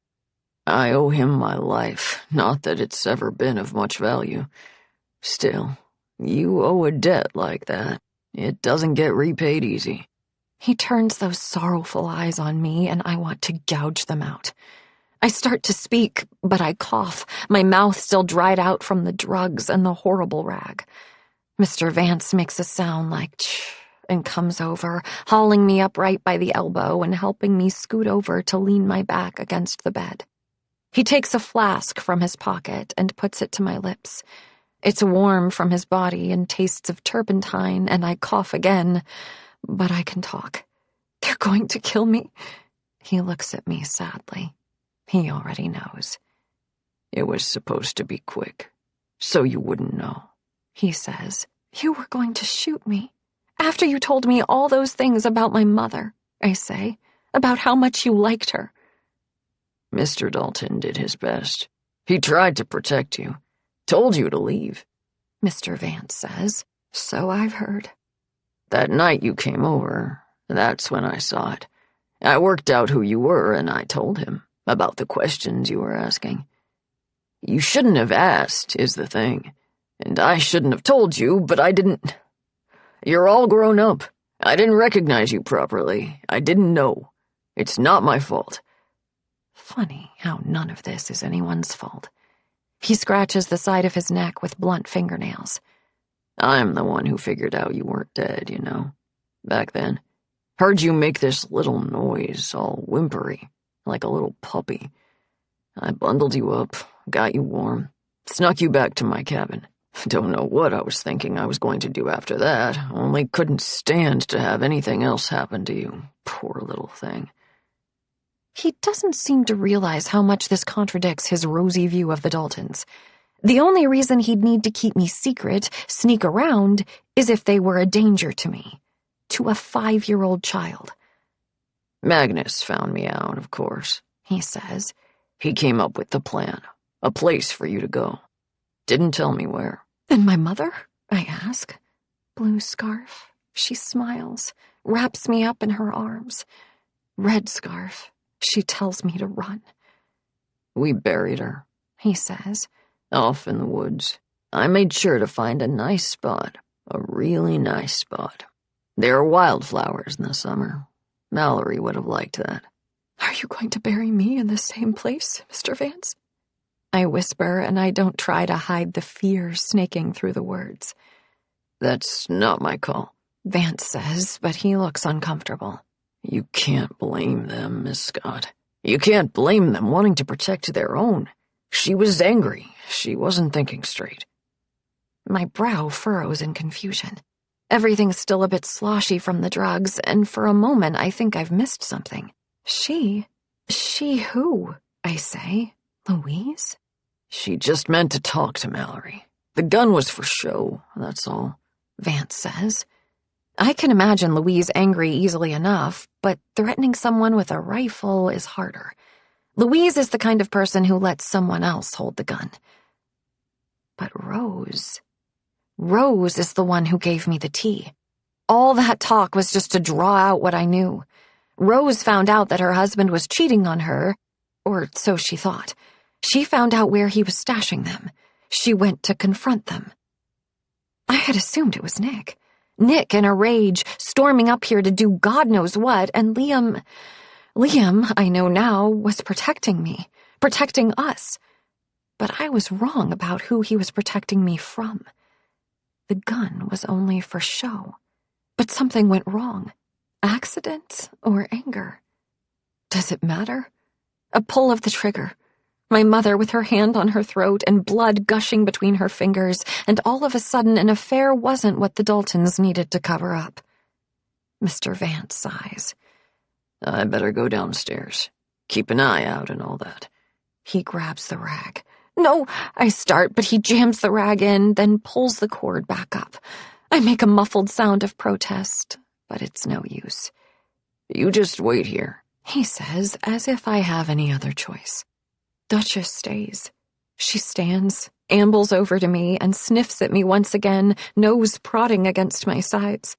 I owe him my life, not that it's ever been of much value. Still, you owe a debt like that. It doesn't get repaid easy." He turns those sorrowful eyes on me, and I want to gouge them out. I start to speak, but I cough, my mouth still dried out from the drugs and the horrible rag. Mr. Vance makes a sound like ch and comes over, hauling me upright by the elbow and helping me scoot over to lean my back against the bed. He takes a flask from his pocket and puts it to my lips. It's warm from his body and tastes of turpentine, and I cough again, but I can talk. "They're going to kill me." He looks at me sadly. He already knows. "It was supposed to be quick, so you wouldn't know," he says. "You were going to shoot me. After you told me all those things about my mother," I say, "about how much you liked her." "Mr. Dalton did his best. He tried to protect you. Told you to leave," Mr. Vance says. "So I've heard." "That night you came over, that's when I saw it. I worked out who you were, and I told him about the questions you were asking. You shouldn't have asked, is the thing. And I shouldn't have told you, but I didn't. You're all grown up. I didn't recognize you properly. I didn't know. It's not my fault." Funny how none of this is anyone's fault. He scratches the side of his neck with blunt fingernails. "I'm the one who figured out you weren't dead, you know. Back then. Heard you make this little noise, all whimpery, like a little puppy. I bundled you up, got you warm, snuck you back to my cabin. Don't know what I was thinking I was going to do after that, only couldn't stand to have anything else happen to you. Poor little thing." He doesn't seem to realize how much this contradicts his rosy view of the Daltons. The only reason he'd need to keep me secret, sneak around, is if they were a danger to me. To a 5-year-old child. "Magnus found me out, of course," he says. "He came up with the plan. A place for you to go. Didn't tell me where." "And my mother?" I ask. Blue scarf. She smiles, wraps me up in her arms. Red scarf. She tells me to run. "We buried her," he says, "off in the woods. I made sure to find a nice spot, a really nice spot. There are wildflowers in the summer. Mallory would have liked that." "Are you going to bury me in the same place, Mr. Vance?" I whisper, and I don't try to hide the fear snaking through the words. "That's not my call," Vance says, but he looks uncomfortable. "You can't blame them, Miss Scott. You can't blame them wanting to protect their own. She was angry. She wasn't thinking straight." My brow furrows in confusion. Everything's still a bit sloshy from the drugs, and for a moment I think I've missed something. She who? I say. Louise? "She just meant to talk to Mallory. The gun was for show, that's all," Vance says. I can imagine Louise angry easily enough, but threatening someone with a rifle is harder. Louise is the kind of person who lets someone else hold the gun. But Rose is the one who gave me the tea. All that talk was just to draw out what I knew. Rose found out that her husband was cheating on her, or so she thought. She found out where he was stashing them. She went to confront them. I had assumed it was Nick. Nick in a rage, storming up here to do God knows what, and Liam, I know now, was protecting me, protecting us. But I was wrong about who he was protecting me from. The gun was only for show. But something went wrong. Accident or anger? Does it matter? A pull of the trigger. My mother with her hand on her throat and blood gushing between her fingers, and all of a sudden an affair wasn't what the Daltons needed to cover up. Mr. Vance sighs. I better go downstairs. Keep an eye out and all that. He grabs the rag. No, I start, but he jams the rag in, then pulls the cord back up. I make a muffled sound of protest, but it's no use. You just wait here, he says, as if I have any other choice. Duchess stays. She stands, ambles over to me, and sniffs at me once again, nose prodding against my sides.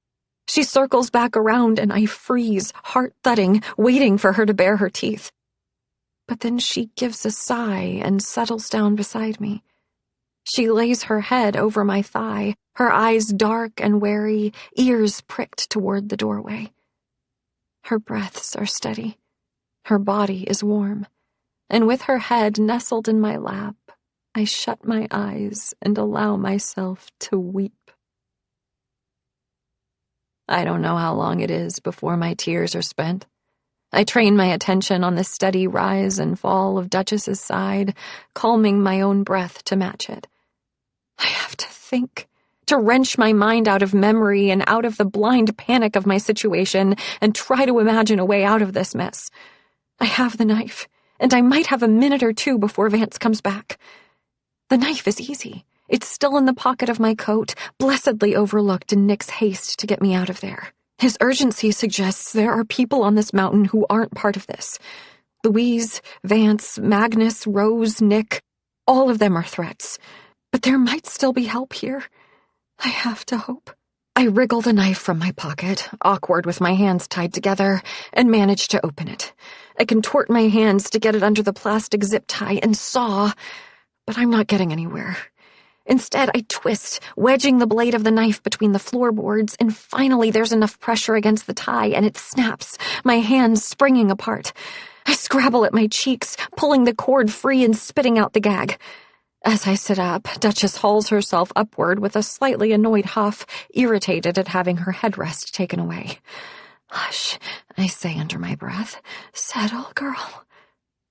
She circles back around, and I freeze, heart thudding, waiting for her to bare her teeth. But then she gives a sigh and settles down beside me. She lays her head over my thigh, her eyes dark and wary, ears pricked toward the doorway. Her breaths are steady. Her body is warm. And with her head nestled in my lap, I shut my eyes and allow myself to weep. I don't know how long it is before my tears are spent. I train my attention on the steady rise and fall of Duchess's side, calming my own breath to match it. I have to think, to wrench my mind out of memory and out of the blind panic of my situation and try to imagine a way out of this mess. I have the knife, and I might have a minute or two before Vance comes back. The knife is easy. It's still in the pocket of my coat, blessedly overlooked in Nick's haste to get me out of there. His urgency suggests there are people on this mountain who aren't part of this. Louise, Vance, Magnus, Rose, Nick, all of them are threats. But there might still be help here. I have to hope. I wriggle the knife from my pocket, awkward with my hands tied together, and manage to open it. I contort my hands to get it under the plastic zip tie and saw, but I'm not getting anywhere. Instead, I twist, wedging the blade of the knife between the floorboards, and finally there's enough pressure against the tie and it snaps, my hands springing apart. I scrabble at my cheeks, pulling the cord free and spitting out the gag. As I sit up, Duchess hauls herself upward with a slightly annoyed huff, irritated at having her headrest taken away. Hush, I say under my breath. Settle, girl.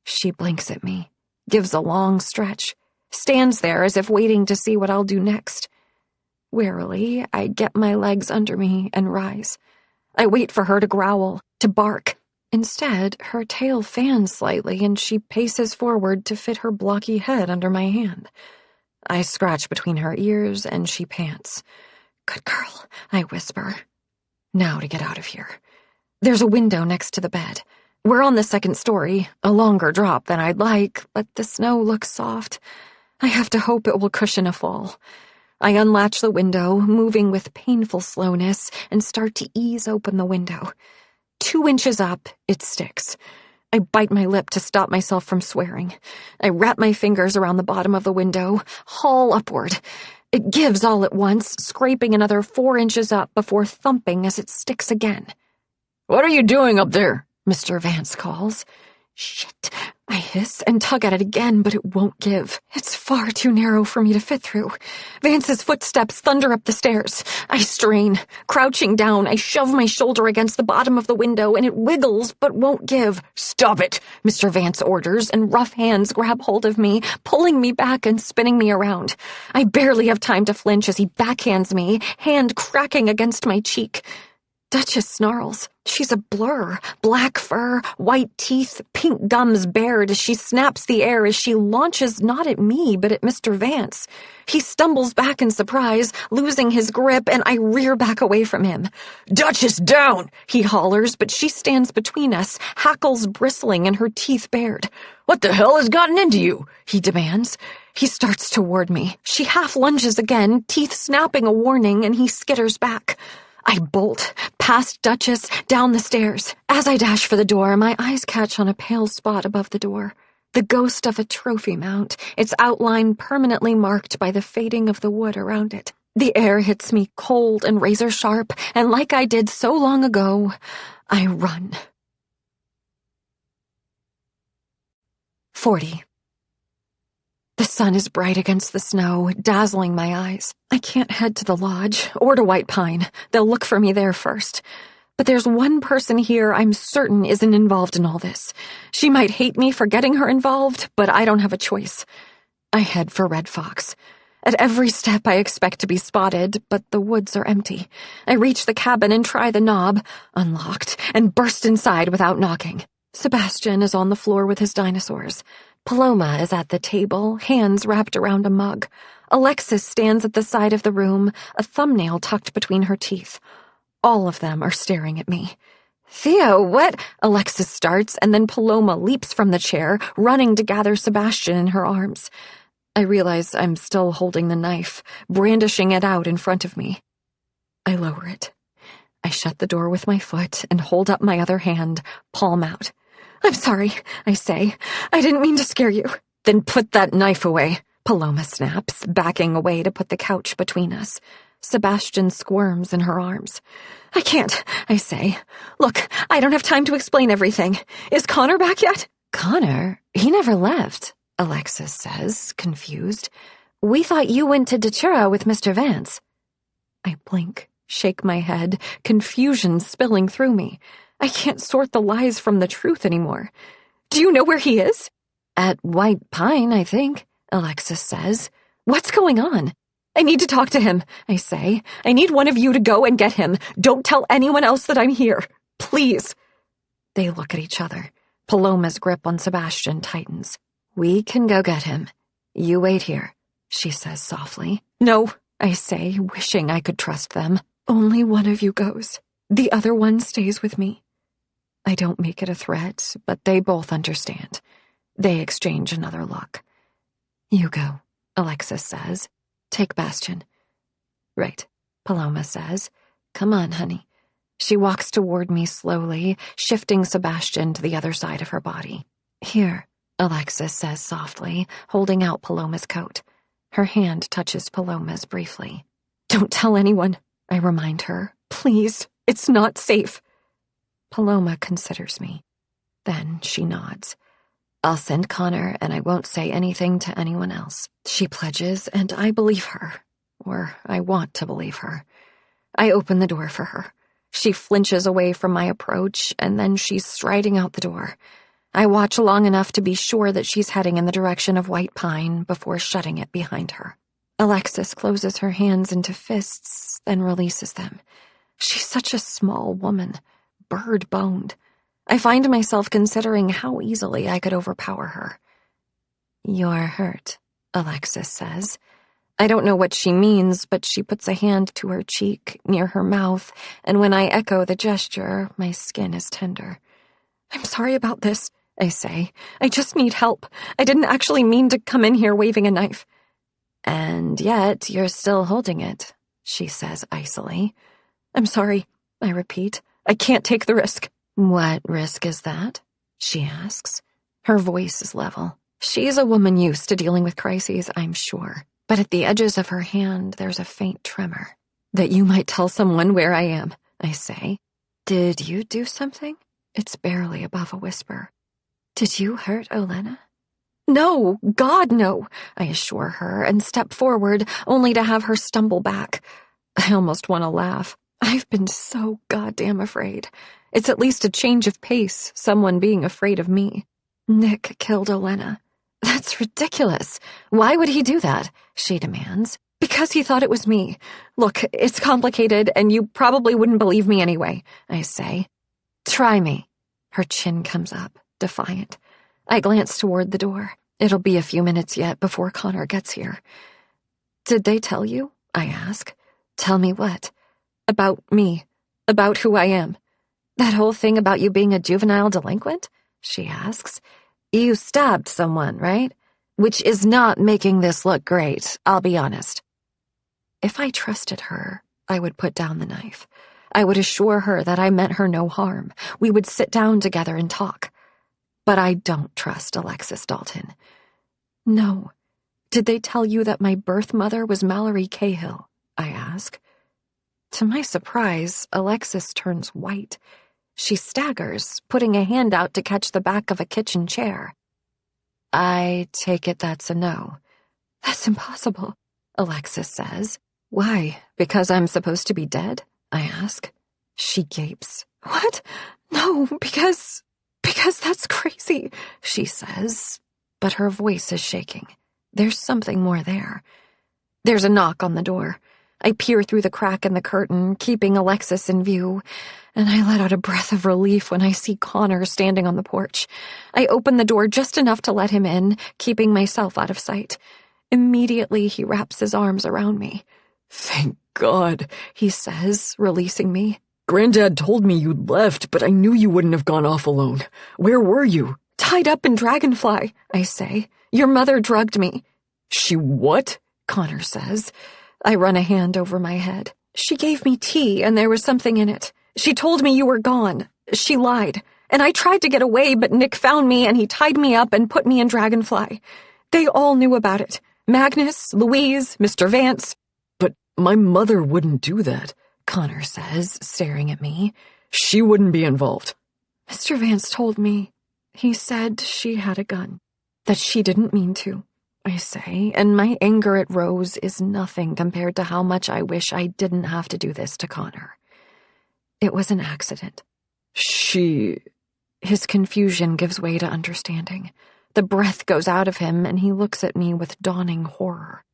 She blinks at me, gives a long stretch, stands there as if waiting to see what I'll do next. Warily, I get my legs under me and rise. I wait for her to growl, to bark. Instead, her tail fans slightly and she paces forward to fit her blocky head under my hand. I scratch between her ears and she pants. Good girl, I whisper. Now to get out of here. There's a window next to the bed. We're on the second story, a longer drop than I'd like, but the snow looks soft. I have to hope it will cushion a fall. I unlatch the window, moving with painful slowness, and start to ease open the window. 2 inches up, it sticks. I bite my lip to stop myself from swearing. I wrap my fingers around the bottom of the window, haul upward. It gives all at once, scraping another 4 inches up before thumping as it sticks again. What are you doing up there? Mr. Vance calls. Shit, I hiss and tug at it again, but it won't give. It's far too narrow for me to fit through. Vance's footsteps thunder up the stairs. I strain. Crouching down, I shove my shoulder against the bottom of the window, and it wiggles but won't give. Stop it, Mr. Vance orders, and rough hands grab hold of me, pulling me back and spinning me around. I barely have time to flinch as he backhands me, hand cracking against my cheek. Duchess snarls. She's a blur. Black fur, white teeth, pink gums bared as she snaps the air as she launches not at me, but at Mr. Vance. He stumbles back in surprise, losing his grip, and I rear back away from him. Duchess, down! He hollers, but she stands between us, hackles bristling and her teeth bared. What the hell has gotten into you? He demands. He starts toward me. She half lunges again, teeth snapping a warning, and he skitters back. I bolt, past Duchess, down the stairs. As I dash for the door, my eyes catch on a pale spot above the door. The ghost of a trophy mount, its outline permanently marked by the fading of the wood around it. The air hits me cold and razor-sharp, and like I did so long ago, I run. 40. The sun is bright against the snow, dazzling my eyes. I can't head to the lodge or to White Pine. They'll look for me there first. But there's one person here I'm certain isn't involved in all this. She might hate me for getting her involved, but I don't have a choice. I head for Red Fox. At every step I expect to be spotted, but the woods are empty. I reach the cabin and try the knob, unlocked, and burst inside without knocking. Sebastian is on the floor with his dinosaurs. Paloma is at the table, hands wrapped around a mug. Alexis stands at the side of the room, a thumbnail tucked between her teeth. All of them are staring at me. "Theo, what?" Alexis starts, and then Paloma leaps from the chair, running to gather Sebastian in her arms. I realize I'm still holding the knife, brandishing it out in front of me. I lower it. I shut the door with my foot and hold up my other hand, palm out. "I'm sorry," I say. "I didn't mean to scare you." "Then put that knife away," Paloma snaps, backing away to put the couch between us. Sebastian squirms in her arms. "I can't," I say. "Look, I don't have time to explain everything. Is Connor back yet?" "Connor? He never left," Alexis says, confused. "We thought you went to Datura with Mr. Vance." I blink, shake my head, confusion spilling through me. I can't sort the lies from the truth anymore. "Do you know where he is?" "At White Pine, I think," Alexis says. "What's going on?" "I need to talk to him," I say. "I need one of you to go and get him. Don't tell anyone else that I'm here. Please." They look at each other. Paloma's grip on Sebastian tightens. "We can go get him. You wait here," she says softly. "No," I say, wishing I could trust them. "Only one of you goes. The other one stays with me." I don't make it a threat, but they both understand. They exchange another look. "You go," Alexis says. "Take Bastian." "Right," Paloma says. "Come on, honey." She walks toward me slowly, shifting Sebastian to the other side of her body. "Here," Alexis says softly, holding out Paloma's coat. Her hand touches Paloma's briefly. "Don't tell anyone," I remind her. "Please, it's not safe." Paloma considers me. Then she nods. "I'll send Connor, and I won't say anything to anyone else," she pledges, and I believe her. Or I want to believe her. I open the door for her. She flinches away from my approach, and then she's striding out the door. I watch long enough to be sure that she's heading in the direction of White Pine before shutting it behind her. Alexis closes her hands into fists, then releases them. She's such a small woman, bird-boned. I find myself considering how easily I could overpower her. "You're hurt," Alexis says. I don't know what she means, but she puts a hand to her cheek, near her mouth, and when I echo the gesture, my skin is tender. "I'm sorry about this," I say. "I just need help. I didn't actually mean to come in here waving a knife." "And yet you're still holding it," she says icily. "I'm sorry," I repeat. "I can't take the risk." "What risk is that?" she asks. Her voice is level. She's a woman used to dealing with crises, I'm sure. But at the edges of her hand, there's a faint tremor. "That you might tell someone where I am," I say. "Did you do something?" It's barely above a whisper. "Did you hurt Olena?" "No, God, no," I assure her and step forward, only to have her stumble back. I almost want to laugh. I've been so goddamn afraid. It's at least a change of pace, someone being afraid of me. "Nick killed Olena." "That's ridiculous. Why would he do that?" she demands. "Because he thought it was me. Look, it's complicated, and you probably wouldn't believe me anyway," I say. "Try me." Her chin comes up, defiant. I glance toward the door. It'll be a few minutes yet before Connor gets here. "Did they tell you?" I ask. "Tell me what?" "About me. About who I am." "That whole thing about you being a juvenile delinquent?" she asks. "You stabbed someone, right? Which is not making this look great, I'll be honest." If I trusted her, I would put down the knife. I would assure her that I meant her no harm. We would sit down together and talk. But I don't trust Alexis Dalton. "No. Did they tell you that my birth mother was Mallory Cahill?" I ask. To my surprise, Alexis turns white. She staggers, putting a hand out to catch the back of a kitchen chair. "I take it that's a no." "That's impossible," Alexis says. "Why? Because I'm supposed to be dead?" I ask. She gapes. What? No, because that's crazy, she says, but her voice is shaking. There's something more there. There's a knock on the door. I peer through the crack in the curtain, keeping Alexis in view, and I let out a breath of relief when I see Connor standing on the porch. I open the door just enough to let him in, keeping myself out of sight. Immediately, he wraps his arms around me. Thank God, he says, releasing me. Granddad told me you'd left, but I knew you wouldn't have gone off alone. Where were you? Tied up in Dragonfly, I say. Your mother drugged me. She what? Connor says. I run a hand over my head. She gave me tea, and there was something in it. She told me you were gone. She lied. And I tried to get away, but Nick found me, and he tied me up and put me in Dragonfly. They all knew about it. Magnus, Louise, Mr. Vance. But my mother wouldn't do that, Connor says, staring at me. She wouldn't be involved. Mr. Vance told me. He said she had a gun. That she didn't mean to, I say, and my anger at Rose is nothing compared to how much I wish I didn't have to do this to Connor. It was an accident. His confusion gives way to understanding. The breath goes out of him, and he looks at me with dawning horror.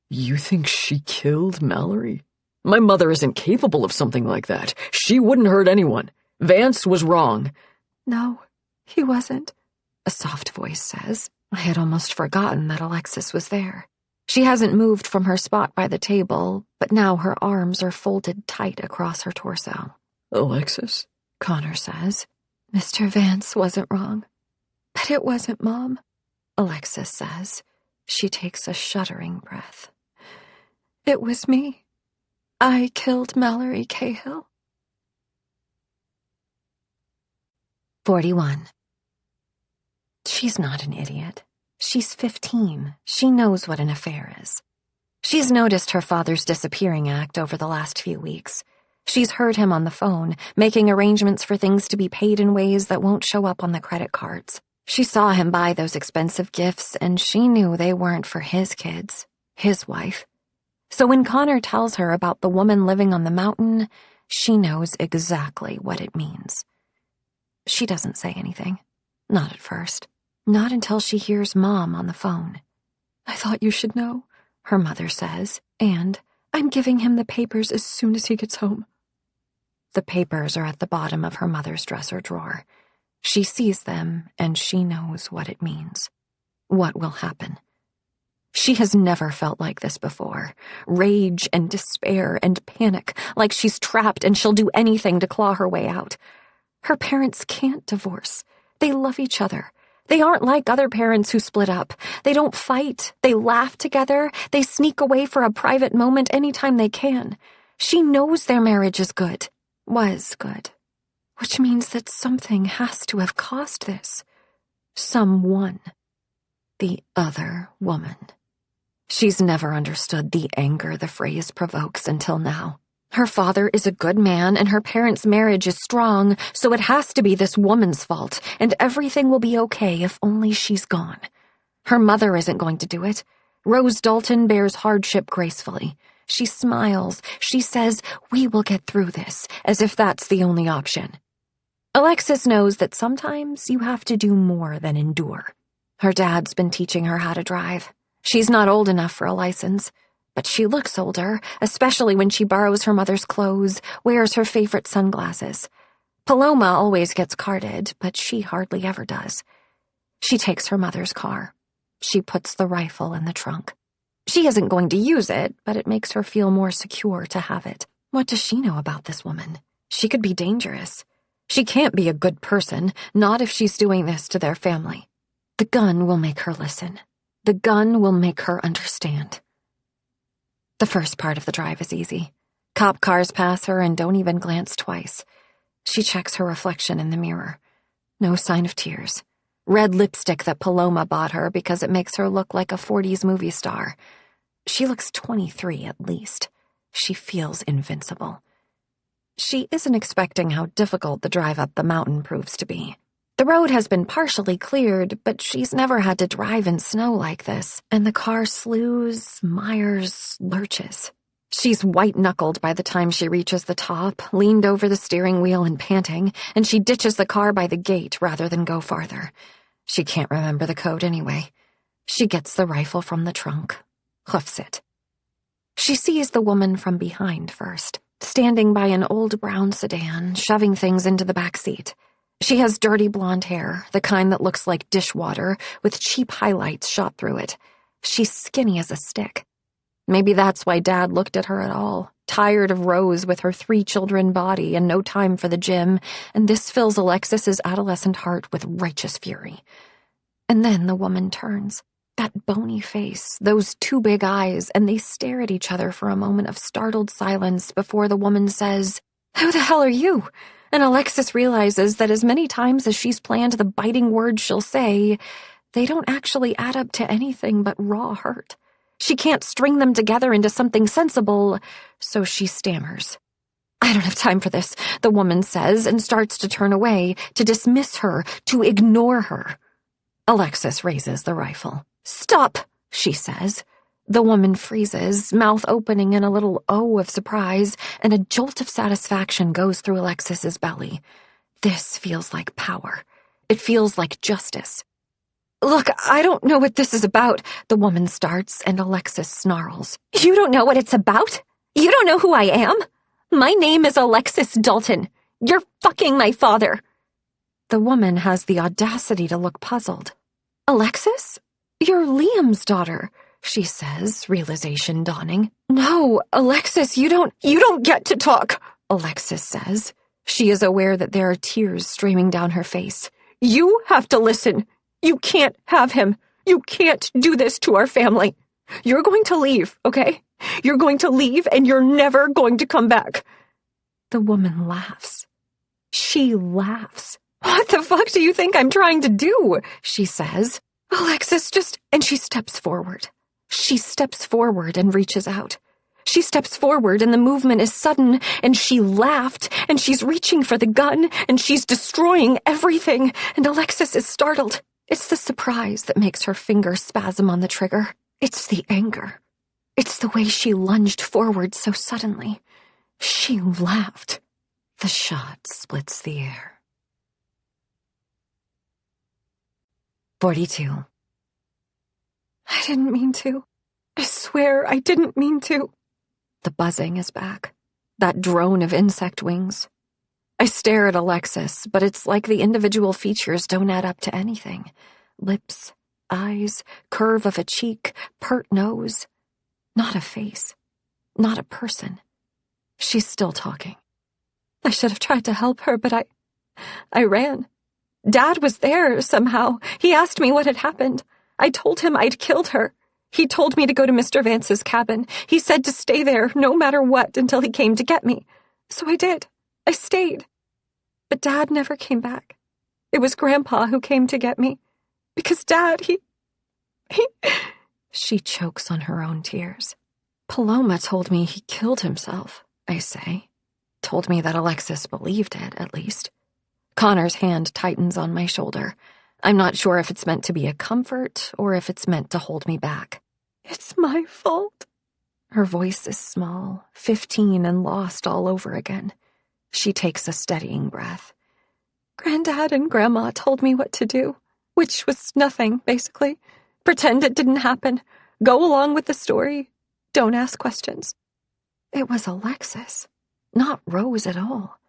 You think she killed Mallory? My mother isn't capable of something like that. She wouldn't hurt anyone. Vance was wrong. No, he wasn't, a soft voice says. I had almost forgotten that Alexis was there. She hasn't moved from her spot by the table, but now her arms are folded tight across her torso. Alexis? Connor says. Mr. Vance wasn't wrong. But it wasn't Mom, Alexis says. She takes a shuddering breath. It was me. I killed Mallory Cahill. 41. She's not an idiot. She's 15. She knows what an affair is. She's noticed her father's disappearing act over the last few weeks. She's heard him on the phone, making arrangements for things to be paid in ways that won't show up on the credit cards. She saw him buy those expensive gifts, and she knew they weren't for his kids, his wife. So when Connor tells her about the woman living on the mountain, she knows exactly what it means. She doesn't say anything. Not at first. Not until she hears Mom on the phone. I thought you should know, her mother says, and I'm giving him the papers as soon as he gets home. The papers are at the bottom of her mother's dresser drawer. She sees them, and she knows what it means. What will happen? She has never felt like this before. Rage and despair and panic, like she's trapped and she'll do anything to claw her way out. Her parents can't divorce. They love each other. They aren't like other parents who split up. They don't fight. They laugh together. They sneak away for a private moment anytime they can. She knows their marriage is good. Was good. Which means that something has to have caused this. Someone. The other woman. She's never understood the anger the phrase provokes until now. Her father is a good man, and her parents' marriage is strong, so it has to be this woman's fault, and everything will be okay if only she's gone. Her mother isn't going to do it. Rose Dalton bears hardship gracefully. She smiles. She says, "We will get through this," as if that's the only option. Alexis knows that sometimes you have to do more than endure. Her dad's been teaching her how to drive. She's not old enough for a license, but she looks older, especially when she borrows her mother's clothes, wears her favorite sunglasses. Paloma always gets carded, but she hardly ever does. She takes her mother's car. She puts the rifle in the trunk. She isn't going to use it, but it makes her feel more secure to have it. What does she know about this woman? She could be dangerous. She can't be a good person, not if she's doing this to their family. The gun will make her listen. The gun will make her understand. The first part of the drive is easy. Cop cars pass her and don't even glance twice. She checks her reflection in the mirror. No sign of tears. Red lipstick that Paloma bought her because it makes her look like a 40s movie star. She looks 23 at least. She feels invincible. She isn't expecting how difficult the drive up the mountain proves to be. The road has been partially cleared, but she's never had to drive in snow like this, and the car slews, mires, lurches. She's white-knuckled by the time she reaches the top, leaned over the steering wheel and panting, and she ditches the car by the gate rather than go farther. She can't remember the code anyway. She gets the rifle from the trunk, hoofs it. She sees the woman from behind first, standing by an old brown sedan, shoving things into the back seat. She has dirty blonde hair, the kind that looks like dishwater, with cheap highlights shot through it. She's skinny as a stick. Maybe that's why Dad looked at her at all, tired of Rose with her 3 children body and no time for the gym, and this fills Alexis's adolescent heart with righteous fury. And then the woman turns. That bony face, those 2 big eyes, and they stare at each other for a moment of startled silence before the woman says, "Who the hell are you?" And Alexis realizes that as many times as she's planned the biting words she'll say, they don't actually add up to anything but raw hurt. She can't string them together into something sensible, so she stammers. "I don't have time for this," the woman says, and starts to turn away, to dismiss her, to ignore her. Alexis raises the rifle. "Stop," she says. The woman freezes, mouth opening in a little O of surprise, and a jolt of satisfaction goes through Alexis's belly. This feels like power. It feels like justice. "Look, I don't know what this is about," the woman starts, and Alexis snarls. "You don't know what it's about? You don't know who I am? My name is Alexis Dalton. You're fucking my father." The woman has the audacity to look puzzled. "Alexis? You're Liam's daughter," she says, realization dawning. "No, Alexis, you don't get to talk," Alexis says. She is aware that there are tears streaming down her face. "You have to listen. You can't have him. You can't do this to our family. You're going to leave, okay? You're going to leave and you're never going to come back." The woman laughs. She laughs. "What the fuck do you think I'm trying to do?" she says. "Alexis, and she steps forward. She steps forward and reaches out. She steps forward and the movement is sudden, and she laughed, and she's reaching for the gun, and she's destroying everything, and Alexis is startled. It's the surprise that makes her finger spasm on the trigger. It's the anger. It's the way she lunged forward so suddenly. She laughed. The shot splits the air. 42. I didn't mean to. I swear I didn't mean to. The buzzing is back. That drone of insect wings. I stare at Alexis, but it's like the individual features don't add up to anything. Lips, eyes, curve of a cheek, pert nose. Not a face. Not a person. She's still talking. I should have tried to help her, but I ran. Dad was there, somehow. He asked me what had happened. I told him I'd killed her. He told me to go to Mr. Vance's cabin. He said to stay there, no matter what, until he came to get me. So I did. I stayed. But Dad never came back. It was Grandpa who came to get me. Because Dad, he... She chokes on her own tears. Paloma told me he killed himself, I say. Told me that Alexis believed it, at least. Connor's hand tightens on my shoulder. I'm not sure if it's meant to be a comfort or if it's meant to hold me back. It's my fault. Her voice is small, 15 and lost all over again. She takes a steadying breath. Granddad and Grandma told me what to do, which was nothing, basically. Pretend it didn't happen. Go along with the story. Don't ask questions. It was Alexis, not Rose at all.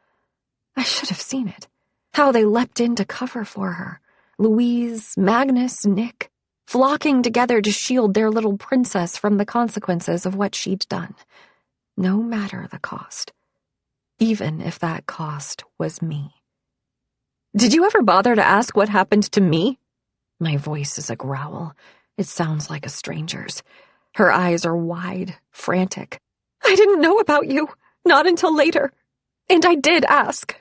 I should have seen it. How they leapt in to cover for her. Louise, Magnus, Nick, flocking together to shield their little princess from the consequences of what she'd done. No matter the cost. Even if that cost was me. Did you ever bother to ask what happened to me? My voice is a growl. It sounds like a stranger's. Her eyes are wide, frantic. I didn't know about you, not until later. And I did ask.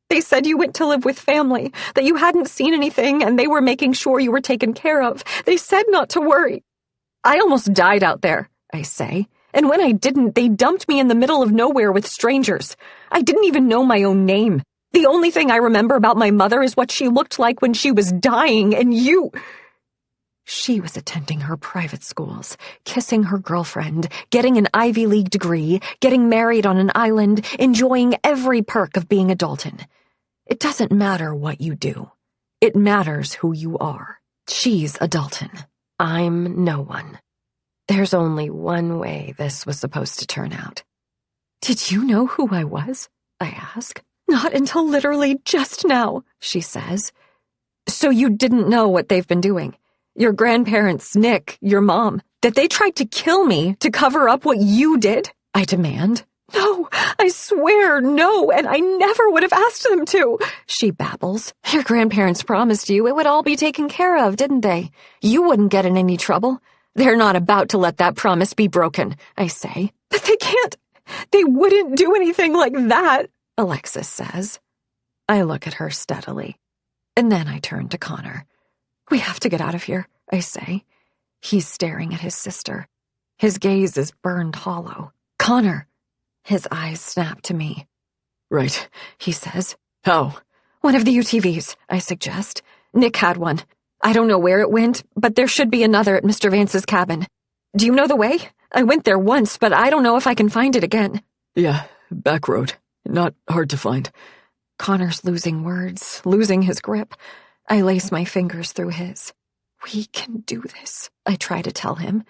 They said you went to live with family, that you hadn't seen anything and they were making sure you were taken care of. They said not to worry. I almost died out there, I say. And when I didn't, they dumped me in the middle of nowhere with strangers. I didn't even know my own name. The only thing I remember about my mother is what she looked like when she was dying, and you... She was attending her private schools, kissing her girlfriend, getting an Ivy League degree, getting married on an island, enjoying every perk of being a Dalton. It doesn't matter what you do. It matters who you are. She's a Dalton. I'm no one. There's only one way this was supposed to turn out. Did you know who I was? I ask. Not until literally just now, she says. So you didn't know what they've been doing? Your grandparents, Nick, your mom, that they tried to kill me to cover up what you did? I demand. No, I swear, no, and I never would have asked them to, she babbles. Your grandparents promised you it would all be taken care of, didn't they? You wouldn't get in any trouble. They're not about to let that promise be broken, I say. But they can't. They wouldn't do anything like that, Alexis says. I look at her steadily, and then I turn to Connor. We have to get out of here, I say. He's staring at his sister. His gaze is burned hollow. Connor. His eyes snap to me. Right, He says. how? One of the UTVs, I suggest. Nick had one. I don't know where it went, but there should be another at Mr. Vance's cabin. Do you know the way? I went there once, but I don't know if I can find it again. Yeah, back road. Not hard to find. Connor's losing words, losing his grip. I lace my fingers through his. We can do this, I try to tell him.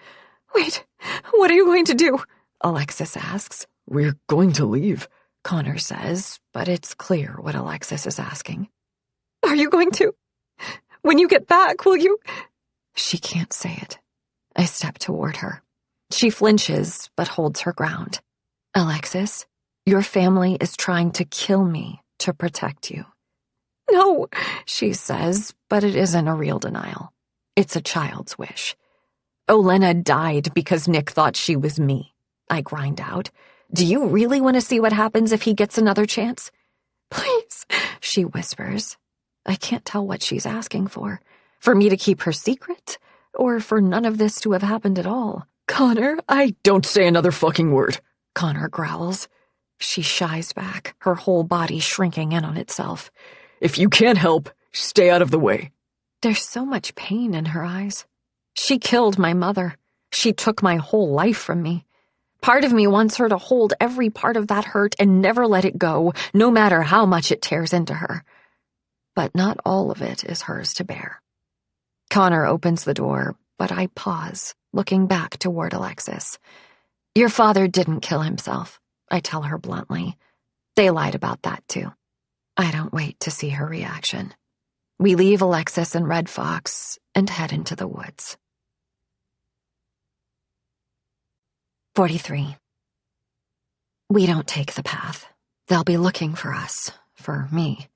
Wait, what are you going to do? Alexis asks. We're going to leave, Connor says, but it's clear what Alexis is asking. Are you going to? When you get back, will you? She can't say it. I step toward her. She flinches, but holds her ground. Alexis, your family is trying to kill me to protect you. No, she says, but it isn't a real denial. It's a child's wish. Olenna died because Nick thought she was me. I grind out. Do you really want to see what happens if he gets another chance? Please, she whispers. I can't tell what she's asking for. For me to keep her secret? Or for none of this to have happened at all? Connor, Don't say another fucking word, Connor growls. She shies back, her whole body shrinking in on itself. If you can't help, stay out of the way. There's so much pain in her eyes. She killed my mother. She took my whole life from me. Part of me wants her to hold every part of that hurt and never let it go, no matter how much it tears into her. But not all of it is hers to bear. Connor opens the door, but I pause, looking back toward Alexis. Your father didn't kill himself, I tell her bluntly. They lied about that, too. I don't wait to see her reaction. We leave Alexis and Red Fox and head into the woods. 43. We don't take the path. They'll be looking for us, for me.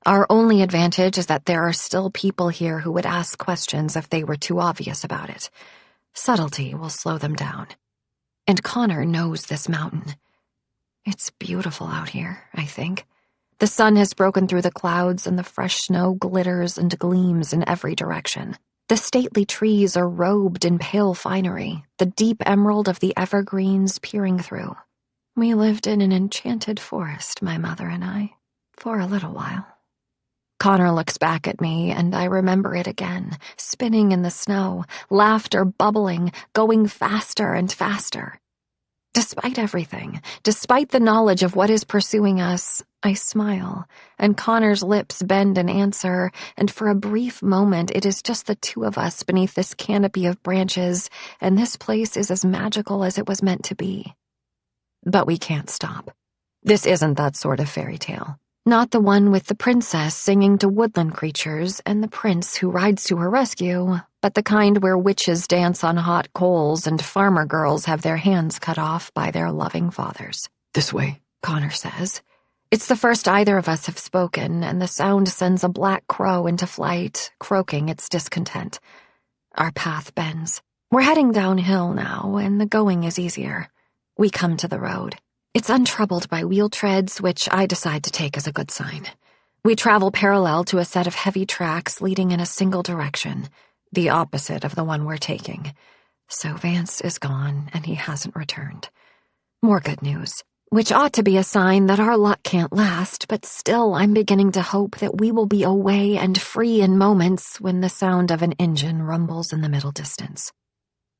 Our only advantage is that there are still people here who would ask questions if they were too obvious about it. Subtlety will slow them down. And Connor knows this mountain. It's beautiful out here, I think. The sun has broken through the clouds and the fresh snow glitters and gleams in every direction. The stately trees are robed in pale finery, the deep emerald of the evergreens peering through. We lived in an enchanted forest, my mother and I, for a little while. Connor looks back at me, and I remember it again, spinning in the snow, laughter bubbling, going faster and faster. Despite everything, despite the knowledge of what is pursuing us, I smile, and Connor's lips bend in answer, and for a brief moment it is just the two of us beneath this canopy of branches, and this place is as magical as it was meant to be. But we can't stop. This isn't that sort of fairy tale. Not the one with the princess singing to woodland creatures and the prince who rides to her rescue, but the kind where witches dance on hot coals and farmer girls have their hands cut off by their loving fathers. This way, Connor says. It's the first either of us have spoken, and the sound sends a black crow into flight, croaking its discontent. Our path bends. We're heading downhill now, and the going is easier. We come to the road. It's untroubled by wheel treads, which I decide to take as a good sign. We travel parallel to a set of heavy tracks leading in a single direction, the opposite of the one we're taking. So Vance is gone, and he hasn't returned. More good news. which ought to be a sign that our luck can't last, but still I'm beginning to hope that we will be away and free in moments when the sound of an engine rumbles in the middle distance.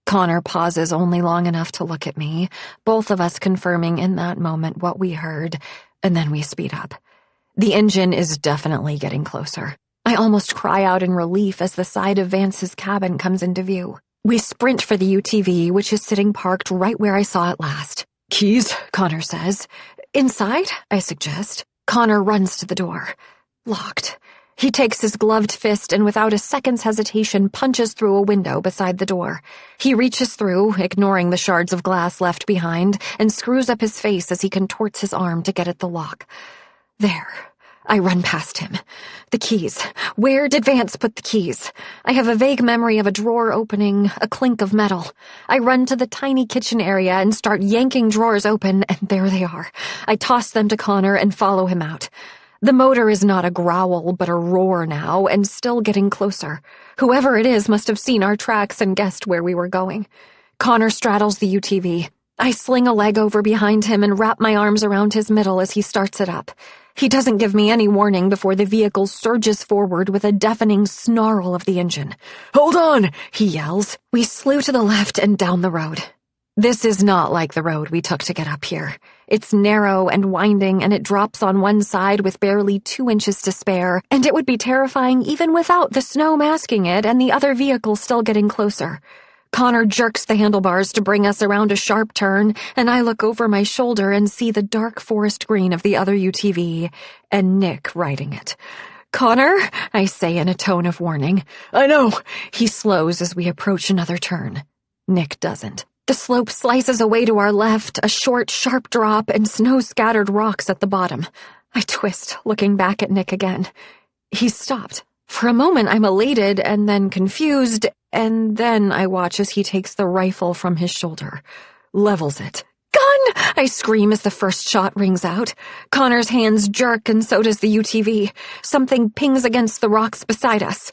Connor pauses only long enough to look at me, both of us confirming in that moment what we heard, and then we speed up. The engine is definitely getting closer. I almost cry out in relief as the side of Vance's cabin comes into view. We sprint for the UTV, which is sitting parked right where I saw it last. Keys? Connor says. Inside, I suggest. Connor runs to the door. Locked. He takes his gloved fist and without a second's hesitation punches through a window beside the door. He reaches through, ignoring the shards of glass left behind, and screws up his face as he contorts his arm to get at the lock. There. I run past him. The keys. Where did Vance put the keys? I have a vague memory of a drawer opening, a clink of metal. I run to the tiny kitchen area and start yanking drawers open, and there they are. I toss them to Connor and follow him out. The motor is not a growl, but a roar now, and still getting closer. Whoever it is must have seen our tracks and guessed where we were going. Connor straddles the UTV. I sling a leg over behind him and wrap my arms around his middle as he starts it up. He doesn't give me any warning before the vehicle surges forward with a deafening snarl of the engine. Hold on, he yells. We slew to the left and down the road. This is not like the road we took to get up here. It's narrow and winding, and it drops on one side with barely 2 inches to spare, and it would be terrifying even without the snow masking it and the other vehicle still getting closer. Connor jerks the handlebars to bring us around a sharp turn, and I look over my shoulder and see the dark forest green of the other UTV, and Nick riding it. "Connor," I say in a tone of warning. I know. He slows as we approach another turn. Nick doesn't. The slope slices away to our left, a short, sharp drop, and snow-scattered rocks at the bottom. I twist, looking back at Nick again. He's stopped. For a moment, I'm elated and then confused, and then I watch as he takes the rifle from his shoulder, levels it. "Gun!" I scream as the first shot rings out. Connor's hands jerk, and so does the UTV. Something pings against the rocks beside us.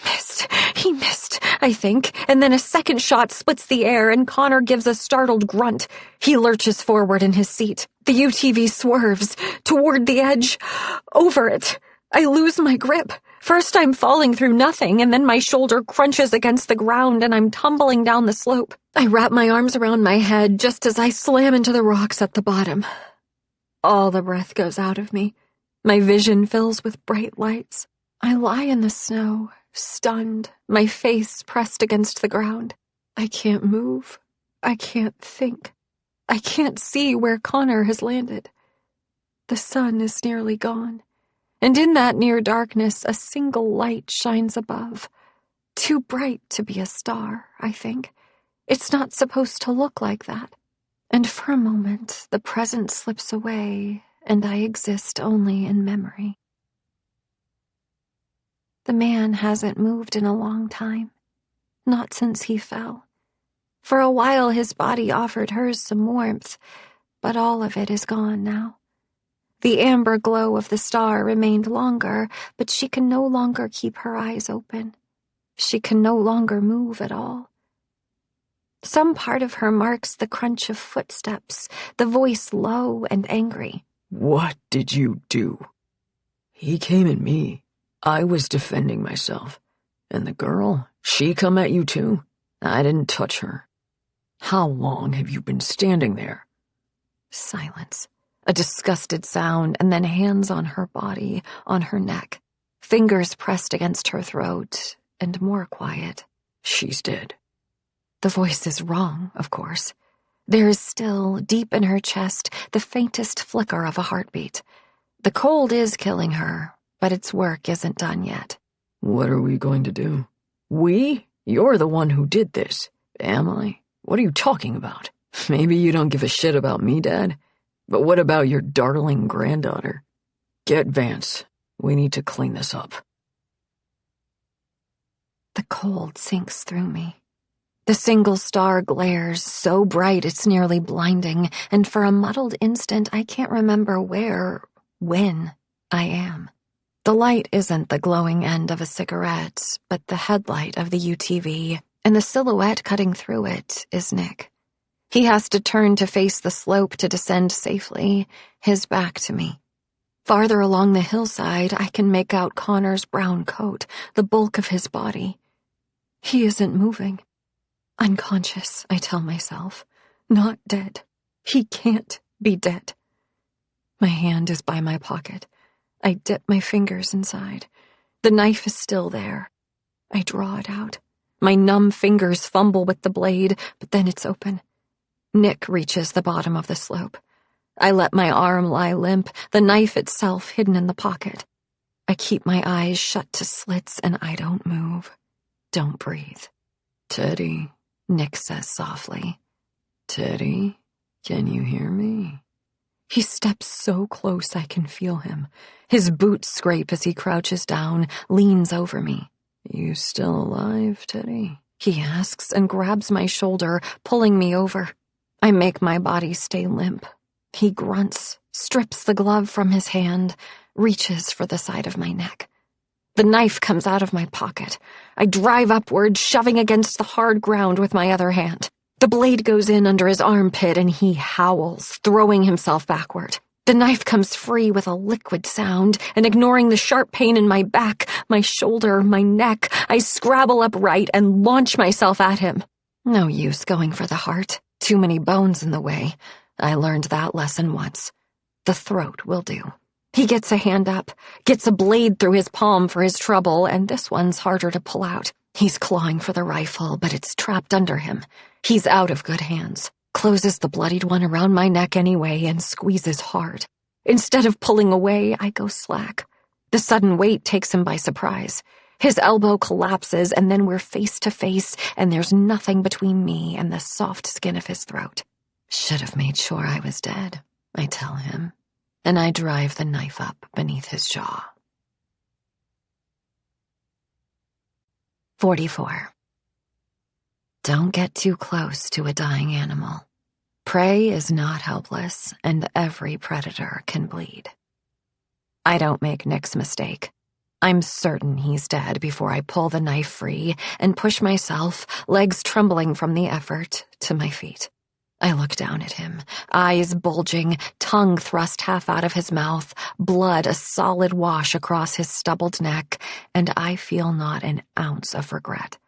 Missed. He missed, I think, and then a second shot splits the air, and Connor gives a startled grunt. He lurches forward in his seat. The UTV swerves, toward the edge, over it. I lose my grip. First I'm falling through nothing, and then my shoulder crunches against the ground, and I'm tumbling down the slope. I wrap my arms around my head just as I slam into the rocks at the bottom. All the breath goes out of me. My vision fills with bright lights. I lie in the snow, stunned, my face pressed against the ground. I can't move. I can't think. I can't see where Connor has landed. The sun is nearly gone, and in that near darkness a single light shines above. Too bright to be a star, I think. It's not supposed to look like that. And for a moment, the present slips away, and I exist only in memory. The man hasn't moved in a long time. Not since he fell. For a while his body offered hers some warmth, but all of it is gone now. The amber glow of the star remained longer, but she can no longer keep her eyes open. She can no longer move at all. Some part of her marks the crunch of footsteps, the voice low and angry. What did you do? He came at me. I was defending myself. And the girl, she come at you too? I didn't touch her. How long have you been standing there? Silence. A disgusted sound, and then hands on her body, on her neck. Fingers pressed against her throat, and more quiet. She's dead. The voice is wrong, of course. There is still, deep in her chest, the faintest flicker of a heartbeat. The cold is killing her, but its work isn't done yet. What are we going to do? We? You're the one who did this. Am I? What are you talking about? Maybe you don't give a shit about me, Dad. But what about your darling granddaughter? Get Vance. We need to clean this up. The cold sinks through me. The single star glares so bright it's nearly blinding, and for a muddled instant I can't remember when I am. The light isn't the glowing end of a cigarette, but the headlight of the UTV, and the silhouette cutting through it is Nick. He has to turn to face the slope to descend safely, his back to me. Farther along the hillside, I can make out Connor's brown coat, the bulk of his body. He isn't moving. Unconscious, I tell myself. Not dead. He can't be dead. My hand is by my pocket. I dip my fingers inside. The knife is still there. I draw it out. My numb fingers fumble with the blade, but then it's open. Nick reaches the bottom of the slope. I let my arm lie limp, the knife itself hidden in the pocket. I keep my eyes shut to slits and I don't move. Don't breathe. "Teddy," Nick says softly. "Teddy, can you hear me?" He steps so close I can feel him. His boots scrape as he crouches down, leans over me. "You still alive, Teddy?" He asks and grabs my shoulder, pulling me over. I make my body stay limp. He grunts, strips the glove from his hand, reaches for the side of my neck. The knife comes out of my pocket. I drive upward, shoving against the hard ground with my other hand. The blade goes in under his armpit and he howls, throwing himself backward. The knife comes free with a liquid sound, and ignoring the sharp pain in my back, my shoulder, my neck, I scrabble upright and launch myself at him. No use going for the heart. Too many bones in the way. I learned that lesson once. The throat will do. He gets a hand up, gets a blade through his palm for his trouble, and this one's harder to pull out. He's clawing for the rifle, but it's trapped under him. He's out of good hands. Closes the bloodied one around my neck anyway and squeezes hard. Instead of pulling away, I go slack. The sudden weight takes him by surprise. His elbow collapses and then we're face to face and there's nothing between me and the soft skin of his throat. Should have made sure I was dead, I tell him, and I drive the knife up beneath his jaw. 44. Don't get too close to a dying animal. Prey is not helpless, and every predator can bleed. I don't make Nick's mistake. I'm certain he's dead before I pull the knife free and push myself, legs trembling from the effort, to my feet. I look down at him, eyes bulging, tongue thrust half out of his mouth, blood a solid wash across his stubbled neck, and I feel not an ounce of regret.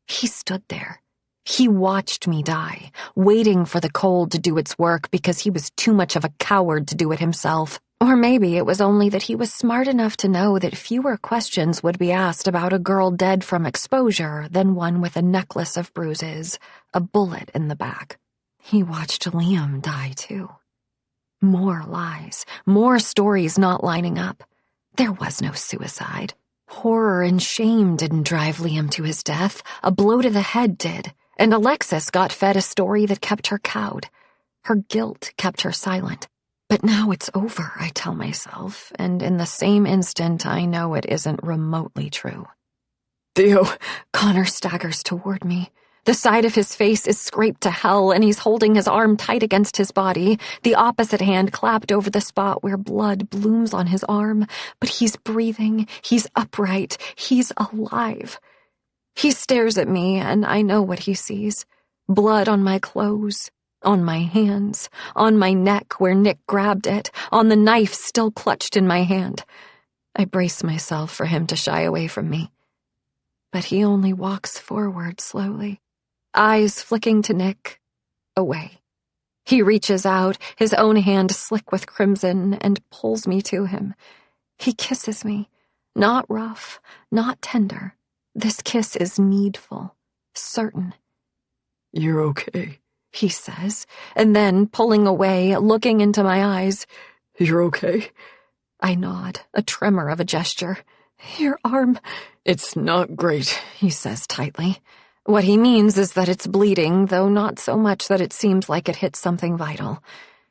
He stood there. He watched me die, waiting for the cold to do its work because he was too much of a coward to do it himself. Or maybe it was only that he was smart enough to know that fewer questions would be asked about a girl dead from exposure than one with a necklace of bruises, a bullet in the back. He watched Liam die, too. More lies, more stories not lining up. There was no suicide. Horror and shame didn't drive Liam to his death. A blow to the head did. And Alexis got fed a story that kept her cowed. Her guilt kept her silent. But now it's over, I tell myself, and in the same instant I know it isn't remotely true. "Theo!" Connor staggers toward me. The side of his face is scraped to hell, and he's holding his arm tight against his body, the opposite hand clapped over the spot where blood blooms on his arm. But he's breathing, he's upright, he's alive. He stares at me, and I know what he sees. Blood on my clothes, on my hands, on my neck where Nick grabbed it, on the knife still clutched in my hand. I brace myself for him to shy away from me. But he only walks forward slowly, eyes flicking to Nick, away. He reaches out, his own hand slick with crimson, and pulls me to him. He kisses me, not rough, not tender. This kiss is needful, certain. "You're okay," he says, and then, pulling away, looking into my eyes, "You're okay?" I nod, a tremor of a gesture. "Your arm—" "It's not great," he says tightly. What he means is that it's bleeding, though not so much that it seems like it hit something vital.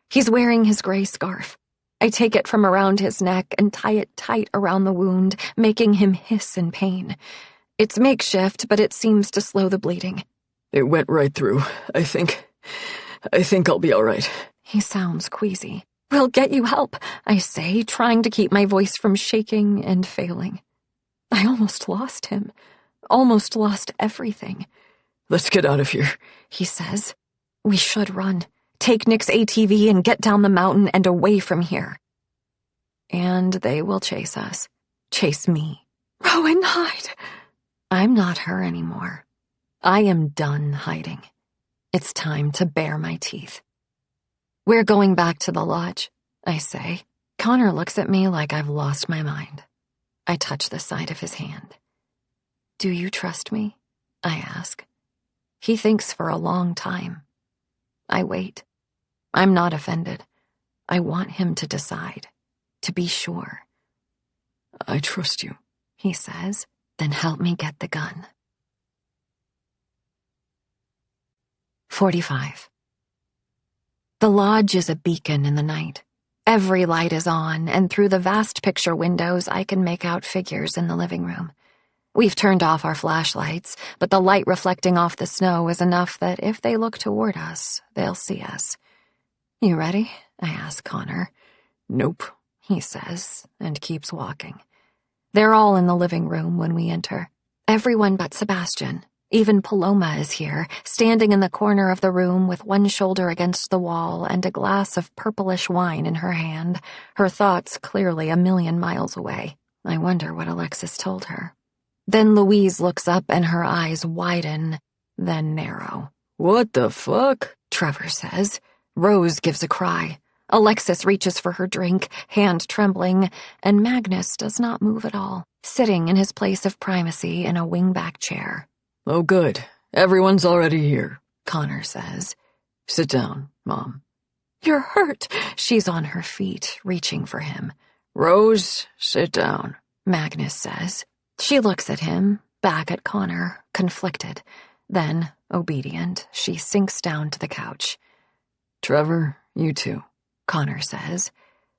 He's wearing his gray scarf. I take it from around his neck and tie it tight around the wound, making him hiss in pain. It's makeshift, but it seems to slow the bleeding. "It went right through. I think I'll be all right." He sounds queasy. "We'll get you help," I say, trying to keep my voice from shaking and failing. I almost lost him. Almost lost everything. "Let's get out of here," he says. We should run. Take Nick's ATV and get down the mountain and away from here. And they will chase us. Chase me. Rowan, hide. I'm not her anymore. I am done hiding. It's time to bare my teeth. We're going back to the lodge, I say. Connor looks at me like I've lost my mind. I touch the side of his hand. Do you trust me? I ask. He thinks for a long time. I wait. I'm not offended. I want him to decide, to be sure. I trust you, he says. Then help me get the gun. 45. The lodge is a beacon in the night. Every light is on, and through the vast picture windows I can make out figures in the living room. We've turned off our flashlights, but the light reflecting off the snow is enough that if they look toward us, they'll see us. You ready? I ask Connor. Nope, he says, and keeps walking. They're all in the living room when we enter. Everyone but Sebastian. Even Paloma is here, standing in the corner of the room with one shoulder against the wall and a glass of purplish wine in her hand, her thoughts clearly a million miles away. I wonder what Alexis told her. Then Louise looks up and her eyes widen, then narrow. What the fuck? Trevor says. Rose gives a cry. Alexis reaches for her drink, hand trembling, and Magnus does not move at all, sitting in his place of primacy in a wingback chair. Oh, good. Everyone's already here, Connor says. Sit down, Mom. You're hurt. She's on her feet, reaching for him. Rose, sit down, Magnus says. She looks at him, back at Connor, conflicted. Then, obedient, she sinks down to the couch. Trevor, you too, Connor says.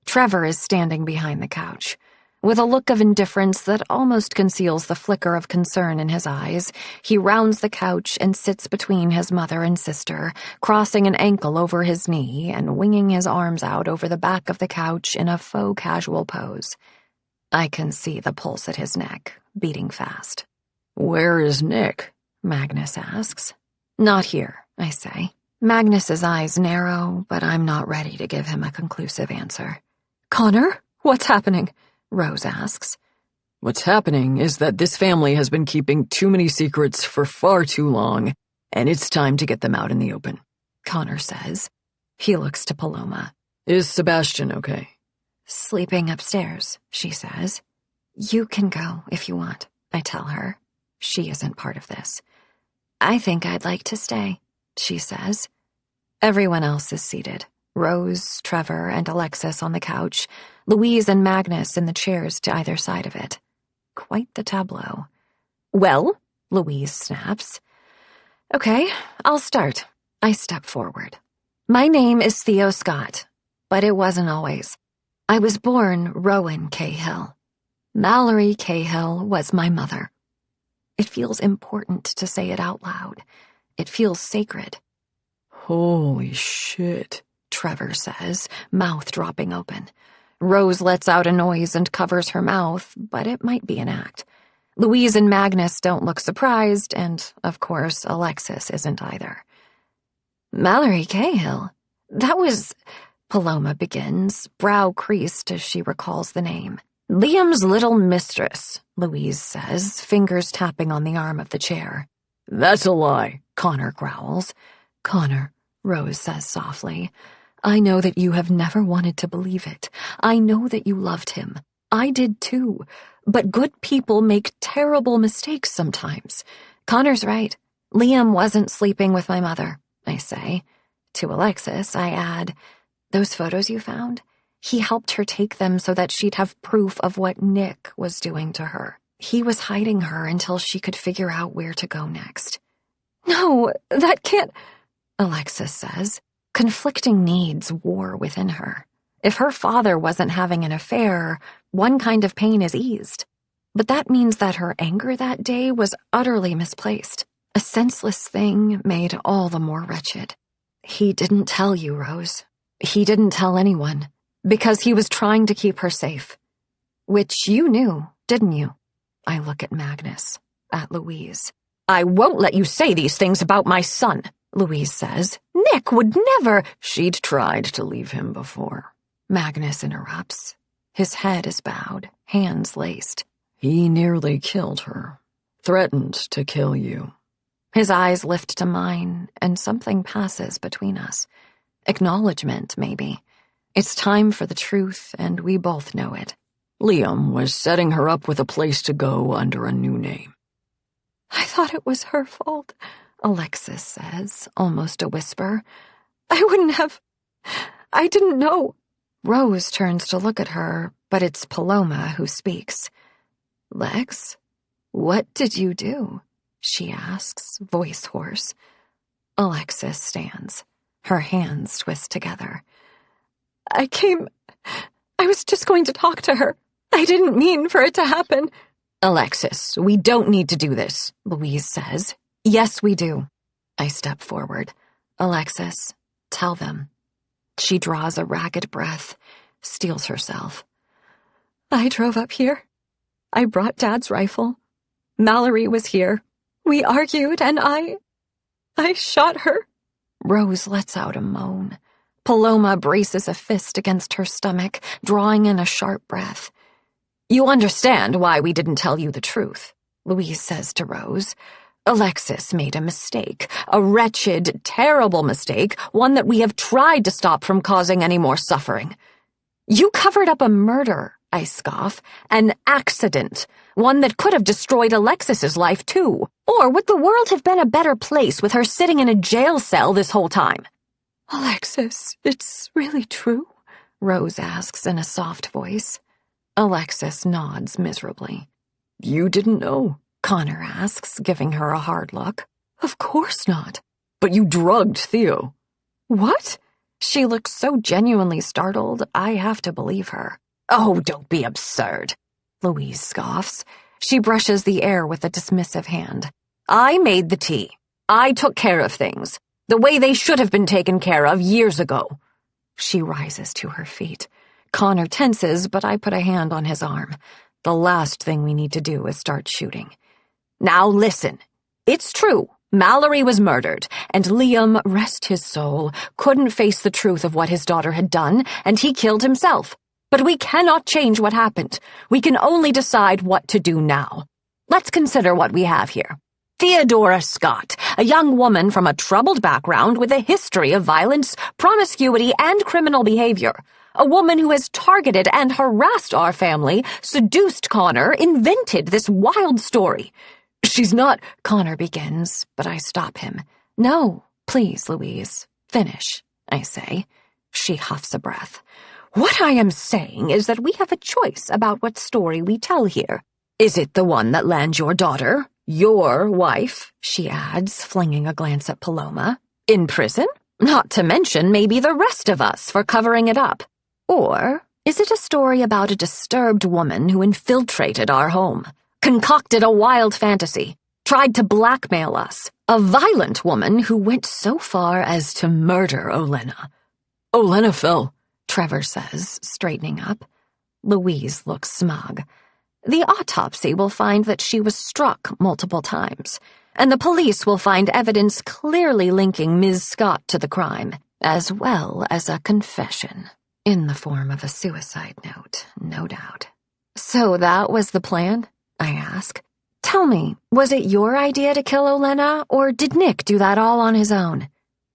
Trevor is standing behind the couch. With a look of indifference that almost conceals the flicker of concern in his eyes, he rounds the couch and sits between his mother and sister, crossing an ankle over his knee and winging his arms out over the back of the couch in a faux casual pose. I can see the pulse at his neck, beating fast. Where is Nick? Magnus asks. Not here, I say. Magnus's eyes narrow, but I'm not ready to give him a conclusive answer. Connor, what's happening? Rose asks. What's happening is that this family has been keeping too many secrets for far too long, and it's time to get them out in the open, Connor says. He looks to Paloma. Is Sebastian okay? Sleeping upstairs, she says. You can go if you want, I tell her. She isn't part of this. I think I'd like to stay, she says. Everyone else is seated. Rose, Trevor, and Alexis on the couch, Louise and Magnus in the chairs to either side of it. Quite the tableau. Well, Louise snaps. Okay, I'll start. I step forward. My name is Theo Scott, but it wasn't always. I was born Rowan Cahill. Mallory Cahill was my mother. It feels important to say it out loud. It feels sacred. Holy shit, Trevor says, mouth dropping open. Rose lets out a noise and covers her mouth, but it might be an act. Louise and Magnus don't look surprised, and, of course, Alexis isn't either. Mallory Cahill? That was... Paloma begins, brow creased as she recalls the name. Liam's little mistress, Louise says, fingers tapping on the arm of the chair. That's a lie, Connor growls. Connor, Rose says softly, I know that you have never wanted to believe it. I know that you loved him. I did too. But good people make terrible mistakes sometimes. Connor's right. Liam wasn't sleeping with my mother, I say. To Alexis, I add, those photos you found? He helped her take them so that she'd have proof of what Nick was doing to her. He was hiding her until she could figure out where to go next. No, that can't... Alexis says. Conflicting needs war within her. If her father wasn't having an affair, one kind of pain is eased. But that means that her anger that day was utterly misplaced. A senseless thing made all the more wretched. He didn't tell you, Rose. He didn't tell anyone, because he was trying to keep her safe. Which you knew, didn't you? I look at Magnus, at Louise. I won't let you say these things about my son, Louise says. Nick would never. She'd tried to leave him before. Magnus interrupts. His head is bowed, hands laced. He nearly killed her. Threatened to kill you. His eyes lift to mine, and something passes between us. Acknowledgement, maybe. It's time for the truth, and we both know it. Liam was setting her up with a place to go under a new name. I thought it was her fault, Alexis says, almost a whisper. I wouldn't have. I didn't know. Rose turns to look at her, but it's Paloma who speaks. Lex, what did you do? She asks, voice hoarse. Alexis stands. Her hands twist together. I was just going to talk to her. I didn't mean for it to happen. Alexis, we don't need to do this, Louise says. Yes, we do. I step forward. Alexis, tell them. She draws a ragged breath, steels herself. I drove up here. I brought Dad's rifle. Mallory was here. We argued, and I shot her. Rose lets out a moan. Paloma braces a fist against her stomach, drawing in a sharp breath. You understand why we didn't tell you the truth, Louise says to Rose. Alexis made a mistake, a wretched, terrible mistake, one that we have tried to stop from causing any more suffering. You covered up a murder, I scoff, an accident, one that could have destroyed Alexis's life too. Or would the world have been a better place with her sitting in a jail cell this whole time? Alexis, it's really true? Rose asks in a soft voice. Alexis nods miserably. You didn't know? Connor asks, giving her a hard look. Of course not. But you drugged Theo. What? She looks so genuinely startled, I have to believe her. Oh, don't be absurd, Louise scoffs. She brushes the air with a dismissive hand. I made the tea. I took care of things, the way they should have been taken care of years ago. She rises to her feet. Connor tenses, but I put a hand on his arm. The last thing we need to do is start shooting. Now listen. It's true. Mallory was murdered, and Liam, rest his soul, couldn't face the truth of what his daughter had done, and he killed himself. But we cannot change what happened. We can only decide what to do now. Let's consider what we have here. Theodora Scott, a young woman from a troubled background with a history of violence, promiscuity, and criminal behavior. A woman who has targeted and harassed our family, seduced Connor, invented this wild story. She's not, Connor begins, but I stop him. No, please, Louise. Finish, I say. She huffs a breath. What I am saying is that we have a choice about what story we tell here. Is it the one that lands your daughter, your wife, she adds, flinging a glance at Paloma, in prison? Not to mention maybe the rest of us for covering it up. Or is it a story about a disturbed woman who infiltrated our home, concocted a wild fantasy, tried to blackmail us, a violent woman who went so far as to murder Olenna? Olenna fell, Trevor says, straightening up. Louise looks smug. The autopsy will find that she was struck multiple times, and the police will find evidence clearly linking Ms. Scott to the crime, as well as a confession, in the form of a suicide note, no doubt. So that was the plan? I ask. Tell me, was it your idea to kill Olenna, or did Nick do that all on his own?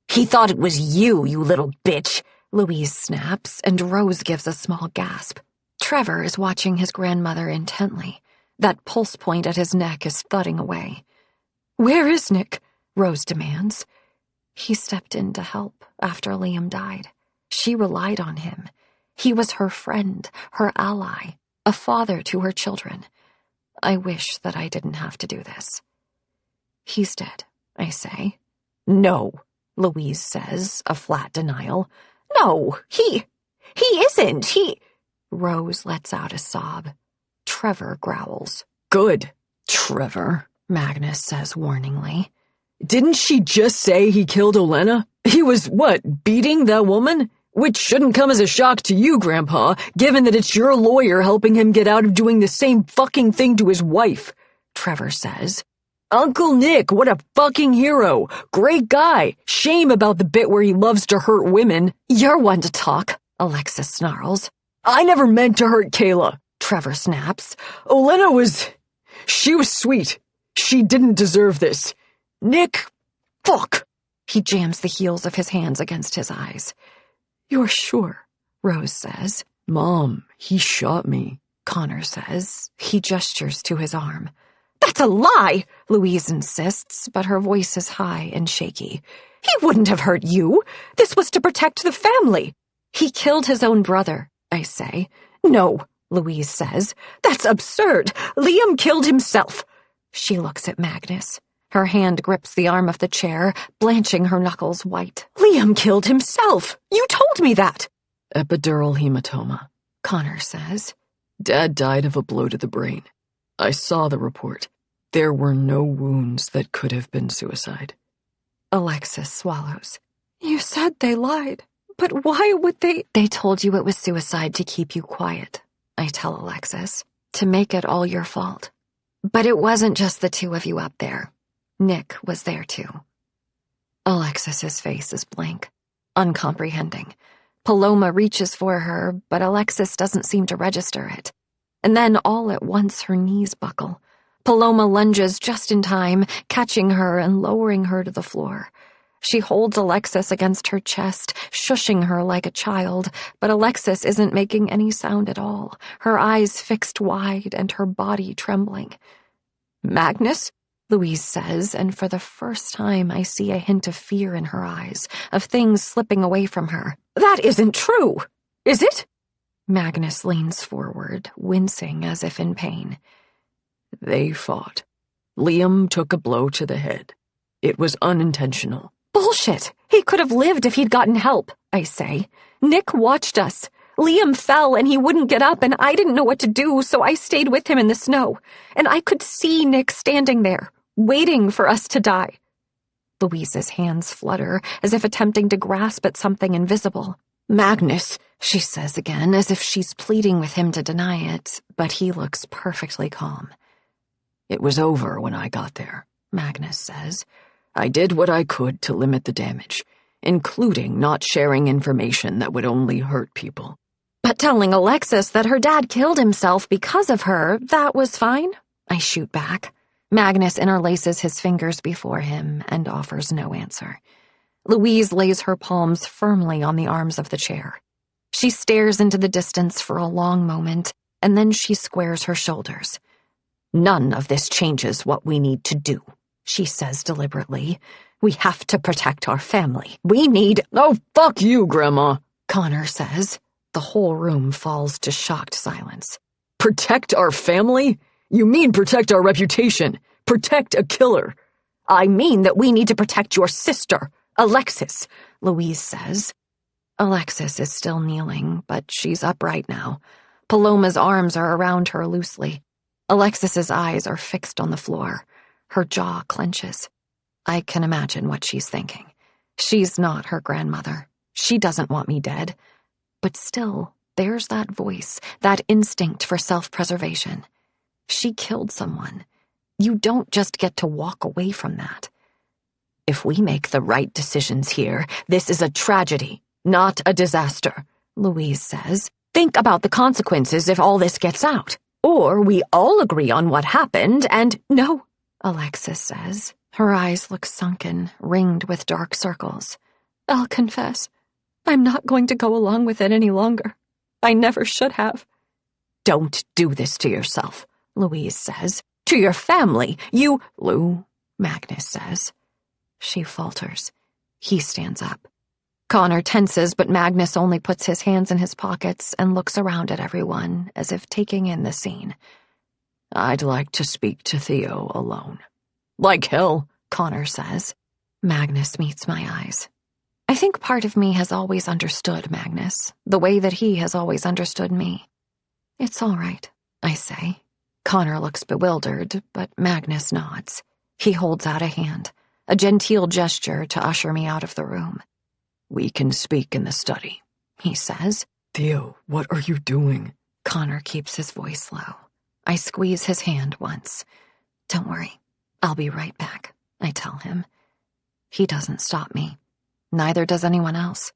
He thought it was you, you little bitch, Louise snaps, and Rose gives a small gasp. Trevor is watching his grandmother intently. That pulse point at his neck is thudding away. Where is Nick? Rose demands. He stepped in to help after Liam died. She relied on him. He was her friend, her ally, a father to her children. I wish that I didn't have to do this. He's dead, I say. No, Louise says, a flat denial. No, he isn't, Rose lets out a sob. Trevor growls. Good, Trevor, Magnus says warningly. Didn't she just say he killed Olenna? He was, what, beating that woman? Which shouldn't come as a shock to you, Grandpa, given that it's your lawyer helping him get out of doing the same fucking thing to his wife, Trevor says. Uncle Nick, what a fucking hero. Great guy. Shame about the bit where he loves to hurt women. You're one to talk, Alexis snarls. I never meant to hurt Kayla, Trevor snaps. She was sweet. She didn't deserve this. Nick, fuck. He jams the heels of his hands against his eyes. You're sure? Rose says. Mom, he shot me, Connor says. He gestures to his arm. That's a lie, Louise insists, but her voice is high and shaky. He wouldn't have hurt you. This was to protect the family. He killed his own brother, I say. No, Louise says. That's absurd. Liam killed himself. She looks at Magnus. Her hand grips the arm of the chair, blanching her knuckles white. Liam killed himself. You told me that. Epidural hematoma, Connor says. Dad died of a blow to the brain. I saw the report. There were no wounds that could have been suicide. Alexis swallows. You said they lied, but why would they? They told you it was suicide to keep you quiet, I tell Alexis, to make it all your fault. But it wasn't just the two of you up there. Nick was there too. Alexis's face is blank, uncomprehending. Paloma reaches for her, but Alexis doesn't seem to register it. And then all at once her knees buckle. Paloma lunges just in time, catching her and lowering her to the floor. She holds Alexis against her chest, shushing her like a child, but Alexis isn't making any sound at all, her eyes fixed wide and her body trembling. Magnus? Louise says, and for the first time I see a hint of fear in her eyes, of things slipping away from her. That isn't true, is it? Magnus leans forward, wincing as if in pain. They fought. Liam took a blow to the head. It was unintentional. Bullshit! He could have lived if he'd gotten help, I say. Nick watched us. Liam fell and he wouldn't get up and I didn't know what to do, so I stayed with him in the snow. And I could see Nick standing there, waiting for us to die. Louise's hands flutter, as if attempting to grasp at something invisible. Magnus, she says again, as if she's pleading with him to deny it, but he looks perfectly calm. It was over when I got there, Magnus says. I did what I could to limit the damage, including not sharing information that would only hurt people. But telling Alexis that her dad killed himself because of her, that was fine? I shoot back. Magnus interlaces his fingers before him and offers no answer. Louise lays her palms firmly on the arms of the chair. She stares into the distance for a long moment, and then she squares her shoulders. None of this changes what we need to do, she says deliberately. We have to protect our family. We need— Oh, fuck you, Grandma, Connor says. The whole room falls to shocked silence. Protect our family? You mean protect our reputation. Protect a killer. I mean that we need to protect your sister, Alexis, Louise says. Alexis is still kneeling, but she's upright now. Paloma's arms are around her loosely. Alexis's eyes are fixed on the floor. Her jaw clenches. I can imagine what she's thinking. She's not her grandmother. She doesn't want me dead. But still, there's that voice, that instinct for self-preservation. She killed someone. You don't just get to walk away from that. If we make the right decisions here, this is a tragedy, not a disaster, Louise says. Think about the consequences if all this gets out. Or we all agree on what happened and— No, Alexis says. Her eyes look sunken, ringed with dark circles. I'll confess. I'm not going to go along with it any longer. I never should have. Don't do this to yourself, Louise says. To your family, you— Lou, Magnus says. She falters. He stands up. Connor tenses, but Magnus only puts his hands in his pockets and looks around at everyone, as if taking in the scene. I'd like to speak to Theo alone. Like hell, Connor says. Magnus meets my eyes. I think part of me has always understood Magnus, the way that he has always understood me. It's all right, I say. Connor looks bewildered, but Magnus nods. He holds out a hand, a genteel gesture to usher me out of the room. We can speak in the study, he says. Theo, what are you doing? Connor keeps his voice low. I squeeze his hand once. Don't worry. I'll be right back, I tell him. He doesn't stop me. Neither does anyone else.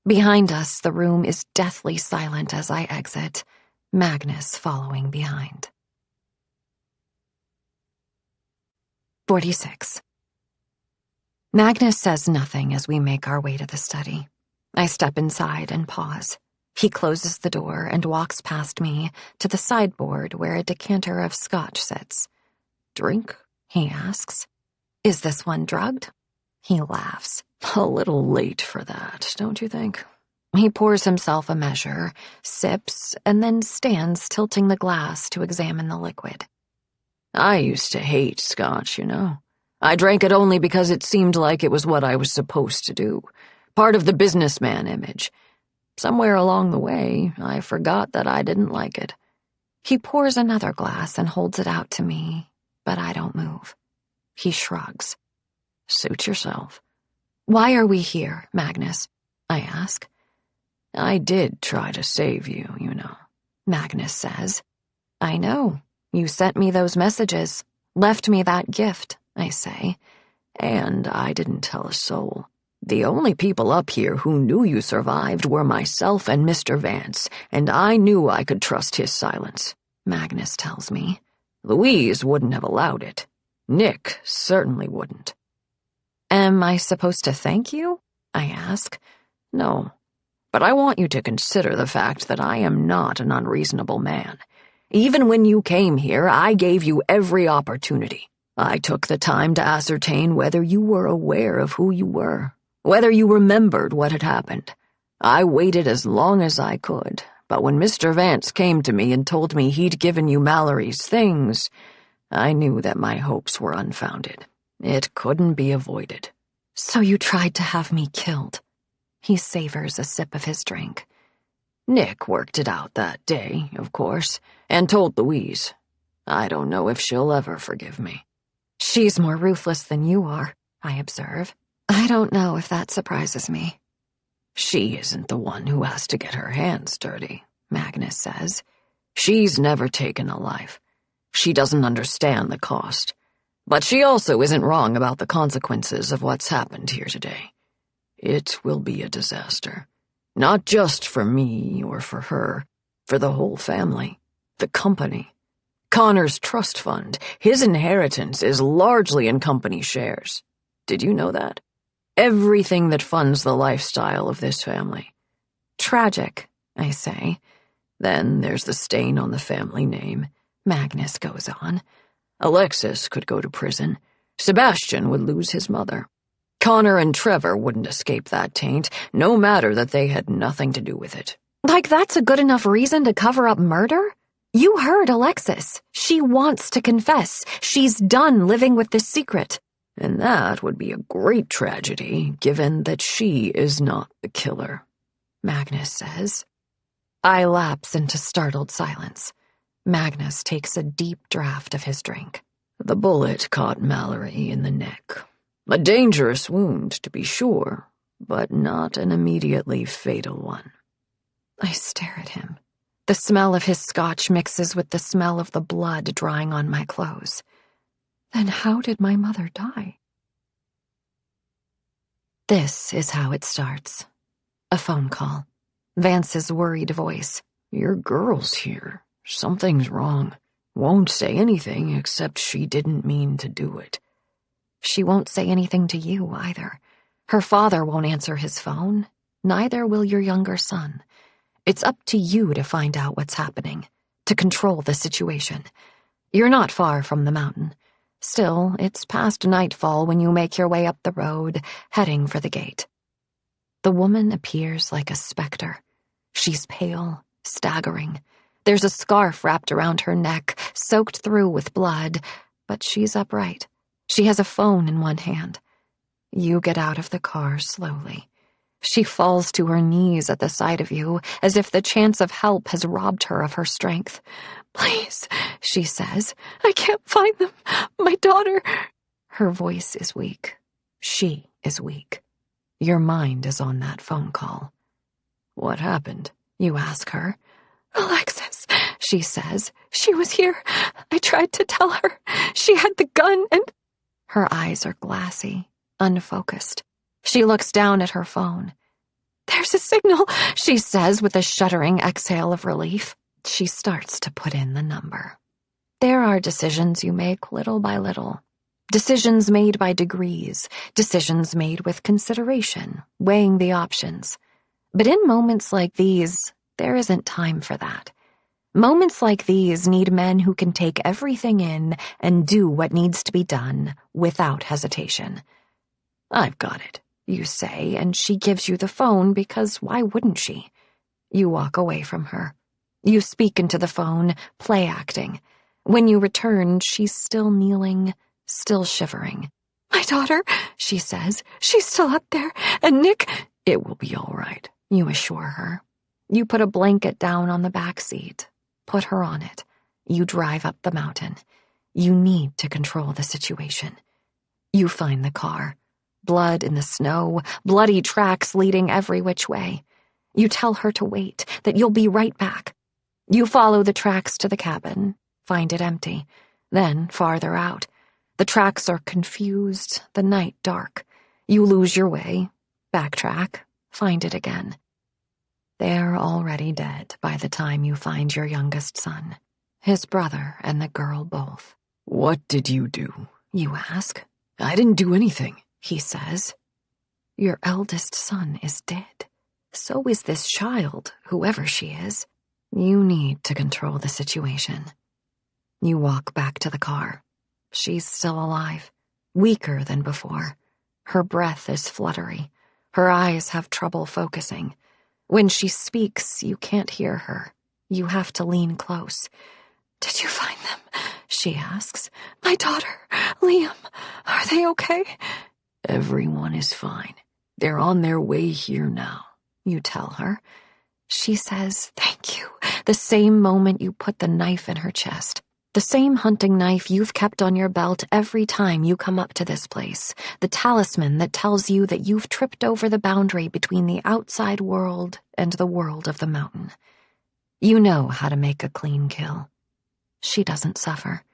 Behind us, the room is deathly silent as I exit, Magnus following behind. 46. Magnus says nothing as we make our way to the study. I step inside and pause. He closes the door and walks past me to the sideboard where a decanter of scotch sits. "Drink?" he asks. "Is this one drugged?" He laughs. "A little late for that, don't you think?" He pours himself a measure, sips, and then stands tilting the glass to examine the liquid. "I used to hate scotch, you know. I drank it only because it seemed like it was what I was supposed to do, part of the businessman image. Somewhere along the way, I forgot that I didn't like it." He pours another glass and holds it out to me, but I don't move. He shrugs. "Suit yourself." "Why are we here, Magnus?" I ask. "I did try to save you, you know," Magnus says. "I know. You sent me those messages, left me that gift," I say. "And I didn't tell a soul. The only people up here who knew you survived were myself and Mr. Vance, and I knew I could trust his silence," Magnus tells me. "Louise wouldn't have allowed it. Nick certainly wouldn't." "Am I supposed to thank you?" I ask. "No, but I want you to consider the fact that I am not an unreasonable man. Even when you came here, I gave you every opportunity. I took the time to ascertain whether you were aware of who you were, whether you remembered what had happened. I waited as long as I could, but when Mr. Vance came to me and told me he'd given you Mallory's things, I knew that my hopes were unfounded. It couldn't be avoided." "So you tried to have me killed?" He savors a sip of his drink. "Nick worked it out that day, of course, and told Louise. I don't know if she'll ever forgive me." "She's more ruthless than you are," I observe. I don't know if that surprises me. "She isn't the one who has to get her hands dirty," Magnus says. "She's never taken a life. She doesn't understand the cost. But she also isn't wrong about the consequences of what's happened here today. It will be a disaster. Not just for me or for her, for the whole family, the company. Connor's trust fund, his inheritance is largely in company shares. Did you know that? Everything that funds the lifestyle of this family." "Tragic," I say. "Then there's the stain on the family name," Magnus goes on. "Alexis could go to prison. Sebastian would lose his mother. Connor and Trevor wouldn't escape that taint, no matter that they had nothing to do with it." "Like that's a good enough reason to cover up murder? You heard Alexis. She wants to confess. She's done living with this secret." "And that would be a great tragedy, given that she is not the killer," Magnus says. I lapse into startled silence. Magnus takes a deep draught of his drink. "The bullet caught Mallory in the neck. A dangerous wound, to be sure, but not an immediately fatal one." I stare at him. The smell of his scotch mixes with the smell of the blood drying on my clothes. Then how did my mother die? This is how it starts. A phone call. Vance's worried voice. "Your girl's here. Something's wrong. Won't say anything except she didn't mean to do it." She won't say anything to you either. Her father won't answer his phone. Neither will your younger son. It's up to you to find out what's happening, to control the situation. You're not far from the mountain. Still, it's past nightfall when you make your way up the road, heading for the gate. The woman appears like a specter. She's pale, staggering. There's a scarf wrapped around her neck, soaked through with blood, but she's upright. She has a phone in one hand. You get out of the car slowly. She falls to her knees at the sight of you, as if the chance of help has robbed her of her strength. "Please," she says, "I can't find them. My daughter." Her voice is weak. She is weak. Your mind is on that phone call. "What happened?" You ask her. "Alexis," she says. "She was here. I tried to tell her. She had the gun and—" Her eyes are glassy, unfocused. She looks down at her phone. "There's a signal," she says with a shuddering exhale of relief. She starts to put in the number. There are decisions you make little by little. Decisions made by degrees, decisions made with consideration, weighing the options. But in moments like these, there isn't time for that. Moments like these need men who can take everything in and do what needs to be done without hesitation. "I've got it," you say, and she gives you the phone because why wouldn't she? You walk away from her. You speak into the phone, play acting. When you return, she's still kneeling, still shivering. "My daughter," she says, "she's still up there, and Nick—" "It will be all right," you assure her. You put a blanket down on the back seat, put her on it. You drive up the mountain. You need to control the situation. You find the car. Blood in the snow, bloody tracks leading every which way. You tell her to wait, that you'll be right back. You follow the tracks to the cabin, find it empty. Then, farther out, the tracks are confused, the night dark. You lose your way, backtrack, find it again. They're already dead by the time you find your youngest son, his brother and the girl both. "What did you do?" you ask. "I didn't do anything," he says. Your eldest son is dead. So is this child, whoever she is. You need to control the situation. You walk back to the car. She's still alive, weaker than before. Her breath is fluttery. Her eyes have trouble focusing. When she speaks, you can't hear her. You have to lean close. "Did you find them?" she asks. "My daughter, Liam, are they okay?" "Everyone is fine. They're on their way here now," you tell her. She says, "Thank you," the same moment you put the knife in her chest. The same hunting knife you've kept on your belt every time you come up to this place. The talisman that tells you that you've tripped over the boundary between the outside world and the world of the mountain. You know how to make a clean kill. She doesn't suffer.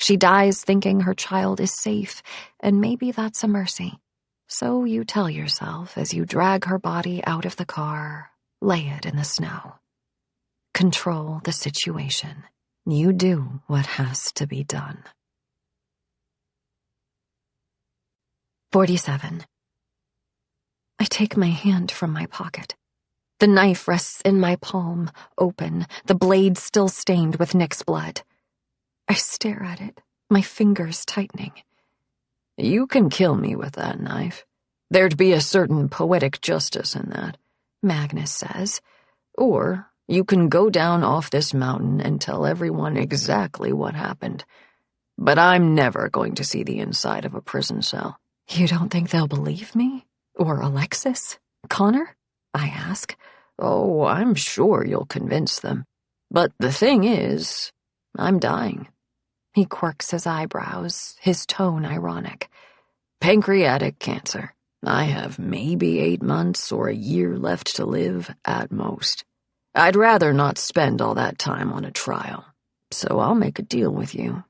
She dies thinking her child is safe, and maybe that's a mercy. So you tell yourself as you drag her body out of the car, lay it in the snow. Control the situation. You do what has to be done. 47. I take my hand from my pocket. The knife rests in my palm, open, the blade still stained with Nick's blood. I stare at it, my fingers tightening. "You can kill me with that knife. There'd be a certain poetic justice in that," Magnus says. "Or you can go down off this mountain and tell everyone exactly what happened. But I'm never going to see the inside of a prison cell." You don't think they'll believe me? Or Alexis? Connor? I ask. "Oh, I'm sure you'll convince them. But the thing is, I'm dying." He quirks his eyebrows, his tone ironic. "Pancreatic cancer. I have maybe 8 months or a year left to live at most. I'd rather not spend all that time on a trial, so I'll make a deal with you.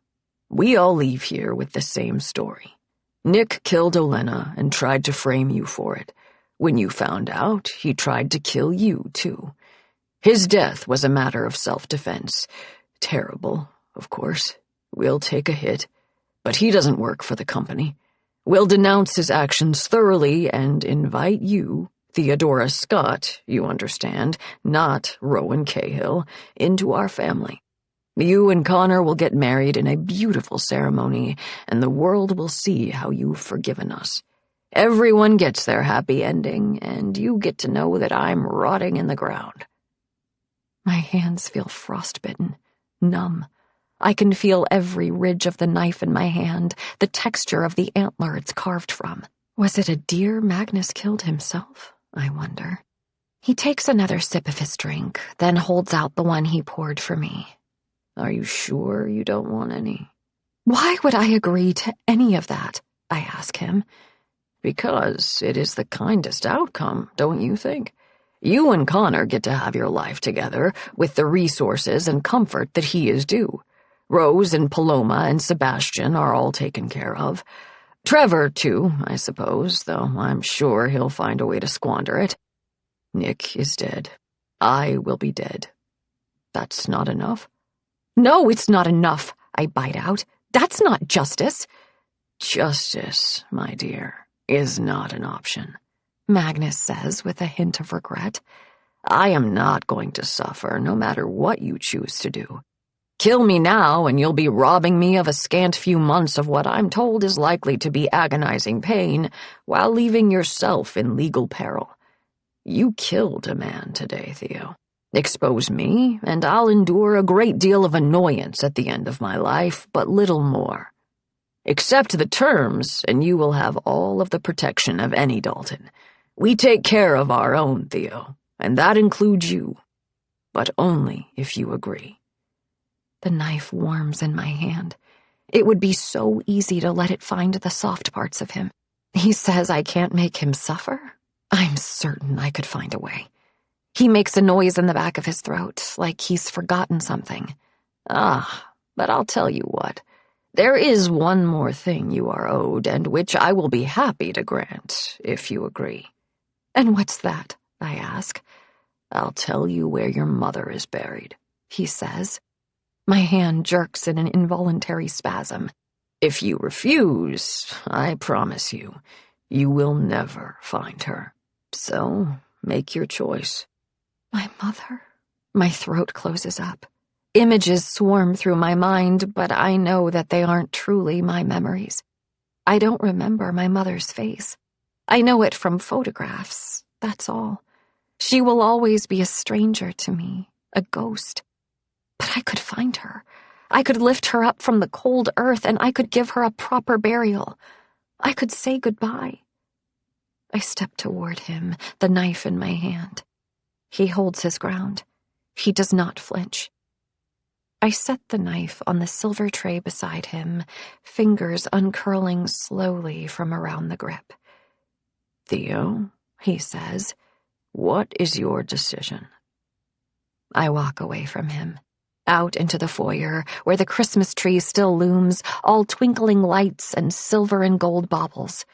We all leave here with the same story. Nick killed Olena and tried to frame you for it. When you found out, he tried to kill you, too. His death was a matter of self-defense. Terrible, of course. We'll take a hit, but he doesn't work for the company. We'll denounce his actions thoroughly and invite you, Theodora Scott, you understand, not Rowan Cahill, into our family. You and Connor will get married in a beautiful ceremony, and the world will see how you've forgiven us. Everyone gets their happy ending, and you get to know that I'm rotting in the ground." My hands feel frostbitten, numb. I can feel every ridge of the knife in my hand, the texture of the antler it's carved from. Was it a deer Magnus killed himself? I wonder. He takes another sip of his drink, then holds out the one he poured for me. "Are you sure you don't want any?" "Why would I agree to any of that?" I ask him. "Because it is the kindest outcome, don't you think? You and Connor get to have your life together, with the resources and comfort that he is due. Rose and Paloma and Sebastian are all taken care of. Trevor, too, I suppose, though I'm sure he'll find a way to squander it. Nick is dead. I will be dead. That's not enough? No, it's not enough, I bite out. That's not justice. Justice, my dear, is not an option, Magnus says with a hint of regret. I am not going to suffer, no matter what you choose to do. Kill me now, and you'll be robbing me of a scant few months of what I'm told is likely to be agonizing pain, while leaving yourself in legal peril. You killed a man today, Theo. Expose me, and I'll endure a great deal of annoyance at the end of my life, but little more. Accept the terms, and you will have all of the protection of any Dalton. We take care of our own, Theo, and that includes you. But only if you agree. The knife warms in my hand. It would be so easy to let it find the soft parts of him. He says I can't make him suffer? I'm certain I could find a way. He makes a noise in the back of his throat, like he's forgotten something. But I'll tell you what. There is one more thing you are owed, and which I will be happy to grant, if you agree. And what's that? I ask. I'll tell you where your mother is buried, he says. My hand jerks in an involuntary spasm. If you refuse, I promise you, you will never find her. So, make your choice. My mother? My throat closes up. Images swarm through my mind, but I know that they aren't truly my memories. I don't remember my mother's face. I know it from photographs, that's all. She will always be a stranger to me, a ghost. But I could find her. I could lift her up from the cold earth, and I could give her a proper burial. I could say goodbye. I step toward him, the knife in my hand. He holds his ground. He does not flinch. I set the knife on the silver tray beside him, fingers uncurling slowly from around the grip. Theo, he says, what is your decision? I walk away from him, out into the foyer, where the Christmas tree still looms, all twinkling lights and silver and gold baubles.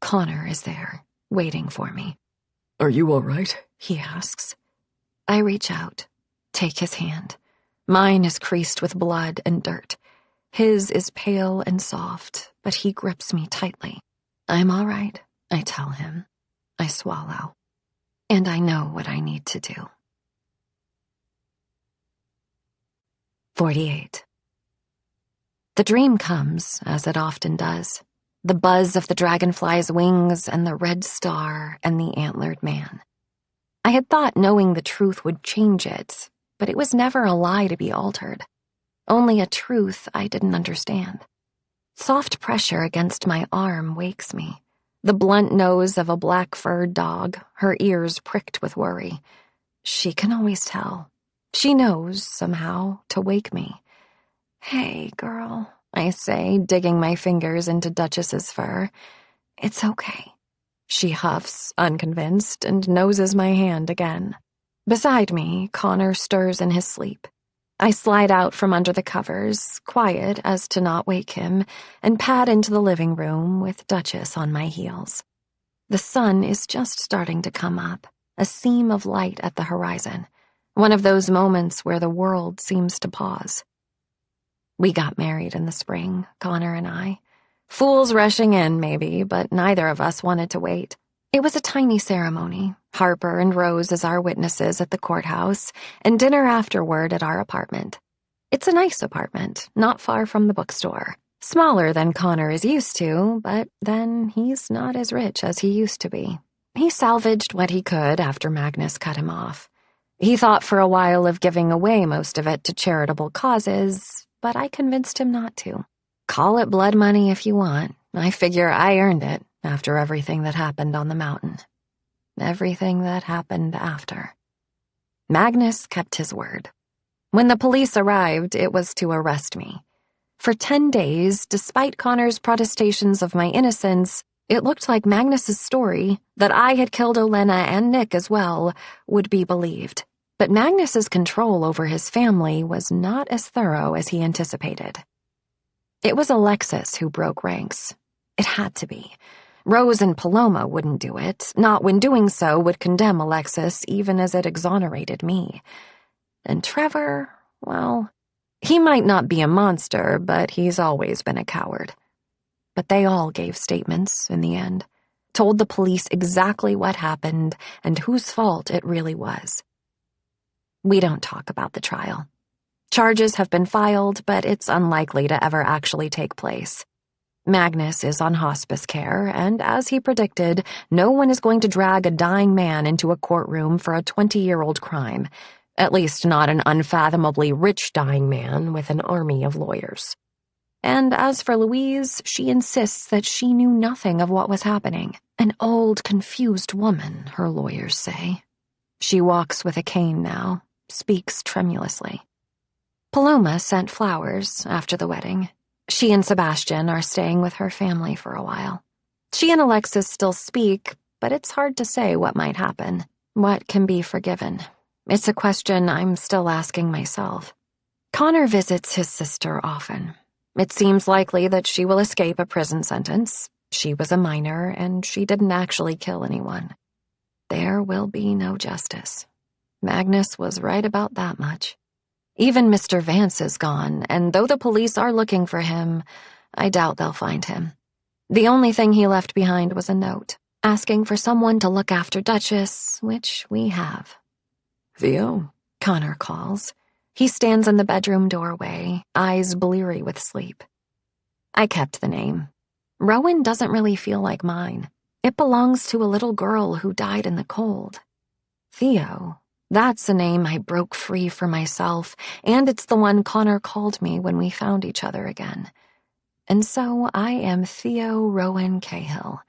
Connor is there, waiting for me. Are you all right? He asks. I reach out, take his hand. Mine is creased with blood and dirt. His is pale and soft, but he grips me tightly. I'm all right, I tell him. I swallow. And I know what I need to do. 48. The dream comes, as it often does. The buzz of the dragonfly's wings and the red star and the antlered man. I had thought knowing the truth would change it, but it was never a lie to be altered. Only a truth I didn't understand. Soft pressure against my arm wakes me. The blunt nose of a black-furred dog, her ears pricked with worry. She can always tell. She knows, somehow, to wake me. Hey, girl, I say, digging my fingers into Duchess's fur. It's okay. She huffs, unconvinced, and noses my hand again. Beside me, Connor stirs in his sleep. I slide out from under the covers, quiet as to not wake him, and pad into the living room with Duchess on my heels. The sun is just starting to come up, a seam of light at the horizon, one of those moments where the world seems to pause. We got married in the spring, Connor and I. Fools rushing in, maybe, but neither of us wanted to wait. It was a tiny ceremony, Harper and Rose as our witnesses at the courthouse, and dinner afterward at our apartment. It's a nice apartment, not far from the bookstore. Smaller than Connor is used to, but then he's not as rich as he used to be. He salvaged what he could after Magnus cut him off. He thought for a while of giving away most of it to charitable causes, but I convinced him not to. Call it blood money if you want. I figure I earned it after everything that happened on the mountain. Everything that happened after. Magnus kept his word. When the police arrived, it was to arrest me. For 10 days, despite Connor's protestations of my innocence, it looked like Magnus's story, that I had killed Olenna and Nick as well, would be believed. But Magnus's control over his family was not as thorough as he anticipated. It was Alexis who broke ranks. It had to be. Rose and Paloma wouldn't do it, not when doing so would condemn Alexis even as it exonerated me. And Trevor, well, he might not be a monster, but he's always been a coward. But they all gave statements in the end, told the police exactly what happened and whose fault it really was. We don't talk about the trial. Charges have been filed, but it's unlikely to ever actually take place. Magnus is on hospice care, and as he predicted, no one is going to drag a dying man into a courtroom for a 20-year-old crime, at least not an unfathomably rich dying man with an army of lawyers. And as for Louise, she insists that she knew nothing of what was happening. An old, confused woman, her lawyers say. She walks with a cane now, speaks tremulously. Paloma sent flowers after the wedding. She and Sebastian are staying with her family for a while. She and Alexis still speak, but it's hard to say what might happen, what can be forgiven. It's a question I'm still asking myself. Connor visits his sister often. It seems likely that she will escape a prison sentence. She was a minor, and she didn't actually kill anyone. There will be no justice. Magnus was right about that much. Even Mr. Vance is gone, and though the police are looking for him, I doubt they'll find him. The only thing he left behind was a note, asking for someone to look after Duchess, which we have. Theo? Connor calls. He stands in the bedroom doorway, eyes bleary with sleep. I kept the name. Rowan doesn't really feel like mine. It belongs to a little girl who died in the cold. Theo, that's a name I broke free for myself, and it's the one Connor called me when we found each other again. And so I am Theo Rowan Cahill.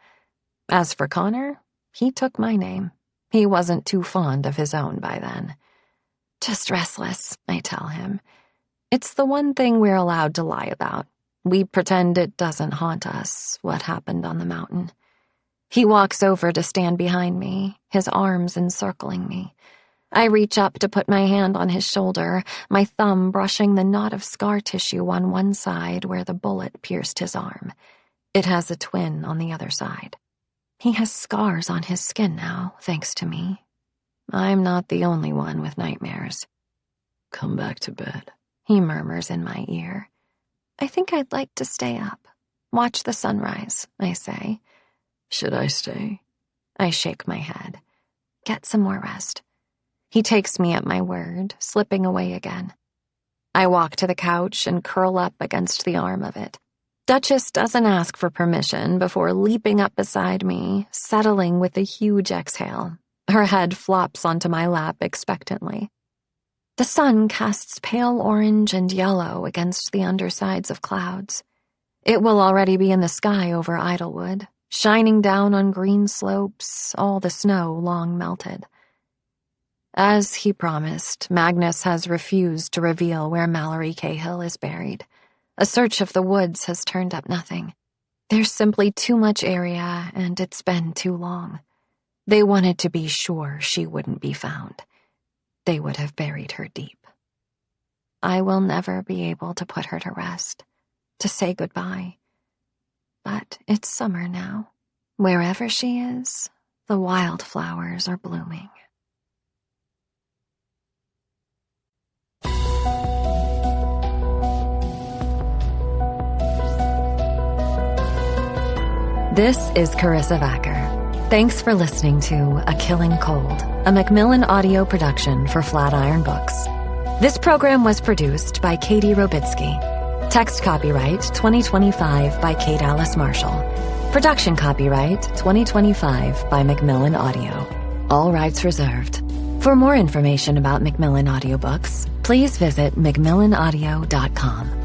As for Connor, he took my name. He wasn't too fond of his own by then. Just restless, I tell him. It's the one thing we're allowed to lie about. We pretend it doesn't haunt us, what happened on the mountain. He walks over to stand behind me, his arms encircling me. I reach up to put my hand on his shoulder, my thumb brushing the knot of scar tissue on one side where the bullet pierced his arm. It has a twin on the other side. He has scars on his skin now, thanks to me. I'm not the only one with nightmares. Come back to bed, he murmurs in my ear. I think I'd like to stay up. Watch the sunrise, I say. Should I stay? I shake my head. Get some more rest. He takes me at my word, slipping away again. I walk to the couch and curl up against the arm of it. Duchess doesn't ask for permission before leaping up beside me, settling with a huge exhale. Her head flops onto my lap expectantly. The sun casts pale orange and yellow against the undersides of clouds. It will already be in the sky over Idlewood, shining down on green slopes, all the snow long melted. As he promised, Magnus has refused to reveal where Mallory Cahill is buried. A search of the woods has turned up nothing. There's simply too much area, and it's been too long. They wanted to be sure she wouldn't be found. They would have buried her deep. I will never be able to put her to rest, to say goodbye. But it's summer now. Wherever she is, the wildflowers are blooming. This is Carissa Vacker. Thanks for listening to A Killing Cold, a Macmillan audio production for Flatiron Books. This program was produced by Katie Robitsky. Text copyright 2025 by Kate Alice Marshall. Production copyright 2025 by Macmillan Audio. All rights reserved. For more information about Macmillan Audiobooks, please visit macmillanaudio.com.